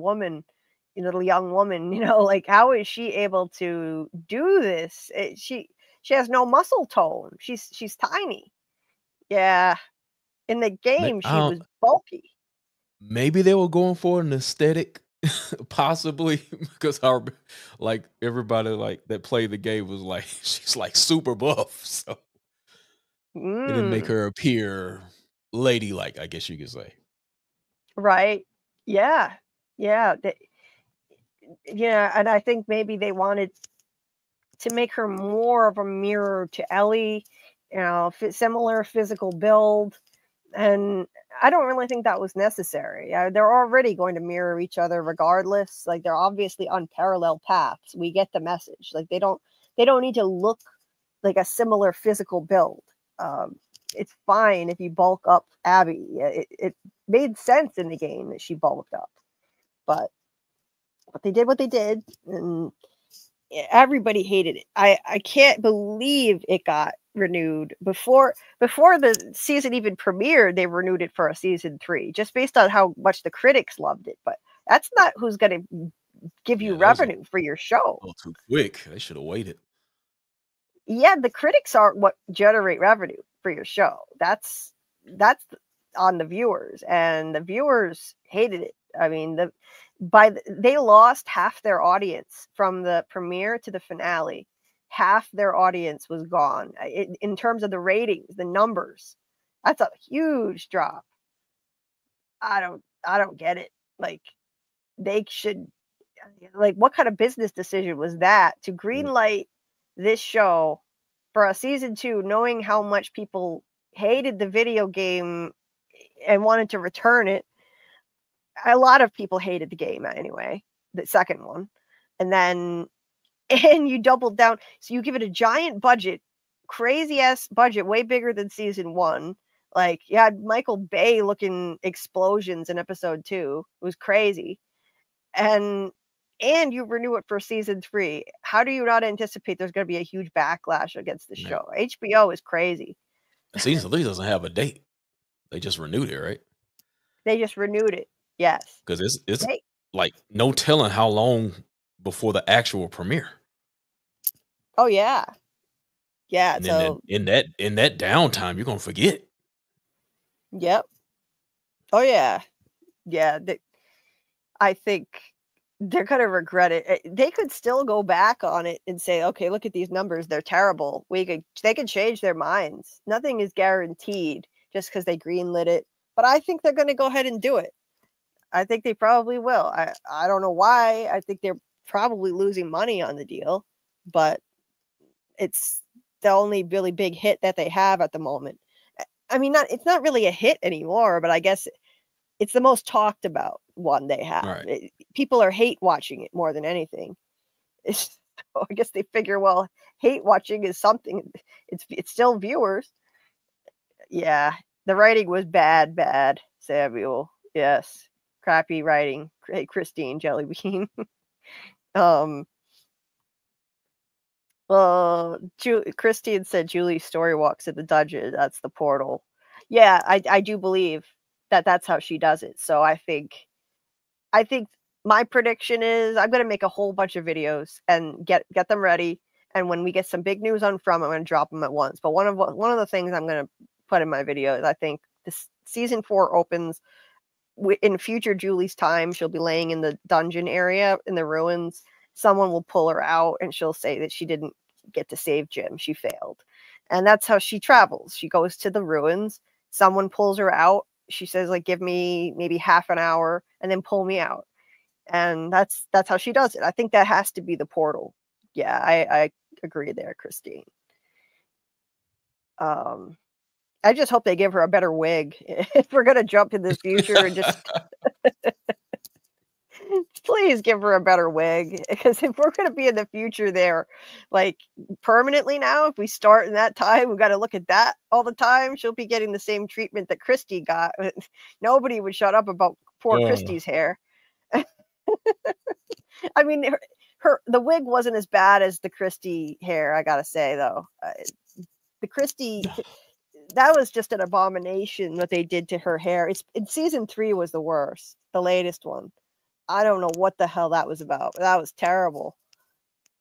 young woman, like, how is she able to do this? She has no muscle tone. She's tiny. Yeah. In the game, she was bulky. Maybe they were going for an aesthetic, possibly, because like everybody like that played the game was like, she's like super buff, so it didn't make her appear ladylike, I guess you could say. Right. Yeah. And I think maybe they wanted to make her more of a mirror to Ellie, similar physical build. And I don't really think that was necessary. They're already going to mirror each other regardless. Like, they're obviously on parallel paths. We get the message. Like, they don't need to look like a similar physical build. It's fine if you bulk up Abby. It made sense in the game that she bulked up. But they did what they did, and everybody hated it. I can't believe it got renewed before the season even premiered. They renewed it for a season 3 just based on how much the critics loved it. But that's not who's going to give you revenue for your show. Oh, too quick. They should have waited. Yeah, the critics aren't what generate revenue for your show. That's on the viewers, and the viewers hated it. I mean, they lost half their audience from the premiere to the finale. Half their audience was gone in terms of the ratings, the numbers. That's a huge drop. I don't get it. Like, they should, like, what kind of business decision was that to greenlight this show for a season 2, knowing how much people hated the video game and wanted to return it, a lot of people hated the game anyway, the second one. And you doubled down. So you give it a giant budget, crazy ass budget, way bigger than season 1. Like, you had Michael Bay looking explosions in episode 2. It was crazy. And you renew it for season 3. How do you not anticipate there's going to be a huge backlash against the show? HBO is crazy. Season 3 doesn't have a date. They just renewed it, right? They just renewed it. Yes. Because it's like no telling how long before the actual premiere. Oh yeah. Yeah. And so then in that downtime, you're gonna forget. Yep. Oh yeah. Yeah. I think they're gonna regret it. They could still go back on it and say, okay, look at these numbers, they're terrible. They could change their minds. Nothing is guaranteed just because they greenlit it. But I think they're gonna go ahead and do it. I think they probably will. I don't know why. I think they're probably losing money on the deal, but it's the only really big hit that they have at the moment. I mean, it's not really a hit anymore, but I guess it's the most talked about one they have. Right. People are hate watching it more than anything. So I guess they figure, well, hate watching is something. It's still viewers. Yeah, the writing was bad, Samuel. Yes, crappy writing. Hey, Christine Jellybean. Christine said Julie's story walks in the dungeon. That's the portal. Yeah, I do believe that's how she does it. So I think my prediction is I'm going to make a whole bunch of videos and get them ready. And when we get some big news on From, I'm going to drop them at once. But one of the things I'm going to put in my videos, I think this season 4 opens in future Julie's time. She'll be laying in the dungeon area in the ruins. Someone will pull her out and she'll say that she didn't get to save Jim. She failed. And that's how she travels. She goes to the ruins. Someone pulls her out. She says, like, give me maybe half an hour and then pull me out. And that's how she does it. I think that has to be the portal. Yeah, I agree there, Christine. I just hope they give her a better wig. If we're going to jump in the future and just please give her a better wig, because if we're going to be in the future there, like permanently now, if we start in that time, we've got to look at that all the time. She'll be getting the same treatment that Christy got. Nobody would shut up about poor Christy's hair. I mean, the wig wasn't as bad as the Christy hair, I gotta say, though. The Christy, that was just an abomination what they did to her hair. In season 3 was the worst, the latest one. I don't know what the hell that was about. That was terrible.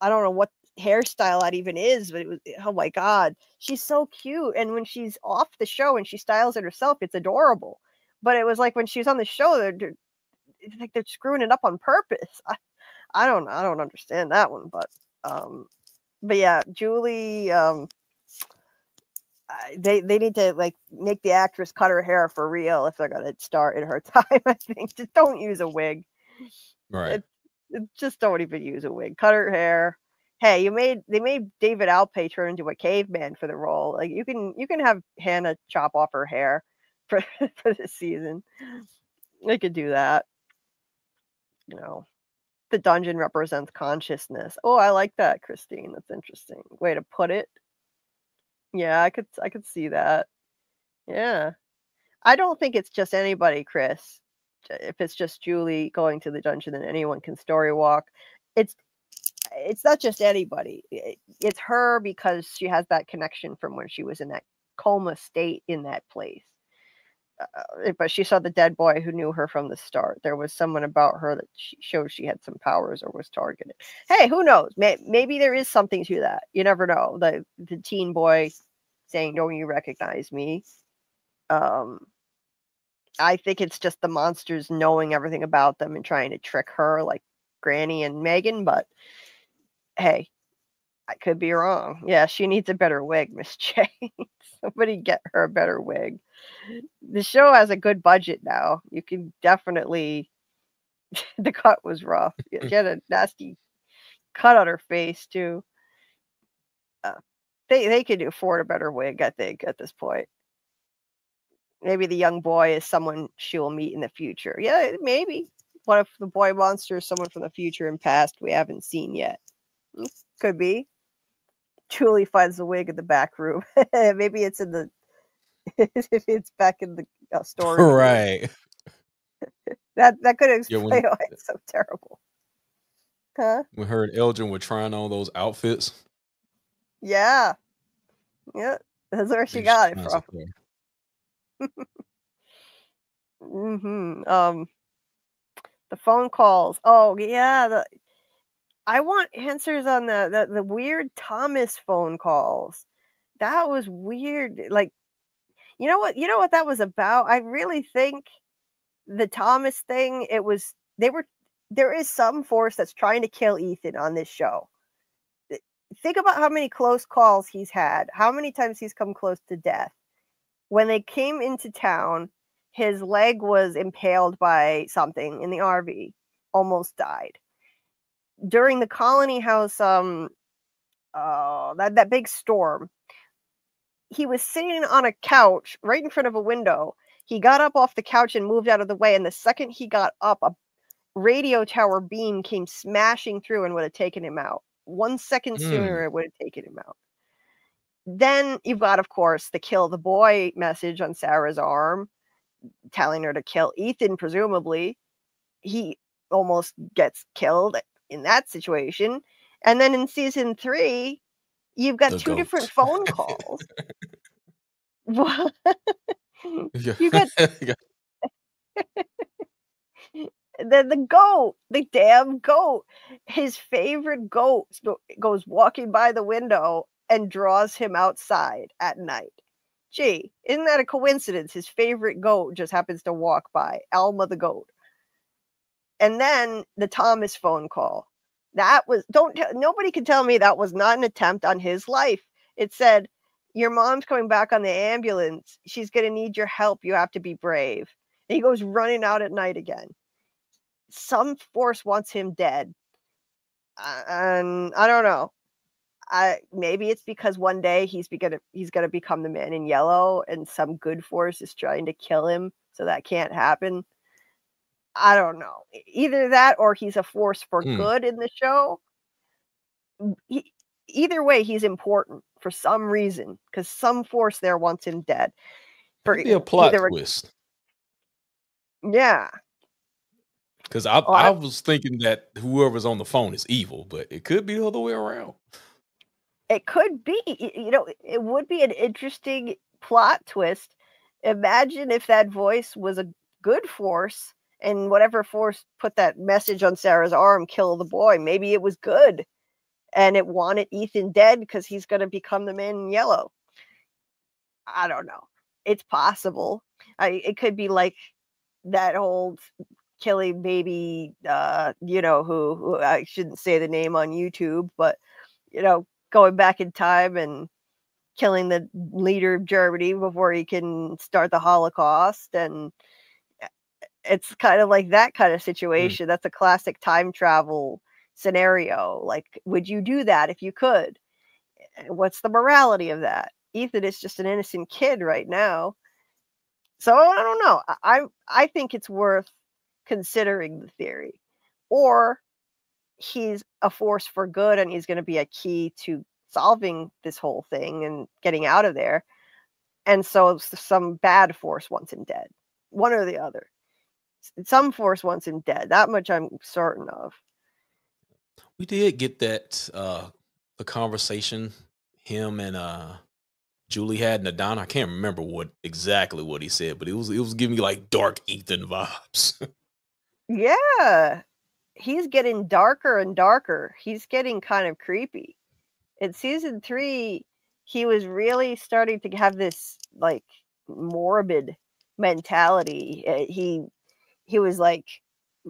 I don't know what hairstyle that even is, but it was, oh my God. She's so cute. And when she's off the show and she styles it herself, it's adorable. But it was like when she's on the show, it's like they're screwing it up on purpose. I don't understand that one, but yeah, Julie, they need to like make the actress cut her hair for real if they're gonna start in her time. I think just don't use a wig. Right. Just don't even use a wig. Cut her hair. Hey, they made David Alpay turn into a caveman for the role. Like you can have Hannah chop off her hair for this season. They could do that. You know, the dungeon represents consciousness. Oh, I like that, Christine. That's interesting way to put it. Yeah, I could see that. Yeah, I don't think it's just anybody, Chris. If it's just Julie going to the dungeon, then anyone can story walk. It's not just anybody. It's her because she has that connection from when she was in that coma state in that place. But she saw the dead boy who knew her from the start. There was someone about her that showed she had some powers or was targeted. Hey, who knows? Maybe there is something to that. You never know. The teen boy saying, "Don't you recognize me?" I think it's just the monsters knowing everything about them and trying to trick her, like Granny and Megan. But hey, I could be wrong. Yeah, she needs a better wig, Miss J. Somebody get her a better wig. The show has a good budget now. You can definitely. The cut was rough. She had a nasty cut on her face too. They could afford a better wig, I think, at this point. Maybe the young boy is someone she will meet in the future. Yeah, maybe. What if the boy monster is someone from the future and past we haven't seen yet? Could be. Julie finds the wig in the back room. Maybe it's in the. If it's back in the storage room. Right. That could Yeah, explain why it's so terrible. Huh? when her and Elgin were trying on those outfits. Yeah. Yeah. That's where she They got it shine from. so Mm-hmm. The phone calls. Oh yeah. I want answers on the weird Thomas phone calls. That was weird. Like, you know what that was about? I really think the Thomas thing, there is some force that's trying to kill Ethan on this show. Think about how many close calls he's had, how many times he's come close to death. When they came into town, his leg was impaled by something in the RV, almost died. During the Colony House, that big storm, he was sitting on a couch right in front of a window. He got up off the couch and moved out of the way, and the second he got up, a radio tower beam came smashing through and would have taken him out. 1 second sooner, it would have taken him out. Then you've got, of course, the kill the boy message on Sarah's arm, telling her to kill Ethan, presumably. He almost gets killed in that situation. And then in season 3, you've got two different phone calls. What? You got the goat, the damn goat. His favorite goat goes walking by the window and draws him outside at night. Gee, isn't that a coincidence? His favorite goat just happens to walk by. Alma the goat. And then the Thomas phone call. That was nobody can tell me that was not an attempt on his life. It said, your mom's coming back on the ambulance. She's going to need your help. You have to be brave. And he goes running out at night again. Some force wants him dead. And I don't know. Maybe it's because one day he's gonna become the Man in Yellow, and some good force is trying to kill him, so that can't happen. I don't know. Either that, or he's a force for good in the show. Either way, he's important for some reason, because some force there wants him dead. Could be a plot twist. Yeah. Because I was thinking that whoever's on the phone is evil, but it could be the other way around. It could be. It would be an interesting plot twist. Imagine if that voice was a good force, and whatever force put that message on Sarah's arm, kill the boy, maybe it was good. And it wanted Ethan dead because he's going to become the Man in Yellow. I don't know. It's possible. It could be like that old killing baby, who I shouldn't say the name on YouTube, but, going back in time and killing the leader of Germany before he can start the Holocaust. And it's kind of like that kind of situation. That's a classic time travel scenario. Like, would you do that if you could? What's the morality of that? Ethan is just an innocent kid right now. So I don't know. I think it's worth considering the theory. Or he's a force for good and he's going to be a key to solving this whole thing and getting out of there. And so some bad force wants him dead. One or the other. Some force wants him dead. That much I'm certain of. We did get that the conversation him and Julie had in Adana. I can't remember exactly what he said, but it was giving me like dark Ethan vibes. Yeah. He's getting darker and darker. He's getting kind of creepy. In season 3, he was really starting to have this like morbid mentality. He was like,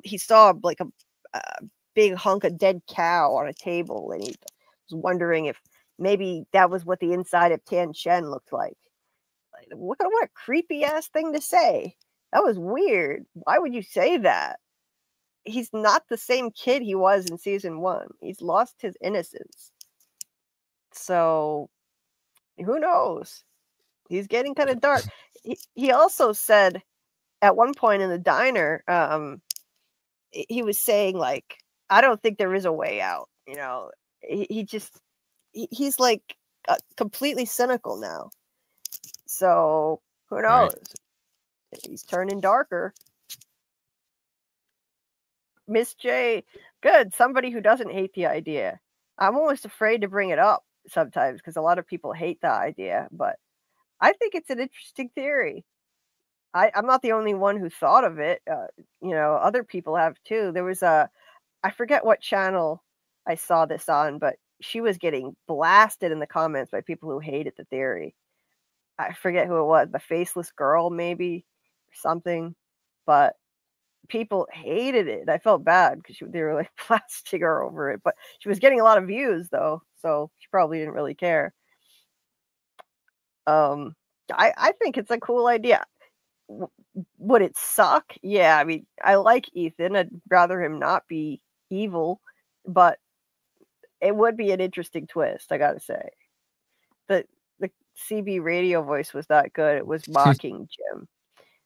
he saw like a big hunk of dead cow on a table, and he was wondering if maybe that was what the inside of Tan Shen looked like. What a creepy ass thing to say. That was weird. Why would you say that? He's not the same kid he was in season 1. He's lost his innocence. So who knows? He's getting kind of dark. He also said at one point in the diner, he was saying like, I don't think there is a way out. You know, he's like completely cynical now. So who knows? Right. He's turning darker. Miss J, good. Somebody who doesn't hate the idea. I'm almost afraid to bring it up sometimes because a lot of people hate the idea, but I think it's an interesting theory. I'm not the only one who thought of it. You know, other people have too. There was I forget what channel I saw this on, but she was getting blasted in the comments by people who hated the theory. I forget who it was, the faceless girl maybe or something, but people hated it. I felt bad because they were like blasting her over it, but she was getting a lot of views though, so she probably didn't really care. I think it's a cool idea. Would it suck? Yeah, I mean, I like Ethan. I'd rather him not be evil, but it would be an interesting twist, I gotta say. The CB radio voice was not good. It was mocking Jim.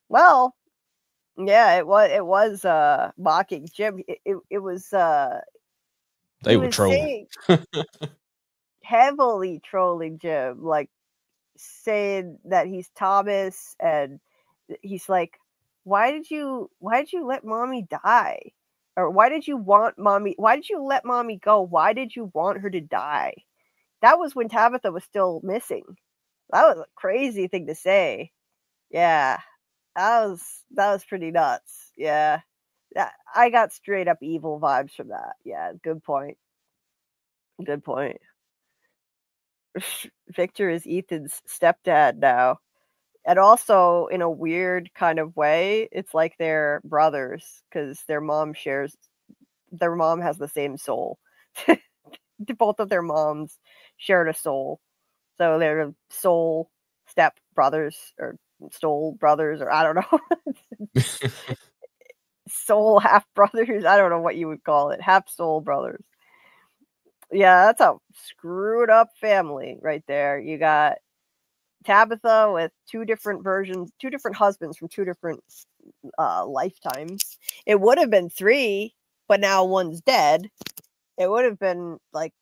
Well, yeah, it was mocking Jim. It was they were trolling. Heavily trolling Jim, like saying that he's Thomas, and he's like, why did you let mommy die? Or why did you let mommy go? Why did you want her to die? That was when Tabatha was still missing. That was a crazy thing to say. Yeah. That was pretty nuts. Yeah. I got straight up evil vibes from that. Yeah, good point. Good point. Victor is Ethan's stepdad now. And also, in a weird kind of way, it's like they're brothers because their mom has the same soul. Both of their moms shared a soul. So they're soul step brothers or soul brothers, or I don't know. Soul half brothers. I don't know what you would call it. Half soul brothers. Yeah, that's a screwed up family right there. You got Tabatha with two different husbands from two different lifetimes. It would have been 3, but now one's dead. It would have been like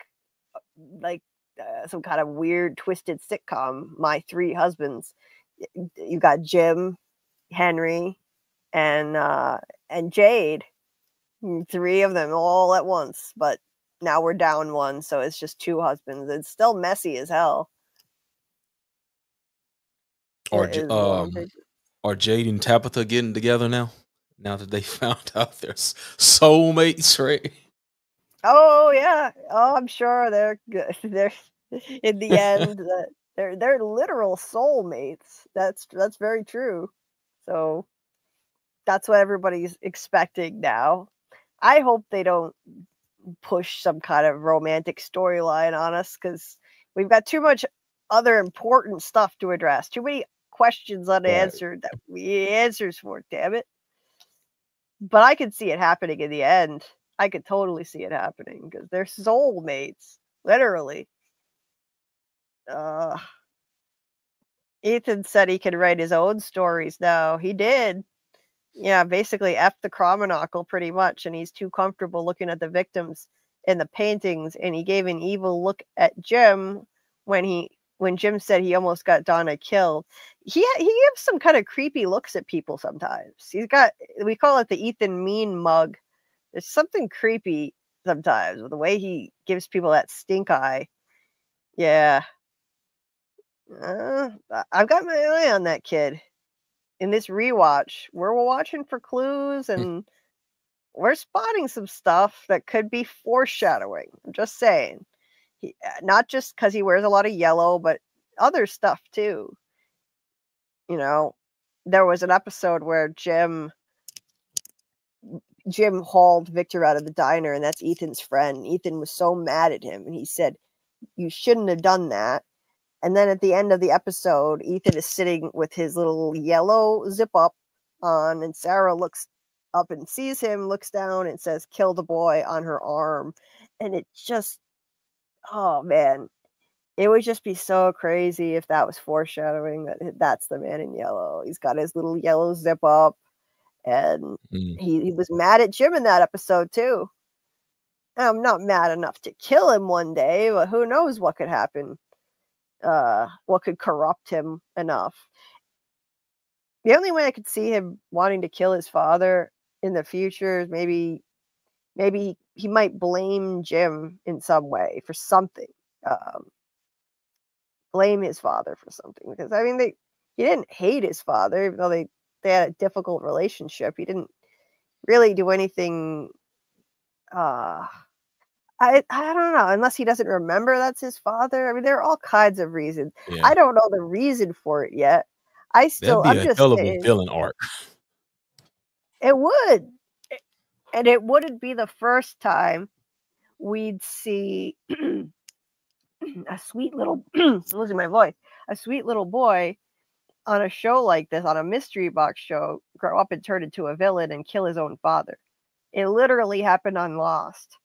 some kind of weird twisted sitcom. My 3 husbands. You got Jim, Henry, and Jade. 3 of them all at once, but now we're down 1, so it's just 2 husbands. It's still messy as hell. Are Jade and Tabatha getting together now? Now that they found out they're soulmates, right? Oh yeah. Oh, I'm sure they're good. They're in the end. They're literal soulmates. That's very true. So that's what everybody's expecting now. I hope they don't push some kind of romantic storyline on us because we've got too much other important stuff to address. Too many questions unanswered that we need answers for, damn it. But I could see it happening in the end. I could totally see it happening because they're soulmates, literally. Ethan said he could write his own stories now. He did. Yeah, basically F the Chromonocle pretty much, and he's too comfortable looking at the victims in the paintings, and he gave an evil look at Jim when Jim said he almost got Donna killed. He gives some kind of creepy looks at people sometimes. We call it the Ethan mean mug. There's something creepy sometimes with the way he gives people that stink eye. Yeah. I've got my eye on that kid. In this rewatch, we're watching for clues and we're spotting some stuff that could be foreshadowing. I'm just saying. Not just because he wears a lot of yellow, but other stuff too. You know, there was an episode where Jim hauled Victor out of the diner, and that's Ethan's friend. Ethan was so mad at him, and he said, "You shouldn't have done that." And then at the end of the episode, Ethan is sitting with his little yellow zip up on, and Sera looks up and sees him, looks down, and says, "Kill the boy" on her arm. And it just, oh man, it would just be so crazy if that was foreshadowing that that's the man in yellow. He's got his little yellow zip up, and he was mad at Jim in that episode too. And I'm not mad enough to kill him one day, but who knows what could happen, what could corrupt him enough. The only way I could see him wanting to kill his father in the future is maybe he might blame Jim in some way for something. Blame his father for something, because I mean he didn't hate his father, even though they had a difficult relationship. He didn't really do anything. I don't know, unless he doesn't remember that's his father. I mean, there are all kinds of reasons. Yeah. I don't know the reason for it yet. I'm That'd be a just hell of a saying, villain arc. it would, and it wouldn't be the first time we'd see a sweet little losing my voice, a sweet little boy on a show like this, on a mystery box show, grow up and turn into a villain and kill his own father. It literally happened on Lost.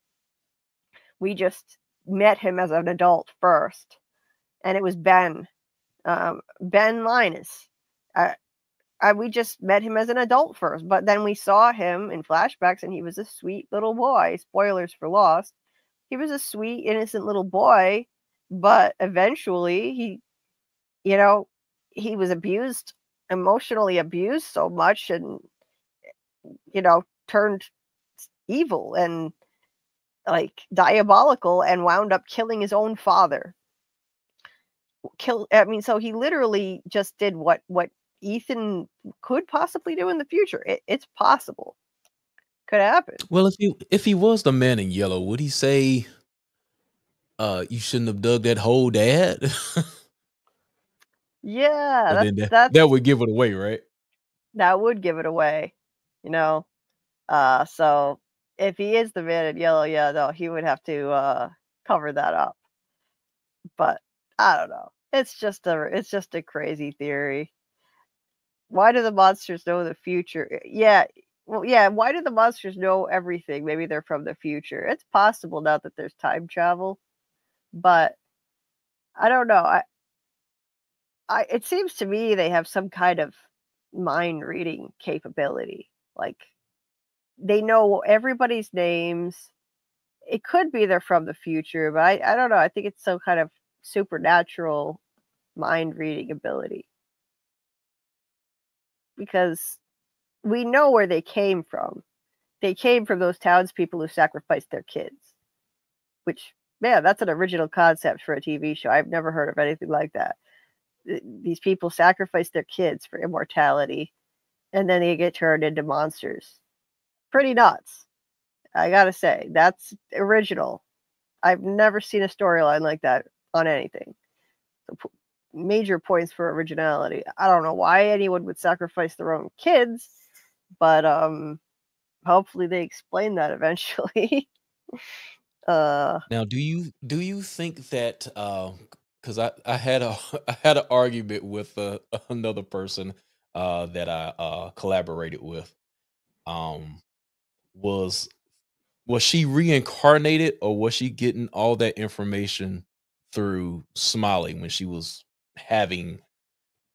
We just met him as an adult first, and it was Ben Linus. We just met him as an adult first, but then we saw him in flashbacks, and he was a sweet little boy. Spoilers for Lost. He was a sweet, innocent little boy, but eventually he was abused, emotionally abused so much, and turned evil and like diabolical, and wound up killing his own father. So he literally just did what Ethan could possibly do in the future. It's possible. Could happen. Well, if he was the man in yellow, would he say, "You shouldn't have dug that hole, Dad"? Yeah, that would give it away, right? That would give it away. So if he is the man in yellow, yeah, no, he would have to cover that up. But I don't know. It's just a crazy theory. Why do the monsters know the future? Yeah. Well, yeah, why do the monsters know everything? Maybe they're from the future. It's possible now that there's time travel, but I don't know. It seems to me they have some kind of mind reading capability. Like, they know everybody's names. It could be they're from the future, but I don't know. I think it's some kind of supernatural mind reading ability, because we know where they came from. They came from those townspeople who sacrificed their kids, which, man, that's an original concept for a TV show. I've never heard of anything like that. These people sacrifice their kids for immortality, and then they get turned into monsters. Pretty nuts. I gotta say, that's original. I've never seen a storyline like that on anything. So, major points for originality. I don't know why anyone would sacrifice their own kids, but hopefully they explain that eventually. Now, do you think that because I had an argument with another person that I collaborated with, was she reincarnated, or was she getting all that information through Smiley when she was having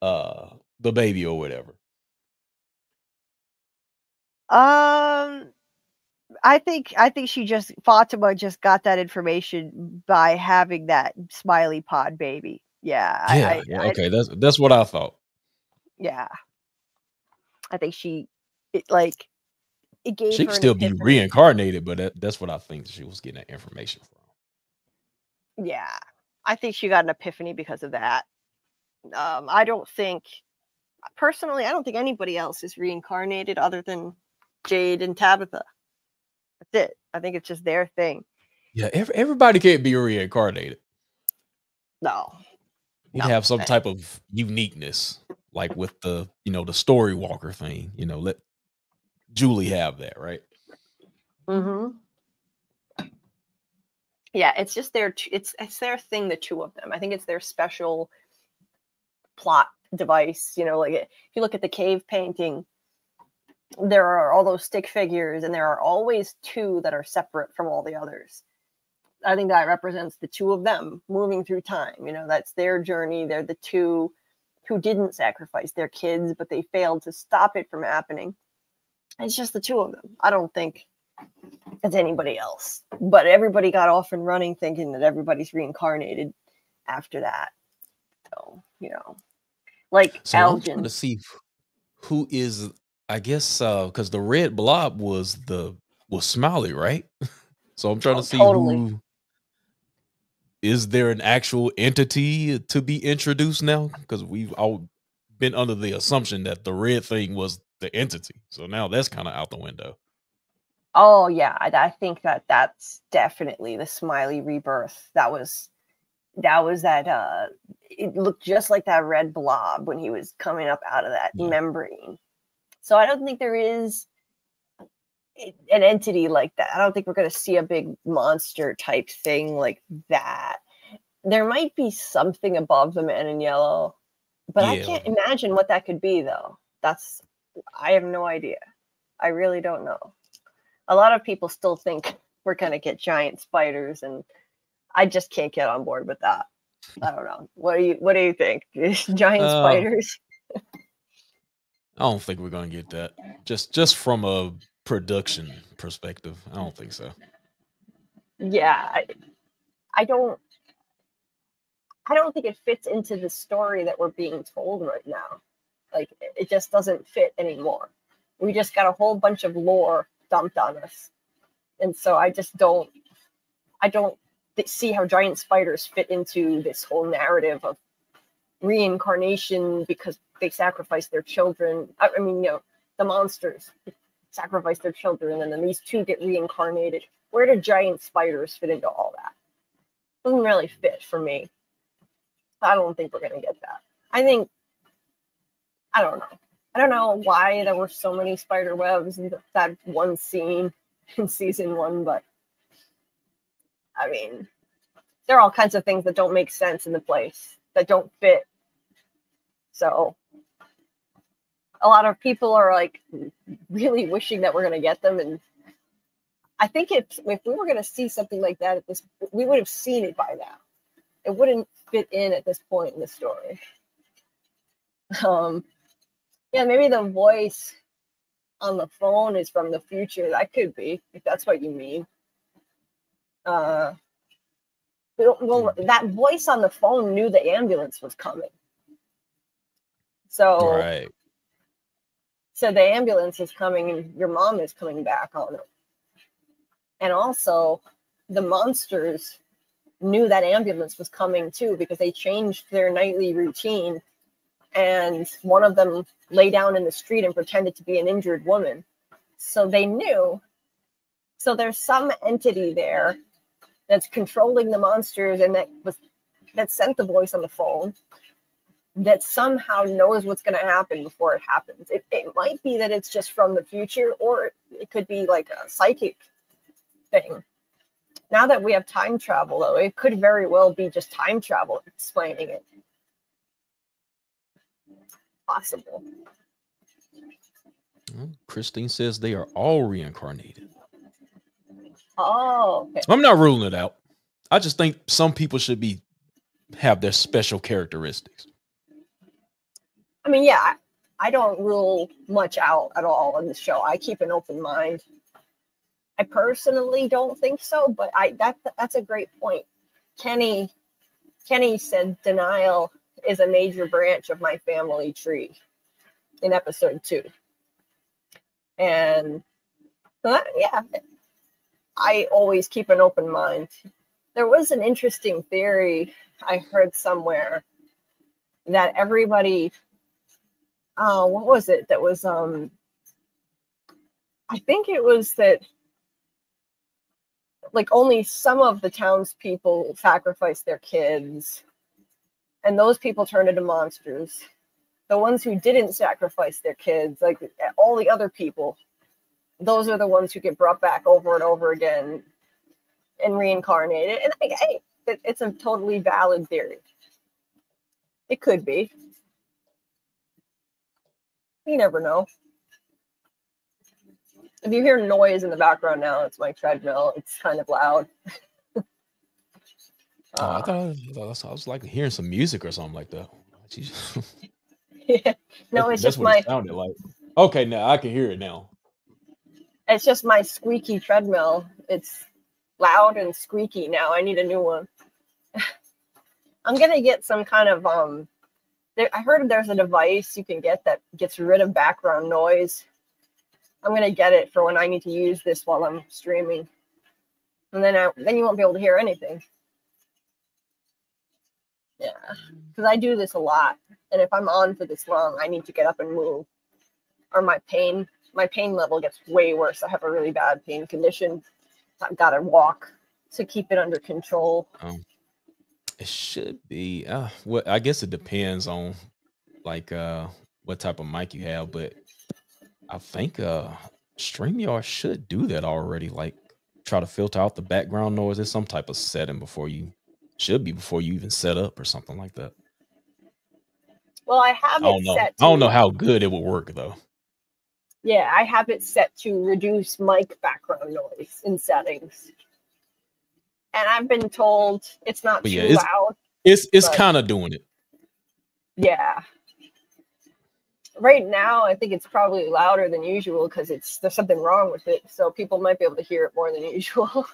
the baby or whatever? I think Fatima just got that information by having that Smiley pod baby. Yeah. Okay, that's what I thought. Yeah. I think it gave She her could an still be epiphany. reincarnated, but that's what I think she was getting that information from. Yeah. I think she got an epiphany because of that. I don't think anybody else is reincarnated other than Jade and Tabatha. That's it. I think it's just their thing. Yeah, everybody can't be reincarnated. No. You'd have some type of uniqueness, like with the the story walker thing. Let Julie have that, right? Mm-hmm. Yeah, it's just it's their thing, the two of them. I think it's their special plot device. Like if you look at the cave painting, there are all those stick figures, and there are always two that are separate from all the others. I think that represents the two of them moving through time. You know, that's their journey. They're the two who didn't sacrifice their kids, but they failed to stop it from happening. It's just the two of them. I don't think it's anybody else. But everybody got off and running thinking that everybody's reincarnated after that. So, you know, like So I'm Elgin. trying to see who is, I guess, because the red blob was Smiley, right? So I'm trying to see who is there an actual entity to be introduced now? Because we've all been under the assumption that the red thing was the entity. So now that's kind of out the window. Oh yeah, I think that's definitely the Smiley rebirth. That was that it looked just like that red blob when he was coming up out of that membrane. So I don't think there is an entity like that. I don't think we're going to see a big monster type thing like that. There might be something above the man in yellow, but I can't imagine what that could be though. I have no idea. I really don't know. A lot of people still think we're going to get giant spiders, and I just can't get on board with that. I don't know. What do you think? Giant spiders? I don't think we're going to get that. Just from a production perspective, I don't think so. Yeah, I don't think it fits into the story that we're being told right now. Like, it just doesn't fit anymore. We just got a whole bunch of lore dumped on us, and so I don't see how giant spiders fit into this whole narrative of reincarnation because they sacrificed their children. I mean, you know, the monsters sacrifice their children, and then these two get reincarnated. Where do giant spiders fit into all that? Doesn't really fit for me. I don't think we're gonna get that. I don't know. I don't know why there were so many spider webs in that one scene in season 1, but I mean, there are all kinds of things that don't make sense in the place, that don't fit. So a lot of people are like really wishing that we're going to get them. And I think if we were going to see something like that we would have seen it by now. It wouldn't fit in at this point in the story. Yeah, maybe the voice on the phone is from the future. That could be, if that's what you mean. Well, that voice on the phone knew the ambulance was coming. So, right. So the ambulance is coming and your mom is coming back on it. And also, the monsters knew that ambulance was coming too because they changed their nightly routine. And one of them lay down in the street and pretended to be an injured woman. So they knew. So there's some entity there that's controlling the monsters and that sent the voice on the phone that somehow knows what's going to happen before it happens. It might be that it's just from the future, or it could be like a psychic thing. Now that we have time travel, though, it could very well be just time travel explaining it. Possible. Well, Christine says they are all reincarnated. Oh, okay. I'm not ruling it out. I just think some people should have their special characteristics. I mean, yeah, I don't rule much out at all in the show. I keep an open mind. I personally don't think so, but that's a great point. Kenny said denial is a major branch of my family tree in episode 2. And yeah, I always keep an open mind. There was an interesting theory I heard somewhere that everybody, what was it? That was, I think it was that like only some of the townspeople sacrificed their kids, and those people turned into monsters. The ones who didn't sacrifice their kids, like all the other people, those are the ones who get brought back over and over again and reincarnated. And hey, it's a totally valid theory. It could be. You never know. If you hear noise in the background now, it's my treadmill. It's kind of loud. Oh, I was like hearing some music or something like that. Yeah. No, it's That's just what it my sounded like. Okay, now I can hear it now. it's just my squeaky treadmill. It's loud and squeaky now. I need a new one. I'm gonna get some kind of I heard there's a device you can get that gets rid of background noise. I'm gonna get it for when I need to use this while I'm streaming, and then you won't be able to hear anything. Yeah, because I do this a lot, and if I'm on for this long, I need to get up and move, or my pain level gets way worse. I have a really bad pain condition. I've got to walk to keep it under control. It should be. Well, I guess it depends on like what type of mic you have, but I think StreamYard should do that already. Like try to filter out the background noise. There's some type of setting before you even set up or something like that. Well, I have it set to, I don't know how good it will work though. Yeah, I have it set to reduce mic background noise in settings. And I've been told it's not too loud. It's kind of doing it. Yeah. Right now, I think it's probably louder than usual because there's something wrong with it. So people might be able to hear it more than usual.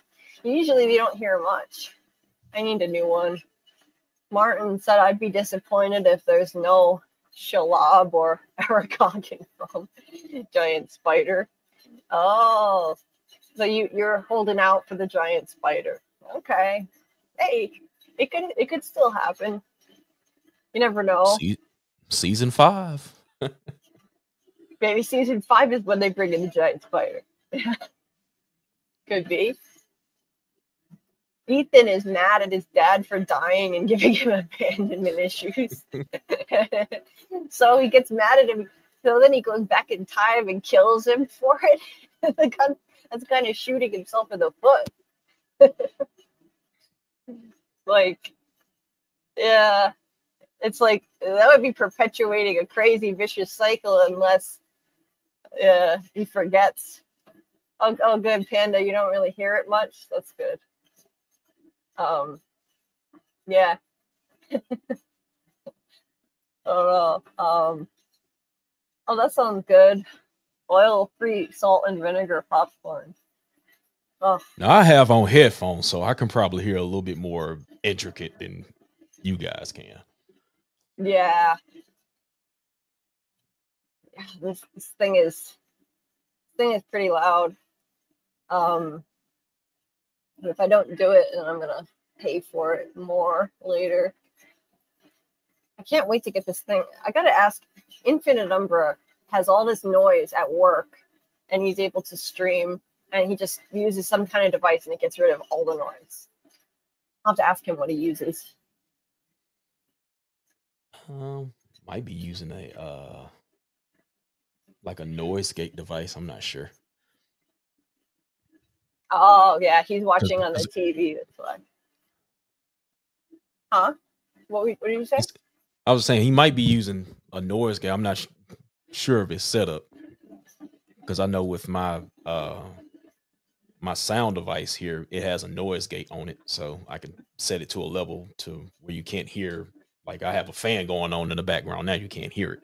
Usually they don't hear much. I need a new one. Martin said I'd be disappointed if there's no Shalab or Knockin from Giant Spider. Oh, so you're holding out for the Giant Spider. Okay. Hey, it could still happen. You never know. Season 5. Maybe season 5 is when they bring in the Giant Spider. Could be. Ethan is mad at his dad for dying and giving him abandonment issues. So he gets mad at him. So then he goes back in time and kills him for it. That's kind of shooting himself in the foot. Like, yeah, it's like that would be perpetuating a crazy vicious cycle unless he forgets. Oh, good, Panda. You don't really hear it much. That's good. Yeah. Oh, that sounds good. Oil-free salt and vinegar popcorn. Oh. Now I have on headphones, so I can probably hear a little bit more intricate than you guys can. Yeah. This thing is pretty loud. If I don't do it, then I'm gonna pay for it more later. I can't wait to get this thing. I gotta ask. Infinite Umbra has all this noise at work, and he's able to stream, and he just uses some kind of device, and it gets rid of all the noise. I'll have to ask him what he uses. Might be using a like a noise gate device. I'm not sure. Oh yeah, he's watching on the TV. That's why. Huh? What did you say? I was saying he might be using a noise gate. I'm not sure of his setup because I know with my my sound device here, it has a noise gate on it, so I can set it to a level to where you can't hear. Like I have a fan going on in the background now, you can't hear it.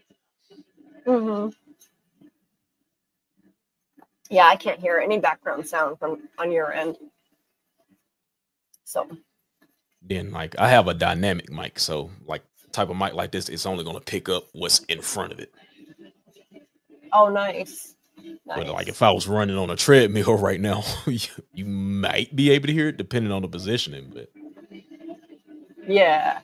Mm-hmm. Yeah, I can't hear any background sound from on your end. So then, like, I have a dynamic mic, so like type of mic like this, it's only going to pick up what's in front of it. Oh, nice. But like if I was running on a treadmill right now, you might be able to hear it depending on the positioning. But yeah.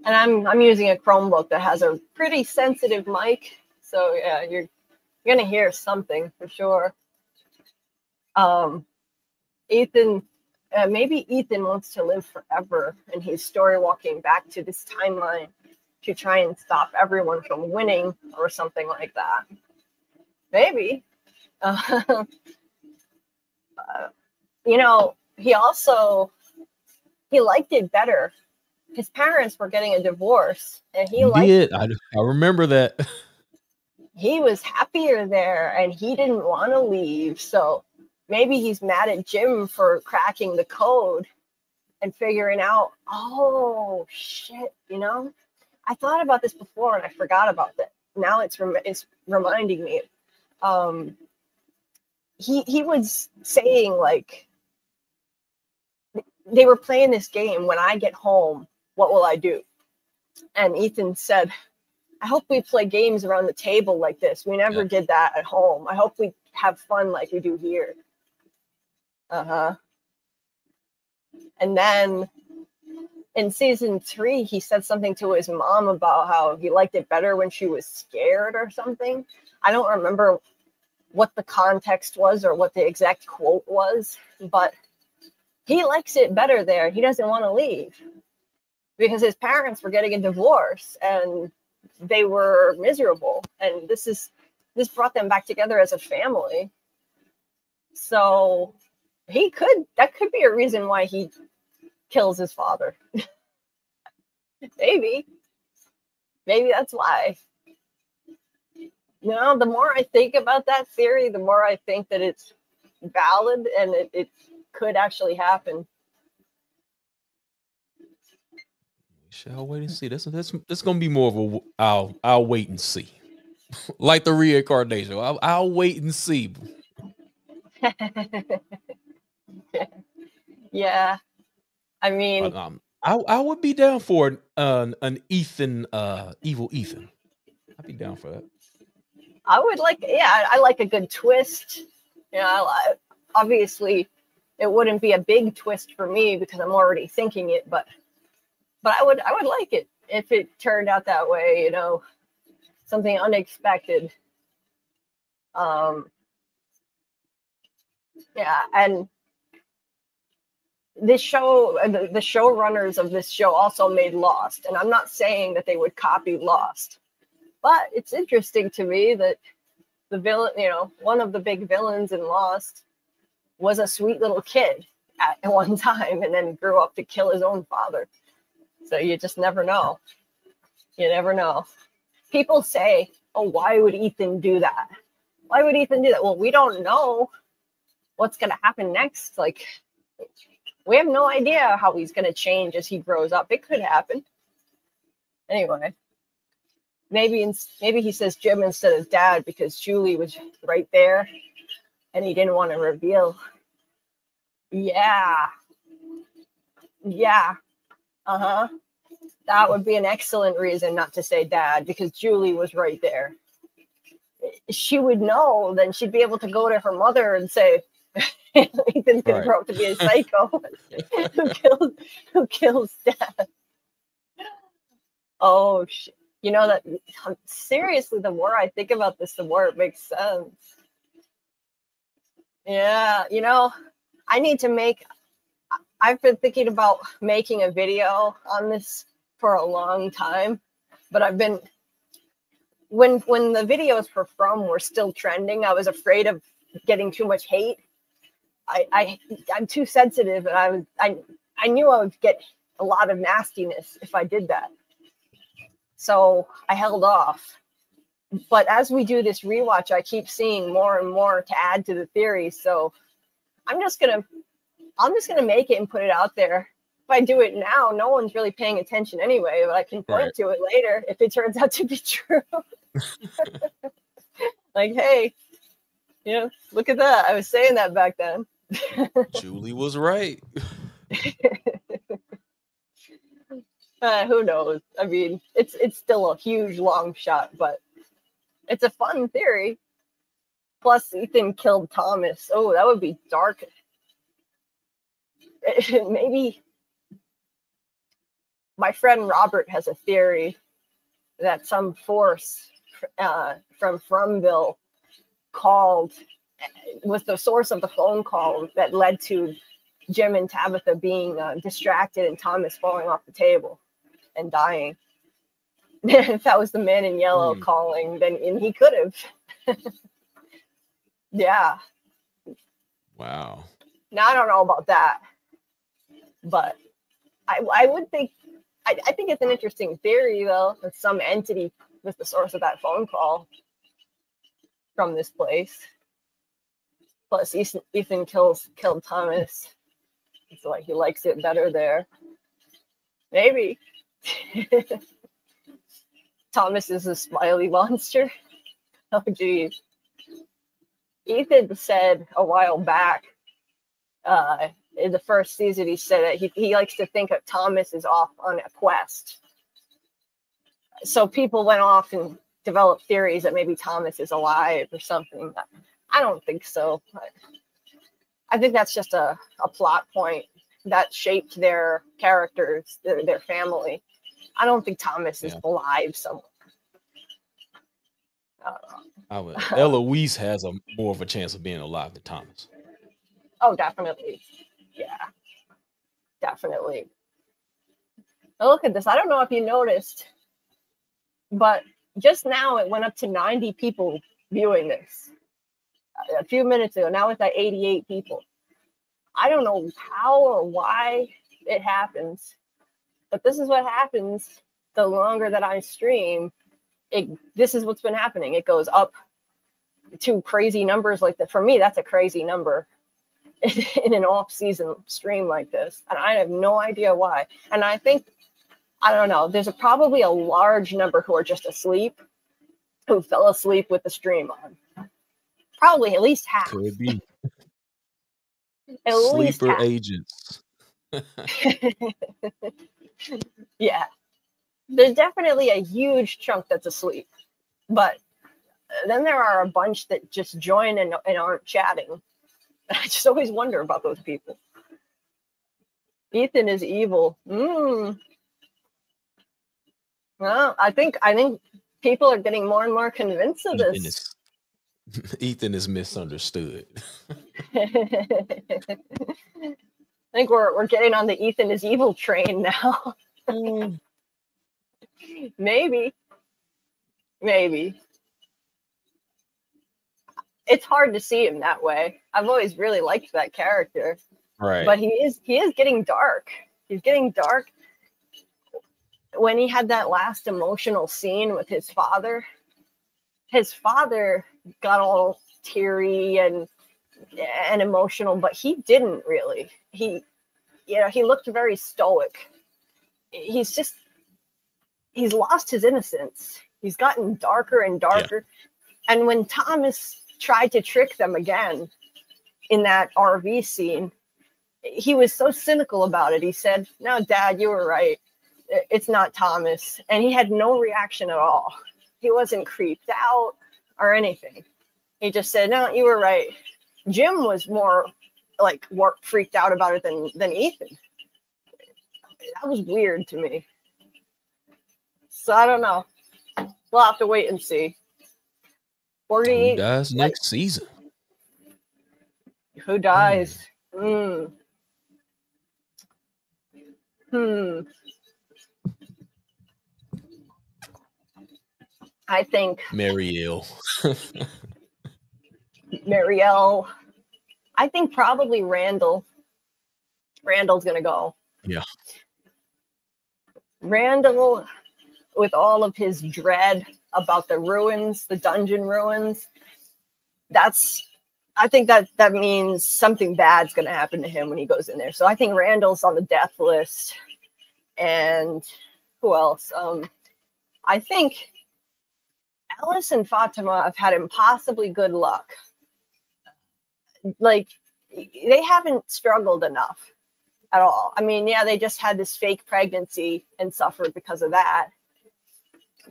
And I'm using a Chromebook that has a pretty sensitive mic, so yeah, you're gonna hear something for sure. Ethan, maybe Ethan wants to live forever, and he's story walking back to this timeline to try and stop everyone from winning or something like that. Maybe. You know, he liked it better. His parents were getting a divorce, and he liked it. I remember that. He was happier there, and he didn't want to leave. So maybe he's mad at Jim for cracking the code, and figuring out, oh shit, you know, I thought about this before and I forgot about that. Now it's reminding me. He was saying, like, they were playing this game, when I get home, what will I do? And Ethan said, I hope we play games around the table like this. We never did that at home. I hope we have fun like we do here. And then in season 3, he said something to his mom about how he liked it better when she was scared or something. I don't remember what the context was or what the exact quote was, but he likes it better there. He doesn't want to leave because his parents were getting a divorce and they were miserable. And this brought them back together as a family. So that could be a reason why he kills his father. Maybe that's why. You know, the more I think about that theory, the more I think that it's valid and it could actually happen. Shall wait and see. That's gonna be more of a I'll wait and see. Like the reincarnation. I'll wait and see. Yeah. I mean, I would be down for an Ethan, evil Ethan. I'd be down for that. I would like, I like a good twist. You know, obviously, it wouldn't be a big twist for me because I'm already thinking it, but I would like it if it turned out that way. You know, something unexpected. Yeah, and this show, the showrunners of this show also made Lost, and I'm not saying that they would copy Lost, but it's interesting to me that the villain, you know, one of the big villains in Lost was a sweet little kid at one time and then grew up to kill his own father. So you just never know. You never know. People say, oh, why would Ethan do that? Why would Ethan do that? Well, we don't know what's going to happen next. Like, we have no idea how he's going to change as he grows up. It could happen. Anyway, maybe he says Jim instead of Dad because Julie was right there and he didn't want to reveal. Yeah. That would be an excellent reason not to say Dad because Julie was right there. She would know, then she'd be able to go to her mother and say, Ethan's going to grow up to be a psycho who kills Dad. Oh, shit. You know, that seriously, the more I think about this, the more it makes sense. Yeah, you know, I've been thinking about making a video on this for a long time, but when the videos for From were still trending, I was afraid of getting too much hate. I'm too sensitive, and I knew I would get a lot of nastiness if I did that. So I held off. But as we do this rewatch, I keep seeing more and more to add to the theory. So I'm just gonna make it and put it out there. If I do it now, no one's really paying attention anyway, but I can point to it later if it turns out to be true. Like, hey, you know, look at that. I was saying that back then. Julie was right. Who knows? I mean, it's still a huge long shot, but it's a fun theory. Plus, Ethan killed Thomas. Oh, that would be dark. Maybe my friend Robert has a theory that some force from Fromville was the source of the phone call that led to Jim and Tabatha being distracted and Thomas falling off the table and dying. If that was the man in yellow calling, then he could have. Yeah. Wow. Now, I don't know about that, but I would think, I think it's an interesting theory, though, that some entity was the source of that phone call from this place. Plus, Ethan killed Thomas. It's like he likes it better there. Maybe. Thomas is a smiley monster. Oh, geez. Ethan said a while back, in the first season, he said that he likes to think that Thomas is off on a quest. So people went off and developed theories that maybe Thomas is alive or something. I don't think so. I think that's just a plot point that shaped their characters, their family. I don't think Thomas is alive somewhere. Eloise has more of a chance of being alive than Thomas. Oh, definitely. Yeah, definitely. Now look at this. I don't know if you noticed, but just now it went up to 90 people viewing this. A few minutes ago, now it's at 88 people. I don't know how or why it happens, but this is what happens the longer that I stream. This is what's been happening. It goes up to crazy numbers like that. For me, that's a crazy number in an off-season stream like this, and I have no idea why. And I think, I don't know, there's probably a large number who are just asleep, who fell asleep with the stream on. Probably at least half. Could be. At least Sleeper half. agents. Yeah. There's definitely a huge chunk that's asleep. But then there are a bunch that just join and aren't chatting. I just always wonder about those people. Ethan is evil. Well, I think people are getting more and more convinced of this. Ethan is misunderstood. I think we're getting on the Ethan is evil train now. Maybe. It's hard to see him that way. I've always really liked that character. Right. But he is getting dark. He's getting dark. When he had that last emotional scene with his father got all teary and emotional, but he didn't really. He looked very stoic. He's lost his innocence. He's gotten darker and darker. Yeah. And when Thomas tried to trick them again in that RV scene, he was so cynical about it. He said, "No, Dad, you were right. It's not Thomas." And he had no reaction at all. He wasn't creeped out or anything. He just said, "No, you were right." Jim was more like freaked out about it than Ethan. That was weird to me. So I don't know. We'll have to wait and see. 48. Who dies next season? Who dies? I think Marielle. Marielle. I think probably Randall. Randall's gonna go. Yeah. Randall, with all of his dread about the ruins, the dungeon ruins, I think that means something bad's gonna happen to him when he goes in there. So I think Randall's on the death list. And who else? I think Alice and Fatima have had impossibly good luck. Like, they haven't struggled enough at all. I mean, yeah, they just had this fake pregnancy and suffered because of that.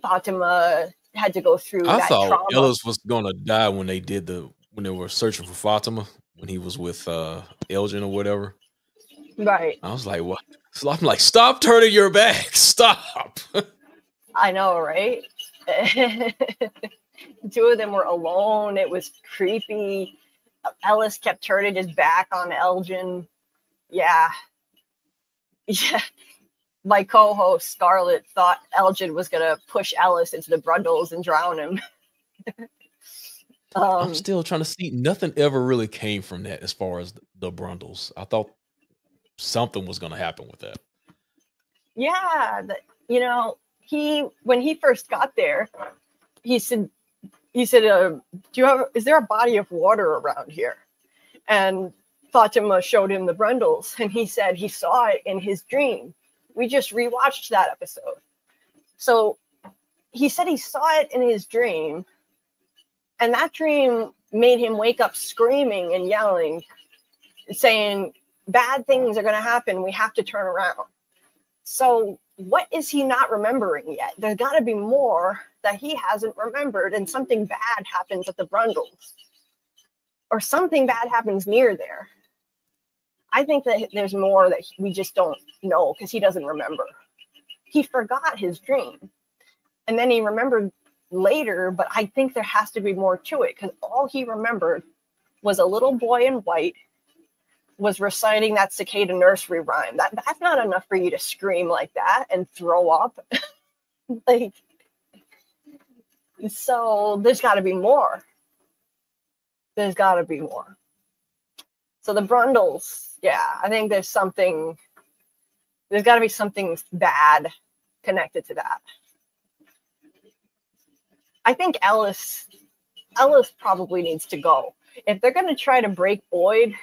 Fatima had to go through that trauma. I thought Ellis was gonna die when they were searching for Fatima, when he was with Elgin or whatever. Right. I was like, what? So I'm like, stop turning your back. Stop. I know, right? Two of them were alone. It was creepy. Ellis kept turning his back on Elgin. Yeah. My co-host Scarlett thought Elgin was gonna push Ellis into the Brundles and drown him. I'm still trying to see. Nothing ever really came from that as far as the Brundles. I thought something was gonna happen with that. Yeah, when he first got there, he said, is there a body of water around here? And Fatima showed him the Brundles, and he said he saw it in his dream. We just rewatched that episode. So he said he saw it in his dream, and that dream made him wake up screaming and yelling, saying, bad things are going to happen. We have to turn around. So what is he not remembering yet? There's got to be more that he hasn't remembered, and something bad happens at the Brundles. Or something bad happens near there. I think that there's more that we just don't know because he doesn't remember. He forgot his dream. And then he remembered later, but I think there has to be more to it because all he remembered was a little boy in white was reciting that cicada nursery rhyme. That's not enough for you to scream like that and throw up. Like, so there's got to be more. There's got to be more. So the Brundles, yeah, I think there's got to be something bad connected to that. I think Ellis probably needs to go. If they're going to try to break Boyd,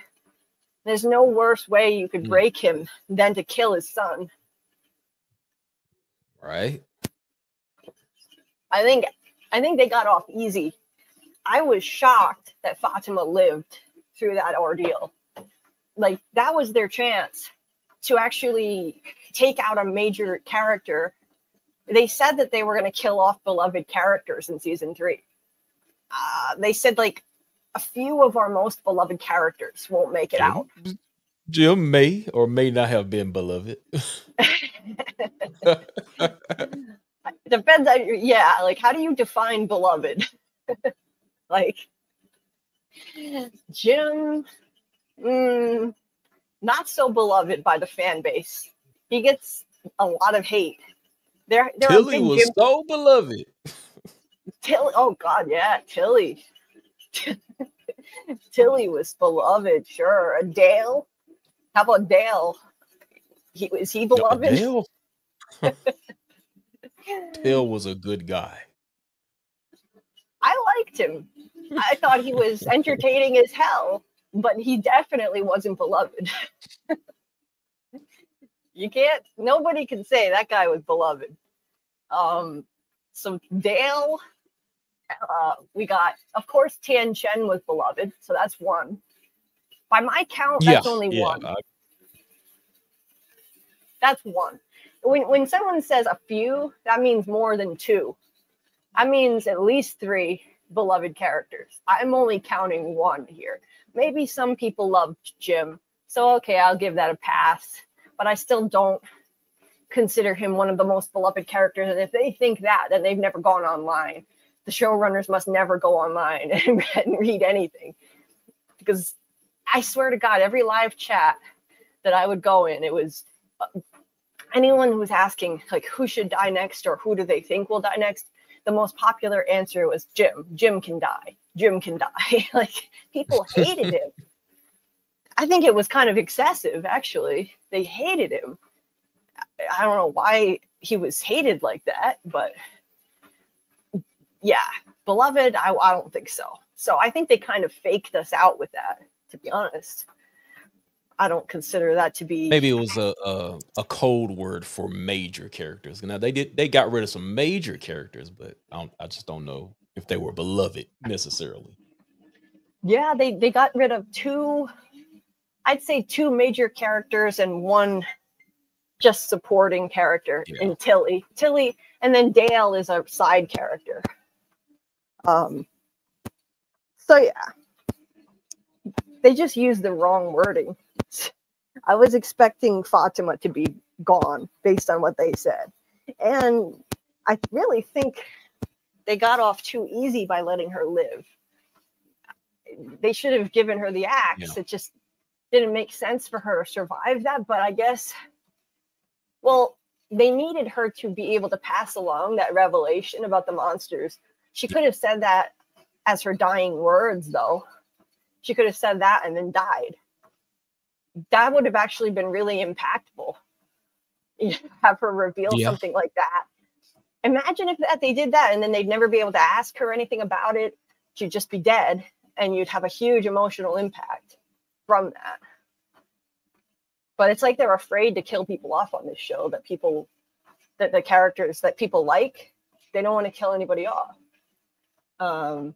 there's no worse way you could break him than to kill his son. Right. I think they got off easy. I was shocked that Fatima lived through that ordeal. Like, that was their chance to actually take out a major character. They said that they were going to kill off beloved characters in season 3. They said, like, a few of our most beloved characters won't make it out. Jim may or may not have been beloved. Depends on, yeah, like, how do you define beloved? Like, Jim, not so beloved by the fan base. He gets a lot of hate. Tilly was Jim so beloved. Tilly, oh God, yeah, Tilly. Tilly was beloved, sure. Dale, how about Dale? Is he beloved? Dale. Dale was a good guy. I liked him. I thought he was entertaining as hell, but he definitely wasn't beloved. Nobody can say that guy was beloved. So Dale, we got, of course, Tian Chen was beloved, so that's one. By my count, that's only one. That's one. When someone says a few, that means more than 2. That means at least 3 beloved characters. I'm only counting 1 here. Maybe some people loved Jim, so okay, I'll give that a pass. But I still don't consider him one of the most beloved characters. And if they think that, then they've never gone online. The showrunners must never go online and read anything. Because I swear to God, every live chat that I would go in, it was anyone who was asking, like, who should die next or who do they think will die next? The most popular answer was Jim. Jim can die. Jim can die. Like, people hated him. I think it was kind of excessive, actually. They hated him. I don't know why he was hated like that, but yeah, beloved, I don't think so. So I think they kind of faked us out with that, to be honest. I don't consider that to be. Maybe it was a code word for major characters. Now they got rid of some major characters, but I just don't know if they were beloved necessarily. Yeah, they got rid of 2. I'd say 2 major characters and 1 just supporting character in Tilly. Tilly, and then Dale is a side character. So yeah, they just used the wrong wording. I was expecting Fatima to be gone based on what they said. And I really think they got off too easy by letting her live. They should have given her the axe. Yeah. It just didn't make sense for her to survive that. But I guess, well, they needed her to be able to pass along that revelation about the monsters. She could have said that as her dying words, though. She could have said that and then died. That would have actually been really impactful. Have her reveal something like that. Imagine if they did that and then they'd never be able to ask her anything about it. She'd just be dead and you'd have a huge emotional impact. from that. But it's like they're afraid to kill people off on this show, that the characters that people like, they don't want to kill anybody off. And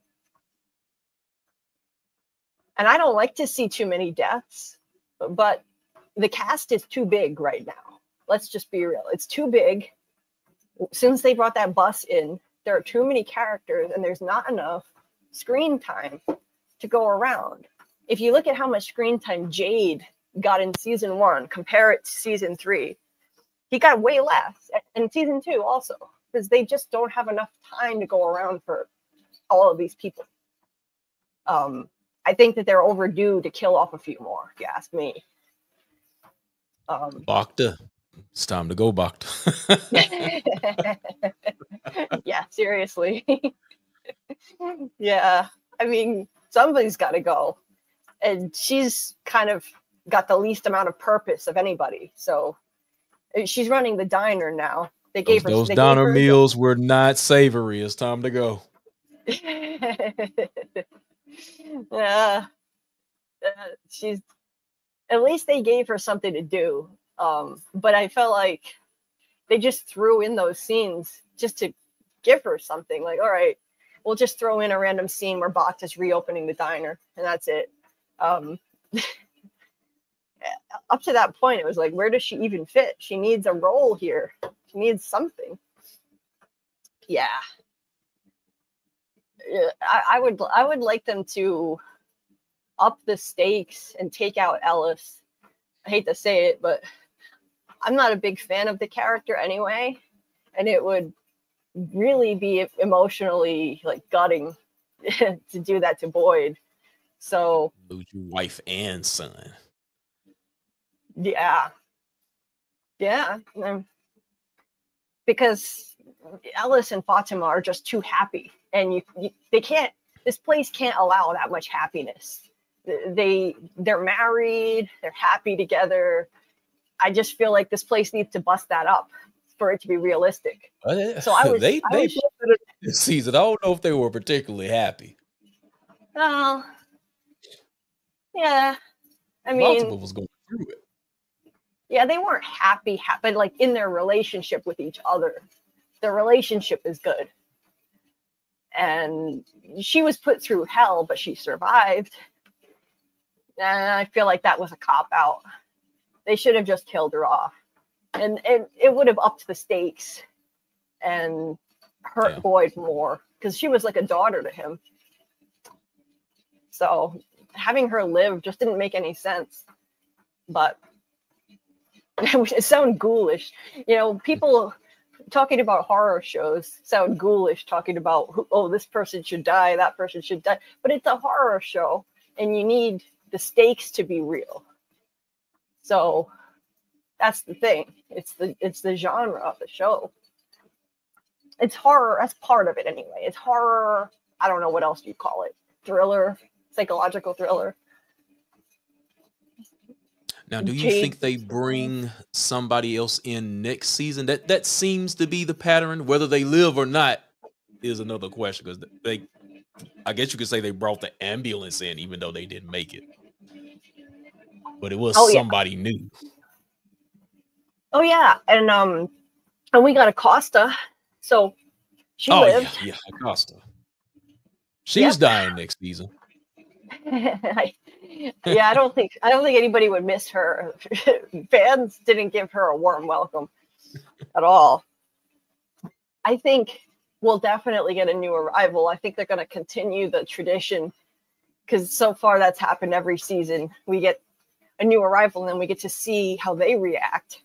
I don't like to see too many deaths, but the cast is too big right now. Let's just be real. It's too big. Since they brought that bus in, there are too many characters and there's not enough screen time to go around. If you look at how much screen time Jade got in season 1, compare it to season 3, he got way less. And season 2 also, because they just don't have enough time to go around for all of these people. I think that they're overdue to kill off a few more, if you ask me. Bacta. It's time to go, Bacta. Yeah, seriously. Yeah, I mean, somebody's got to go. And she's kind of got the least amount of purpose of anybody. So she's running the diner now. They gave those her diner meals were not savory. It's time to go. Yeah, she's, at least they gave her something to do. But I felt like they just threw in those scenes just to give her something. Like, all right, we'll just throw in a random scene where Bacta's reopening the diner, and that's it. Up to that point, it was like, where does she even fit? She needs a role here. She needs something. Yeah. I would like them to up the stakes and take out Ellis. I hate to say it, but I'm not a big fan of the character anyway, and it would really be emotionally like gutting to do that to Boyd. So lose your wife and son. Yeah. Because Ellis and Fatima are just too happy, and they can't. This place can't allow that much happiness. They're married. They're happy together. I just feel like this place needs to bust that up for it to be realistic. So I was. They this season. I don't know if they were particularly happy. Well, yeah. I mean, multiple was going through it. Yeah, they weren't happy, but like in their relationship with each other, their relationship is good. And she was put through hell, but she survived. And I feel like that was a cop-out. They should have just killed her off. And it would have upped the stakes and hurt Boyd more, because she was like a daughter to him. So having her live just didn't make any sense. But it sounds ghoulish. You know, people talking about horror shows sound ghoulish, talking about, oh, this person should die, that person should die. But it's a horror show, and you need the stakes to be real. So that's the thing. It's the genre of the show. It's horror. That's part of it anyway. It's horror. I don't know what else you call it. Thriller, psychological thriller. Now, do you think they bring somebody else in next season? That seems to be the pattern. Whether they live or not is another question, because I guess you could say they brought the ambulance in, even though they didn't make it. But it was somebody new. Oh yeah, and we got Acosta, so she lived. Yeah, Acosta. She's dying next season. Yeah, I don't think anybody would miss her. Fans didn't give her a warm welcome at all. I think we'll definitely get a new arrival. I think they're going to continue the tradition, because so far that's happened every season. We get a new arrival and then we get to see how they react.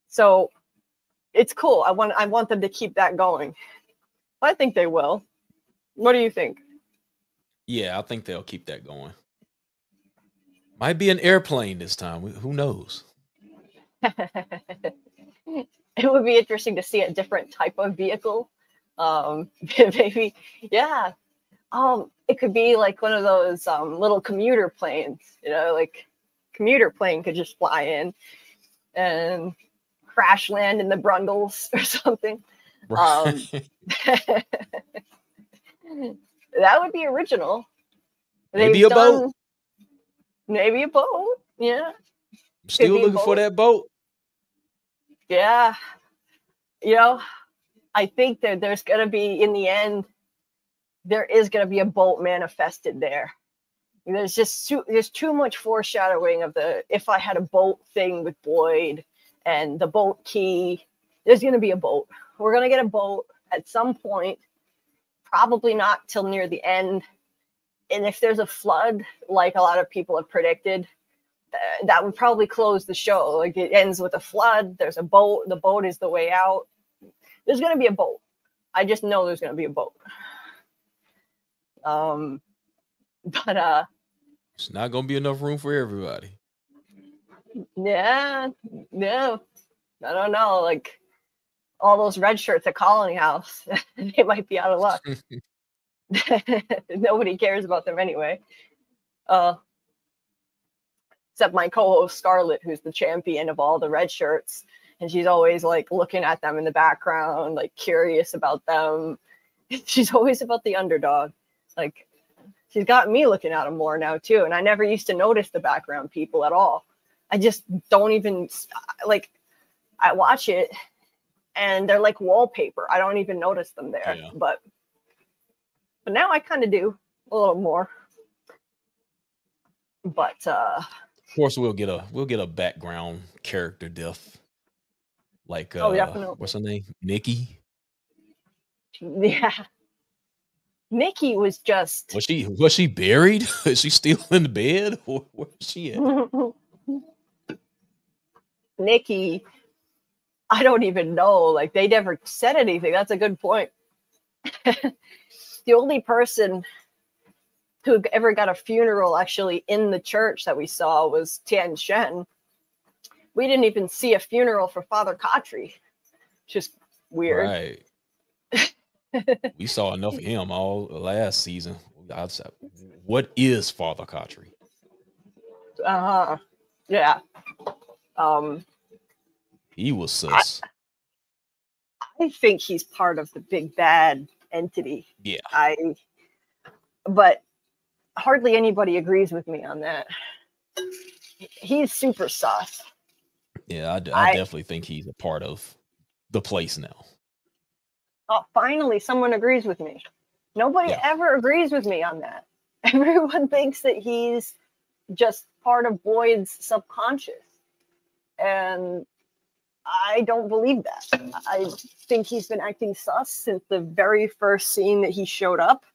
So it's cool. I want them to keep that going. I think they will. What do you think? Yeah, I think they'll keep that going. Might be an airplane this time. Who knows? It would be interesting to see a different type of vehicle. Maybe, yeah. It could be like one of those little commuter planes. You know, like commuter plane could just fly in and crash land in the Brundles or something. That would be original. Maybe a boat. Maybe a boat. Yeah. Still looking for that boat. Yeah. You know, I think that there's going to be, in the end, there is going to be a boat manifested there. There's just there's too much foreshadowing of the if I had a boat thing with Boyd and the boat key. There's going to be a boat. We're going to get a boat at some point, probably not till near the end. And if there's a flood, like a lot of people have predicted, that would probably close the show. Like it ends with a flood. There's a boat. The boat is the way out. There's going to be a boat. I just know there's going to be a boat. But it's not going to be enough room for everybody. Yeah, no, I don't know. Like all those red shirts at Colony House, they might be out of luck. Nobody cares about them anyway. Except my co-host Scarlett, who's the champion of all the red shirts, and she's always like looking at them in the background, like curious about them. She's always about the underdog. Like she's got me looking at them more now too, and I never used to notice the background people at all. I just don't even like. I watch it, and they're like wallpaper. I don't even notice them there, Yeah. but now I kind of do a little more. But Of course, we'll get a background character death, like oh, definitely. what's her name, Nikki. Yeah, Nikki was just. Was she buried? Is she still in the bed? Or where's she at? Nikki, I don't even know. Like they never said anything. That's a good point. The only person who ever got a funeral actually in the church that we saw was Tian Shen. We didn't even see a funeral for Father Khatri. Just weird. Right. We saw enough of him all last season. What is Father Khatri? Yeah. He was sus. I think he's part of the big bad entity. Yeah. But hardly anybody agrees with me on that. He's super sus. Yeah, I definitely think he's a part of the place now. Oh, finally, someone agrees with me. Nobody ever agrees with me on that. Everyone thinks that he's just part of Boyd's subconscious. And I don't believe that. I think he's been acting sus since the very first scene that he showed up.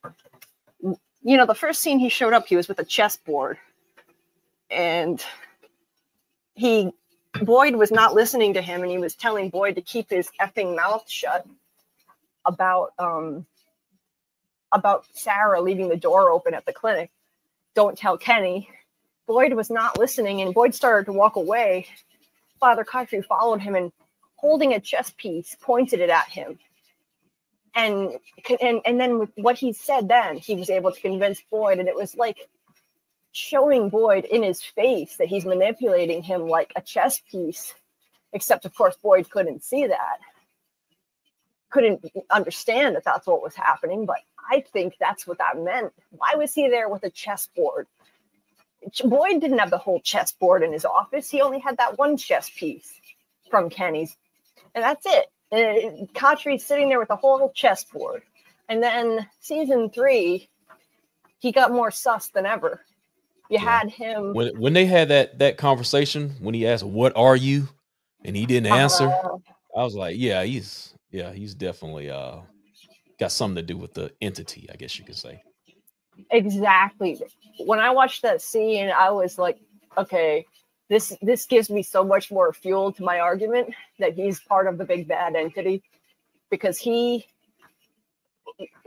You know, the first scene he showed up, he was with a chessboard. And Boyd was not listening to him, and he was telling Boyd to keep his effing mouth shut about Sera leaving the door open at the clinic. Don't tell Kenny. Boyd was not listening, and Boyd started to walk away. Father Khatri followed him and, holding a chess piece, pointed it at him. And then with what he said then, he was able to convince Boyd, and it was like showing Boyd in his face that he's manipulating him like a chess piece. Except, of course, Boyd couldn't see that. Couldn't understand that that's what was happening, but I think that's what that meant. Why was he there with a chessboard? Boyd didn't have the whole chessboard in his office. He only had that one chess piece from Kenny's, and that's it. And Khatri's sitting there with the whole chessboard. And then season 3, he got more sus than ever. You had him when they had that conversation when he asked, "What are you?" and he didn't answer. I was like, yeah, he's definitely got something to do with the entity, I guess you could say. Exactly. When I watched that scene, I was like, okay, this gives me so much more fuel to my argument that he's part of the big bad entity, because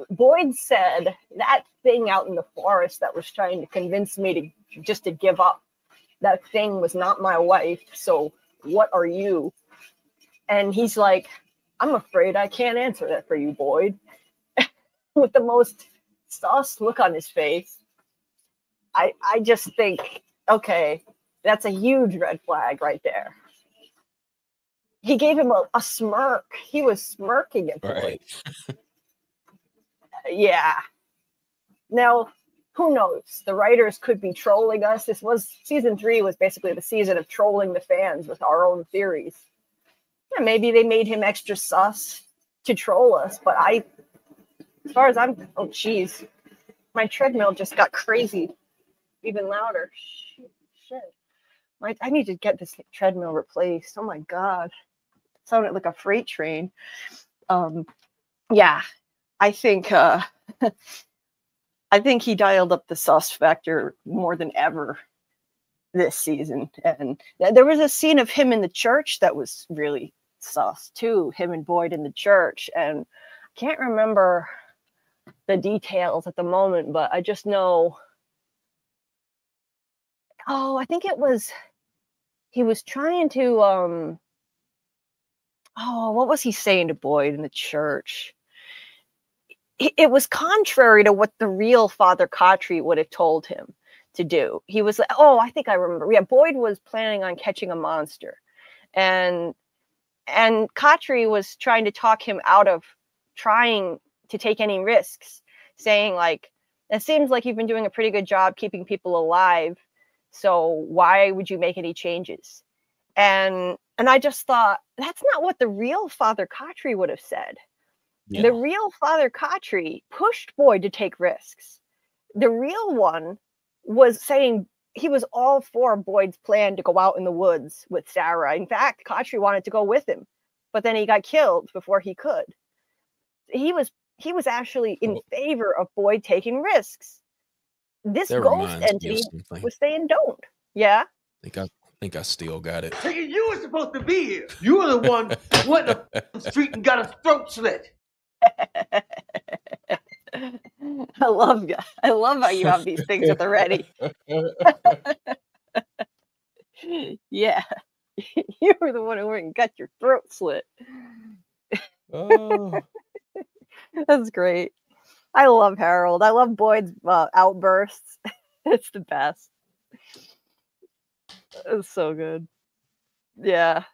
Boyd said that thing out in the forest that was trying to convince me to give up. That thing was not my wife. So what are you? And he's like, I'm afraid I can't answer that for you, Boyd. With the most sus look on his face. I just think, okay, that's a huge red flag right there. He gave him a smirk. He was smirking at Boyd. Right. Yeah. Now, who knows? The writers could be trolling us. Season 3 was basically the season of trolling the fans with our own theories. Yeah, maybe they made him extra sus to troll us, but as far as I'm, oh geez, my treadmill just got crazy, even louder. Shit. I need to get this treadmill replaced. Oh my God. It sounded like a freight train. Yeah, I think he dialed up the sus factor more than ever this season. And there was a scene of him in the church that was really sus too, him and Boyd in the church. And I can't remember the details at the moment, but I just know, I think he was trying to, what was he saying to Boyd in the church? It was contrary to what the real Father Khatri would have told him to do. He was like, I think I remember. Yeah, Boyd was planning on catching a monster. And Khatri was trying to talk him out of trying to take any risks, saying like, it seems like you've been doing a pretty good job keeping people alive. So why would you make any changes? And I just thought, that's not what the real Father Khatri would have said. Yeah. The real Father Khatri pushed Boyd to take risks. The real one was saying he was all for Boyd's plan to go out in the woods with Sera. In fact, Khatri wanted to go with him, but then he got killed before he could. He was actually in favor of Boyd taking risks. This ghost entity was saying don't. Yeah? I think I still got it. You were supposed to be here. You were the one who went up the street and got his throat slit. I love how you have these things at the ready. Yeah. You were the one who went and got your throat slit. Oh. That's great. I love Harold. I love Boyd's outbursts. It's the best. It's so good. Yeah.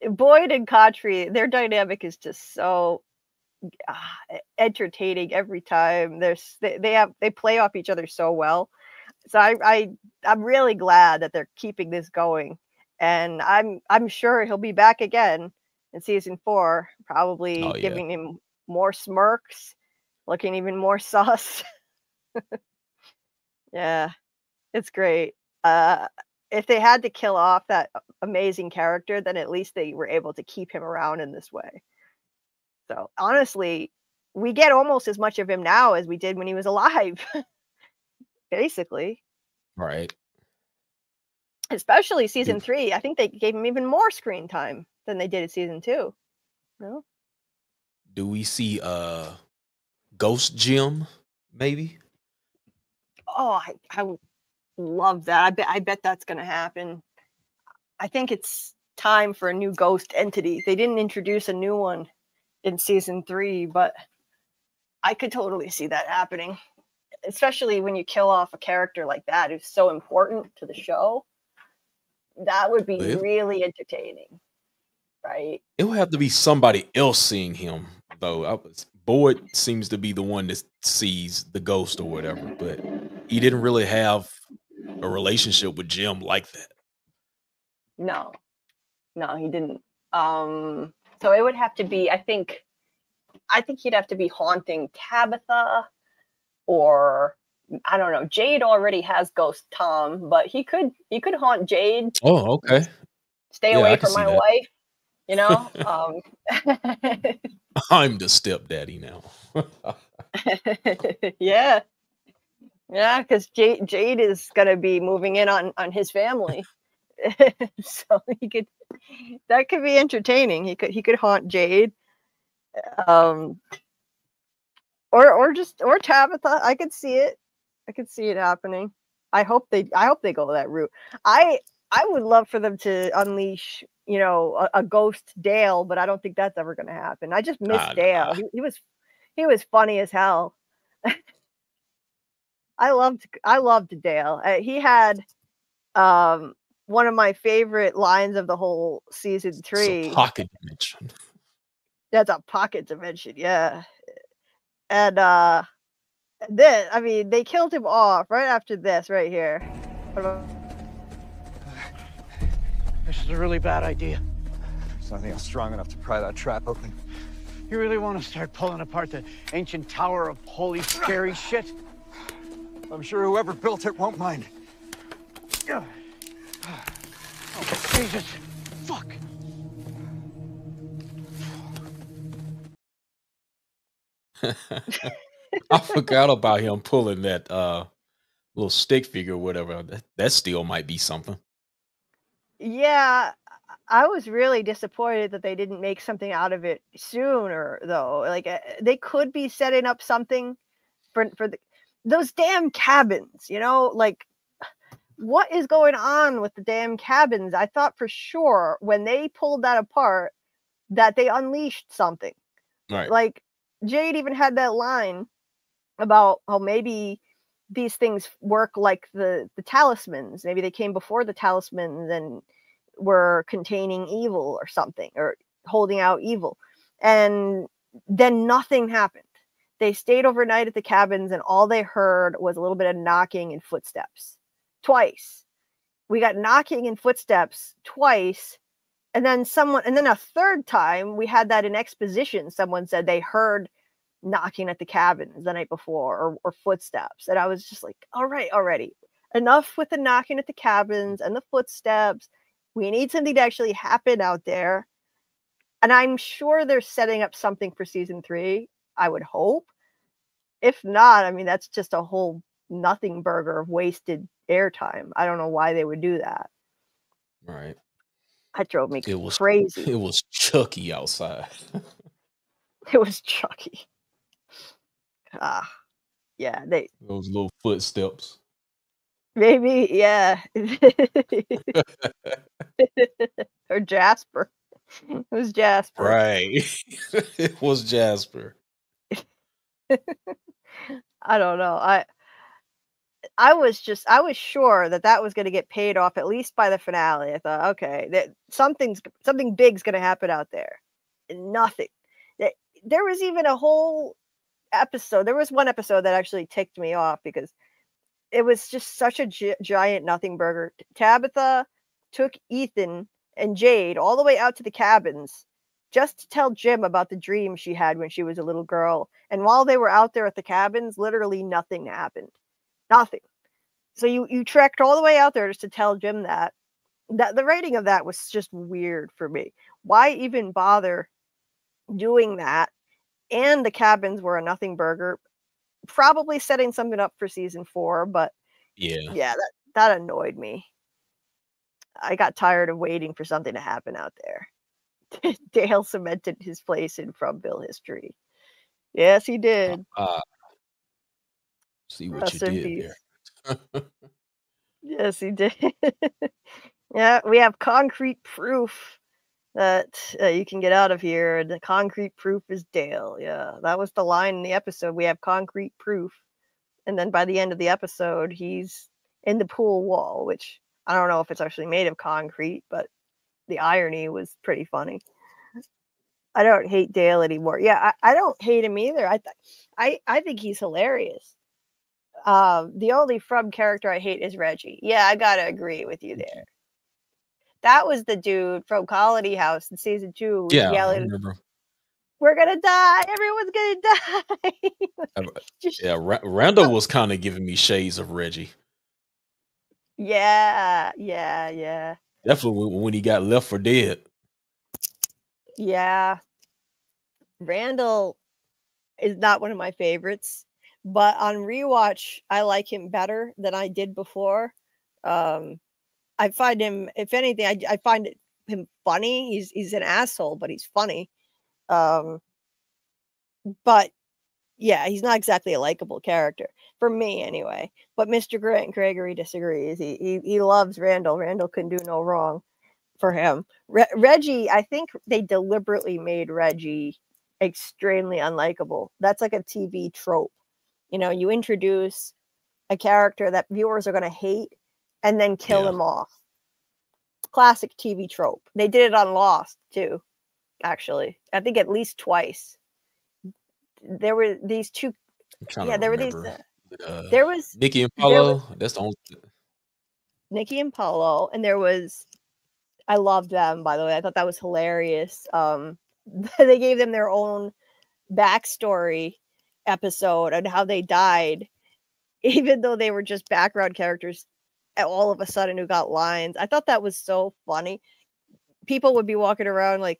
Boyd and Khatri, their dynamic is just so entertaining every time. They play off each other so well. So I'm really glad that they're keeping this going, and I'm sure he'll be back again in season 4, probably giving him more smirks, looking even more sus. Yeah, it's great. If they had to kill off that amazing character, then at least they were able to keep him around in this way. So honestly, we get almost as much of him now as we did when he was alive. Basically. Right. Especially season 3. I think they gave him even more screen time than they did in season 2. No? Do we see Ghost Jim, maybe? Oh, I would love that. I bet that's gonna happen. I think it's time for a new ghost entity. They didn't introduce a new one in season 3, but I could totally see that happening. Especially when you kill off a character like that who's so important to the show. That would be really entertaining, right? It would have to be somebody else seeing him, though. Boyd seems to be the one that sees the ghost or whatever, but he didn't really have a relationship with Jim like that. No, he didn't. So it would have to be, I think he'd have to be haunting Tabatha, or I don't know. Jade already has Ghost Tom, but he could haunt Jade. Oh, okay. Stay away from my wife. You know. I'm the stepdaddy now. Yeah, because Jade is gonna be moving in on his family, so that could be entertaining. He could haunt Jade, or Tabatha. I could see it. I could see it happening. I hope they go that route. I would love for them to unleash, a ghost Dale, but I don't think that's ever going to happen. I just miss Dale. He was funny as hell. I loved Dale. He had one of my favorite lines of the whole season 3. Pocket dimension. That's a pocket dimension, yeah. And This, I mean, they killed him off right after this right here. This is a really bad idea. There's nothing else strong enough to pry that trap open. You really want to start pulling apart the ancient tower of holy scary shit? I'm sure whoever built it won't mind. Oh, Jesus. Fuck. I forgot about him pulling that little stick figure or whatever. That still might be something. Yeah, I was really disappointed that they didn't make something out of it sooner, though. Like they could be setting up something for those damn cabins. You know, like what is going on with the damn cabins? I thought for sure when they pulled that apart that they unleashed something. Right. Like Jade even had that line about how maybe these things work like the talismans. Maybe they came before the talismans and were containing evil or something, or holding out evil. And then nothing happened. They stayed overnight at the cabins, and all they heard was a little bit of knocking and footsteps. Twice. We got knocking and footsteps twice. And then a third time, we had that in exposition. Someone said they heard knocking at the cabins the night before, or footsteps. And I was just like, all right, already. Enough with the knocking at the cabins and the footsteps. We need something to actually happen out there. And I'm sure they're setting up something for season 3. I would hope. If not, I mean, that's just a whole nothing burger of wasted airtime. I don't know why they would do that. Right. That drove me crazy. It was Chucky outside. It was Chucky. Yeah, those little footsteps. Maybe, yeah. Or Jasper. It was Jasper. Right. It was Jasper. I don't know. I was sure that was going to get paid off at least by the finale. I thought, okay, that something big's going to happen out there. And nothing. There was even a whole episode. There was one episode that actually ticked me off because it was just such a giant nothing burger. Tabatha took Ethan and Jade all the way out to the cabins just to tell Jim about the dream she had when she was a little girl. And while they were out there at the cabins, literally nothing happened. Nothing. So you trekked all the way out there just to tell Jim that the writing of that was just weird for me. Why even bother doing that? And the cabins were a nothing burger, probably setting something up for season 4, but yeah, that annoyed me. I got tired of waiting for something to happen out there. Dale cemented his place in Fromville history. Yes, he did. See what you did there. Yes, he did. Yeah, we have concrete proof that you can get out of here. The concrete proof is Dale. Yeah, that was the line in the episode. We have concrete proof. And then by the end of the episode, he's in the pool wall, which I don't know if it's actually made of concrete, but the irony was pretty funny. I don't hate Dale anymore. Yeah, I don't hate him either. I think he's hilarious. The only From character I hate is Reggie. Yeah, I gotta agree with you there. That was the dude from Colony House in season 2 who was yelling, I remember. "We're gonna die! Everyone's gonna die!" Randall was kind of giving me shades of Reggie. Yeah. Definitely when he got left for dead. Yeah. Randall is not one of my favorites, but on Rewatch, I like him better than I did before. I find him, if anything, I find him funny. He's an asshole, but he's funny. But yeah, he's not exactly a likable character for me, anyway. But Mr. Grant Gregory disagrees. He loves Randall. Randall can do no wrong for him. Reggie, I think they deliberately made Reggie extremely unlikable. That's like a TV trope. You know, you introduce a character that viewers are going to hate and then kill him off. Classic TV trope. They did it on Lost too, actually. I think at least twice. There were these two I'm trying yeah, to there were these. remember. There was Nikki and there was Paulo. That's the only. Nikki and Paulo, and there was. I loved them, by the way. I thought that was hilarious. They gave them their own backstory episode on how they died, even though they were just background characters. All of a sudden, who got lines. I thought that was so funny. People would be walking around like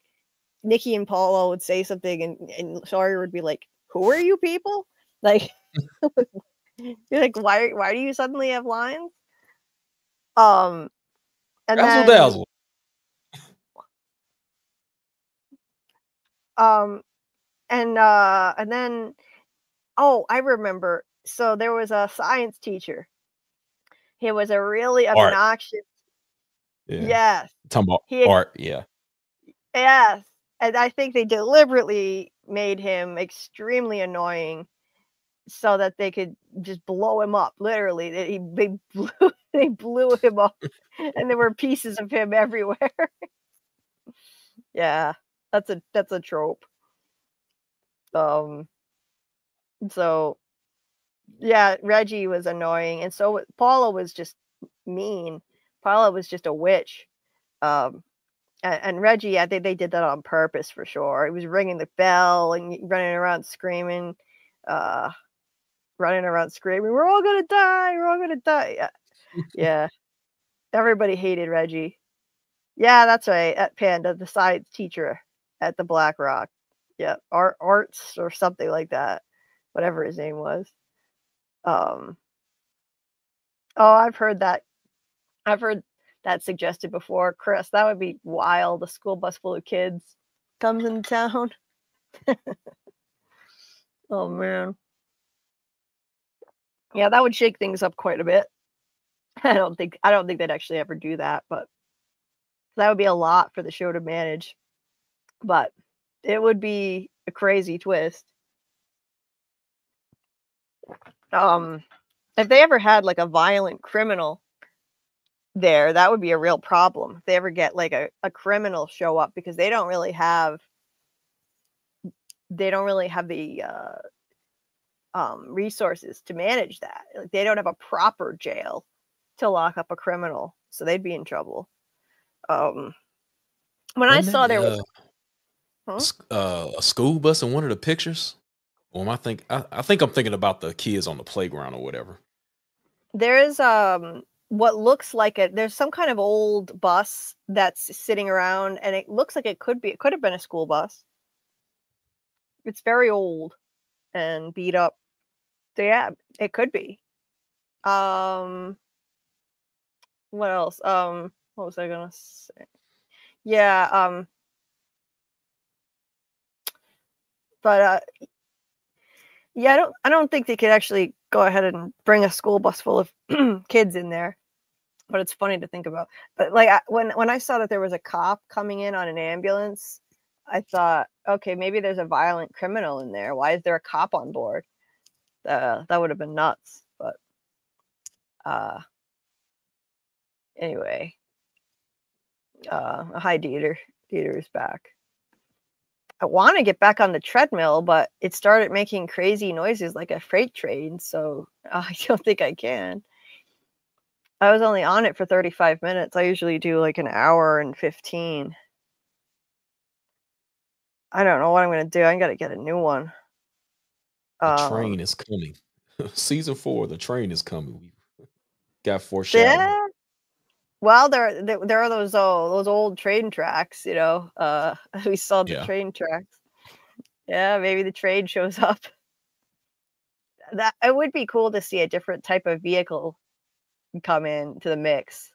Nikki and Paulo would say something, and Sawyer would be like, "Who are you people?" Like, you're like, why do you suddenly have lines? And Razzle then dazzle. and then oh, I remember. So there was a science teacher. He was a really Art. obnoxious. Yeah. Yes. Talking about He art. Yeah. yes. And I think they deliberately made him extremely annoying so that they could just blow him up. Literally, they blew him up, and there were pieces of him everywhere. Yeah, that's a trope. So yeah, Reggie was annoying, and so Paula was just mean. Paula was just a witch. And Reggie, I think they did that on purpose for sure. He was ringing the bell and running around screaming, we're all gonna die, we're all gonna die. Yeah. Everybody hated Reggie. Yeah, that's right. At Panda, the science teacher at the Black Rock. Yeah, arts or something like that. Whatever his name was. Oh, I've heard that suggested before. Chris, that would be wild. A school bus full of kids comes into town. Oh man. Yeah, that would shake things up quite a bit. I don't think they'd actually ever do that, but that would be a lot for the show to manage. But it would be a crazy twist. If they ever had like a violent criminal there, that would be a real problem. If they ever get like a criminal show up, because they don't really have the resources to manage that. Like, they don't have a proper jail to lock up a criminal, so they'd be in trouble. When I saw there was a school bus in one of the pictures. Or am I think I'm thinking about the kids on the playground or whatever. there is what looks like there's some kind of old bus that's sitting around, and it looks like it could have been a school bus. It's very old and beat up. So yeah, it could be. What else? What was I gonna say? Yeah, but yeah, I don't think they could actually go ahead and bring a school bus full of kids in there. But it's funny to think about. But like when I saw that there was a cop coming in on an ambulance, I thought, okay, maybe there's a violent criminal in there. Why is there a cop on board? That would have been nuts. But anyway, hi Dieter. Dieter is back. I want to get back on the treadmill, but it started making crazy noises like a freight train, so I don't think I can. I was only on it for 35 minutes. I usually do like an hour and 15. I don't know what I'm going to do. I got to get a new one. The train is coming. Season 4, the train is coming. We got foreshadowing. Yeah. Well, there are those old train tracks, you know. We saw the train tracks. Yeah, maybe the train shows up. That it would be cool to see a different type of vehicle come into the mix.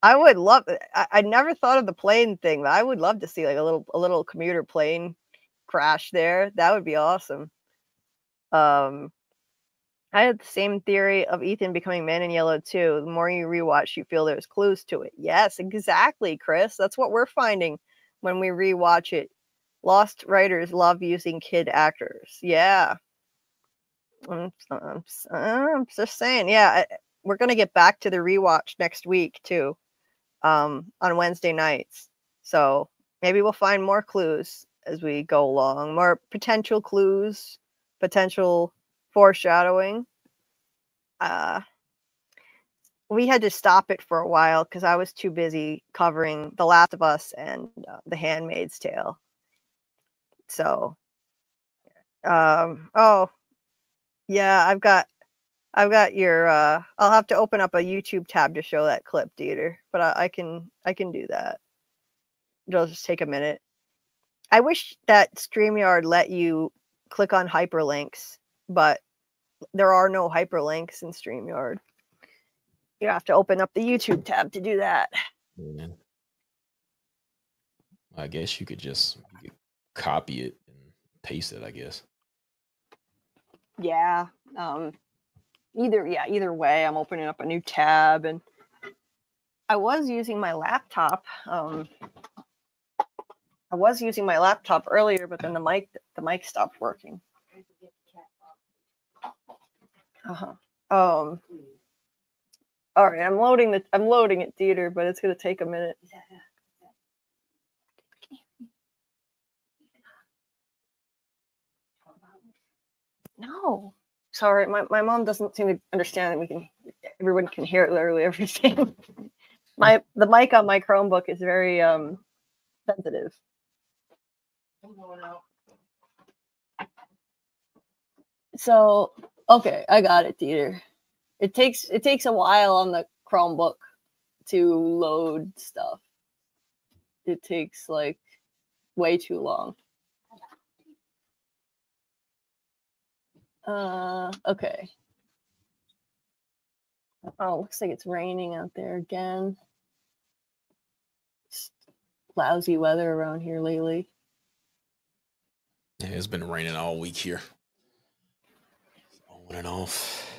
I would love. I never thought of the plane thing, but I would love to see like a little commuter plane crash there. That would be awesome. I had the same theory of Ethan becoming Man in Yellow too. The more you rewatch, you feel there's clues to it. Yes, exactly, Chris. That's what we're finding when we rewatch it. Lost writers love using kid actors. Yeah. I'm just saying. Yeah, we're gonna get back to the rewatch next week too, on Wednesday nights. So maybe we'll find more clues as we go along, more potential clues, potential foreshadowing. We had to stop it for a while because I was too busy covering The Last of Us and The Handmaid's Tale. So, oh, yeah, I've got your. I'll have to open up a YouTube tab to show that clip, Dieter. But I can do that. It'll just take a minute. I wish that StreamYard let you click on hyperlinks, but there are no hyperlinks in StreamYard. You have to open up the YouTube tab to do that. Yeah. I guess you could copy it and paste it, I guess. Yeah. Either way, I'm opening up a new tab, and I was using my laptop. I was using my laptop earlier, but then the mic stopped working. All right, I'm loading it, Theater, but it's gonna take a minute. No, sorry, my mom doesn't seem to understand that everyone can hear literally everything. The mic on my Chromebook is very sensitive. So okay, I got it, Theater. It takes a while on the Chromebook to load stuff. It takes like way too long. Okay. Oh, looks like it's raining out there again. It's lousy weather around here lately. Yeah, it's been raining all week here. On and off.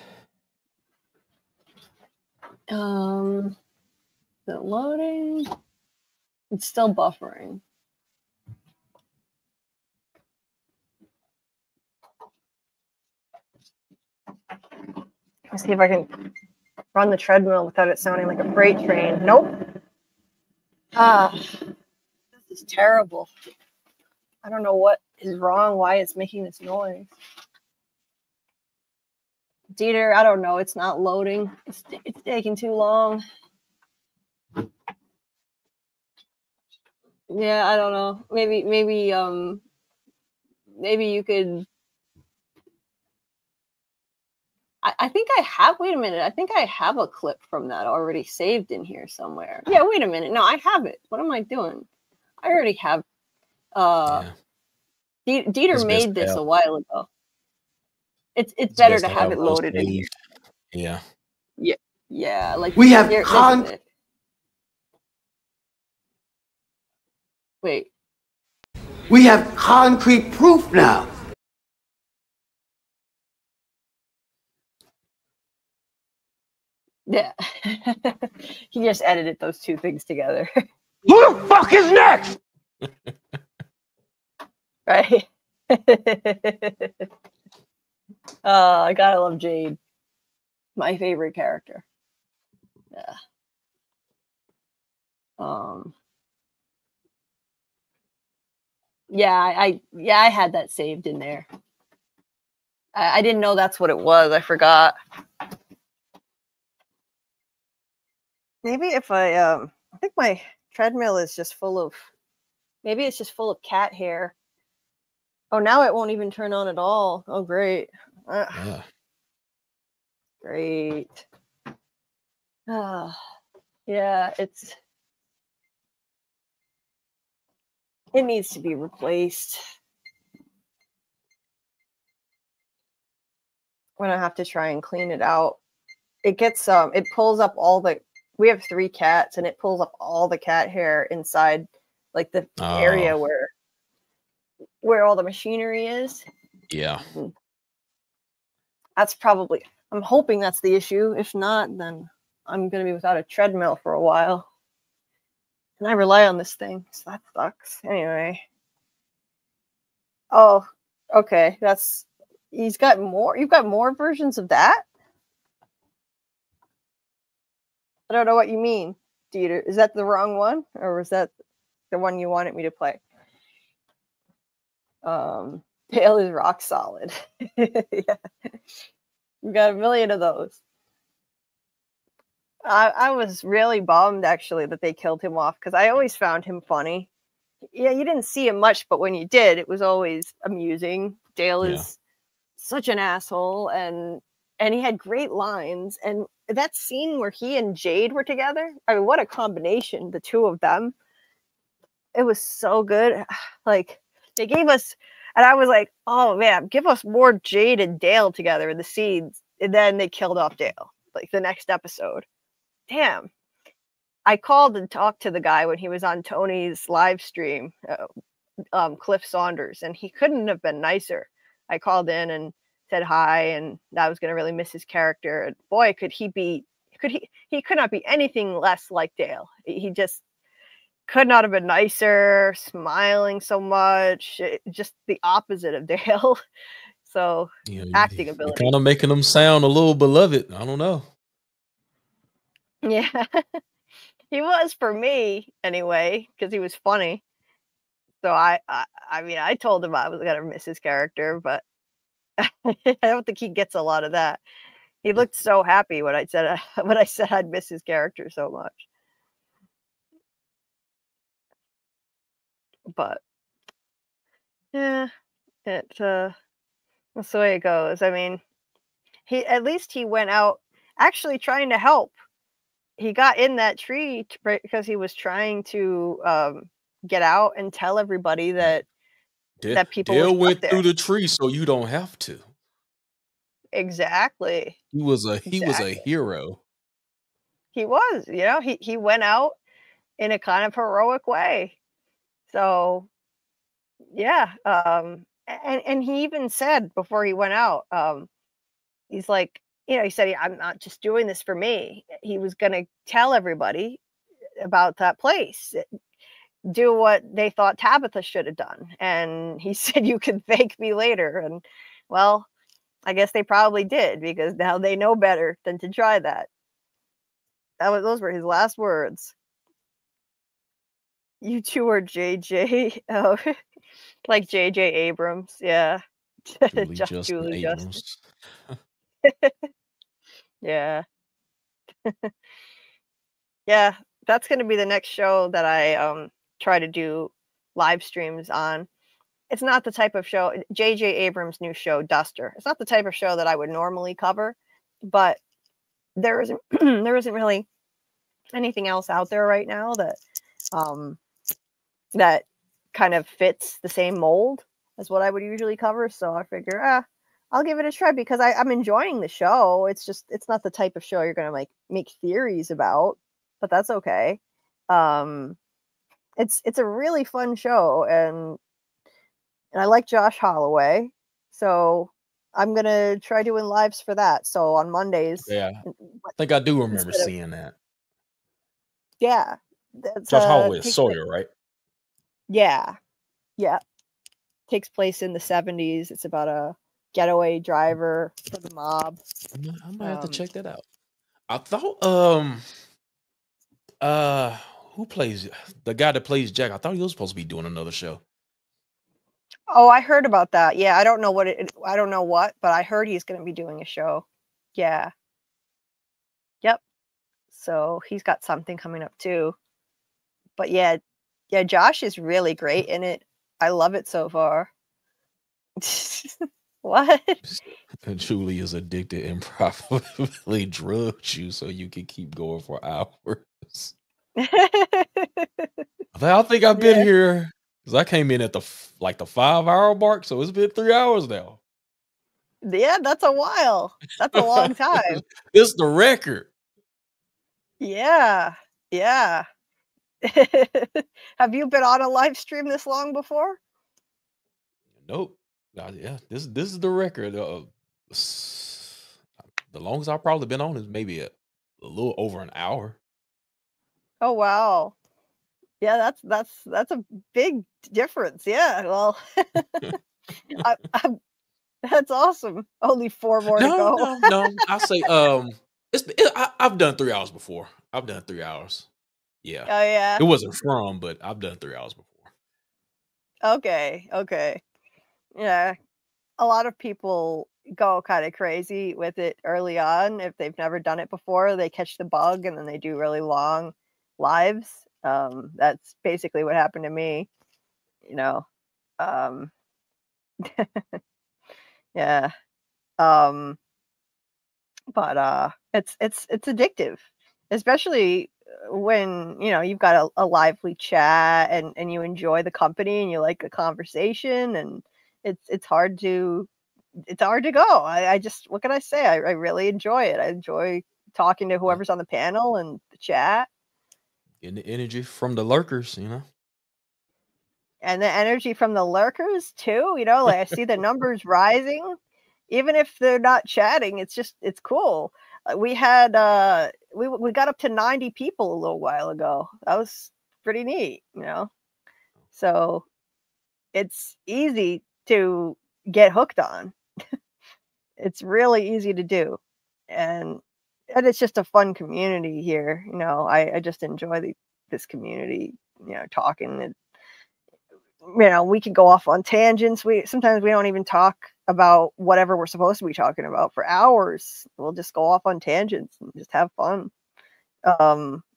Is it loading? It's still buffering. Let's see if I can run the treadmill without it sounding like a freight train. Nope. This is terrible. I don't know what is wrong, why it's making this noise. Dieter, I don't know. It's not loading. It's taking too long. Yeah, I don't know. Maybe you could. I think I have. Wait a minute. I think I have a clip from that already saved in here somewhere. Yeah. Wait a minute. No, I have it. What am I doing? I already have. Dieter made this a while ago. It's better to have it loaded in here. Yeah. Yeah. Like we have Wait. We have concrete proof now. Yeah. He just edited those two things together. Who the fuck is next? Right. I gotta love Jade. My favorite character. Yeah. I had that saved in there. I didn't know that's what it was. I forgot. Maybe if I think my treadmill is just full of, maybe it's just full of cat hair. Oh, now it won't even turn on at all. Oh, great. Great. Yeah, it needs to be replaced. When I have to try and clean it out, it gets it pulls up all the. We have 3 cats, and it pulls up all the cat hair inside, like the area where all the machinery is. Yeah. That's probably. I'm hoping that's the issue. If not, then I'm gonna be without a treadmill for a while. And I rely on this thing, so that sucks. Anyway. Oh, okay. He's got more. You've got more versions of that? I don't know what you mean, Dieter. Is that the wrong one? Or was that the one you wanted me to play? Dale is rock solid. Yeah. We got a million of those. I was really bummed actually that they killed him off because I always found him funny. Yeah, you didn't see him much, but when you did, it was always amusing. Dale is such an asshole, and he had great lines. And that scene where he and Jade were together, I mean, what a combination, the two of them. It was so good. Like, they gave us, and I was like, oh man, give us more Jade and Dale together in the scenes. And then they killed off Dale, like the next episode. Damn. I called and talked to the guy when he was on Tony's live stream, Cliff Saunders, and he couldn't have been nicer. I called in and said hi, and I was going to really miss his character. And boy, he could not be anything less like Dale. He just could not have been nicer, smiling so much, just the opposite of Dale. So acting ability. Kind of making him sound a little beloved. I don't know. Yeah. He was for me anyway, because he was funny. So I mean, I told him I was gonna miss his character, but I don't think he gets a lot of that. He looked so happy when I said I'd miss his character so much. But yeah, that's the way it goes. I mean, at least he went out actually trying to help. He got in that tree because he was trying to get out and tell everybody that people Dale went there. through the tree so you don't have to. Exactly. He was a hero. He was, he went out in a kind of heroic way. So yeah, and he even said before he went out, he's like, he said, I'm not just doing this for me. He was going to tell everybody about that place, do what they thought Tabatha should have done. And he said, you can thank me later. And well, I guess they probably did, because now they know better than to try that. Those were his last words. You two are JJ. Oh, like JJ Abrams. Yeah. Julie Abrams. Yeah. Yeah, that's going to be the next show that I try to do live streams on. It's not the type of show, JJ Abrams' new show, Duster. It's not the type of show that I would normally cover, but there isn't really anything else out there right now that that kind of fits the same mold as what I would usually cover. So I figure, I'll give it a try, because I'm enjoying the show. It's not the type of show you're going to make theories about, but that's okay. It's a really fun show, and I like Josh Holloway, so I'm going to try doing lives for that. So on Mondays. Yeah, I think I do remember seeing that. Yeah. Josh Holloway is Sawyer, right? Yeah. Yeah. Takes place in the 70s. It's about a getaway driver for the mob. I might have to check that out. I thought who plays the guy that plays Jack? I thought he was supposed to be doing another show. Oh, I heard about that. Yeah, I don't know what, but I heard he's going to be doing a show. Yeah. Yep. So he's got something coming up too. But yeah, Josh is really great in it. I love it so far. What? Julie is addicted and probably drugged you so you can keep going for hours. I think I've been here because I came in at the 5-hour mark, so it's been 3 hours now. Yeah, that's a while. That's a long time. It's the record. Yeah. Yeah. Have you been on a live stream this long before? Nope. Yeah, this is the record. The longest I've probably been on is maybe a little over an hour. Oh wow. Yeah, that's a big difference. Yeah. Well, that's awesome. Only 4 more to go. No. I say I've done 3 hours before. I've done 3 hours. Yeah. Oh yeah. It wasn't but I've done 3 hours before. Okay. Yeah, a lot of people go kind of crazy with it early on if they've never done it before. They catch the bug and then they do really long lives. That's basically what happened to me. You know, um, yeah. Um, but it's addictive, especially when you've got a lively chat and you enjoy the company and you like the conversation, and it's hard to go. I just, what can I say? I really enjoy it. I enjoy talking to whoever's on the panel and the chat. Getting the energy from the lurkers, And the energy from the lurkers too, like I see the numbers rising, even if they're not chatting. It's cool. We had we got up to 90 people a little while ago. That was pretty neat, So it's easy to get hooked on. It's really easy to do, and it's just a fun community here. I just enjoy this community. Talking and we can go off on tangents. Sometimes we don't even talk about whatever we're supposed to be talking about for hours. We'll just go off on tangents and just have fun.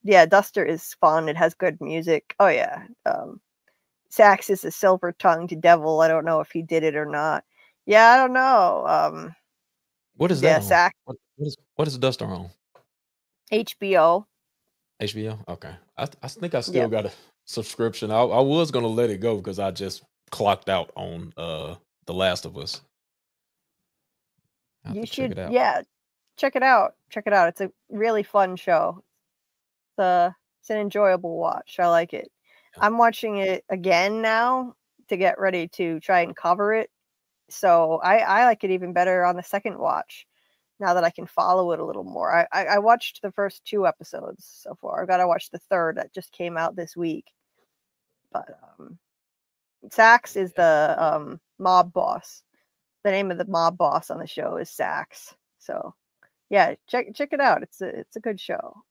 Yeah, Duster is fun. It has good music. Oh yeah. Sax is a silver-tongued devil. I don't know if he did it or not. Yeah, I don't know. What is yeah, that on? Sax. What is Duster on? HBO. HBO? Okay. I think I still Yep. got a subscription. I was gonna let it go because I just clocked out on The Last of Us. I have You to check should, it out. yeah, check it out. Check it out. It's a really fun show. It's an enjoyable watch. I like it. I'm watching it again now to get ready to try and cover it. So I like it even better on the second watch now that I can follow it a little more. I watched the first 2 episodes so far. I've got to watch the third that just came out this week. But Sax is the mob boss. The name of the mob boss on the show is Sax. So yeah, check it out. It's a good show.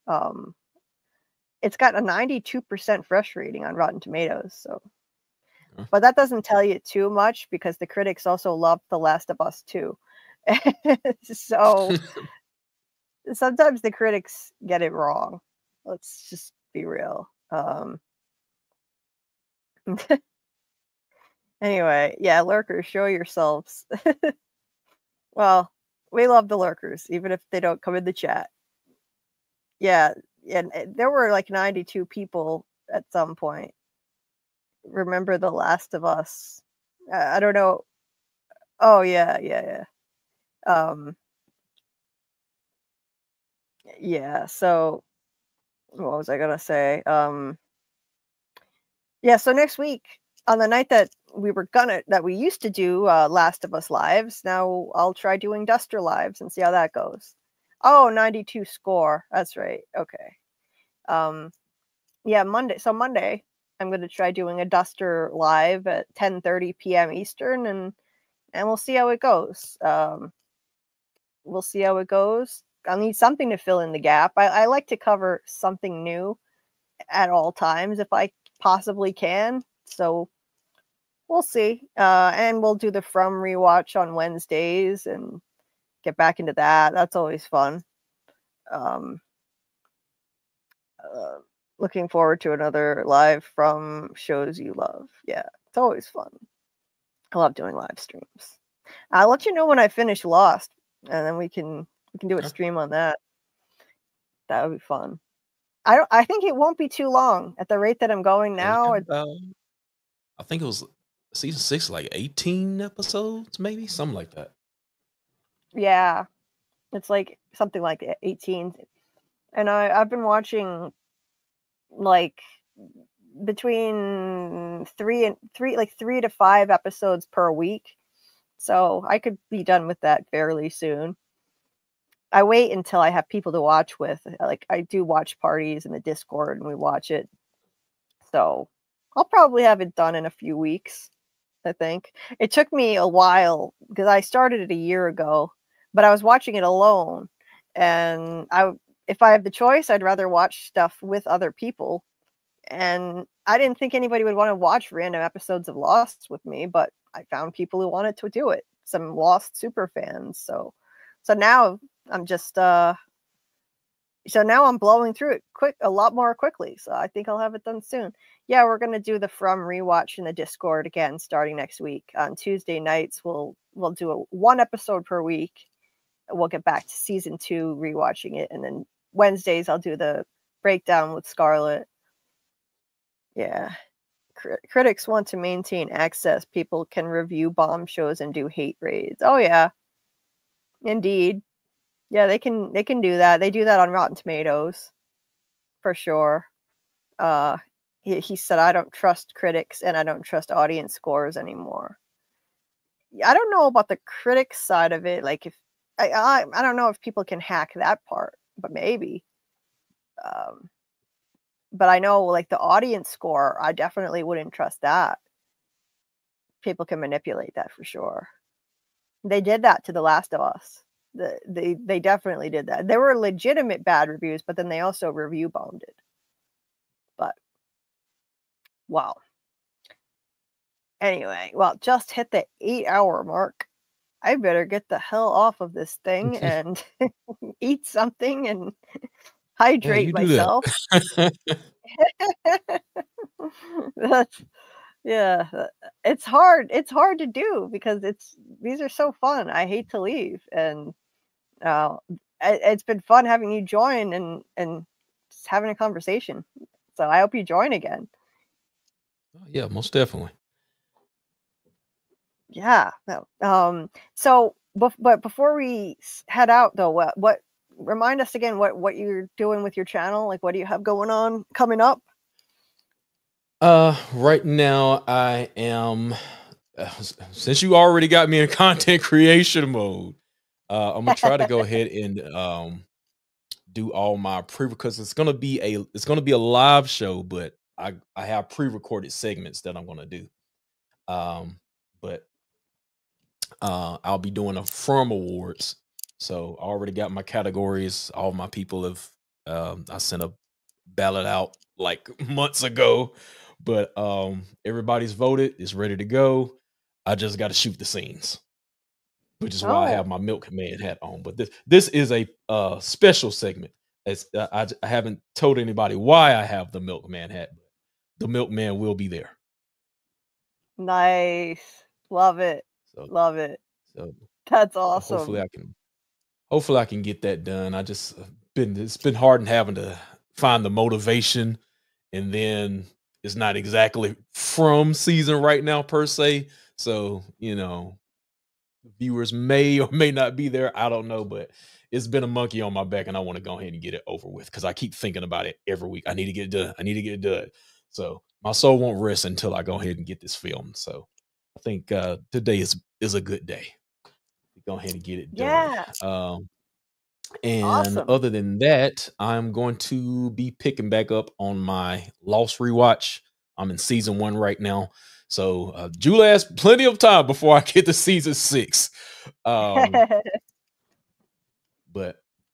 It's got a 92% fresh rating on Rotten Tomatoes. So, but that doesn't tell you too much because the critics also love The Last of Us too. So sometimes the critics get it wrong. Let's just be real. Anyway, yeah, lurkers, show yourselves. Well, we love the lurkers, even if they don't come in the chat. Yeah, and there were like 92 people at some point. Remember The Last of Us? I don't know. Oh yeah. Yeah. So, what was I gonna say? Yeah. So next week, on the night that we used to do Last of Us lives, now I'll try doing Duster lives and see how that goes. Oh, 92 score. That's right. Okay. Yeah, Monday. So Monday, I'm going to try doing a Duster live at 10:30 p.m. Eastern, and we'll see how it goes. We'll see how it goes. I'll need something to fill in the gap. I like to cover something new at all times if I possibly can. So we'll see. And we'll do the From Rewatch on Wednesdays and get back into that. That's always fun. Looking forward to another live from shows you love. Yeah, it's always fun. I love doing live streams. I'll let you know when I finish Lost, and then we can do a stream on that. That would be fun. I think it won't be too long at the rate that I'm going now. I think it was season 6, like 18 episodes, maybe something like that. Yeah, it's like something like 18, and I've been watching like between 3 to 5 episodes per week, so I could be done with that fairly soon. I wait until I have people to watch with. Like, I do watch parties in the Discord and we watch it, so I'll probably have it done in a few weeks. I think it took me a while because I started it a year ago, but I was watching it alone, and if I have the choice, I'd rather watch stuff with other people. And I didn't think anybody would want to watch random episodes of Lost with me, but I found people who wanted to do it, some lost super fans. So now I'm just so now I'm blowing through it a lot more quickly. So I think I'll have it done soon. Yeah, we're gonna do the From rewatch in the Discord again starting next week. On Tuesday nights, we'll do one episode per week. We'll get back to season 2, rewatching it, and then Wednesdays I'll do the breakdown with Scarlett. Yeah. Critics want to maintain access. People can review bomb shows and do hate raids. Oh yeah. Indeed. Yeah, they can do that. They do that on Rotten Tomatoes. For sure. He said, I don't trust critics and I don't trust audience scores anymore. I don't know about the critics side of it. Like, if I don't know if people can hack that part, but maybe. But I know, like, the audience score, I definitely wouldn't trust that. People can manipulate that for sure. They did that to The Last of Us. They definitely did that. There were legitimate bad reviews, but then they also review bombed it. But wow. Anyway, well, just hit the 8-hour mark. I better get the hell off of this thing and eat something and hydrate myself. Yeah, it's hard. It's hard to do because these are so fun. I hate to leave, and it's been fun having you join and just having a conversation. So I hope you join again. Yeah, most definitely. Yeah. So, but before we head out, though, what remind us again what you're doing with your channel? Like, what do you have going on coming up? Right now I am, since you already got me in content creation mode, I'm gonna try to go ahead and do all my because it's gonna be a live show, but I have pre-recorded segments that I'm gonna do. But I'll be doing a From Awards. So I already got my categories. All my people have I sent a ballot out like months ago, but everybody's voted. It's ready to go. I just got to shoot the scenes, which is why I have my milkman hat on. But this is a special segment. I haven't told anybody why I have the milkman hat. The milkman will be there. Nice. Love it. Love it. So that's awesome. Hopefully I can get that done. It's been hard and having to find the motivation, and then it's not exactly from season right now per se. So, viewers may or may not be there. I don't know, but it's been a monkey on my back, and I want to go ahead and get it over with because I keep thinking about it every week. I need to get it done. I need to get it done. So my soul won't rest until I go ahead and get this filmed. So I think today is a good day. Go ahead and get it done. Yeah. And awesome. Other than that, I'm going to be picking back up on my Lost rewatch. I'm in season 1 right now. So Julie has plenty of time before I get to season 6. But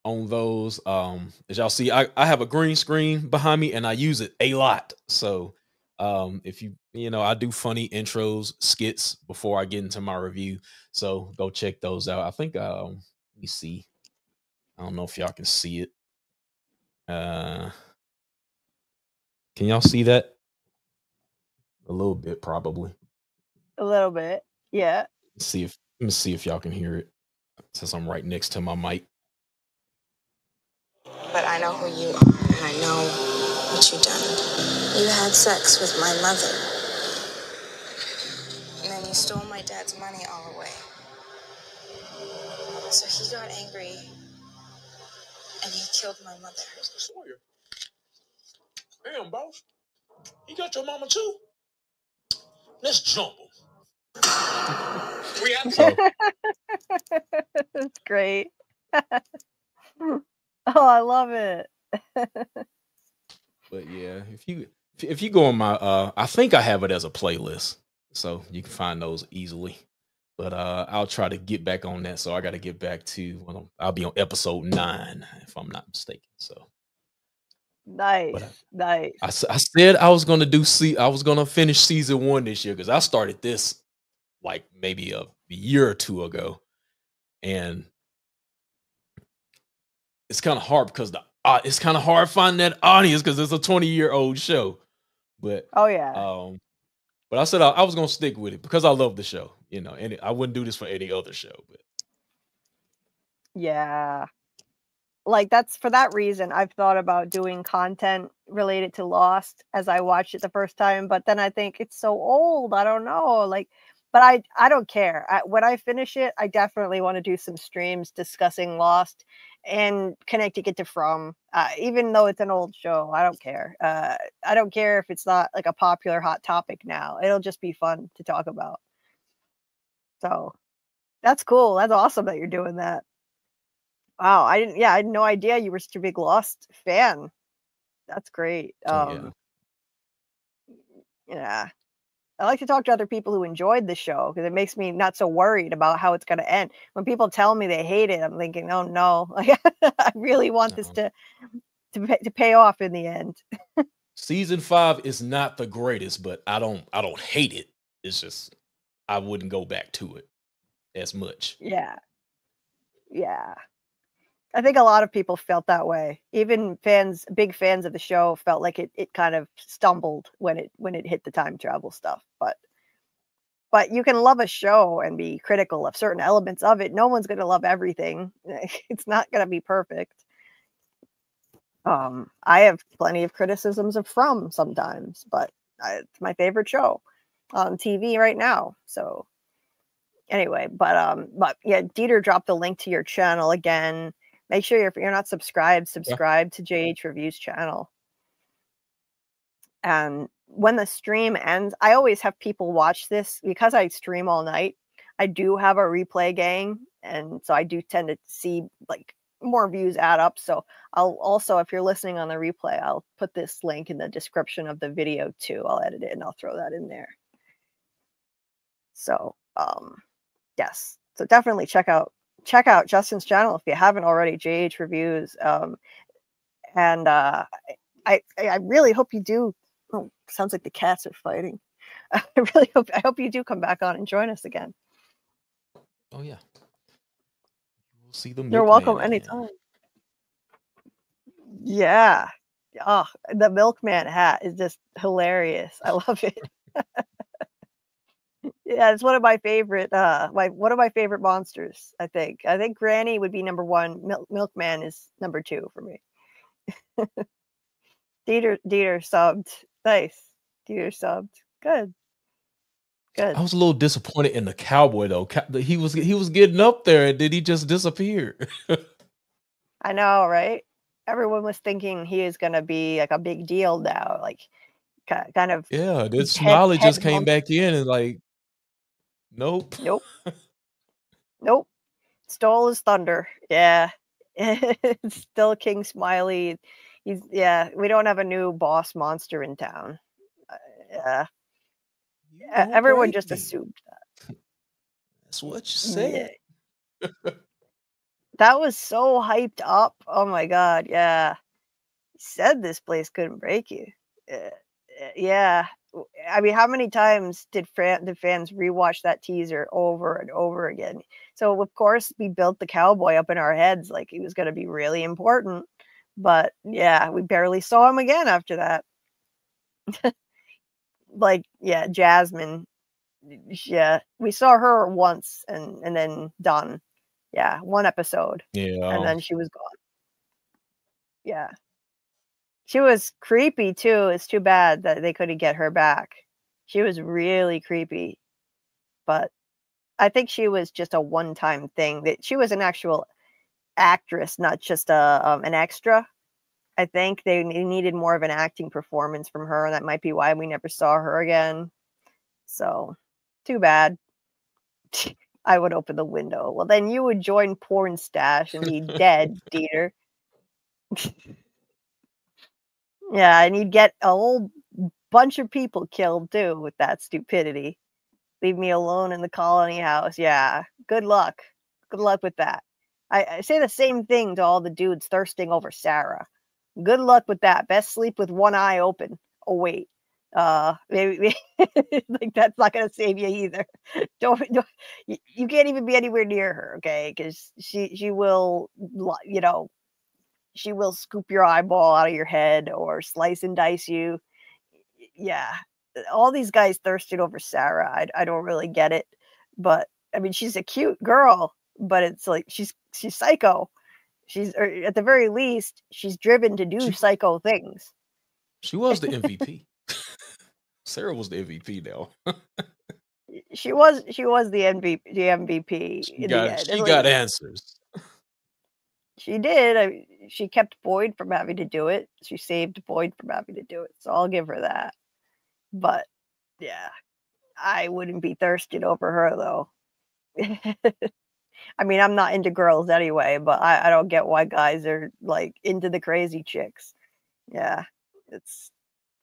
on those, as y'all see, I have a green screen behind me and I use it a lot. So if I do funny intros, skits before I get into my review. So go check those out. I think let me see. I don't know if y'all can see it. Can y'all see that? A little bit, probably. A little bit, yeah. Let me see if y'all can hear it, since I'm right next to my mic. But I know who you are, and I know what you've done. You had sex with my mother, and then you stole my dad's money all away. So he got angry, and he killed my mother. Sawyer. Damn, boss. You got your mama too? Let's jump him. That's great. Oh, I love it. But yeah, if you go on my I think I have it as a playlist, so you can find those easily. But I'll try to get back on that. So I got to get back to I'll be on episode 9 if I'm not mistaken. So nice, nice. I said I was gonna finish season 1 this year because I started this like maybe a year or two ago, and it's kind of hard because it's kind of hard finding that audience because it's a 20-year-old show. But Oh yeah. But I said I was gonna stick with it because I love the show, you know, and I wouldn't do this for any other show. But Yeah. Like that's for that reason I've thought about doing content related to Lost as I watched it the first time, but then I think it's so old. I don't know. Like, but I don't care. When I finish it, I definitely want to do some streams discussing Lost and connecting it to From. Even though it's an old show, I don't care. I don't care if it's not like a popular hot topic now. It'll just be fun to talk about. So that's cool. That's awesome that you're doing that. Wow, I had no idea you were such a big Lost fan. That's great. yeah. Yeah. I like to talk to other people who enjoyed the show because it makes me not so worried about how it's going to end. When people tell me they hate it, I'm thinking, oh no, like, I really want this to pay off in the end. Season 5 is not the greatest, but I don't hate it. It's just I wouldn't go back to it as much. Yeah. Yeah. I think a lot of people felt that way. Even big fans of the show felt like it kind of stumbled when it hit the time travel stuff. But you can love a show and be critical of certain elements of it. No one's going to love everything. It's not going to be perfect. I have plenty of criticisms of From sometimes, but it's my favorite show on TV right now. So anyway, but yeah, Dieter dropped the link to your channel again. Make sure if you're not subscribed to JH Review's channel. And when the stream ends, I always have people watch this because I stream all night. I do have a replay gang, and so I do tend to see like more views add up. So I'll also, if you're listening on the replay, I'll put this link in the description of the video too. I'll edit it and I'll throw that in there. So yes, so definitely check out Justin's channel if you haven't already, JH Reviews. And I really hope you do. Oh, sounds like the cats are fighting. I hope you do come back on and join us again. Oh yeah, we'll see them. You're welcome anytime. Yeah. Oh, the milkman hat is just hilarious. I love it. Yeah, it's one of my favorite one of my favorite monsters, I think. I think Granny would be number 1. Milkman is number 2 for me. Dieter subbed. Nice. Dieter subbed. Good. I was a little disappointed in the cowboy though. He was getting up there and then he just disappeared. I know, right? Everyone was thinking he is going to be like a big deal now, like kind of. Yeah, this Smiley just came back in and like, nope. Nope. Stole his thunder. Yeah. It's still King Smiley. We don't have a new boss monster in town. Yeah. Everyone just assumed that. That's what you said. Yeah. That was so hyped up. Oh my god, yeah. He said this place couldn't break you. Yeah. I mean, how many times did fans rewatch that teaser over and over again? So of course we built the cowboy up in our heads like he was going to be really important. But yeah, we barely saw him again after that. Like, yeah, Jasmine. Yeah, we saw her once and then done. Yeah, 1 episode. Yeah. And then she was gone. Yeah. She was creepy too. It's too bad that they couldn't get her back. She was really creepy. But I think she was just a one-time thing. That she was an actual actress, not just an extra. I think they needed more of an acting performance from her, and that might be why we never saw her again. So, too bad. I would open the window. Well, then you would join Porn Stash and be dead, Dieter. Yeah, and you'd get a whole bunch of people killed too with that stupidity. Leave me alone in the colony house. Yeah, good luck. Good luck with that. I say the same thing to all the dudes thirsting over Sera. Good luck with that. Best sleep with one eye open. Oh, wait. Maybe like that's not gonna save you either. Don't you can't even be anywhere near her, okay? Because she will, you know, she will scoop your eyeball out of your head or slice and dice you. Yeah, all these guys thirsted over Sera. I don't really get it, but I mean, she's a cute girl, but it's like she's psycho. Or at the very least, she's driven to do psycho things. She was the MVP. Sera was the MVP now. She was the MVP She in the got end. she got answers. She did. She kept Boyd from having to do it. She saved Boyd from having to do it. So I'll give her that. But yeah, I wouldn't be thirsted over her though. I mean, I'm not into girls anyway, but I don't get why guys are like into the crazy chicks. Yeah, it's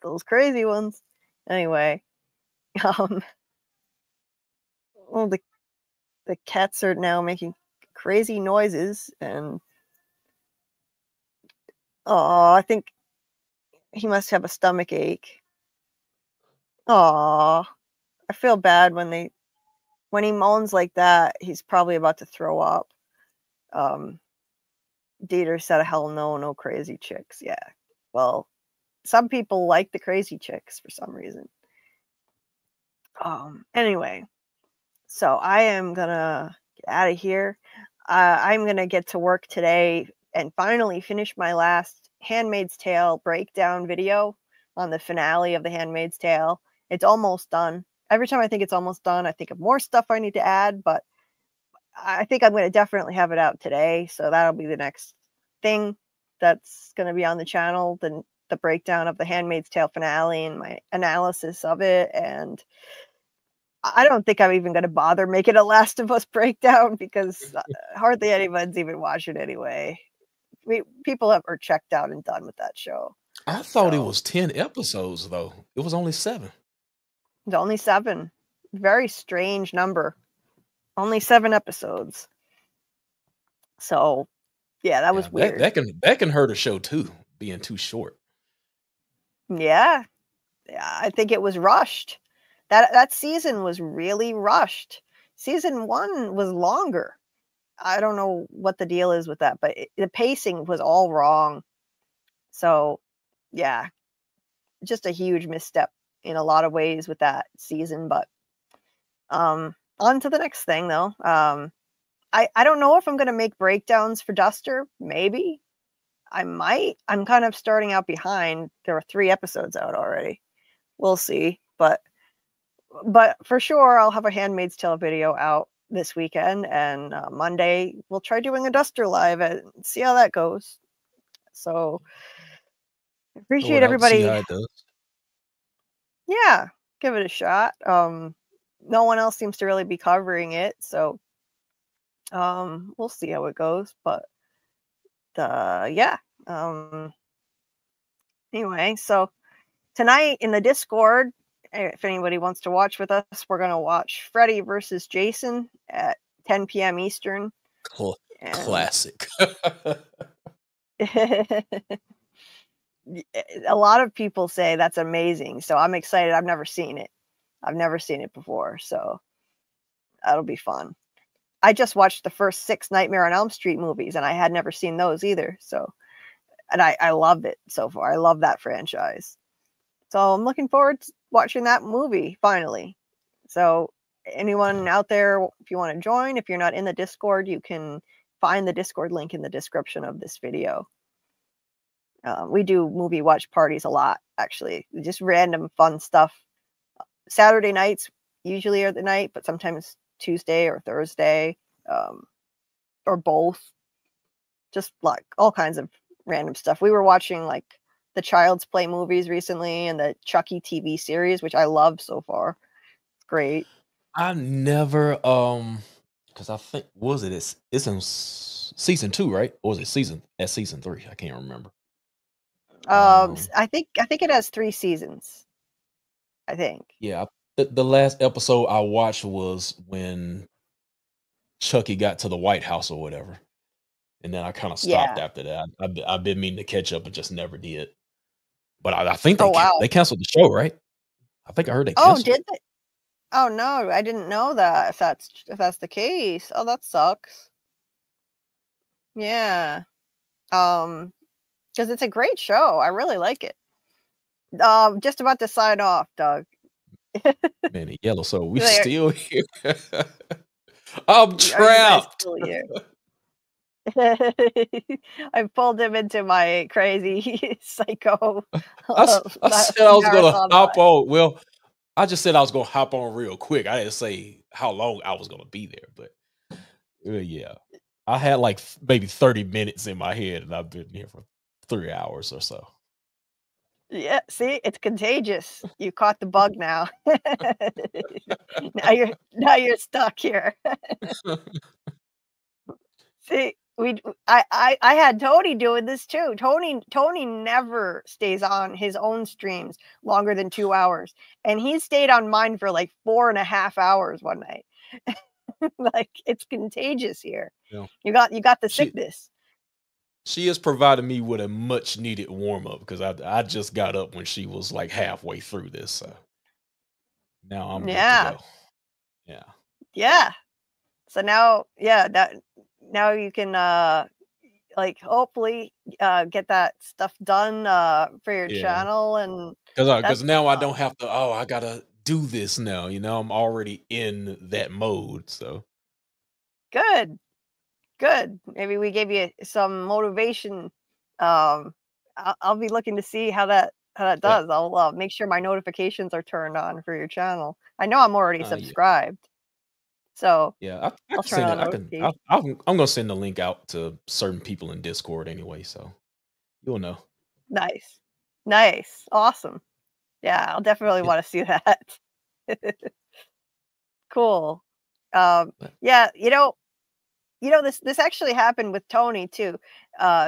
those crazy ones. Anyway, well, the cats are now making crazy noises, and oh, I think he must have a stomach ache. Oh, I feel bad when he moans like that. He's probably about to throw up. Dieter said, "Hell no, no crazy chicks." Yeah, well, some people like the crazy chicks for some reason. Anyway, so I am gonna get out of here. I'm gonna get to work today and finally finish my last Handmaid's Tale breakdown video on the finale of The Handmaid's Tale. It's almost done. Every time I think it's almost done, I think of more stuff I need to add, but I think I'm going to definitely have it out today. So that'll be the next thing that's going to be on the channel, the breakdown of The Handmaid's Tale finale and my analysis of it. And I don't think I'm even going to bother making a Last of Us breakdown because hardly anyone's even watching anyway. People are checked out and done with that show. I thought it was 10 episodes though. It was only 7. It's only 7. Very strange number. Only 7 episodes. So, yeah, that was weird. That can hurt a show too, being too short. Yeah, I think it was rushed. That season was really rushed. Season 1 was longer. I don't know what the deal is with that, but the pacing was all wrong. So, yeah, just a huge misstep in a lot of ways with that season. But on to the next thing, though. I don't know if I'm going to make breakdowns for Duster. Maybe. I might. I'm kind of starting out behind. There are 3 episodes out already. We'll see. But for sure, I'll have a Handmaid's Tale video out this weekend. And Monday, we'll try doing a Duster live and see how that goes. So, appreciate everybody. See how it does. Yeah, give it a shot. No one else seems to really be covering it, so we'll see how it goes. But yeah. Anyway, so tonight in the Discord, if anybody wants to watch with us, we're gonna watch Freddy versus Jason at 10 p.m. Eastern. Classic. A lot of people say that's amazing, so I'm excited. I've never seen it before, so that'll be fun. I just watched the first 6 Nightmare on Elm Street movies, and I had never seen those either. So, and I love it so far. I love that franchise. So I'm looking forward to watching that movie finally. So anyone out there, if you want to join, if you're not in the Discord, you can find the Discord link in the description of this video. We do movie watch parties a lot, actually. Just random fun stuff. Saturday nights usually are the night, but sometimes Tuesday or Thursday, or both. Just like all kinds of random stuff. We were watching like the Child's Play movies recently and the Chucky TV series, which I love so far. It's great. I never, because I think, it's in season 2, right? Or was it season 3? I can't remember. I think it has 3 seasons. I think. Yeah, the last episode I watched was when Chucky got to the White House or whatever, and then I kind of stopped after that. I've been meaning to catch up, but just never did. But I think they canceled the show, right? I think I heard they Oh, canceled. did they? Oh no, I didn't know that. If that's the case, oh, that sucks. Yeah. Because it's a great show. I really like it. Just about to sign off, Doug. Man, the yellow soul, we They are- still here. I'm Are you guys trapped. still here? I pulled him into my crazy psycho I said I was gonna marathon hop life. on. Well, I just said I was gonna hop on real quick. I didn't say how long I was gonna be there, but yeah, I had like maybe 30 minutes in my head, and I've been here for 3 hours or so. Yeah, see, it's contagious. You caught the bug now. now you're stuck here. See, I had Tony doing this too. Tony never stays on his own streams longer than 2 hours, and he stayed on mine for like 4.5 hours one night. Like, it's contagious here. Yeah. You got the sickness. She has provided me with a much needed warm up because I just got up when she was like halfway through this. So now I'm good to go. Yeah. Yeah. So now, now you can like hopefully get that stuff done for your Yeah. channel, and Because now I don't have to. Oh, I gotta do this now. You know, I'm already in that mode. So good. Maybe we gave you some motivation. I'll be looking to see how that does. I'll make sure my notifications are turned on for your channel. I know I'm already subscribed, so yeah, I'll turn on I'm notifications. gonna send the link out to certain people in Discord anyway, so you'll know. Nice, awesome. Yeah, I'll definitely want to see that. Cool. Yeah, this actually happened with Tony too.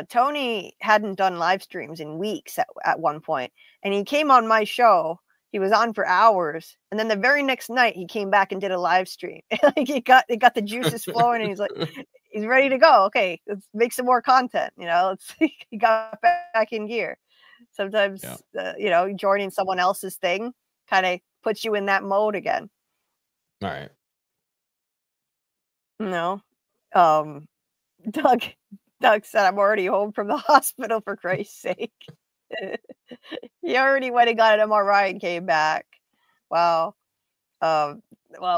Tony hadn't done live streams in weeks at one point, and he came on my show. He was on for hours, and then the very next night he came back and did a live stream. Like, he got the juices flowing, and he's like, he's ready to go. Okay, let's make some more content. He got back in gear. Sometimes joining someone else's thing kind of puts you in that mode again. All right. Doug said, I'm already home from the hospital, for Christ's sake. He already went and got an MRI and came back. Wow. Well,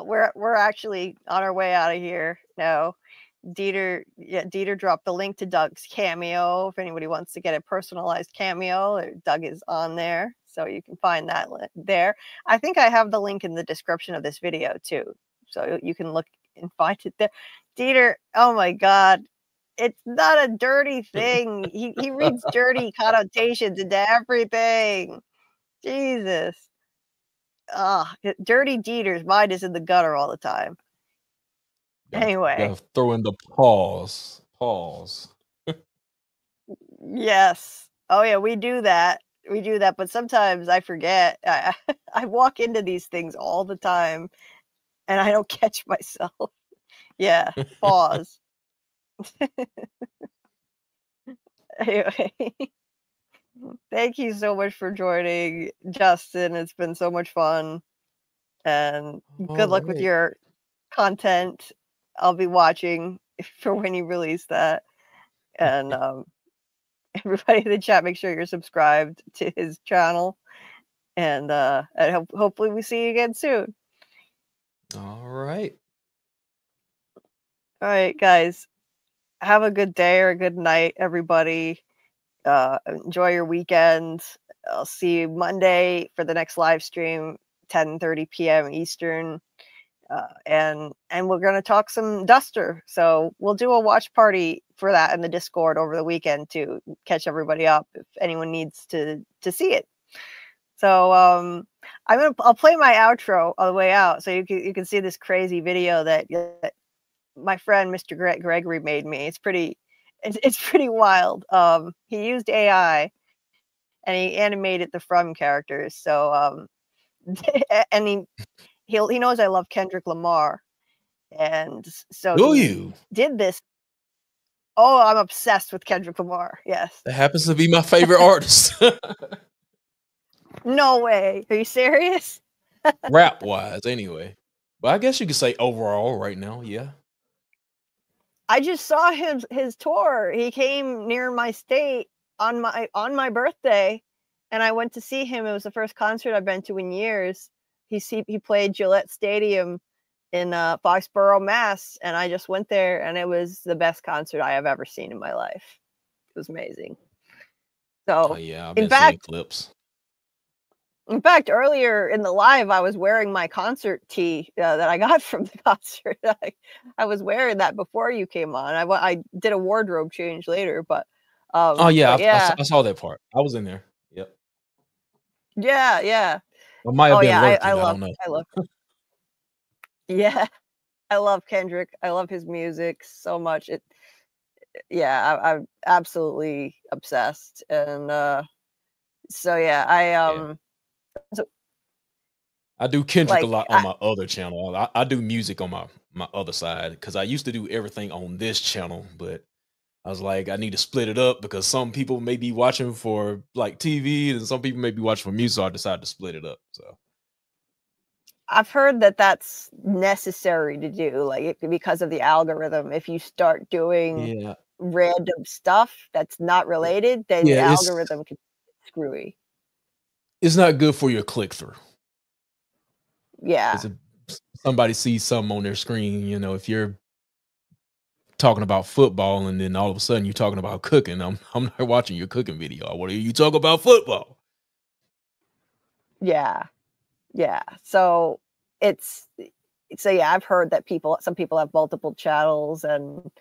we're actually on our way out of here now. Dieter dropped the link to Doug's Cameo. If anybody wants to get a personalized Cameo, Doug is on there, so you can find that there. I think I have the link in the description of this video too, so you can look and find it there. Dieter, oh my God, it's not a dirty thing. He reads dirty connotations into everything. Jesus. Dirty Dieter's mind is in the gutter all the time. Anyway. Gotta throw in the pause. Yes. Oh yeah, we do that. But sometimes I forget. I walk into these things all the time, and I don't catch myself. Yeah, pause. Anyway, thank you so much for joining, Justin. It's been so much fun, and good luck with your content. I'll be watching for when you release that, and everybody in the chat, make sure you're subscribed to his channel, and hopefully we see you again soon. All right, guys. Have a good day or a good night, everybody. Enjoy your weekend. I'll see you Monday for the next live stream, 10:30 p.m. Eastern. And we're going to talk some Duster. So we'll do a watch party for that in the Discord over the weekend to catch everybody up if anyone needs to see it. So I'll play my outro on the way out, so you can see this crazy video that my friend Mr. Gregory made me. It's pretty wild. He used AI and he animated the From characters. So and he knows I love Kendrick Lamar, and so did this. Oh, I'm obsessed with Kendrick Lamar. Yes, that happens to be my favorite artist. No way. Are you serious? Rap wise, anyway. But I guess you could say overall right now, yeah. I just saw his tour. He came near my state on my birthday, and I went to see him. It was the first concert I've been to in years. He played Gillette Stadium in Foxborough, Mass, and I just went there, and it was the best concert I have ever seen in my life. It was amazing. So, Oh yeah, I've been seeing clips. In fact, earlier in the live, I was wearing my concert tee that I got from the concert. I was wearing that before you came on. I did a wardrobe change later, but Oh yeah, but yeah, I saw that part. I was in there. Yep. yeah. I might have Oh been yeah, working. I don't know. love. Yeah, I love Kendrick. I love his music so much. Yeah, I'm absolutely obsessed, and so yeah, I do Kendrick a like lot on my other channel. I do music on my other side because I used to do everything on this channel, but I was like, I need to split it up because some people may be watching for like TV and some people may be watching for music. So I decided to split it up. So I've heard that that's necessary to do, like because of the algorithm. If you start doing yeah, random stuff that's not related, then the yeah, algorithm can get screwy. it's not good for your click through. Yeah. If somebody sees something on their screen, if you're talking about football and then all of a sudden you're talking about cooking, I'm not watching your cooking video. What are you talking about football? Yeah. So yeah, I've heard that some people have multiple channels and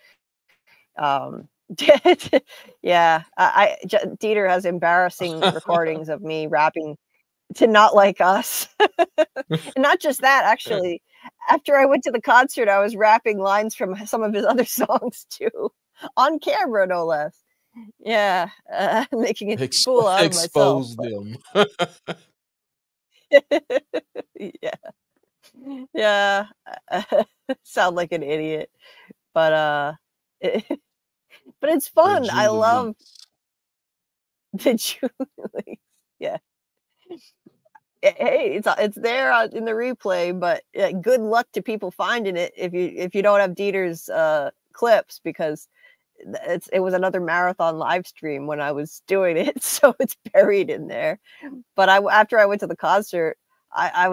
yeah, Dieter has embarrassing recordings of me rapping to Not Like Us. And not just that, actually. After I went to the concert, I was rapping lines from some of his other songs too, on camera, no less. Yeah, making a fool out of myself. Expose them. Yeah. Sound like an idiot, but but it's fun. I love the Julie. Yeah. Hey, it's there in the replay, but good luck to people finding it if you don't have Dieter's clips, because it was another marathon live stream when I was doing it, so it's buried in there. But after I went to the concert, I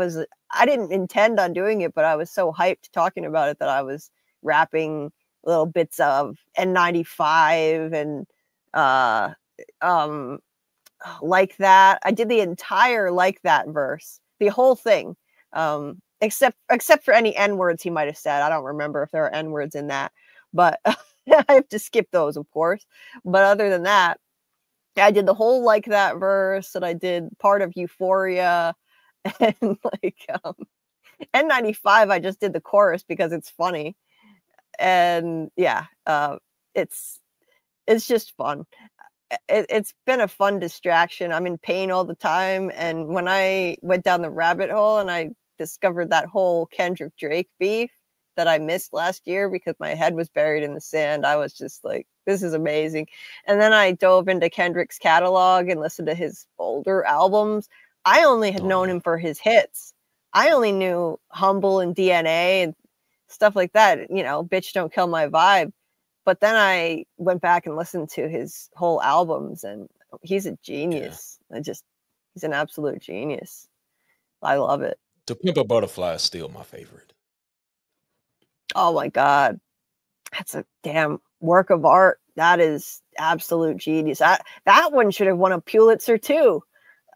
didn't intend on doing it, but I was so hyped talking about it that I was rapping little bits of N95 and Like That. I did the entire Like That verse, the whole thing, except for any N words he might have said. I don't remember if there are N words in that, but I have to skip those, of course. But other than that, I did the whole Like That verse, and I did part of Euphoria, and like N95. I just did the chorus because it's funny, and yeah, it's just fun. It's been a fun distraction. I'm in pain all the time, and when I went down the rabbit hole and I discovered that whole Kendrick Drake beef that I missed last year because my head was buried in the sand, I was just like, this is amazing. And then I dove into Kendrick's catalog and listened to his older albums. I only had known him for his hits. I only knew Humble and DNA and stuff like that, Bitch Don't Kill My Vibe. But then I went back and listened to his whole albums, and he's a genius. He's an absolute genius. I love it. To Pimp a Butterfly is still my favorite. Oh my God. That's a damn work of art. That is absolute genius. That one should have won a Pulitzer too.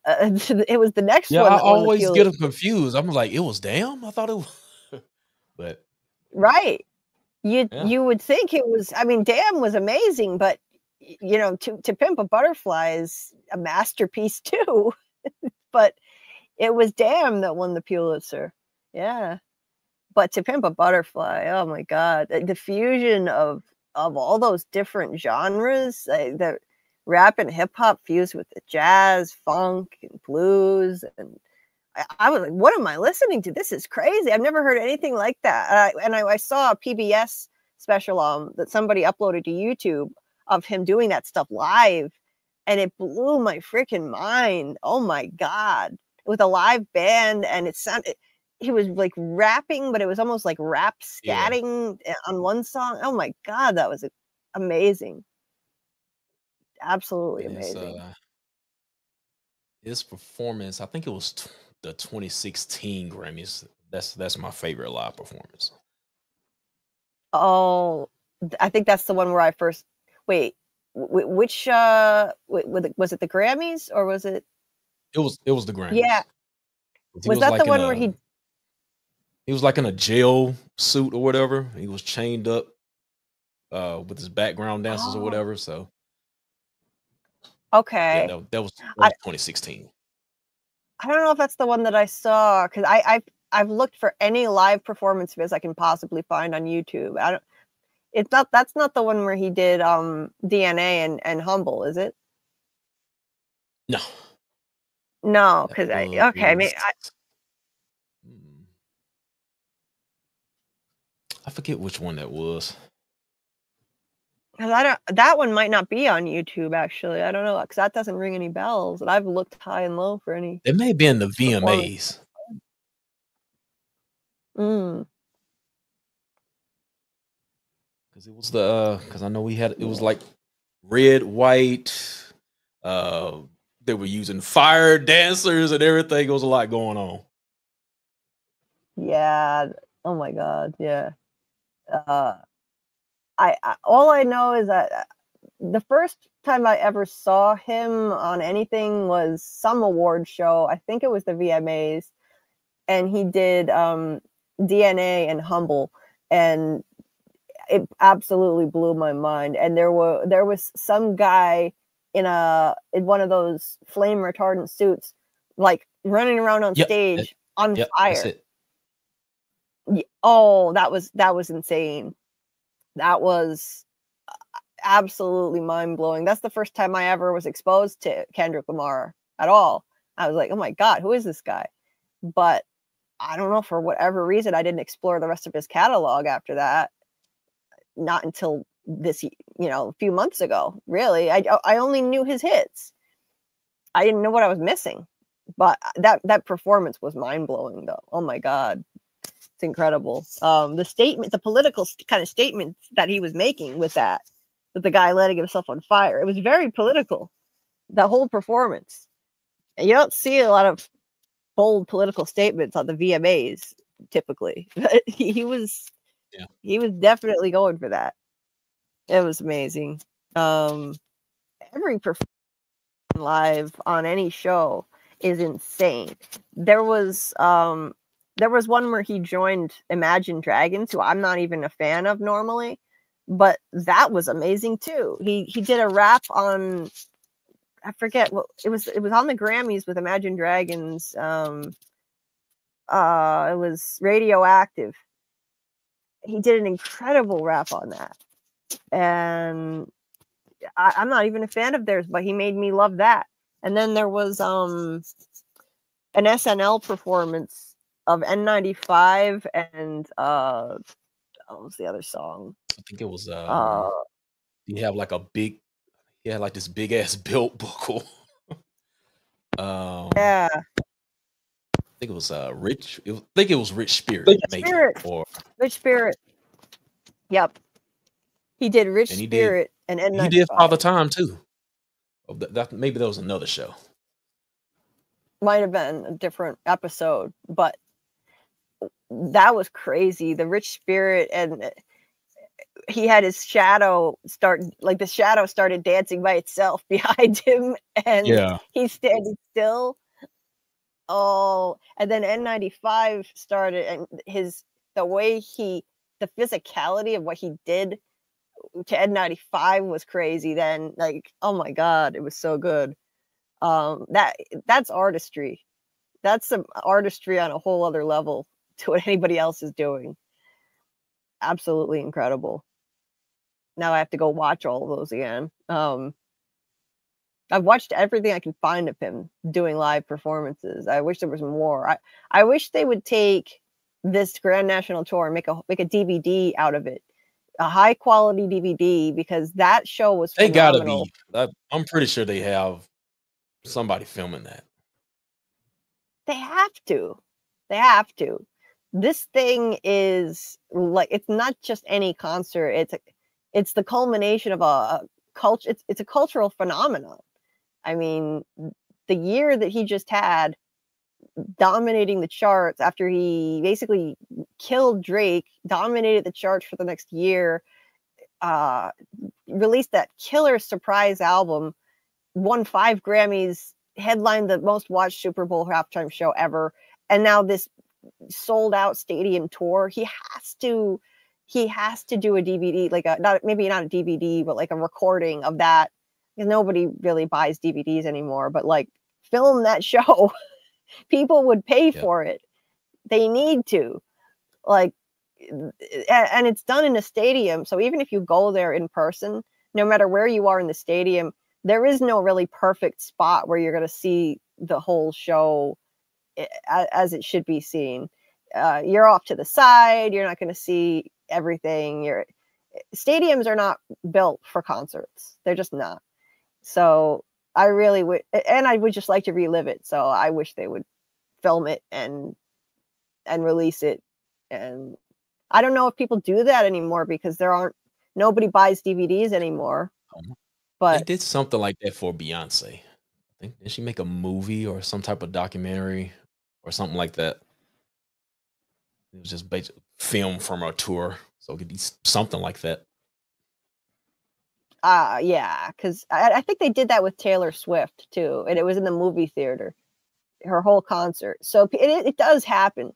It was the next one. I always get them confused. I'm like, it was Damn? I thought it was. But right. You would think it was, Damn was amazing, but To Pimp a Butterfly is a masterpiece too. But it was Damn that won the Pulitzer. Yeah. But To Pimp a Butterfly, oh my God. The fusion of all those different genres, the rap and hip hop fused with the jazz, funk, and blues, and I was like, what am I listening to? This is crazy. I've never heard anything like that. I saw a PBS special that somebody uploaded to YouTube of him doing that stuff live, and it blew my freaking mind. Oh my God. with a live band, and it sounded. He was like rapping, but it was almost like rap scatting on one song. Oh my God, that was amazing. Absolutely And amazing. His performance, I think it was the 2016 Grammys. That's my favorite live performance. Oh, I think that's the one where I first wait. Which was it the Grammys or was it? It was the Grammys. Yeah. Was that like the one where he was like in a jail suit or whatever? He was chained up with his background dancers or whatever. So okay. Yeah, that was 2016. I don't know if that's the one that I saw because I've looked for any live performance of his I can possibly find on YouTube. I don't. It's not. That's not the one where he did DNA and Humble, is it? No. No, because okay. I mean, I forget which one that was. Because I don't. That one might not be on YouTube. Actually, I don't know because that doesn't ring any bells. And I've looked high and low for any. It may be in the VMAs. Because it was because I know it was like red, white. They were using fire dancers and everything. There was a lot going on. Yeah. Oh my God. Yeah. I all I know is that the first time I ever saw him on anything was some award show. I think it was the VMAs, and he did DNA and Humble, and it absolutely blew my mind. And there was some guy in one of those flame retardant suits, like running around on stage on fire. Oh, that was insane. That was absolutely mind-blowing. That's the first time I ever was exposed to Kendrick Lamar at all. I was like, oh my God, who is this guy? But I don't know, for whatever reason, I didn't explore the rest of his catalog after that. Not until this, a few months ago, really. I only knew his hits. I didn't know what I was missing. But that performance was mind-blowing, though. Oh my God. It's incredible. The political kind of statement that he was making with the guy letting himself on fire, it was very political, the whole performance. And you don't see a lot of bold political statements on the VMAs typically. He was definitely going for that. It was amazing. Every performance live on any show is insane. There was one where he joined Imagine Dragons, who I'm not even a fan of normally, but that was amazing too. He did a rap on, I forget what it was. It was on the Grammys with Imagine Dragons. It was Radioactive. He did an incredible rap on that, and I'm not even a fan of theirs, but he made me love that. And then there was an SNL performance of N95 and what was the other song? I think it was he had like this big ass belt buckle. Yeah. I think it was Rich. I think it was Rich Spirit. Rich Spirit. Yep. He did Rich Spirit and N95. He did Father Time too. Maybe that was another show. Might have been a different episode, but that was crazy. The Rich Spirit, and he had his shadow the shadow started dancing by itself behind him, and he's standing still. Oh, and then N95 started, and the physicality of what he did to N95 was crazy. Then, like, oh my God, it was so good. That's artistry. That's some artistry on a whole other level to what anybody else is doing. Absolutely incredible. Now I have to go watch all of those again. I've watched everything I can find of him doing live performances. I wish there was more. I wish they would take this Grand National Tour and make a DVD out of it, a high quality DVD, because that show was phenomenal. They gotta be. I'm pretty sure they have somebody filming that. They have to. They have to. This thing is like, it's not just any concert. It's the culmination of a culture. It's a cultural phenomenon. I mean, the year that he just had, dominating the charts after he basically killed Drake, dominated the charts for the next year, released that killer surprise album, won 5 Grammys, headlined the most watched Super Bowl halftime show ever, and now this sold out stadium tour. He has to do a DVD, like maybe not a DVD, but like a recording of that, because nobody really buys DVDs anymore, but like film that show. People would pay for it. They need to, like, and it's done in a stadium. So even if you go there in person, no matter where you are in the stadium, there is no really perfect spot where you're going to see the whole show as it should be seen. You're off to the side. You're not going to see everything. Stadiums are not built for concerts. They're just not. So I really would, and I would just like to relive it. So I wish they would film it and release it. And I don't know if people do that anymore because nobody buys DVDs anymore. But they did something like that for Beyonce. I think, did she make a movie or some type of documentary or something like that? It was just basically film from her tour, so it could be something like that. Yeah, because I think they did that with Taylor Swift too, and it was in the movie theater, her whole concert. So it does happen.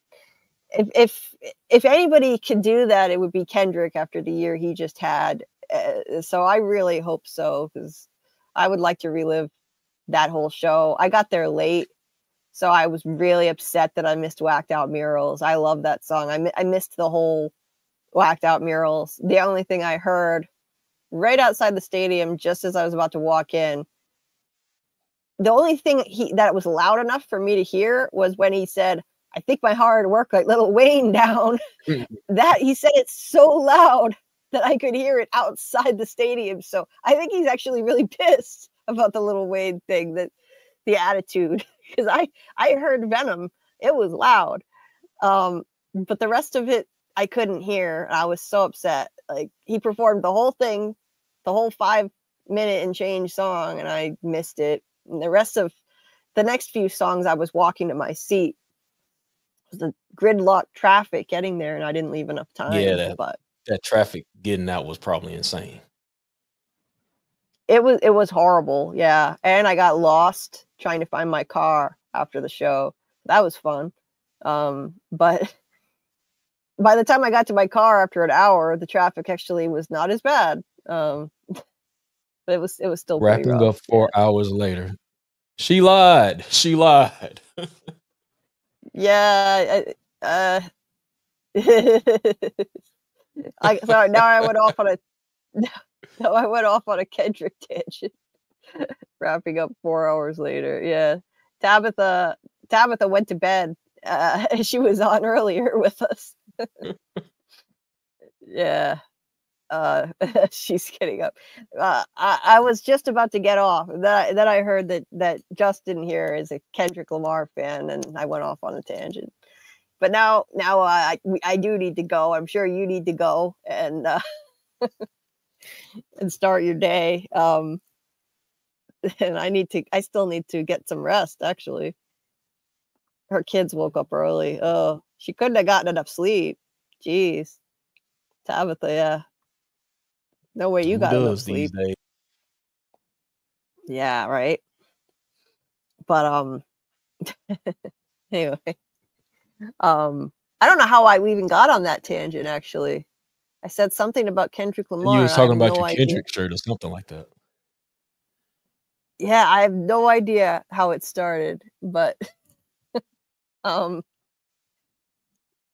If anybody could do that, it would be Kendrick after the year he just had. So I really hope so, because I would like to relive that whole show. I got there late, so I was really upset that I missed Whacked Out Murals. I love that song. I missed the whole Whacked Out Murals. The only thing I heard right outside the stadium, just as I was about to walk in, the only thing that was loud enough for me to hear was when he said, "I think my hard work let Lil Wayne down." That he said it so loud that I could hear it outside the stadium. So I think he's actually really pissed about the Lil Wayne thing, that the attitude, because I heard Venom. It was loud. But the rest of it I couldn't hear. I was so upset. Like, he performed the whole thing, the whole 5-minute and change song, and I missed it. And the rest of the next few songs, I was walking to my seat. It was the gridlock traffic getting there, and I didn't leave enough time. Yeah, but that traffic getting out was probably insane. it was horrible. Yeah, and I got lost trying to find my car after the show. That was fun. But by the time I got to my car after an hour, the traffic actually was not as bad. But it was still pretty Wrapping rough. up 4 hours later. She lied. She lied. Yeah. Sorry, now I went off on a Kendrick tangent. Wrapping up 4 hours later. Yeah. Tabatha went to bed. She was on earlier with us. Yeah. She's getting up. I was just about to get off. Then I heard that Justin here is a Kendrick Lamar fan, and I went off on a tangent. But now I do need to go. I'm sure you need to go and and start your day. And I still need to get some rest, actually. Her kids woke up early. Oh, she couldn't have gotten enough sleep. Jeez. Tabatha, yeah. No way you got enough sleep. These days? Yeah, right. But anyway. I don't know how I even got on that tangent, actually. I said something about Kendrick Lamar. You was talking about no your idea. Kendrick shirt or something like that. Yeah, I have no idea how it started, but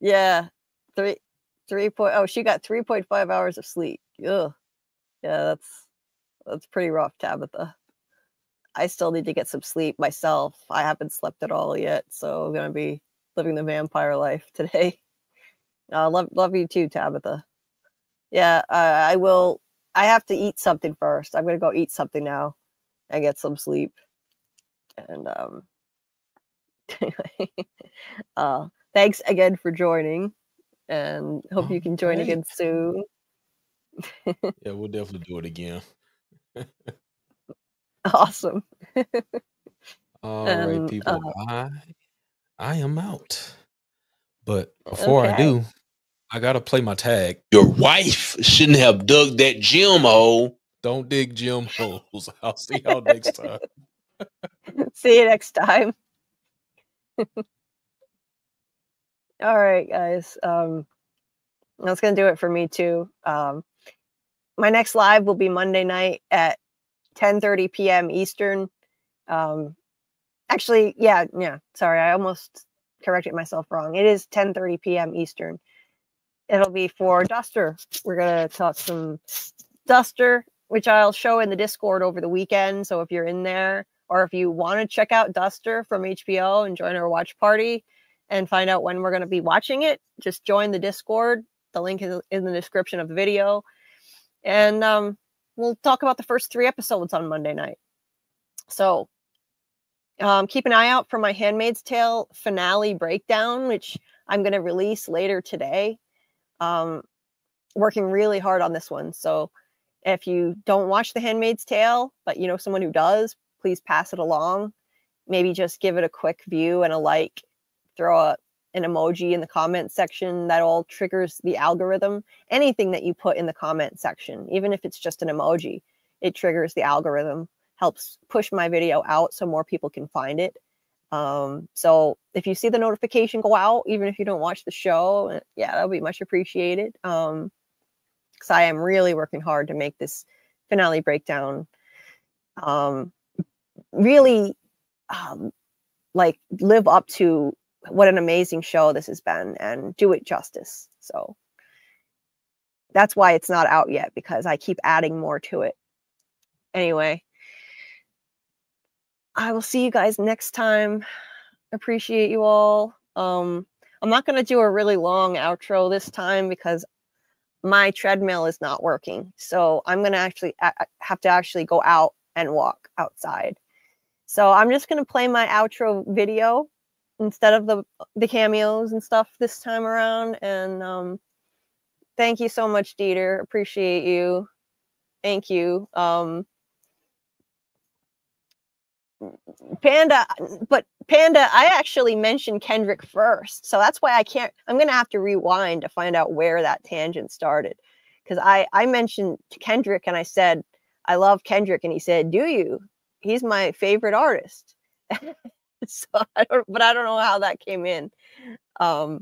yeah, she got 3.5 hours of sleep. Ugh. Yeah, that's pretty rough, Tabatha. I still need to get some sleep myself. I haven't slept at all yet, so I'm gonna be living the vampire life today. Love you too, Tabatha. Yeah, I will. I have to eat something first. I'm gonna go eat something now and get some sleep. And Thanks again for joining, and hope you can join again soon. Yeah, we'll definitely do it again. Awesome. All right, people. I am out. But before I do, I gotta play my tag. Your wife shouldn't have dug that gym hole. Don't dig gym holes. I'll see y'all next time. See you next time. All right, guys. That's gonna do it for me too. My next live will be Monday night at 10:30 p.m. Eastern. Actually, yeah. Sorry, I almost corrected myself wrong. It is 10:30 p.m. Eastern. It'll be for Duster. We're gonna talk some Duster, which I'll show in the Discord over the weekend. So if you're in there, or if you want to check out Duster from HBO and join our watch party and find out when we're going to be watching it, just join the Discord. The link is in the description of the video. And we'll talk about the first 3 episodes on Monday night. So keep an eye out for my Handmaid's Tale finale breakdown, which I'm going to release later today. Working really hard on this one. So if you don't watch The Handmaid's Tale, but you know someone who does, please pass it along. Maybe just give it a quick view and a like. Throw an emoji in the comment section. That all triggers the algorithm. Anything that you put in the comment section, even if it's just an emoji, it triggers the algorithm. Helps push my video out so more people can find it. So if you see the notification go out, even if you don't watch the show, yeah, that'll be much appreciated. Because I am really working hard to make this finale breakdown really like live up to what an amazing show this has been and do it justice. So that's why it's not out yet, because I keep adding more to it. Anyway, I will see you guys next time. Appreciate you all. I'm not going to do a really long outro this time because my treadmill is not working. So I'm going to have to actually go out and walk outside. So I'm just going to play my outro video instead of the cameos and stuff this time around. And thank you so much, Dieter. Appreciate you. Thank you. Panda, I actually mentioned Kendrick first. So that's why I'm going to have to rewind to find out where that tangent started. Because I mentioned Kendrick and I said, I love Kendrick. And he said, do you? He's my favorite artist. So I don't know how that came in. Oh,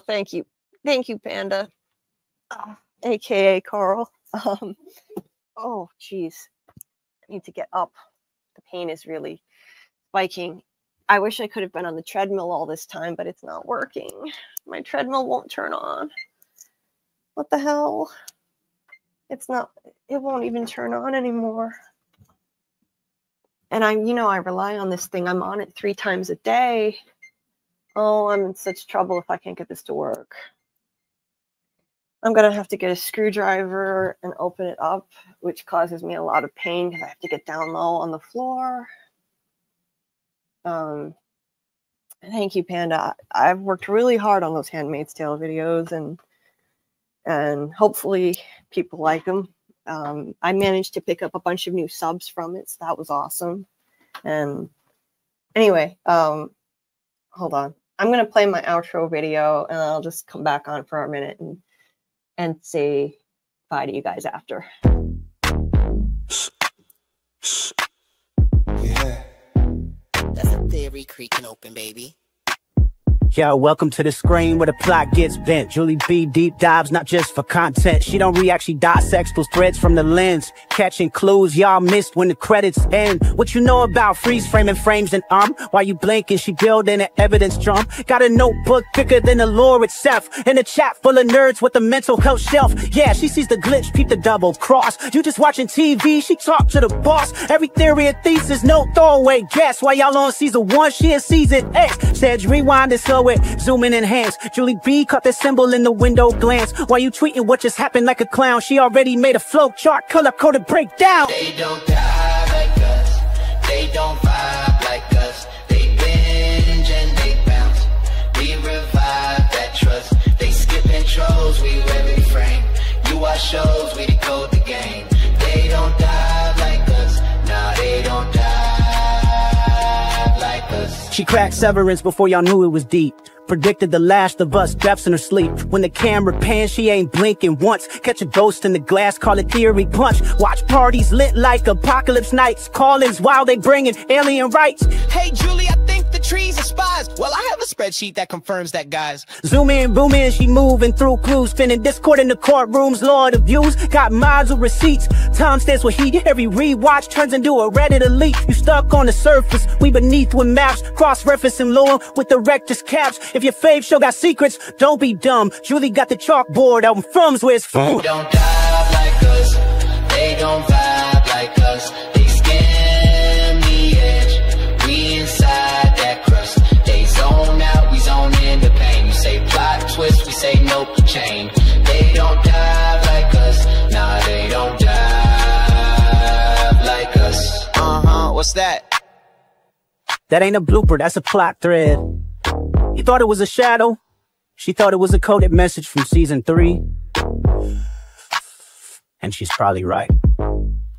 thank you. Thank you, Panda. AKA Carl. Oh, geez. I need to get up. The pain is really spiking. I wish I could have been on the treadmill all this time, but it's not working. My treadmill won't turn on. What the hell? It won't even turn on anymore. And I rely on this thing. I'm on it 3 times a day. Oh, I'm in such trouble if I can't get this to work. I'm going to have to get a screwdriver and open it up, which causes me a lot of pain because I have to get down low on the floor. Thank you, Panda. I've worked really hard on those Handmaid's Tale videos, and hopefully people like them. I managed to pick up a bunch of new subs from it, so that was awesome. And anyway, hold on. I'm going to play my outro video, and I'll just come back on for a minute and say bye to you guys after. Yeah. That's a theory creaking open, baby. Yo, welcome to the screen where the plot gets bent. Julie B deep dives, not just for content. She don't react, she dissects those threads from the lens. Catching clues y'all missed when the credits end. What you know about freeze framing frames and while you blinking, she building an evidence drum. Got a notebook thicker than the lore itself. In a chat full of nerds with a mental health shelf. Yeah, she sees the glitch, peep the double cross. You just watching TV, she talk to the boss. Every theory and thesis, no throwaway guess. While y'all on season 1, she in season X. Said rewind and slow it, zoom in, enhance. Julie B caught the symbol in the window glance. While you tweeting what just happened like a clown, she already made a flow chart, color-coded breakdown. They don't die like us, they don't vibe like us. They've been She cracked Severance before y'all knew it was deep. Predicted the Last of Us deaths in her sleep. When the camera pans, she ain't blinking once. Catch a ghost in the glass, call it theory punch. Watch parties lit like apocalypse nights. Call-ins while they bringing alien rights. Hey Julie, I think the trees are spies. Well, I have a spreadsheet that confirms that, guys. Zoom in, boom in, she moving through clues. Spinning Discord in the courtrooms, Lord of views. Got mods with receipts. Time stands with heat. Every rewatch turns into a Reddit elite. You stuck on the surface, we beneath with maps. Cross-referencing lore with the rector's caps. If your fave show got secrets, don't be dumb. Julie got the chalkboard out in From's where it's from. They don't dive like us. They don't vibe like us. They skim the edge. We inside that crust. They zone out, we zone in the pain. You say plot twist, we say nope, chain. They don't dive like us. Nah, they don't dive like us. What's that? That ain't a blooper, that's a plot thread. You thought it was a shadow? She thought it was a coded message from season 3. And she's probably right.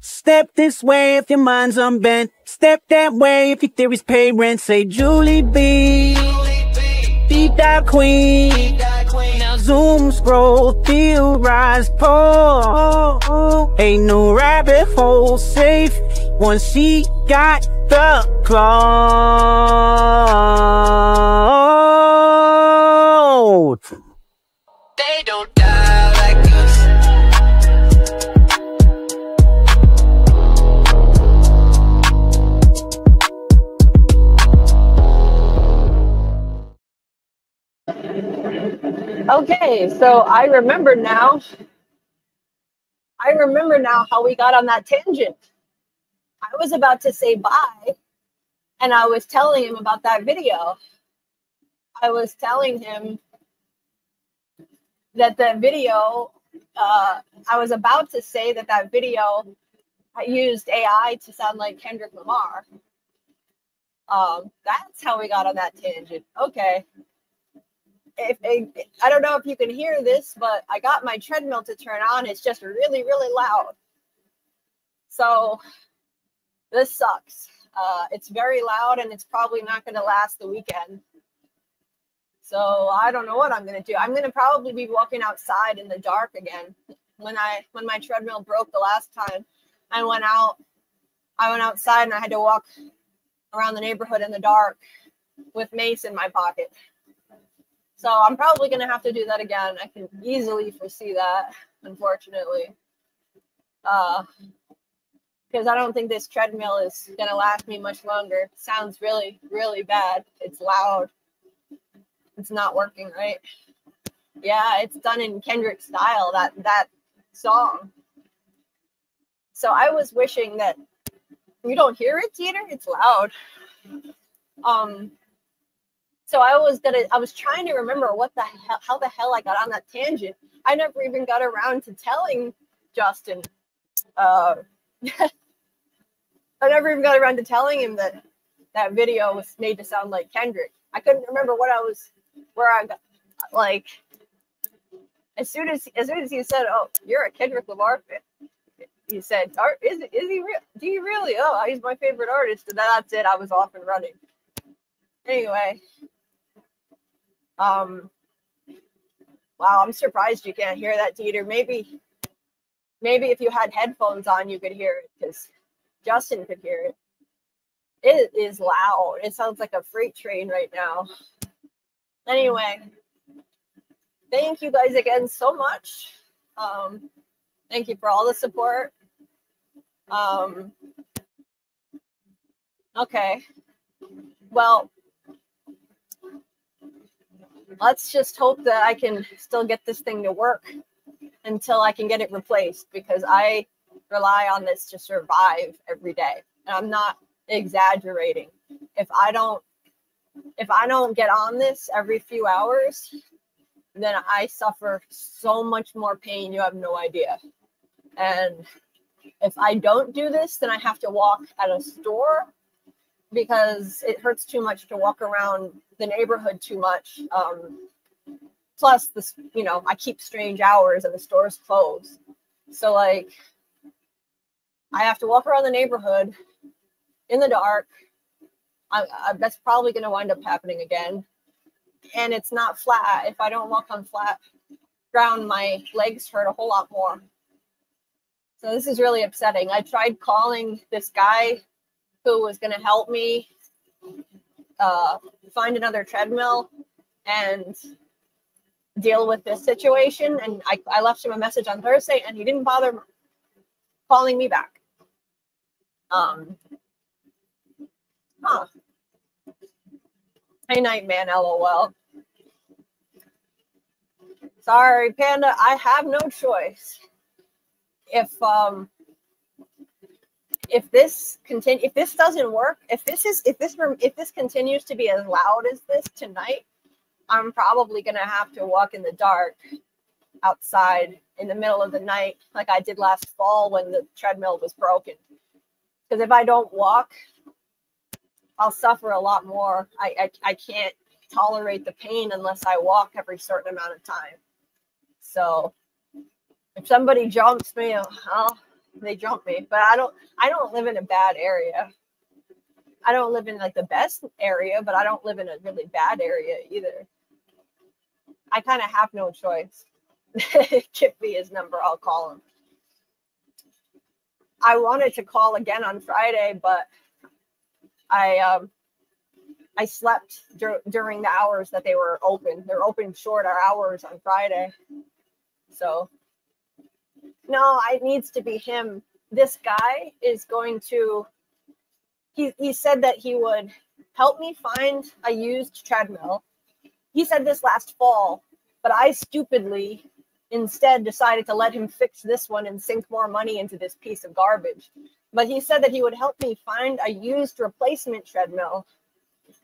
Step this way if your mind's unbent. Step that way if your theories pay rent. Say Julie B, deep dive queen. Now zoom, scroll, theorize, pull. Ain't no rabbit hole safe once she got the cloud. They don't die like us. Okay, so I remember now how we got on that tangent. I was about to say bye, and I was telling him about that video. I was telling him that the video, I was about to say that video used AI to sound like Kendrick Lamar. That's how we got on that tangent. Okay. I don't know if you can hear this, but I got my treadmill to turn on. It's just really, really loud. So this sucks. It's very loud, and it's probably not going to last the weekend. So I don't know what I'm going to do. I'm going to probably be walking outside in the dark again. When my treadmill broke the last time, I went outside and I had to walk around the neighborhood in the dark with mace in my pocket. So I'm probably going to have to do that again. I can easily foresee that, unfortunately. Because I don't think this treadmill is going to last me much longer. It sounds really, really bad. It's loud. It's not working right. Yeah, it's done in Kendrick style, that song. So I was wishing that you don't hear it, Teeter. It's loud. So I was trying to remember how the hell I got on that tangent. I never even got around to telling Justin. I never even got around to telling him that video was made to sound like Kendrick. I couldn't remember where I got, like, as soon as he said, "Oh, you're a Kendrick Lamar fan," he said, "Is he real? Do you really? Oh, he's my favorite artist." And that's it. I was off and running. Anyway, wow, I'm surprised you can't hear that, Dieter. Maybe if you had headphones on, you could hear it, because Justin could hear it. It is loud. It sounds like a freight train right now. Anyway, thank you guys again so much. Thank you for all the support. Okay. Well, let's just hope that I can still get this thing to work until I can get it replaced, because I rely on this to survive every day. And I'm not exaggerating. If I don't get on this every few hours, then I suffer so much more pain, you have no idea. And if I don't do this, then I have to walk at a store, because it hurts too much to walk around the neighborhood too much. Plus, I keep strange hours and the store's closed. So, like, I have to walk around the neighborhood in the dark. that's probably going to wind up happening again. And it's not flat. If I don't walk on flat ground, my legs hurt a whole lot more. So this is really upsetting. I tried calling this guy who was going to help me find another treadmill and deal with this situation. And I left him a message on Thursday, and he didn't bother calling me back. Hey, Nightman, LOL. Sorry, Panda, I have no choice. If this doesn't work, if this continues to be as loud as this tonight, I'm probably gonna have to walk in the dark outside in the middle of the night like I did last fall when the treadmill was broken. Because if I don't walk, I'll suffer a lot more. I can't tolerate the pain unless I walk every certain amount of time. So if somebody jumps me, well, they jump me. But I don't live in a bad area. I don't live in like the best area, but I don't live in a really bad area either. I kind of have no choice. Give me his number, I'll call him. I wanted to call again on Friday, but I slept during the hours that they were open. They're open shorter hours on Friday. So, no, it needs to be him. This guy is going to, he said that he would help me find a used treadmill. He said this last fall, but I stupidly instead decided to let him fix this one and sink more money into this piece of garbage. But he said that he would help me find a used replacement treadmill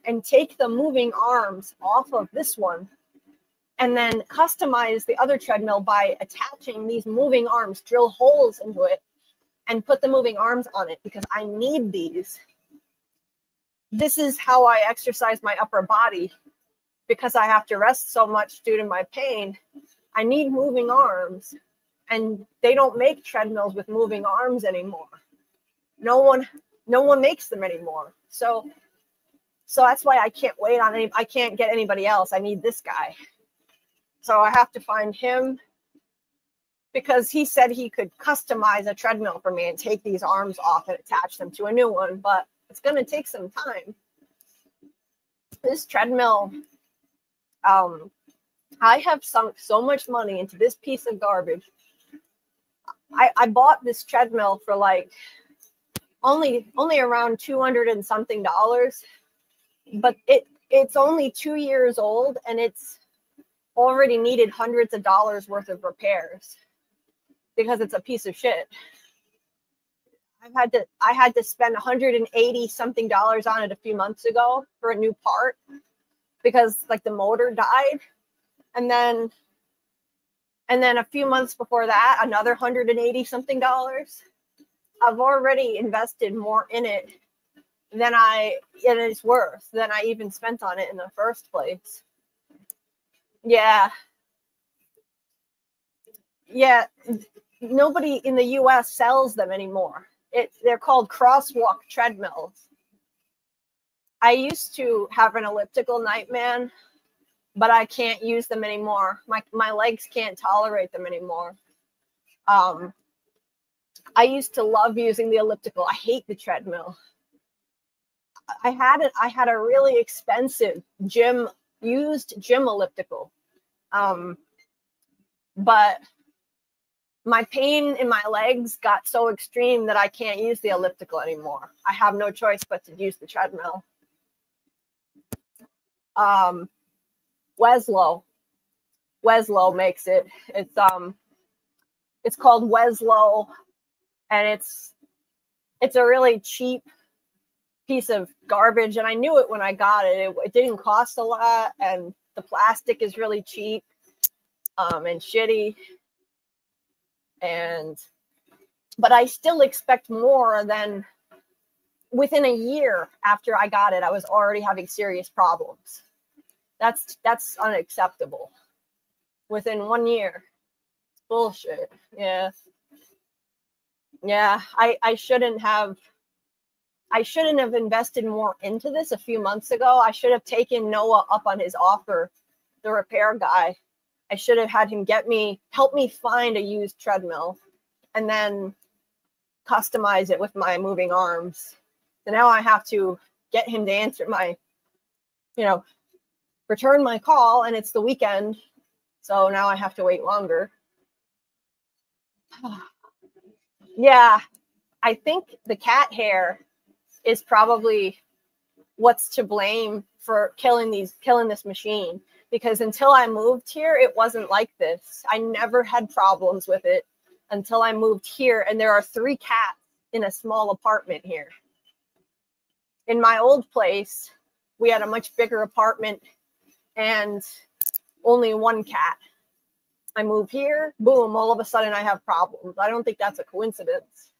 and take the moving arms off of this one and then customize the other treadmill by attaching these moving arms, drill holes into it, and put the moving arms on it because I need these. This is how I exercise my upper body because I have to rest so much due to my pain. I need moving arms, and they don't make treadmills with moving arms anymore. No one makes them anymore. So that's why I can't wait on I can't get anybody else. I need this guy. So I have to find him because he said he could customize a treadmill for me and take these arms off and attach them to a new one, but it's going to take some time. This treadmill, I have sunk so much money into this piece of garbage. I bought this treadmill for like only around $200 and something, but it's only 2 years old and it's already needed hundreds of dollars worth of repairs because it's a piece of shit. I had to spend $180 something on it a few months ago for a new part because like the motor died. And then a few months before that, another $180 something. I've already invested more in it than it's worth than I even spent on it in the first place. Yeah. Nobody in the US sells them anymore. They're called crosswalk treadmills. I used to have an elliptical Nightman, but I can't use them anymore. My legs can't tolerate them anymore. I used to love using the elliptical. I hate the treadmill. I had a really expensive used gym elliptical. But my pain in my legs got so extreme that I can't use the elliptical anymore. I have no choice but to use the treadmill. Weslow makes it. It's called Weslow, and it's a really cheap piece of garbage. And I knew it when I got it. It didn't cost a lot, and the plastic is really cheap and shitty. But I still expect more than within a year after I got it, I was already having serious problems. That's unacceptable. Within 1 year. Bullshit. Yeah. I shouldn't have I shouldn't have invested more into this a few months ago. I should have taken Noah up on his offer, the repair guy. I should have had him help me find a used treadmill and then customize it with my moving arms. So now I have to get him to answer my, return my call, and it's the weekend. So now I have to wait longer. Yeah, I think the cat hair is probably what's to blame for killing this machine, because until I moved here, it wasn't like this. I never had problems with it until I moved here, and there are 3 cats in a small apartment here. In my old place, we had a much bigger apartment and only 1 cat. I move here, boom, all of a sudden I have problems. I don't think that's a coincidence.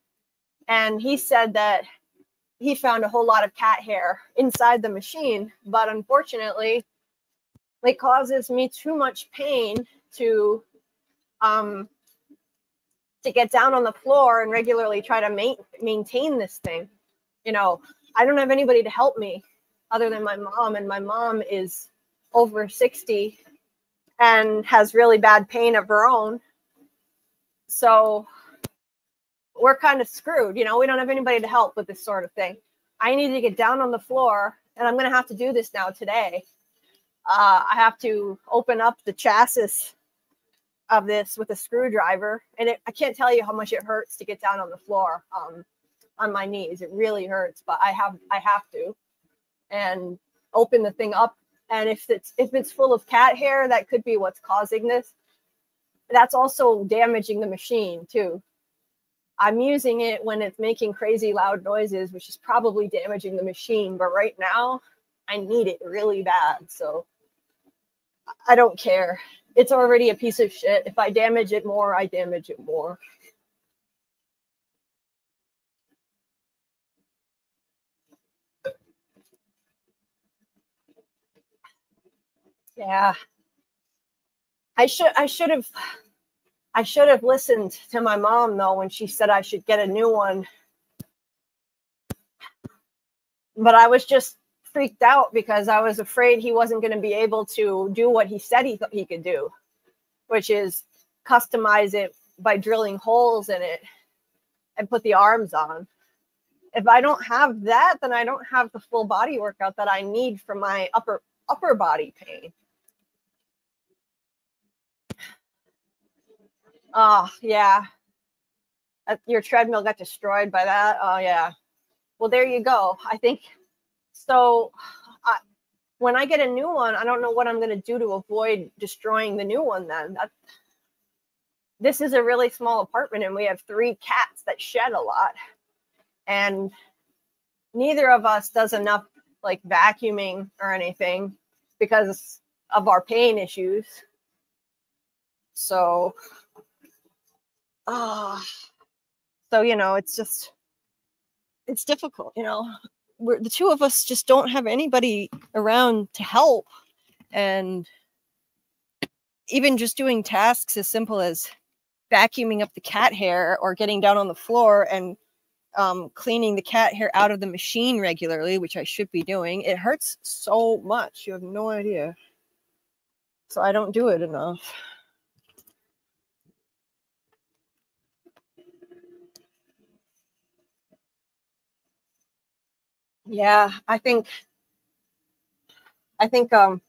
And he said that he found a whole lot of cat hair inside the machine, but unfortunately, it causes me too much pain to get down on the floor and regularly try to maintain this thing. I don't have anybody to help me other than my mom, and my mom is over 60 and has really bad pain of her own. So we're kind of screwed. We don't have anybody to help with this sort of thing. I need to get down on the floor, and I'm going to have to do this now today. I have to open up the chassis of this with a screwdriver, and I can't tell you how much it hurts to get down on the floor on my knees. It really hurts, but I have to, and open the thing up. And if it's full of cat hair, that could be what's causing this. That's also damaging the machine too. I'm using it when it's making crazy loud noises, which is probably damaging the machine. But right now, I need it really bad. So I don't care. It's already a piece of shit. If I damage it more, I damage it more. Yeah. I should have listened to my mom though when she said I should get a new one. But I was just freaked out because I was afraid he wasn't going to be able to do what he said he could do, which is customize it by drilling holes in it and put the arms on. If I don't have that, then I don't have the full body workout that I need for my upper body pain. Oh, yeah. Your treadmill got destroyed by that. Oh, yeah. Well, there you go. I think so. When I get a new one, I don't know what I'm going to do to avoid destroying the new one then. This is a really small apartment, and we have 3 cats that shed a lot. And neither of us does enough like vacuuming or anything because of our pain issues. So, it's difficult, the 2 of us just don't have anybody around to help. And even just doing tasks as simple as vacuuming up the cat hair or getting down on the floor and cleaning the cat hair out of the machine regularly, which I should be doing, it hurts so much. You have no idea. So I don't do it enough. Yeah, I think the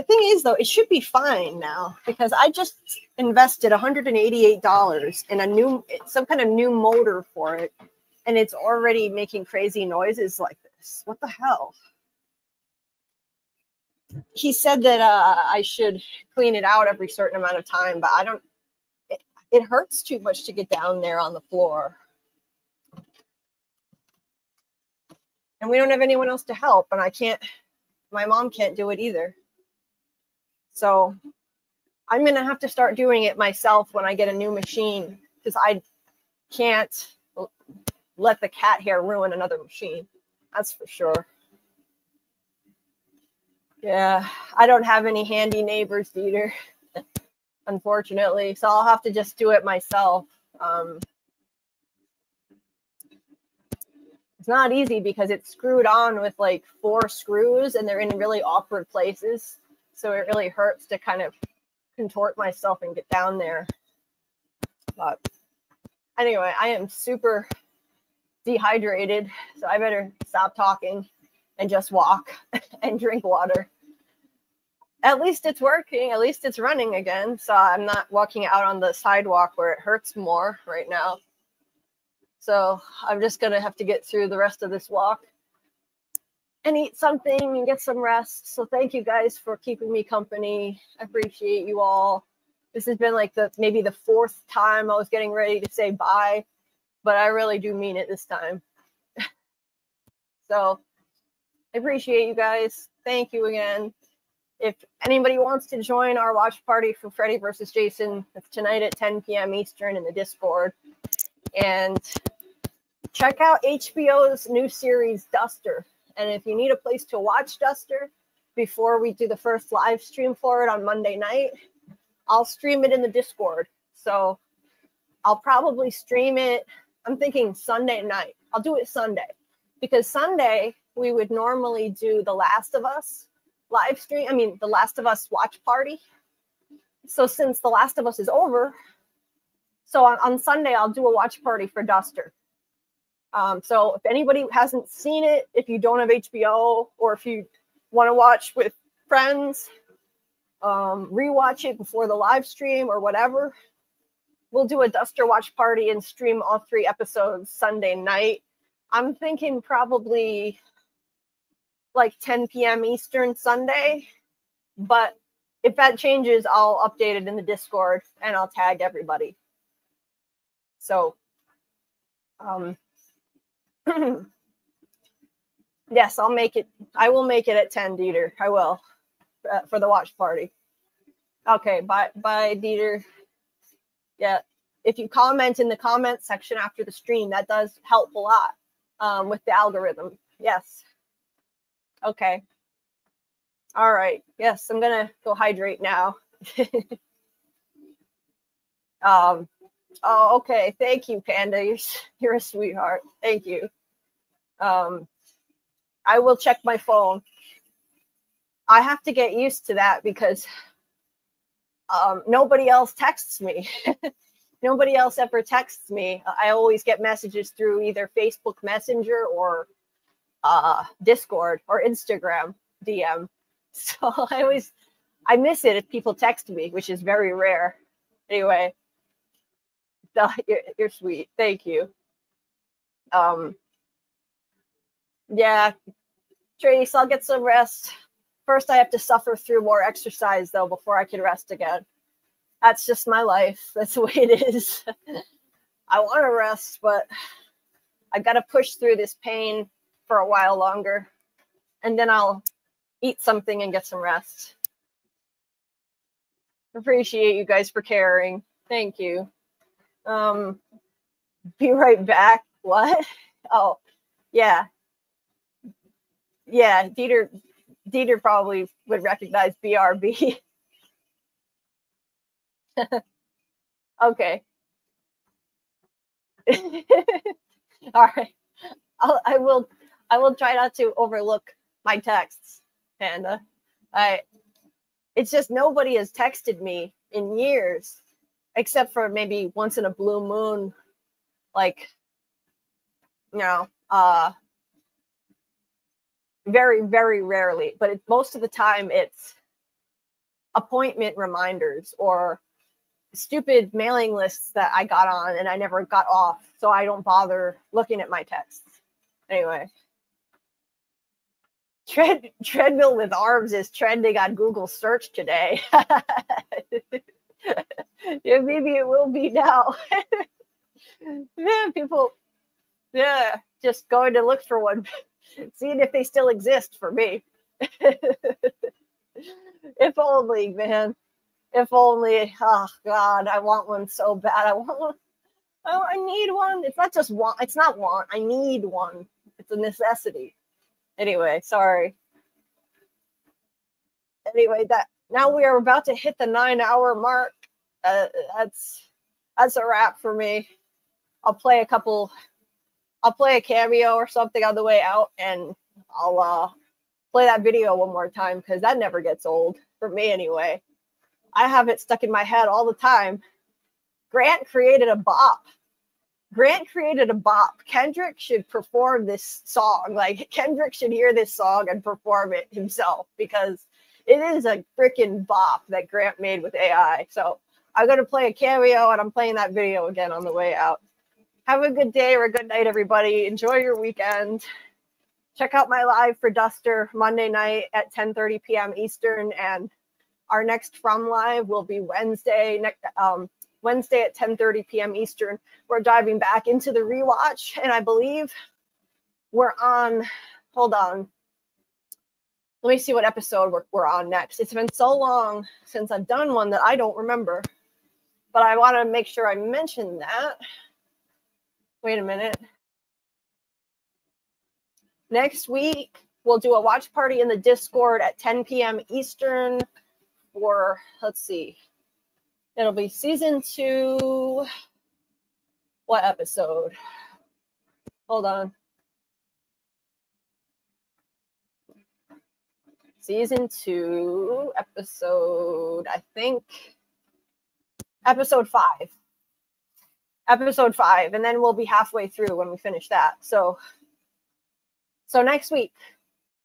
thing is though, it should be fine now because I just invested $188 in some kind of new motor for it, and it's already making crazy noises like this. What the hell? He said that I should clean it out every certain amount of time, but I don't. It hurts too much to get down there on the floor. And we don't have anyone else to help, and my mom can't do it either. So I'm going to have to start doing it myself when I get a new machine, because I can't let the cat hair ruin another machine. That's for sure. Yeah, I don't have any handy neighbors either, unfortunately. So I'll have to just do it myself. It's not easy because it's screwed on with like 4 screws and they're in really awkward places. So it really hurts to kind of contort myself and get down there. But anyway, I am super dehydrated, so I better stop talking and just walk and drink water. At least it's working. At least it's running again. So I'm not walking out on the sidewalk where it hurts more right now. So I'm just going to have to get through the rest of this walk and eat something and get some rest. So thank you guys for keeping me company. I appreciate you all. This has been like maybe the 4th time I was getting ready to say bye, but I really do mean it this time. So I appreciate you guys. Thank you again. If anybody wants to join our watch party for Freddy vs. Jason, it's tonight at 10 p.m. Eastern in the Discord. And check out HBO's new series, Duster. And if you need a place to watch Duster before we do the first live stream for it on Monday night, I'll stream it in the Discord. So I'll probably stream it, I'm thinking Sunday night. I'll do it Sunday. Because Sunday, we would normally do The Last of Us live stream. I mean, The Last of Us watch party. So since The Last of Us is over, so on Sunday, I'll do a watch party for Duster. So if anybody hasn't seen it, if you don't have HBO, or if you want to watch with friends, rewatch it before the live stream or whatever, we'll do a Duster watch party and stream all 3 episodes Sunday night. I'm thinking probably like 10 p.m. Eastern Sunday, but if that changes, I'll update it in the Discord and I'll tag everybody. So, yes, I'll make it. I will make it at 10, Dieter. I will for the watch party. Okay, bye, Dieter. Yeah, if you comment in the comment section after the stream, that does help a lot with the algorithm. Yes. Okay. All right. Yes, I'm gonna go hydrate now. Oh, okay. Thank you, Panda. You're a sweetheart. Thank you. I will check my phone. I have to get used to that because nobody else texts me. Nobody else ever texts me. I always get messages through either Facebook Messenger or Discord or Instagram DM. So I miss it if people text me, which is very rare. Anyway. You're sweet. Thank you. Yeah, Trace, I'll get some rest. First, I have to suffer through more exercise, though, before I can rest again. That's just my life. That's the way it is. I want to rest, but I got to push through this pain for a while longer. And then I'll eat something and get some rest. Appreciate you guys for caring. Thank you. Be right back. What? Oh, yeah. Yeah, Dieter probably would recognize BRB. Okay. All right. I will try not to overlook my texts, Panda. It's just nobody has texted me in years, except for maybe once in a blue moon, like, you know, very, very rarely. But most of the time it's appointment reminders or stupid mailing lists that I got on and I never got off, so I don't bother looking at my texts. Anyway. Treadmill with arms is trending on Google search today. Yeah, maybe it will be now. Yeah, people, yeah, just going to look for one, seeing if they still exist for me. If only, man. If only. Oh God, I want one so bad. I want one. Oh, I need one. It's not just want. It's not want. I need one. It's a necessity. Anyway, sorry. Anyway, now we are about to hit the 9-hour mark. That's a wrap for me. I'll play a couple I'll play a cameo or something on the way out, and I'll play that video one more time because that never gets old, for me anyway. I have it stuck in my head all the time. Grant created a bop. Kendrick should perform this song. Like, Kendrick should hear this song and perform it himself because it is a freaking bop that Grant made with AI. So I'm going to play a cameo, and I'm playing that video again on the way out. Have a good day or a good night, everybody. Enjoy your weekend. Check out my live for Duster Monday night at 10:30 p.m. Eastern, and our next From Live will be Wednesday at 10:30 p.m. Eastern. We're diving back into the Rewatch, and I believe we're on, hold on. Let me see what episode we're on next. It's been so long since I've done one that I don't remember, but I want to make sure I mention that. Wait a minute. Next week, we'll do a watch party in the Discord at 10 p.m. Eastern for, let's see, it'll be season 2. What episode? Hold on. Season 2, episode, I think, episode 5. Episode 5, and then we'll be halfway through when we finish that. So next week,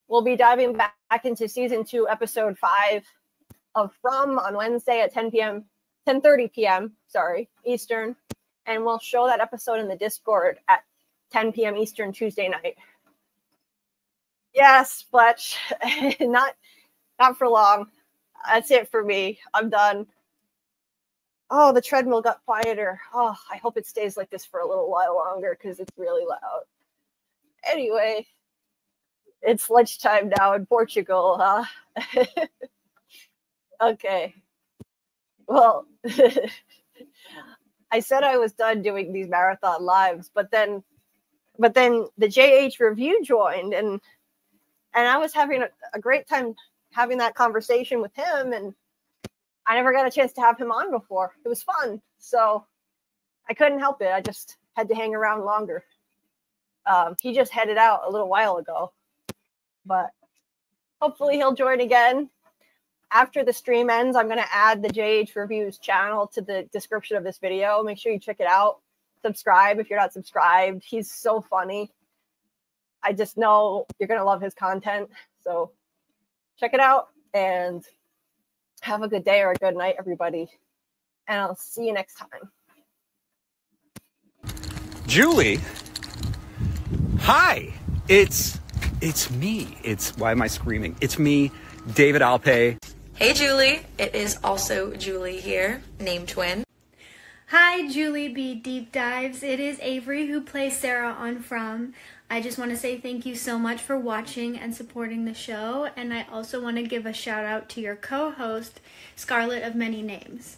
we'll be diving back into season 2, episode 5 of From on Wednesday at 10:30 p.m. Eastern, and we'll show that episode in the Discord at 10 p.m. Eastern Tuesday night. Yes, Fletch, not for long. That's it for me. I'm done. Oh, the treadmill got quieter. Oh, I hope it stays like this for a little while longer because it's really loud. Anyway, it's lunchtime now in Portugal, huh? Okay. Well, I said I was done doing these marathon lives, but then the JH Review joined, and I was having a great time having that conversation with him, and I never got a chance to have him on before. It was fun, so I couldn't help it. I just had to hang around longer. He just headed out a little while ago, but hopefully he'll join again. After the stream ends, I'm going to add the JH Reviews channel to the description of this video. Make sure you check it out. Subscribe if you're not subscribed. He's so funny. I just know you're going to love his content. So check it out and have a good day or a good night, everybody. And I'll see you next time. Julie, hi. It's me. Why am I screaming? It's me, David Alpay. Hey, Julie. It is also Julie here, name twin. Hi, JulieBDeepDives. It is Avery who plays Sera on From. I just want to say thank you so much for watching and supporting the show, and I also want to give a shout out to your co-host, Scarlett of Many Names.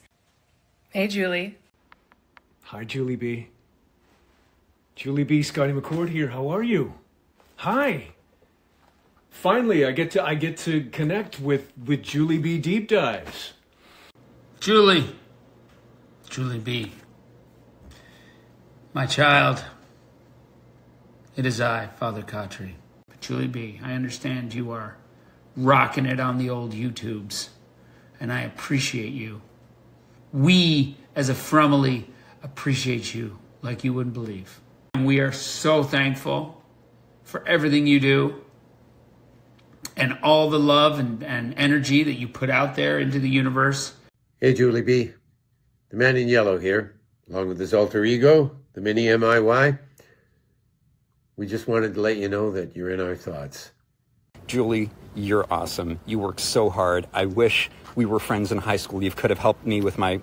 Hey, Julie. Hi, Julie B. Julie B. Scotty McCord here. How are you? Hi. Finally, I get to connect with JulieBDeepDives. Julie B. My child. It is I, Father Khatri. But Julie B., I understand you are rocking it on the old YouTubes, and I appreciate you. We, as a Fromily, appreciate you like you wouldn't believe. And we are so thankful for everything you do and all the love and energy that you put out there into the universe. Hey, Julie B. The man in yellow here, along with his alter ego, the mini MIY. We just wanted to let you know that you're in our thoughts. Julie, you're awesome. You work so hard. I wish we were friends in high school. You could have helped me with my,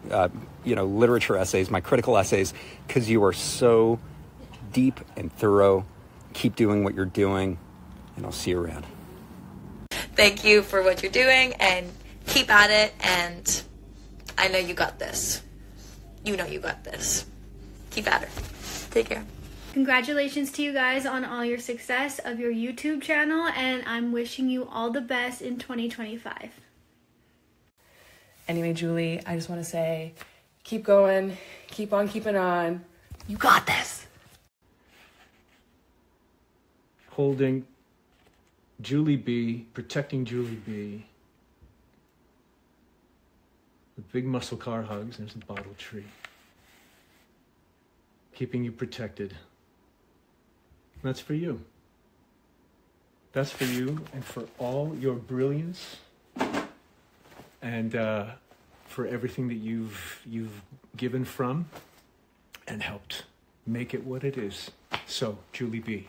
literature essays, my critical essays, because you are so deep and thorough. Keep doing what you're doing, and I'll see you around. Thank you for what you're doing, and keep at it, and I know you got this. You know you got this. Keep at it. Take care. Congratulations to you guys on all your success of your YouTube channel, and I'm wishing you all the best in 2025. Anyway, Julie, I just want to say, keep going, keep on keeping on. You got this. holding Julie B, protecting Julie B. With big muscle car hugs. There's a bottle tree. Keeping you protected. That's for you. That's for you and for all your brilliance and for everything that you've given from and helped make it what it is. So, Julie B,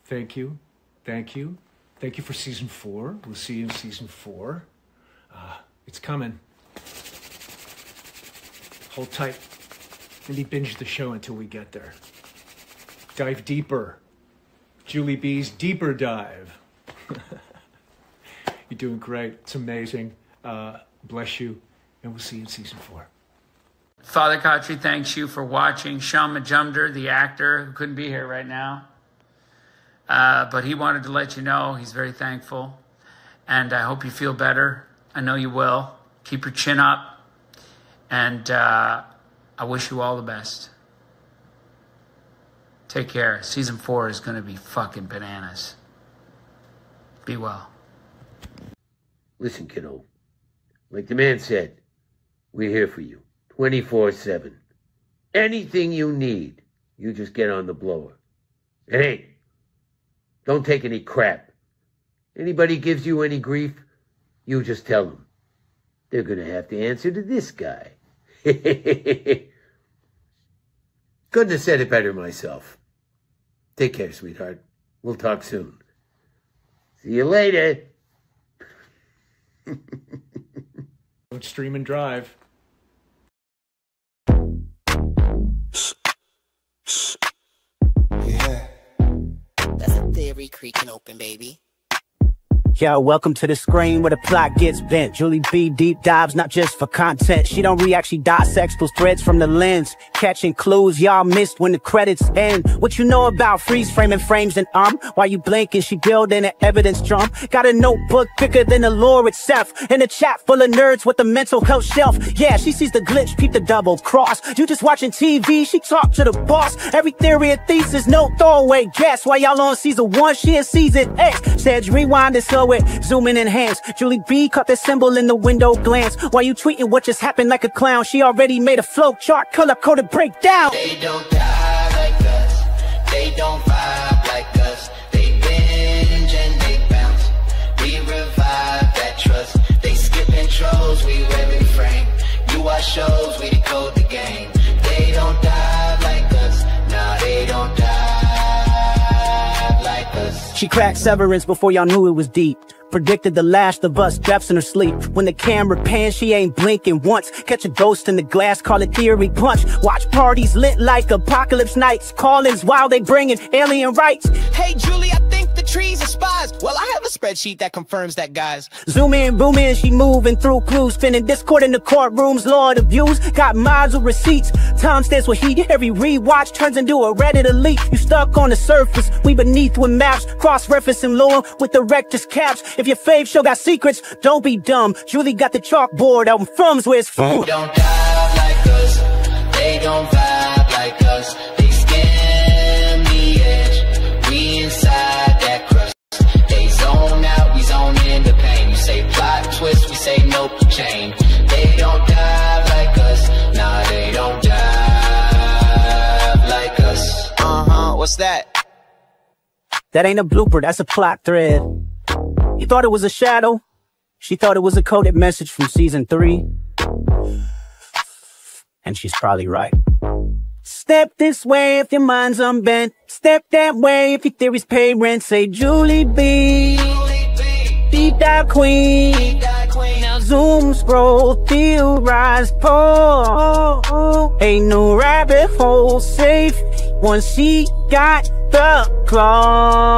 thank you, thank you. Thank you for season 4. We'll see you in season 4. It's coming. Hold tight. Maybe binge the show until we get there. Dive deeper. Julie B's Deeper Dive. You're doing great. It's amazing. Bless you. And we'll see you in season 4. Father Khatri thanks you for watching. Sean Majumder, the actor, who couldn't be here right now. But he wanted to let you know he's very thankful. And I hope you feel better. I know you will. Keep your chin up. And I wish you all the best. Take care. Season 4 is going to be fucking bananas. Be well. Listen, kiddo. Like the man said, we're here for you. 24/7. Anything you need, you just get on the blower. And hey, don't take any crap. Anybody gives you any grief, you just tell them. They're going to have to answer to this guy. Couldn't have said it better myself. Take care, sweetheart. We'll talk soon. See you later. Don't stream and drive. Yeah. That's a theory creaking open, baby. Yo, welcome to the screen where the plot gets bent. Julie B deep dives, not just for content. She don't react, she dissects those threads from the lens. Catching clues y'all missed when the credits end. What you know about freeze framing frames and while you blinking, she building an evidence drum. Got a notebook bigger than the lore itself. In a chat full of nerds with a mental health shelf. Yeah, she sees the glitch, peep the double cross. You just watching TV, she talk to the boss. Every theory and thesis, no throwaway guess. While y'all on season 1, she in season X. Said rewind and slow it, zoom in enhance. Julie B caught the symbol in the window glance. While you tweeting what just happened like a clown, she already made a flow chart, color-coded breakdown. They don't die like us. They don't vibe like us. They binge and they bounce. We revive that trust. They skip intros, we wear refrain. You watch shows, we decode the game. They don't die like us. Nah, they don't die like us. She cracked Severance before y'all knew it was deep. Predicted the Last of Us deaths in her sleep. When the camera pans, she ain't blinking once. Catch a ghost in the glass, call it theory punch. Watch parties lit like apocalypse nights. Call-ins while they bringing alien rights. Hey Julie, I think the trees are spies. Well, I have a spreadsheet that confirms that, guys. Zoom in, boom in, she moving through clues. Spinning Discord in the courtrooms, Lord of views. Got mods with receipts. Time stands with heat. Every rewatch turns into a Reddit elite. You stuck on the surface, we beneath with maps. Cross-referencing lore with the rector's caps. If your fave show got secrets, don't be dumb. Julie got the chalkboard out in From's where it's from. They don't dive like us. They don't vibe like us. They skim the edge. We inside that crust. They zone out, we zone in the pain. You say plot twist, we say nope, chain. They don't dive like us. Nah, they don't dive like us. What's that? That ain't a blooper, that's a plot thread. You thought it was a shadow? She thought it was a coded message from season 3. And she's probably right. Step this way if your mind's unbent. Step that way if your theories pay rent. Say Julie B, deep dive queen. Now zoom, scroll, theorize, pull. Ain't no rabbit hole safe once she got the claw.